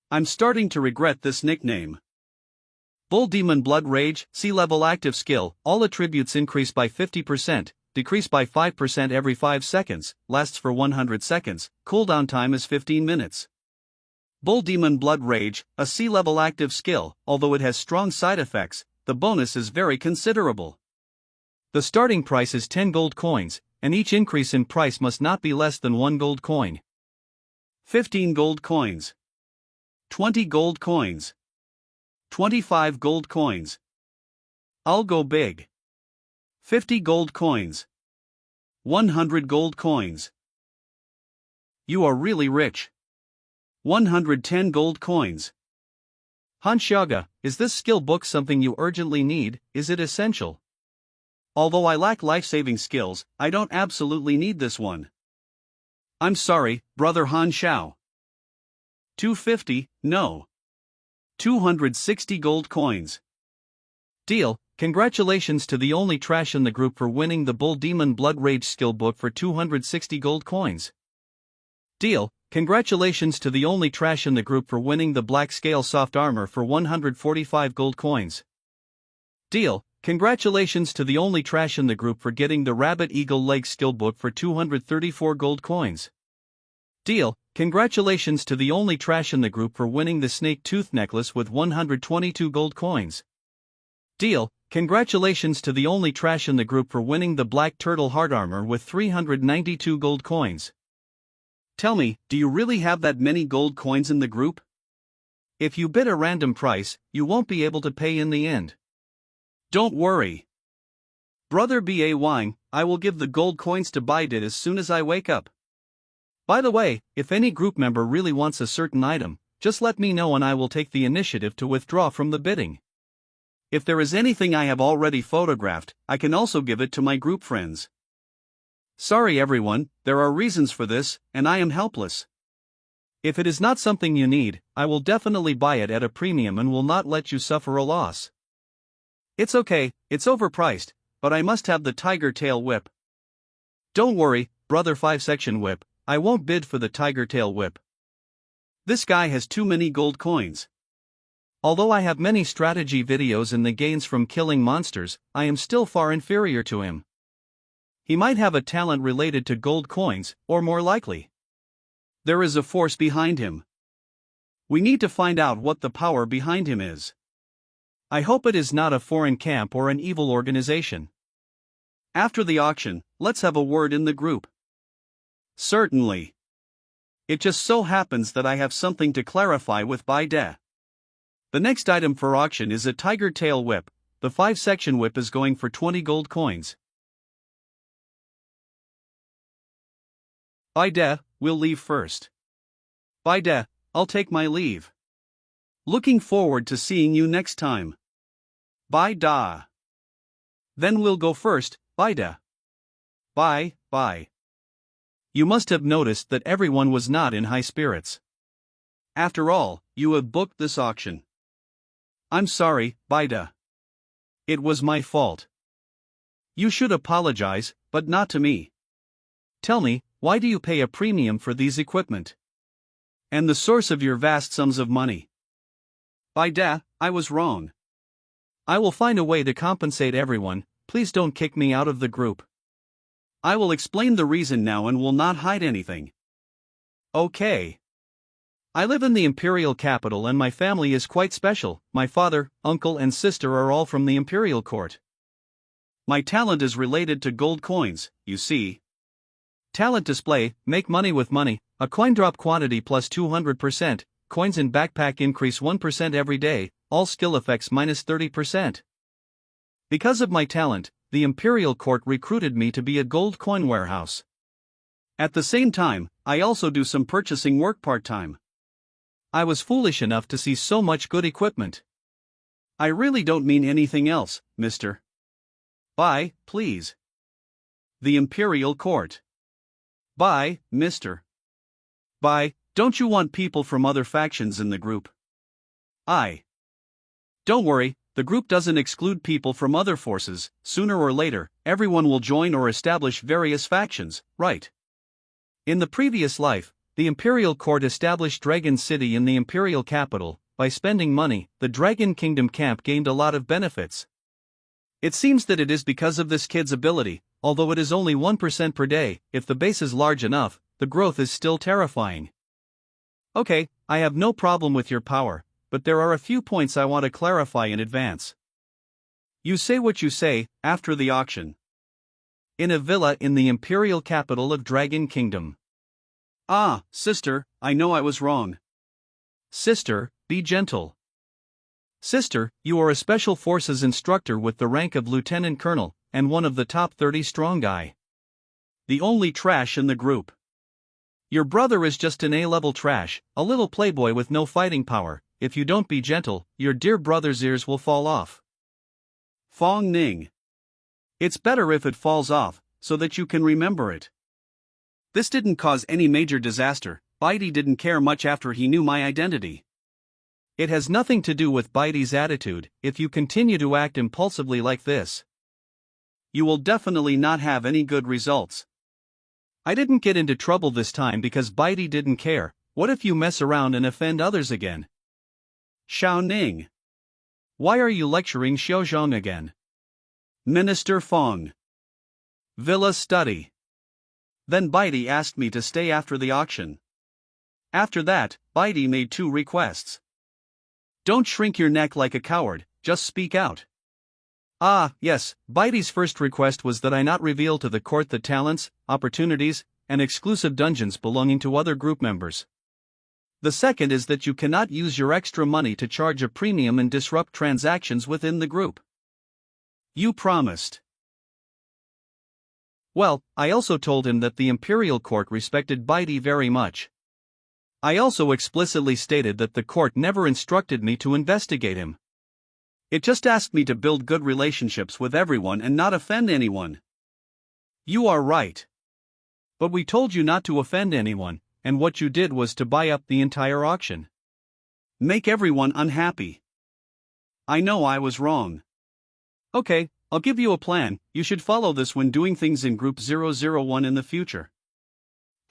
I'm starting to regret this nickname. Bull Demon Blood Rage, C-level active skill, all attributes increase by 50%, decrease by 5% every 5 seconds, lasts for 100 seconds, cooldown time is 15 minutes. Bull Demon Blood Rage, a C-level active skill, although it has strong side effects, the bonus is very considerable. The starting price is 10 gold coins, and each increase in price must not be less than 1 gold coin. 15 gold coins. 20 gold coins. 25 gold coins. I'll go big. 50 gold coins. 100 gold coins. You are really rich. 110 gold coins. Hanshaga, is this skill book something you urgently need? Is it essential? Although I lack life-saving skills, I don't absolutely need this one. I'm sorry, Brother Han Shao. 250, no. 260 gold coins. Deal. Congratulations to the only trash in the group for winning the Bull Demon Blood Rage skill book for 260 gold coins. Deal. Congratulations to the only trash in the group for winning the Black Scale Soft Armor for 145 gold coins. Deal. Congratulations to the only trash in the group for getting the Rabbit Eagle Leg skill book for 234 gold coins. Deal. Congratulations to the only trash in the group for winning the Snake Tooth Necklace with 122 gold coins. Deal. Congratulations to the only trash in the group for winning the Black Turtle Heart Armor with 392 gold coins. Tell me, do you really have that many gold coins in the group? If you bid a random price, you won't be able to pay in the end. Don't worry. Brother Ba, I will give the gold coins to Baidet as soon as I wake up. By the way, if any group member really wants a certain item, just let me know and I will take the initiative to withdraw from the bidding. If there is anything I have already photographed, I can also give it to my group friends. Sorry everyone, there are reasons for this, and I am helpless. If it is not something you need, I will definitely buy it at a premium and will not let you suffer a loss. It's okay, it's overpriced, but I must have the Tiger Tail Whip. Don't worry, Brother 5-section Whip, I won't bid for the Tiger Tail Whip. This guy has too many gold coins. Although I have many strategy videos and the gains from killing monsters, I am still far inferior to him. He might have a talent related to gold coins, or more likely, there is a force behind him. We need to find out what the power behind him is. I hope it is not a foreign camp or an evil organization. After the auction, let's have a word in the group. Certainly. It just so happens that I have something to clarify with Baidet. The next item for auction is a Tiger Tail Whip. The 5-section whip is going for 20 gold coins. Baidet, we'll leave first. Baidet, I'll take my leave. Looking forward to seeing you next time. Bye-da. Then we'll go first, Baidet. Bye. You must have noticed that everyone was not in high spirits. After all, you have booked this auction. I'm sorry, Baidet. It was my fault. You should apologize, but not to me. Tell me, why do you pay a premium for these equipment? And the source of your vast sums of money. Baidet, I was wrong. I will find a way to compensate everyone, please don't kick me out of the group. I will explain the reason now and will not hide anything. Okay. I live in the imperial capital and my family is quite special. My father, uncle and sister are all from the imperial court. My talent is related to gold coins, you see. Talent display, make money with money, a coin drop quantity plus 200%, coins in backpack increase 1% every day, all skill effects minus 30%. Because of my talent, the imperial court recruited me to be a gold coin warehouse. At the same time, I also do some purchasing work part-time. I was foolish enough to see so much good equipment. I really don't mean anything else, mister. Bye, please. The Imperial Court. Bye, mister. Bye, don't you want people from other factions in the group? Don't worry, the group doesn't exclude people from other forces. Sooner or later, everyone will join or establish various factions, right? In the previous life, the Imperial Court established Dragon City in the Imperial capital. By spending money, the Dragon Kingdom camp gained a lot of benefits. It seems that it is because of this kid's ability, although it is only 1% per day. If the base is large enough, the growth is still terrifying. Okay, I have no problem with your power, but there are a few points I want to clarify in advance. You say what you say, after the auction. In a villa in the Imperial capital of Dragon Kingdom. Sister, I know I was wrong. Sister, be gentle. Sister, you are a special forces instructor with the rank of lieutenant colonel, and one of the top 30 strong guy. The only trash in the group. Your brother is just an A-level trash, a little playboy with no fighting power. If you don't be gentle, your dear brother's ears will fall off. Fong Ning. It's better if it falls off, so that you can remember it. This didn't cause any major disaster. Bitey didn't care much after he knew my identity. It has nothing to do with Bitey's attitude. If you continue to act impulsively like this, you will definitely not have any good results. I didn't get into trouble this time because Bitey didn't care. What if you mess around and offend others again? Xiao Ning. Why are you lecturing Xiaozhong again? Minister Fong. Villa study. Then Bitey asked me to stay after the auction. After that, Bitey made 2 requests. Don't shrink your neck like a coward, just speak out. Ah, yes, Bitey's first request was that I not reveal to the court the talents, opportunities, and exclusive dungeons belonging to other group members. The second is that you cannot use your extra money to charge a premium and disrupt transactions within the group. You promised. Well, I also told him that the Imperial Court respected Bitey very much. I also explicitly stated that the court never instructed me to investigate him. It just asked me to build good relationships with everyone and not offend anyone. You are right. But we told you not to offend anyone, and what you did was to buy up the entire auction. Make everyone unhappy. I know I was wrong. Okay, I'll give you a plan. You should follow this when doing things in Group 001 in the future.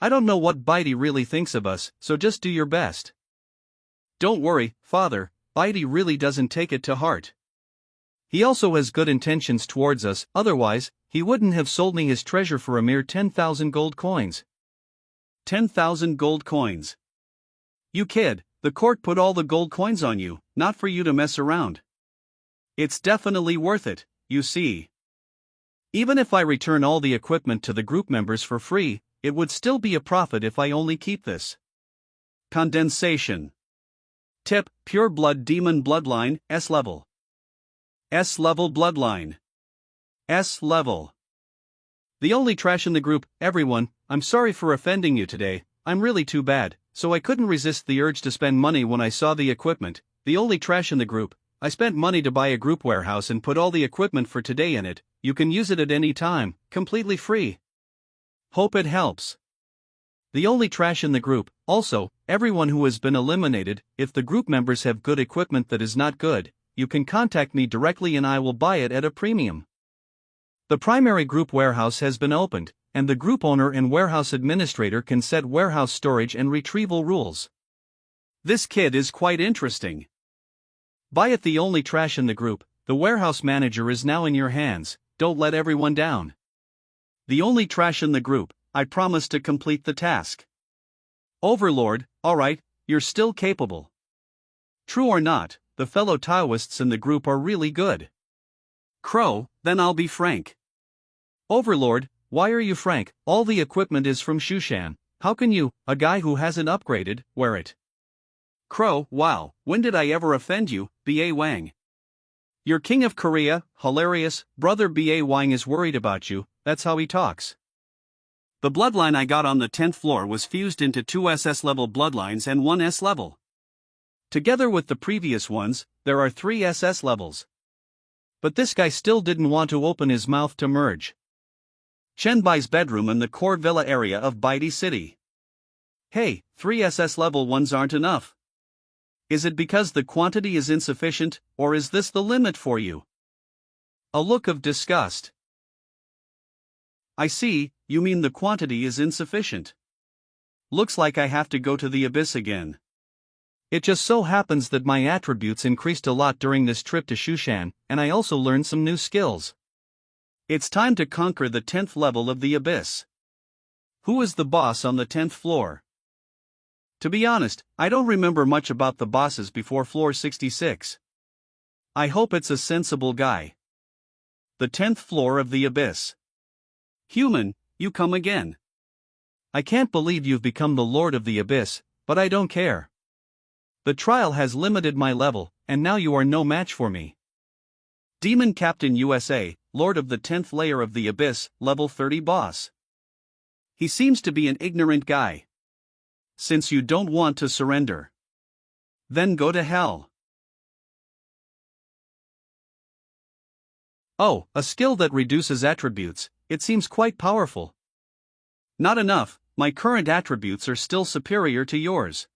I don't know what Bitey really thinks of us, so just do your best. Don't worry, Father, Bitey really doesn't take it to heart. He also has good intentions towards us, otherwise, he wouldn't have sold me his treasure for a mere 10,000 gold coins. 10,000 gold coins. You kid, the court put all the gold coins on you, not for you to mess around. It's definitely worth it, you see. Even if I return all the equipment to the group members for free, it would still be a profit if I only keep this. Condensation. Tip, Pure Blood Demon Bloodline, S level. S level bloodline. S level. The only trash in the group. Everyone, I'm sorry for offending you today. I'm really too bad, so I couldn't resist the urge to spend money when I saw the equipment. The only trash in the group. I spent money to buy a group warehouse and put all the equipment for today in it. You can use it at any time, completely free. Hope it helps. The only trash in the group. Also, everyone who has been eliminated, if the group members have good equipment that is not good, you can contact me directly and I will buy it at a premium. The primary group warehouse has been opened, and the group owner and warehouse administrator can set warehouse storage and retrieval rules. This kid is quite interesting. Buy it. The only trash in the group. The warehouse manager is now in your hands. Don't let everyone down. The only trash in the group. I promise to complete the task. Overlord, alright, you're still capable. True or not, the fellow Taoists in the group are really good. Crow, then I'll be frank. Overlord, why are you frank? All the equipment is from Shushan. How can you, a guy who hasn't upgraded, wear it? Crow, wow, when did I ever offend you, B.A. Wang? You're King of Korea, hilarious, brother B.A. Wang is worried about you, that's how he talks. The bloodline I got on the 10th floor was fused into 2 SS level bloodlines and 1 S level. Together with the previous ones, there are 3 SS levels. But this guy still didn't want to open his mouth to merge. Chenbai's bedroom in the core villa area of Baidi City. Hey, 3 SS level ones aren't enough. Is it because the quantity is insufficient, or is this the limit for you? A look of disgust. I see, you mean the quantity is insufficient. Looks like I have to go to the abyss again. It just so happens that my attributes increased a lot during this trip to Shushan, and I also learned some new skills. It's time to conquer the 10th level of the abyss. Who is the boss on the 10th floor? To be honest, I don't remember much about the bosses before floor 66. I hope it's a sensible guy. The 10th floor of the abyss. Human, you come again. I can't believe you've become the Lord of the Abyss, but I don't care. The trial has limited my level, and now you are no match for me. Demon Captain USA, Lord of the 10th layer of the Abyss, level 30 boss. He seems to be an ignorant guy. Since you don't want to surrender, then go to hell. Oh, a skill that reduces attributes, it seems quite powerful. Not enough, my current attributes are still superior to yours.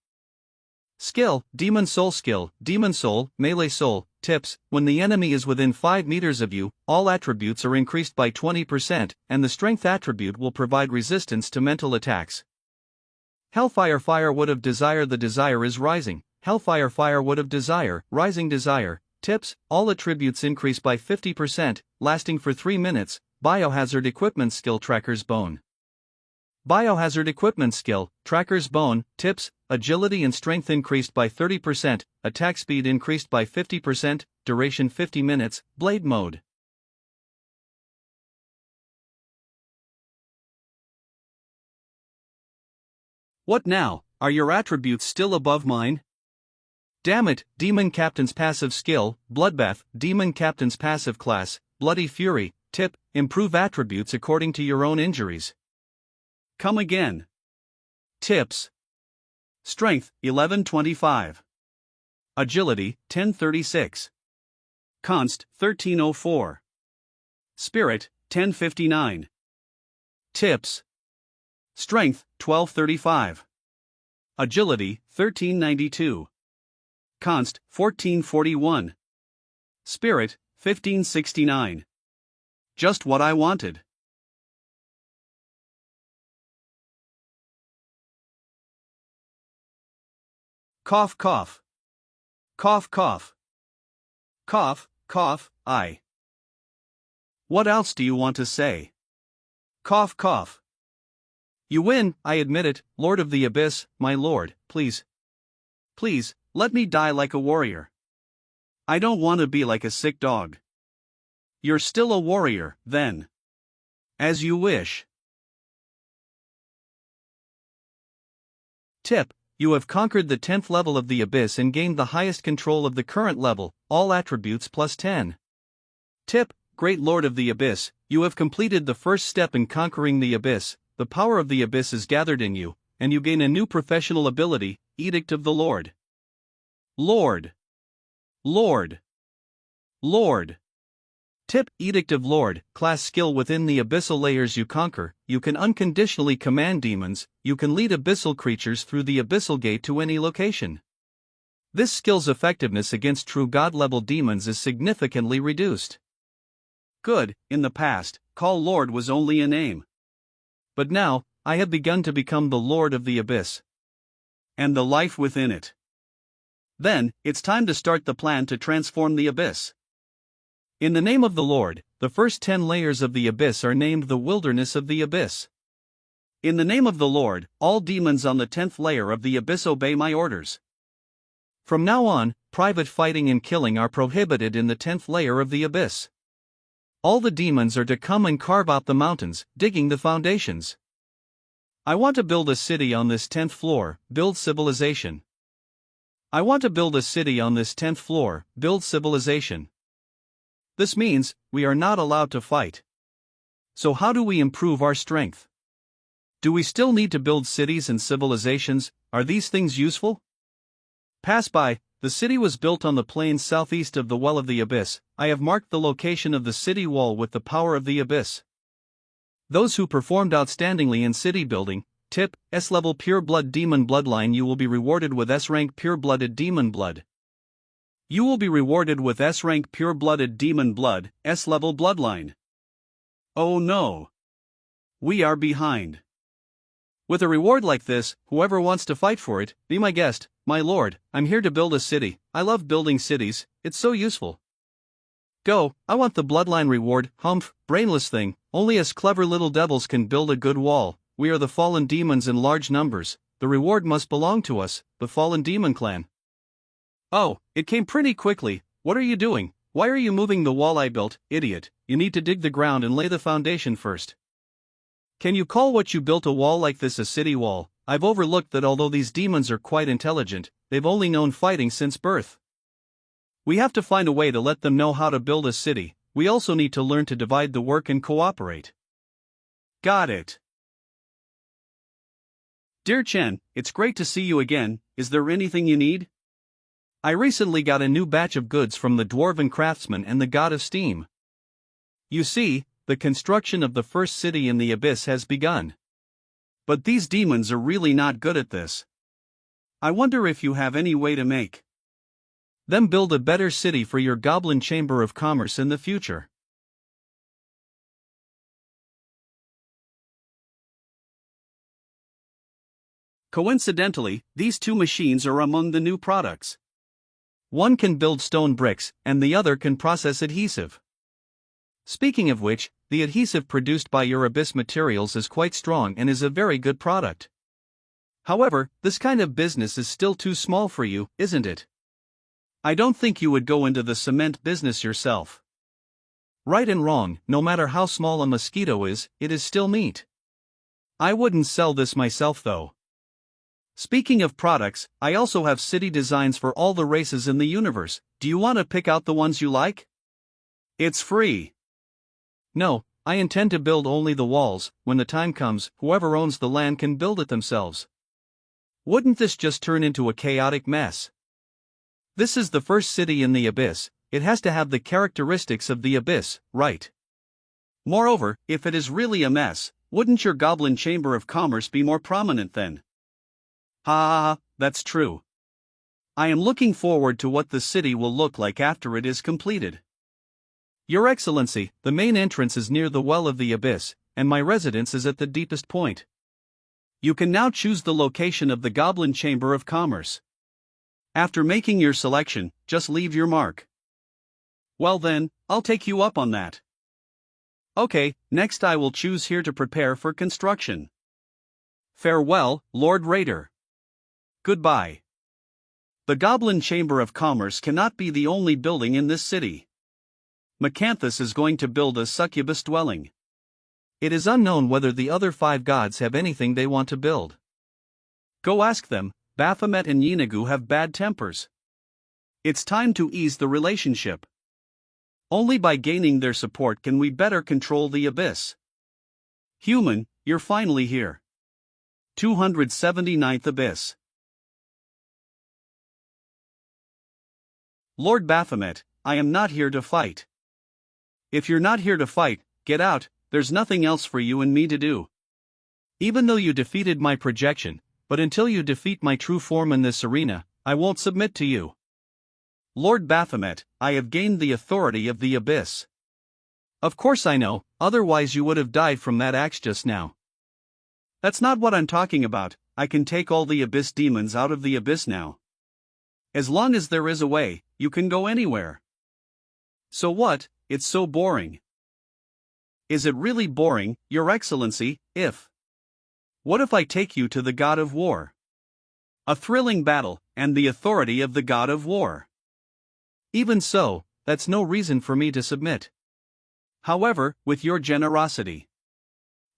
Skill, Demon Soul, Melee Soul. Tips: when the enemy is within 5 meters of you, all attributes are increased by 20%, and the Strength attribute will provide resistance to mental attacks. Hellfire Firewood of Desire. The desire is rising. Hellfire Firewood of Desire, Rising Desire. Tips: all attributes increase by 50%, lasting for 3 minutes. Biohazard Equipment Skill Tracker's Bone. Biohazard Equipment Skill, Tracker's Bone. Tips: agility and strength increased by 30%, attack speed increased by 50%, duration 50 minutes, blade mode. What now? Are your attributes still above mine? Damn it, Demon Captain's passive skill, Bloodbath. Demon Captain's passive class, Bloody Fury. Tip: improve attributes according to your own injuries. Come again. Tips: Strength, 1125. Agility, 1036. Const, 1304. Spirit, 1059. Tips: Strength, 1235. Agility, 1392. Const, 1441. Spirit, 1569. Just what I wanted. Cough, cough. Cough, cough. Cough, cough, I. What else do you want to say? Cough, cough. You win, I admit it, Lord of the Abyss, my lord, please. Please, let me die like a warrior. I don't want to be like a sick dog. You're still a warrior, then. As you wish. Tip: you have conquered the 10th level of the Abyss and gained the highest control of the current level, all attributes plus 10. Tip: Great Lord of the Abyss, you have completed the first step in conquering the Abyss. The power of the Abyss is gathered in you, and you gain a new professional ability, Edict of the Lord. Lord. Lord. Lord. Tip: Edict of Lord, class skill. Within the abyssal layers you conquer, you can unconditionally command demons, you can lead abyssal creatures through the abyssal gate to any location. This skill's effectiveness against true god-level demons is significantly reduced. Good, in the past, Call Lord was only a name. But now, I have begun to become the Lord of the Abyss. And the life within it. Then, it's time to start the plan to transform the Abyss. In the name of the Lord, the first 10 layers of the Abyss are named the Wilderness of the Abyss. In the name of the Lord, all demons on the 10th layer of the Abyss obey my orders. From now on, private fighting and killing are prohibited in the 10th layer of the Abyss. All the demons are to come and carve out the mountains, digging the foundations. I want to build a city on this 10th floor, build civilization. I want to build a city on this 10th floor, build civilization. This means, we are not allowed to fight. So how do we improve our strength? Do we still need to build cities and civilizations? Are these things useful? Pass by. The city was built on the plains southeast of the Well of the Abyss. I have marked the location of the city wall with the power of the Abyss. Those who performed outstandingly in city building. Tip: S-level pure blood demon bloodline. You will be rewarded with S-rank pure-blooded demon blood. You will be rewarded with S-rank pure-blooded demon blood, S-level bloodline. Oh no. We are behind. With a reward like this, whoever wants to fight for it, be my guest, my lord. I'm here to build a city. I love building cities, it's so useful. Go, I want the bloodline reward. Humph, brainless thing, only us clever little devils can build a good wall. We are the fallen demons in large numbers, the reward must belong to us, the fallen demon clan. Oh, it came pretty quickly. What are you doing? Why are you moving the wall I built, idiot? You need to dig the ground and lay the foundation first. Can you call what you built a wall like this a city wall? I've overlooked that although these demons are quite intelligent, they've only known fighting since birth. We have to find a way to let them know how to build a city. We also need to learn to divide the work and cooperate. Got it. Dear Chen, it's great to see you again. Is there anything you need? I recently got a new batch of goods from the Dwarven Craftsman and the God of Steam. You see, the construction of the first city in the Abyss has begun. But these demons are really not good at this. I wonder if you have any way to make them build a better city for your Goblin Chamber of Commerce in the future. Coincidentally, these two machines are among the new products. One can build stone bricks, and the other can process adhesive. Speaking of which, the adhesive produced by your Abyss materials is quite strong and is a very good product. However, this kind of business is still too small for you, isn't it? I don't think you would go into the cement business yourself. Right and wrong, no matter how small a mosquito is, it is still meat. I wouldn't sell this myself though. Speaking of products, I also have city designs for all the races in the universe. Do you want to pick out the ones you like? It's free. No, I intend to build only the walls. When the time comes, whoever owns the land can build it themselves. Wouldn't this just turn into a chaotic mess? This is the first city in the Abyss. It has to have the characteristics of the Abyss, right? Moreover, if it is really a mess, wouldn't your Goblin Chamber of Commerce be more prominent then? Ha, that's true. I am looking forward to what the city will look like after it is completed. Your Excellency, the main entrance is near the Well of the Abyss, and my residence is at the deepest point. You can now choose the location of the Goblin Chamber of Commerce. After making your selection, just leave your mark. Well then, I'll take you up on that. Okay, next I will choose here to prepare for construction. Farewell, Lord Raider. Goodbye. The Goblin Chamber of Commerce cannot be the only building in this city. Manhwas is going to build a succubus dwelling. It is unknown whether the other 5 gods have anything they want to build. Go ask them. Baphomet and Yeenagu have bad tempers. It's time to ease the relationship. Only by gaining their support can we better control the Abyss. Human, you're finally here. 279th Abyss. Lord Baphomet, I am not here to fight. If you're not here to fight, get out. There's nothing else for you and me to do. Even though you defeated my projection, but until you defeat my true form in this arena, I won't submit to you. Lord Baphomet, I have gained the authority of the Abyss. Of course I know, otherwise you would have died from that axe just now. That's not what I'm talking about. I can take all the Abyss demons out of the Abyss now. As long as there is a way, you can go anywhere. So what? It's so boring. Is it really boring, Your Excellency? What if I take you to the God of War? A thrilling battle, and the authority of the God of War. Even so, that's no reason for me to submit. However, with your generosity,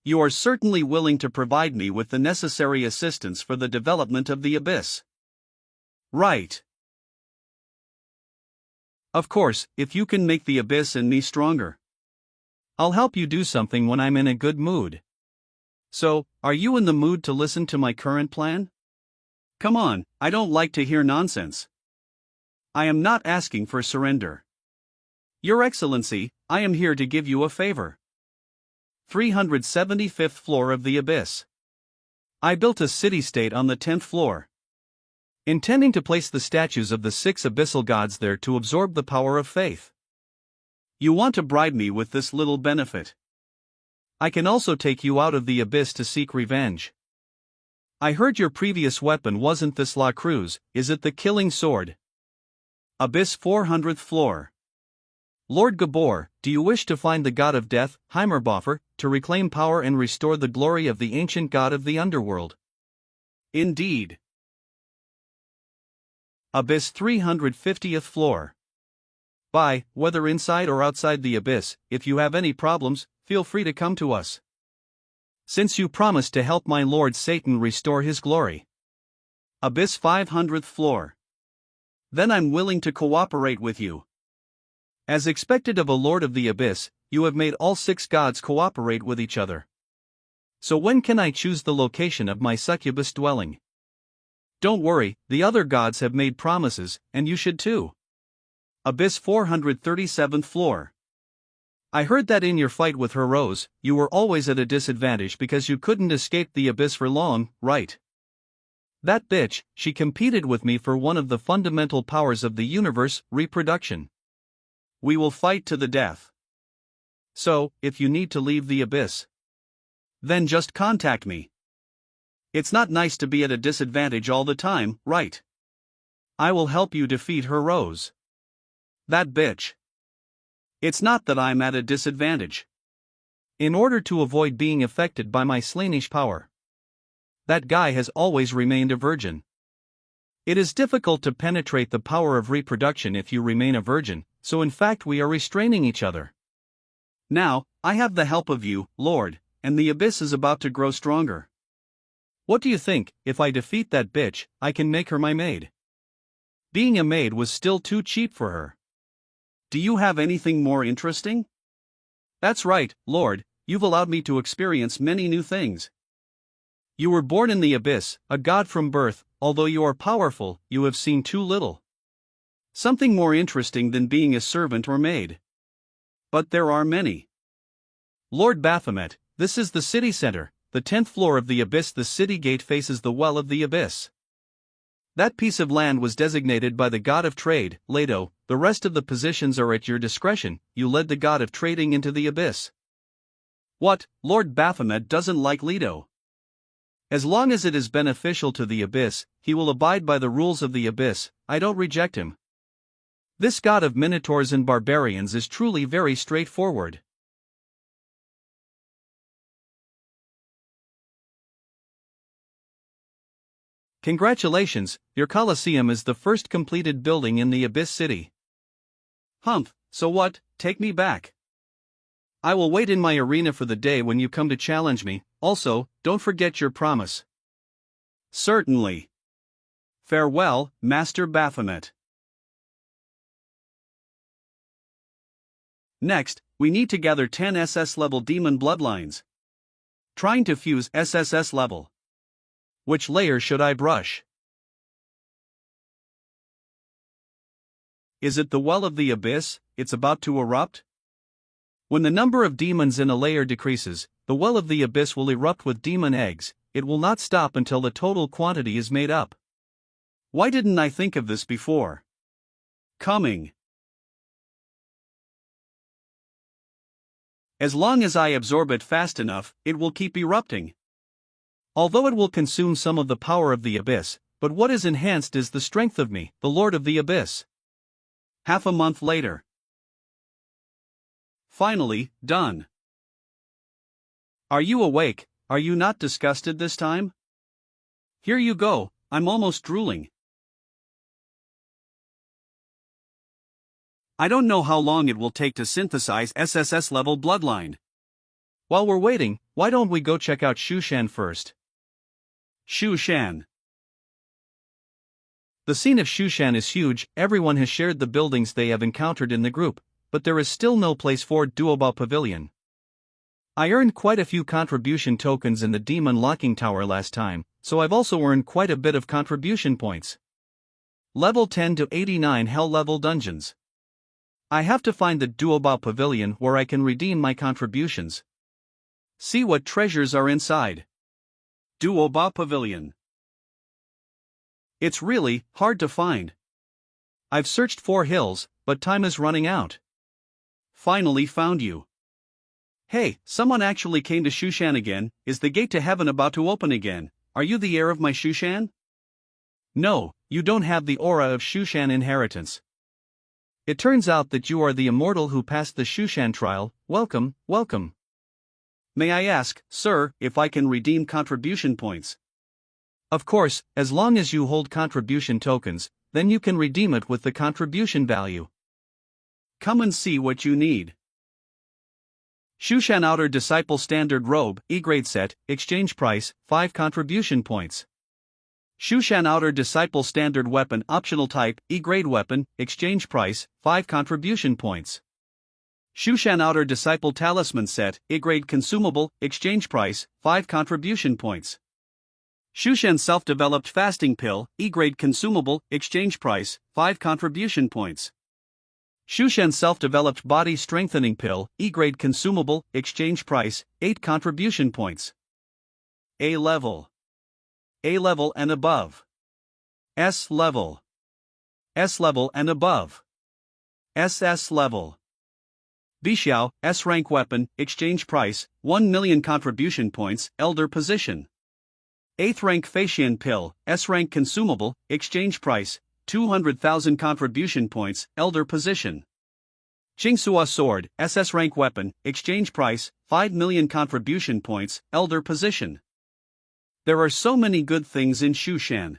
you are certainly willing to provide me with the necessary assistance for the development of the Abyss. Right. Of course, if you can make the Abyss and me stronger. I'll help you do something when I'm in a good mood. So, are you in the mood to listen to my current plan? Come on, I don't like to hear nonsense. I am not asking for surrender. Your Excellency, I am here to give you a favor. 375th floor of the Abyss. I built a city-state on the 10th floor, intending to place the statues of the 6 abyssal gods there to absorb the power of faith. You want to bribe me with this little benefit. I can also take you out of the Abyss to seek revenge. I heard your previous weapon wasn't this La Cruz, is it the killing sword? Abyss 400th floor. Lord Gabor, do you wish to find the god of death, Heimerboffer, to reclaim power and restore the glory of the ancient god of the underworld? Indeed. Abyss 350th floor. Bye, whether inside or outside the Abyss, if you have any problems, feel free to come to us. since you promised to help my lord Satan restore his glory. Abyss 500th floor. Then I'm willing to cooperate with you. As expected of a lord of the abyss, you have made all 6 gods cooperate with each other. So when can I choose the location of my succubus dwelling? Don't worry, the other gods have made promises, and you should too. Abyss 437th floor. I heard that in your fight with Heroes, you were always at a disadvantage because you couldn't escape the abyss for long, right? That bitch, she competed with me for one of the fundamental powers of the universe, reproduction. We will fight to the death. So, if you need to leave the abyss, then just contact me. It's not nice to be at a disadvantage all the time, right? I will help you defeat Heroes. That bitch. It's not that I'm at a disadvantage. In order to avoid being affected by my slainish power, that guy has always remained a virgin. It is difficult to penetrate the power of reproduction if you remain a virgin, so in fact we are restraining each other. Now, I have the help of you, Lord, and the abyss is about to grow stronger. What do you think? If I defeat that bitch, I can make her my maid. Being a maid was still too cheap for her. Do you have anything more interesting? That's right, Lord, you've allowed me to experience many new things. You were born in the abyss, a god from birth. Although you are powerful, you have seen too little. Something more interesting than being a servant or maid. But there are many. Lord Baphomet, this is the city center, the 10th floor of the abyss. The city gate faces the well of the abyss. That piece of land was designated by the god of trade, Leto. The rest of the positions are at your discretion. You led the god of trading into the abyss. What? Lord Baphomet doesn't like Leto. As long as it is beneficial to the abyss, he will abide by the rules of the abyss. I don't reject him. This god of minotaurs and barbarians is truly very straightforward. Congratulations, your Colosseum is the first completed building in the Abyss City. Humph, so what? Take me back. I will wait in my arena for the day when you come to challenge me. Also, don't forget your promise. Certainly. Farewell, Master Baphomet. Next, we need to gather 10 SS level demon bloodlines. Trying to fuse SSS level. Which layer should I brush? Is it the well of the abyss? It's about to erupt? When the number of demons in a layer decreases, the well of the abyss will erupt with demon eggs. It will not stop until the total quantity is made up. Why didn't I think of this before? Coming. As long as I absorb it fast enough, it will keep erupting. Although it will consume some of the power of the abyss, but what is enhanced is the strength of me, the Lord of the Abyss. Half a month later. Finally, done. Are you awake? Are you not disgusted this time? Here you go, I'm almost drooling. I don't know how long it will take to synthesize SSS level bloodline. While we're waiting, why don't we go check out Shushan first? Shushan. The scene of Shushan is huge. Everyone has shared the buildings they have encountered in the group, but there is still no place for Duoba Pavilion. I earned quite a few contribution tokens in the Demon Locking Tower last time, so I've also earned quite a bit of contribution points. Level 10 to 89 Hell level dungeons. I have to find the Duoba Pavilion where I can redeem my contributions. See what treasures are inside. Duoba Pavilion. It's really hard to find. I've searched 4 hills, but time is running out. Finally found you. Hey, someone actually came to Shushan again. Is the gate to heaven about to open again? Are you the heir of my Shushan? No, you don't have the aura of Shushan inheritance. It turns out that you are the immortal who passed the Shushan trial. Welcome, welcome. May I ask, sir, if I can redeem contribution points? Of course, as long as you hold contribution tokens, then you can redeem it with the contribution value. Come and see what you need. Shushan Outer Disciple Standard Robe, E-Grade Set, Exchange Price, 5 Contribution Points. Shushan Outer Disciple Standard Weapon Optional Type, E-Grade Weapon, Exchange Price, 5 Contribution Points. Shushan Outer Disciple Talisman Set, E-Grade Consumable, Exchange Price, 5 Contribution Points. Shushan Self-Developed Fasting Pill, E-Grade Consumable, Exchange Price, 5 Contribution Points. Shushan Self-Developed Body Strengthening Pill, E-Grade Consumable, Exchange Price, 8 Contribution Points. A Level. A Level and above. S Level. S Level and above. SS Level. Bixiao, S-Rank Weapon, Exchange Price, 1 million Contribution Points, Elder Position. 8th Rank Facian Pill, S-Rank Consumable, Exchange Price, 200,000 Contribution Points, Elder Position. Jingsua Sword, SS Rank Weapon, Exchange Price, 5 million Contribution Points, Elder Position. There are so many good things in Shushan.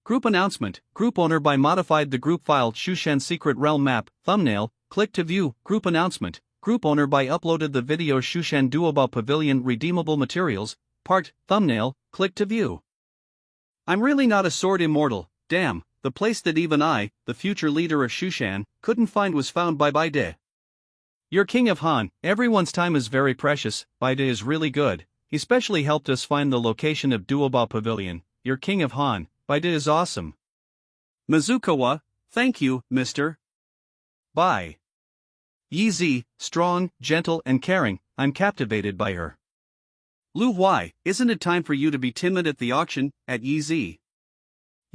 Group Announcement, Group Owner by modified the group file Shushan Secret Realm Map, Thumbnail, click to view, Group Announcement, Group Owner by uploaded the video Shushan Duoba Pavilion Redeemable Materials, Part, Thumbnail, click to view. I'm really not a sword immortal, damn. The place that even I, the future leader of Shushan, couldn't find was found by Baide. You're King of Han, everyone's time is very precious, Baide is really good, he specially helped us find the location of Duoba Pavilion, you're King of Han, Baide is awesome. Mizukawa, thank you, Mr. Bai. Yi, strong, gentle and caring, I'm captivated by her. Lu Huai, isn't it time for you to be timid at the auction, at Yi?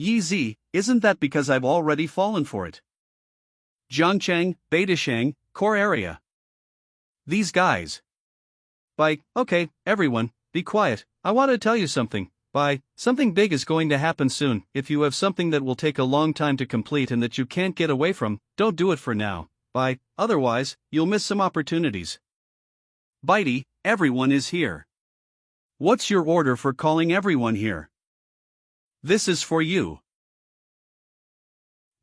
Yi, isn't that because I've already fallen for it? Jiangcheng, Beidasheng, core area. These guys. Bai, okay, everyone, be quiet, I want to tell you something. Bai, something big is going to happen soon. If you have something that will take a long time to complete and that you can't get away from, don't do it for now. Bai, otherwise, you'll miss some opportunities. Baidi, everyone is here. What's your order for calling everyone here? This is for you.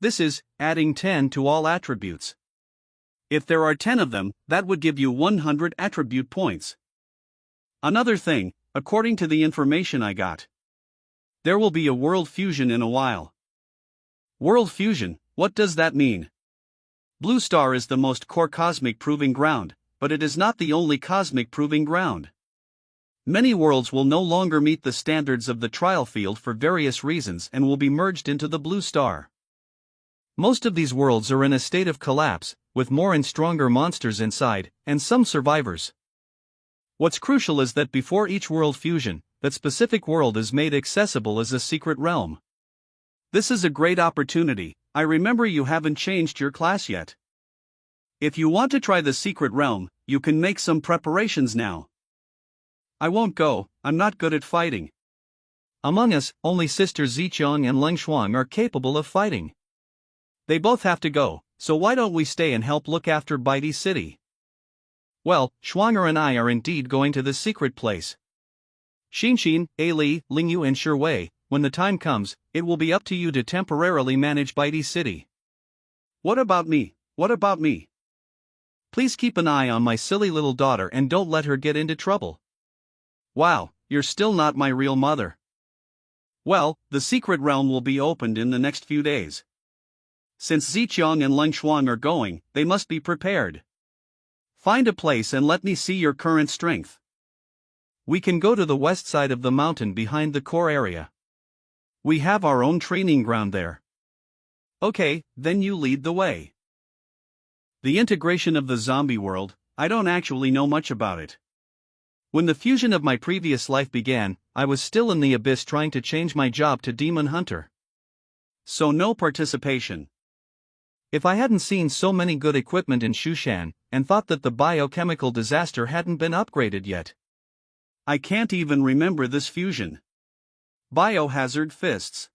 This is, adding 10 to all attributes. If there are 10 of them, that would give you 100 attribute points. Another thing, according to the information I got, there will be a world fusion in a while. World fusion, what does that mean? Blue Star is the most core cosmic proving ground, but it is not the only cosmic proving ground. Many worlds will no longer meet the standards of the trial field for various reasons and will be merged into the Blue Star. Most of these worlds are in a state of collapse, with more and stronger monsters inside, and some survivors. What's crucial is that before each world fusion, that specific world is made accessible as a secret realm. This is a great opportunity. I remember you haven't changed your class yet. If you want to try the secret realm, you can make some preparations now. I won't go, I'm not good at fighting. Among us, only Sisters Ziqiang and Leng Shuang are capable of fighting. They both have to go, so why don't we stay and help look after Baidi City? Well, Shuanger and I are indeed going to this secret place. Xinxin, A Li, Lingyu and Shiwei, when the time comes, it will be up to you to temporarily manage Baidi City. What about me? What about me? Please keep an eye on my silly little daughter and don't let her get into trouble. Wow, you're still not my real mother. Well, the secret realm will be opened in the next few days. Since Ziqiang and Leng Shuang are going, they must be prepared. Find a place and let me see your current strength. We can go to the west side of the mountain behind the core area. We have our own training ground there. Okay, then you lead the way. The integration of the zombie world, I don't actually know much about it. When the fusion of my previous life began, I was still in the abyss trying to change my job to Demon Hunter. So no participation. If I hadn't seen so many good equipment in Shushan, and thought that the biochemical disaster hadn't been upgraded yet. I can't even remember this fusion. Biohazard Fists.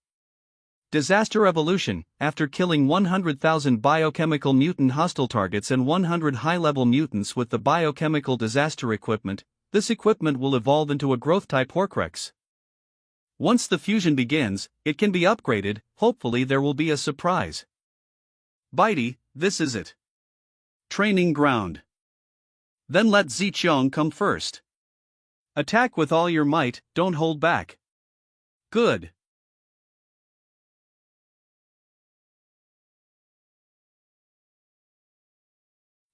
Disaster Evolution. After killing 100,000 biochemical mutant hostile targets and 100 high-level mutants with the biochemical disaster equipment, this equipment will evolve into a growth-type Horcrux. Once the fusion begins, it can be upgraded, hopefully there will be a surprise. Baidi, this is it. Training ground. Then let Zichong come first. Attack with all your might, don't hold back. Good.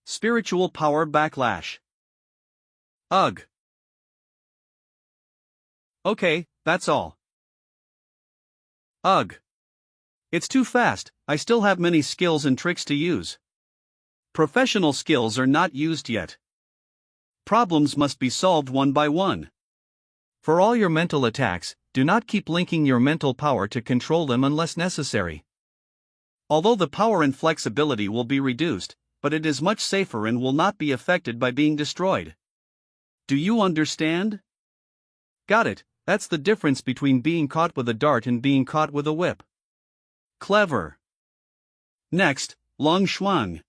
Spiritual power backlash. Ugh. Okay, that's all. Ugh. It's too fast, I still have many skills and tricks to use. Professional skills are not used yet. Problems must be solved one by one. For all your mental attacks, do not keep linking your mental power to control them unless necessary. Although the power and flexibility will be reduced, but it is much safer and will not be affected by being destroyed. Do you understand? Got it, that's the difference between being caught with a dart and being caught with a whip. Clever. Next, Long Shuang.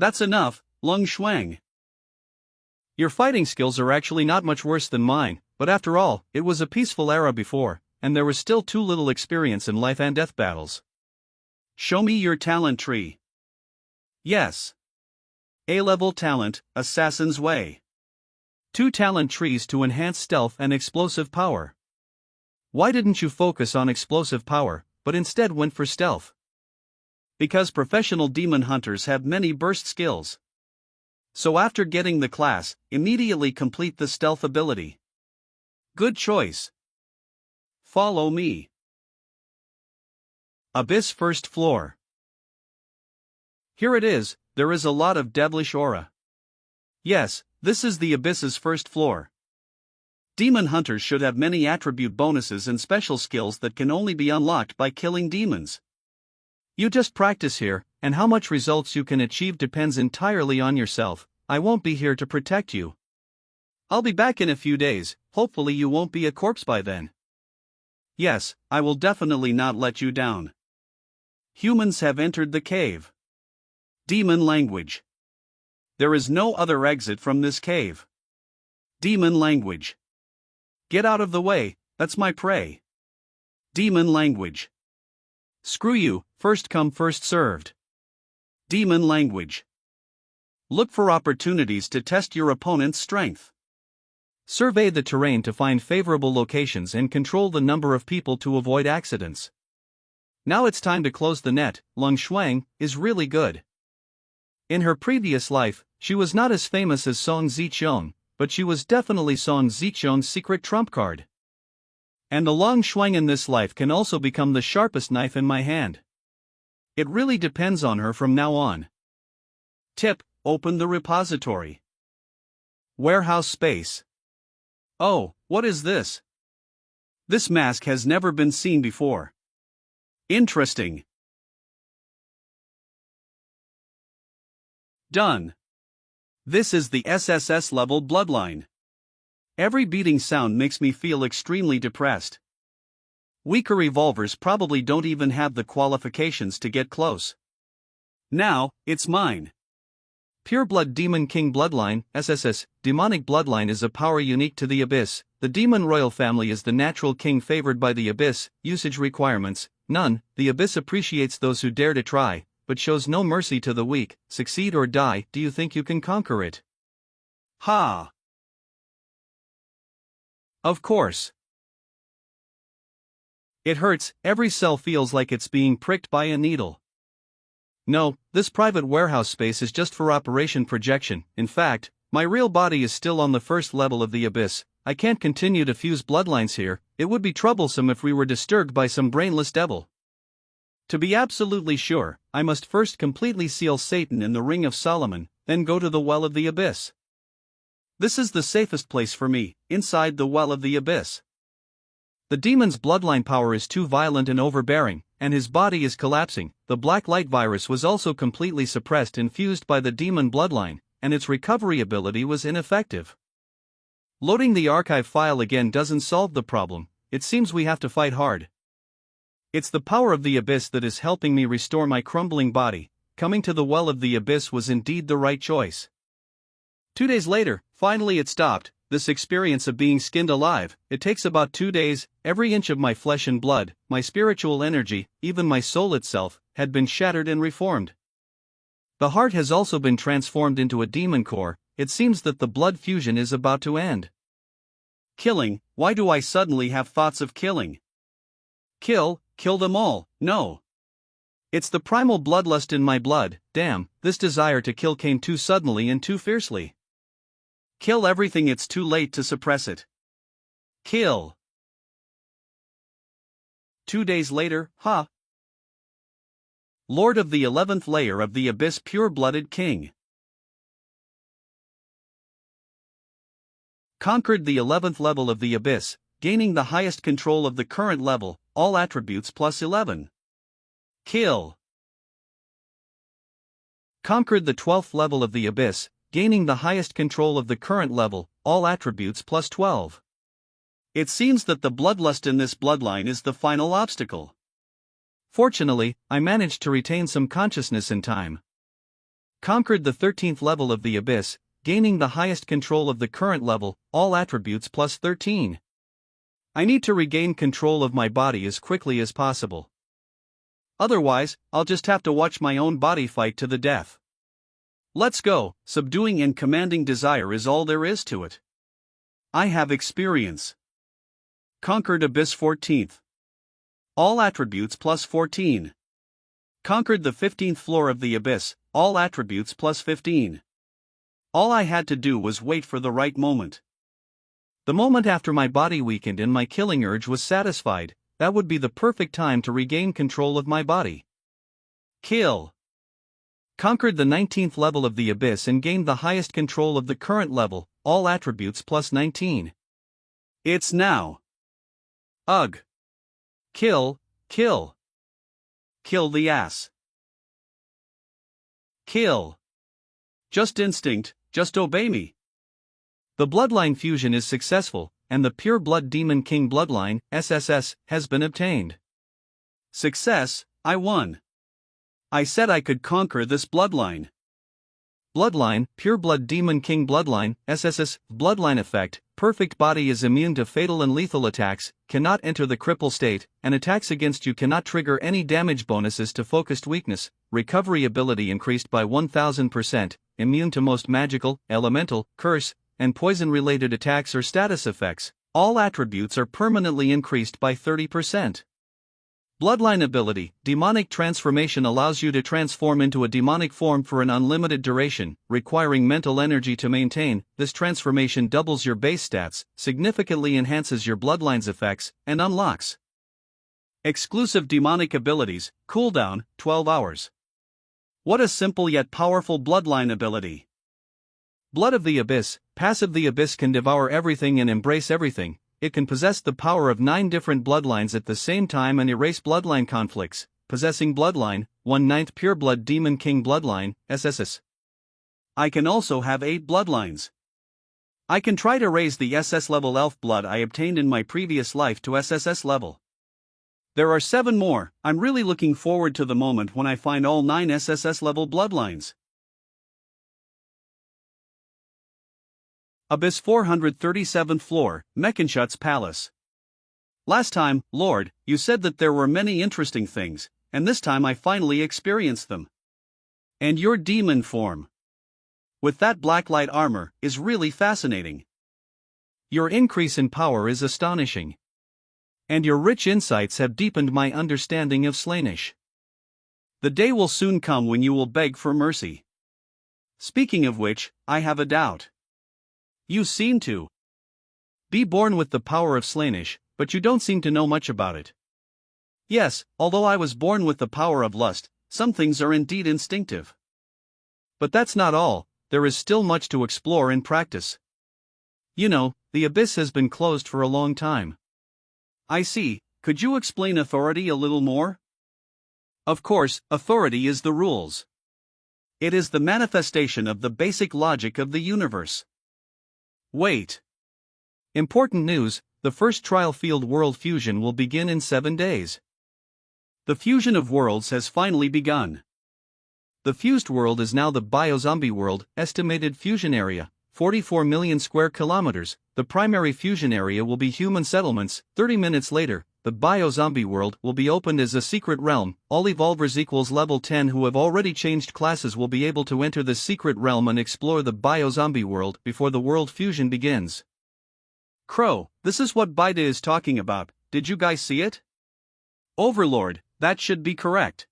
That's enough, Long Shuang. Your fighting skills are actually not much worse than mine, but after all, it was a peaceful era before, and there was still too little experience in life and death battles. Show me your talent tree. Yes. A-level talent, Assassin's Way. 2 talent trees to enhance stealth and explosive power. Why didn't you focus on explosive power, but instead went for stealth? Because professional demon hunters have many burst skills. So after getting the class, immediately complete the stealth ability. Good choice. Follow me. Abyss first floor. Here it is, there is a lot of devilish aura. Yes, this is the Abyss's first floor. Demon hunters should have many attribute bonuses and special skills that can only be unlocked by killing demons. You just practice here, and how much results you can achieve depends entirely on yourself. I won't be here to protect you. I'll be back in a few days, hopefully you won't be a corpse by then. Yes, I will definitely not let you down. Humans have entered the cave. Demon language. There is no other exit from this cave. Demon language. Get out of the way, that's my prey. Demon language. Screw you, first come first served. Demon language. Look for opportunities to test your opponent's strength. Survey the terrain to find favorable locations and control the number of people to avoid accidents. Now it's time to close the net. Long Shuang is really good. In her previous life, she was not as famous as Song Zichong, but she was definitely Song Zichong's secret trump card. And the Long Shuang in this life can also become the sharpest knife in my hand. It really depends on her from now on. Tip: open the repository. Warehouse space. Oh, what is this? This mask has never been seen before. Interesting. Done. This is the SSS level bloodline. Every beating sound makes me feel extremely depressed. Weaker revolvers probably don't even have the qualifications to get close. Now, it's mine. Pureblood Demon King Bloodline, SSS, Demonic Bloodline is a power unique to the Abyss. The Demon Royal family is the natural king favored by the Abyss. Usage requirements: none. The Abyss appreciates those who dare to try, but shows no mercy to the weak. Succeed or die. Do you think you can conquer it? Ha! Of course. It hurts, every cell feels like it's being pricked by a needle. No, this private warehouse space is just for operation projection. In fact, my real body is still on the first level of the Abyss. I can't continue to fuse bloodlines here. It would be troublesome if we were disturbed by some brainless devil. To be absolutely sure, I must first completely seal Satan in the Ring of Solomon, then go to the Well of the Abyss. This is the safest place for me, inside the Well of the Abyss. The demon's bloodline power is too violent and overbearing, and his body is collapsing. The black light virus was also completely suppressed and fused by the demon bloodline, and its recovery ability was ineffective. Loading the archive file again doesn't solve the problem. It seems we have to fight hard. It's the power of the Abyss that is helping me restore my crumbling body. Coming to the Well of the Abyss was indeed the right choice. 2 days later, finally it stopped. this experience of being skinned alive, it takes about 2 days. Every inch of my flesh and blood, my spiritual energy, even my soul itself, had been shattered and reformed. The heart has also been transformed into a demon core. It seems that the blood fusion is about to end. Killing, why do I suddenly have thoughts of killing? Kill them all, no. It's the primal bloodlust in my blood. Damn, this desire to kill came too suddenly and too fiercely. Kill everything, it's too late to suppress it. Kill. 2 days later, Lord of the 11th layer of the abyss, pure-blooded king. Conquered the 11th level of the abyss, gaining the highest control of the current level, all attributes plus 11. Kill. Conquered the 12th level of the abyss, gaining the highest control of the current level, all attributes plus 12. It seems that the bloodlust in this bloodline is the final obstacle. Fortunately, I managed to retain some consciousness in time. Conquered the 13th level of the abyss, gaining the highest control of the current level, all attributes plus 13. I need to regain control of my body as quickly as possible. Otherwise, I'll just have to watch my own body fight to the death. Let's go. Subduing and commanding desire is all there is to it. I have experience. Conquered abyss 14th. All attributes plus 14. Conquered the 15th floor of the abyss, all attributes plus 15. All I had to do was wait for the right moment. The moment after my body weakened and my killing urge was satisfied, that would be the perfect time to regain control of my body. Kill. Conquered the 19th level of the abyss and gained the highest control of the current level, all attributes plus 19. It's now. Ugh. Kill. Kill the ass. Kill. Just instinct, just obey me. The bloodline fusion is successful, and the Pure Blood Demon King bloodline, SSS, has been obtained. Success, I won. I said I could conquer this bloodline. Bloodline, Pure Blood Demon King bloodline, SSS, bloodline effect, perfect body is immune to fatal and lethal attacks, cannot enter the cripple state, and attacks against you cannot trigger any damage bonuses to focused weakness, recovery ability increased by 1000%, immune to most magical, elemental, curse, and poison-related attacks or status effects. All attributes are permanently increased by 30%. Bloodline ability, demonic transformation allows you to transform into a demonic form for an unlimited duration, requiring mental energy to maintain. This transformation doubles your base stats, significantly enhances your bloodline's effects, and unlocks exclusive demonic abilities. Cooldown, 12 hours. What a simple yet powerful bloodline ability. Blood of the Abyss, passive. The Abyss can devour everything and embrace everything. It can possess the power of 9 different bloodlines at the same time and erase bloodline conflicts. Possessing bloodline, 1/9 Pure Blood Demon King bloodline, SSS. I can also have 8 bloodlines. I can try to raise the SS level elf blood I obtained in my previous life to SSS level. There are 7 more. I'm really looking forward to the moment when I find all 9 SSS level bloodlines. Abyss 437th floor, Mechanshut's palace. Last time, Lord, you said that there were many interesting things, and this time I finally experienced them. And your demon form, with that blacklight armor, is really fascinating. Your increase in power is astonishing. And your rich insights have deepened my understanding of Slaanesh. The day will soon come when you will beg for mercy. Speaking of which, I have a doubt. You seem to be born with the power of Slaanesh, but you don't seem to know much about it. Yes, although I was born with the power of lust, some things are indeed instinctive. But that's not all, there is still much to explore and practice. You know, the abyss has been closed for a long time. I see. Could you explain authority a little more? Of course, authority is the rules. It is the manifestation of the basic logic of the universe. Wait. Important news, the first trial field world fusion will begin in 7 days. The fusion of worlds has finally begun. The fused world is now the biozombie world, estimated fusion area, 44 million square kilometers. The primary fusion area will be human settlements. 30 minutes later, the bio-zombie world will be opened as a secret realm. All evolvers equals level 10 who have already changed classes will be able to enter the secret realm and explore the bio-zombie world before the world fusion begins. Crow, this is what Bida is talking about. Did you guys see it? Overlord, that should be correct.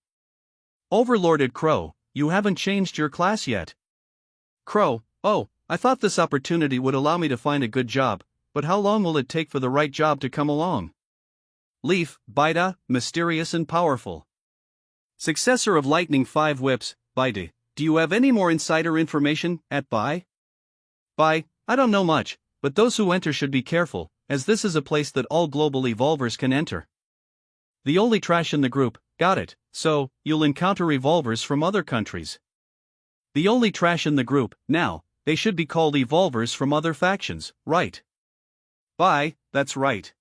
Overlorded Crow, you haven't changed your class yet. Crow, oh, I thought this opportunity would allow me to find a good job, but how long will it take for the right job to come along? Leaf, Bida, mysterious and powerful. Successor of Lightning 5 Whips, Bida, do you have any more insider information, at Bai? Bai, I don't know much, but those who enter should be careful, as this is a place that all global evolvers can enter. The only trash in the group, got it, so, you'll encounter evolvers from other countries. The only trash in the group, now, they should be called evolvers from other factions, right? Bai, that's right.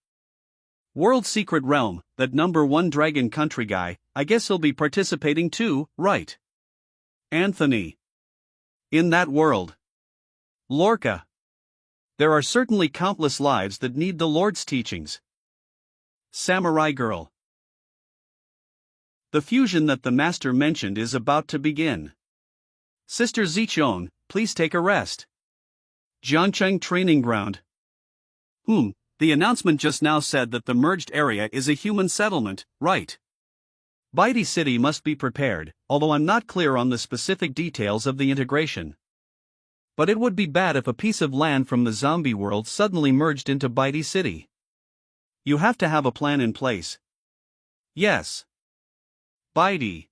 World Secret Realm, that #1 dragon country guy, I guess he'll be participating too, right? Anthony. In that world. Lorca. There are certainly countless lives that need the Lord's teachings. Samurai Girl. The fusion that the Master mentioned is about to begin. Sister Zichong, please take a rest. Jiangcheng Training Ground. The announcement just now said that the merged area is a human settlement, right? Baidi City must be prepared, although I'm not clear on the specific details of the integration. But it would be bad if a piece of land from the zombie world suddenly merged into Baidi City. You have to have a plan in place. Yes. Baidi.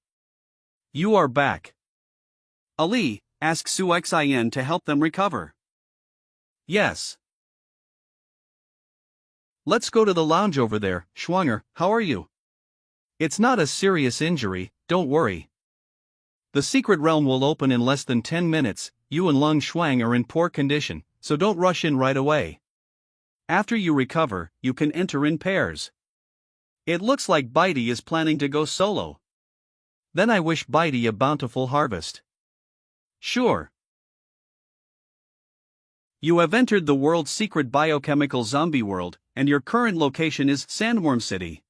You are back. Ali, ask Su Xin to help them recover. Yes. Let's go to the lounge over there. Schwanger, how are you? It's not a serious injury, don't worry. The secret realm will open in less than 10 minutes. You and Lung Shuang are in poor condition, so don't rush in right away. After you recover, you can enter in pairs. It looks like Baidi is planning to go solo. Then I wish Baidi a bountiful harvest. Sure. You have entered the world's secret biochemical zombie world, and your current location is Sandworm City.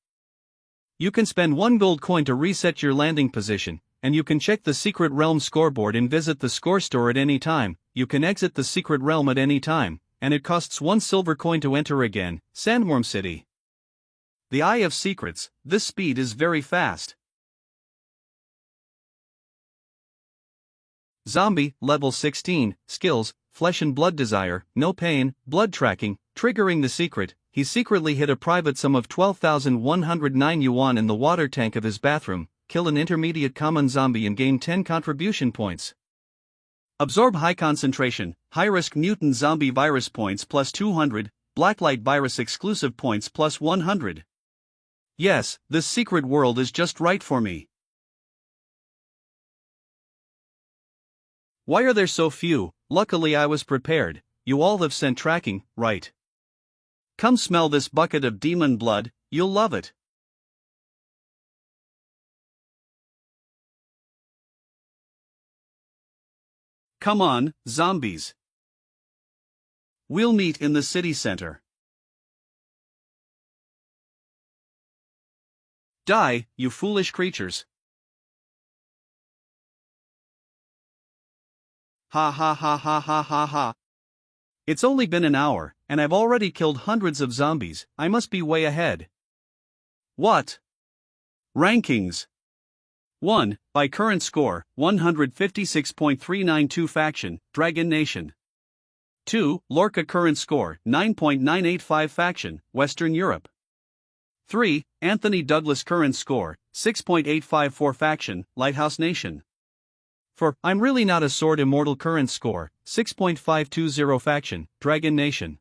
You can spend 1 gold coin to reset your landing position, and you can check the secret realm scoreboard and visit the score store at any time. You can exit the secret realm at any time, and it costs 1 silver coin to enter again. Sandworm City. The Eye of Secrets, this speed is very fast. Zombie, level 16, skills, flesh and blood desire, no pain, blood tracking, triggering the secret. He secretly hid a private sum of 12,109 yuan in the water tank of his bathroom, kill an intermediate common zombie and gain 10 contribution points. Absorb high concentration, high risk mutant zombie virus points plus 200, blacklight virus exclusive points plus 100. Yes, this secret world is just right for me. Why are there so few? Luckily I was prepared. You all have sent tracking, right? Come smell this bucket of demon blood, you'll love it. Come on, zombies. We'll meet in the city center. Die, you foolish creatures. Ha ha ha ha ha ha ha. It's only been an hour, and I've already killed hundreds of zombies. I must be way ahead. What? Rankings. 1. By current score, 156.392 faction, Dragon Nation. 2. Lorca current score, 9.985 faction, Western Europe. 3. Anthony Douglas current score, 6.854 faction, Lighthouse Nation. 4. I'm really not a sword immortal current score, 6.520 faction, Dragon Nation.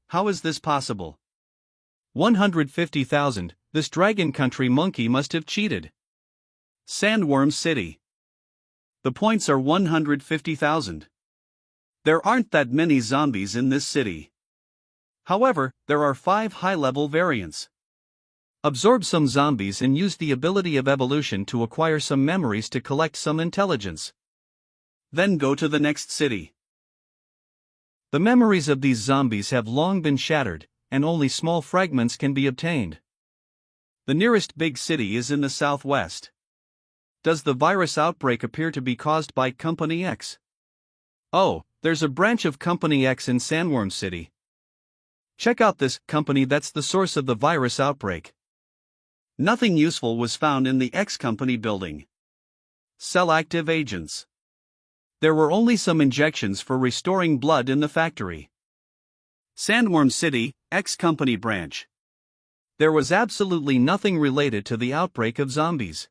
How is this possible? 150,000, this dragon country monkey must have cheated. Sandworm City. The points are 150,000. There aren't that many zombies in this city. However, there are 5 high-level variants. Absorb some zombies and use the ability of evolution to acquire some memories to collect some intelligence. Then go to the next city. The memories of these zombies have long been shattered, and only small fragments can be obtained. The nearest big city is in the southwest. Does the virus outbreak appear to be caused by Company X? Oh, there's a branch of Company X in Sandworm City. Check out this company that's the source of the virus outbreak. Nothing useful was found in the X company building. Cell active agents. There were only some injections for restoring blood in the factory. Sandworm City, X company branch. There was absolutely nothing related to the outbreak of zombies.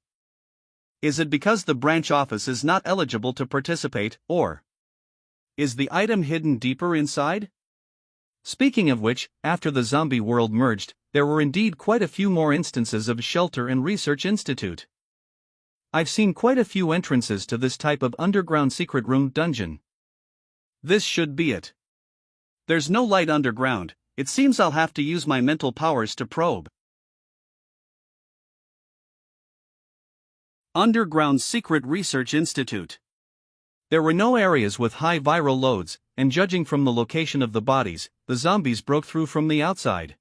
Is it because the branch office is not eligible to participate, or is the item hidden deeper inside? Speaking of which, after the zombie world merged, there were indeed quite a few more instances of Shelter and Research Institute. I've seen quite a few entrances to this type of underground secret room dungeon. This should be it. There's no light underground. It seems I'll have to use my mental powers to probe. Underground Secret Research Institute. There were no areas with high viral loads, and judging from the location of the bodies, the zombies broke through from the outside.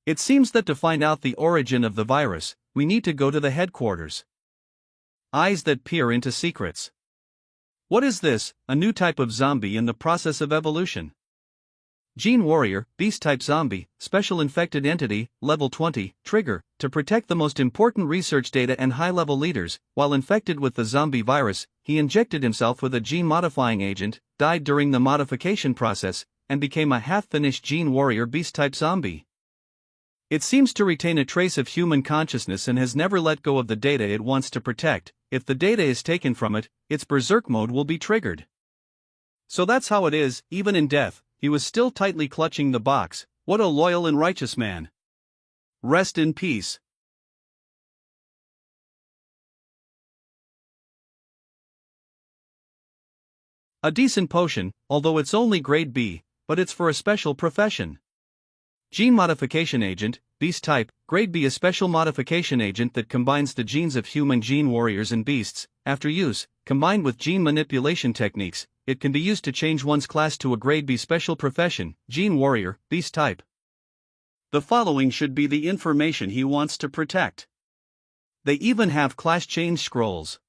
It seems that to find out the origin of the virus, we need to go to the headquarters. Eyes that peer into secrets. What is this? A new type of zombie in the process of evolution. Gene Warrior, Beast-type zombie, special infected entity, level 20, trigger, to protect the most important research data and high-level leaders. While infected with the zombie virus, he injected himself with a gene-modifying agent, died during the modification process, and became a half-finished Gene Warrior Beast-type zombie. It seems to retain a trace of human consciousness and has never let go of the data it wants to protect. If the data is taken from it, its berserk mode will be triggered. So that's how it is, even in death. He was still tightly clutching the box. What a loyal and righteous man. Rest in peace. A decent potion, although it's only grade B, but it's for a special profession. Gene modification agent, beast type, grade B, a special modification agent that combines the genes of human gene warriors and beasts. After use, combined with gene manipulation techniques, it can be used to change one's class to a grade B special profession, Gene Warrior, Beast type. The following should be the information he wants to protect. They even have class change scrolls.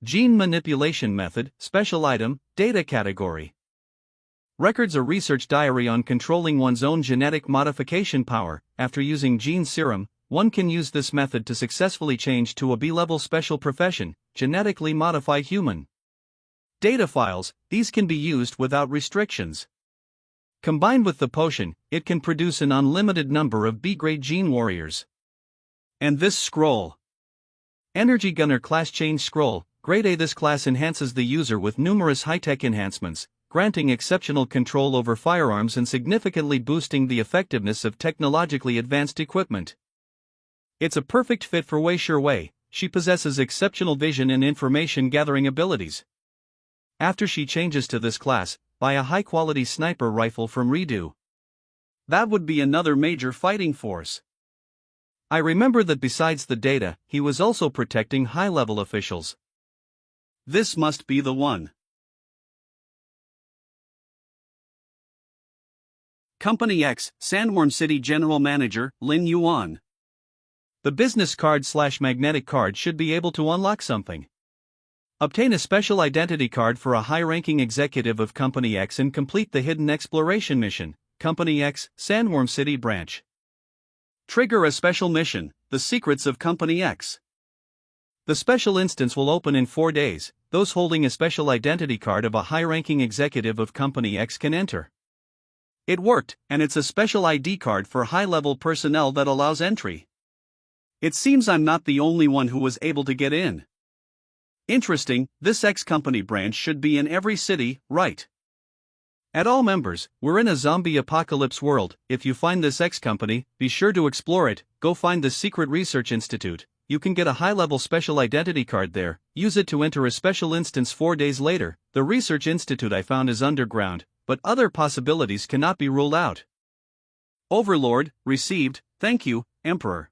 Gene manipulation method, special item, data category. Records a research diary on controlling one's own genetic modification power. After using gene serum, one can use this method to successfully change to a B-level special profession, genetically modify human. Data files, these can be used without restrictions. Combined with the potion, it can produce an unlimited number of B-grade gene warriors. And this scroll. Energy Gunner Class Change Scroll, Grade A. This class enhances the user with numerous high-tech enhancements, granting exceptional control over firearms and significantly boosting the effectiveness of technologically advanced equipment. It's a perfect fit for Wei Shiwei. She possesses exceptional vision and information gathering abilities. After she changes to this class, buy a high-quality sniper rifle from Redo. That would be another major fighting force. I remember that besides the data, he was also protecting high-level officials. This must be the one. Company X, Sandworm City General Manager, Lin Yuan. The business card/magnetic card should be able to unlock something. Obtain a special identity card for a high-ranking executive of Company X and complete the hidden exploration mission, Company X, Sandworm City Branch. Trigger a special mission, The Secrets of Company X. The special instance will open in 4 days. Those holding a special identity card of a high-ranking executive of Company X can enter. It worked, and it's a special ID card for high-level personnel that allows entry. It seems I'm not the only one who was able to get in. Interesting, this X-company branch should be in every city, right? At all members, we're in a zombie apocalypse world. If you find this X-company, be sure to explore it. Go find the Secret Research Institute. You can get a high-level special identity card there. Use it to enter a special instance 4 days later. The Research Institute I found is underground, but other possibilities cannot be ruled out. Overlord, received, thank you, Emperor.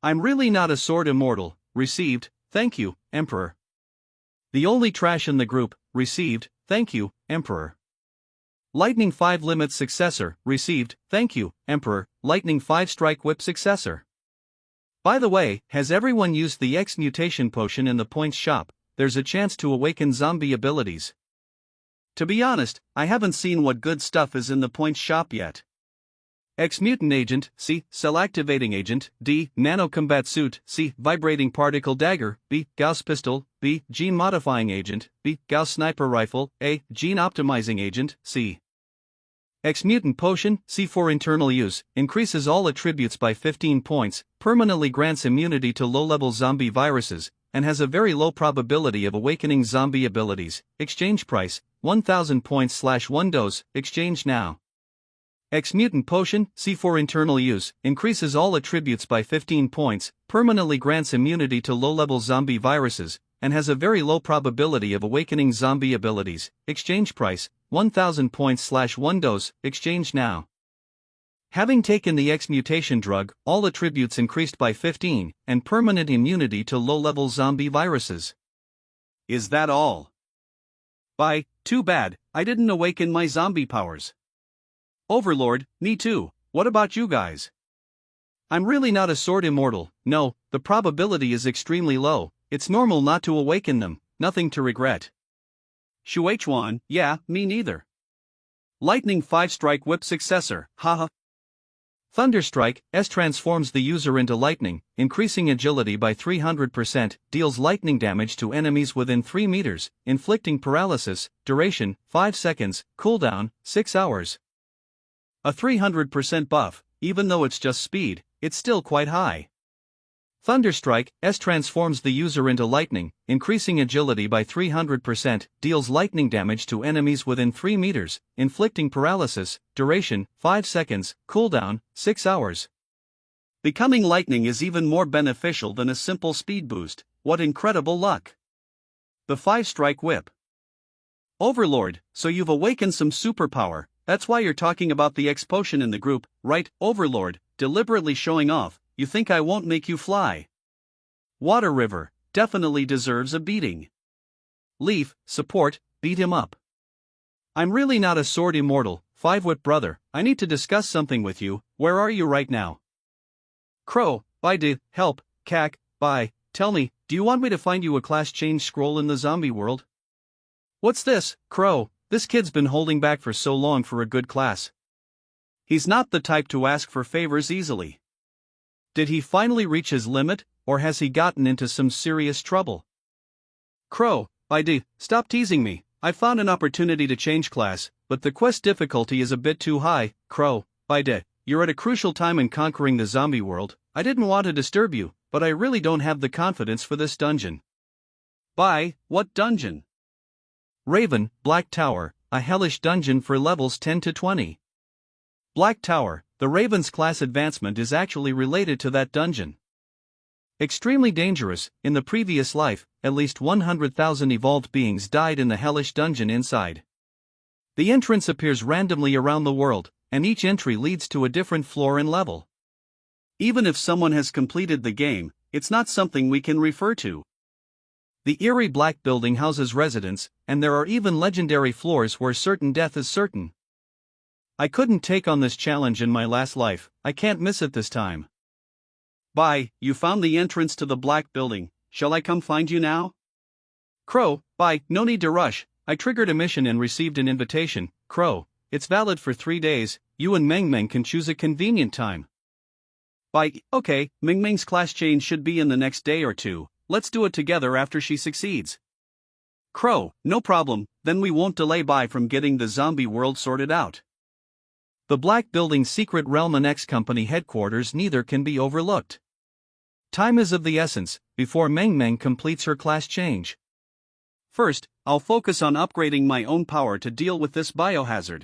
I'm really not a sword immortal, received, thank you, Emperor. The only trash in the group, received, thank you, Emperor. Lightning 5 limit successor, received, thank you, Emperor, Lightning 5 strike whip successor. By the way, has everyone used the X mutation potion in the points shop? There's a chance to awaken zombie abilities. To be honest, I haven't seen what good stuff is in the points shop yet. X mutant agent, C. Cell activating agent, D. Nano combat suit, C. Vibrating particle dagger, B. Gauss pistol, B. Gene modifying agent, B. Gauss sniper rifle, A. Gene optimizing agent, C. X mutant potion, C. For internal use, increases all attributes by 15 points, permanently grants immunity to low-level zombie viruses, and has a very low probability of awakening zombie abilities. Exchange price, 1000 points / 1 dose, exchange now. X mutant potion, C. For internal use, increases all attributes by 15 points, permanently grants immunity to low-level zombie viruses, and has a very low probability of awakening zombie abilities. Exchange price, 1000 points / 1 dose, exchange now. Having taken the X mutation drug, all attributes increased by 15, and permanent immunity to low-level zombie viruses. Is that all? Bye, too bad, I didn't awaken my zombie powers. Overlord, me too, what about you guys? I'm really not a sword immortal, no, the probability is extremely low, it's normal not to awaken them, nothing to regret. Shuichuan, yeah, me neither. Lightning 5 strike whip successor, haha. Thunderstrike, S transforms the user into lightning, increasing agility by 300%, deals lightning damage to enemies within 3 meters, inflicting paralysis, duration, 5 seconds, cooldown, 6 hours. A 300% buff, even though it's just speed, it's still quite high. Thunderstrike, S transforms the user into lightning, increasing agility by 300%, deals lightning damage to enemies within 3 meters, inflicting paralysis, duration, 5 seconds, cooldown, 6 hours. Becoming lightning is even more beneficial than a simple speed boost, what incredible luck. The 5-strike whip. Overlord, so you've awakened some superpower, that's why you're talking about the X potion in the group, right, Overlord, deliberately showing off. You think I won't make you fly? Water River, definitely deserves a beating. Leaf, support, beat him up. I'm really not a sword immortal, 5-whip brother, I need to discuss something with you, where are you right now? Crow, bye help, cack, bye, tell me, do you want me to find you a class change scroll in the zombie world? What's this, Crow, this kid's been holding back for so long for a good class. He's not the type to ask for favors easily. Did he finally reach his limit, or has he gotten into some serious trouble? Crow, stop teasing me, I found an opportunity to change class, but the quest difficulty is a bit too high. Crow, you're at a crucial time in conquering the zombie world, I didn't want to disturb you, but I really don't have the confidence for this dungeon. Bye, what dungeon? Raven, Black Tower, a hellish dungeon for levels 10 to 20. Black Tower, the Raven's class advancement is actually related to that dungeon. Extremely dangerous, in the previous life, at least 100,000 evolved beings died in the hellish dungeon inside. The entrance appears randomly around the world, and each entry leads to a different floor and level. Even if someone has completed the game, it's not something we can refer to. The eerie black building houses residents, and there are even legendary floors where certain death is certain. I couldn't take on this challenge in my last life, I can't miss it this time. Bye, you found the entrance to the black building, shall I come find you now? Crow, no need to rush, I triggered a mission and received an invitation. Crow, it's valid for 3 days, you and Meng Meng can choose a convenient time. Okay, Meng Meng's class change should be in the next day or two, let's do it together after she succeeds. Crow, no problem, then we won't delay Bye from getting the zombie world sorted out. The Black Building's Secret Realm and X Company headquarters neither can be overlooked. Time is of the essence, before Meng Meng completes her class change. First, I'll focus on upgrading my own power to deal with this biohazard.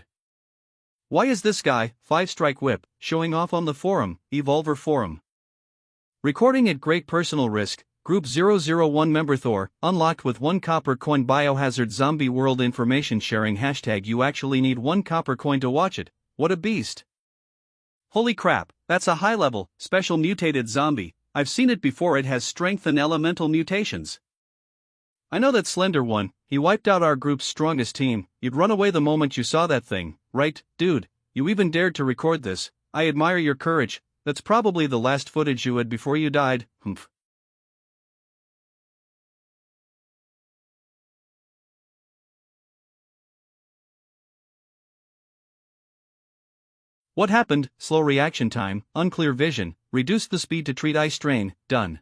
Why is this guy, 5-strike whip, showing off on the forum, Evolver Forum? Recording at great personal risk, Group 001 member Thor, unlocked with 1 copper coin biohazard zombie world information sharing hashtag you actually need 1 copper coin to watch it. What a beast. Holy crap, that's a high-level, special mutated zombie, I've seen it before, it has strength and elemental mutations. I know that Slender One, he wiped out our group's strongest team. You'd run away the moment you saw that thing, right, dude? You even dared to record this. I admire your courage. That's probably the last footage you had before you died. Humph. What happened? Slow reaction time, unclear vision, reduced the speed to treat eye strain, done.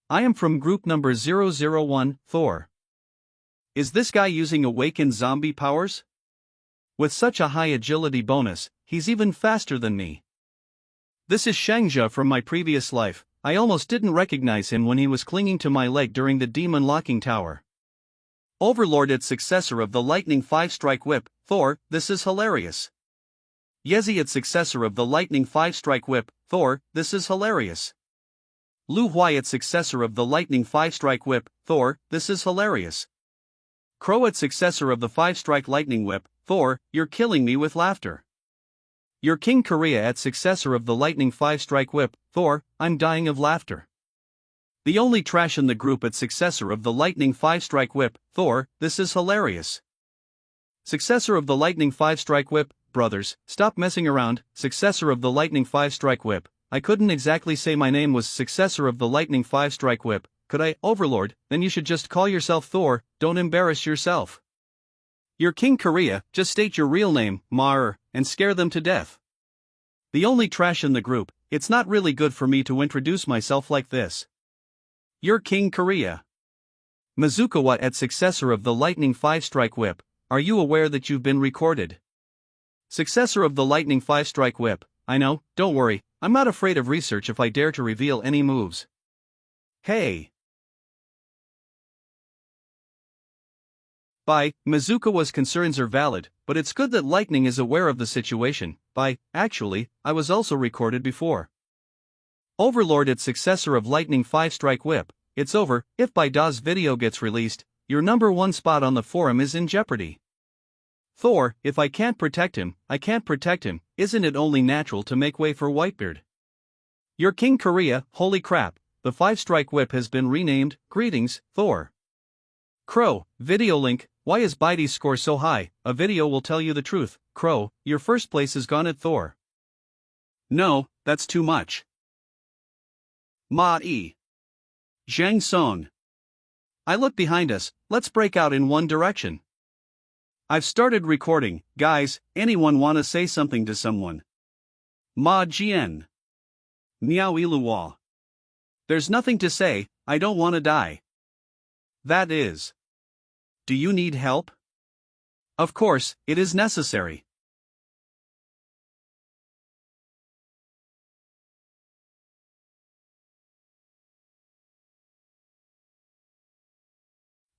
I am from group number 001, Thor. Is this guy using awakened zombie powers? With such a high agility bonus, he's even faster than me. This is Shangja from my previous life. I almost didn't recognize him when he was clinging to my leg during the demon locking tower. Overlord, its successor of the lightning 5-strike whip, Thor, this is hilarious. Yezi, its successor of the lightning 5-strike whip, Thor, this is hilarious. Lu Huai, its successor of the lightning 5-strike whip, Thor, this is hilarious. Crow, its successor of the 5-strike lightning whip, Thor, you're killing me with laughter. Your King Korea, its successor of the lightning 5-strike whip, Thor, I'm dying of laughter. The only trash in the group, its successor of the lightning 5-strike whip, Thor, this is hilarious. Successor of the lightning 5-strike whip, brothers, stop messing around. Successor of the lightning 5-strike whip, I couldn't exactly say my name was successor of the lightning 5-strike whip, could I? Overlord, then you should just call yourself Thor, don't embarrass yourself. Your King Korea, just state your real name, Mar, and scare them to death. The only trash in the group, it's not really good for me to introduce myself like this. Your King Korea. Mizukawa, at successor of the lightning 5-strike whip, are you aware that you've been recorded? Successor of the lightning 5-strike whip, I know, don't worry, I'm not afraid of research if I dare to reveal any moves. Hey. Bye, Mizukawa's concerns are valid, but it's good that Lightning is aware of the situation. Bye, actually, I was also recorded before. Overlord, its successor of lightning 5-strike whip, it's over. If Baida's video gets released, your #1 spot on the forum is in jeopardy. Thor, if I can't protect him, I can't protect him. Isn't it only natural to make way for Whitebeard? Your King Korea, holy crap, the 5-strike whip has been renamed. Greetings, Thor. Crow, video link. Why is Baidi's score so high? A video will tell you the truth. Crow, your first place is gone at Thor. No, that's too much. Ma-e. Zhang Song. I look behind us, let's break out in one direction. I've started recording, guys, anyone wanna say something to someone? Ma Jian. Miao Iluwa. There's nothing to say, I don't wanna die. That is. Do you need help? Of course, it is necessary.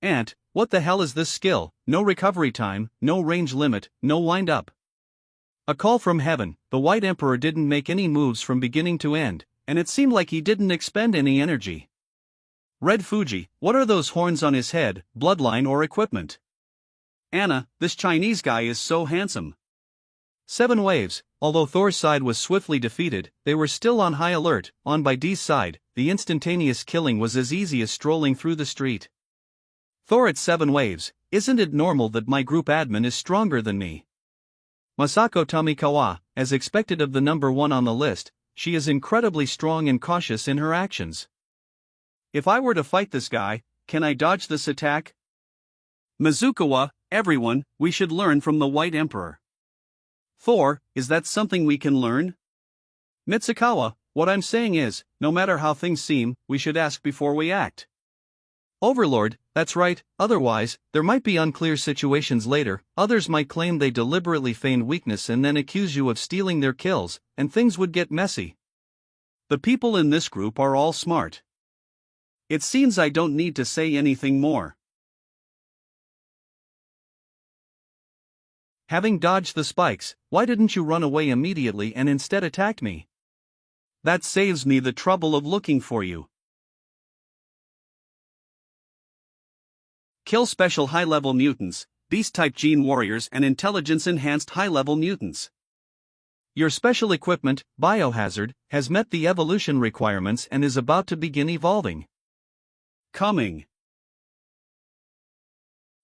Ant, what the hell is this skill? No recovery time, no range limit, no wind up. A call from heaven. The White Emperor didn't make any moves from beginning to end, and it seemed like he didn't expend any energy. Red Fuji, what are those horns on his head, bloodline or equipment? Anna, this Chinese guy is so handsome. 7 waves, although Thor's side was swiftly defeated, they were still on high alert. On Baidi's side, the instantaneous killing was as easy as strolling through the street. Thor at 7 waves, isn't it normal that my group admin is stronger than me? Masako Tomikawa, as expected of the #1 on the list, she is incredibly strong and cautious in her actions. If I were to fight this guy, can I dodge this attack? Mizukawa, everyone, we should learn from the White Emperor. Thor, is that something we can learn? Mitsukawa, what I'm saying is, no matter how things seem, we should ask before we act. Overlord, that's right, otherwise, there might be unclear situations later. Others might claim they deliberately feigned weakness and then accuse you of stealing their kills, and things would get messy. The people in this group are all smart. It seems I don't need to say anything more. Having dodged the spikes, why didn't you run away immediately and instead attack me? That saves me the trouble of looking for you. Kill special high-level mutants, beast-type gene warriors and intelligence-enhanced high-level mutants. Your special equipment, Biohazard, has met the evolution requirements and is about to begin evolving. Coming.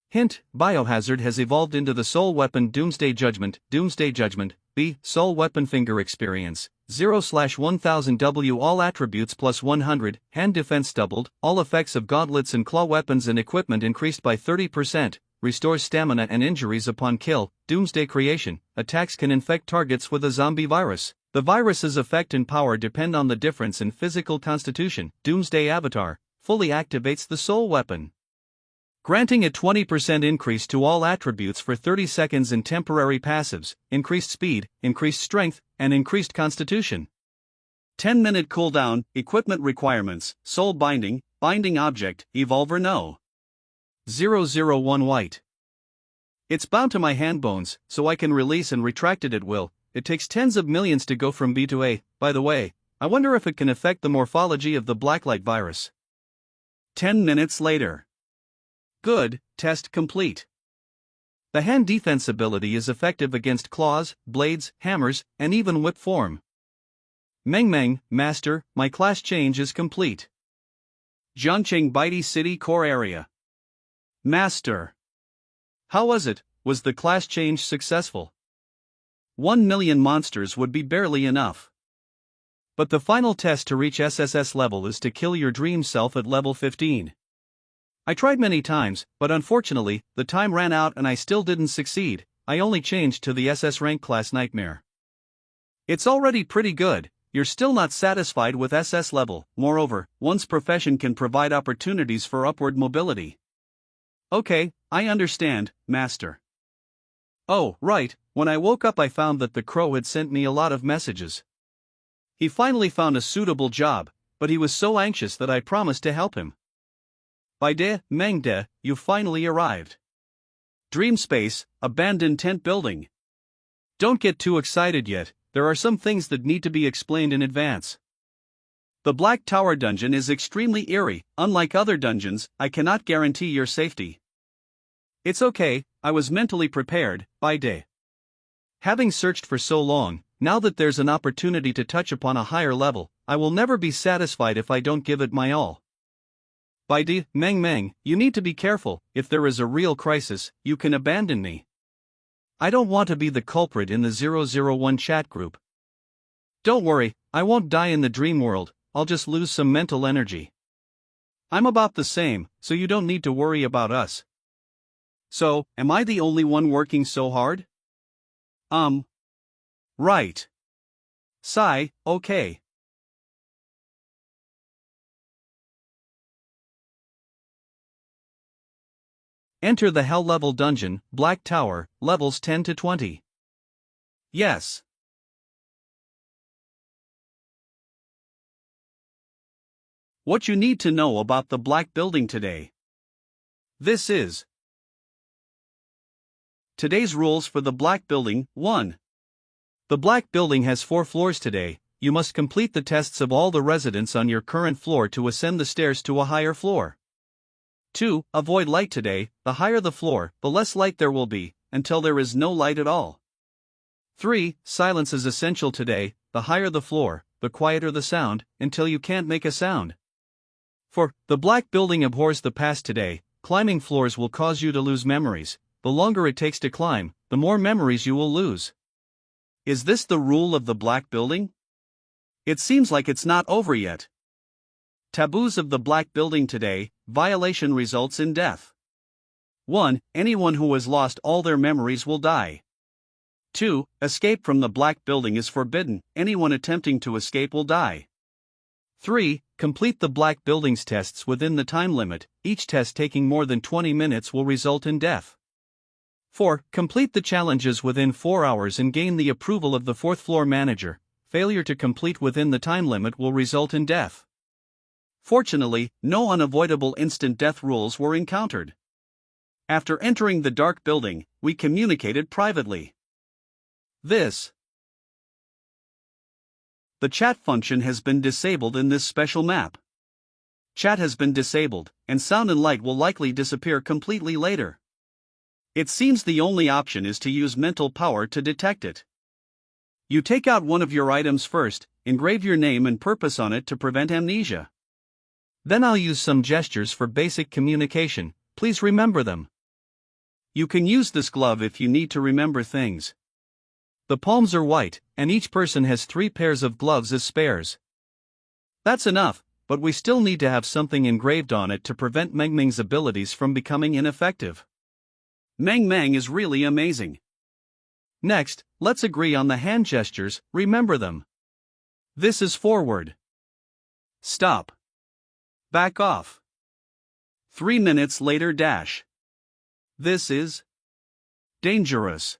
Hint: Biohazard has evolved into the soul weapon Doomsday Judgment. Doomsday Judgment. B. Soul weapon finger experience. 0/1000 W. All attributes plus 100. Hand defense doubled. All effects of gauntlets and claw weapons and equipment increased by 30%. Restores stamina and injuries upon kill. Doomsday creation. Attacks can infect targets with a zombie virus. The virus's effect and power depend on the difference in physical constitution. Doomsday avatar fully activates the soul weapon, granting a 20% increase to all attributes for 30 seconds in temporary passives, increased speed, increased strength, and increased constitution. 10-minute cooldown. Equipment requirements: soul binding, binding object, evolve or no. 001 White. It's bound to my hand bones, so I can release and retract it at will. It takes tens of millions to go from B to A. By the way, I wonder if it can affect the morphology of the blacklight virus. 10 minutes later. Good, test complete. The hand defense ability is effective against claws, blades, hammers, and even whip form. Meng, Master, my class change is complete. Jiangcheng Baidi City Core Area. Master. How was it? Was the class change successful? 1 million monsters would be barely enough. But the final test to reach SSS level is to kill your dream self at level 15. I tried many times, but unfortunately, the time ran out and I still didn't succeed. I only changed to the SS rank class Nightmare. It's already pretty good. You're still not satisfied with SS level. Moreover, one's profession can provide opportunities for upward mobility. Okay, I understand, Master. Oh, right, when I woke up I found that the crow had sent me a lot of messages. He finally found a suitable job, but he was so anxious that I promised to help him. By de, Meng de, you finally arrived. Dream space, abandoned tent building. Don't get too excited yet, there are some things that need to be explained in advance. The Black Tower dungeon is extremely eerie. Unlike other dungeons, I cannot guarantee your safety. It's okay, I was mentally prepared. By de. Having searched for so long, now that there's an opportunity to touch upon a higher level, I will never be satisfied if I don't give it my all. By de, Meng, you need to be careful. If there is a real crisis, you can abandon me. I don't want to be the culprit in the 001 chat group. Don't worry, I won't die in the dream world, I'll just lose some mental energy. I'm about the same, so you don't need to worry about us. So, am I the only one working so hard? Right. Sigh, okay. Enter the Hell level dungeon, Black Tower, levels 10 to 20. Yes. What you need to know about the Black Building today. This is today's rules for the Black Building. 1. The Black Building has 4 floors today. You must complete the tests of all the residents on your current floor to ascend the stairs to a higher floor. 2. Avoid light today. The higher the floor, the less light there will be, until there is no light at all. 3. Silence is essential today. The higher the floor, the quieter the sound, until you can't make a sound. 4. The Black Building abhors the past today. Climbing floors will cause you to lose memories. The longer it takes to climb, the more memories you will lose. Is this the rule of the Black Building? It seems like it's not over yet. Taboos of the Black Building today. Violation results in death. 1. Anyone who has lost all their memories will die. 2. Escape from the Black Building is forbidden. Anyone attempting to escape will die. 3. Complete the Black Building's tests within the time limit. Each test taking more than 20 minutes will result in death. 4. Complete the challenges within 4 hours and gain the approval of the 4th floor manager. Failure to complete within the time limit will result in death. Fortunately, no unavoidable instant death rules were encountered. After entering the dark building, we communicated privately. The chat function has been disabled in this special map. Chat has been disabled, and sound and light will likely disappear completely later. It seems the only option is to use mental power to detect it. You take out one of your items first, engrave your name and purpose on it to prevent amnesia. Then I'll use some gestures for basic communication, please remember them. You can use this glove if you need to remember things. The palms are white, and each person has 3 pairs of gloves as spares. That's enough, but we still need to have Something engraved on it to prevent Meng Meng's abilities from becoming ineffective. Meng Meng is really amazing. Next, let's agree on the hand gestures, remember them. This is forward. Stop. Back off. 3 minutes later dash. This is dangerous.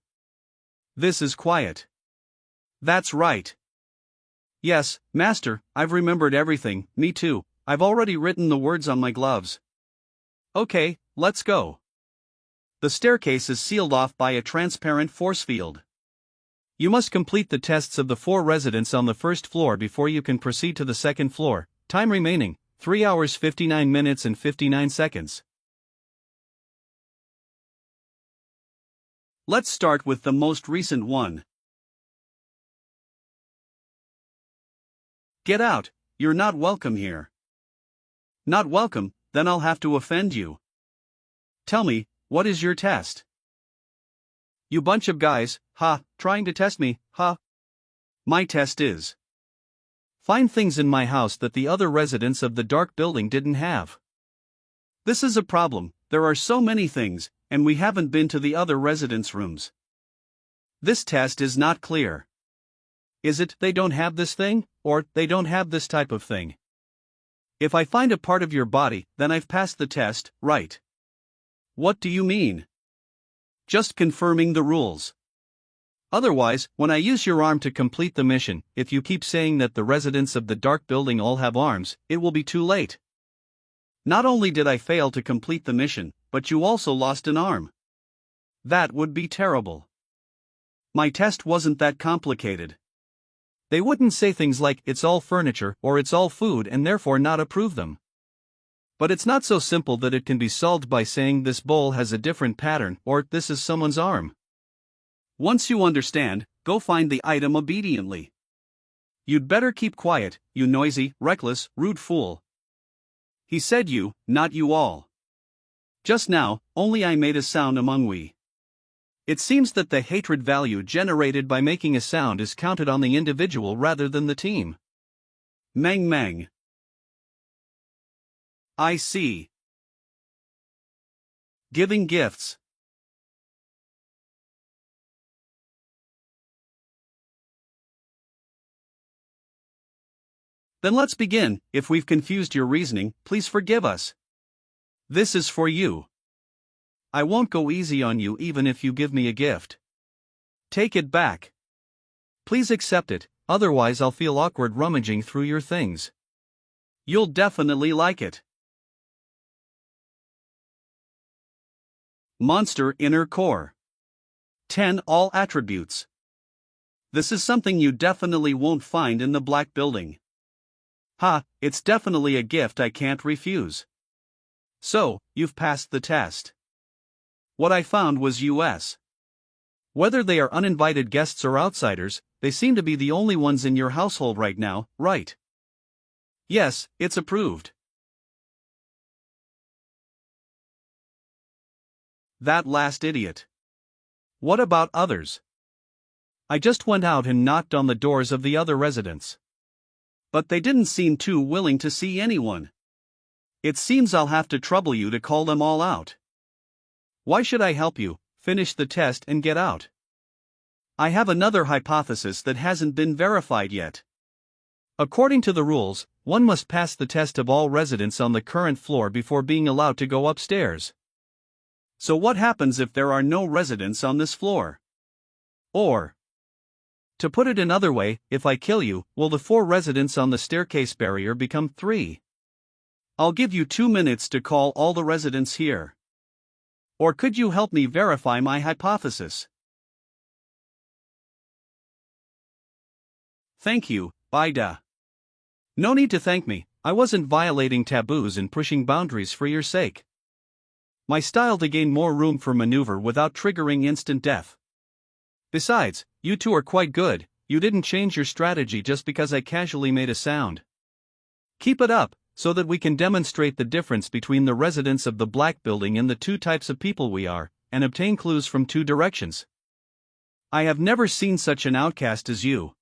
This is quiet. That's right. Yes, master, I've remembered everything, me too, I've already written the words on my gloves. Okay, let's go. The staircase is sealed off by a transparent force field. You must complete the tests of the 4 residents on the first floor before you can proceed to the second floor. Time remaining, 3 hours 59 minutes and 59 seconds. Let's start with the most recent one. Get out, you're not welcome here. Not welcome, then I'll have to offend you. Tell me, what is your test? You bunch of guys, trying to test me, My test is: find things in my house that the other residents of the dark building didn't have. This is a problem, there are so many things, and we haven't been to the other residents' rooms. This test is not clear. Is it they don't have this thing, or they don't have this type of thing? If I find a part of your body, then I've passed the test, right? What do you mean? Just confirming the rules. Otherwise, when I use your arm to complete the mission, if you keep saying that the residents of the dark building all have arms, it will be too late. Not only did I fail to complete the mission, but you also lost an arm. That would be terrible. My test wasn't that complicated. They wouldn't say things like, it's all furniture, or it's all food and therefore not approve them. But it's not so simple that it can be solved by saying this bowl has a different pattern, or this is someone's arm. Once you understand, go find the item obediently. You'd better keep quiet, you noisy, reckless, rude fool. He said you, not you all. Just now, only I made a sound among we. It seems that the hatred value generated by making a sound is counted on the individual rather than the team. Meng Meng. I see. Giving gifts. Then let's begin. If we've confused your reasoning, please forgive us. This is for you. I won't go easy on you even if you give me a gift. Take it back. Please accept it, otherwise I'll feel awkward rummaging through your things. You'll definitely like it. Monster Inner Core. 10 All Attributes. This is something you definitely won't find in the Black Building. It's definitely a gift I can't refuse. So, you've passed the test. What I found was US. Whether they are uninvited guests or outsiders, they seem to be the only ones in your household right now, right? Yes, it's approved. That last idiot. What about others? I just went out and knocked on the doors of the other residents. But they didn't seem too willing to see anyone. It seems I'll have to trouble you to call them all out. Why should I help you? Finish the test and get out. I have another hypothesis that hasn't been verified yet. According to the rules, one must pass the test of all residents on the current floor before being allowed to go upstairs. So what happens if there are no residents on this floor? Or, to put it another way, if I kill you, will the 4 residents on the staircase barrier become 3? I'll give you 2 minutes to call all the residents here. Or could you help me verify my hypothesis? Thank you, Ida. No need to thank me, I wasn't violating taboos and pushing boundaries for your sake. My style to gain more room for maneuver without triggering instant death. Besides, you two are quite good, you didn't change your strategy just because I casually made a sound. Keep it up, so that we can demonstrate the difference between the residents of the black building and the two types of people we are, and obtain clues from two directions. I have never seen such an outcast as you.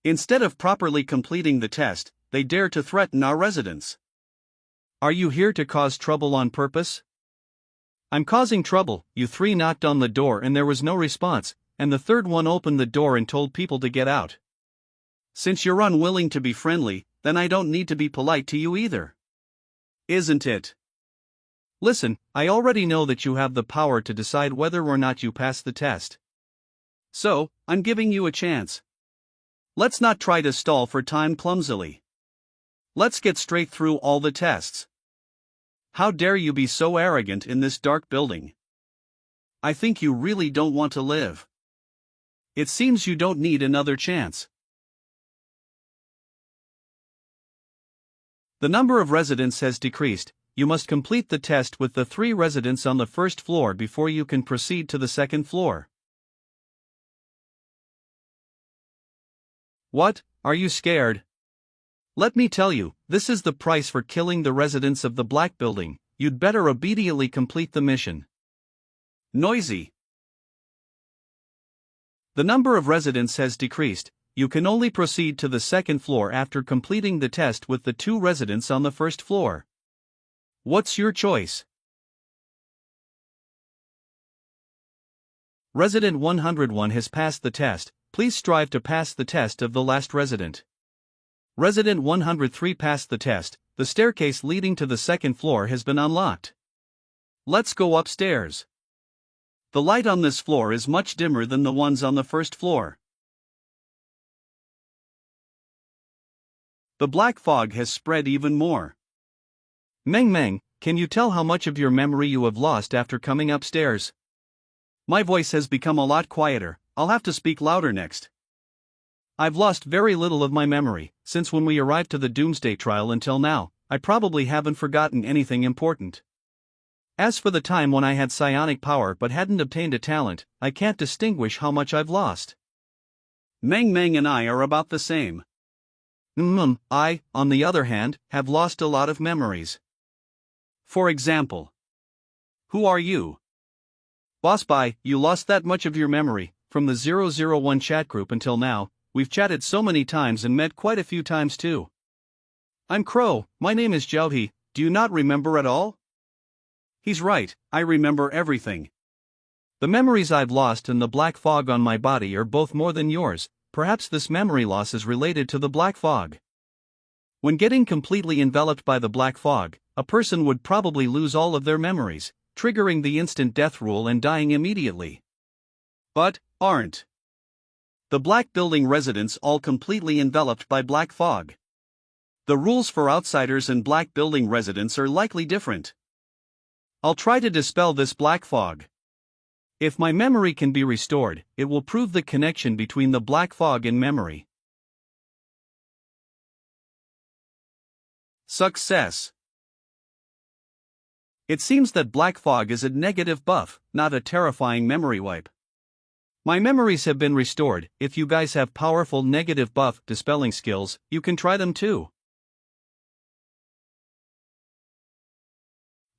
Instead of properly completing the test, they dare to threaten our residents. Are you here to cause trouble on purpose? I'm causing trouble. You three knocked on the door and there was no response, and the third one opened the door and told people to get out. Since you're unwilling to be friendly, then I don't need to be polite to you either. Isn't it? Listen, I already know that you have the power to decide whether or not you pass the test. So, I'm giving you a chance. Let's not try to stall for time clumsily. Let's get straight through all the tests. How dare you be so arrogant in this dark building? I think you really don't want to live. It seems you don't need another chance. The number of residents has decreased. You must complete the test with the 3 residents on the first floor before you can proceed to the second floor. What, are you scared? Let me tell you, this is the price for killing the residents of the black building. You'd better obediently complete the mission. Noisy. The number of residents has decreased. You can only proceed to the second floor after completing the test with the 2 residents on the first floor. What's your choice? Resident 101 has passed the test. Please strive to pass the test of the last resident. Resident 103 passed the test. The staircase leading to the second floor has been unlocked. Let's go upstairs. The light on this floor is much dimmer than the ones on the first floor. The black fog has spread even more. Meng Meng, can you tell how much of your memory you have lost after coming upstairs? My voice has become a lot quieter. I'll have to speak louder next. I've lost very little of my memory, since when we arrived to the Doomsday trial until now. I probably haven't forgotten anything important. As for the time when I had psionic power but hadn't obtained a talent, I can't distinguish how much I've lost. Meng Meng and I are about the same. I, on the other hand, have lost a lot of memories. For example, who are you? Boss Bye, you lost that much of your memory. From the 001 chat group until now, we've chatted so many times and met quite a few times too. I'm Crow, my name is Jiaohe. Do you not remember at all? He's right, I remember everything. The memories I've lost and the black fog on my body are both more than yours. Perhaps this memory loss is related to the black fog. When getting completely enveloped by the black fog, a person would probably lose all of their memories, triggering the instant death rule and dying immediately. But, aren't the black building residents all completely enveloped by black fog? The rules for outsiders and black building residents are likely different. I'll try to dispel this black fog. If my memory can be restored, it will prove the connection between the black fog and memory. Success. It seems that black fog is a negative buff, not a terrifying memory wipe. My memories have been restored. If you guys have powerful negative buff dispelling skills, you can try them too.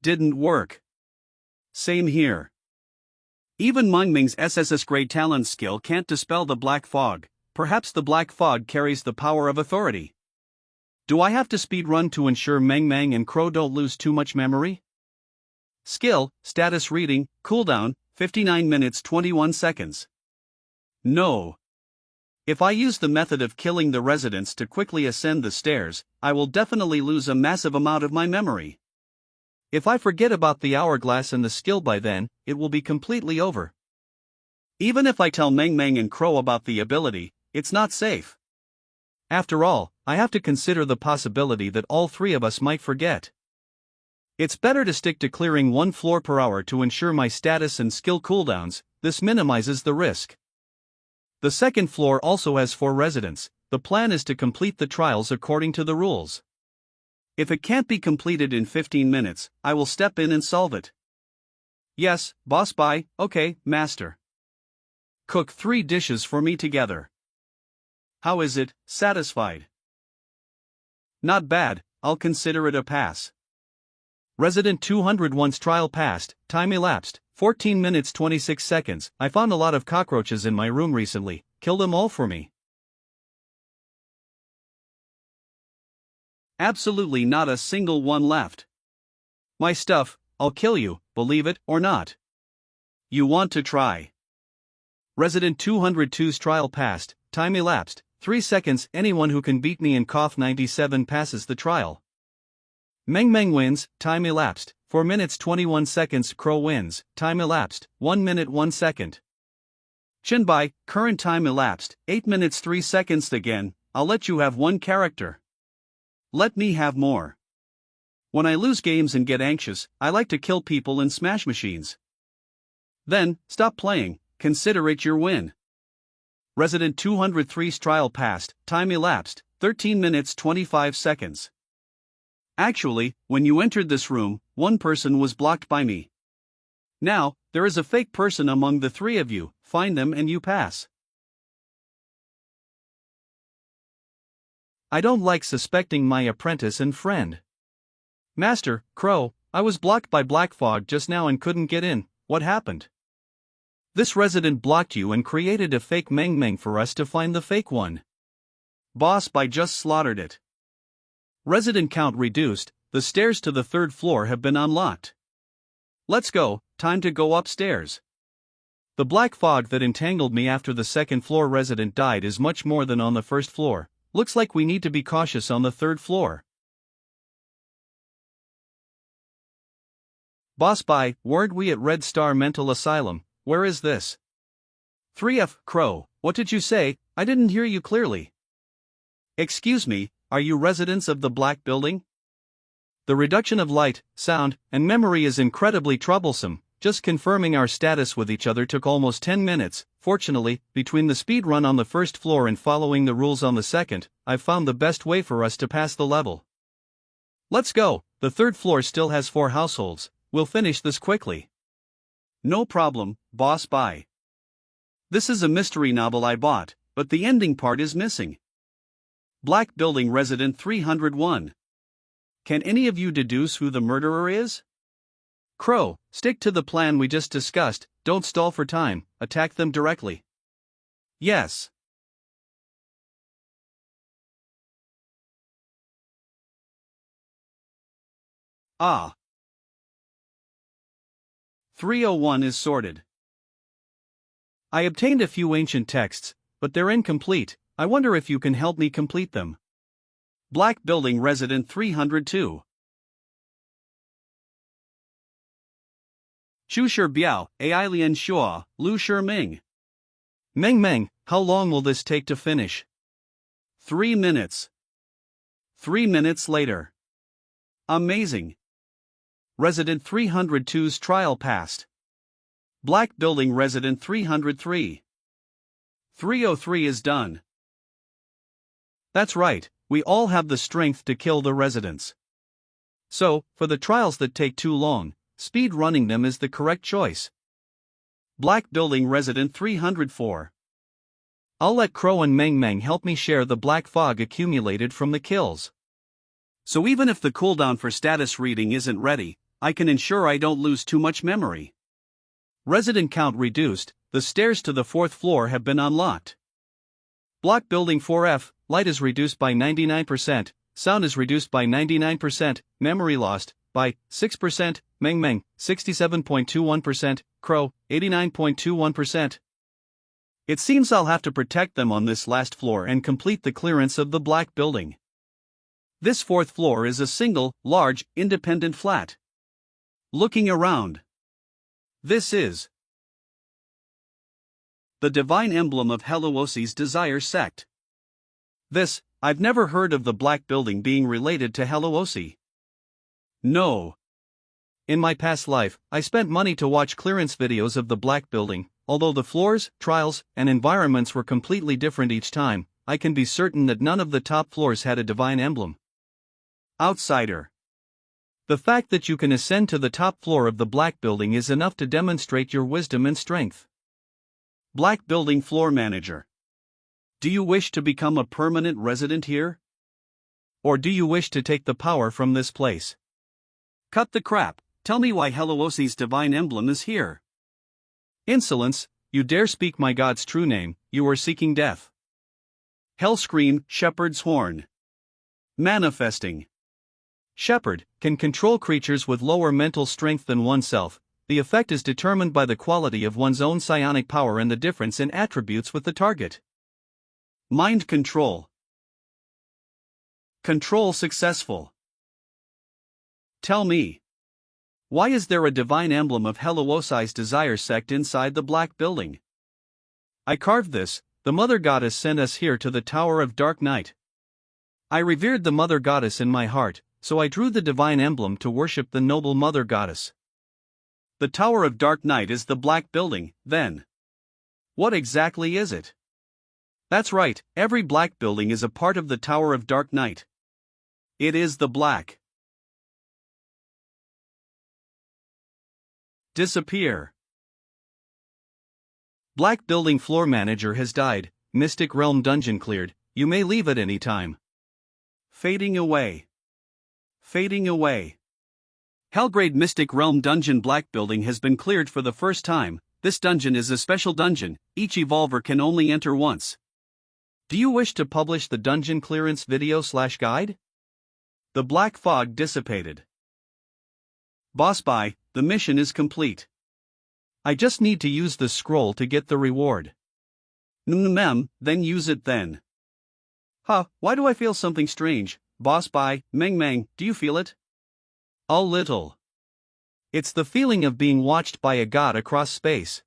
Didn't work. Same here. Even Meng Meng's SSS grade talent skill can't dispel the black fog. Perhaps the black fog carries the power of authority. Do I have to speedrun to ensure Meng Meng and Crow don't lose too much memory? Skill, status reading, cooldown, 59 minutes 21 seconds. No. If I use the method of killing the residents to quickly ascend the stairs, I will definitely lose a massive amount of my memory. If I forget about the hourglass and the skill by then, it will be completely over. Even if I tell Meng Meng and Crow about the ability, it's not safe. After all, I have to consider the possibility that all 3 of us might forget. It's better to stick to clearing 1 floor per hour to ensure my status and skill cooldowns. This minimizes the risk. The second floor also has 4 residents. The plan is to complete the trials according to the rules. If it can't be completed in 15 minutes, I will step in and solve it. Yes, boss bye, okay, master. Cook 3 dishes for me together. How is it, satisfied? Not bad, I'll consider it a pass. Resident 201's trial passed, time elapsed, 14 minutes 26 seconds. I found a lot of cockroaches in my room recently, kill them all for me. Absolutely not a single one left. My stuff, I'll kill you, believe it or not. You want to try? Resident 202's trial passed, time elapsed, 3 seconds. Anyone who can beat me in Cough 97 passes the trial. Meng Meng wins, time elapsed, 4 minutes 21 seconds. Crow wins, time elapsed, 1 minute 1 second. Chinbai, current time elapsed, 8 minutes 3 seconds. Again, I'll let you have one character. Let me have more. When I lose games and get anxious, I like to kill people and smash machines. Then, stop playing, consider it your win. Resident 203's trial passed, time elapsed, 13 minutes 25 seconds. Actually, when you entered this room, one person was blocked by me. Now, there is a fake person among the three of you, find them and you pass. I don't like suspecting my apprentice and friend. Master, Crow, I was blocked by Black Fog just now and couldn't get in. What happened? This resident blocked you and created a fake Meng Meng for us to find the fake one. Boss, I just slaughtered it. Resident count reduced, the stairs to the 3rd floor have been unlocked. Let's go, time to go upstairs. The black fog that entangled me after the 2nd floor resident died is much more than on the 1st floor. Looks like we need to be cautious on the 3rd floor. Boss, by word we at Red Star Mental Asylum, where is this? 3F, Crow, what did you say? I didn't hear you clearly. Excuse me, are you residents of the Black Building? The reduction of light, sound, and memory is incredibly troublesome. Just confirming our status with each other took almost 10 minutes. Fortunately, between the speed run on the 1st floor and following the rules on the 2nd, I've found the best way for us to pass the level. Let's go, the 3rd floor still has 4 households, we'll finish this quickly. No problem, boss, bye. This is a mystery novel I bought, but the ending part is missing. Black Building Resident 301. Can any of you deduce who the murderer is? Crow, stick to the plan we just discussed, don't stall for time, attack them directly. Yes. Ah. 301 is sorted. I obtained a few ancient texts, but they're incomplete. I wonder if you can help me complete them. Black Building Resident 302. Xu Shi Biao, Ai Lian Shua, Lu Shi Ming. Meng Meng, how long will this take to finish? 3 minutes. 3 minutes later. Amazing. Resident 302's trial passed. Black Building Resident 303. 303 is done. That's right, we all have the strength to kill the residents. So, for the trials that take too long, speed running them is the correct choice. Black Building Resident 304. I'll let Crow and Meng Meng help me share the black fog accumulated from the kills. So even if the cooldown for status reading isn't ready, I can ensure I don't lose too much memory. Resident count reduced, the stairs to the 4th floor have been unlocked. Block Building 4F, light is reduced by 99%, sound is reduced by 99%, memory lost by 6%, Meng Meng 67.21%, Crow 89.21%. It seems I'll have to protect them on this last floor and complete the clearance of the Black Building. This 4th floor is a single, large, independent flat. Looking around. This is the divine emblem of Helluosi's Desire sect. I've never heard of the Black Building being related to Helluosi. No. In my past life, I spent money to watch clearance videos of the Black Building. Although the floors, trials, and environments were completely different each time, I can be certain that none of the top floors had a divine emblem. Outsider. The fact that you can ascend to the top floor of the Black Building is enough to demonstrate your wisdom and strength. Black Building Floor Manager. Do you wish to become a permanent resident here? Or do you wish to take the power from this place? Cut the crap, tell me why Helawosi's divine emblem is here. Insolence, you dare speak my god's true name, you are seeking death. Hell scream, shepherd's horn. Manifesting. Shepherd can control creatures with lower mental strength than oneself. The effect is determined by the quality of one's own psionic power and the difference in attributes with the target. Mind control. Control successful. Tell me. Why is there a divine emblem of Helawosi's desire sect inside the black building? I carved this, the Mother Goddess sent us here to the Tower of Dark Night. I revered the Mother Goddess in my heart, so I drew the divine emblem to worship the noble Mother Goddess. The Tower of Dark Night is the black building, then. What exactly is it? That's right, every black building is a part of the Tower of Dark Night. It is the black. Disappear. Black building floor manager has died, Mystic Realm dungeon cleared, you may leave at any time. Fading away. Fading away. Hellgrade Mystic Realm dungeon black building has been cleared for the first time. This dungeon is a special dungeon, each evolver can only enter once. Do you wish to publish the dungeon clearance video/guide? The black fog dissipated. Boss bye, the mission is complete. I just need to use the scroll to get the reward. Then use it then. Why do I feel something strange? Boss bye, Meng, do you feel it? A little. It's the feeling of being watched by a god across space.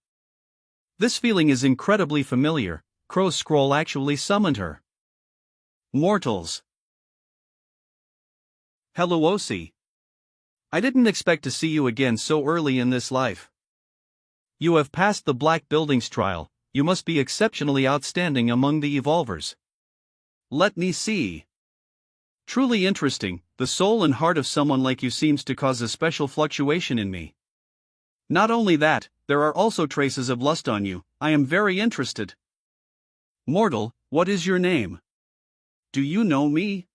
This feeling is incredibly familiar. Crow's scroll actually summoned her. Mortals. Helowosi. I didn't expect to see you again so early in this life. You have passed the Black Buildings trial, you must be exceptionally outstanding among the evolvers. Let me see. Truly interesting, the soul and heart of someone like you seems to cause a special fluctuation in me. Not only that, there are also traces of lust on you, I am very interested. Mortal, what is your name? Do you know me?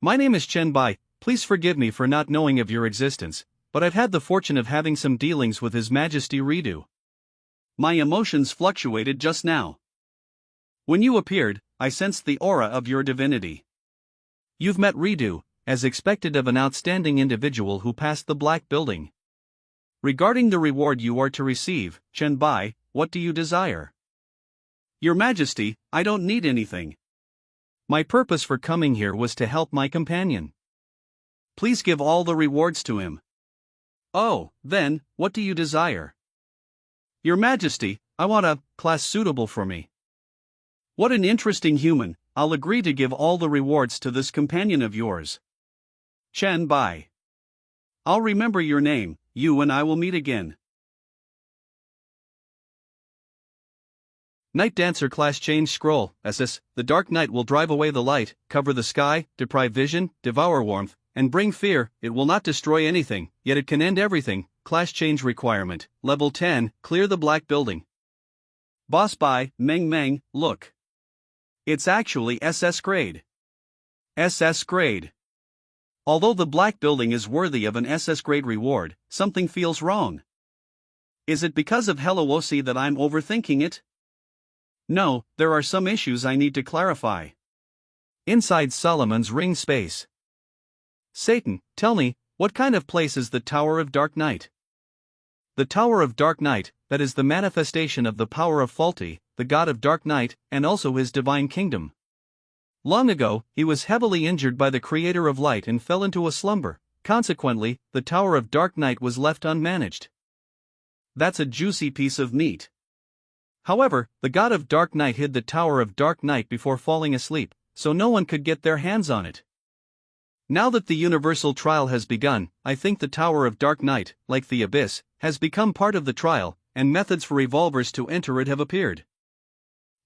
My name is Chen Bai, please forgive me for not knowing of your existence, but I've had the fortune of having some dealings with His Majesty Redo. My emotions fluctuated just now. When you appeared, I sensed the aura of your divinity. You've met Redo, as expected of an outstanding individual who passed the Black Building. Regarding the reward you are to receive, Chen Bai, what do you desire? Your Majesty, I don't need anything. My purpose for coming here was to help my companion. Please give all the rewards to him. Oh, then, what do you desire? Your Majesty, I want a class suitable for me. What an interesting human, I'll agree to give all the rewards to this companion of yours. Chen Bai. I'll remember your name, you and I will meet again. Night Dancer class change scroll, SS, the dark night will drive away the light, cover the sky, deprive vision, devour warmth, and bring fear. It will not destroy anything, yet it can end everything. Class change requirement, level 10, clear the black building. Boss bye, Meng, look. It's actually SS grade. SS grade. Although the black building is worthy of an SS grade reward, something feels wrong. Is it because of Helowosi that I'm overthinking it? No, there are some issues I need to clarify. Inside Solomon's ring space. Satan, tell me, what kind of place is the Tower of Dark Night? The Tower of Dark Night, that is the manifestation of the power of Faulty, the god of Dark Night, and also his divine kingdom. Long ago, he was heavily injured by the creator of light and fell into a slumber. Consequently, the Tower of Dark Night was left unmanaged. That's a juicy piece of meat. However, the god of Dark Night hid the Tower of Dark Night before falling asleep, so no one could get their hands on it. Now that the universal trial has begun, I think the Tower of Dark Night, like the Abyss, has become part of the trial, and methods for evolvers to enter it have appeared.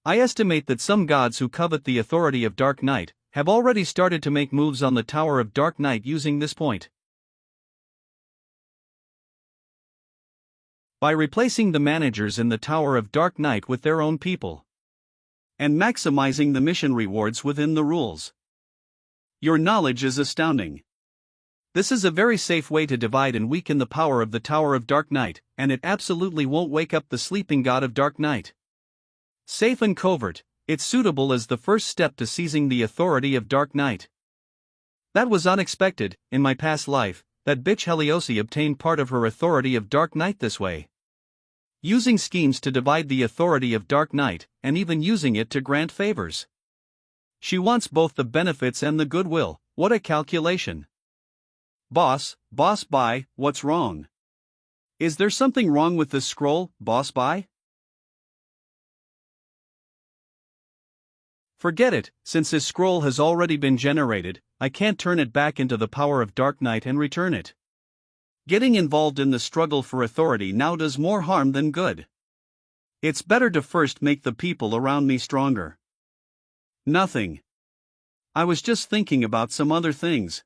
I estimate that some gods who covet the authority of Dark Night have already started to make moves on the Tower of Dark Night using this point. By replacing the managers in the Tower of Dark Night with their own people. And maximizing the mission rewards within the rules. Your knowledge is astounding. This is a very safe way to divide and weaken the power of the Tower of Dark Night, and it absolutely won't wake up the sleeping god of Dark Night. Safe and covert, it's suitable as the first step to seizing the authority of Dark Night. That was unexpected. In my past life, that bitch Heliosi obtained part of her authority of Dark Night this way. Using schemes to divide the authority of Dark Night, and even using it to grant favors. She wants both the benefits and the goodwill. What a calculation. Boss Bai, what's wrong? Is there something wrong with this scroll, Boss Bai? Forget it, since this scroll has already been generated, I can't turn it back into the power of Dark Night and return it. Getting involved in the struggle for authority now does more harm than good. It's better to first make the people around me stronger. Nothing. I was just thinking about some other things.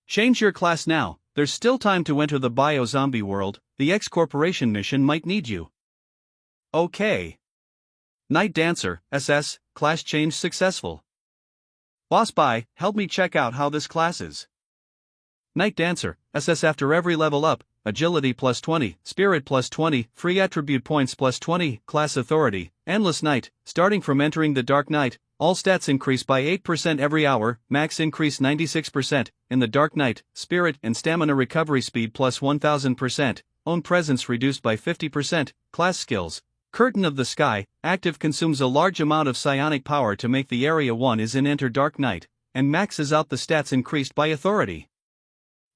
Change your class now, there's still time to enter the bio-zombie world, the X-Corporation mission might need you. Okay. Night Dancer, SS, class change successful. Boss Bai, help me check out how this class is. Night Dancer, SS after every level up, Agility plus 20, Spirit plus 20, Free Attribute Points plus 20, Class Authority, Endless Night, starting from entering the Dark Night, all stats increase by 8% every hour, max increase 96%, in the Dark Night, Spirit and Stamina Recovery Speed plus 1000%, Own Presence reduced by 50%, Class Skills, Curtain of the Sky, active consumes a large amount of psionic power to make the area 1 is in Enter Dark Night, and maxes out the stats increased by authority.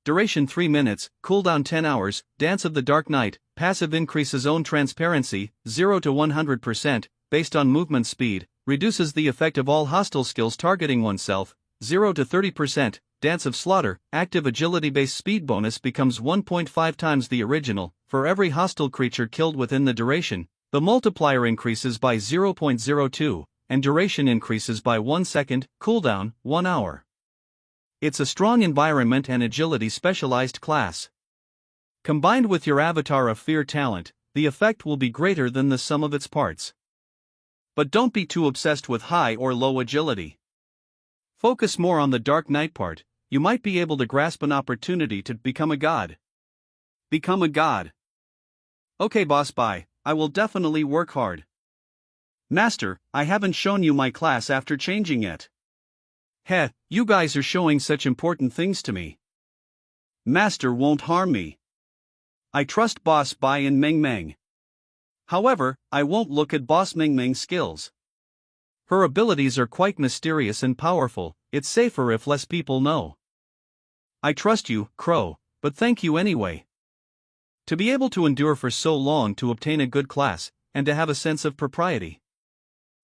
Duration 3 minutes, cooldown 10 hours, Dance of the Dark Night, passive increases own transparency, 0 to 100%, based on movement speed, reduces the effect of all hostile skills targeting oneself, 0 to 30%, Dance of Slaughter, active agility-based speed bonus becomes 1.5 times the original, for every hostile creature killed within the duration, the multiplier increases by 0.02, and duration increases by 1 second, cooldown, 1 hour. It's a strong environment and agility specialized class. Combined with your Avatar of Fear talent, the effect will be greater than the sum of its parts. But don't be too obsessed with high or low agility. Focus more on the Dark Night part, you might be able to grasp an opportunity to become a god. Become a god. Okay Boss Bai, I will definitely work hard. Master, I haven't shown you my class after changing yet. Heh, you guys are showing such important things to me. Master won't harm me. I trust Boss Bai and Meng Meng. However, I won't look at Boss Meng Meng's skills. Her abilities are quite mysterious and powerful, it's safer if less people know. I trust you, Crow, but thank you anyway. To be able to endure for so long to obtain a good class, and to have a sense of propriety.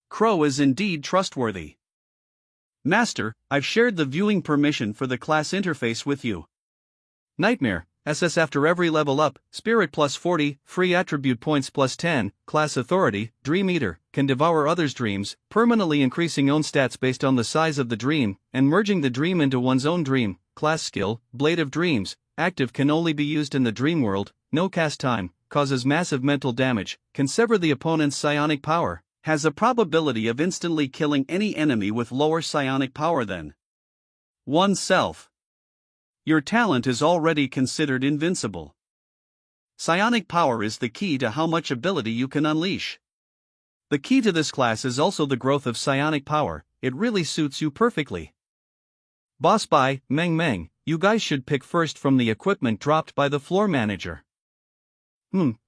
Crow is indeed trustworthy. Master, I've shared the viewing permission for the class interface with you. Nightmare, SS after every level up, Spirit plus 40, Free Attribute Points plus 10, Class Authority, Dream Eater, can devour others' dreams, permanently increasing own stats based on the size of the dream, and merging the dream into one's own dream. Class Skill, Blade of Dreams, active can only be used in the dream world, no cast time, causes massive mental damage, can sever the opponent's psionic power, has a probability of instantly killing any enemy with lower psionic power than oneself. Your talent is already considered invincible. Psionic power is the key to how much ability you can unleash. The key to this class is also the growth of psionic power, it really suits you perfectly. Boss Bai, Meng Meng, you guys should pick first from the equipment dropped by the floor manager.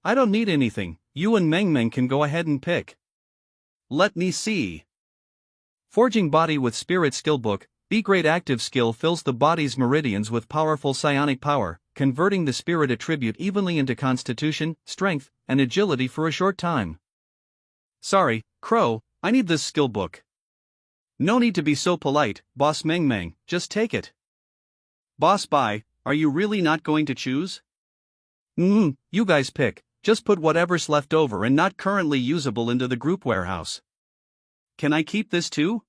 I don't need anything, you and Meng Meng can go ahead and pick. Let me see. Forging Body with Spirit Skill Book, B-grade active skill fills the body's meridians with powerful psionic power, converting the spirit attribute evenly into constitution, strength, and agility for a short time. Sorry, Crow, I need this skill book. No need to be so polite, Boss Meng Meng, just take it. Boss Bai, are you really not going to choose? You guys pick, just put whatever's left over and not currently usable into the group warehouse. Can I keep this too?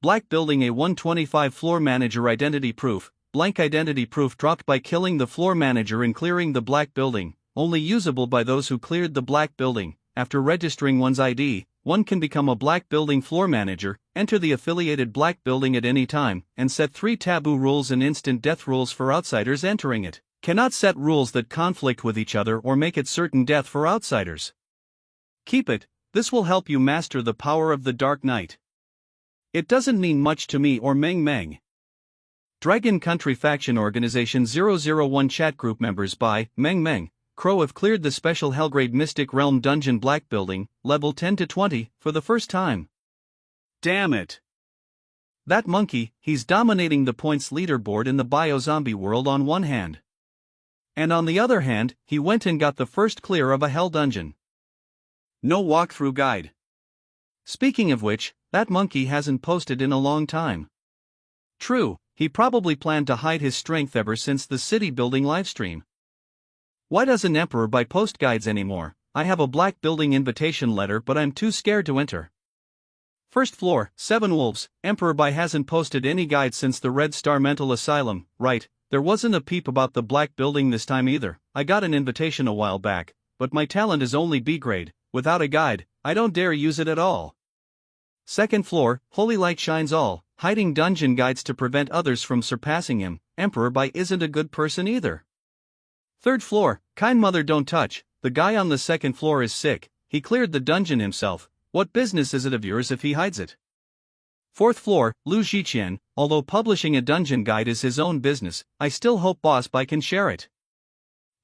Black Building a 125 Floor Manager Identity Proof, blank identity proof dropped by killing the floor manager and clearing the Black Building, only usable by those who cleared the Black Building, after registering one's ID, one can become a black building floor manager, enter the affiliated black building at any time, and set 3 taboo rules and instant death rules for outsiders entering it. Cannot set rules that conflict with each other or make it certain death for outsiders. Keep it, this will help you master the power of the Dark Knight. It doesn't mean much to me or Meng Meng. Dragon Country Faction Organization 001 chat group members by Meng Meng, Crow have cleared the special Hellgrade Mystic Realm Dungeon Black Building, level 10 to 20, for the first time. Damn it. That monkey, he's dominating the points leaderboard in the bio-zombie world on one hand. And on the other hand, he went and got the first clear of a hell dungeon. No walkthrough guide. Speaking of which, that monkey hasn't posted in a long time. True, he probably planned to hide his strength ever since the city building livestream. Why doesn't Emperor buy post guides anymore? I have a black building invitation letter but I'm too scared to enter. First floor, 7 Wolves, Emperor Buy hasn't posted any guides since the Red Star Mental Asylum, right? There wasn't a peep about the black building this time either. I got an invitation a while back, but my talent is only B grade. Without a guide, I don't dare use it at all. Second floor, Holy Light Shines All, hiding dungeon guides to prevent others from surpassing him. Emperor Buy isn't a good person either. Third floor, Kind Mother Don't Touch, the guy on the second floor is sick, he cleared the dungeon himself, what business is it of yours if he hides it? Fourth floor, Lu Jiqian, although publishing a dungeon guide is his own business, I still hope Boss Bai can share it.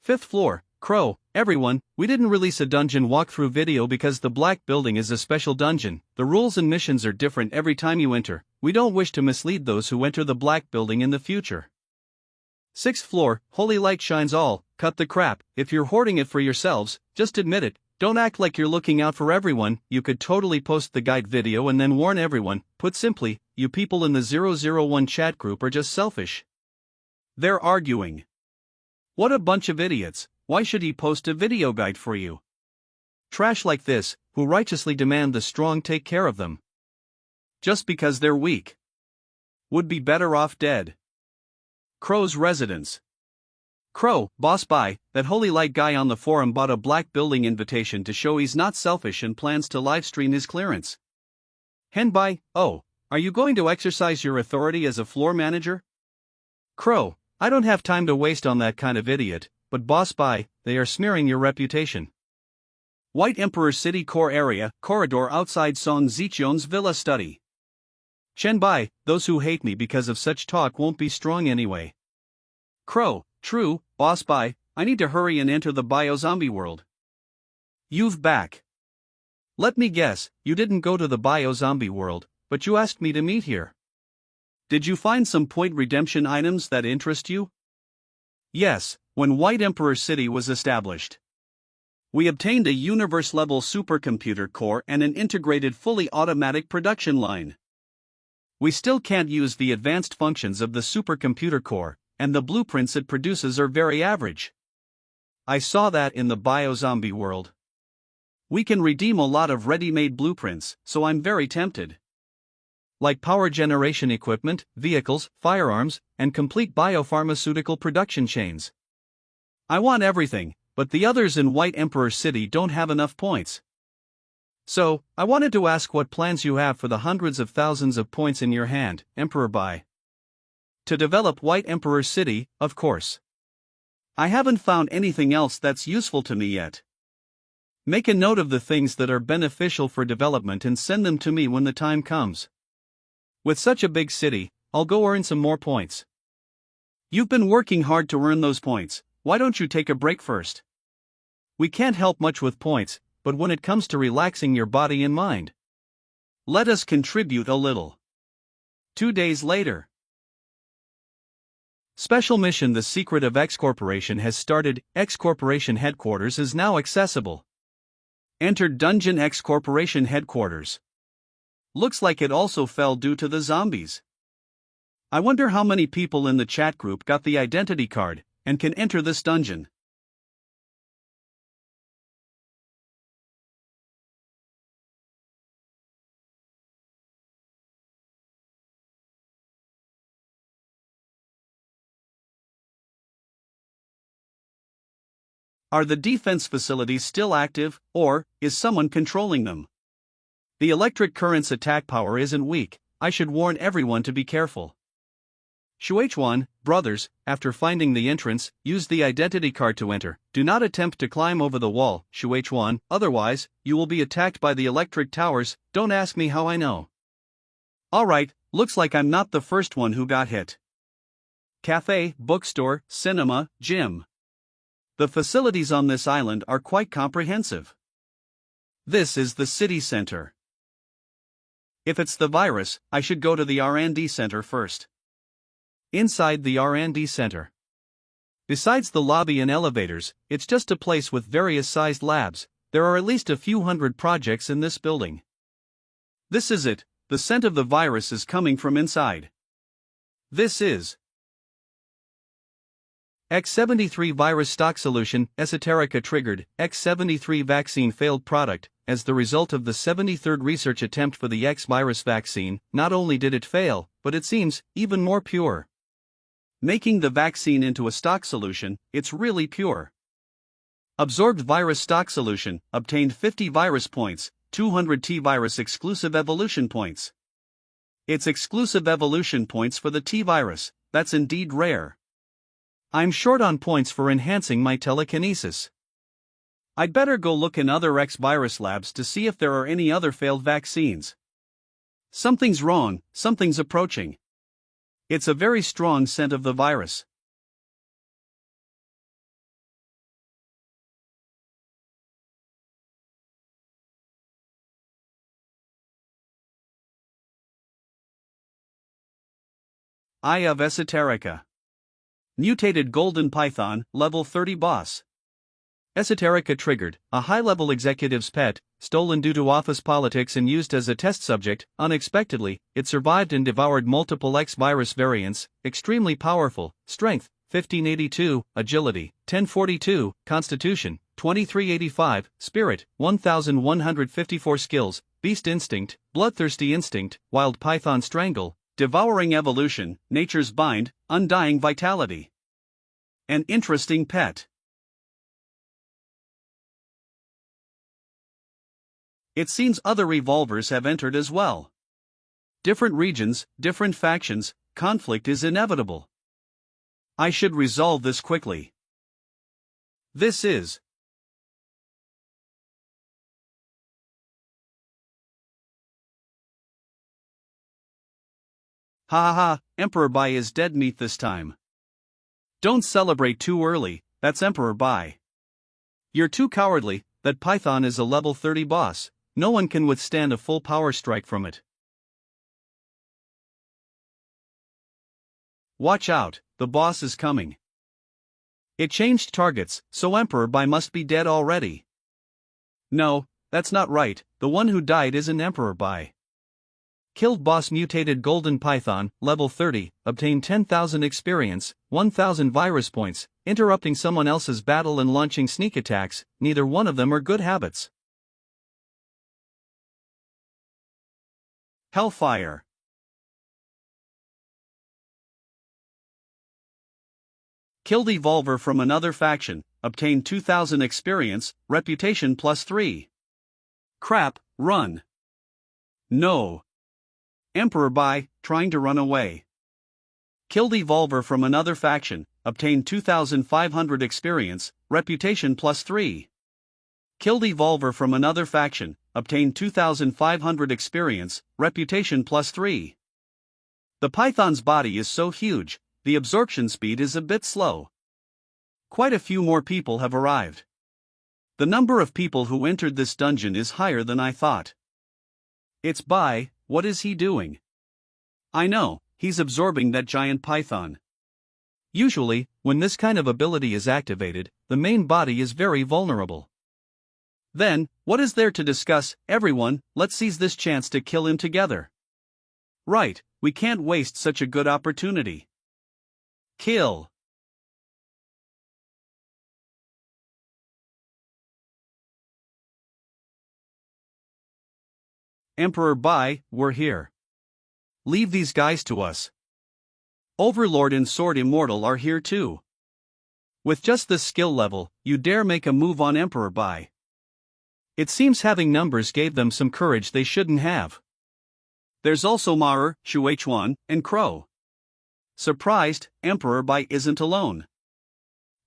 Fifth floor, Crow, everyone, we didn't release a dungeon walkthrough video because the black building is a special dungeon, the rules and missions are different every time you enter, we don't wish to mislead those who enter the black building in the future. Sixth floor, Holy Light Shines All, cut the crap, if you're hoarding it for yourselves, just admit it, don't act like you're looking out for everyone, you could totally post the guide video and then warn everyone, put simply, you people in the 001 chat group are just selfish. They're arguing. What a bunch of idiots, why should he post a video guide for you? Trash like this, who righteously demand the strong take care of them. Just because they're weak. Would be better off dead. Crow's residence. Crow, Boss Bai, that Holy Light guy on the forum bought a black building invitation to show he's not selfish and plans to livestream his clearance. Hen Bai, oh, are you going to exercise your authority as a floor manager? Crow, I don't have time to waste on that kind of idiot, but Boss Bai, they are smearing your reputation. White Emperor City Core Area, corridor outside Song Zichion's villa study. Chen Bai, those who hate me because of such talk won't be strong anyway. Crow, true, Boss Bai, I need to hurry and enter the bio-zombie world. You've back. Let me guess, you didn't go to the bio-zombie world, but you asked me to meet here. Did you find some point redemption items that interest you? Yes, when White Emperor City was established. We obtained a universe-level supercomputer core and an integrated fully automatic production line. We still can't use the advanced functions of the supercomputer core, and the blueprints it produces are very average. I saw that in the bio-zombie world. We can redeem a lot of ready-made blueprints, so I'm very tempted. Like power generation equipment, vehicles, firearms, and complete biopharmaceutical production chains. I want everything, but the others in White Emperor City don't have enough points. So, I wanted to ask what plans you have for the hundreds of thousands of points in your hand, Emperor Bai. To develop White Emperor City, of course. I haven't found anything else that's useful to me yet. Make a note of the things that are beneficial for development and send them to me when the time comes. With such a big city, I'll go earn some more points. You've been working hard to earn those points, why don't you take a break first? We can't help much with points, but when it comes to relaxing your body and mind, let us contribute a little. 2 days later. Special mission: The Secret of X Corporation has started. X Corporation headquarters is now accessible. Entered Dungeon X Corporation headquarters. Looks like it also fell due to the zombies. I wonder how many people in the chat group got the identity card and can enter this dungeon. Are the defense facilities still active, or is someone controlling them? The electric current's attack power isn't weak. I should warn everyone to be careful. Shuichuan, brothers, after finding the entrance, use the identity card to enter. Do not attempt to climb over the wall, Shuichuan, otherwise, you will be attacked by the electric towers. Don't ask me how I know. Alright, looks like I'm not the first one who got hit. Cafe, bookstore, cinema, gym. The facilities on this island are quite comprehensive. This is the city center. If it's the virus, I should go to the R&D center first. Inside the R&D center. Besides the lobby and elevators, it's just a place with various sized labs. There are at least a few hundred projects in this building. This is it, the scent of the virus is coming from inside. This is X73 virus stock solution, Esoterica triggered, X73 vaccine failed product. As the result of the 73rd research attempt for the X virus vaccine, not only did it fail, but it seems even more pure. Making the vaccine into a stock solution, it's really pure. Absorbed virus stock solution, obtained 50 virus points, 200 T-virus exclusive evolution points. It's exclusive evolution points for the T-virus, that's indeed rare. I'm short on points for enhancing my telekinesis. I'd better go look in other X-virus labs to see if there are any other failed vaccines. Something's wrong, something's approaching. It's a very strong scent of the virus. Eye of Esoterica. Mutated Golden Python, level 30 boss. Esoterica triggered, a high-level executive's pet, stolen due to office politics and used as a test subject. Unexpectedly, it survived and devoured multiple X-virus variants. Extremely powerful, strength, 1582, agility, 1042, constitution, 2385, spirit, 1154 skills, beast instinct, bloodthirsty instinct, wild python strangle, devouring evolution, nature's bind, undying vitality. An interesting pet. It seems other revolvers have entered as well. Different regions, different factions, conflict is inevitable. I should resolve this quickly. This is Ha ha ha, Emperor Bai is dead meat this time. Don't celebrate too early, that's Emperor Bai. You're too cowardly, that Python is a level 30 boss. No one can withstand a full power strike from it. Watch out, the boss is coming. It changed targets, so Emperor Bai must be dead already. No, that's not right, the one who died isn't Emperor Bai. Killed boss mutated golden python, level 30, obtained 10,000 experience, 1,000 virus points, interrupting someone else's battle and launching sneak attacks. Neither one of them are good habits. Hellfire. Killed evolver from another faction, obtained 2,000 experience, reputation +3. Crap, run. No. Emperor Bai, trying to run away. Killed evolver from another faction, obtained 2,500 experience, reputation +3. Killed evolver from another faction, obtained 2,500 experience, reputation +3. The python's body is so huge, the absorption speed is a bit slow. Quite a few more people have arrived. The number of people who entered this dungeon is higher than I thought. It's Bai, what is he doing? I know, he's absorbing that giant python. Usually, when this kind of ability is activated, the main body is very vulnerable. Then, what is there to discuss? Everyone, let's seize this chance to kill him together. Right, we can't waste such a good opportunity. Kill. Emperor Bai, we're here. Leave these guys to us. Overlord and Sword Immortal are here too. With just this skill level, you dare make a move on Emperor Bai. It seems having numbers gave them some courage they shouldn't have. There's also Maurer, Shuichuan, and Crow. Surprised, Emperor Bai isn't alone.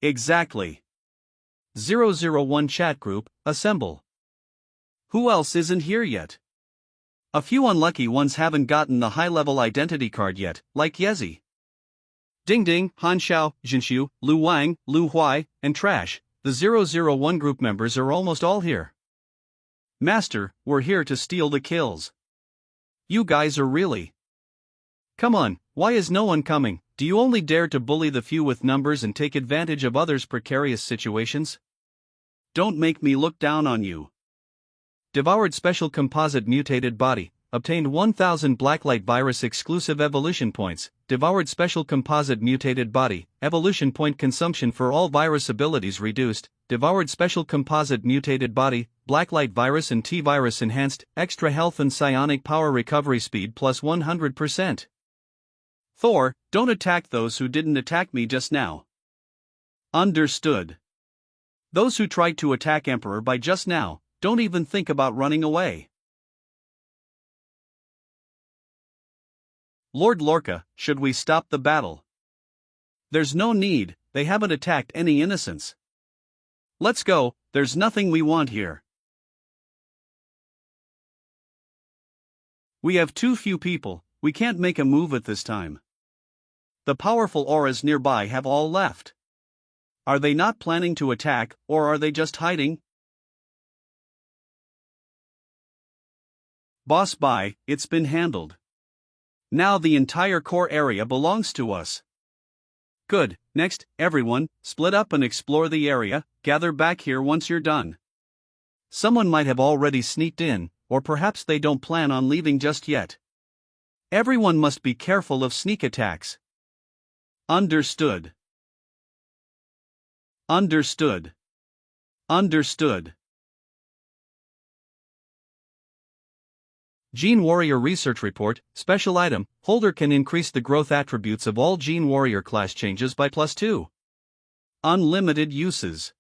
Exactly. 001 chat group, assemble. Who else isn't here yet? A few unlucky ones haven't gotten the high-level identity card yet, like Yezi. Ding Ding, Han Xiao, Jinshu, Lu Wang, Lu Huai, and Trash, the 001 group members are almost all here. Master, we're here to steal the kills. You guys are really. Come on, why is no one coming? Do you only dare to bully the few with numbers and take advantage of others' precarious situations? Don't make me look down on you. Devoured special composite mutated body. Obtained 1000 Blacklight virus exclusive evolution points. Devoured special composite mutated body. Evolution point consumption for all virus abilities reduced. Devoured special composite mutated body. Blacklight virus and T-virus enhanced. Extra health and psionic power recovery speed plus 100%. Thor, don't attack those who didn't attack me just now. Understood. Those who tried to attack Emperor by just now, don't even think about running away. Lord Lorca, should we stop the battle? There's no need, they haven't attacked any innocents. Let's go, there's nothing we want here. We have too few people, we can't make a move at this time. The powerful auras nearby have all left. Are they not planning to attack, or are they just hiding? Boss Bai, it's been handled. Now the entire core area belongs to us. Good, next, everyone, split up and explore the area, gather back here once you're done. Someone might have already sneaked in, or perhaps they don't plan on leaving just yet. Everyone must be careful of sneak attacks. Understood. Understood. Understood. Gene Warrior Research Report, Special Item, Holder can increase the growth attributes of all Gene Warrior class changes by +2. Unlimited uses.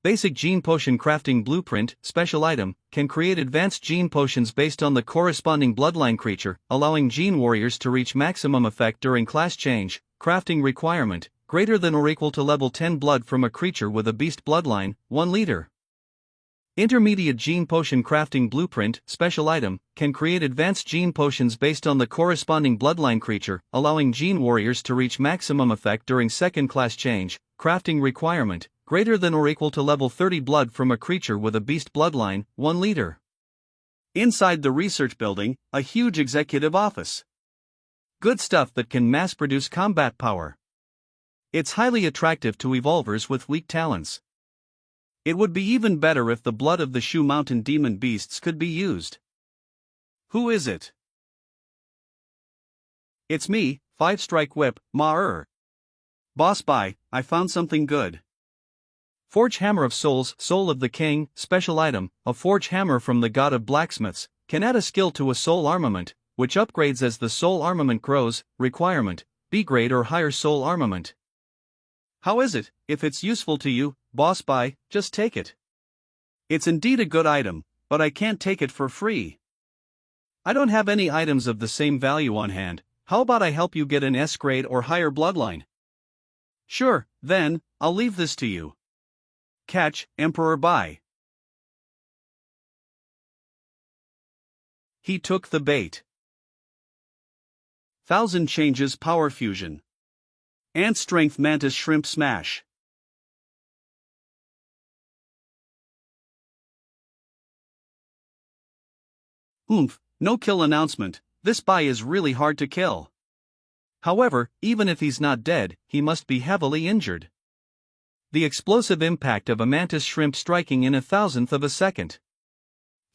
Basic Gene Potion Crafting Blueprint, Special Item, can create advanced gene potions based on the corresponding bloodline creature, allowing Gene Warriors to reach maximum effect during class change. Crafting requirement, greater than or equal to level 10 blood from a creature with a beast bloodline, 1 liter. Intermediate Gene Potion Crafting Blueprint, Special Item, can create advanced gene potions based on the corresponding bloodline creature, allowing Gene Warriors to reach maximum effect during second class change. Crafting requirement, greater than or equal to level 30 blood from a creature with a beast bloodline, 1 liter. Inside the research building, a huge executive office. Good stuff that can mass-produce combat power. It's highly attractive to evolvers with weak talents. It would be even better if the blood of the Shu Mountain demon beasts could be used. Who is it? It's me, 5-strike whip, Ma-er. Boss Bai, I found something good. Forge Hammer of Souls, Soul of the King, Special Item, a forge hammer from the god of blacksmiths, can add a skill to a soul armament, which upgrades as the soul armament grows. Requirement, B grade or higher soul armament. How is it? If it's useful to you, Boss Bai, just take it. It's indeed a good item, but I can't take it for free. I don't have any items of the same value on hand. How about I help you get an S grade or higher bloodline? Sure, then, I'll leave this to you. Catch, Emperor Bai. He took the bait. 1000 changes power fusion. Ant strength mantis shrimp smash. No kill announcement. This Bai is really hard to kill. However, even if he's not dead, he must be heavily injured. The explosive impact of a mantis shrimp striking in 1/1000th of a second.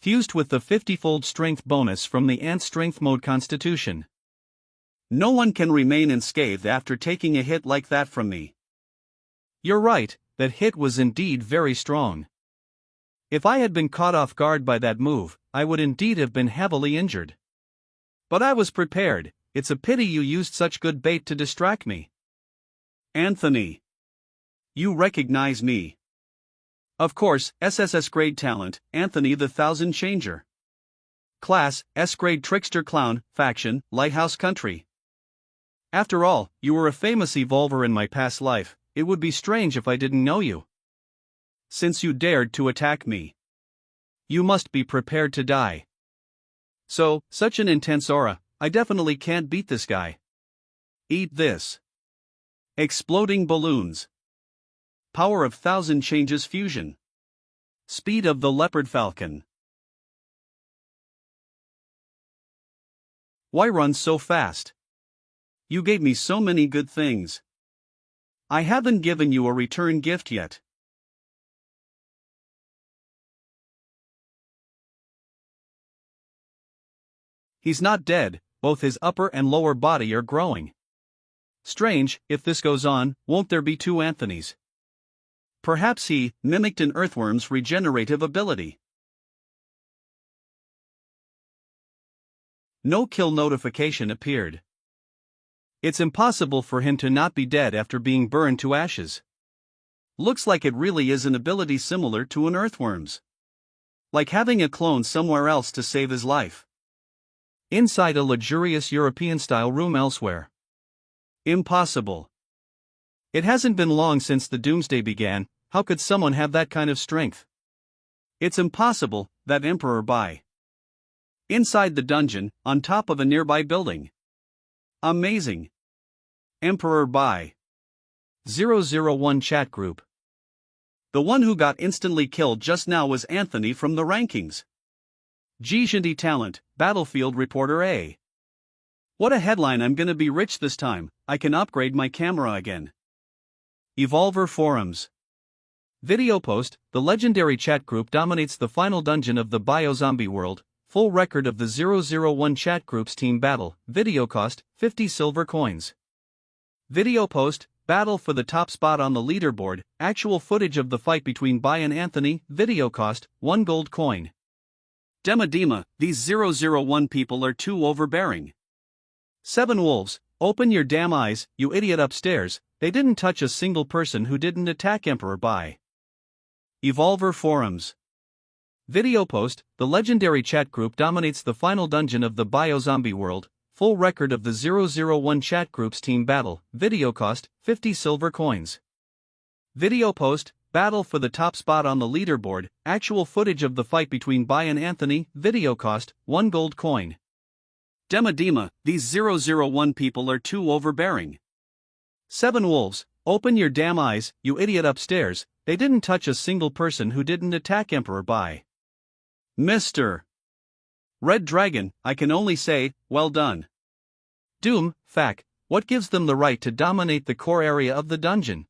Fused with the 50-fold strength bonus from the ant strength mode constitution. No one can remain unscathed after taking a hit like that from me. You're right, that hit was indeed very strong. If I had been caught off guard by that move, I would indeed have been heavily injured. But I was prepared. It's a pity you used such good bait to distract me. Anthony. You recognize me. Of course, SSS grade talent, Anthony the Thousand Changer. Class, S grade trickster clown, faction, Lighthouse Country. After all, you were a famous evolver in my past life, it would be strange if I didn't know you. Since you dared to attack me, you must be prepared to die. So, such an intense aura, I definitely can't beat this guy. Eat this. Exploding balloons. Power of Thousand Changes fusion. Speed of the leopard falcon. Why run so fast? You gave me so many good things. I haven't given you a return gift yet. He's not dead, both his upper and lower body are growing. Strange, if this goes on, won't there be two Anthonys? Perhaps he mimicked an earthworm's regenerative ability. No kill notification appeared. It's impossible for him to not be dead after being burned to ashes. Looks like it really is an ability similar to an earthworm's. Like having a clone somewhere else to save his life. Inside a luxurious European-style room elsewhere. Impossible. It hasn't been long since the Doomsday began, how could someone have that kind of strength? It's impossible, that Emperor Bai. Inside the dungeon, on top of a nearby building. Amazing. Emperor Bai. 001 chat group. The one who got instantly killed just now was Anthony from the rankings. G talent, Battlefield Reporter A. What a headline, I'm gonna be rich this time, I can upgrade my camera again. Evolver Forums. Video post, the legendary chat group dominates the final dungeon of the Biozombie world, full record of the 001 chat group's team battle, video cost, 50 silver coins. Video post, battle for the top spot on the leaderboard, actual footage of the fight between Bai and Anthony, video cost, 1 gold coin. Dema, these 001 people are too overbearing. 7 wolves, open your damn eyes, you idiot upstairs, they didn't touch a single person who didn't attack Emperor Bai. Evolver Forums. Video post, the legendary chat group dominates the final dungeon of the Biozombie world, full record of the 001 chat group's team battle, video cost, 50 silver coins. Video post, battle for the top spot on the leaderboard, actual footage of the fight between Bai and Anthony, video cost, 1 gold coin. Dema, these 001 people are too overbearing. 7 wolves, open your damn eyes, you idiot upstairs, they didn't touch a single person who didn't attack Emperor Bai. Mr. Red Dragon, I can only say, well done. Doom, Fac, what gives them the right to dominate the core area of the dungeon?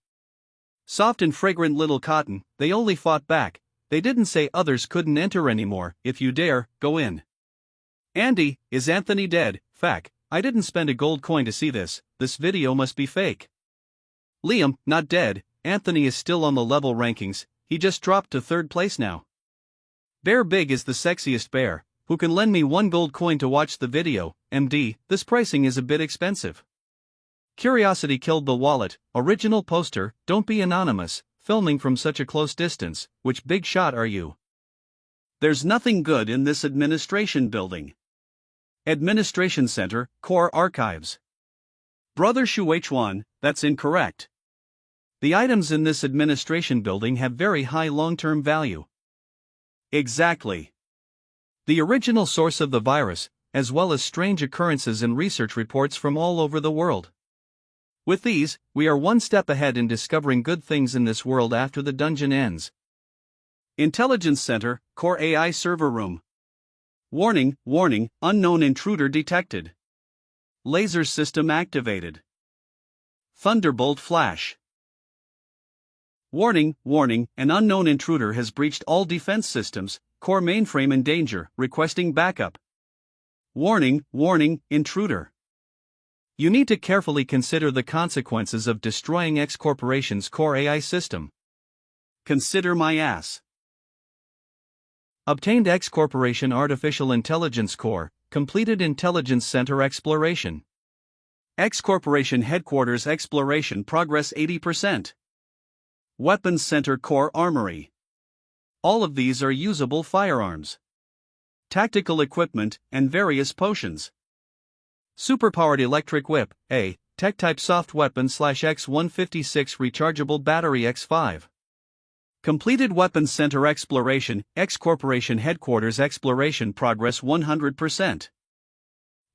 Soft and fragrant little cotton, they only fought back, they didn't say others couldn't enter anymore, if you dare, go in. Andy, is Anthony dead? Fac, I didn't spend a gold coin to see this video must be fake. Liam, not dead, Anthony is still on the level rankings, he just dropped to 3rd place now. Bear Big is the sexiest bear, who can lend me 1 gold coin to watch the video, MD, this pricing is a bit expensive. Curiosity killed the wallet, original poster, don't be anonymous, filming from such a close distance, which big shot are you? There's nothing good in this administration building. Administration Center, Core Archives. Brother Shuichuan, that's incorrect. The items in this administration building have very high long-term value. Exactly. The original source of the virus, as well as strange occurrences and research reports from all over the world. With these, we are one step ahead in discovering good things in this world after the dungeon ends. Intelligence Center, Core AI Server Room. Warning, unknown intruder detected. Laser system activated. Thunderbolt flash. Warning, an unknown intruder has breached all defense systems, core mainframe in danger, requesting backup. Warning, intruder. You need to carefully consider the consequences of destroying X Corporation's core AI system. Consider my ass. Obtained X Corporation Artificial Intelligence Core, completed Intelligence Center exploration. X Corporation Headquarters exploration progress 80%. Weapons Center Core Armory. All of these are usable firearms, tactical equipment, and various potions. Superpowered electric whip, A. Tech type soft weapon X156 rechargeable battery X5. Completed Weapons Center Exploration, X Corporation Headquarters Exploration Progress 100%.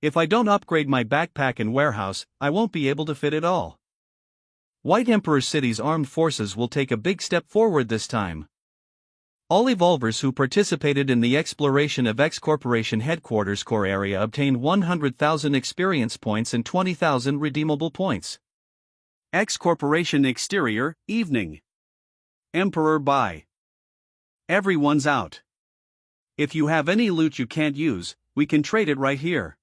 If I don't upgrade my backpack and warehouse, I won't be able to fit it all. White Emperor City's armed forces will take a big step forward this time. All evolvers who participated in the exploration of X Corporation Headquarters core area obtained 100,000 experience points and 20,000 redeemable points. X Corporation Exterior, Evening. Emperor Buy. Everyone's out. If you have any loot you can't use, we can trade it right here.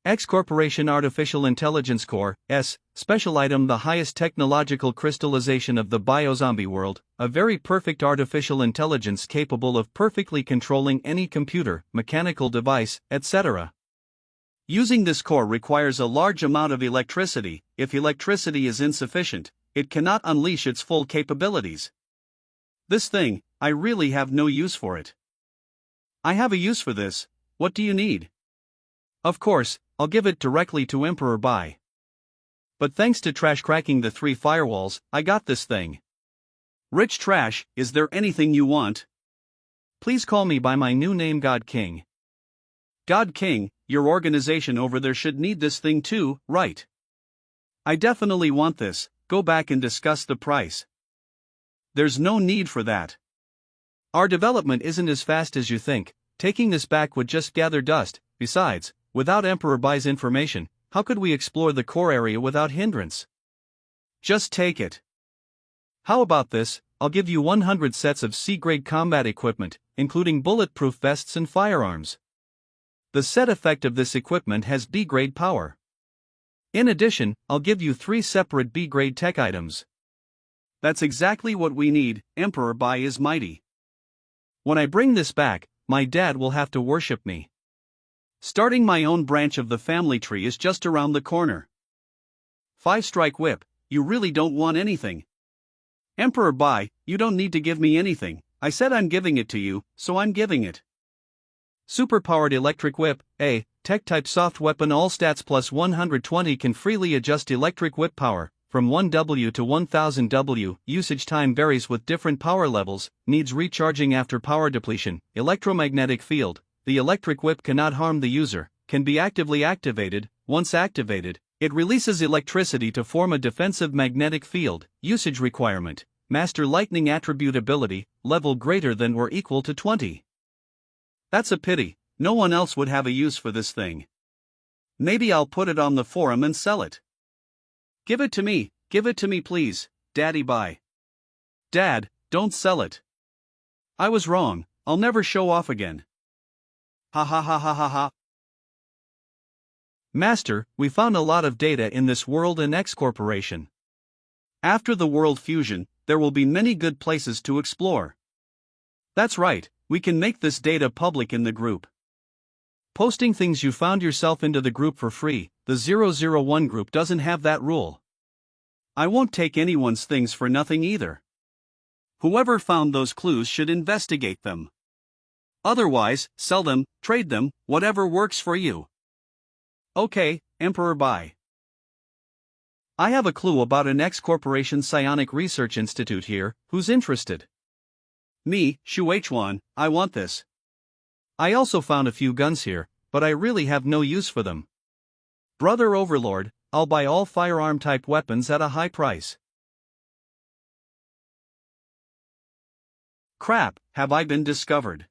X Corporation Artificial Intelligence Core, S, Special Item the highest technological crystallization of the biozombie world, a very perfect artificial intelligence capable of perfectly controlling any computer, mechanical device, etc. Using this core requires a large amount of electricity. If electricity is insufficient, it cannot unleash its full capabilities. This thing, I really have no use for it. I have a use for this. What do you need? Of course, I'll give it directly to Emperor Bai. But thanks to Trash cracking the 3 firewalls, I got this thing. Rich Trash, is there anything you want? Please call me by my new name God King. God King, your organization over there should need this thing too, right? I definitely want this. Go back and discuss the price. There's no need for that. Our development isn't as fast as you think. Taking this back would just gather dust. Besides, without Emperor Bai's information, how could we explore the core area without hindrance? Just take it. How about this? I'll give you 100 sets of C-grade combat equipment, including bulletproof vests and firearms. The set effect of this equipment has B-grade power. In addition, I'll give you 3 separate B-grade tech items. That's exactly what we need. Emperor Bai is mighty. When I bring this back, my dad will have to worship me. Starting my own branch of the family tree is just around the corner. 5-strike whip, you really don't want anything. Emperor Bai, you don't need to give me anything. I said I'm giving it to you, so I'm giving it. Superpowered electric whip, A, tech type soft weapon all stats plus 120 can freely adjust electric whip power, from 1W to 1000W, usage time varies with different power levels, needs recharging after power depletion, electromagnetic field. The electric whip cannot harm the user, can be actively activated. Once activated, it releases electricity to form a defensive magnetic field. Usage requirement, master lightning attribute ability, level greater than or equal to 20. That's a pity, no one else would have a use for this thing. Maybe I'll put it on the forum and sell it. Give it to me please, Daddy Bai. Dad, don't sell it. I was wrong, I'll never show off again. Ha ha ha ha ha ha. Master, we found a lot of data in this world and X Corporation. After the world fusion, there will be many good places to explore. That's right, we can make this data public in the group. Posting things you found yourself into the group for free, the 001 group doesn't have that rule. I won't take anyone's things for nothing either. Whoever found those clues should investigate them. Otherwise, sell them, trade them, whatever works for you. Okay, Emperor Bai. I have a clue about an X Corporation Psionic Research Institute here. Who's interested? Me, Shuichuan, I want this. I also found a few guns here, but I really have no use for them. Brother Overlord, I'll buy all firearm-type weapons at a high price. Crap, have I been discovered?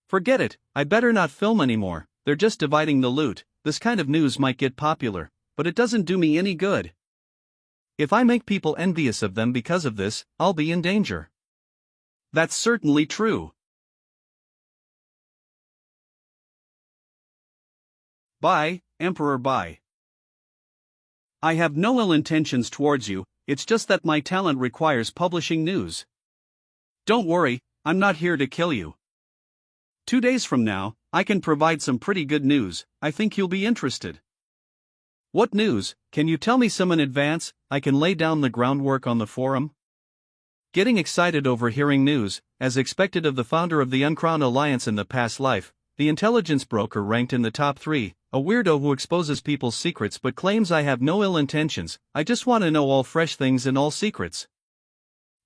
Forget it, I better not film anymore. They're just dividing the loot. This kind of news might get popular, but it doesn't do me any good. If I make people envious of them because of this, I'll be in danger. That's certainly true. Bye, Emperor Bai. I have no ill intentions towards you, it's just that my talent requires publishing news. Don't worry, I'm not here to kill you. 2 days from now, I can provide some pretty good news. I think you'll be interested. What news? Can you tell me some in advance? I can lay down the groundwork on the forum. Getting excited over hearing news, as expected of the founder of the Uncrowned Alliance in the past life, the intelligence broker ranked in the top 3, a weirdo who exposes people's secrets but claims I have no ill intentions, I just want to know all fresh things and all secrets.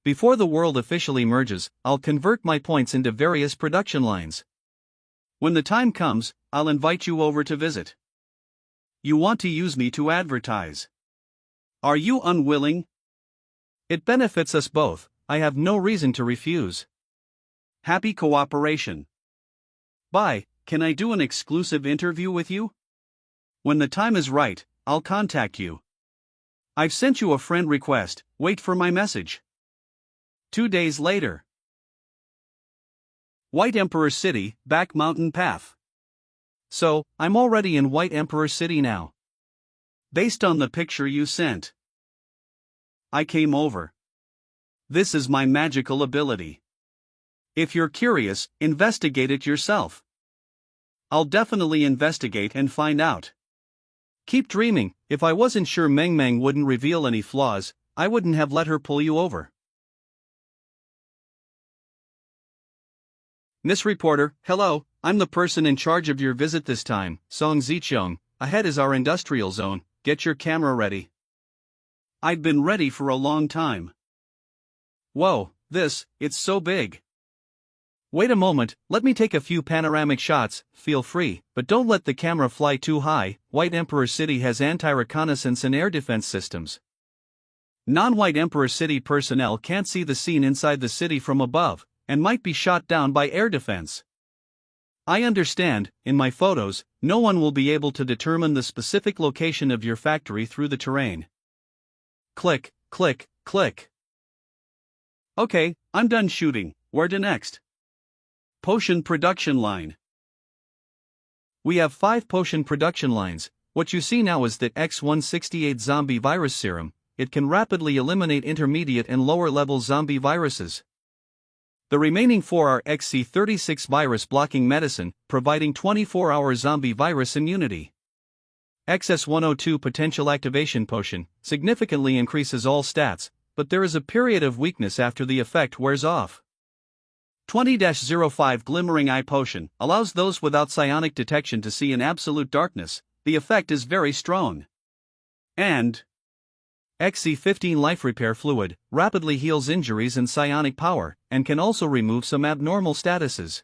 Before the world officially merges, I'll convert my points into various production lines. When the time comes, I'll invite you over to visit. You want to use me to advertise. Are you unwilling? It benefits us both, I have no reason to refuse. Happy cooperation. Bye, can I do an exclusive interview with you? When the time is right, I'll contact you. I've sent you a friend request, wait for my message. 2 days later. White Emperor City, back mountain path. So, I'm already in White Emperor City now. Based on the picture you sent. I came over. This is my magical ability. If you're curious, investigate it yourself. I'll definitely investigate and find out. Keep dreaming. If I wasn't sure Meng Meng wouldn't reveal any flaws, I wouldn't have let her pull you over. Miss Reporter, hello, I'm the person in charge of your visit this time, Song Zichong. Ahead is our industrial zone, get your camera ready. I've been ready for a long time. Whoa, it's so big. Wait a moment, let me take a few panoramic shots, feel free, but don't let the camera fly too high. White Emperor City has anti-reconnaissance and air defense systems. Non-White Emperor City personnel can't see the scene inside the city from above, and might be shot down by air defense. I understand, in my photos, no one will be able to determine the specific location of your factory through the terrain. Click, click, click. Okay, I'm done shooting, where to next? Potion production line. We have 5 potion production lines. What you see now is the X168 zombie virus serum. It can rapidly eliminate intermediate and lower level zombie viruses. The remaining 4 are XC36 virus blocking medicine, providing 24-hour zombie virus immunity. XS102 potential activation potion significantly increases all stats, but there is a period of weakness after the effect wears off. 20-05 Glimmering Eye Potion allows those without psionic detection to see in absolute darkness. The effect is very strong. And XC15 Life Repair Fluid rapidly heals injuries and psionic power, and can also remove some abnormal statuses.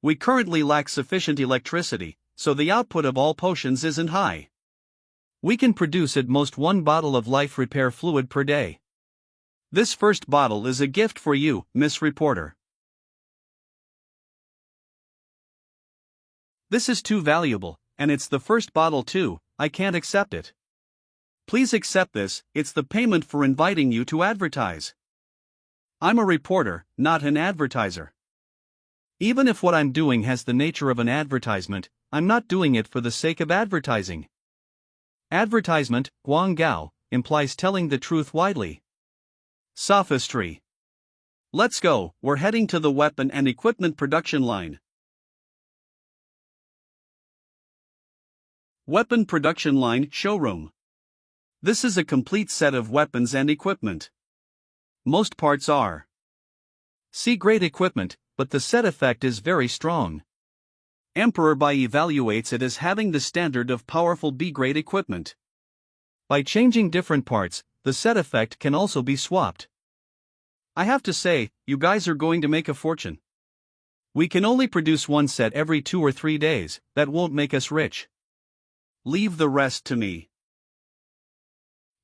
We currently lack sufficient electricity, so the output of all potions isn't high. We can produce at most 1 bottle of life repair fluid per day. This first bottle is a gift for you, Miss Reporter. This is too valuable, and it's the first bottle too, I can't accept it. Please accept this, it's the payment for inviting you to advertise. I'm a reporter, not an advertiser. Even if what I'm doing has the nature of an advertisement, I'm not doing it for the sake of advertising. Advertisement, Guanggao, implies telling the truth widely. Sophistry. Let's go, we're heading to the weapon and equipment production line. Weapon production line showroom. This is a complete set of weapons and equipment. Most parts are C-grade equipment, but the set effect is very strong. Emperor Bai evaluates it as having the standard of powerful B-grade equipment. By changing different parts, the set effect can also be swapped. I have to say, you guys are going to make a fortune. We can only produce 1 set every 2 or 3 days, that won't make us rich. Leave the rest to me.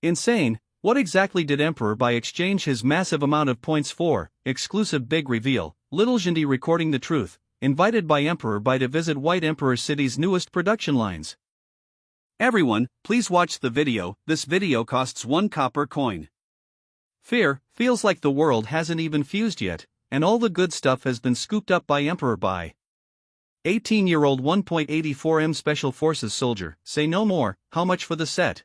Insane, what exactly did Emperor Bai exchange his massive amount of points for? Exclusive big reveal, Little Jindy recording the truth, invited by Emperor Bai to visit White Emperor City's newest production lines. Everyone, please watch the video, this video costs 1 copper coin. Feels like the world hasn't even fused yet, and all the good stuff has been scooped up by Emperor Bai. 18-year-old 1.84M Special Forces soldier, say no more, how much for the set?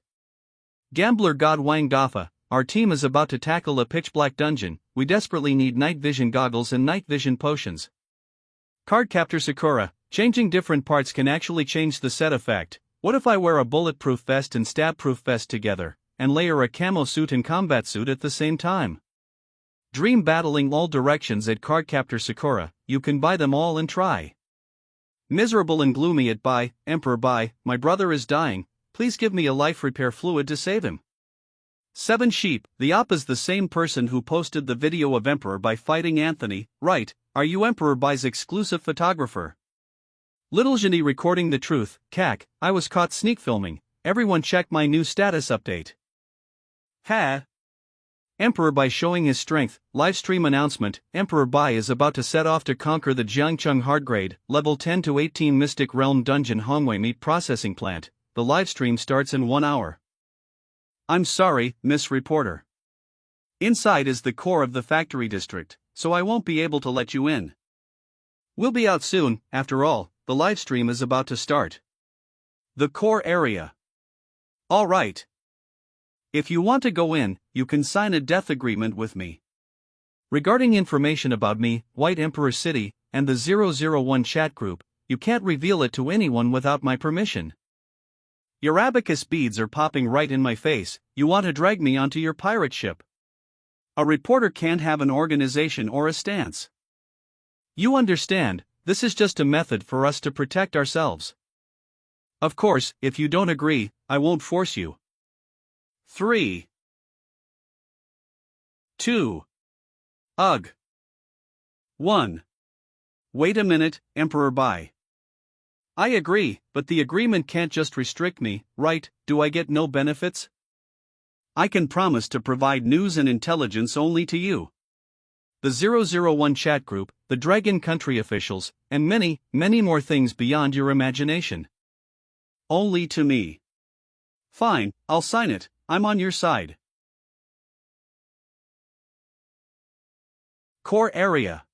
Gambler God Wang Dafa, our team is about to tackle a pitch-black dungeon, we desperately need night vision goggles and night vision potions. Cardcaptor Sakura, changing different parts can actually change the set effect. What if I wear a bulletproof vest and stab-proof vest together, and layer a camo suit and combat suit at the same time? Dream battling all directions at Cardcaptor Sakura, you can buy them all and try. Miserable and gloomy at buy, Emperor buy, my brother is dying, please give me a life repair fluid to save him. 7 Sheep, the op is the same person who posted the video of Emperor by fighting Anthony, right? Are you Emperor buy's exclusive photographer? Little Genie recording the truth, cack, I was caught sneak filming, everyone check my new status update. Ha! Emperor Bai showing his strength, livestream announcement, Emperor Bai is about to set off to conquer the Jiangcheng hardgrade, level 10 to 18 Mystic Realm Dungeon Hongwei Meat Processing Plant, the livestream starts in 1 hour. I'm sorry, Miss Reporter. Inside is the core of the factory district, so I won't be able to let you in. We'll be out soon, after all, the livestream is about to start. The core area. Alright. If you want to go in, you can sign a death agreement with me. Regarding information about me, White Emperor City, and the 001 chat group, you can't reveal it to anyone without my permission. Your abacus beads are popping right in my face, you want to drag me onto your pirate ship. A reporter can't have an organization or a stance. You understand, this is just a method for us to protect ourselves. Of course, if you don't agree, I won't force you. 3, 2, ugh. 1. Wait a minute, Emperor Bai. I agree, but the agreement can't just restrict me, right? Do I get no benefits? I can promise to provide news and intelligence only to you. The 001 chat group, the Dragon Country officials, and many, many more things beyond your imagination. Only to me. Fine, I'll sign it, I'm on your side. Core area.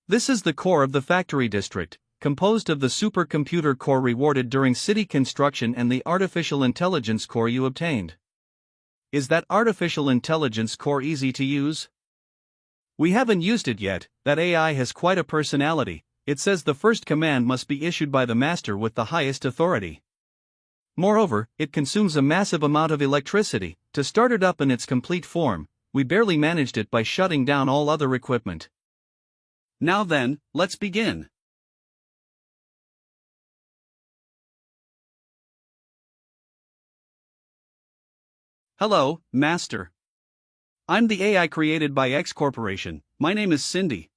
This is the core of the factory district, composed of the supercomputer core rewarded during city construction and the artificial intelligence core you obtained. Is that artificial intelligence core easy to use? We haven't used it yet, that AI has quite a personality, it says the first command must be issued by the master with the highest authority. Moreover, it consumes a massive amount of electricity. To start it up in its complete form, we barely managed it by shutting down all other equipment. Now then, let's begin. Hello, Master. I'm the AI created by X Corporation, my name is Cindy.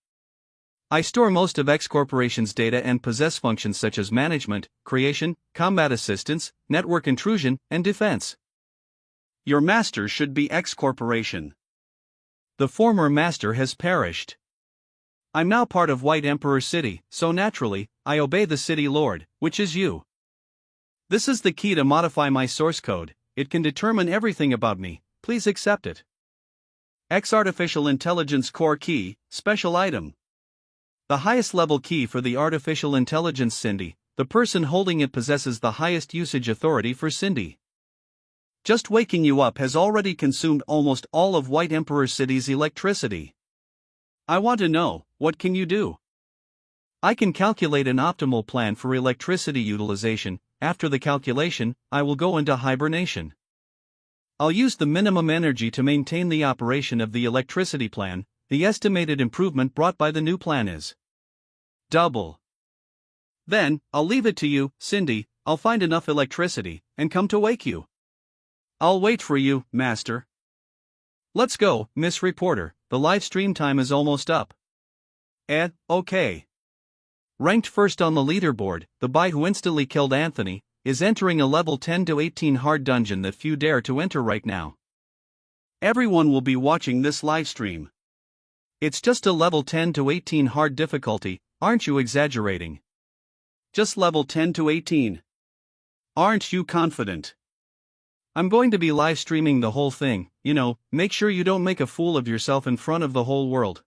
I store most of X Corporation's data and possess functions such as management, creation, combat assistance, network intrusion, and defense. Your master should be X Corporation. The former master has perished. I'm now part of White Emperor City, so naturally, I obey the city lord, which is you. This is the key to modify my source code, it can determine everything about me, please accept it. X Artificial Intelligence Core Key, Special Item. The highest level key for the artificial intelligence Cindy, the person holding it possesses the highest usage authority for Cindy. Just waking you up has already consumed almost all of White Emperor City's electricity. I want to know, what can you do? I can calculate an optimal plan for electricity utilization. After the calculation, I will go into hibernation. I'll use the minimum energy to maintain the operation of the electricity plan. The estimated improvement brought by the new plan is double. Then, I'll leave it to you, Cindy, I'll find enough electricity, and come to wake you. I'll wait for you, Master. Let's go, Miss Reporter, the live stream time is almost up. Okay. Ranked first on the leaderboard, the boy who instantly killed Anthony, is entering a level 10 to 18 hard dungeon that few dare to enter right now. Everyone will be watching this live stream. It's just a level 10 to 18 hard difficulty, aren't you exaggerating? Just level 10 to 18. Aren't you confident? I'm going to be live streaming the whole thing, make sure you don't make a fool of yourself in front of the whole world.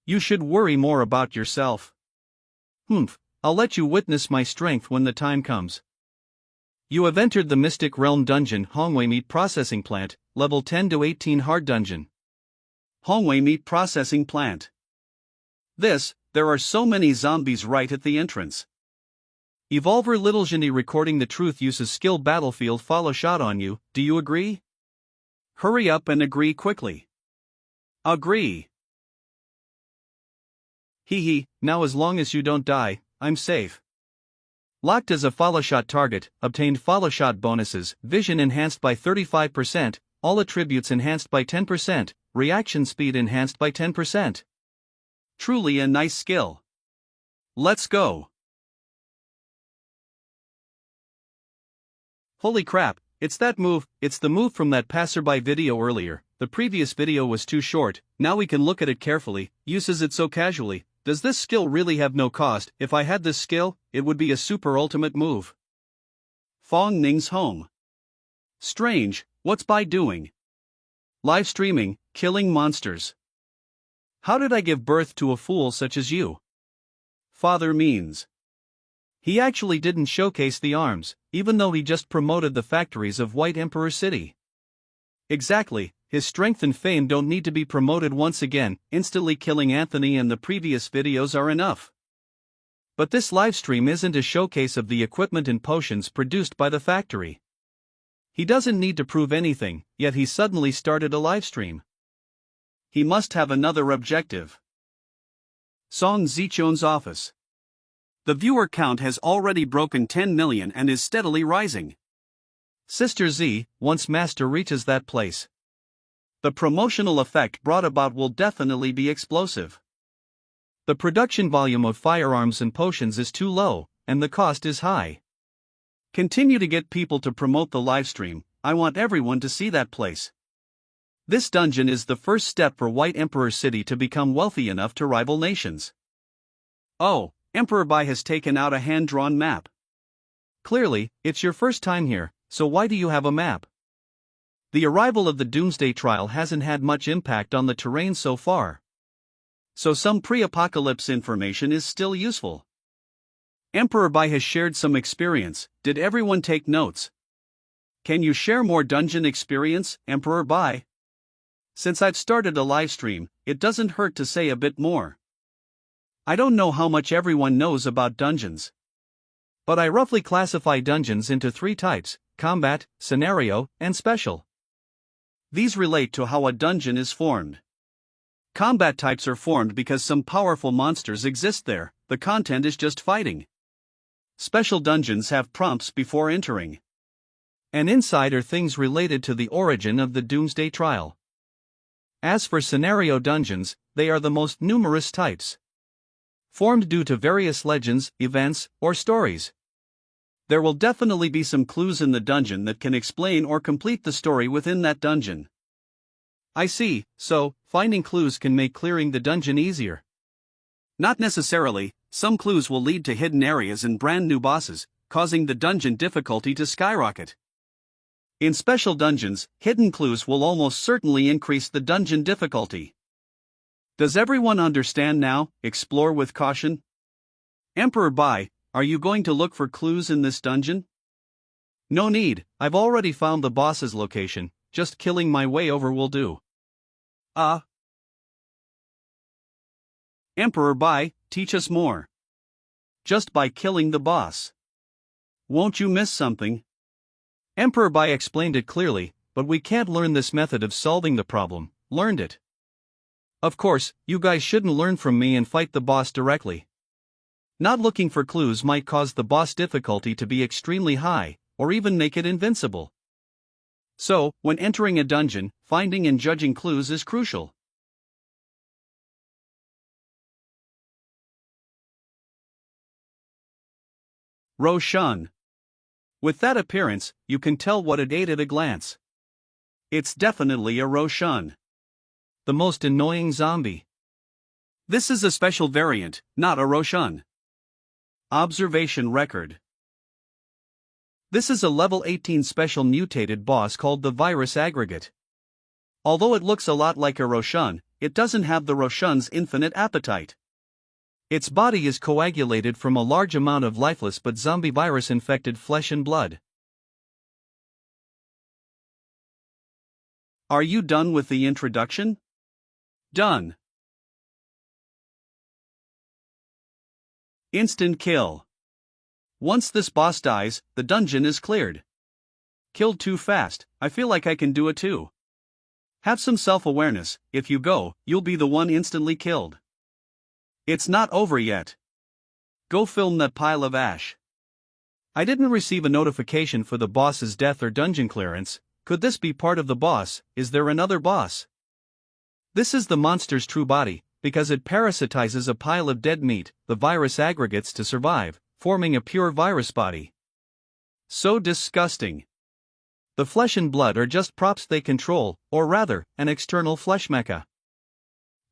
You should worry more about yourself. I'll let you witness my strength when the time comes. You have entered the Mystic Realm Dungeon Hongwei Meat Processing Plant, level 10 to 18 hard dungeon. Hongwei Meat Processing Plant. There are so many zombies right at the entrance. Evolver Little Genie recording the truth uses skill battlefield follow shot on you, do you agree? Hurry up and agree quickly. Agree. Hee, now as long as you don't die, I'm safe. Locked as a follow shot target, obtained follow shot bonuses, vision enhanced by 35%, all attributes enhanced by 10%, reaction speed enhanced by 10%. Truly a nice skill. Let's go. Holy crap, it's that move, it's the move from that passerby video earlier. The previous video was too short, now we can look at it carefully, uses it so casually. Does this skill really have no cost? If I had this skill, it would be a super ultimate move. Fong Ning's home. Strange, what's Bai doing? Live streaming, killing monsters. How did I give birth to a fool such as you? Father means. He actually didn't showcase the arms, even though he just promoted the factories of White Emperor City. Exactly, his strength and fame don't need to be promoted once again, instantly killing Anthony and the previous videos are enough. But this livestream isn't a showcase of the equipment and potions produced by the factory. He doesn't need to prove anything, yet he suddenly started a livestream. He must have another objective. Song Zichun's office. The viewer count has already broken 10 million and is steadily rising. Sister Z, once Master reaches that place, the promotional effect brought about will definitely be explosive. The production volume of firearms and potions is too low, and the cost is high. Continue to get people to promote the livestream. I want everyone to see that place. This dungeon is the first step for White Emperor City to become wealthy enough to rival nations. Oh, Emperor Bai has taken out a hand-drawn map. Clearly, it's your first time here, so why do you have a map? The arrival of the Doomsday trial hasn't had much impact on the terrain so far. So some pre-apocalypse information is still useful. Emperor Bai has shared some experience. Did everyone take notes? Can you share more dungeon experience, Emperor Bai? Since I've started a livestream, it doesn't hurt to say a bit more. I don't know how much everyone knows about dungeons, but I roughly classify dungeons into 3 types: combat, scenario, and special. These relate to how a dungeon is formed. Combat types are formed because some powerful monsters exist there, the content is just fighting. Special dungeons have prompts before entering. And inside are things related to the origin of the Doomsday trial. As for scenario dungeons, they are the most numerous types, formed due to various legends, events, or stories. There will definitely be some clues in the dungeon that can explain or complete the story within that dungeon. I see, so, finding clues can make clearing the dungeon easier. Not necessarily, some clues will lead to hidden areas and brand new bosses, causing the dungeon difficulty to skyrocket. In special dungeons, hidden clues will almost certainly increase the dungeon difficulty. Does everyone understand now? Explore with caution. Emperor Bai, are you going to look for clues in this dungeon? No need, I've already found the boss's location, just killing my way over will do. Emperor Bai, teach us more. Just by killing the boss. Won't you miss something? Emperor Bai explained it clearly, but we can't learn this method of solving the problem, learned it. Of course, you guys shouldn't learn from me and fight the boss directly. Not looking for clues might cause the boss difficulty to be extremely high, or even make it invincible. So, when entering a dungeon, finding and judging clues is crucial. Roshan. With that appearance, you can tell what it ate at a glance. It's definitely a Roshan. The most annoying zombie. This is a special variant, not a Roshan. Observation record. This is a level 18 special mutated boss called the Virus Aggregate. Although it looks a lot like a Roshan, it doesn't have the Roshan's infinite appetite. Its body is coagulated from a large amount of lifeless but zombie virus-infected flesh and blood. Are you done with the introduction? Done. Instant kill. Once this boss dies, the dungeon is cleared. Killed too fast, I feel like I can do it too. Have some self-awareness. If you go, you'll be the one instantly killed. It's not over yet. Go film that pile of ash. I didn't receive a notification for the boss's death or dungeon clearance. Could this be part of the boss? Is there another boss? This is the monster's true body, because it parasitizes a pile of dead meat, the virus aggregates to survive, forming a pure virus body. So disgusting. The flesh and blood are just props they control, or rather, an external flesh mecha.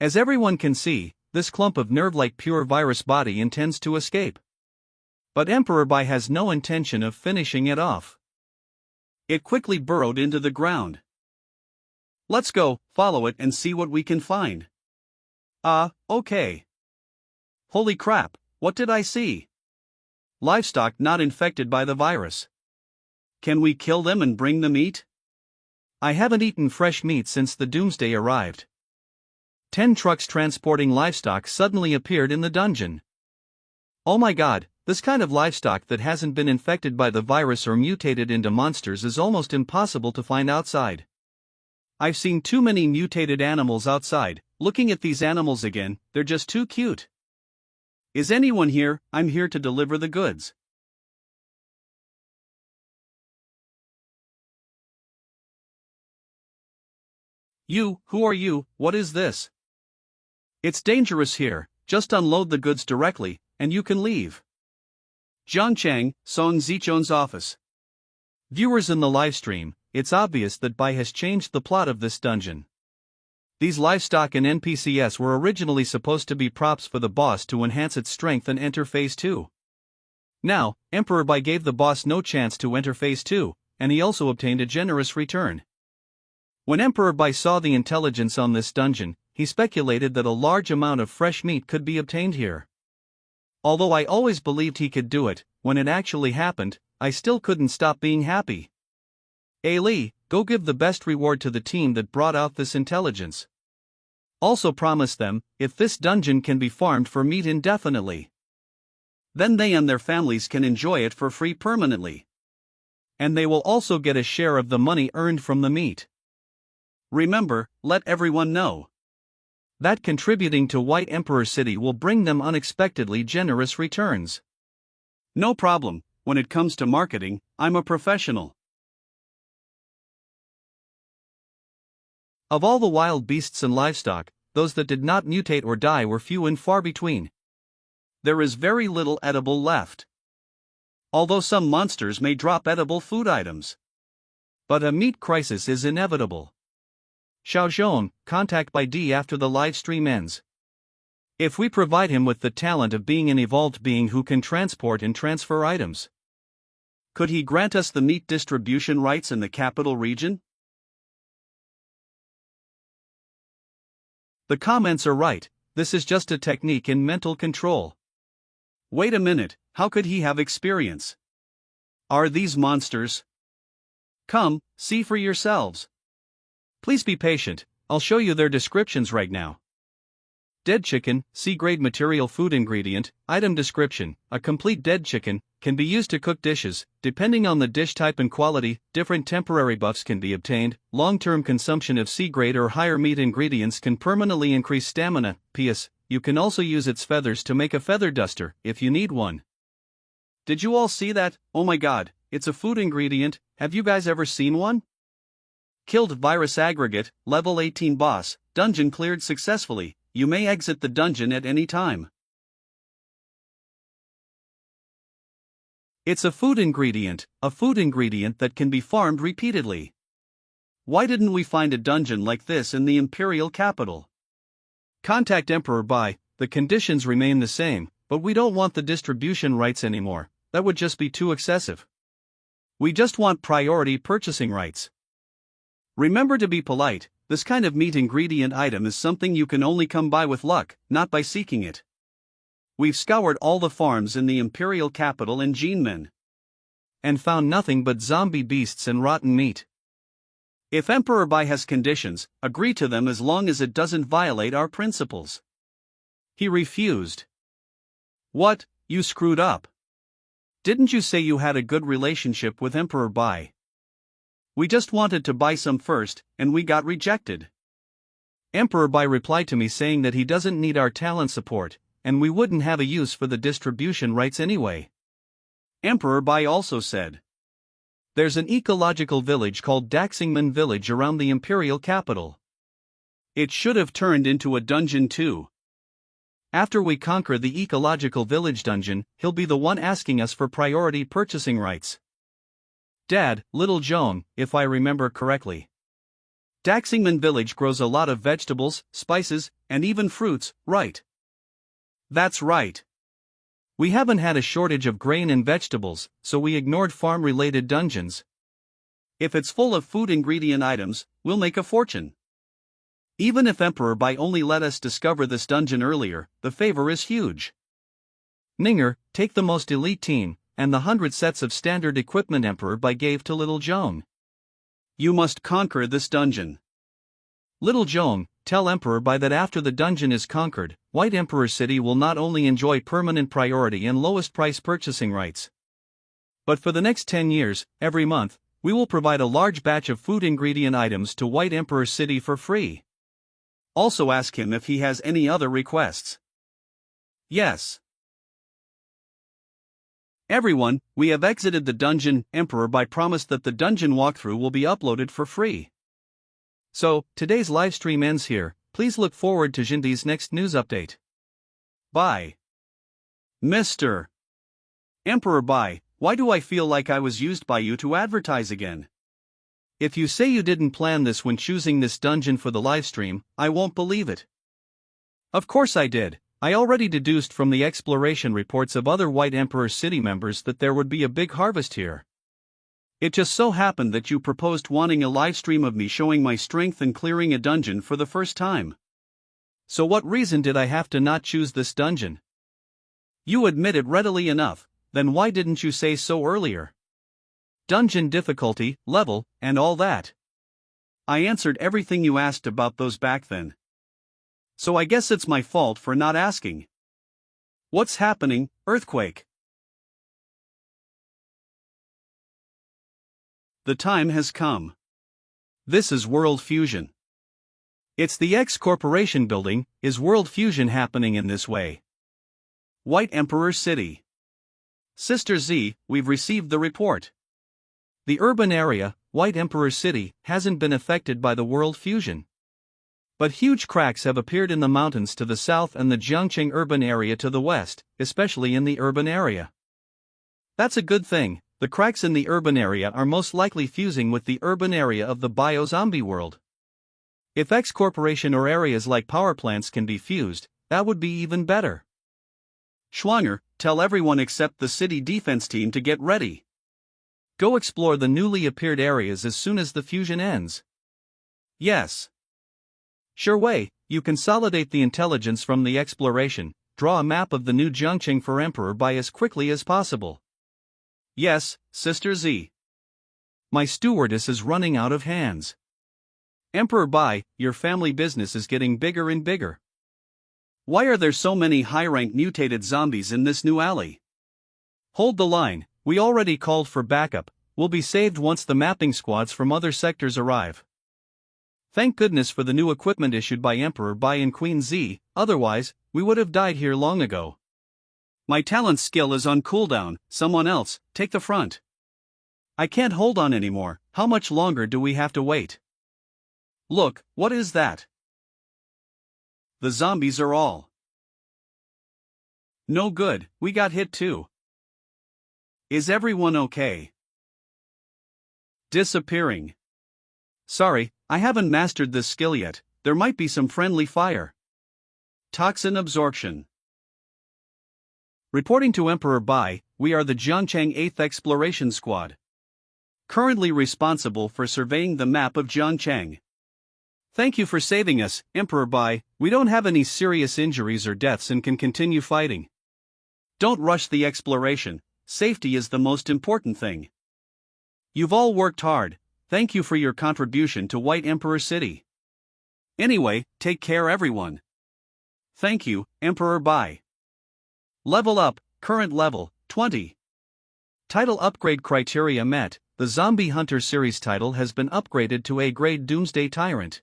As everyone can see, this clump of nerve-like pure virus body intends to escape. But Emperor Bai has no intention of finishing it off. It quickly burrowed into the ground. Let's go, follow it and see what we can find. Okay. Holy crap, what did I see? Livestock not infected by the virus. Can we kill them and bring the meat? I haven't eaten fresh meat since the Doomsday arrived. 10 trucks transporting livestock suddenly appeared in the dungeon. Oh my god, this kind of livestock that hasn't been infected by the virus or mutated into monsters is almost impossible to find outside. I've seen too many mutated animals outside. Looking at these animals again, they're just too cute. Is anyone here? I'm here to deliver the goods. You, who are you? What is this? It's dangerous here. Just unload the goods directly, and you can leave. Zhang Chang, Song Zichun's office. Viewers in the livestream, it's obvious that Bai has changed the plot of this dungeon. These livestock and NPCs were originally supposed to be props for the boss to enhance its strength and enter Phase 2. Now, Emperor Bai gave the boss no chance to enter Phase 2, and he also obtained a generous return. When Emperor Bai saw the intelligence on this dungeon, he speculated that a large amount of fresh meat could be obtained here. Although I always believed he could do it, when it actually happened, I still couldn't stop being happy. Li, go give the best reward to the team that brought out this intelligence. Also promise them, if this dungeon can be farmed for meat indefinitely, then they and their families can enjoy it for free permanently. And they will also get a share of the money earned from the meat. Remember, let everyone know that contributing to White Emperor City will bring them unexpectedly generous returns. No problem, when it comes to marketing, I'm a professional. Of all the wild beasts and livestock, those that did not mutate or die were few and far between. There is very little edible left. Although some monsters may drop edible food items. But a meat crisis is inevitable. Xiaozhong, contact by D after the live stream ends. If we provide him with the talent of being an evolved being who can transport and transfer items, could he grant us the meat distribution rights in the capital region? The comments are right, this is just a technique in mental control. Wait a minute, how could he have experience? Are these monsters? Come, see for yourselves. Please be patient, I'll show you their descriptions right now. Dead chicken, C-grade material food ingredient, item description. A complete dead chicken can be used to cook dishes. Depending on the dish type and quality, different temporary buffs can be obtained. Long-term consumption of C-grade or higher meat ingredients can permanently increase stamina. P.S. You can also use its feathers to make a feather duster, if you need one. Did you all see that? Oh my god, it's a food ingredient. Have you guys ever seen one? Killed virus aggregate, level 18 boss, dungeon cleared successfully. You may exit the dungeon at any time. It's a food ingredient that can be farmed repeatedly. Why didn't we find a dungeon like this in the imperial capital? Contact Emperor Bai. The conditions remain the same, but we don't want the distribution rights anymore. That would just be too excessive. We just want priority purchasing rights. Remember to be polite. This kind of meat ingredient item is something you can only come by with luck, not by seeking it. We've scoured all the farms in the imperial capital and Jinmen, and found nothing but zombie beasts and rotten meat. If Emperor Bai has conditions, agree to them as long as it doesn't violate our principles. He refused. What, you screwed up? Didn't you say you had a good relationship with Emperor Bai? We just wanted to buy some first, and we got rejected. Emperor Bai replied to me saying that he doesn't need our talent support, and we wouldn't have a use for the distribution rights anyway. Emperor Bai also said, there's an ecological village called Daxingman Village around the imperial capital. It should have turned into a dungeon too. After we conquer the ecological village dungeon, he'll be the one asking us for priority purchasing rights. Dad, little Joan, if I remember correctly. Daxingman Village grows a lot of vegetables, spices, and even fruits, right? That's right. We haven't had a shortage of grain and vegetables, so we ignored farm-related dungeons. If it's full of food ingredient items, we'll make a fortune. Even if Emperor Bai only let us discover this dungeon earlier, the favor is huge. Ninger, take the most elite team, and the 100 sets of standard equipment Emperor Bai gave to little Joan. You must conquer this dungeon. Little Joan, tell Emperor Bai that after the dungeon is conquered, White Emperor City will not only enjoy permanent priority and lowest price purchasing rights, but for the next 10 years, every month, we will provide a large batch of food ingredient items to White Emperor City for free. Also ask him if he has any other requests. Yes. Everyone, we have exited the dungeon. Emperor Bai promised that the dungeon walkthrough will be uploaded for free. So, today's livestream ends here. Please look forward to Jindi's next news update. Bye. Mr. Emperor Bai, why do I feel like I was used by you to advertise again? If you say you didn't plan this when choosing this dungeon for the livestream, I won't believe it. Of course I did. I already deduced from the exploration reports of other White Emperor City members that there would be a big harvest here. It just so happened that you proposed wanting a livestream of me showing my strength and clearing a dungeon for the first time. So what reason did I have to not choose this dungeon? You admit it readily enough, then why didn't you say so earlier? Dungeon difficulty, level, and all that. I answered everything you asked about those back then. So I guess it's my fault for not asking. What's happening, earthquake? The time has come. This is World Fusion. It's the X Corporation building. Is World Fusion happening in this way? White Emperor City. Sister Z, we've received the report. The urban area, White Emperor City, hasn't been affected by the World Fusion. But huge cracks have appeared in the mountains to the south and the Jiangcheng urban area to the west, especially in the urban area. That's a good thing. The cracks in the urban area are most likely fusing with the urban area of the bio-zombie world. If X Corporation or areas like power plants can be fused, that would be even better. Schwanger, tell everyone except the city defense team to get ready. Go explore the newly appeared areas as soon as the fusion ends. Yes. Sure way, you consolidate the intelligence from the exploration, draw a map of the new Jiangcheng for Emperor Bai as quickly as possible. Yes, Sister Z. My stewardess is running out of hands. Emperor Bai, your family business is getting bigger and bigger. Why are there so many high-ranked mutated zombies in this new alley? Hold the line, we already called for backup, we'll be saved once the mapping squads from other sectors arrive. Thank goodness for the new equipment issued by Emperor Bai and Queen Z, otherwise, we would have died here long ago. My talent skill is on cooldown, someone else, take the front. I can't hold on anymore, how much longer do we have to wait? Look, what is that? The zombies are all. No good, we got hit too. Is everyone okay? Disappearing. Sorry, I haven't mastered this skill yet, there might be some friendly fire. Toxin absorption. Reporting to Emperor Bai, we are the Jiangcheng 8th Exploration Squad. Currently responsible for surveying the map of Jiangcheng. Thank you for saving us, Emperor Bai, we don't have any serious injuries or deaths and can continue fighting. Don't rush the exploration, safety is the most important thing. You've all worked hard, thank you for your contribution to White Emperor City. Anyway, take care everyone. Thank you, Emperor Bai. Level up, current level, 20. Title upgrade criteria met, the Zombie Hunter series title has been upgraded to A-grade Doomsday Tyrant.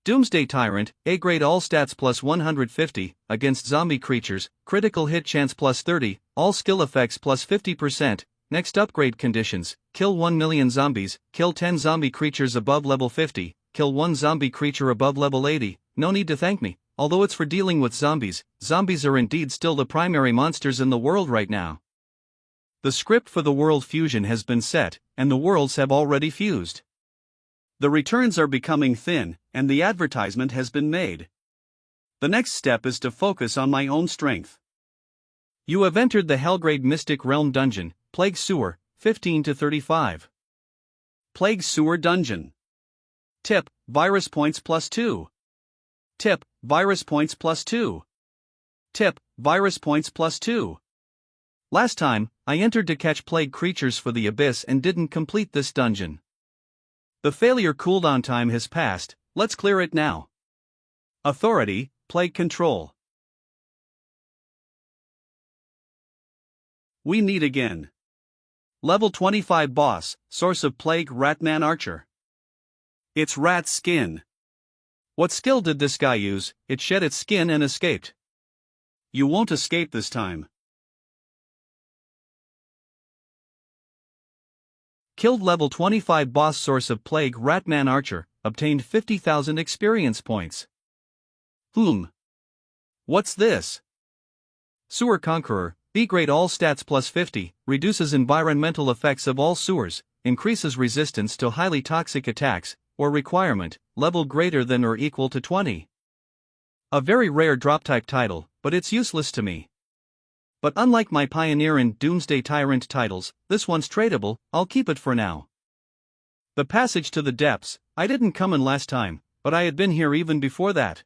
Doomsday Tyrant, A-grade all stats plus 150, against zombie creatures, critical hit chance plus 30, all skill effects plus 50%, next upgrade conditions, kill 1 million zombies, kill 10 zombie creatures above level 50, kill 1 zombie creature above level 80, no need to thank me, although it's for dealing with zombies, zombies are indeed still the primary monsters in the world right now. The script for the world fusion has been set, and the worlds have already fused. The returns are becoming thin, and the advertisement has been made. The next step is to focus on my own strength. You have entered the Hellgrade Mystic Realm Dungeon, Plague Sewer, 15 to 35. Plague Sewer Dungeon. Tip, Virus Points plus 2. Tip, Virus Points plus 2. Tip, Virus Points plus 2. Last time, I entered to catch plague creatures for the Abyss and didn't complete this dungeon. The failure cooldown time has passed, let's clear it now. Authority, Plague Control. We need again. Level 25 boss, Source of Plague Ratman Archer. It's rat skin. What skill did this guy use? It shed its skin and escaped. You won't escape this time. Killed level 25 boss Source of Plague Ratman Archer, obtained 50,000 experience points. What's this? Sewer Conqueror, B-grade all stats plus 50, reduces environmental effects of all sewers, increases resistance to highly toxic attacks, or requirement, level greater than or equal to 20. A very rare drop-type title, but it's useless to me. But unlike my Pioneer and Doomsday Tyrant titles, this one's tradable, I'll keep it for now. The passage to the depths, I didn't come in last time, but I had been here even before that.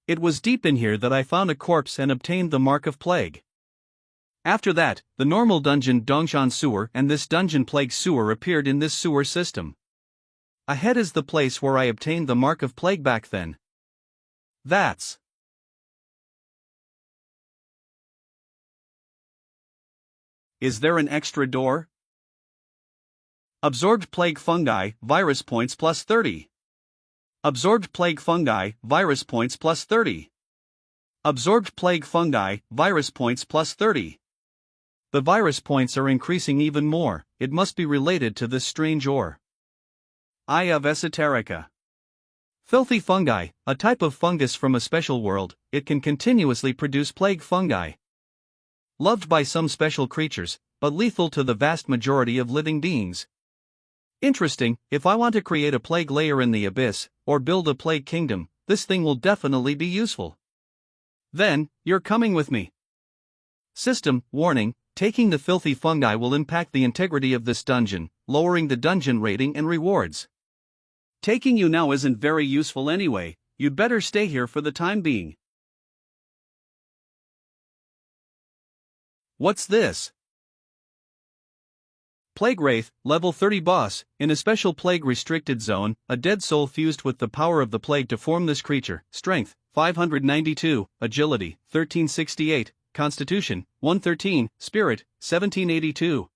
It was deep in here that I found a corpse and obtained the Mark of Plague. After that, the normal dungeon Dongshan Sewer and this dungeon Plague Sewer appeared in this sewer system. Ahead is the place where I obtained the Mark of Plague back then. That's... Is there an extra door? Absorbed Plague Fungi, Virus Points plus 30. Absorbed Plague Fungi, Virus Points plus 30. Absorbed Plague Fungi, Virus Points plus 30. The virus points are increasing even more, it must be related to this strange ore. Eye of Esoterica. Filthy fungi, a type of fungus from a special world, it can continuously produce plague fungi. Loved by some special creatures, but lethal to the vast majority of living beings. Interesting, if I want to create a plague layer in the Abyss, or build a plague kingdom, this thing will definitely be useful. Then, you're coming with me. System, warning, taking the filthy fungi will impact the integrity of this dungeon, lowering the dungeon rating and rewards. Taking you now isn't very useful anyway, you'd better stay here for the time being. What's this? Plague Wraith, level 30 boss, in a special plague restricted zone, a dead soul fused with the power of the plague to form this creature, strength, 592, agility, 1368, constitution, 113, spirit, 1782.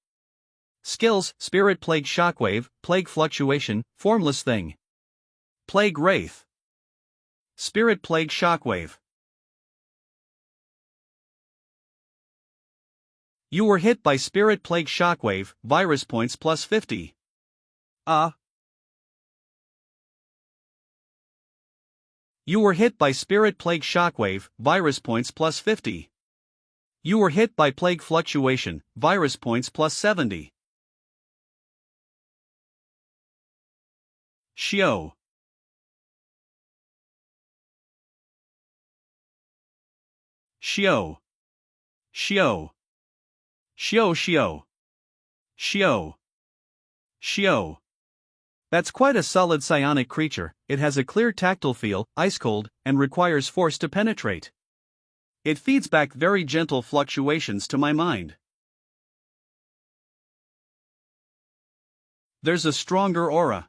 Skills, spirit plague shockwave, plague fluctuation, formless thing. Plague Wraith. Spirit plague shockwave. You were hit by Spirit Plague Shockwave, Virus Points plus 50. You were hit by Spirit Plague Shockwave, Virus Points plus 50. You were hit by Plague Fluctuation, Virus Points plus 70. Shio. Shio. Shio. Shio Shio. Shio. Shio. That's quite a solid psionic creature, it has a clear tactile feel, ice cold, and requires force to penetrate. It feeds back very gentle fluctuations to my mind. There's a stronger aura.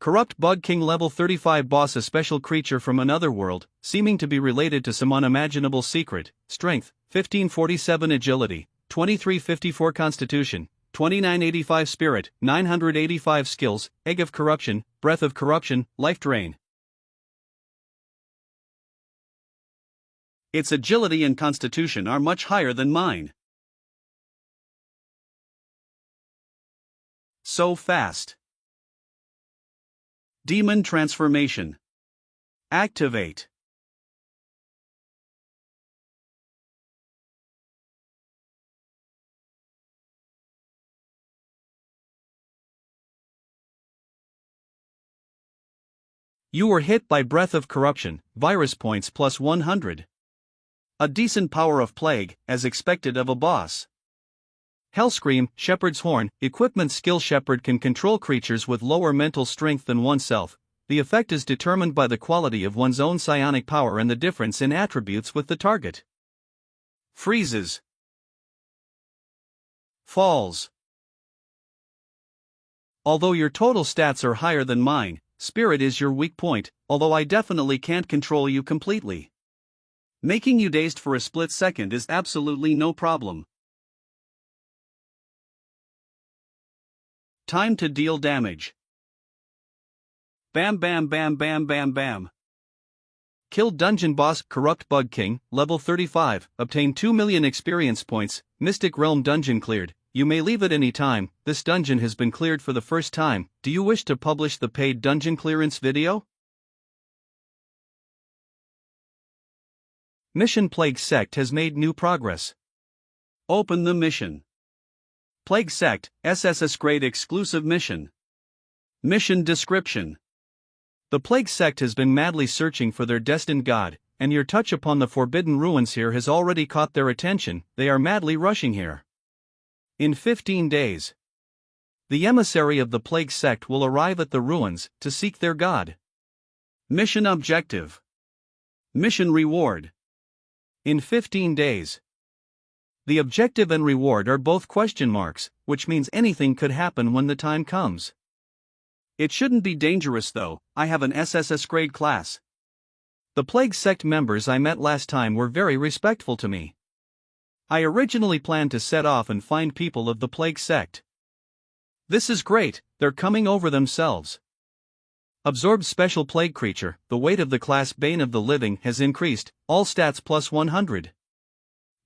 Corrupt Bug King level 35 boss, a special creature from another world, seeming to be related to some unimaginable secret, strength, 1547 agility, 2354 constitution, 2985 Spirit, 985 Skills, Egg of Corruption, Breath of Corruption, Life Drain. Its agility and constitution are much higher than mine. So fast. Demon Transformation. Activate. You were hit by Breath of Corruption, virus points plus 100. A decent power of plague, as expected of a boss. Hellscream, Shepherd's Horn, equipment skill. Shepherd can control creatures with lower mental strength than oneself. The effect is determined by the quality of one's own psionic power and the difference in attributes with the target. Freezes. Falls. Although your total stats are higher than mine, Spirit is your weak point, although I definitely can't control you completely. Making you dazed for a split second is absolutely no problem. Time to deal damage. Bam bam bam bam bam bam. Killed Dungeon Boss, Corrupt Bug King, level 35, obtain 2 million experience points, Mystic Realm Dungeon cleared. You may leave at any time. This dungeon has been cleared for the first time. Do you wish to publish the paid dungeon clearance video? Mission Plague Sect has made new progress. Open the mission. Plague Sect, SSS grade exclusive mission. Mission description. The Plague Sect has been madly searching for their destined god, and your touch upon the forbidden ruins here has already caught their attention. They are madly rushing here. In 15 days, the emissary of the Plague Sect will arrive at the ruins to seek their god. Mission objective. Mission reward. In 15 days. The objective and reward are both question marks, which means anything could happen when the time comes. It shouldn't be dangerous though. I have an SSS grade class. The Plague Sect members I met last time were very respectful to me. I originally planned to set off and find people of the Plague Sect. This is great, they're coming over themselves. Absorb Special Plague Creature, the weight of the class Bane of the Living has increased, all stats plus 100.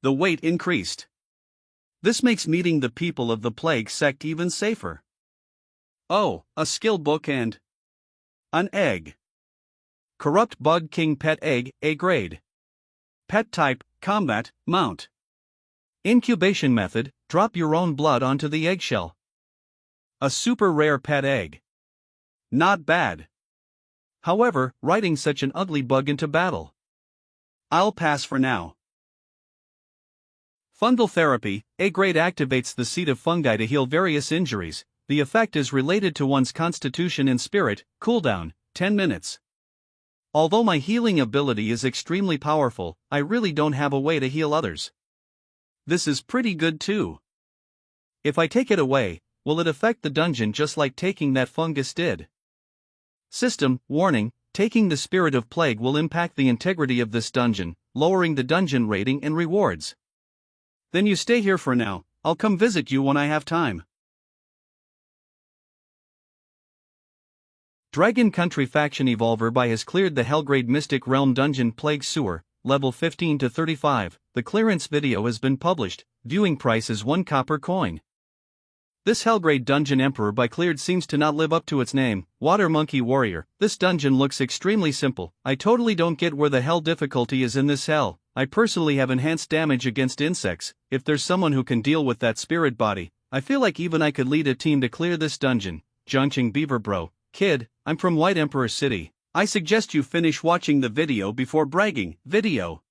The weight increased. This makes meeting the people of the Plague Sect even safer. Oh, a skill book and an egg. Corrupt Bug King Pet Egg, A grade. Pet type, Combat, Mount. Incubation method, drop your own blood onto the eggshell. A super rare pet egg. Not bad. However, riding such an ugly bug into battle. I'll pass for now. Fungal Therapy, A grade activates the seed of fungi to heal various injuries. The effect is related to one's constitution and spirit. Cooldown, 10 minutes. Although my healing ability is extremely powerful, I really don't have a way to heal others. This is pretty good too. If I take it away, will it affect the dungeon just like taking that fungus did? System, warning, taking the Spirit of Plague will impact the integrity of this dungeon, lowering the dungeon rating and rewards. Then you stay here for now, I'll come visit you when I have time. Dragon Country Faction Evolver by has cleared the Hellgrade Mystic Realm Dungeon Plague Sewer, level 15 to 35, the clearance video has been published, viewing price is 1 copper coin. This Hellgrade Dungeon Emperor by cleared seems to not live up to its name, Water Monkey Warrior. This dungeon looks extremely simple. I totally don't get where the hell difficulty is in this hell. I personally have enhanced damage against insects. If there's someone who can deal with that spirit body, I feel like even I could lead a team to clear this dungeon. Junching Beaver Bro, kid, I'm from White Emperor City. I suggest you finish watching the video before bragging. Video.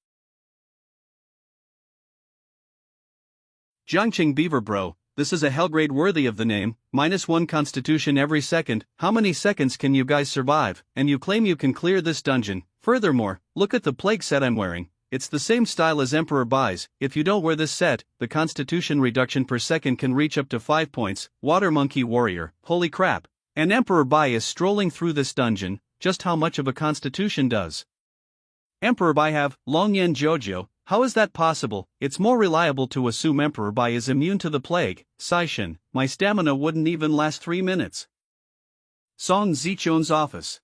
Junching Beaver Bro, this is a Hellgrade worthy of the name, -1 constitution every second. How many seconds can you guys survive? And you claim you can clear this dungeon. Furthermore, look at the plague set I'm wearing. It's the same style as Emperor buys. If you don't wear this set, the constitution reduction per second can reach up to 5 points. Water Monkey Warrior, holy crap. An Emperor Bai is strolling through this dungeon. Just how much of a constitution does Emperor Bai have? Longyen Jojo, How is that possible? It's more reliable to assume Emperor Bai is immune to the plague. Saishin, my stamina wouldn't even last 3 minutes. Song Zichun's office.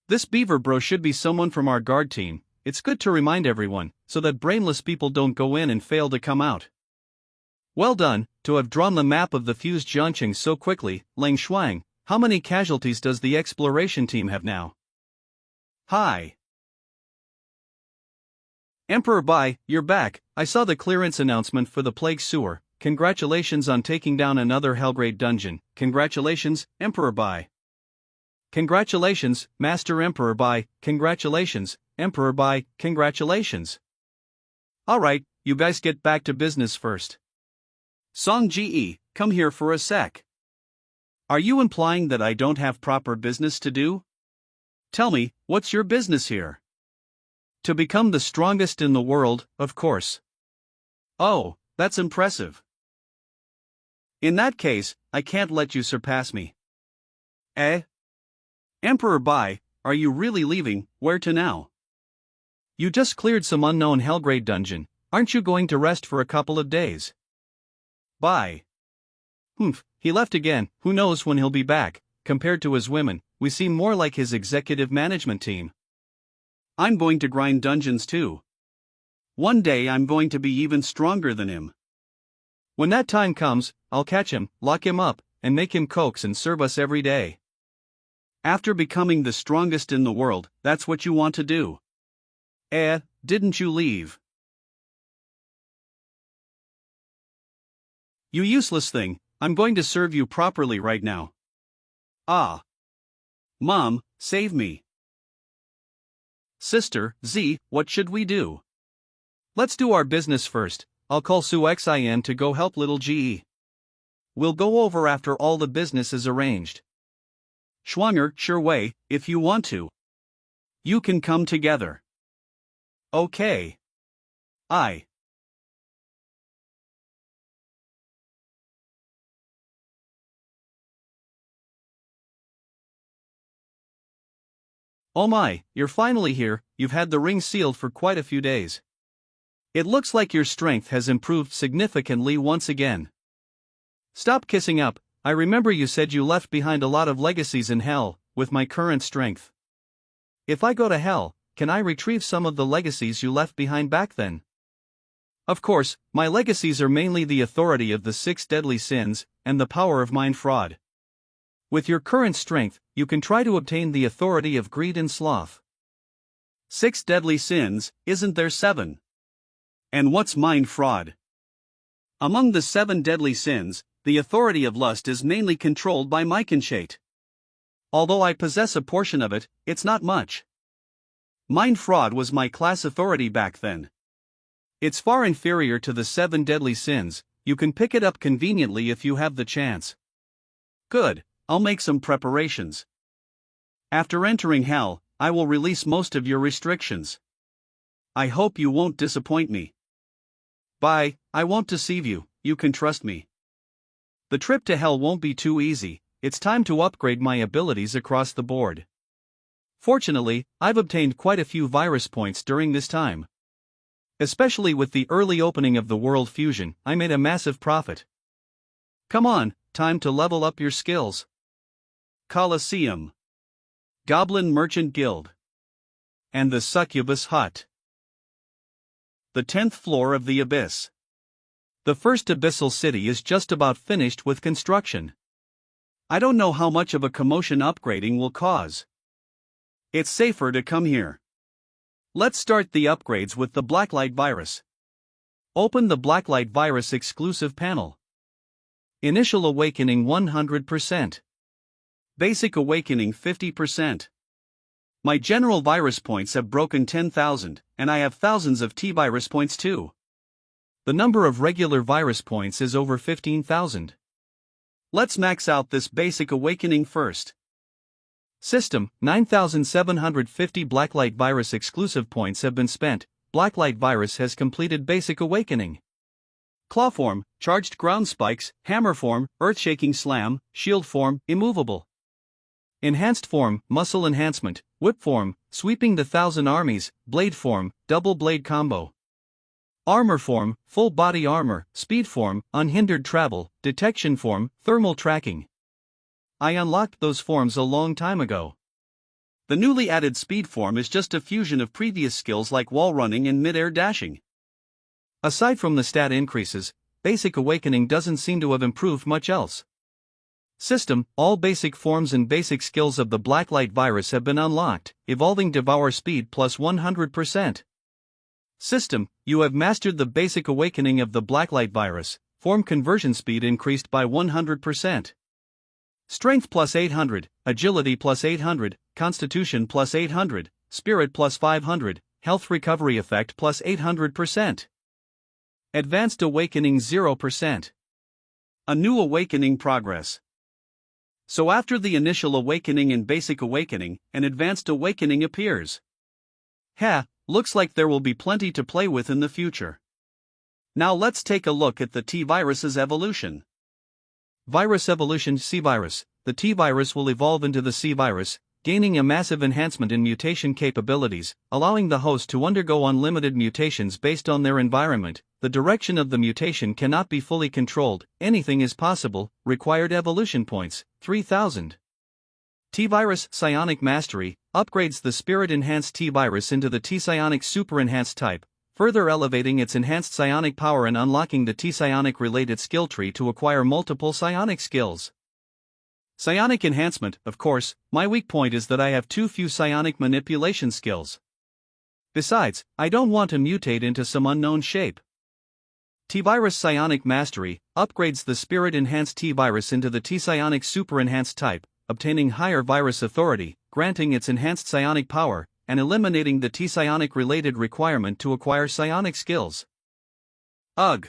This beaver bro should be someone from our guard team. It's good to remind everyone, so that brainless people don't go in and fail to come out. Well done, to have drawn the map of the fused Jianqing so quickly. Lang Shuang, how many casualties does the exploration team have now? Hi. Emperor Bai, you're back. I saw the clearance announcement for the plague sewer. Congratulations on taking down another Hellgrade dungeon. Congratulations, Emperor Bai. Congratulations, Master Emperor Bai. Congratulations, Emperor Bai. Congratulations. Alright, you guys get back to business first. Song Ge, come here for a sec. Are you implying that I don't have proper business to do? Tell me, what's your business here? To become the strongest in the world, of course. Oh, that's impressive. In that case, I can't let you surpass me. Emperor Bai, are you really leaving? Where to now? You just cleared some unknown Hellgrade dungeon. Aren't you going to rest for a couple of days? Bai. He left again. Who knows when he'll be back? Compared to his women, we seem more like his executive management team. I'm going to grind dungeons too. One day I'm going to be even stronger than him. When that time comes, I'll catch him, lock him up, and make him cokes and serve us every day. After becoming the strongest in the world, that's what you want to do. Didn't you leave? You useless thing, I'm going to serve you properly right now. Ah. Mom, save me. Sister, Z, what should we do? Let's do our business first. I'll call Su Xin to go help little Ge. We'll go over after all the business is arranged. Schwanger, sure way, if you want to. You can come together. Okay. Oh my, you're finally here. You've had the ring sealed for quite a few days. It looks like your strength has improved significantly once again. Stop kissing up. I remember you said you left behind a lot of legacies in hell. With my current strength, if I go to hell, can I retrieve some of the legacies you left behind back then? Of course, my legacies are mainly the authority of the 6 deadly sins and the power of mind fraud. With your current strength, you can try to obtain the authority of greed and sloth. 6 deadly sins, isn't there 7? And what's mind fraud? Among the 7 deadly sins, the authority of lust is mainly controlled by Myconshate. Although I possess a portion of it, it's not much. Mind fraud was my class authority back then. It's far inferior to the 7 deadly sins. You can pick it up conveniently if you have the chance. Good, I'll make some preparations. After entering hell, I will release most of your restrictions. I hope you won't disappoint me. Bye, I won't deceive you, you can trust me. The trip to hell won't be too easy. It's time to upgrade my abilities across the board. Fortunately, I've obtained quite a few virus points during this time. Especially with the early opening of the World Fusion, I made a massive profit. Come on, time to level up your skills. Colosseum, Goblin Merchant Guild, and the Succubus Hut. The 10th floor of the Abyss. The first abyssal city is just about finished with construction. I don't know how much of a commotion upgrading will cause. It's safer to come here. Let's start the upgrades with the Blacklight virus. Open the Blacklight virus exclusive panel. Initial awakening 100%. Basic awakening 50%. My general virus points have broken 10,000, and I have thousands of T-virus points too. The number of regular virus points is over 15,000. Let's max out this basic awakening first. System, 9,750 Blacklight virus exclusive points have been spent. Blacklight virus has completed basic awakening. Claw form, charged ground spikes, hammer form, earth-shaking slam, shield form, immovable. Enhanced form, muscle enhancement, whip form, sweeping the 1,000 armies, blade form, double blade combo. Armor form, full body armor, speed form, unhindered travel, detection form, thermal tracking. I unlocked those forms a long time ago. The newly added speed form is just a fusion of previous skills like wall running and mid-air dashing. Aside from the stat increases, Basic Awakening doesn't seem to have improved much else. System, all basic forms and basic skills of the Blacklight virus have been unlocked, evolving Devour Speed plus 100%. System, you have mastered the Basic Awakening of the Blacklight virus, form conversion speed increased by 100%. Strength plus 800, Agility plus 800, Constitution plus 800, Spirit plus 500, Health Recovery Effect plus 800%. Advanced Awakening 0%. A new awakening progress. So after the initial awakening and Basic Awakening, an Advanced Awakening appears. Looks like there will be plenty to play with in the future. Now let's take a look at the T-Virus's evolution. Virus Evolution C-Virus. The T-Virus will evolve into the C-Virus, gaining a massive enhancement in mutation capabilities, allowing the host to undergo unlimited mutations based on their environment. The direction of the mutation cannot be fully controlled, anything is possible. Required evolution points, 3,000. T-Virus Psionic Mastery upgrades the Spirit-Enhanced T-Virus into the T-Psionic Super-Enhanced type, further elevating its enhanced psionic power and unlocking the T-Psionic related skill tree to acquire multiple psionic skills. Psionic enhancement, of course, my weak point is that I have too few psionic manipulation skills. Besides, I don't want to mutate into some unknown shape. T-Virus Psionic Mastery upgrades the Spirit-Enhanced T-Virus into the T-Psionic Super-Enhanced type, obtaining higher virus authority, granting its enhanced psionic power, and eliminating the T-Psionic related requirement to acquire psionic skills. Ugh.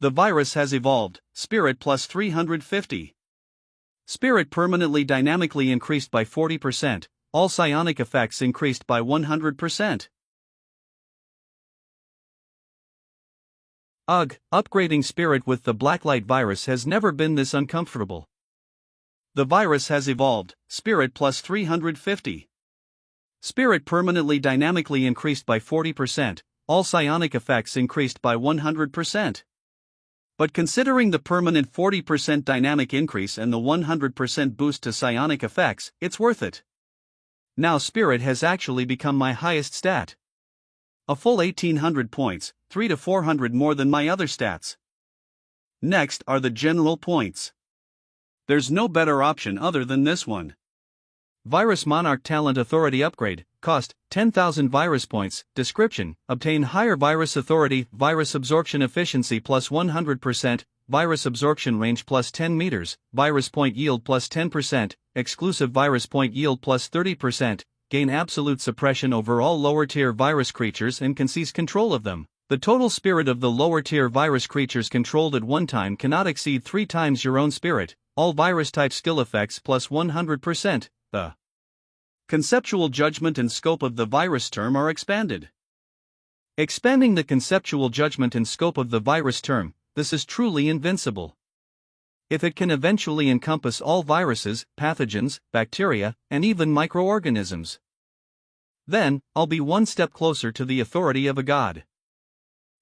The virus has evolved, Spirit plus 350. Spirit permanently dynamically increased by 40%, all psionic effects increased by 100%. Upgrading Spirit with the Blacklight virus has never been this uncomfortable. The virus has evolved, Spirit plus 350. Spirit permanently dynamically increased by 40%, all psionic effects increased by 100%. But considering the permanent 40% dynamic increase and the 100% boost to psionic effects, it's worth it. Now Spirit has actually become my highest stat. A full 1800 points, 300 to 400 more than my other stats. Next are the general points. There's no better option other than this one. Virus Monarch Talent Authority Upgrade, cost 10,000 virus points. Description: obtain higher virus authority, virus absorption efficiency plus 100%, virus absorption range plus 10 meters, virus point yield plus 10%, exclusive virus point yield plus 30%, gain absolute suppression over all lower tier virus creatures and can seize control of them. The total spirit of the lower tier virus creatures controlled at one time cannot exceed 3 times your own spirit. All virus type skill effects plus 100%. The conceptual judgment and scope of the virus term are expanded. Expanding the conceptual judgment and scope of the virus term, this is truly invincible. If it can eventually encompass all viruses, pathogens, bacteria, and even microorganisms, then I'll be one step closer to the authority of a god.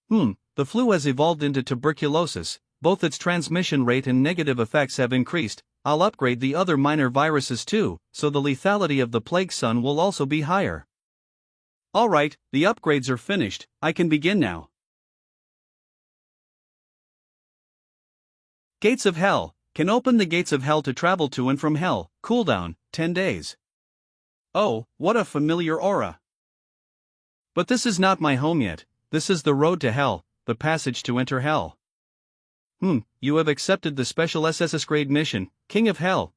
The flu has evolved into tuberculosis, both its transmission rate and negative effects have increased. I'll upgrade the other minor viruses too, so the lethality of the plague sun will also be higher. Alright, the upgrades are finished, I can begin now. Gates of Hell, can open the gates of hell to travel to and from hell, cooldown, 10 days. Oh, what a familiar aura. But this is not my home yet, this is the road to hell, the passage to enter hell. You have accepted the special SSS grade mission, King of Hell,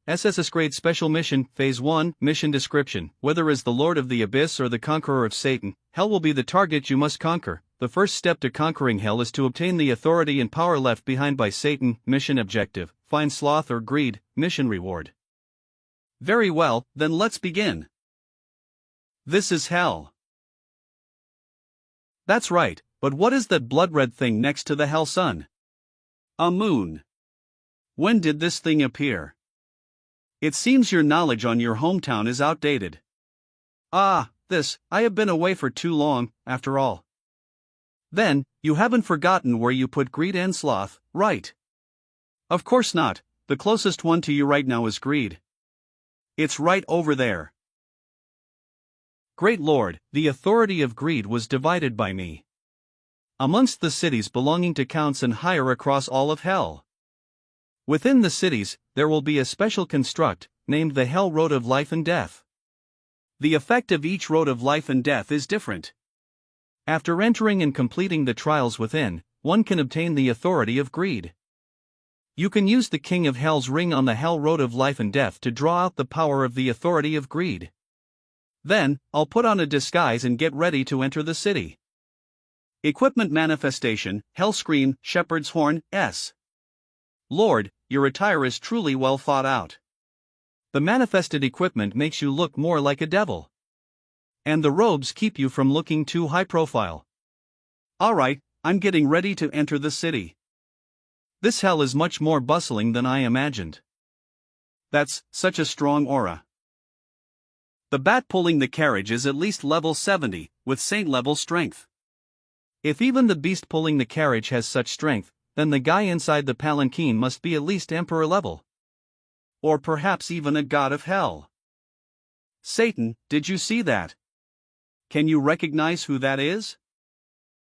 SSS grade special mission, Phase 1, mission description. Whether as the Lord of the Abyss or the Conqueror of Satan, hell will be the target you must conquer. The first step to conquering hell is to obtain the authority and power left behind by Satan. Mission objective, find sloth or greed, mission reward. Very well, then let's begin. This is hell. That's right. But what is that blood-red thing next to the hell sun? A moon. When did this thing appear? It seems your knowledge on your hometown is outdated. Ah, I have been away for too long, after all. Then, you haven't forgotten where you put greed and sloth, right? Of course not, the closest one to you right now is greed. It's right over there. Great Lord, the authority of greed was divided by me amongst the cities belonging to counts and higher across all of hell. Within the cities, there will be a special construct, named the Hell Road of Life and Death. The effect of each road of life and death is different. After entering and completing the trials within, one can obtain the authority of greed. You can use the King of Hell's ring on the Hell Road of Life and Death to draw out the power of the authority of greed. Then, I'll put on a disguise and get ready to enter the city. Equipment manifestation, Hell Scream, Shepherd's Horn, S. Lord, your attire is truly well thought out. The manifested equipment makes you look more like a devil. And the robes keep you from looking too high profile. Alright, I'm getting ready to enter the city. This hell is much more bustling than I imagined. That's such a strong aura. The bat pulling the carriage is at least level 70, with saint level strength. If even the beast pulling the carriage has such strength, then the guy inside the palanquin must be at least emperor level. Or perhaps even a god of hell. Satan, did you see that? Can you recognize who that is?